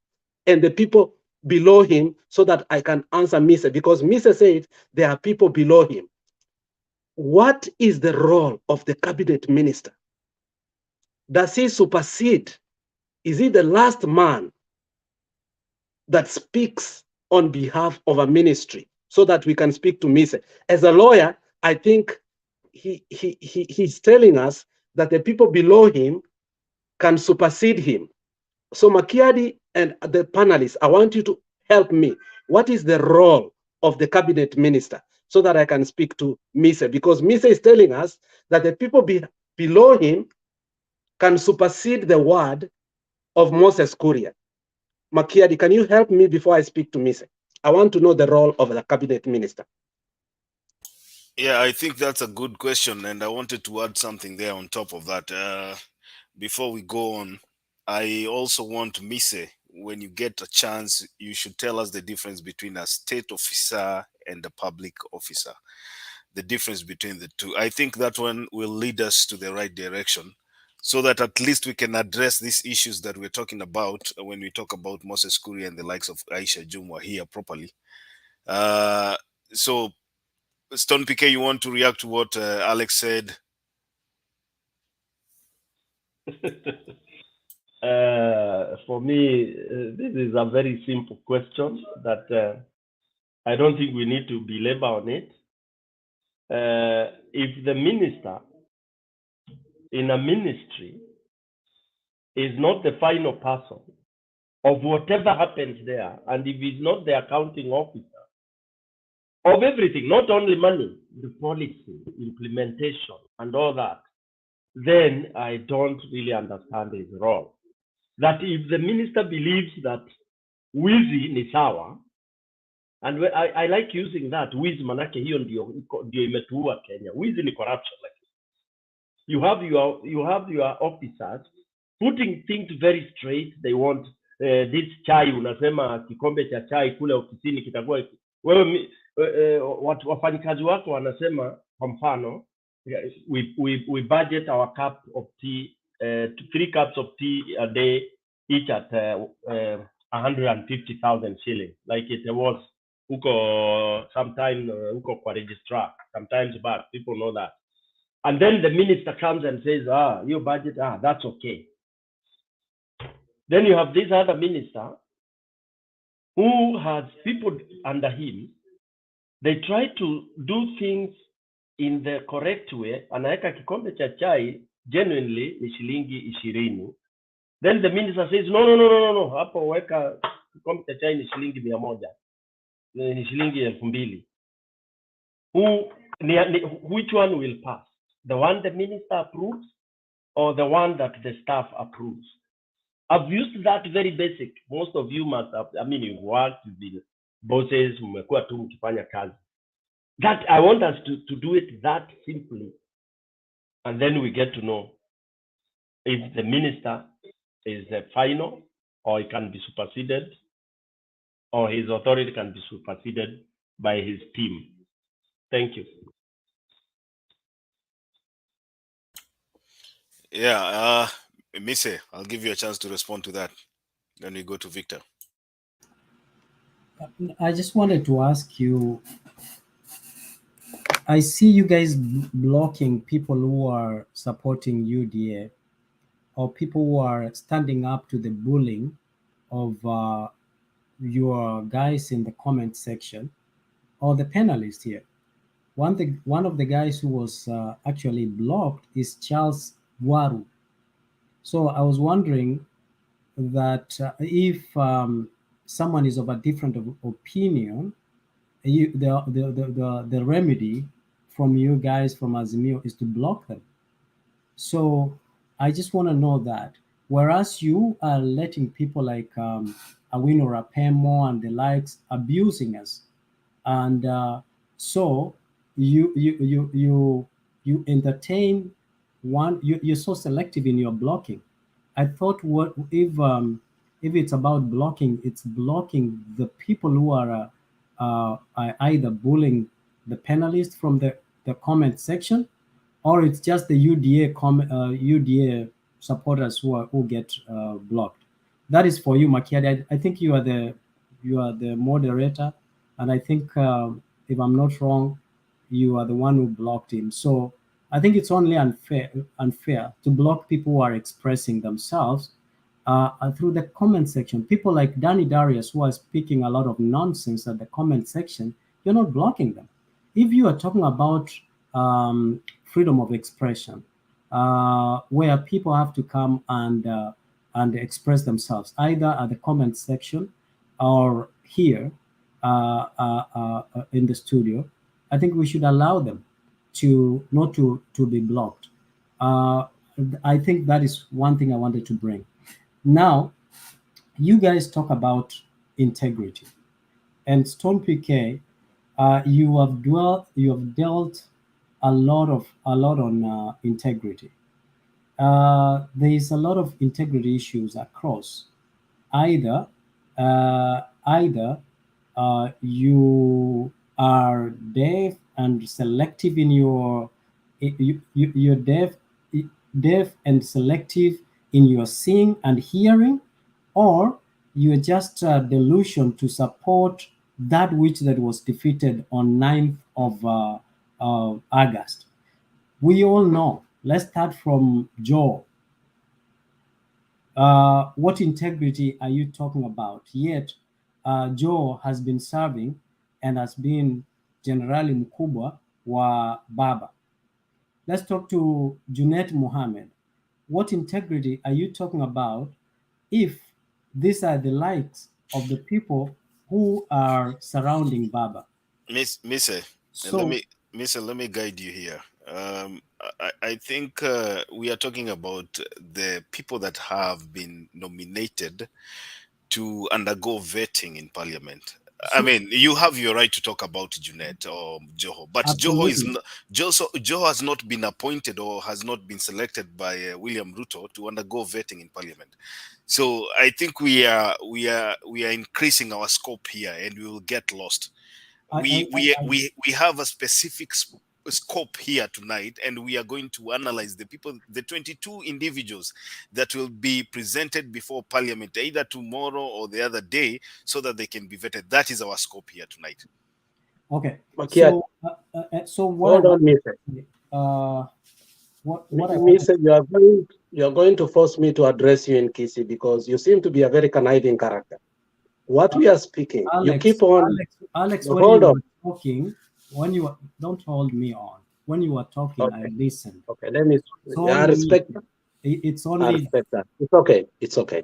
[SPEAKER 12] and the people below him so that I can answer Misa, because Misa said there are people below him. What is the role of the cabinet minister? Does he supersede? Is he the last man that speaks on behalf of a ministry so that we can speak to Misa? As a lawyer, I think he's telling us that the people below him can supersede him. So Makiadi and the panelists, I want you to help me. What is the role of the cabinet minister so that I can speak to Mise? Because Mise is telling us that the people below him can supersede the word of Moses Kuria. Makiadi, can you help me before I speak to Mise? I want to know the role of the cabinet minister.
[SPEAKER 15] Yeah, I think that's a good question, and I wanted to add something there on top of that. Before we go on, I also want Mise, when you get a chance, you should tell us the difference between a state officer and a public officer. The difference between the two. I think that one will lead us to the right direction, so that at least we can address these issues that we're talking about when we talk about Moses Kuria and the likes of Aisha Jumwa here properly. So, Stone PK, you want to react to what Alex said?
[SPEAKER 14] For me, this is a very simple question that I don't think we need to belabor on it. If the minister in a ministry is not the final person of whatever happens there, and if he's not the accounting officer of everything, not only money, the policy, implementation, and all that, then I don't really understand his role. That if the minister believes that wizi ni sawa, and I like using that, wizi manake hiyo ndio imetuua Kenya. Wizi ni corruption. Like you have your officers putting things very straight. They want this chai, unasema kikombe cha chai kule ofisini kitakuwa wewe wafanyikazi wako wanasema kwa mfano we budget our cup of tea 3 cups of tea a day, each at 150,000 shillings, like it was huko sometime huko kwa registrar sometimes back, people know that. And then the minister comes and says, your budget, that's okay. Then you have this other minister who has people under him. They try to do things in the correct way. Anaweka kikombe cha chai genuinely ni shilingi 20. Then the minister says, no. Hapo weka kikombe cha chai ni shilingi 100. Ni shilingi 2000. Which one will pass? The one the minister approves or the one that the staff approves? I've used that very basic. Most of you must have, you've worked, you've been bosses, mmekuwa tu mkifanya kazi. That I want us to do it that simply. And then we get to know if the minister is the final, or it can be superseded, or his authority can be superseded by his team. Thank you.
[SPEAKER 15] Yeah, Mise, I'll give you a chance to respond to that. Then we go to Victor.
[SPEAKER 22] I just wanted to ask you, I see you guys blocking people who are supporting UDA or people who are standing up to the bullying of your guys in the comment section or the panelists here. One of the guys who was actually blocked is Charles Waru. So I was wondering that if someone is of a different opinion, the remedy from you guys from Azimio is to block them. So I just want to know that. Whereas you are letting people like Awino Rapemo and the likes abusing us, and so you entertain one. You're so selective in your blocking. I thought, what if it's about blocking, it's blocking the people who are either bullying the panelists from the comment section, or it's just the UDA supporters who get blocked. That is for you, Makiadi. I think you are the moderator, and I think if I'm not wrong, you are the one who blocked him. So I think it's only unfair to block people who are expressing themselves through the comment section. People like Danny Darius, who are speaking a lot of nonsense at the comment section, you're not blocking them. If you are talking about freedom of expression, where people have to come and express themselves, either at the comment section or here in the studio, I think we should allow them to not to be blocked. I think that is one thing I wanted to bring. Now, you guys talk about integrity, and Stone PK, you have dealt a lot on integrity. There is a lot of integrity issues across. Either you are deaf and selective in you're deaf and selective in your seeing and hearing, or you're just a delusion to support that which that was defeated on 9th of August. We all know. Let's start from Joe. What integrity are you talking about? Yet, Joe has been serving and has been Generali Mkubwa wa Baba. Let's talk to Junet Mohammed. What integrity are you talking about if these are the likes of the people who are surrounding Baba?
[SPEAKER 15] Mise,
[SPEAKER 22] So,
[SPEAKER 15] let me guide you here. I think we are talking about the people that have been nominated to undergo vetting in parliament. I mean, you have your right to talk about Junet or Joho, but
[SPEAKER 22] absolutely.
[SPEAKER 15] Joho has not been appointed or has not been selected by William Ruto to undergo vetting in parliament. So I think we are increasing our scope here, and we will get lost. We have a specific scope here tonight, and we are going to analyze the 22 individuals that will be presented before parliament either tomorrow or the other day, so that they can be vetted. That is our scope here tonight.
[SPEAKER 22] Okay.
[SPEAKER 12] Makiadi.
[SPEAKER 22] So what?
[SPEAKER 12] Hold on, Mr. Mr. You are going to force me to address you in Kisi because you seem to be a very conniving character. What we are speaking,
[SPEAKER 22] Alex,
[SPEAKER 12] you keep on.
[SPEAKER 22] Alex,
[SPEAKER 12] no,
[SPEAKER 22] when
[SPEAKER 12] hold
[SPEAKER 22] you
[SPEAKER 12] on.
[SPEAKER 22] were talking, don't hold me on. When you were talking,
[SPEAKER 12] Okay.
[SPEAKER 22] I listened.
[SPEAKER 12] Okay, let me.
[SPEAKER 22] So
[SPEAKER 12] I respect that.
[SPEAKER 22] It's
[SPEAKER 12] I
[SPEAKER 22] only.
[SPEAKER 12] respect that. It's okay. It's okay.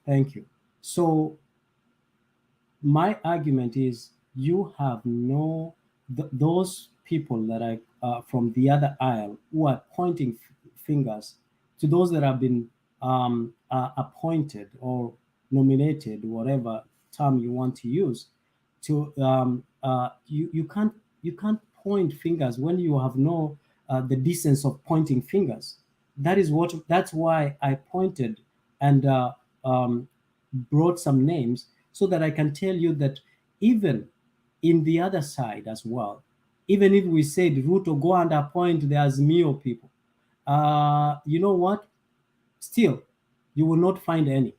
[SPEAKER 22] Thank you. So my argument is you have those people that are from the other aisle who are pointing fingers to those that have been appointed or nominated, whatever term you want to use. To you can't point fingers when you have the decency of pointing fingers. That's why I pointed and brought some names so that I can tell you that even in the other side as well, even if we said Ruto go and appoint the Azimio people, you know what? Still, You will not find any.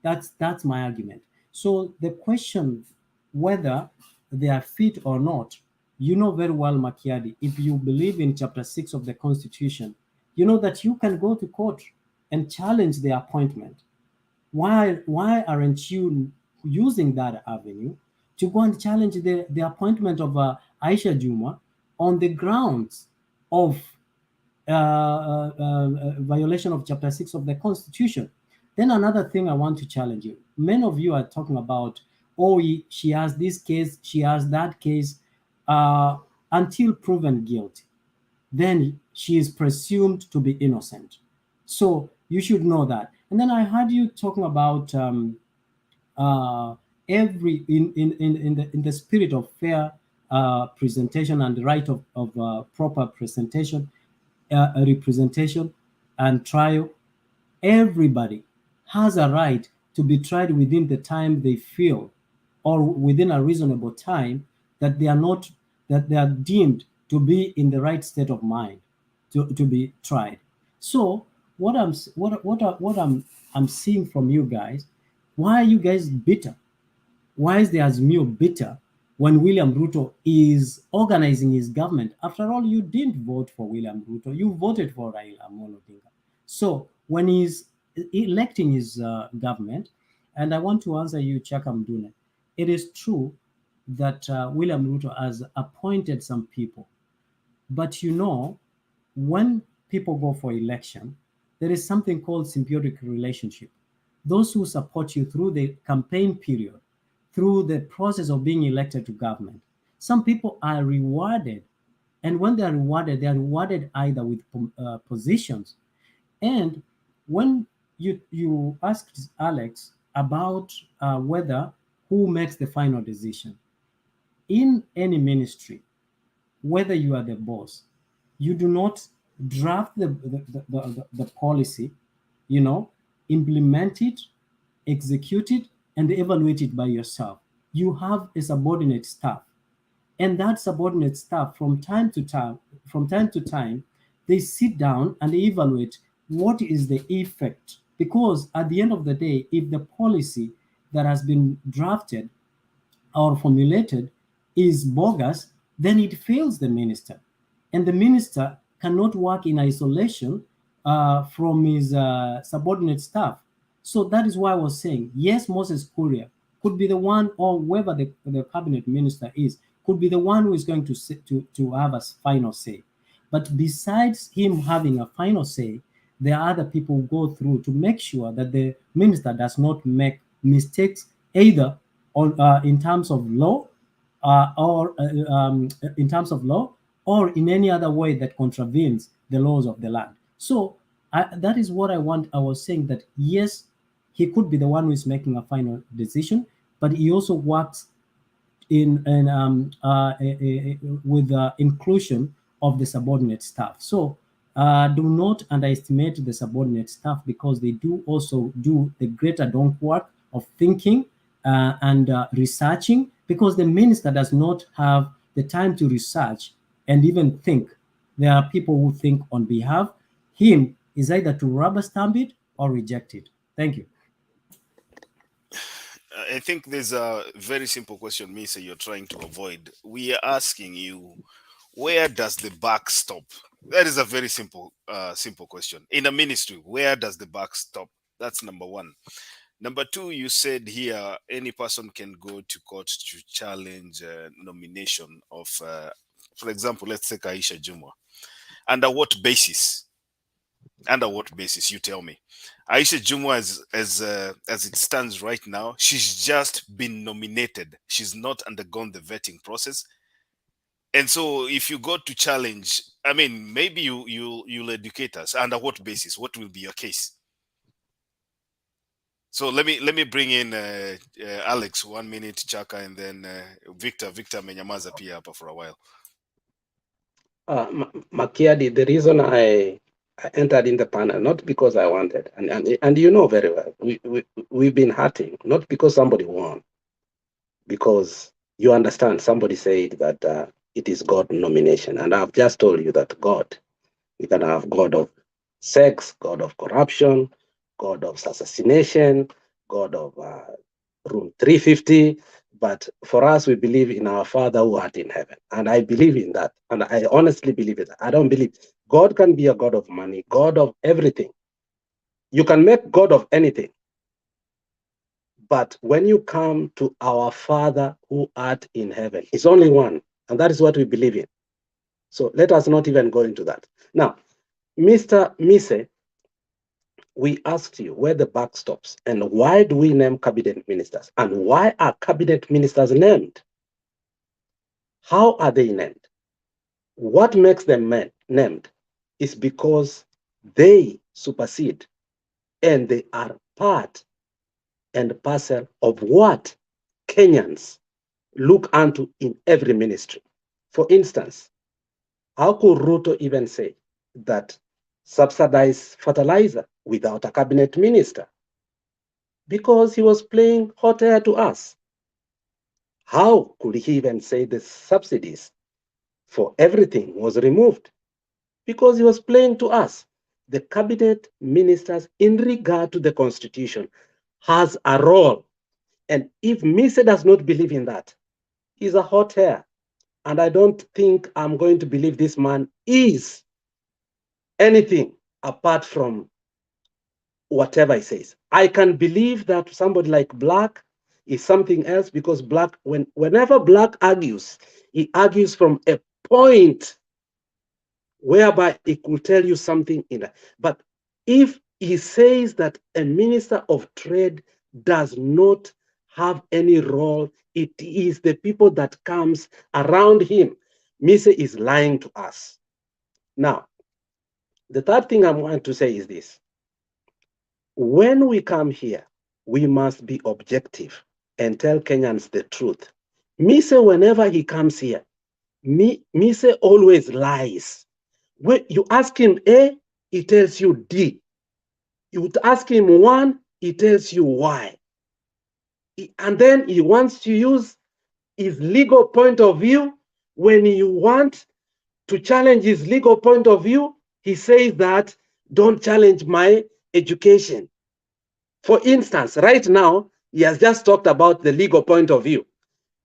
[SPEAKER 22] That's my argument. So the question whether they are fit or not, you know very well, Makiadi, if you believe in chapter 6 of the Constitution, you know that you can go to court and challenge the appointment. Why aren't you using that avenue to go and challenge the appointment of Aisha Juma on the grounds of violation of chapter 6 of the Constitution? Then another thing I want to challenge you. Many of you are talking about, oh, she has this case, she has that case, until proven guilty. Then she is presumed to be innocent. So you should know that. And then I heard you talking about in the spirit of fair presentation and the right of proper presentation, representation and trial. Everybody has a right to be tried within the time they feel, or within a reasonable time that they are deemed to be in the right state of mind to be tried. So what I'm seeing from you guys, why are you guys bitter? Why is the Azimio bitter when William Ruto is organizing his government? After all, you didn't vote for William Ruto, you voted for Raila Amolo Odinga. So when he's electing his government, and I want to answer you, Chaka Mdune, it is true that William Ruto has appointed some people. But you know, when people go for election, there is something called symbiotic relationship. Those who support you through the campaign period, through the process of being elected to government, some people are rewarded. And when they are rewarded either with positions. And when you asked Alex about whether who makes the final decision, in any ministry, whether you are the boss, you do not draft the policy, implement it, execute it, and evaluate it by yourself. You have a subordinate staff. And that subordinate staff, from time to time, they sit down and they evaluate what is the effect. Because at the end of the day, if the policy that has been drafted or formulated is bogus, then it fails the minister. And the minister cannot work in isolation from his subordinate staff. So that is why I was saying, yes, Moses Kuria could be the one, or whoever the cabinet minister is, could be the one who is going to have a final say. But besides him having a final say, there are other people who go through to make sure that the minister does not make mistakes, either in terms of law, or in any other way that contravenes the laws of the land. So that is what I was saying, that yes, he could be the one who is making a final decision, but he also works with inclusion of the subordinate staff. So do not underestimate the subordinate staff, because they do also do the greater don't work of thinking and researching, because the minister does not have the time to research and even think. There are people who think on behalf. Him is either to rubber stamp it or reject it. Thank you.
[SPEAKER 15] I think there's a very simple question, Misa, you're trying to avoid. We are asking you, where does the buck stop? That is a very simple question. In a ministry, where does the buck stop? That's number one. Number two, you said here any person can go to court to challenge nomination of, for example, let's take Aisha Juma. Under what basis? Under what basis? You tell me. Aisha Juma, as it stands right now, she's just been nominated. She's not undergone the vetting process. And so if you go to challenge, I mean, maybe you'll educate us. Under what basis? What will be your case? So let me bring in Alex, 1 minute, Chaka, and then Victor menyamaza pia hapa for a while.
[SPEAKER 12] Makiadi, the reason I entered in the panel, not because I wanted, and you know very well, we've been hurting, not because somebody won, because you understand, somebody said that it is God nomination, and I've just told you that God, you can have God of sex, God of corruption, God of assassination, God of room 350. But for us, we believe in our Father who art in heaven. And I believe in that. And I honestly believe it. I don't believe God can be a God of money, God of everything. You can make God of anything. But when you come to our Father who art in heaven, it's only one. And that is what we believe in. So let us not even go into that. Now, Mr. Mise, we asked you where the buck stops and why do we name cabinet ministers? And why are cabinet ministers named? How are they named? What makes them named is because they supersede and they are part and parcel of what Kenyans look unto in every ministry. For instance, how could Ruto even say that subsidize fertilizer without a cabinet minister? Because he was playing hot air to us. How could he even say the subsidies for everything was removed? Because he was playing to us. The cabinet ministers, in regard to the constitution, has a role. And if Mise does not believe in that, he's a hot air. And I don't think I'm going to believe this man is anything apart from whatever he says. I can believe that somebody like Black is something else because Black, whenever Black argues, he argues from a point whereby he could tell you something in that. But if he says that a minister of trade does not have any role, it is the people that comes around him, Mise is lying to us. Now, the third thing I want to say is this. When we come here, we must be objective and tell Kenyans the truth. Mise, whenever he comes here, Mise always lies. When you ask him A, he tells you D. You ask him 1, he tells you Y. And then he wants to use his legal point of view. When you want to challenge his legal point of view, he says that, don't challenge my education. For instance, right now, he has just talked about the legal point of view.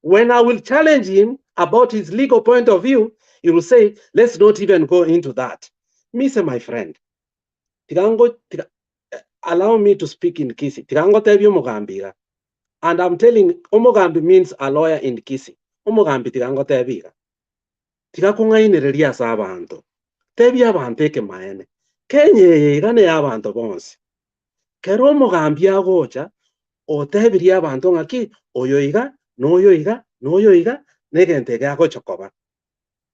[SPEAKER 12] When I will challenge him about his legal point of view, he will say, let's not even go into that. Mise, my friend, allow me to speak in Kisi. And I'm telling, Omogambi means a lawyer in Kisi. Omogambi tigango tebiga. Tigakunga inereria sa abantu. Tebia abantu eke maene. Kenye igane abantu bonsi. Kero Omogambi agocha, o tebiria abantu ngaki, oyoiga, noyoiga, noyoiga, negente gago chokoba.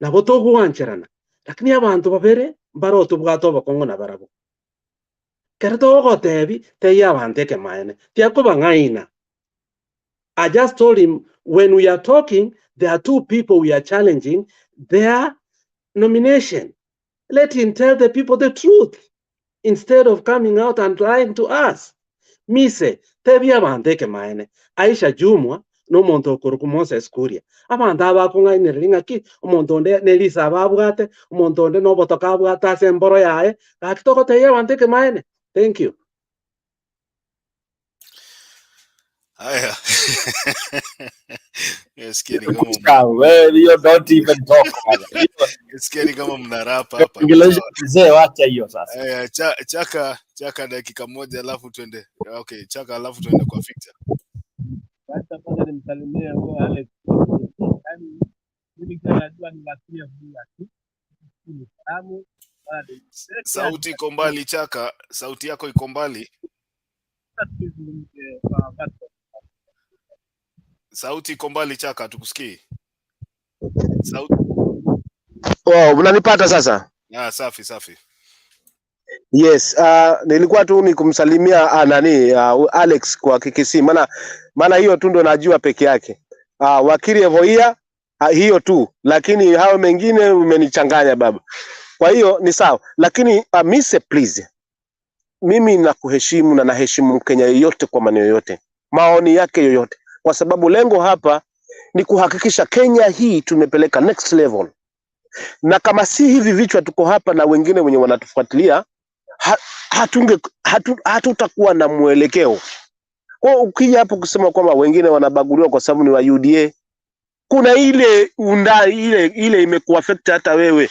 [SPEAKER 12] Na botogu wancherana. Lakini abantu babere, baro tubgato bakongo na barabu. Kerto ogo tebi, teya abantu eke maene. Tiakuba ngaina. I just told him, when we are talking, there are 2 people we are challenging their nomination. Let him tell the people the truth instead of coming out and lying to us. Mise, tebia bandeke maene. Aisha Jumwa, no monto kurukumose skuria. Abanda abakunga ineringa ki, umontonde nelisa ababwate, umontonde no botokabwata semboro yae. Akitoko teya bandeke maene. Thank you.
[SPEAKER 15] Aya. Skeri kama
[SPEAKER 6] you don't even talk about it.
[SPEAKER 15] skeri kama mnarapa hapa.
[SPEAKER 6] Mzee, wacha hiyo sasa.
[SPEAKER 15] Aya, chaka dakika moja alafu twende. Okay, chaka alafu twende kwa Victor.
[SPEAKER 22] Sasa kwanza nimsalimie huyo Alex. Yaani mimi kila najua ni wasia huyu tu. Ni salamu.
[SPEAKER 15] Sauti iko mbali chaka, sauti yako iko mbali. Sauti iko mbali chaka, tukusikii. Sauti.
[SPEAKER 2] Wow, unanipata sasa?
[SPEAKER 15] Safi.
[SPEAKER 2] Yes, nilikuwa tu ni kumsalimia Alex kwa kikisi, maana hiyo tu ndo najua peke yake. Wakili Evoia hiyo tu, lakini hao mengine umenichanganya baba. Kwa hiyo ni sawa, lakini Mise, please, mimi nakuheshimu na naheshimu Mkenya yoyote kwa maneno yote, maoni yake yoyote, kwa sababu lengo hapa ni kuhakikisha Kenya hii tumepeleka next level. Na kama si hivi vichwa tuko hapa na wengine wenye wanatufuatilia, hatutakuwa na mwelekeo. Kwa ukija hapo kusema kwamba wengine wanabaguliwa kwa sababu ni wa UDA, kuna ile ile imekuwa affect hata wewe.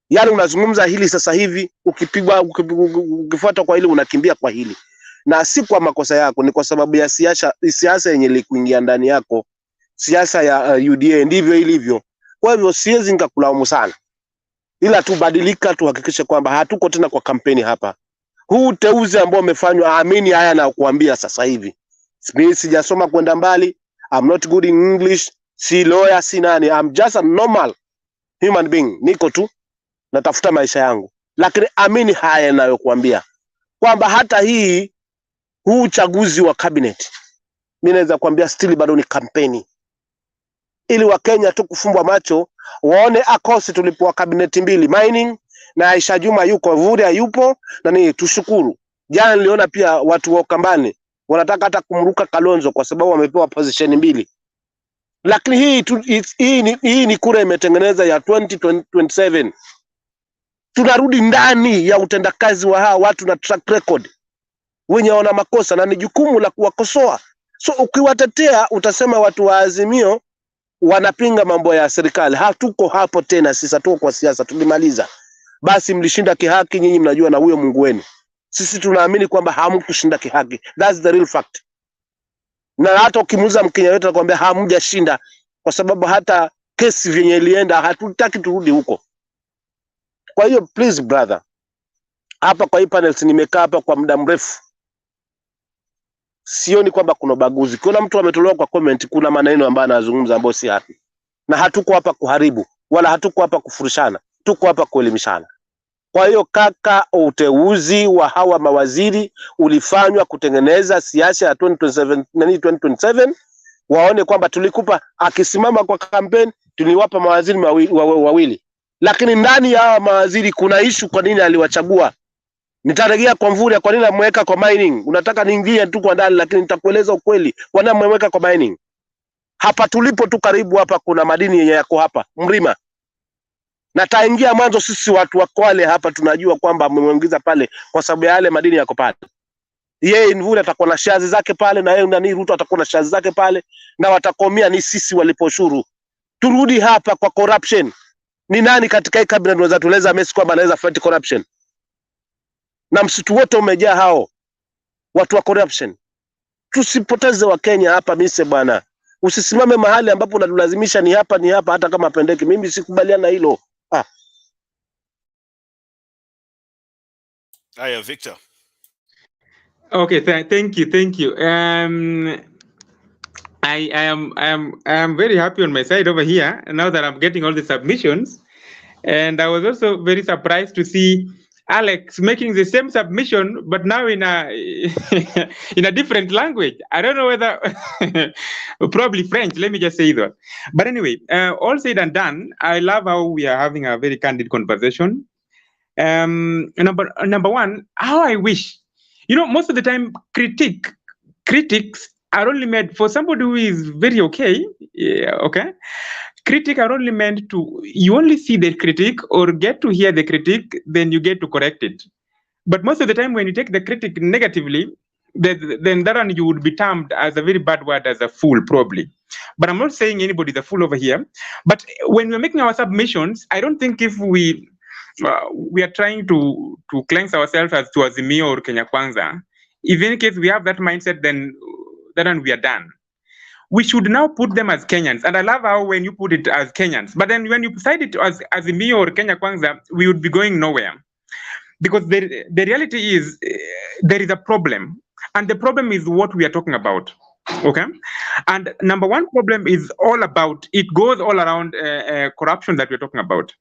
[SPEAKER 2] Yaani unazungumza hili sasa hivi, ukifuata kwa hili unakimbia kwa hili. Na si kwa makosa yako, ni kwa sababu ya siasa yenye likuingia ndani yako. Siasa ya UDA ndivyo ilivyo. Kwa hivyo siwezi nikakulaumu sana. Ila tubadilika, tuhakikishe kwamba hatuko tena kwa kampeni hapa. Huu uteuzi ambao umefanywa, amini haya na kuambia sasa hivi. Mimi sijasoma kwenda mbali. I'm not good in English. Si lawyer, si nani. I'm just a normal human being. Niko tu natafuta maisha yangu. Lakini amini haya ninayokuambia kwamba hata huu uchaguzi wa cabinet, mimi naweza kuambia still bado ni kampeni. Ili Wakenya tu kufumbwa macho waone akosi tulipoa cabinet mbili, mining na Aisha Juma yuko, Vuria yupo, na ni tushukuru. Jana niliona pia watu wa Ukambani wanataka hata kumruka Kalonzo kwa sababu wamepewa position mbili. Lakini hii ni kura imetengeneza ya 2027. Tunarudi ndani ya utendakazi wa hawa watu na track record. Wenye wana makosa na ni jukumu la kuwakosoa. So ukiwatetea utasema watu wa Azimio wanapinga mambo ya serikali. Hatuko hapo tena, sisi tuko kwa siasa, tulimaliza. Basi mlishinda kihaki, nyinyi mnajua na huyo Mungu wenu. Sisi tunaamini kwamba hamkushinda kihaki. That's the real fact. Na hata ukimuuza Mkenya yote anakuambia hamjashinda, kwa sababu hata kesi vyenye ilienda hatutaki turudi huko. Kwa hiyo please brother, hapa kwa hii panels nimekaa hapa kwa muda mrefu. Sioni kwamba kuna baguzi. Kuna mtu ametolewa kwa comment, kuna maneno ambayo anazungumza ambayo si haki. Na hatuko hapa kuharibu, wala hatuko hapa kufurishana. Tuko hapa kuelimishana. Kwa hiyo kaka, uteuzi wa hawa mawaziri ulifanywa kutengeneza siasa ya 2027. Waone kwamba tulikupa, akisimama kwa campaign tuliwapa mawaziri wawili. Lakini ndani ya hawa mawaziri kuna issue, kwa nini aliwachagua? Nitarejea kwa Mvurya, kwa nini amweka kwa mining? Unataka niingie tu kwa ndani, lakini nitakueleza ukweli kwa nini amweka kwa mining. Hapa tulipo tu karibu hapa kuna madini yenye yako hapa Mrima. Na taingia mwanzo, sisi watu wa Kwale hapa tunajua kwamba amemwingiza pale kwa sababu ya yale madini yako pale. Yeye Mvurya atakuwa na shares zake pale, na yeye nani Ruto atakuwa na shares zake pale, na watakomia ni sisi waliposhuru. Turudi hapa kwa corruption. Ni nani katika hii cabinet anaweza tueleza Messi kwamba anaweza fight corruption? Na msitu wote umejaa hao watu wa corruption. Tusipoteze wa Kenya hapa mise bwana. Usisimame mahali ambapo unalazimisha ni hapa hata kama pendeki. Mimi sikubaliana na hilo.
[SPEAKER 15] Aya, Victor.
[SPEAKER 8] Okay, thank you. I am very happy on my side over here now that I'm getting all the submissions, and I was also very surprised to see Alex making the same submission, but now in a in a different language. I don't know whether probably French. Let me just say that. But anyway, all said and done, I love how we are having a very candid conversation. Number one, how I wish, most of the time critics are only made for somebody who is very okay. Yeah, okay. Critics are only meant to, you only see the critique or get to hear the critique, then you get to correct it. But most of the time when you take the critique negatively, then that one you would be termed as a very bad word, as a fool probably. But I'm not saying anybody's a fool over here. But when we're making our submissions, I don't think if we are trying to cleanse ourselves as to Azimio or Kenya Kwanza, if in case we have that mindset, then we are done. We should now put them as Kenyans. And I love how when you put it as Kenyans, but then when you cite it as Azimio or Kenya Kwanza, we would be going nowhere. Because the reality is there is a problem. And the problem is what we are talking about. Okay? And number one problem is all about, it goes all around corruption that we're talking about.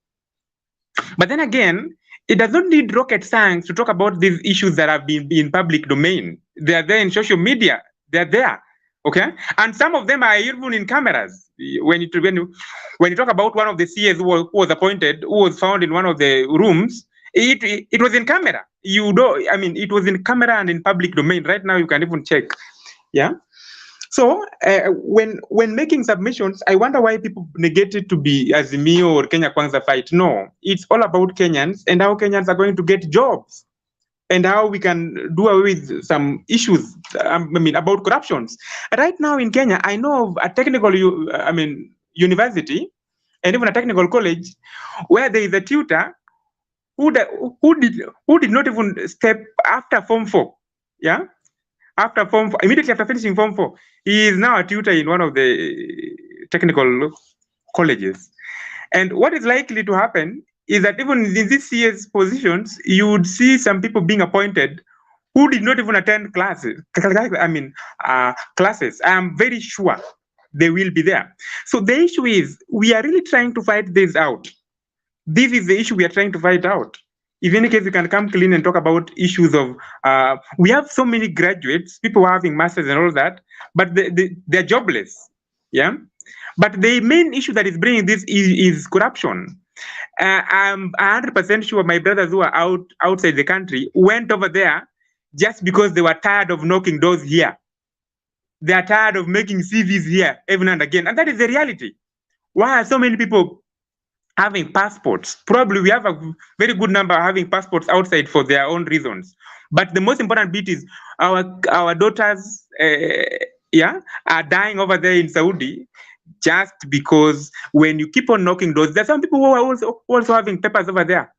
[SPEAKER 8] But then again, it does not need rocket science to talk about these issues that have been in public domain. They are there in social media. They are there. Okay, and some of them are even in cameras. When you talk about one of the CAs who was appointed, who was found in one of the rooms, it was in camera. It was in camera and in public domain. Right now, you can even check. Yeah. So when making submissions, I wonder why people negate it to be Azimio or Kenya Kwanza fight. No, it's all about Kenyans and how Kenyans are going to get jobs. and how we can do away with some issues, about corruptions. Right now in Kenya, I know of a technical, university, and even a technical college, where there is a tutor who did not even step after Form 4. Yeah, after Form 4, immediately after finishing Form 4, he is now a tutor in one of the technical colleges. And what is likely to happen is that even in these CS positions, you would see some people being appointed who did not even attend classes. Classes. I am very sure they will be there. So the issue is, we are really trying to fight this out. This is the issue we are trying to fight out. If any case, you can come clean and talk about issues of, we have so many graduates, people who are having masters and all that, but they're jobless. Yeah. But the main issue that is bringing this is corruption. I'm 100% sure my brothers who are outside the country went over there just because they were tired of knocking doors here. They are tired of making CVs here every now and again. And that is the reality. Why are so many people having passports? Probably we have a very good number having passports outside for their own reasons. But the most important bit is our daughters are dying over there in Saudi just because when you keep on knocking doors, there are some people who are also having papers over there.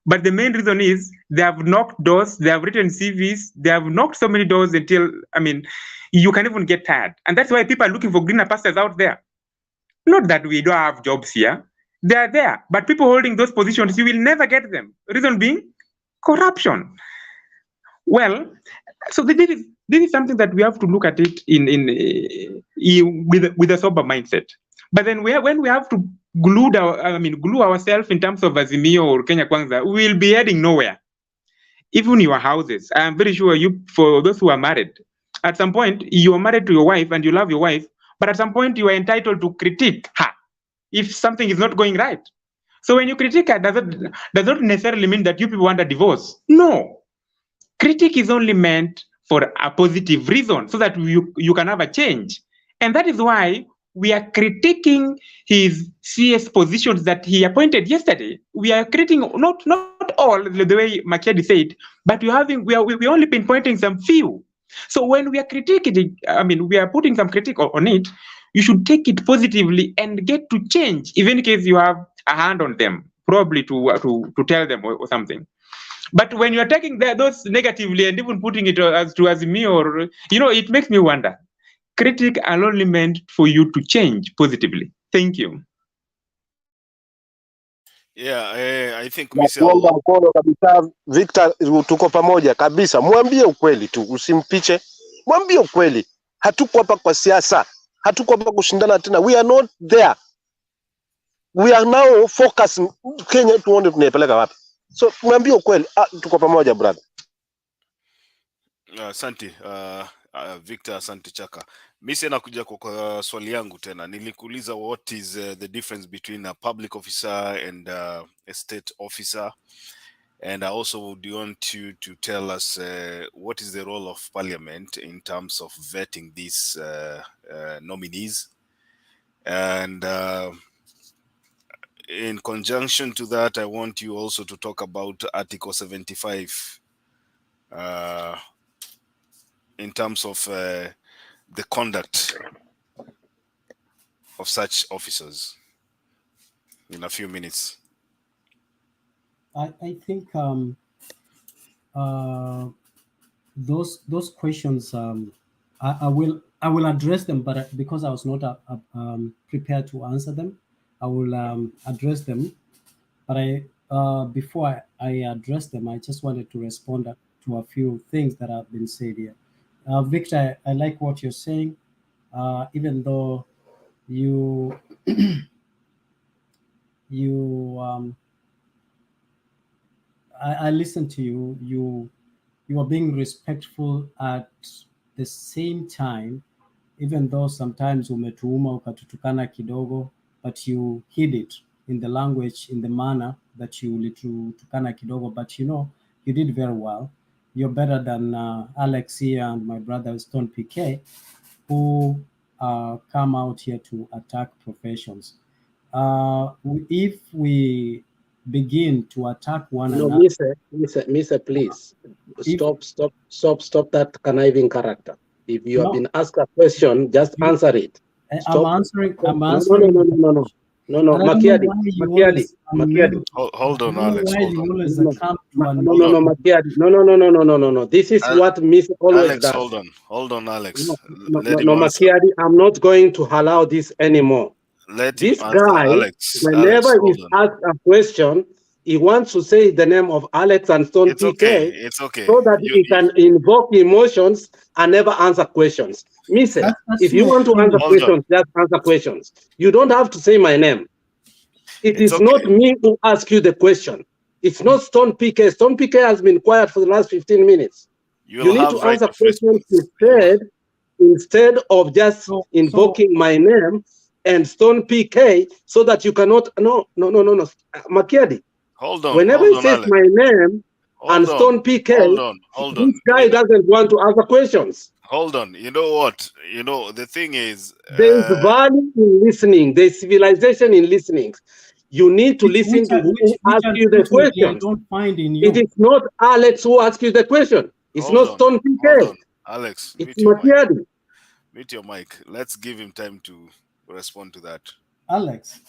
[SPEAKER 8] But the main reason is they have knocked doors, they have written CVs, they have knocked so many doors until, you can even get tired. And that's why people are looking for greener pastures out there. Not that we don't have jobs here. They are there. But people holding those positions, you will never get them. Reason being, corruption. Well, so this is something that we have to look at it with a sober mindset. But then when we have to glue ourselves in terms of Azimio or Kenya Kwanza, we will be heading nowhere. Even your houses, I am very sure for those who are married, at some point you are married to your wife and you love your wife, but at some point you are entitled to critique her if something is not going right. So when you critique her, does not necessarily mean that you people want a divorce. No. Critique is only meant for a positive reason, so that you can have a change. And that is why we are critiquing his CS positions that he appointed yesterday. We are critiquing not all the way Makiadi said, but we are only pinpointing some few. So when we are critiquing, we are putting some critique on it, you should take it positively and get to change, even in case you have a hand on them, probably to tell them or something. But when you are taking those negatively and even putting it as me, or it makes me wonder. Critique are only meant for you to change positively. Thank you.
[SPEAKER 15] Yeah, I think
[SPEAKER 2] Nakuunga mkono kabisa Victor, tuko pamoja kabisa. Mwambie ukweli tu, usimpiche. Mwambie ukweli. Hatuko hapa kwa siasa. Hatuko hapa kushindana tena. We are not there. We are now focusing Kenya tuone tunaipeleka wapi. So mwambie ukweli. Tuko pamoja brother.
[SPEAKER 15] Asante Victor, asante Chaka. Mimi sina kuja kwa swali yangu tena. Nilikuuliza what is the difference between a public officer and a state officer, and I also would want you to tell us what is the role of parliament in terms of vetting these nominees, and in conjunction to that, I want you also to talk about Article 75 in terms of the conduct of such officers in a few minutes.
[SPEAKER 22] I think those questions I will address them, but because I was not prepared to answer them, I will address them. But before I address them, I just wanted to respond to a few things that have been said here. Victor, I like what you're saying, even though you I listened to you. You are being respectful at the same time, even though sometimes umetuuma ukatutukana kidogo, but you hid it in the language, in the manner that you ulitutukana kidogo. But you did very well. You're better than Alex here and my brother Stone PK, who come out here to attack professions. If we begin to attack one
[SPEAKER 12] No,
[SPEAKER 22] another.
[SPEAKER 12] Mr. Please stop that conniving character. If you have been asked a question, just answer it.
[SPEAKER 22] I'm answering.
[SPEAKER 12] No, Makiadi.
[SPEAKER 15] Hold on, Alex. Hold on.
[SPEAKER 12] No. This is what Miss always
[SPEAKER 15] Alex,
[SPEAKER 12] does.
[SPEAKER 15] hold on, Alex.
[SPEAKER 12] No,
[SPEAKER 15] Let him answer.
[SPEAKER 12] Makiadi, I'm not going to allow this anymore.
[SPEAKER 15] Let him
[SPEAKER 12] This
[SPEAKER 15] answer.
[SPEAKER 12] guy,
[SPEAKER 15] Alex,
[SPEAKER 12] whenever
[SPEAKER 15] hold
[SPEAKER 12] he's
[SPEAKER 15] on.
[SPEAKER 12] asked a question, he wants to say the name of Alex and Stone
[SPEAKER 15] It's
[SPEAKER 12] PK,
[SPEAKER 15] okay. It's okay.
[SPEAKER 12] so that he can invoke emotions and never answer questions. Mise, if you want to answer questions, just answer questions. You don't have to say my name. It is not me who ask you the question. It's not Stone PK. Stone PK has been quiet for the last 15 minutes. You need to answer questions instead of just invoking my name and Stone PK, so that you cannot. No. Makiadi.
[SPEAKER 15] Hold on.
[SPEAKER 12] Whenever he says
[SPEAKER 15] Alex.
[SPEAKER 12] my name and Stone PK,
[SPEAKER 15] Hold on.
[SPEAKER 12] this guy doesn't want to answer questions.
[SPEAKER 15] Hold on. You know what? You know, the thing is,
[SPEAKER 12] there is value in listening. There is civilization in listening. You need to listen to who asks you the question.
[SPEAKER 22] I don't find in you.
[SPEAKER 12] It is not Alex who asks you the question. It's not Stone PK.
[SPEAKER 15] Hold on. Alex,
[SPEAKER 12] it's Makiadi.
[SPEAKER 15] Mute your mic. Let's give him time to respond to that.
[SPEAKER 22] Alex,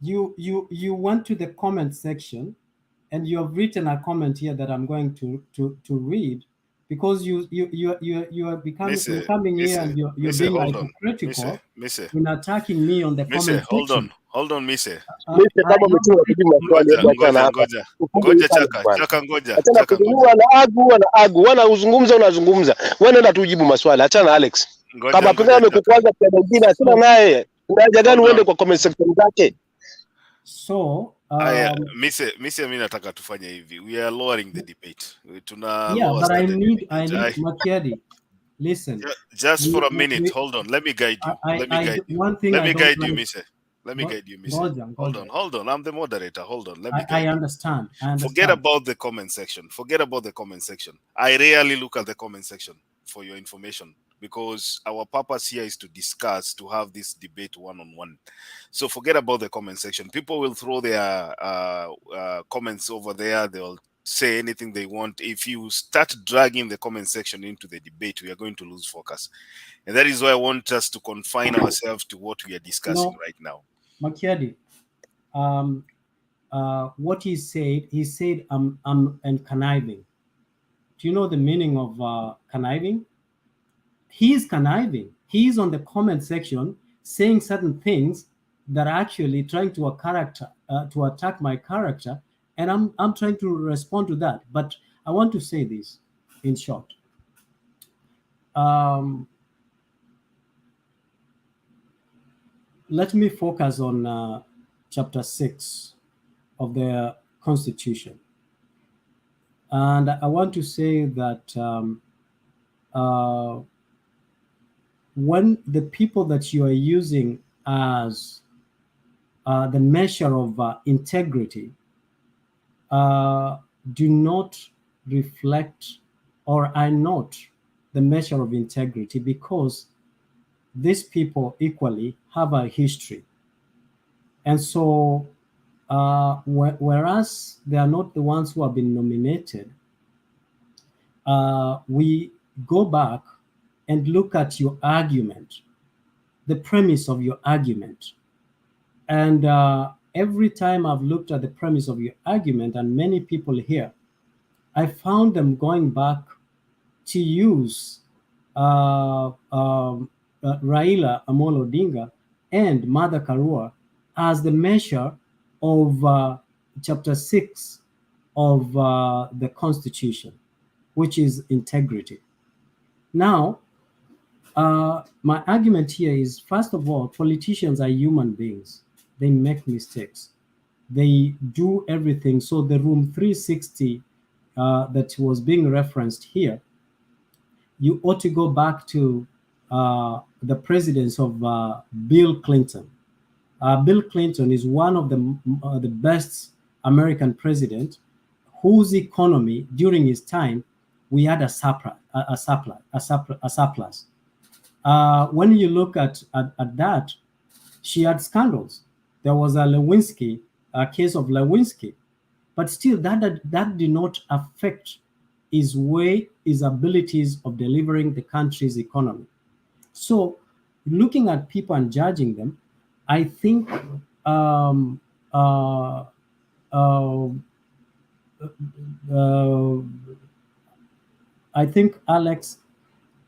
[SPEAKER 22] you went to the comment section and you have written a comment here that I'm going to read, because you are becoming coming here and you're being hypocritical in attacking me on the comment section.
[SPEAKER 15] Hold on, Mise.
[SPEAKER 2] Ngoja Chaka, ngoja. Wanazungumza, wewe nenda tujibu maswali. Achana Alex. Kama pengine amekukwaza kwa mwingine, achana naye. Unaja gani uende kwa comment section zake?
[SPEAKER 22] So,
[SPEAKER 15] Mise, mimi nataka tufanye hivi. We are lowering the debate.
[SPEAKER 22] But I need Makiadi. Listen.
[SPEAKER 15] Just for a minute. Hold on. Let me guide you. Let me guide you, Mise. Hold on. I'm the moderator. Hold on. Let me guide
[SPEAKER 22] I understand.
[SPEAKER 15] Forget about the comment section. I rarely look at the comment section, for your information, because our purpose here is to discuss, to have this debate one-on-one. So forget about the comment section. People will throw their comments over there. They'll say anything they want. If you start dragging the comment section into the debate, we are going to lose focus. And that is why I want us to confine ourselves to what we are discussing right now.
[SPEAKER 22] Makiadi, what he said, I'm conniving. Do you know the meaning of conniving? He is conniving. He is on the comment section saying certain things that are actually trying to attack my character, and I'm trying to respond to that. But I want to say this in short. Let me focus on chapter 6 of the Constitution. And I want to say that when the people that you are using as the measure of integrity do not reflect or are not the measure of integrity, because these people equally have a history. And so whereas they are not the ones who have been nominated, we go back and look at your argument, the premise of your argument. And every time I've looked at the premise of your argument, and many people here, I found them going back to use Raila Amolo Odinga and Martha Karua as the measure of chapter 6 of the Constitution, which is integrity. Now, my argument here is, first of all, politicians are human beings. They make mistakes. They do everything. So the room 360 that was being referenced here, you ought to go back to the presidency of Bill Clinton. Bill Clinton is one of the best American president whose economy during his time, we had a surplus. When you look at that, she had scandals. There was a Lewinsky case of Lewinsky. But still, that did not affect his abilities of delivering the country's economy. So looking at people and judging them, I think Alex,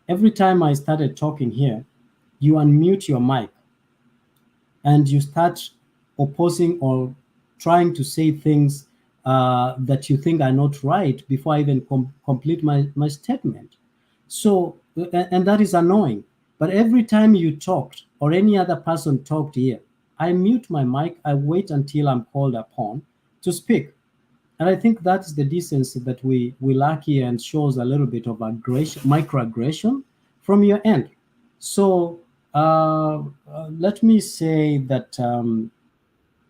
[SPEAKER 22] every time I started talking here, you unmute your mic and you start opposing or trying to say things that you think are not right before I even complete my statement. So, and that is annoying. But every time you talked or any other person talked here, I mute my mic, I wait until I'm called upon to speak. And I think that's the decency that we lack here, and shows a little bit of aggression, microaggression from your end. So let me say that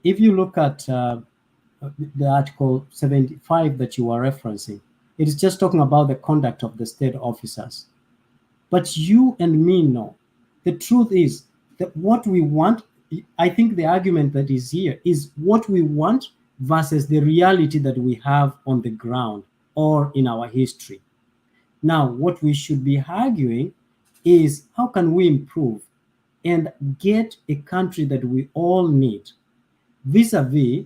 [SPEAKER 22] if you look at the Article 75 that you are referencing, it is just talking about the conduct of the state officers. But you and me know, the truth is that what we want, I think the argument that is here is what we want versus the reality that we have on the ground or in our history. Now, what we should be arguing is how can we improve and get a country that we all need, vis-a-vis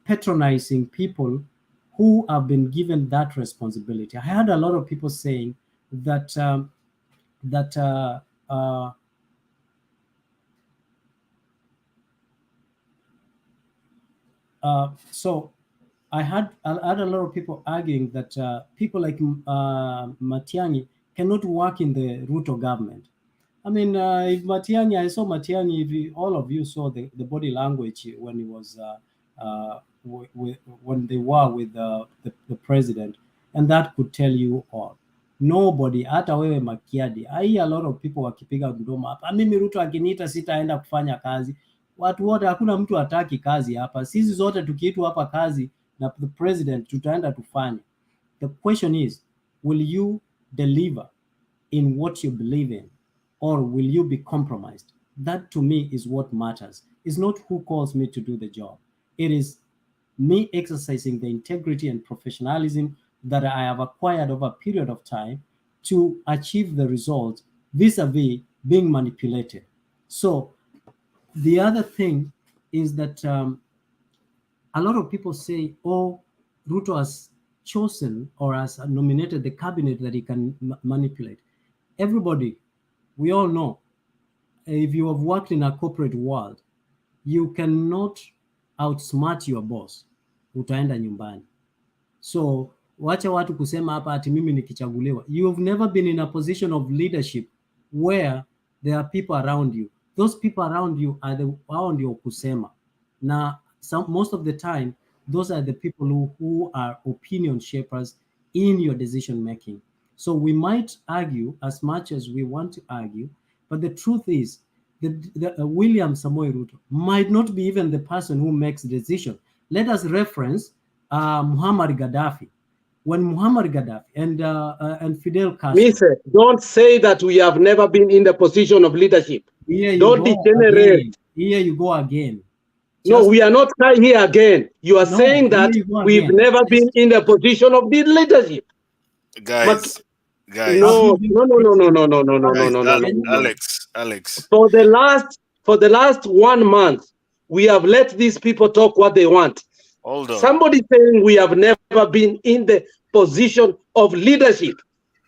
[SPEAKER 22] patronizing people who have been given that responsibility. I had a lot of people saying that so I had a lot of people arguing that people like Matiang'i cannot work in the Ruto government. I mean, if Matiang'i, I saw Matiang'i, if all of you saw the body language when he was, when they were with the president, and that could tell you all. Nobody, hata wewe Makiadi, I hear a lot of people wakipiga mdomo hapa, mimi Ruto akiniita sitaenda kufanya kazi. Watu wote, hakuna mtu hataki kazi hapa. Sisi zote tukiitwa hapa kazi na the president, tutaenda tufanye. The question is, will you deliver in what you believe in, or will you be compromised? That to me is what matters. It's not who calls me to do the job. It is me exercising the integrity and professionalism that I have acquired over a period of time to achieve the result vis-a-vis being manipulated. So the other thing is that a lot of people say, oh, Ruto has chosen or has nominated the cabinet that he can manipulate. Everybody, we all know, if you have worked in a corporate world, you cannot outsmart your boss. Utaenda nyumbani. So wacha watu kusema hapa ati mimi nikichaguliwa. You have never been in a position of leadership where there are people around you. Those people around you are the around your kusema. Now, most of the time, those are the people who are opinion shapers in your decision making. So we might argue as much as we want to argue, but the truth is that William Samoei Ruto might not be even the person who makes the decision. Let us reference Muhammad Gaddafi. When Muhammad Gaddafi and Fidel Castro.
[SPEAKER 12] Listen, don't say that we have never been in the position of leadership. Don't degenerate.
[SPEAKER 22] Here you go again.
[SPEAKER 12] No, we are not here again. You are saying that we've never been in the position of the leadership.
[SPEAKER 15] Guys,
[SPEAKER 12] no.
[SPEAKER 15] Alex.
[SPEAKER 12] For the last 1 month, we have let these people talk what they want.
[SPEAKER 15] Hold on.
[SPEAKER 12] Somebody saying we have never been in the position of leadership.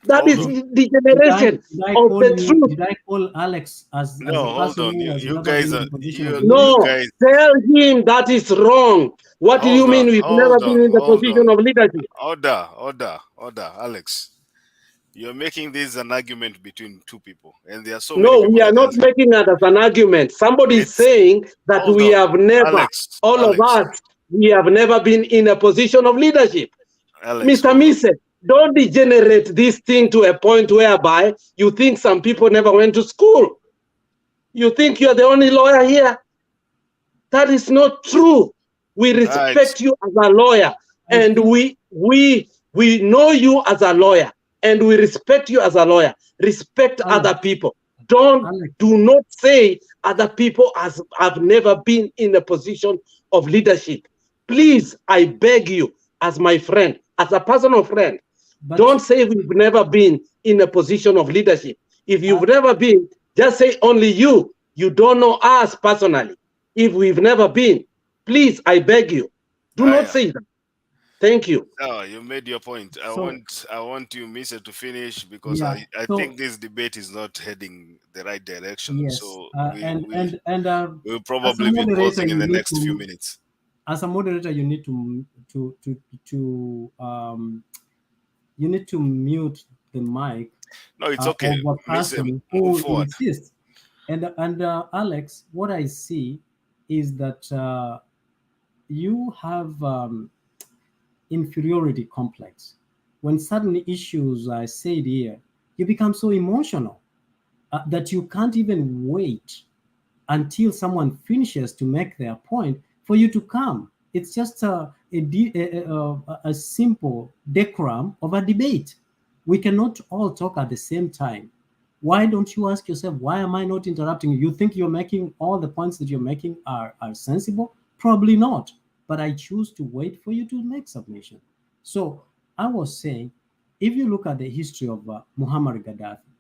[SPEAKER 12] That is the generation of the truth.
[SPEAKER 22] Did I call Alex as
[SPEAKER 15] no,
[SPEAKER 22] a
[SPEAKER 15] hold on. You guys are
[SPEAKER 12] tell him that is wrong. What do you mean we've never been in the position of leadership?
[SPEAKER 15] Order, Alex. You're making this an argument between two people, and there are so
[SPEAKER 12] no,
[SPEAKER 15] many
[SPEAKER 12] we are not making it as an argument. Somebody is saying that we have never, of us, we have never been in a position of leadership. Mr. Mise, don't degenerate this thing to a point whereby you think some people never went to school. You think you're the only lawyer here. That is not true. We respect you as a lawyer, and we know you as a lawyer, and we respect you as a lawyer. Respect other people.
[SPEAKER 18] do not say other people have never been in a position of leadership. Please, I beg you, as my friend, as a personal friend, don't say we've never been in a position of leadership. If you've never been, just say only you. You don't know us personally. If we've never been, please, I beg you, do not say that. Thank you.
[SPEAKER 15] Oh, you made your point. I want you, Mr. to finish, because
[SPEAKER 22] Yeah,
[SPEAKER 15] I
[SPEAKER 22] so-
[SPEAKER 15] think this debate is not heading the right direction.
[SPEAKER 22] Yes,
[SPEAKER 15] So
[SPEAKER 22] as
[SPEAKER 15] we'll
[SPEAKER 22] a
[SPEAKER 15] probably be
[SPEAKER 22] moderator,
[SPEAKER 15] closing in
[SPEAKER 22] you
[SPEAKER 15] the
[SPEAKER 22] need
[SPEAKER 15] next few
[SPEAKER 22] to-
[SPEAKER 15] minutes.
[SPEAKER 22] As a moderator, you need to mute the mic.
[SPEAKER 15] No, it's okay.
[SPEAKER 22] Of a
[SPEAKER 15] Miss,
[SPEAKER 22] person
[SPEAKER 15] move
[SPEAKER 22] who
[SPEAKER 15] forward.
[SPEAKER 22] insists. And Alex, what I see is that you have inferiority complex. When certain issues are said here, you become so emotional that you can't even wait until someone finishes to make their point for you to come. It's just a simple decorum of a debate. We cannot all talk at the same time. Why don't you ask yourself, why am I not interrupting you? You think you're making all the points that you're making are sensible? Probably not. But I choose to wait for you to make submission. So I was saying, if you look at the history of Muammar Gaddafi,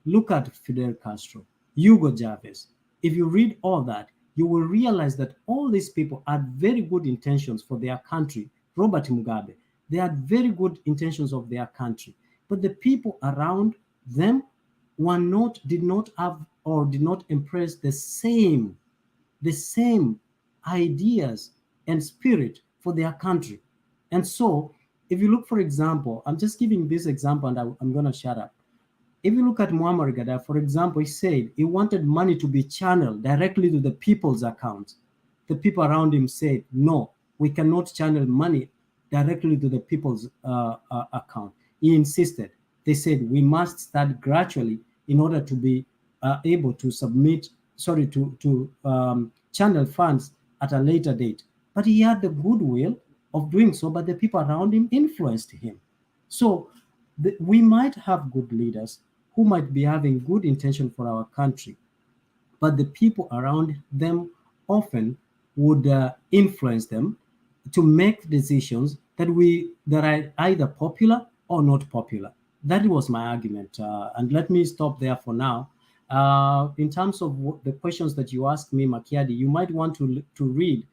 [SPEAKER 22] look at Fidel Castro, Hugo Chavez. If you read all that, you will realize that all these people had very good intentions for their country. Robert Mugabe, they had very good intentions of their country. But the people around them did not embrace the same ideas and spirit for their country. And so, if you look, for example, I'm just giving this example and I'm going to shut up. If you look at Muammar Gaddafi, for example, he said he wanted money to be channeled directly to the people's accounts. The people around him said, no, we cannot channel money directly to the people's account. He insisted. They said, we must start gradually in order to be able to channel funds at a later date. But he had the goodwill of doing so, but the people around him influenced him. So we might have good leaders who might be having good intention for our country, but the people around them often would influence them to make decisions that are either popular or not popular. That was my argument, and let me stop there for now. In terms of the questions that you asked me, Makiadi, you might want to read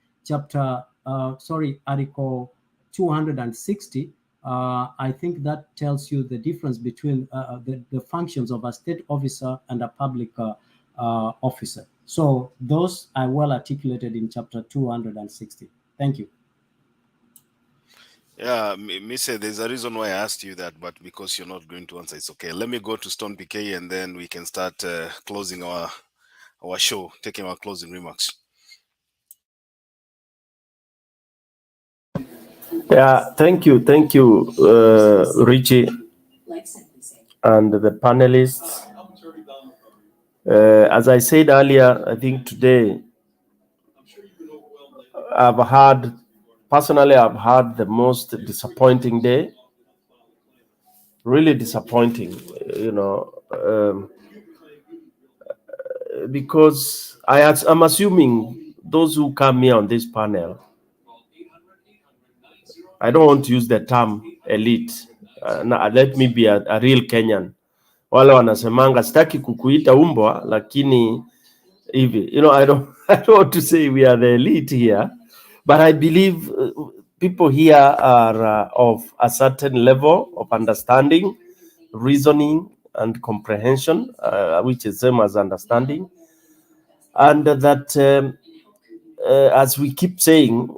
[SPEAKER 22] Article 260. I think that tells you the difference between the functions of a state officer and a public officer. So those are well articulated in chapter 260. Thank you.
[SPEAKER 15] Yeah, Mr. There's a reason why I asked you that, but because you're not going to answer, it's okay. Let me go to Stone PK and then we can start closing our show, taking our closing remarks.
[SPEAKER 14] Yeah, thank you, Richie, and the panelists. As I said earlier, I think today I've had the most disappointing day. Really disappointing, because I'm assuming those who come here on this panel, I don't want to use the term elite. Let me be a real Kenyan. Wale wanasemanga sitaki kukuita umbwa lakini hivi. I don't want to say we are the elite here, but I believe people here are of a certain level of understanding, reasoning, and comprehension, which is same as understanding, and that as we keep saying,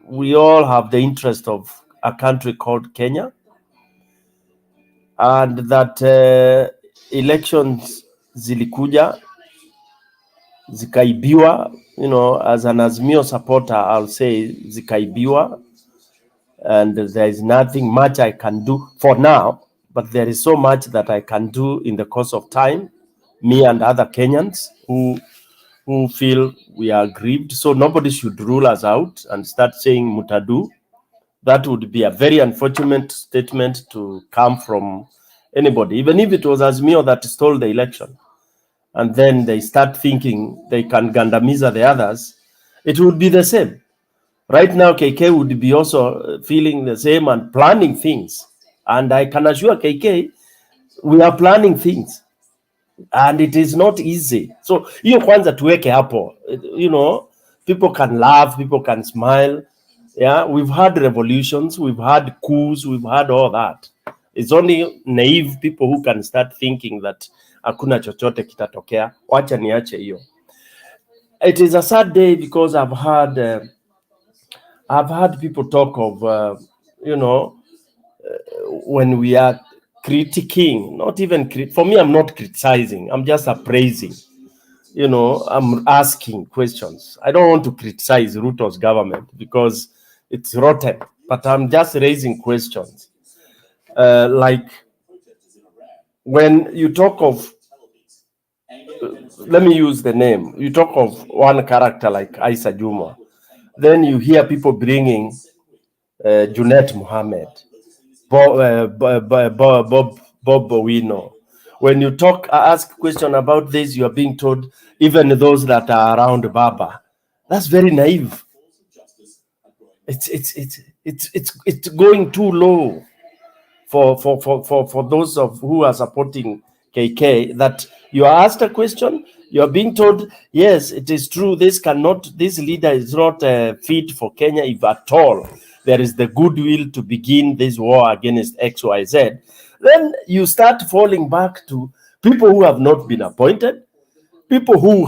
[SPEAKER 14] we all have the interest of a country called Kenya, and that elections zilikuja zikaibiwa. As an Azimio supporter, I'll say zikaibiwa, and there is nothing much I can do for now, but there is so much that I can do in the course of time, me and other Kenyans who feel we are aggrieved. So nobody should rule us out and start saying mutadu. That would be a very unfortunate statement to come from anybody, even if it was Azimio that stole the election.
[SPEAKER 19] and then they start thinking they can gandamiza the others, it would be the same. Right now, KK would be also feeling the same and planning things. And I can assure KK, we are planning things. And it is not easy. So, hiyo kwanza tuweke hapo. You know, people can laugh, people can smile. Yeah, we've had revolutions, we've had coups, we've had all that. It's only naive people who can start thinking that hakuna chochote kitatokea. Wacha niache hiyo. It is a sad day because I've had people talk of, you know, when we are critiquing, not even, for me, I'm not criticizing, I'm just appraising. You know, I'm asking questions. I don't want to criticize Ruto's government because it's rotten, but I'm just raising questions. Like when you talk of, let me use the name, you talk of one character like Isa Juma, then you hear people bringing Junet Mohammed, Bob Bowino. When you ask question about this, you are being told even those that are around Baba. That's very naive. It's going too low for those of who are supporting KK, that you are asked a question, you are being told, yes, it is true, this leader is not fit for Kenya if at all there is the goodwill to begin this war against XYZ. Then you start falling back to people who have not been appointed, people who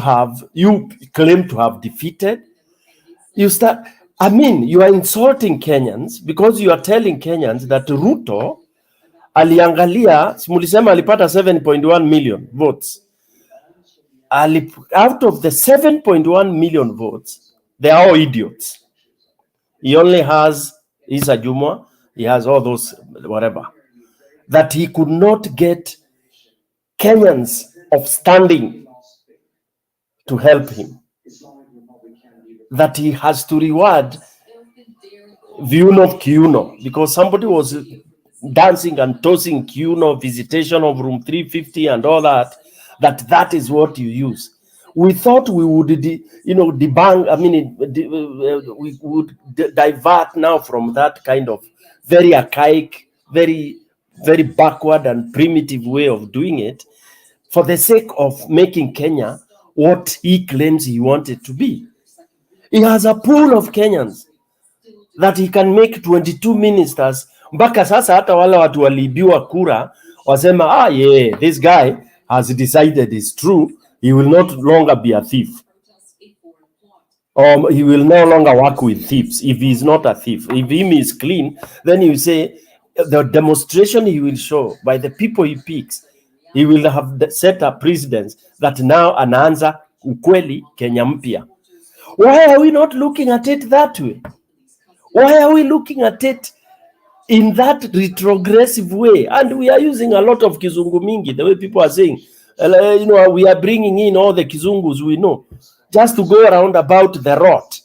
[SPEAKER 19] you claim to have defeated. You are insulting Kenyans because you are telling Kenyans that Ruto aliangalia, mulisema alipata 7.1 million votes. Out of the 7.1 million votes, they are all idiots. He only has Isa Juma, he has all those, whatever. That he could not get Kenyans of standing to help him. That he has to reward Viuno Kiuno, because somebody was dancing and tossing Kiuno, visitation of room 350 and all that, that is what you use. We thought we would, debunk, we would divert now from that kind of very archaic, very, very backward and primitive way of doing it for the sake of making Kenya what he claims he wanted to be. He has a pool of Kenyans that he can make 22 ministers. Mpaka sasa hata wale watu waliibiwa kura wasema, yeah, this guy has decided it's true, he will not longer be a thief. Or he will no longer work with thieves if he is not a thief. If him is clean, then you say the demonstration he will show by the people he picks, he will have set a precedence that now anaanza ukweli Kenya mpya. Why are we not looking at it that way? Why are we looking at it in that retrogressive way? And we are using a lot of Kizungu Mingi, the way people are saying, we are bringing in all the Kizungus we know, just to go around about the rot.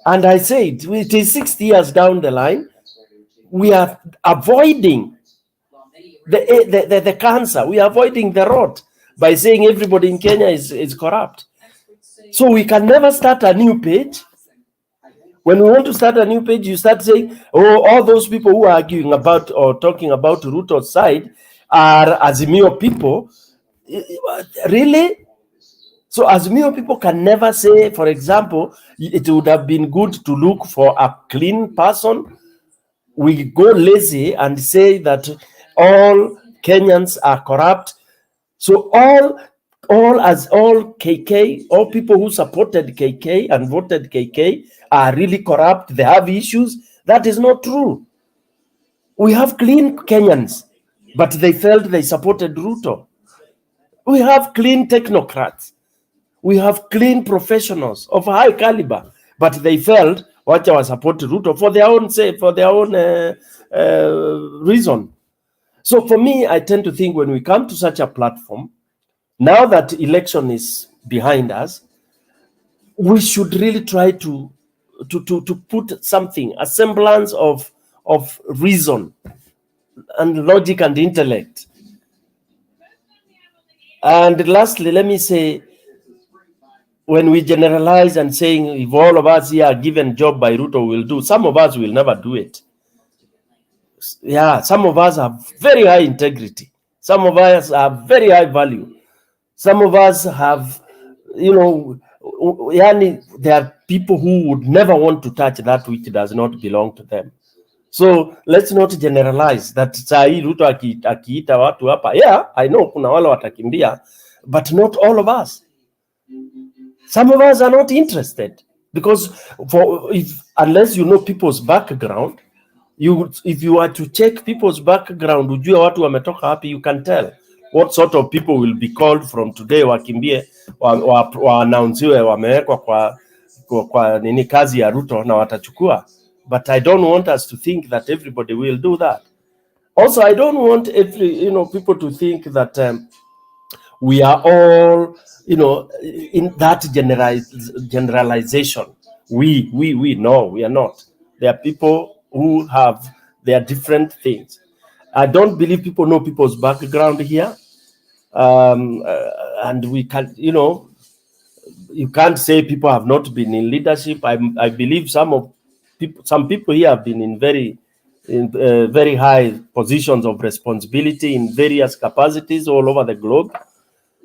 [SPEAKER 19] And I said, it is 60 years down the line, we are avoiding the cancer, we are avoiding the rot by saying everybody in Kenya is corrupt. So we can never start a new page. When we want to start a new page, you start saying, all those people who are arguing about or talking about Ruto's side are Azimio people. Really? So Azimio people can never say, for example, it would have been good to look for a clean person. We go lazy and say that all Kenyans are corrupt. So all KK, all people who supported KK and voted KK are really corrupt, they have issues. That is not true. We have clean Kenyans, but they felt they supported Ruto. We have clean technocrats. We have clean professionals of high caliber, but they felt wacha wa support Ruto for their own sake, for their own reason. So for me, I tend to think when we come to such a platform, now that election is behind us, we should really try to put something, a semblance of reason and logic and intellect. And lastly, let me say, when we generalize and saying if all of us here are given job by Ruto will do, some of us will never do it. Yeah, some of us have very high integrity. Some of us have very high value. Some of us have, you know, yani, there are people who would never want to touch that which does not belong to them. So let's not generalize that saa hii Ruto akiita watu hapa. Yeah, I know kuna wale watakimbia, but not all of us. Some of us are not interested because unless you know people's background, if you are to check people's background, ujue watu wametoka wapi, you can tell what sort of people will be called from today, wakimbie waannouncewe wamewekwa kwa nini kazi ya Ruto na watachukua. But I don't want us to think that everybody will do that. Also, I don't want people to think that we are all, in that generalization. No, we are not. There are people who have their different things. I don't believe people know people's background here. And we can, you can't say people have not been in leadership. I believe some people here have been in very high positions of responsibility in various capacities all over the globe.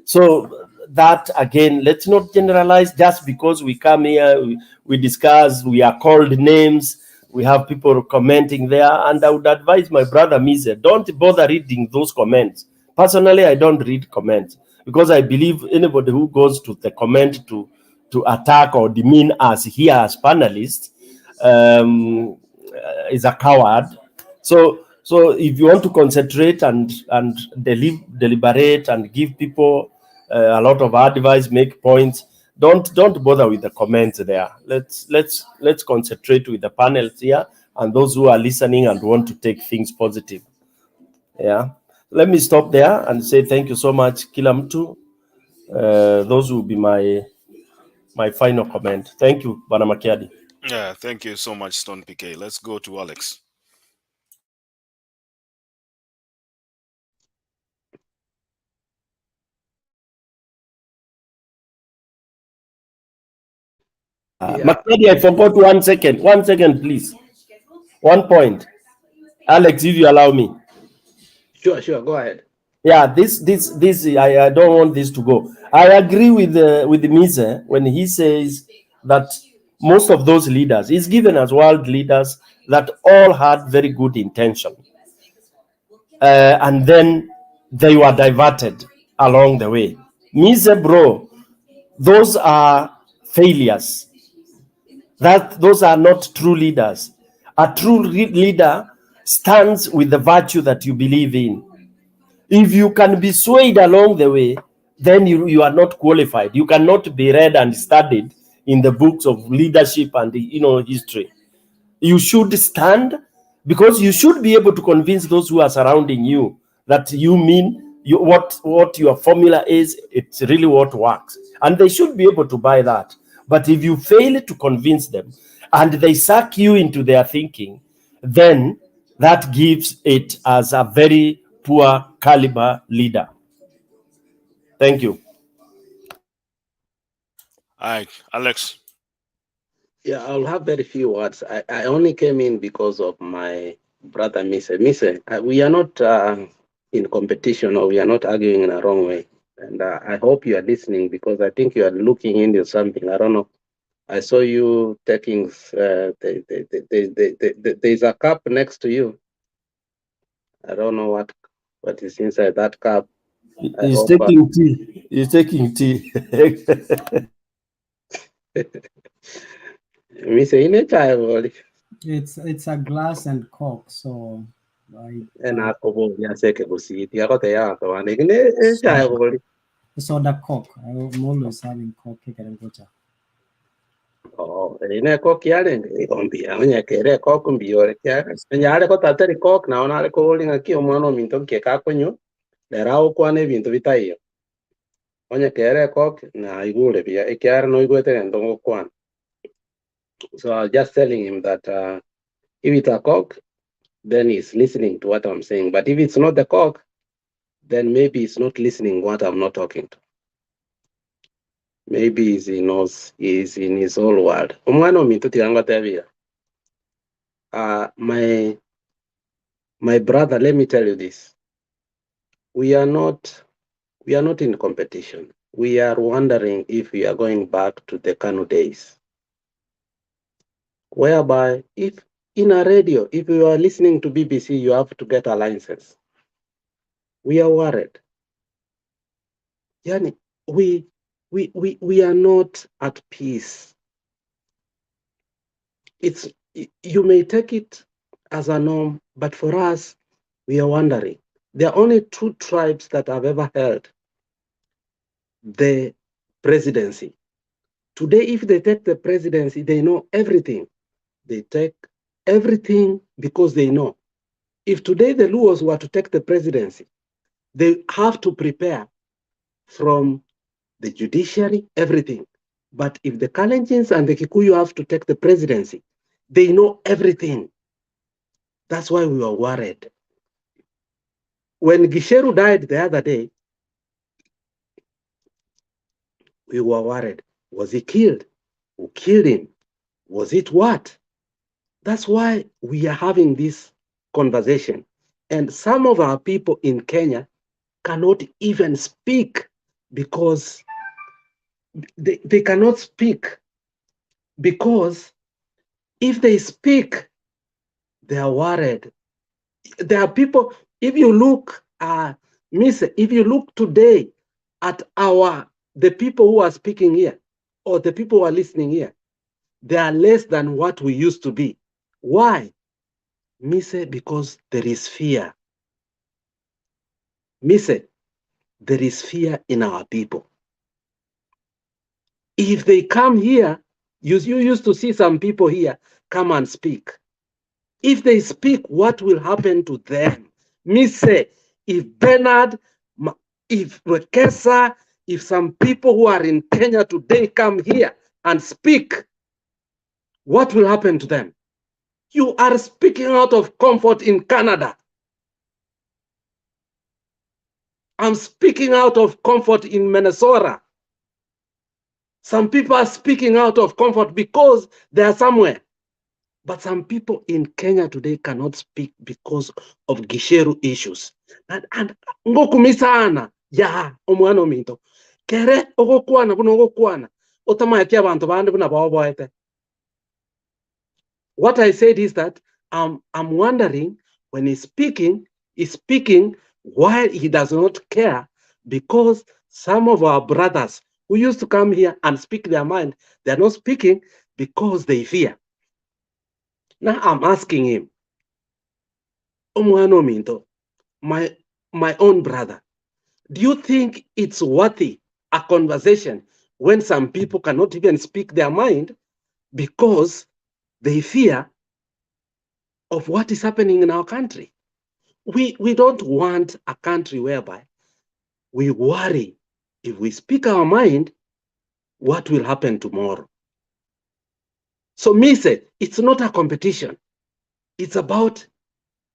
[SPEAKER 19] So that, again, let's not generalize just because we come here, we discuss, we are called names, we have people commenting there. And I would advise my brother Mise, don't bother reading those comments. Personally, I don't read comments because I believe anybody who goes to the comment to attack or demean us here as panelists is a coward. So if you want to concentrate and deliberate and give people a lot of advice, make points, don't bother with the comments there. Let's concentrate with the panels here and those who are listening and want to take things positive. Yeah. Let me stop there and say thank you so much, kila mtu. Those will be my final comment. Thank you, Bwana Makiadi.
[SPEAKER 15] Yeah, thank you so much, Stone PK. Let's go to Alex.
[SPEAKER 19] Makiadi, I forgot 1 second. 1 second, please. 1 point. Alex, if you allow me.
[SPEAKER 12] Sure, go ahead.
[SPEAKER 19] Yeah, this I don't want this to go. I agree with Mise when he says that most of those leaders, he's given as world leaders that all had very good intention, and then they were diverted along the way. Mise, bro, those are failures. Those are not true leaders. A true leader stands with the virtue that you believe in. If you can be swayed along the way, then you are not qualified. You cannot be read and studied in the books of leadership and history. You should stand because you should be able to convince those who are surrounding you that you mean what your formula is. It's really what works, and they should be able to buy that. But if you fail to convince them and they suck you into their thinking, then that gives it as a very poor caliber leader. Thank you.
[SPEAKER 15] All right, Alex.
[SPEAKER 12] Yeah, I'll have very few words. I only came in because of my brother Mise. We are not in competition, or we are not arguing in a wrong way. And I hope you are listening because I think you are looking into something. I don't know. I saw you taking, there's a cup next to you. I don't know what is inside that cup.
[SPEAKER 19] He's taking tea. He's taking tea.
[SPEAKER 22] It's a glass and Coke, so soda Coke. I'm always having Coke.
[SPEAKER 12] Oh, ine kok yale ngombi anya kere kok mbiore kya nyale ko tateri kok na ona ko holding ki omano minto ke ka konyo le rao kwane bintu bitayo onya kere kok na igule bia ikyar no igwete ndongo kwan. So I was just telling him that if it's a cock, then he's listening to what I'm saying. But if it's not the cock, then maybe he's not listening what I'm not talking to. Maybe he knows he's in his own world. My brother, let me tell you this. We are not in competition. We are wondering if we are going back to the Kanu days, whereby if in a radio, if you are listening to BBC, you have to get a license. We are worried. Yani, we are not at peace. You may take it as a norm, but for us, we are wondering. There are only two tribes that have ever held the presidency. Today, if they take the presidency, they know everything. They take everything because they know. If today the Luos were to take the presidency, they have to prepare from the judiciary, everything. But if the Kalenjins and the Kikuyu have to take the presidency, they know everything. That's why we were worried. When Gisheru died the other day, we were worried. Was he killed? Who killed him? Was it what? That's why we are having this conversation. And some of our people in Kenya cannot even speak because they cannot speak because if they speak, they are worried. There are people, if you look, if you look today at the people who are speaking here or the people who are listening here, they are less than what we used to be. Why? Because there is fear. There is fear in our people. If they come here, you used to see some people here come and speak. If they speak, what will happen to them? If Bernard, if Rekesa, if some people who are in Kenya today come here and speak, what will happen to them? You are speaking out of comfort in Canada. I'm speaking out of comfort in Minnesota. Some people are speaking out of comfort because they are somewhere. But some people in Kenya today cannot speak because of Gisheru issues. And ngokumisana ya omwana ominto. Kere ogokwana buno ogokwana. Otamayakia abantu bande buna bawoboete. What I said is that I'm wondering when he's speaking while he does not care, because some of our brothers who used to come here and speak their mind, they're not speaking because they fear. Now I'm asking him, Omwano Minto, my own brother, do you think it's worthy a conversation when some people cannot even speak their mind because they fear of what is happening in our country? We don't want a country whereby we worry if we speak our mind, what will happen tomorrow? So it's not a competition. It's about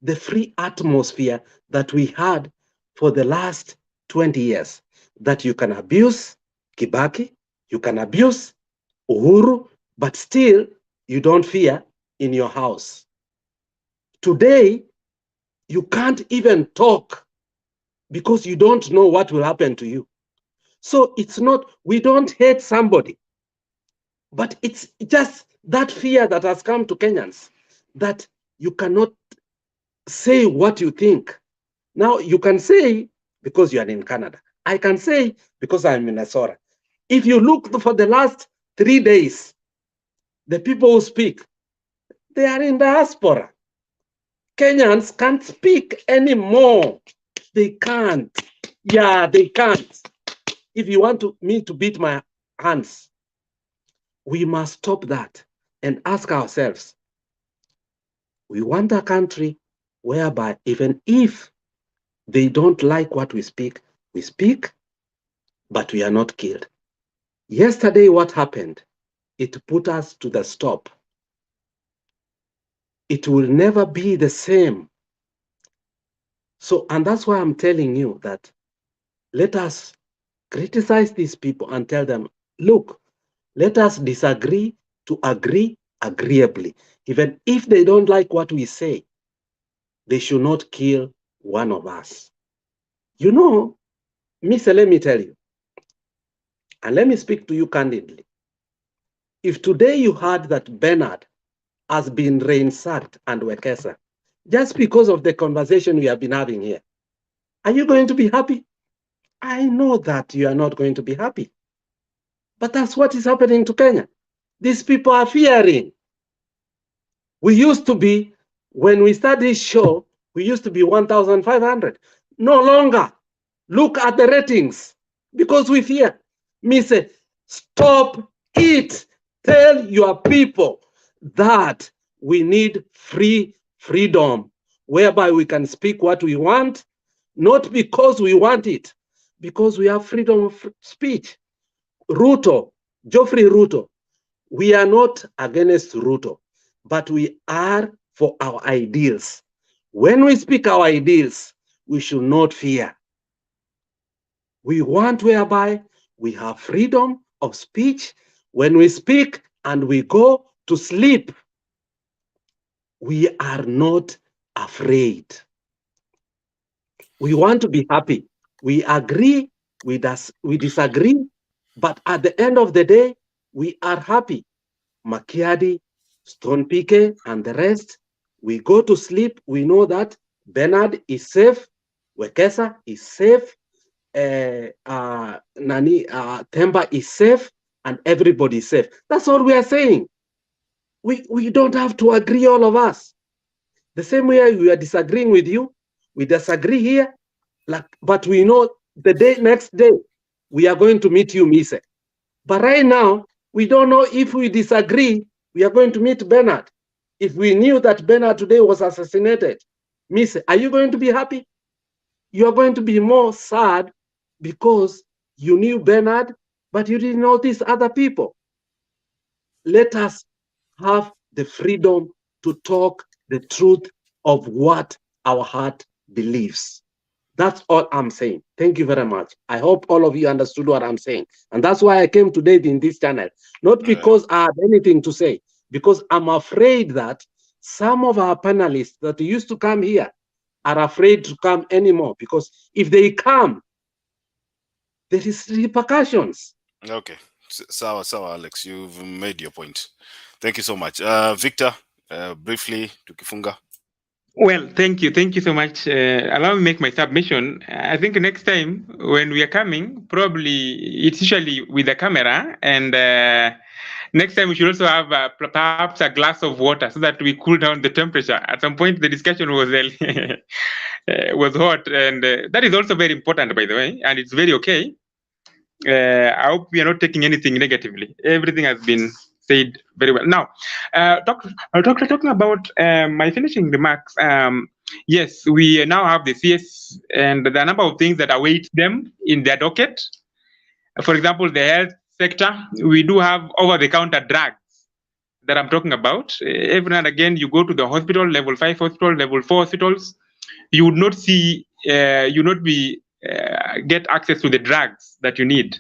[SPEAKER 12] the free atmosphere that we had for the last 20 years, that you can abuse Kibaki, you can abuse Uhuru, but still you don't fear in your house. Today, you can't even talk because you don't know what will happen to you. So it's not, we don't hate somebody, but it's just that fear that has come to Kenyans, that you cannot say what you think. Now you can say because you are in Canada. I can say because I'm in Minnesota. If you look for the last 3 days, the people who speak, they are in diaspora. Kenyans can't speak anymore. They can't. Yeah, they can't. If you want me to beat my hands, we must stop that and ask ourselves, we want a country whereby even if they don't like what we speak, but we are not killed. Yesterday, what happened? It put us to the stop. It will never be the same. So, and that's why I'm telling you that let us criticize these people and tell them, look, let us disagree to agree agreeably. Even if they don't like what we say, they should not kill one of us. You know, Mr. Let me tell you, and let me speak to you candidly. If today you heard that Bernard has been ransacked and Wekesa, just because of the conversation we have been having here, are you going to be happy? I know that you are not going to be happy. But that's what is happening to Kenya. These people are fearing. We used to be, when we started this show, we used to be 1,500. No longer. Look at the ratings. Because we fear. Me say, stop it. Tell your people that we need freedom, whereby we can speak what we want, not because we want it, because we have freedom of speech. Ruto, Geoffrey Ruto, we are not against Ruto, but we are for our ideals. When we speak our ideals, we should not fear. We want whereby we have freedom of speech. When we speak and we go to sleep, we are not afraid. We want to be happy. We agree, we disagree, but at the end of the day, we are happy. Makiadi, Stone Pike, and the rest, we go to sleep. We know that Bernard is safe, Wekesa is safe, Temba is safe, and everybody is safe. That's all we are saying. We don't have to agree, all of us. The same way we are disagreeing with you, we disagree here, but we know the next day we are going to meet you, Mise. But right now, we don't know if we disagree, we are going to meet Bernard. If we knew that Bernard today was assassinated, Mise, are you going to be happy? You are going to be more sad because you knew Bernard, but you didn't know these other people. Let us have the freedom to talk the truth of what our heart believes. That's all I'm saying. Thank you very much. I hope all of you understood what I'm saying. And that's why I came today in this channel. Not because I have anything to say, because I'm afraid that some of our panelists that used to come here are afraid to come anymore. Because if they come, there is repercussions.
[SPEAKER 15] Okay. Sawa, Alex, you've made your point. Thank you so much. Victor, briefly, tukifunga.
[SPEAKER 8] Well, thank you so much. Allow me make my submission. I think next time when we are coming, probably it's usually with a camera, and next time we should also have perhaps a glass of water so that we cool down the temperature. At some point, the discussion was was hot, and that is also very important, by the way, and it's very okay. I hope we are not taking anything negatively. Everything has been said very well. Now, talking about my finishing remarks. Yes, we now have the CS and the number of things that await them in their docket. For example, the health sector, we do have over-the-counter drugs that I'm talking about. Every now and again, you go to the hospital, level 5 hospital, level 4 hospitals, you would not see, you would not be get access to the drugs that you need.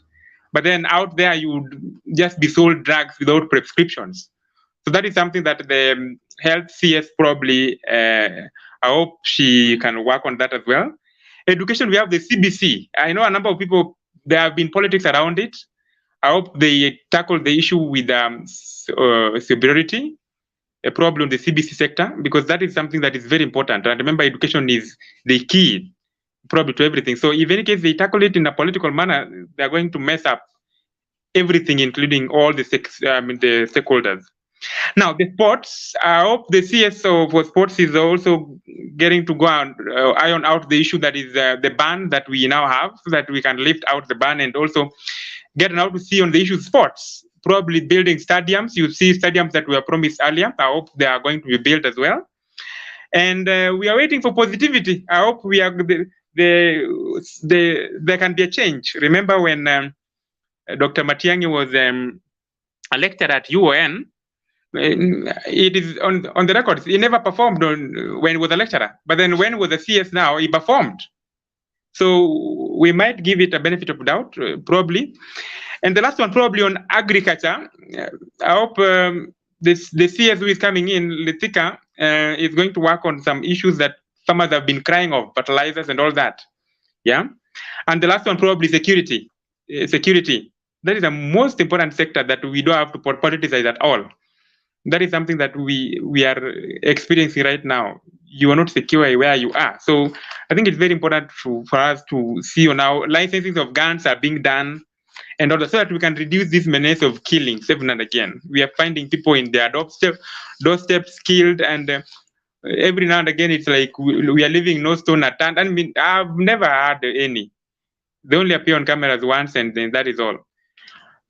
[SPEAKER 8] But then out there, you would just be sold drugs without prescriptions. So that is something that the health CS probably, I hope she can work on that as well. Education, we have the CBC. I know a number of people, there have been politics around it. I hope they tackle the issue with superiority, a problem in the CBC sector, because that is something that is very important. And remember, education is the key probably to everything. So if in any case they tackle it in a political manner, they're going to mess up everything, including all the stakeholders. Now, the sports, I hope the CSO for sports is also getting to go and iron out the issue that is the ban that we now have, so that we can lift out the ban and also get out to see on the issue of sports. Probably building stadiums. You see stadiums that were promised earlier. I hope they are going to be built as well. And we are waiting for positivity. I hope we are there can be a change. Remember when Dr. Matiang'i was elected at UON, It is on the records. He never performed when he was a lecturer, but then when he was a CS now, he performed. So we might give it a benefit of doubt, probably. And the last one, probably on agriculture. I hope the CS who is coming in, Lethika, is going to work on some issues that farmers have been crying of, fertilizers and all that. Yeah. And the last one, probably security. Security. That is the most important sector that we don't have to politicize at all. That is something that we are experiencing right now. You are not secure where you are. So I think it's very important for us to see now licensing of guns are being done, and also so that we can reduce this menace of killing even and again. We are finding people in their doorsteps killed, and every now and again it's like we are leaving no stone unturned. I mean, I've never had any. They only appear on cameras once, and then that is all.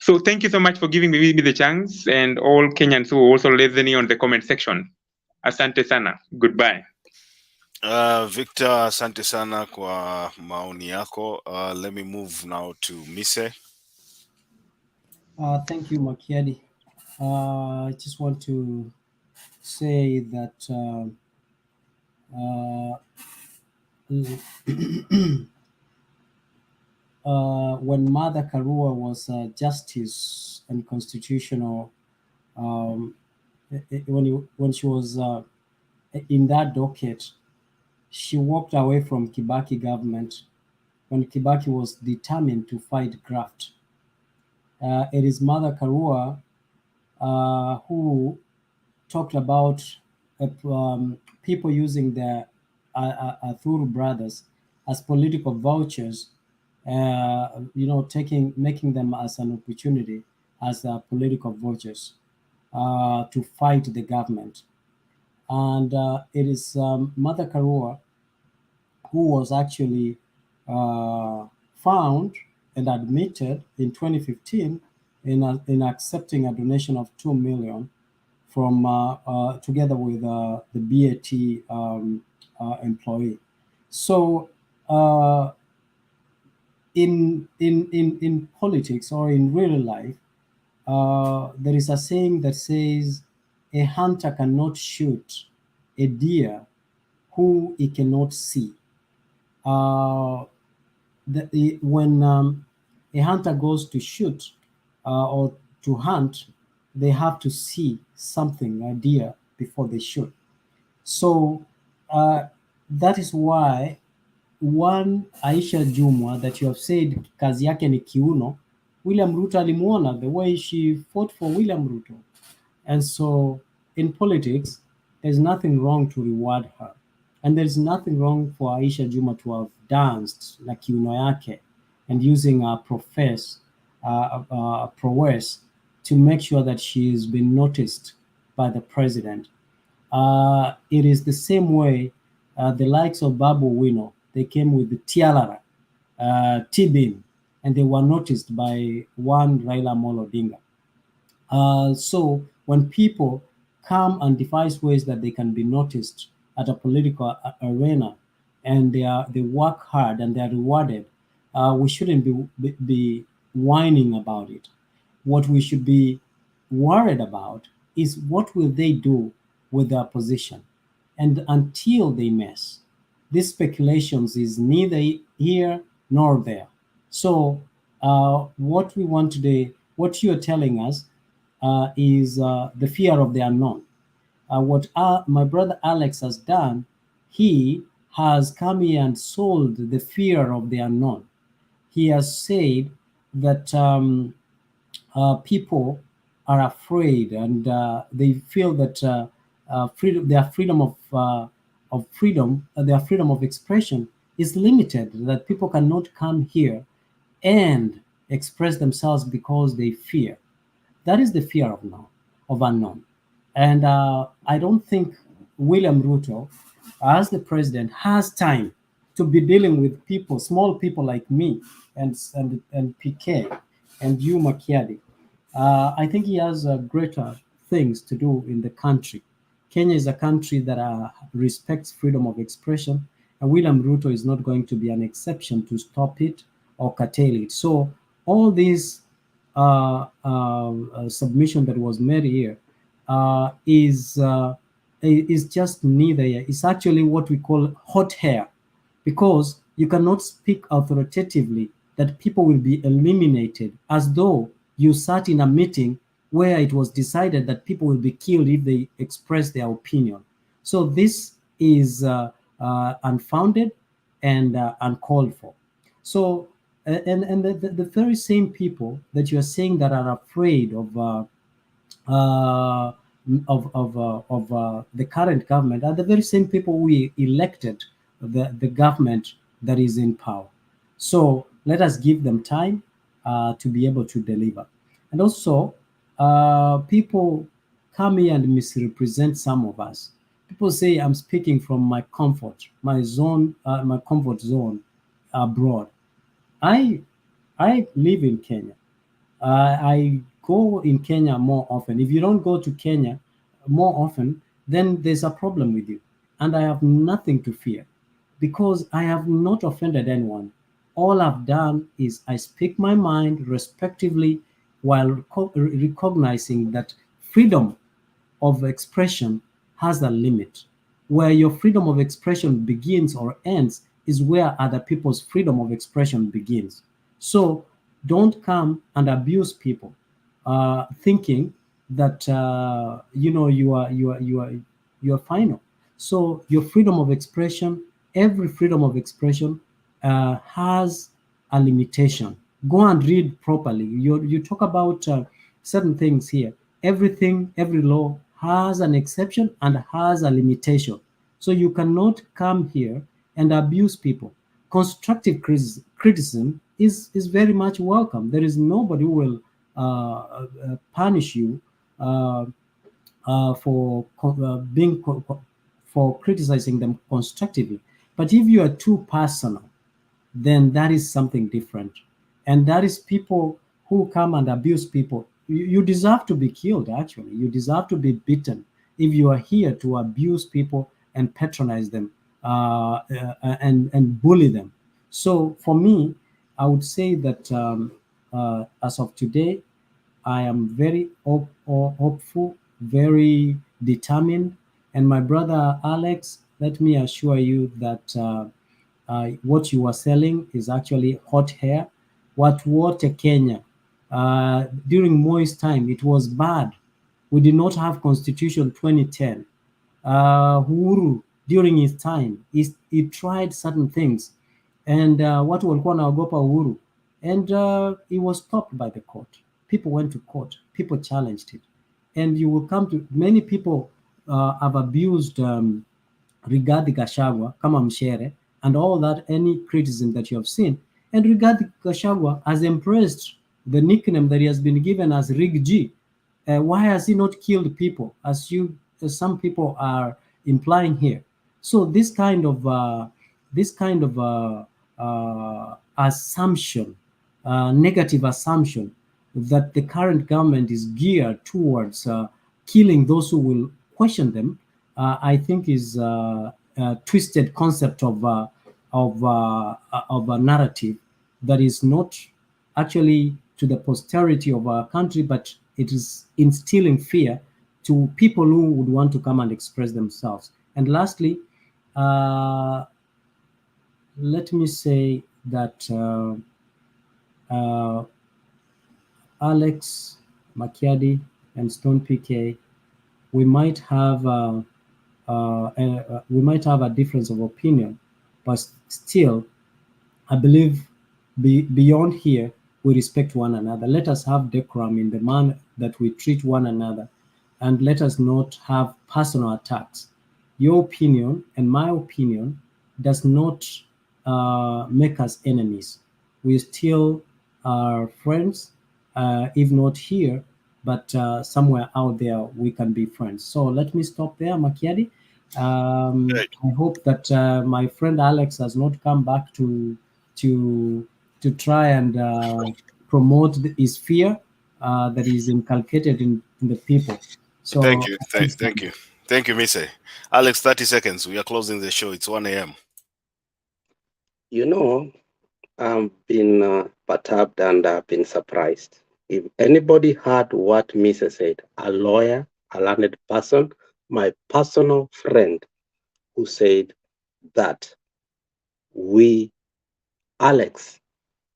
[SPEAKER 8] So thank you so much for giving me the chance, and all Kenyans who are also listening on the comment section. Asante sana. Goodbye.
[SPEAKER 15] Victor, asante sana kwa maoni yako. Let me move now to Mise.
[SPEAKER 22] Thank you, Makiadi. I just want to say that when Mother Karua was justice and constitutional, when she was in that docket, she walked away from Kibaki government when Kibaki was determined to fight graft. It is Mother Karua who talked about people using the Athuru brothers as political vouchers, making them as an opportunity as political vouchers to fight the government. And it is Mother Karua who was actually found and admitted in 2015 in accepting a donation of 2 million from together with the BAT employee. So in politics or in real life, there is a saying that says a hunter cannot shoot a deer who he cannot see. When a hunter goes to shoot or to hunt, they have to see something, a deer, before they shoot. So that is why one Aisha Jumwa that you have said kazi yake ni kiuno, William Ruto alimuona the way she fought for William Ruto. And so in politics, there's nothing wrong to reward her. And there's nothing wrong for Aisha Juma to have danced na kiuno yake and using her prowess to make sure that she has been noticed by the president. It is the same way the likes of Babu Wino, they came with the Tialara, Tibin, and they were noticed by one Raila Amolo Odinga. So when people come and devise ways that they can be noticed at a political arena, and they work hard and they are rewarded, we shouldn't be whining about it. What we should be worried about is what will they do with their position. And until they mess, these speculations is neither here nor there. So what we want today, what you're telling us is the fear of the unknown. What my brother Alex has done, he has come here and sold the fear of the unknown. He has said that people are afraid and they feel that their freedom of expression is limited, that people cannot come here and express themselves because they fear. That is the fear of unknown. And I don't think William Ruto, as the president, has time to be dealing with people, small people like me and PK and you, Makiadi. I think he has greater things to do in the country. Kenya is a country that respects freedom of expression, and William Ruto is not going to be an exception to stop it or curtail it. So all these submission that was made here is just neither here. It's actually what we call hot air, because you cannot speak authoritatively that people will be eliminated as though you sat in a meeting where it was decided that people will be killed if they express their opinion. So this is unfounded and uncalled for. So, and the very same people that you're saying that are afraid of the current government are the very same people we elected the government that is in power. So let us give them time to be able to deliver. And also, people come here and misrepresent some of us. People say I'm speaking from my comfort, my zone, my comfort zone abroad. I live in Kenya. I go in Kenya more often. If you don't go to Kenya more often, then there's a problem with you. And I have nothing to fear because I have not offended anyone. All I've done is I speak my mind respectively while recognizing that freedom of expression has a limit. Where your freedom of expression begins or ends is where other people's freedom of expression begins. So don't come and abuse people, thinking that you are final. So your freedom of expression, every freedom of expression, has a limitation. Go and read properly. You talk about certain things here. Everything, every law has an exception and has a limitation. So you cannot come here and abuse people. Constructive criticism is very much welcome. There is nobody who will punish you for for criticizing them constructively. But if you are too personal, then that is something different. And that is people who come and abuse people. You deserve to be killed, actually. You deserve to be beaten if you are here to abuse people and patronize them and bully them. So for me, I would say that as of today, I am very hopeful, very determined. And my brother Alex, let me assure you that what you are selling is actually hot air. What water Kenya during Moi's time, it was bad. We did not have Constitution 2010. Uhuru during his time, he tried certain things, and watu walikuwa wanaogopa Uhuru, and he was stopped by the court. People went to court. People challenged it, and you will come to many people have abused Rigathi Gachagua kama mshere and all that, any criticism that you have seen. And Rigathi Gachagua has embraced the nickname that he has been given as Rig G. Why has he not killed people, as some people are implying here? So this kind of assumption, negative assumption that the current government is geared towards killing those who will question them, I think is a twisted concept of a narrative that is not actually to the posterity of our country, but it is instilling fear to people who would want to come and express themselves. And lastly, let me say that Alex, Makiadi, and Stone PK, we might have a difference of opinion, but still, I believe beyond here, we respect one another. Let us have decorum in the manner that we treat one another, and let us not have personal attacks. Your opinion and my opinion does not make us enemies. We still are friends, if not here, but somewhere out there we can be friends. So let me stop there, Makiadi. I hope that my friend Alex has not come back to try and promote his fear that is inculcated in the people. So
[SPEAKER 15] thank you, Mise. Alex, 30 seconds. We are closing the show. It's 1 a.m.
[SPEAKER 12] You know, I've been perturbed and I've been surprised. If anybody heard what Misa said, a lawyer a learned person, my personal friend, who said that Alex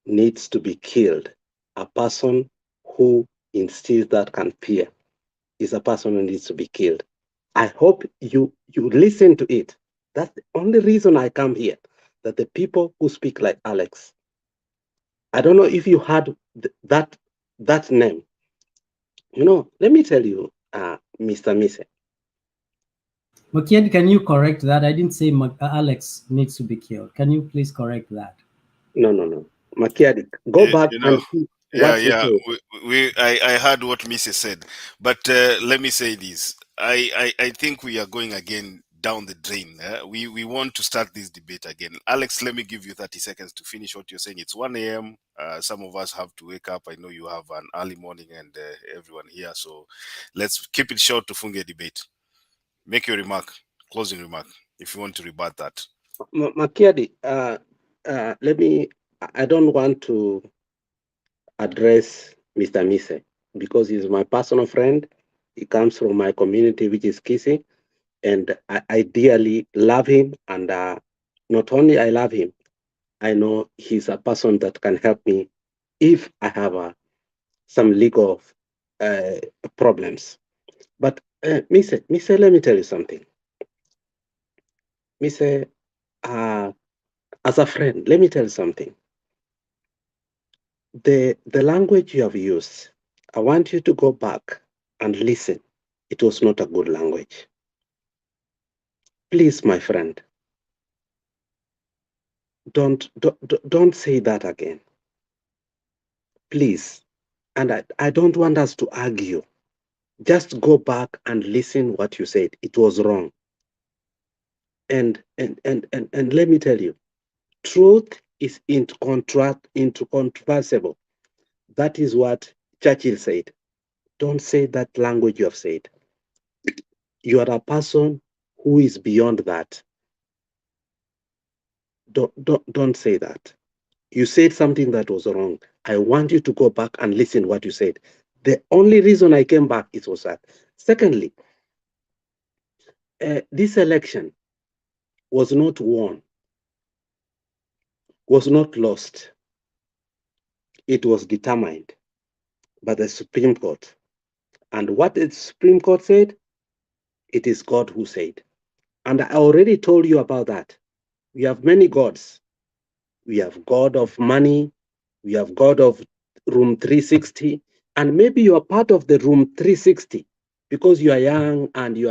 [SPEAKER 12] needs to be killed. A person who insists that can peer is a person who needs to be killed. I hope you listen to it. That's the only reason I come here, that the people who speak like Alex. I don't know if you heard that name. You know, let me tell you, Mr. Mise.
[SPEAKER 22] Makiadi, can you correct that? I didn't say Alex needs to be killed. Can you please correct that?
[SPEAKER 12] No. Makiadi, go back and see what he said.
[SPEAKER 15] I heard what Mrs. said, but let me say this. I think we are going again down the drain. We want to start this debate again. Alex, let me give you 30 seconds to finish what you're saying. It's 1 a.m. Some of us have to wake up. I know you have an early morning and everyone here. So let's keep it short to funge debate. Make your closing remark, if you want to rebut that.
[SPEAKER 12] Makiadi, I don't want to address Mr. Mise because he's my personal friend. He comes from my community, which is Kisi, and I dearly love him. And not only I love him, I know he's a person that can help me if I have some legal problems. But Mise, let me tell you something. Mise, as a friend, let me tell you something. The language you have used, I want you to go back and listen. It was not a good language. Please, my friend, don't say that again. Please. And I don't want us to argue. Just go back and listen what you said. It was wrong. And let me tell you, truth is incontrovertible. That is what Churchill said. Don't say that language you have said. You are a person who is beyond that. Don't say that. You said something that was wrong. I want you to go back and listen what you said. The only reason I came back it was that. Secondly, this election was not won, was not lost. It was determined by the Supreme Court. And what the Supreme Court said, it is God who said. And I already told you about that. We have many gods. We have God of money. We have God of room 360. And maybe you are part of the room 360 because you are young and you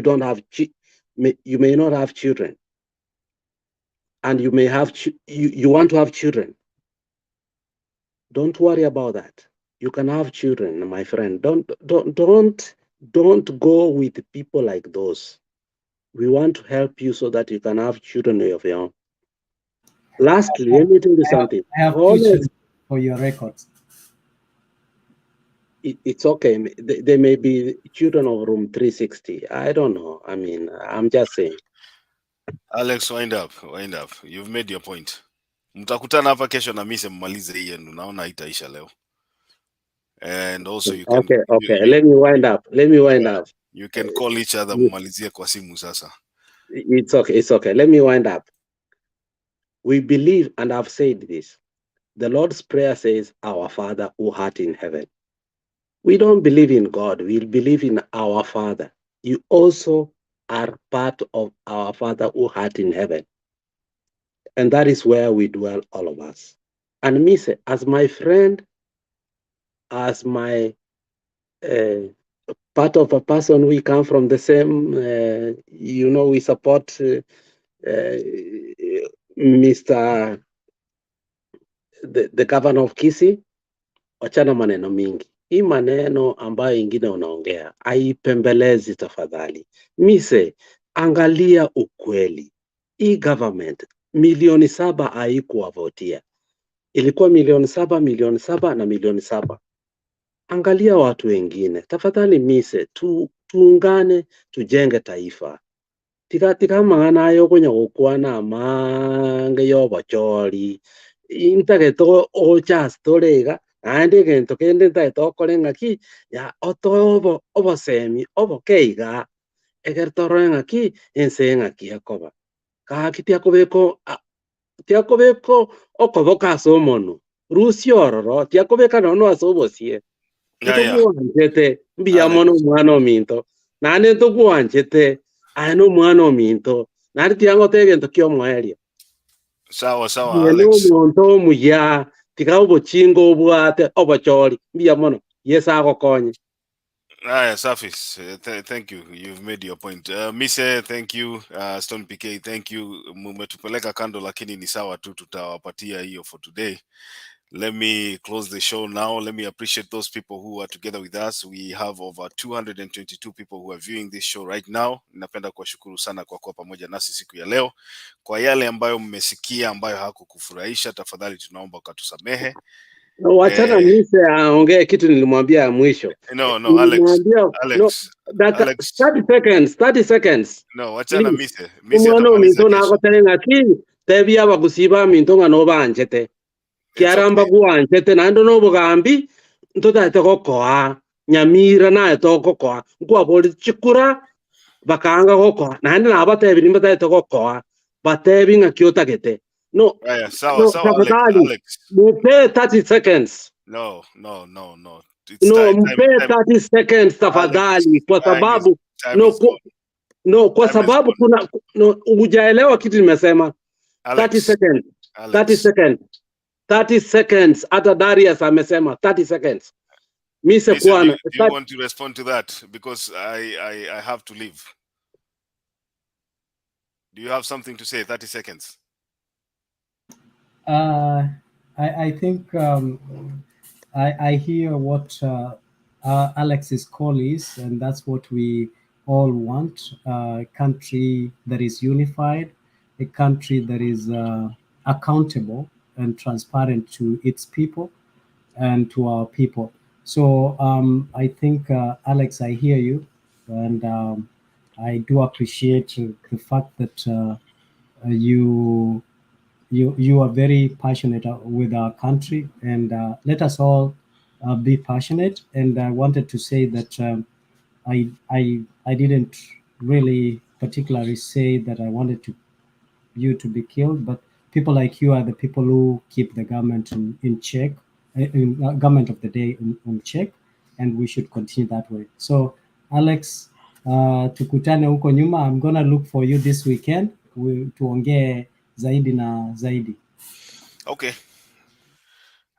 [SPEAKER 12] don't have, you may not have children. And you may have, you want to have children. Don't worry about that. You can have children, my friend. Don't go with people like those. We want to help you so that you can have children of your own. Lastly, let me tell you something.
[SPEAKER 22] I have questions for your records.
[SPEAKER 12] It's okay. They may be children of room 360. I don't know. I mean, I'm just saying.
[SPEAKER 15] Alex, wind up. You've made your point. Mtakutana hapa kesho na Mise mmalize hii yenu. Naona haitaisha leo. And also you can
[SPEAKER 12] Okay. Let me wind up.
[SPEAKER 15] You can call each other mmalizie kwa simu sasa.
[SPEAKER 12] It's okay. Let me wind up. We believe, and I've said this, the Lord's Prayer says, our Father who art in heaven. We don't believe in God. We believe in our Father. You also are part of our Father who art in heaven. And that is where we dwell, all of us. And Mise, as my friend, as my part of a person, we come from the same, we support Mr. The governor of Kisii. Wachana maneno mingi. Hii maneno ambayo ingine unaongea, haipembelezi tafadhali. Mise, angalia ukweli. Hii government, 7,000,000 haikuwavotia. Ilikuwa 7,000,000, 7,000,000 na 7,000,000. Angalia watu wengine. Tafadhali Mise, tuungane, tujenge taifa. Tika maana yo kunya gukwana mange yo bachori. Intage to ocha storega
[SPEAKER 18] ande gento kende tai to kore ngaki ya oto obo semi obo keiga eger toro ngaki ense ngaki akoba ka kitia kobeko okoboka somono rusiororo tia kobeka no asobosie ntokuanjete mbiya mono mwana ominto nane ntokuanjete ano mwana ominto nari tiango tegento kio mweria
[SPEAKER 15] Sawa
[SPEAKER 18] yeno
[SPEAKER 15] Alex.
[SPEAKER 18] monto muya tika obochingo obwate obochori mbiya mono yesa agokonye.
[SPEAKER 15] Safis, thank you. You've made your point. Mise, thank you. Stone PK, thank you. Mumetupeleka kando lakini ni sawa tu, tutawapatia hiyo for today. Let me close the show now. Let me appreciate those people who are together with us. We have over 222 people who are viewing this show right now. Napenda kuwashukuru sana kwa kuwa pamoja nasi siku ya leo. Kwa yale ambayo mmesikia ambayo hakukufurahisha, tafadhali tunaomba ukatusamehe.
[SPEAKER 18] Wachana Mise aongee kitu nilimwambia ya mwisho.
[SPEAKER 15] No, Alex.
[SPEAKER 18] Daka 30 seconds.
[SPEAKER 15] No, wachana Mise.
[SPEAKER 18] Umwana minto na gotenga ki tebi aba kusiba minto ngano banjete. Kiaramba guanjete nando no bugambi ntoda gokoa nyamira na gokoa ngwa boli chikura bakanga gokoa nandi na abatebi nimba gokoa batebi ngakiotagete. No,
[SPEAKER 15] sawa Alex.
[SPEAKER 18] Mupe 30 seconds.
[SPEAKER 15] No.
[SPEAKER 18] Mupe 30 seconds tafadhali, kwa sababu kwa sababu kuna hujaelewa kitu nimesema. 30 seconds. 30 seconds. Hata Darius amesema 30 seconds. Mise kuana.
[SPEAKER 15] Do you want to respond to that? Because I have to leave. Do you have something to say? 30 seconds.
[SPEAKER 22] I think I hear what Alex's call is, and that's what we all want: a country that is unified, a country that is accountable and transparent to its people and to our people. So I think, Alex, I hear you, and I do appreciate the fact that you are very passionate with our country, and let us all be passionate. And I wanted to say that I didn't really particularly say that I wanted you to be killed, but people like you are the people who keep the government in check, government of the day in check, and we should continue that way. So Alex, tukutane huko nyuma. I'm gonna look for you this weekend tuongee zaidi na zaidi.
[SPEAKER 15] Okay.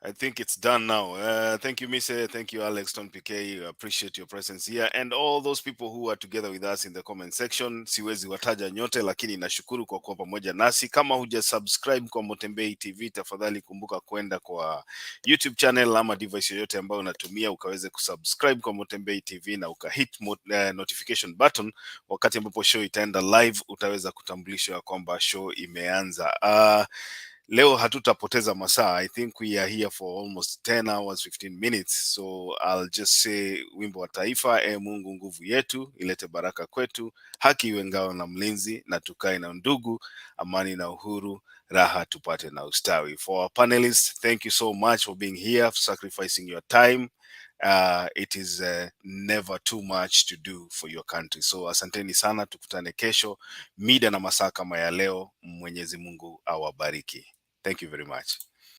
[SPEAKER 15] I think it's done now. Thank you, Mise. Thank you, Alex, Ton PK. Appreciate your presence here. And all those people who are together with us in the comment section. Siwezi wataja nyote, lakini nashukuru kwa kuwa pamoja nasi. Kama huja subscribe kwa Motembei TV, tafadhali kumbuka kwenda kwa YouTube channel ama device yoyote ambayo unatumia, ukaweze kusubscribe kwa Motembei TV na ukahit notification button. Wakati ambapo show itaenda live, utaweza kutambulishwa kwamba show imeanza. Leo hatutapoteza masaa. I think we are here for almost 10 hours, 15 minutes. So I'll just say wimbo wa taifa, Mungu nguvu yetu, ilete baraka kwetu, haki iwe ngao na mlinzi, na tukae na ndugu, amani na uhuru, raha tupate na ustawi. For our panelists, thank you so much for being here, for sacrificing your time. It is never too much to do for your country. So asanteni sana, tukutane kesho mida na masaa kama ya leo. Mwenyezi Mungu awabariki. Thank you very much.